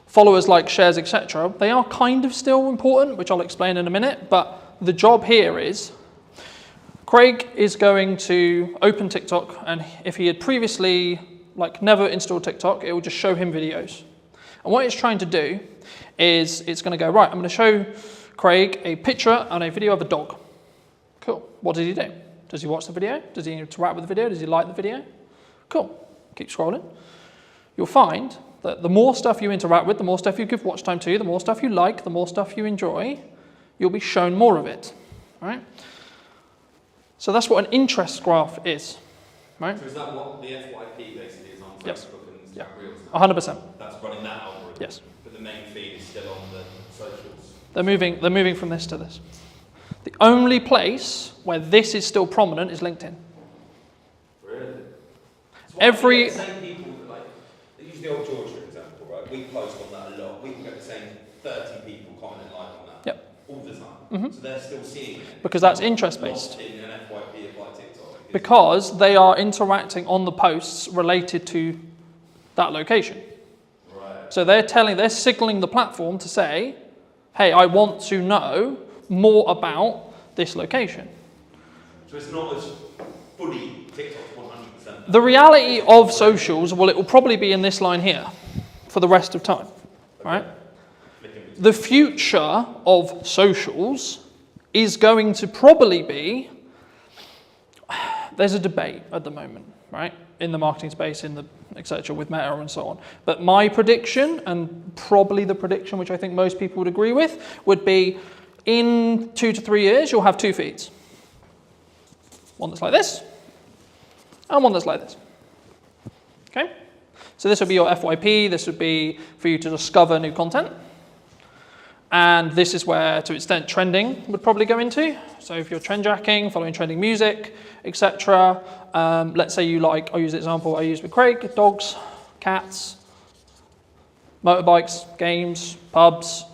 followers, like, shares, etc., they are kind of still important, which I'll explain in a minute, but the job here is Craig is going to open TikTok, and if he had previously never installed TikTok, it will just show him videos. And what it's trying to do is it's going to go, right, I'm going to show Craig a picture and a video of a dog. Cool. What does he do? Does he watch the video? Does he interact with the video? Does he like the video? Cool. Keep scrolling. You'll find that the more stuff you interact with, the more stuff you give watch time to, the more stuff you like, the more stuff you enjoy, you'll be shown more of it, right? So that's what an interest graph is, right? So is that what the FYP basically is on Yes. Facebook and Yeah. Reels? 100%. That's running that algorithm. Yes. But the main feed is still on the socials. They're moving from this to this. The only place where this is still prominent is LinkedIn. Really? Every the same people that use the old George for example, right? We post on that a lot. We can get the same 30 people commenting like on that. Yep. All the time. Mhm. So they're still seeing it. Because that's interest based. Not in an FYP applied TikTok. Because they are interacting on the posts related to that location. Right. So they're signaling the platform to say, hey, I want to know more about this location. So it's not as fully TikTok's 100%. The reality of socials, well, it will probably be in this line here for the rest of time, right? The future of socials is going to probably be, there's a debate at the moment, right? In the marketing space, in the etc. with Meta and so on. But my prediction, and probably the prediction which I think most people would agree with, would be in 2 to 3 years, you'll have 2 feeds. One that's like this, and one that's like this. Okay? So this would be your FYP, this would be for you to discover new content. And this is where, to an extent, trending would probably go into. So if you're trend jacking, following trending music, etc. Let's say you like, I'll use the example I used with Craig, dogs, cats, motorbikes, games, pubs,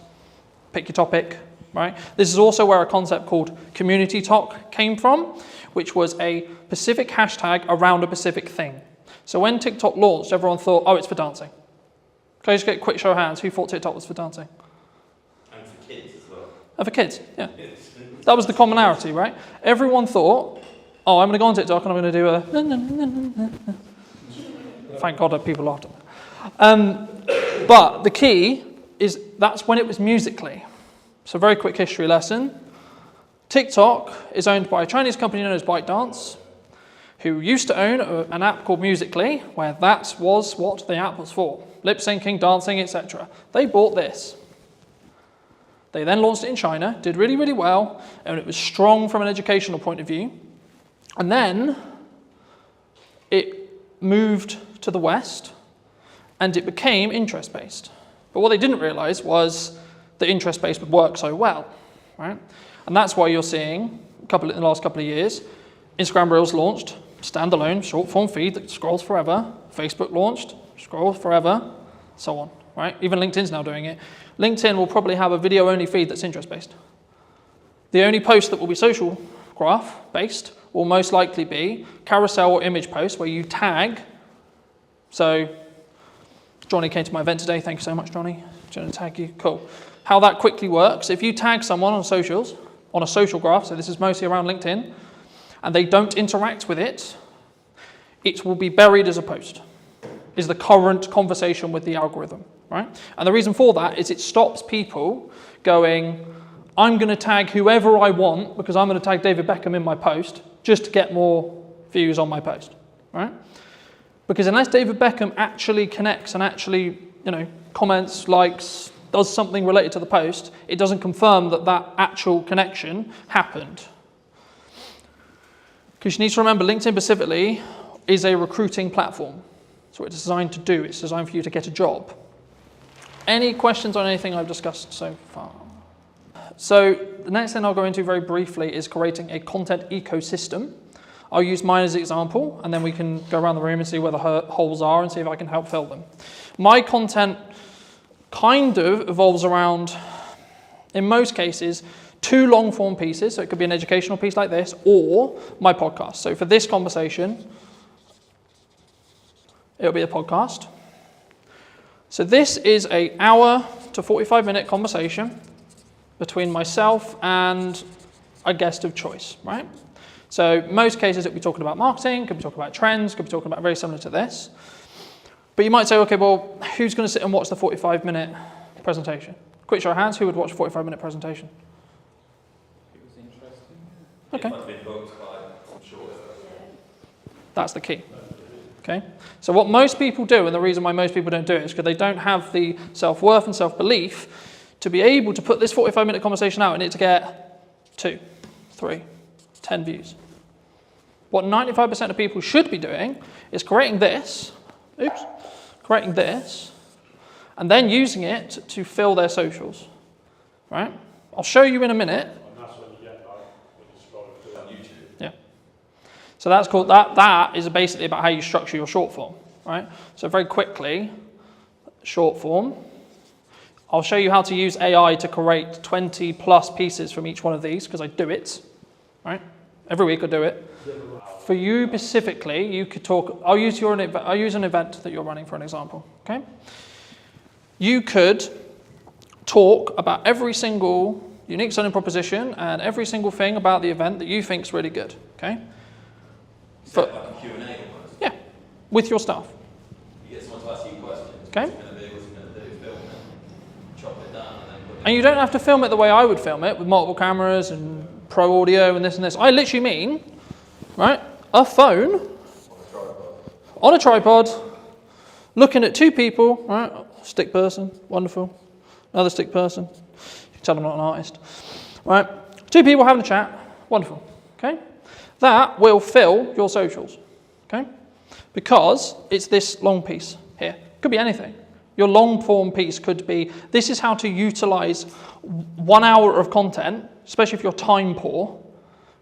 pick your topic, right? This is also where a concept called community talk came from, which was a specific hashtag around a specific thing. So when TikTok launched, everyone thought, oh, it's for dancing. Can I just get a quick show of hands? Who thought TikTok was for dancing? And for kids as well. For kids, yeah. That was the commonality, right? Everyone thought, oh, I'm going to go on TikTok and I'm going to do a... Thank God that people laughed at that. But the key is that's when it was Musical.ly. So very quick history lesson. TikTok is owned by a Chinese company known as ByteDance, who used to own an app called Musical.ly, where that was what the app was for. Lip syncing, dancing, etc. They bought this. They then launched it in China, did really, really well, and it was strong from an educational point of view. And then it moved to the West, and it became interest-based. But what they didn't realize was that interest-based would work so well, right? And that's why you're seeing, in the last couple of years, Instagram Reels launched, standalone, short-form feed that scrolls forever. Facebook launched, scrolls forever, so on, right? Even LinkedIn's now doing it. LinkedIn will probably have a video-only feed that's interest-based. The only post that will be social graph-based will most likely be carousel or image posts where you tag. So Johnny came to my event today. Thank you so much, Johnny. Going to tag you. Cool. How that quickly works, if you tag someone on socials, on a social graph, so this is mostly around LinkedIn, and they don't interact with it, it will be buried as a post, is the current conversation with the algorithm, right? And the reason for that is it stops people going, I'm going to tag whoever I want because I'm going to tag David Beckham in my post just to get more views on my post, right? Because unless David Beckham actually connects and actually, comments, likes, does something related to the post, it doesn't confirm that that actual connection happened. Because you need to remember, LinkedIn specifically is a recruiting platform. That's what it's designed to do. It's designed for you to get a job. Any questions on anything I've discussed so far? So the next thing I'll go into very briefly is creating a content ecosystem. I'll use mine as an example, and then we can go around the room and see where the holes are and see if I can help fill them. My content kind of evolves around, in most cases, 2 long-form pieces. So it could be an educational piece like this, or my podcast. So for this conversation, it'll be a podcast. So this is an hour to 45-minute conversation between myself and a guest of choice, right? So most cases it could be talking about marketing, could be talking about trends, could be talking about very similar to this. But you might say, okay, well, who's going to sit and watch the 45-minute presentation? Quick show of hands, who would watch a 45-minute presentation? Okay. That's the key. Okay. So what most people do, and the reason why most people don't do it, is because they don't have the self-worth and self-belief to be able to put this 45-minute conversation out and it to get 2, 3, 10 views. What 95% of people should be doing is creating this, and then using it to fill their socials. Right? I'll show you in a minute. Yeah. So that's called that is basically about how you structure your short form, right? So very quickly, short form. I'll show you how to use AI to create 20 plus pieces from each one of these, because I do it, right? Every week I do it. For you specifically, you could talk, I'll use an event that you're running for an example, okay? You could talk about every single unique selling proposition and every single thing about the event that you think is really good, okay? Like a Q&A almost. Yeah, with your staff. You get someone to ask you questions. Okay. What's it going to do? Film it, chop it down, and then put it. And you don't have to film it the way I would film it, with multiple cameras and pro audio and this and this. I literally mean, right, a phone on a tripod, looking at 2 people, right, stick person, wonderful, another stick person, you can tell I'm not an artist, right, 2 people having a chat, wonderful, okay? That will fill your socials, okay? Because it's this long piece here. Could be anything. Your long form piece could be, this is how to utilize 1 hour of content, especially if you're time poor,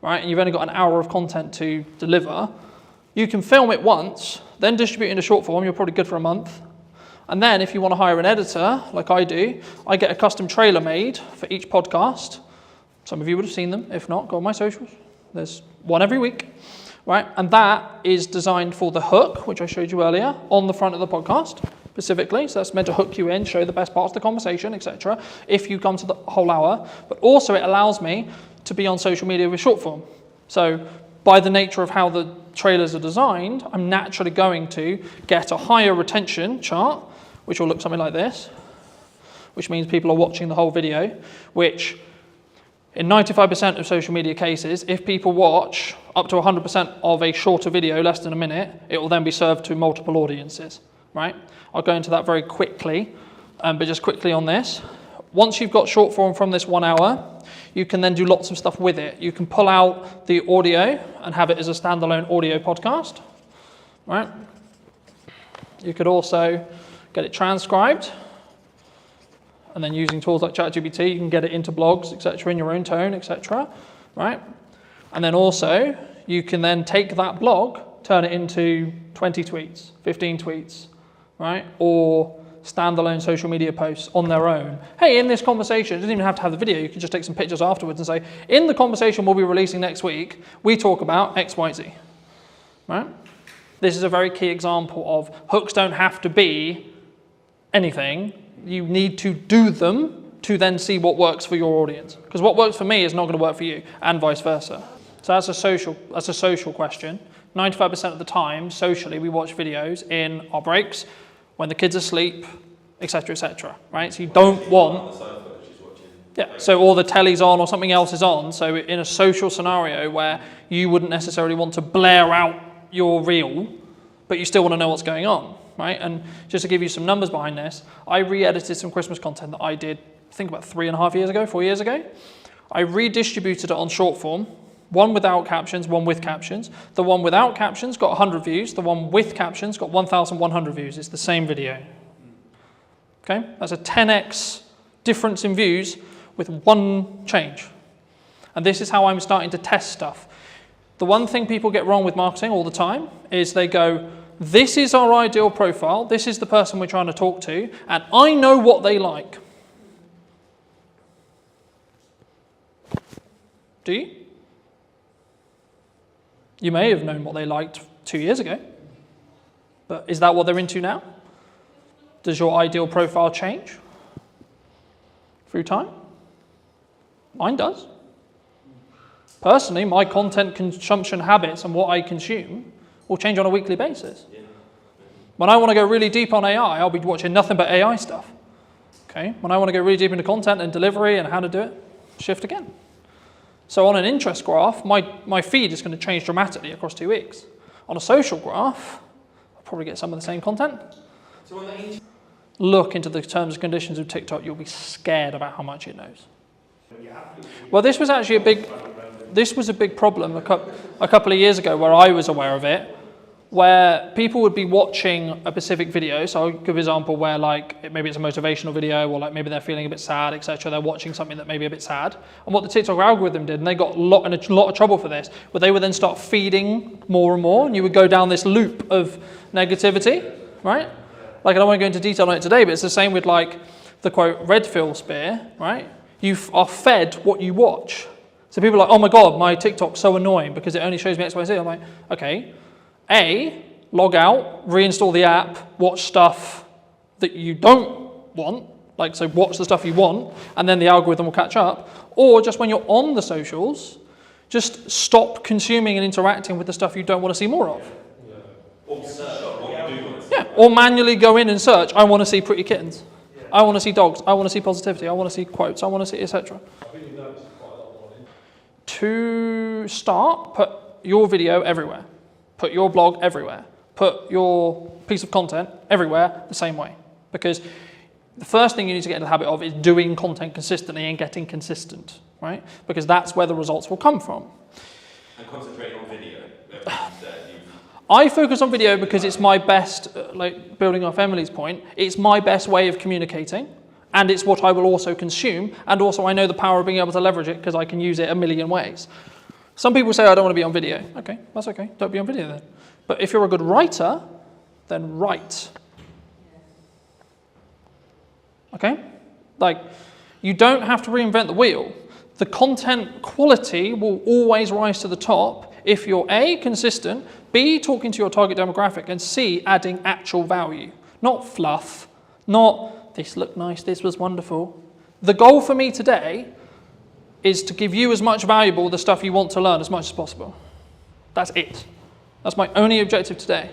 right, and you've only got an hour of content to deliver. You can film it once, then distribute it into short form, you're probably good for a month. And then if you want to hire an editor, like I do, I get a custom trailer made for each podcast. Some of you would have seen them. If not, go on my socials. There's one every week, right? And that is designed for the hook, which I showed you earlier, on the front of the podcast specifically. So that's meant to hook you in, show the best parts of the conversation, etc. if you come to the whole hour. But also it allows me to be on social media with short form. So by the nature of how the trailers are designed, I'm naturally going to get a higher retention chart, which will look something like this, which means people are watching the whole video, which in 95% of social media cases, if people watch up to 100% of a shorter video, less than a minute, it will then be served to multiple audiences, right? I'll go into that very quickly, but just quickly on this. Once you've got short form from this 1 hour, you can then do lots of stuff with it. You can pull out the audio and have it as a standalone audio podcast, right? You could also get it transcribed, and then using tools like ChatGPT, you can get it into blogs, etc., in your own tone, etc., right? And then also, you can then take that blog, turn it into 20 tweets, 15 tweets, right? Or standalone social media posts on their own. Hey, in this conversation, it doesn't even have to have the video, you can just take some pictures afterwards and say, in the conversation we'll be releasing next week, we talk about X, Y, Z, right? This is a very key example of hooks don't have to be anything. You need to do them to then see what works for your audience. Because what works for me is not going to work for you, and vice versa. So that's a social question. 95% of the time, socially, we watch videos in our breaks, when the kids are asleep, etc., right? So you don't want... Yeah, so or the telly's on or something else is on. So in a social scenario where you wouldn't necessarily want to blare out your reel, but you still want to know what's going on. Right? And just to give you some numbers behind this, I re-edited some Christmas content that I did, I think about 4 years ago. I redistributed it on short form, one without captions, one with captions. The one without captions got 100 views. The one with captions got 1,100 views. It's the same video. Okay? That's a 10x difference in views with one change. And this is how I'm starting to test stuff. The one thing people get wrong with marketing all the time is they go, this is our ideal profile, this is the person we're trying to talk to, and I know what they like. Do you? You may have known what they liked 2 years ago, but is that what they're into now? Does your ideal profile change through time? Mine does. Personally, my content consumption habits and what I consume will change on a weekly basis. When I want to go really deep on AI, I'll be watching nothing but AI stuff. Okay. When I want to go really deep into content and delivery and how to do it, shift again. So on an interest graph, my feed is going to change dramatically across 2 weeks. On a social graph, I'll probably get some of the same content. So on the Look into the terms and conditions of TikTok, you'll be scared about how much it knows. Well, this was actually a big problem a couple of years ago where I was aware of it, where people would be watching a specific video. So I'll give an example where like maybe it's a motivational video, or like maybe they're feeling a bit sad, etc. They're watching something that may be a bit sad. And what the TikTok algorithm did, and they got in a lot of trouble for this, but they would then start feeding more and more, and you would go down this loop of negativity, right? Like I don't want to go into detail on it today, but it's the same with like the quote Redfield spear, right? You are fed what you watch. So people are like, oh my God, my TikTok's so annoying because it only shows me X, Y, Z. I'm like, okay, log out, reinstall the app, watch stuff that you don't want, like so watch the stuff you want, and then the algorithm will catch up. Or just when you're on the socials, just stop consuming and interacting with the stuff you don't want to see more of. Or search what you do want to see. Yeah, or manually go in and search, I want to see pretty kittens. I want to see dogs, I want to see positivity, I want to see quotes, I want to see etc. To start, put your video everywhere. Put your blog everywhere. Put your piece of content everywhere the same way. Because the first thing you need to get into the habit of is doing content consistently and getting consistent, right? Because that's where the results will come from. And concentrating on video. I focus on video because it's my best, like building off Emily's point, it's my best way of communicating, and it's what I will also consume, and also I know the power of being able to leverage it because I can use it a million ways. Some people say I don't want to be on video. Okay, that's okay, don't be on video then. But if you're a good writer, then write. Okay? Like, you don't have to reinvent the wheel. The content quality will always rise to the top if you're A, consistent, B, talking to your target demographic, and C, adding actual value. Not fluff, not this looked nice, this was wonderful. The goal for me today is to give you as much valuable the stuff you want to learn as much as possible. That's it. That's my only objective today.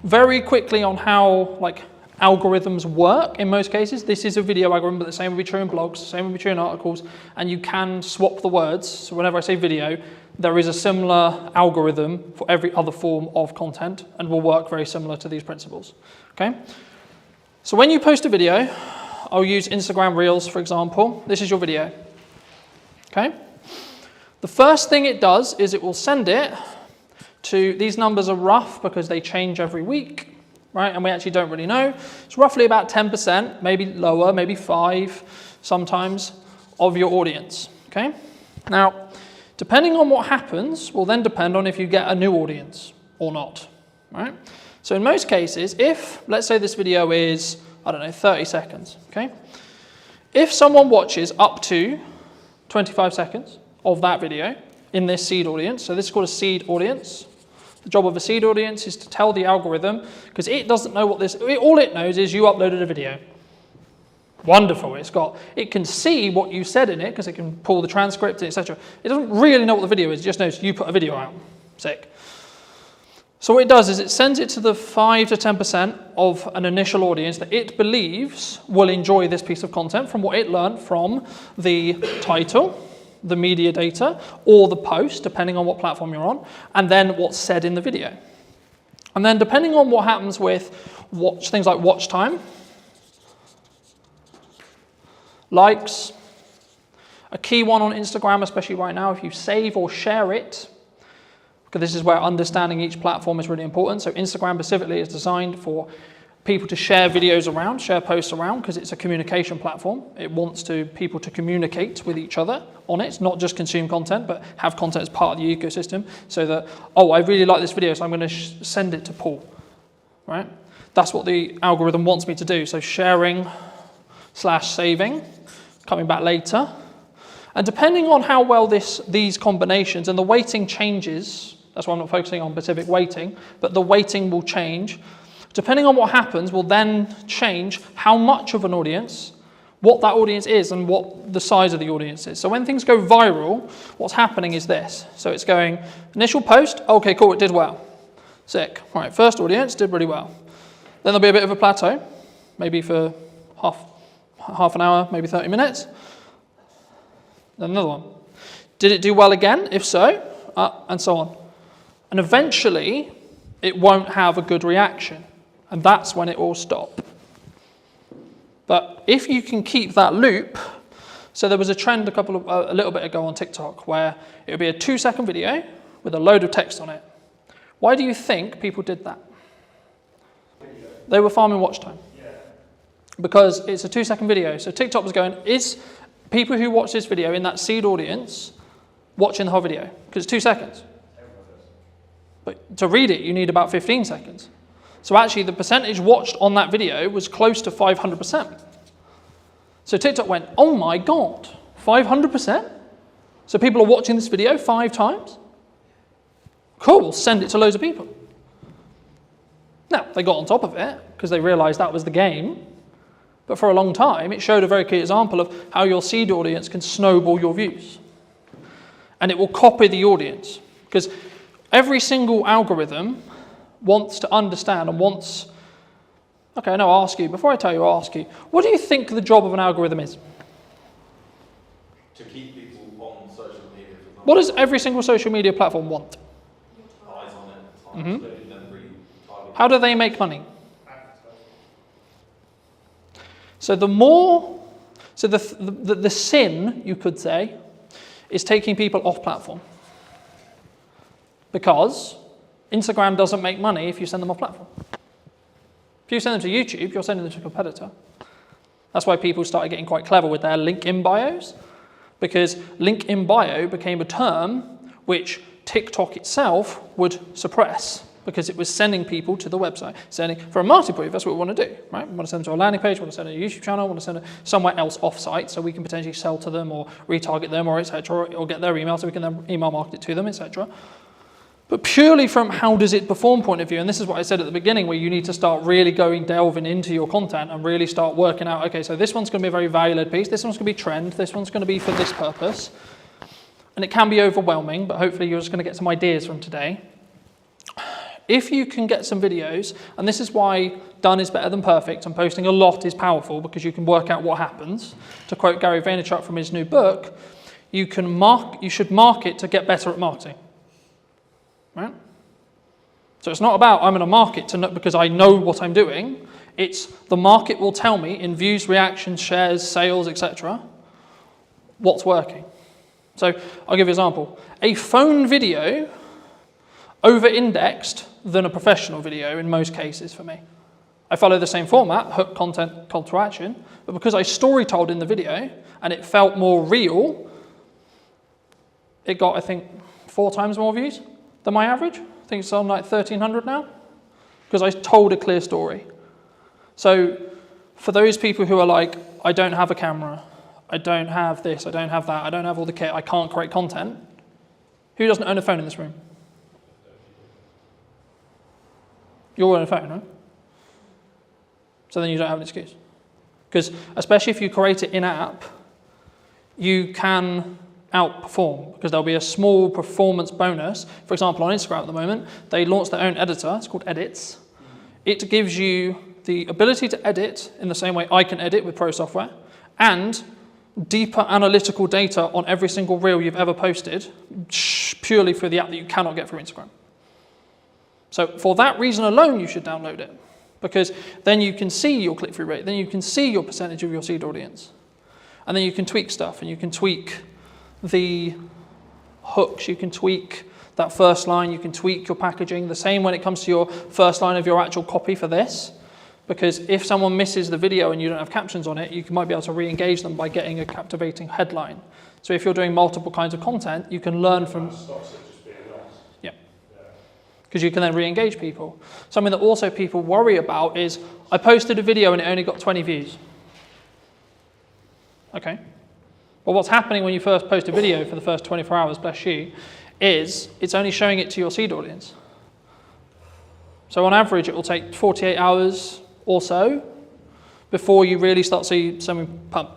Very quickly on how like algorithms work in most cases. This is a video algorithm, but the same will be true in blogs, the same will be true in articles, and you can swap the words. So whenever I say video, there is a similar algorithm for every other form of content and will work very similar to these principles. Okay? So when you post a video, I'll use Instagram Reels, for example. This is your video. Okay? The first thing it does is it will send it to, these numbers are rough because they change every week, right? And we actually don't really know. It's roughly about 10%, maybe lower, maybe 5% sometimes, of your audience. Okay? Now, depending on what happens will then depend on if you get a new audience or not, right? So in most cases, if, let's say this video is, I don't know, 30 seconds, okay? If someone watches up to 25 seconds of that video in this seed audience, so this is called a seed audience. The job of a seed audience is to tell the algorithm, because it doesn't know what this, all it knows is you uploaded a video. Wonderful, it can see what you said in it, because it can pull the transcript, etc. It doesn't really know what the video is, it just knows you put a video out. Sick. So what it does is it sends it to the 5 to 10% of an initial audience that it believes will enjoy this piece of content from what it learned from the title, the media data, or the post, depending on what platform you're on, and then what's said in the video. And then depending on what happens with things like watch time, likes, a key one on Instagram, especially right now, if you save or share it, because this is where understanding each platform is really important. So Instagram specifically is designed for people to share videos around, share posts around, because it's a communication platform. It wants people to communicate with each other on it, not just consume content, but have content as part of the ecosystem, so that, oh, I really like this video, so I'm going to send it to Paul, right? That's what the algorithm wants me to do. So sharing / saving, coming back later. And depending on how well these combinations, and the weighting changes, that's why I'm not focusing on specific weighting, but the weighting will change. Depending on what happens will then change how much of an audience what that audience is and what the size of the audience is. So when things go viral, what's happening is this. So it's going, initial post, okay, cool, it did well. Sick. All right, first audience did really well. Then there'll be a bit of a plateau, maybe for half an hour, maybe 30 minutes. Then another one. Did it do well again? If so, and so on. And eventually, it won't have a good reaction. And that's when it will stop. But if you can keep that loop, so there was a trend a little bit ago on TikTok where it would be a 2-second video with a load of text on it. Why do you think people did that? They were farming watch time. Because it's a 2-second video. So TikTok was going, is people who watch this video in that seed audience watching the whole video? Because it's 2 seconds. But to read it, you need about 15 seconds. So actually, the percentage watched on that video was close to 500%. So TikTok went, oh my God, 500%? So people are watching this video 5 times? Cool, we'll send it to loads of people. Now, they got on top of it because they realized that was the game. But for a long time, it showed a very clear example of how your seed audience can snowball your views. And it will copy the audience. Because every single algorithm wants to understand and wants... Okay, no, I'll ask you. Before I tell you, I'll ask you. What do you think the job of an algorithm is? To keep people on social media. For example. What does every single social media platform want? Eyes on it. Time to then retarget. How do they make money? So the sin, you could say, is taking people off platform. Because Instagram doesn't make money if you send them off platform. If you send them to YouTube, you're sending them to a competitor. That's why people started getting quite clever with their link in bios, because link in bio became a term which TikTok itself would suppress, because it was sending people to the website. For a marketing point, that's what we want to do, right? We want to send them to a landing page, we want to send them to a YouTube channel, we want to send them somewhere else off-site so we can potentially sell to them or retarget them or etc. or get their email so we can then email market it to them, etc. But purely from how does it perform point of view, and this is what I said at the beginning, where you need to start really delving into your content and really start working out, okay, so this one's going to be a very value-led piece, this one's going to be trend, this one's going to be for this purpose. And it can be overwhelming, but hopefully you're just going to get some ideas from today. If you can get some videos, and this is why done is better than perfect, and posting a lot is powerful because you can work out what happens. To quote Gary Vaynerchuk from his new book, you should market to get better at marketing. Right? So it's not about I'm going to market because I know what I'm doing. It's the market will tell me in views, reactions, shares, sales, etc. what's working. So I'll give you an example. A phone video over-indexed than a professional video in most cases for me. I follow the same format, hook, content, call to action, but because I story told in the video and it felt more real, it got, I think, 4 times more views than my average. I think it's on like 1,300 now, because I told a clear story. So for those people who are like, I don't have a camera, I don't have this, I don't have that, I don't have all the kit, I can't create content, who doesn't own a phone in this room? You all own a phone, right? So then you don't have an excuse. Because especially if you create it in-app, you can outperform, because there'll be a small performance bonus. For example, on Instagram at the moment, they launched their own editor. It's called Edits. It gives you the ability to edit in the same way I can edit with pro software, and deeper analytical data on every single reel you've ever posted, purely through the app that you cannot get through Instagram. So for that reason alone, you should download it, because then you can see your click-through rate, then you can see your percentage of your seed audience. And then you can tweak stuff, and you can tweak the hooks, you can tweak that first line, you can tweak your packaging. The same when it comes to your first line of your actual copy for this, because if someone misses the video and you don't have captions on it, you might be able to re-engage them by getting a captivating headline. So if you're doing multiple kinds of content, you can learn from... Yeah. Because you can then re-engage people. Something that also people worry about is, I posted a video and it only got 20 views. Okay. Well, what's happening when you first post a video for the first 24 hours, bless you, is it's only showing it to your seed audience. So on average, it will take 48 hours or so before you really start seeing some pump.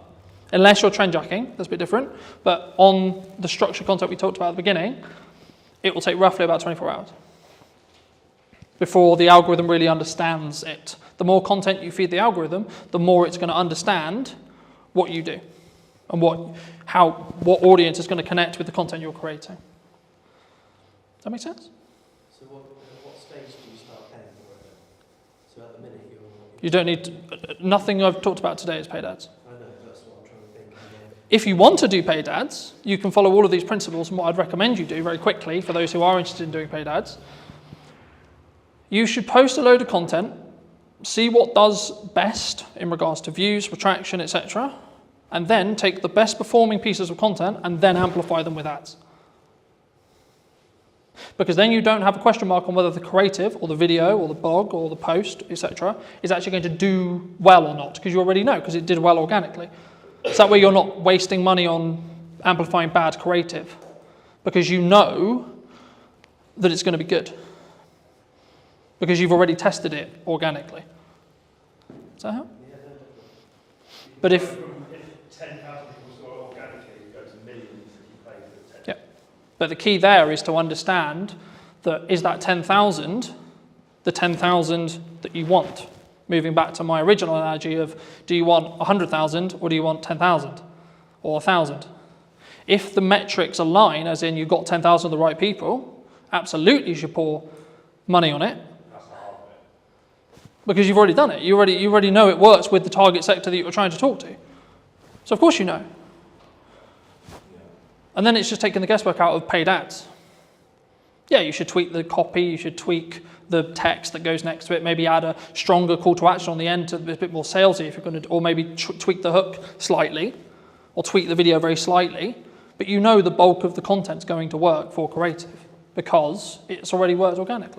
Unless you're trend jacking, that's a bit different. But on the structured content we talked about at the beginning, it will take roughly about 24 hours before the algorithm really understands it. The more content you feed the algorithm, the more it's going to understand what you do and what audience is going to connect with the content you're creating. Does that make sense? So what stage do you start paying for it? So at the minute You don't need, nothing I've talked about today is paid ads. I know, that's what I'm trying to think. If you want to do paid ads, you can follow all of these principles, and what I'd recommend you do very quickly for those who are interested in doing paid ads, you should post a load of content, see what does best in regards to views, retraction, etc., and then take the best performing pieces of content and then amplify them with ads. Because then you don't have a question mark on whether the creative or the video or the blog or the post, etc., is actually going to do well or not, because you already know, because it did well organically. So that way you're not wasting money on amplifying bad creative, because you know that it's going to be good, because you've already tested it organically. Does that help? But if 10,000 people saw it organically, it goes to millions if you pay for 10. yeah, but the key there is to understand that is that 10,000 the 10,000 that you want? Moving back to my original analogy of, do you want 100,000 or do you want 10,000 or 1,000? If the metrics align, as in you've got 10,000 of the right people, absolutely you should pour money on it. Because you've already done it. You already know it works with the target sector that you're trying to talk to. So of course you know. And then it's just taking the guesswork out of paid ads. Yeah, you should tweak the copy, you should tweak the text that goes next to it, maybe add a stronger call to action on the end to be a bit more salesy if you're going to, or maybe tweak the hook slightly, or tweak the video very slightly, but you know the bulk of the content's going to work for creative because it's already worked organically.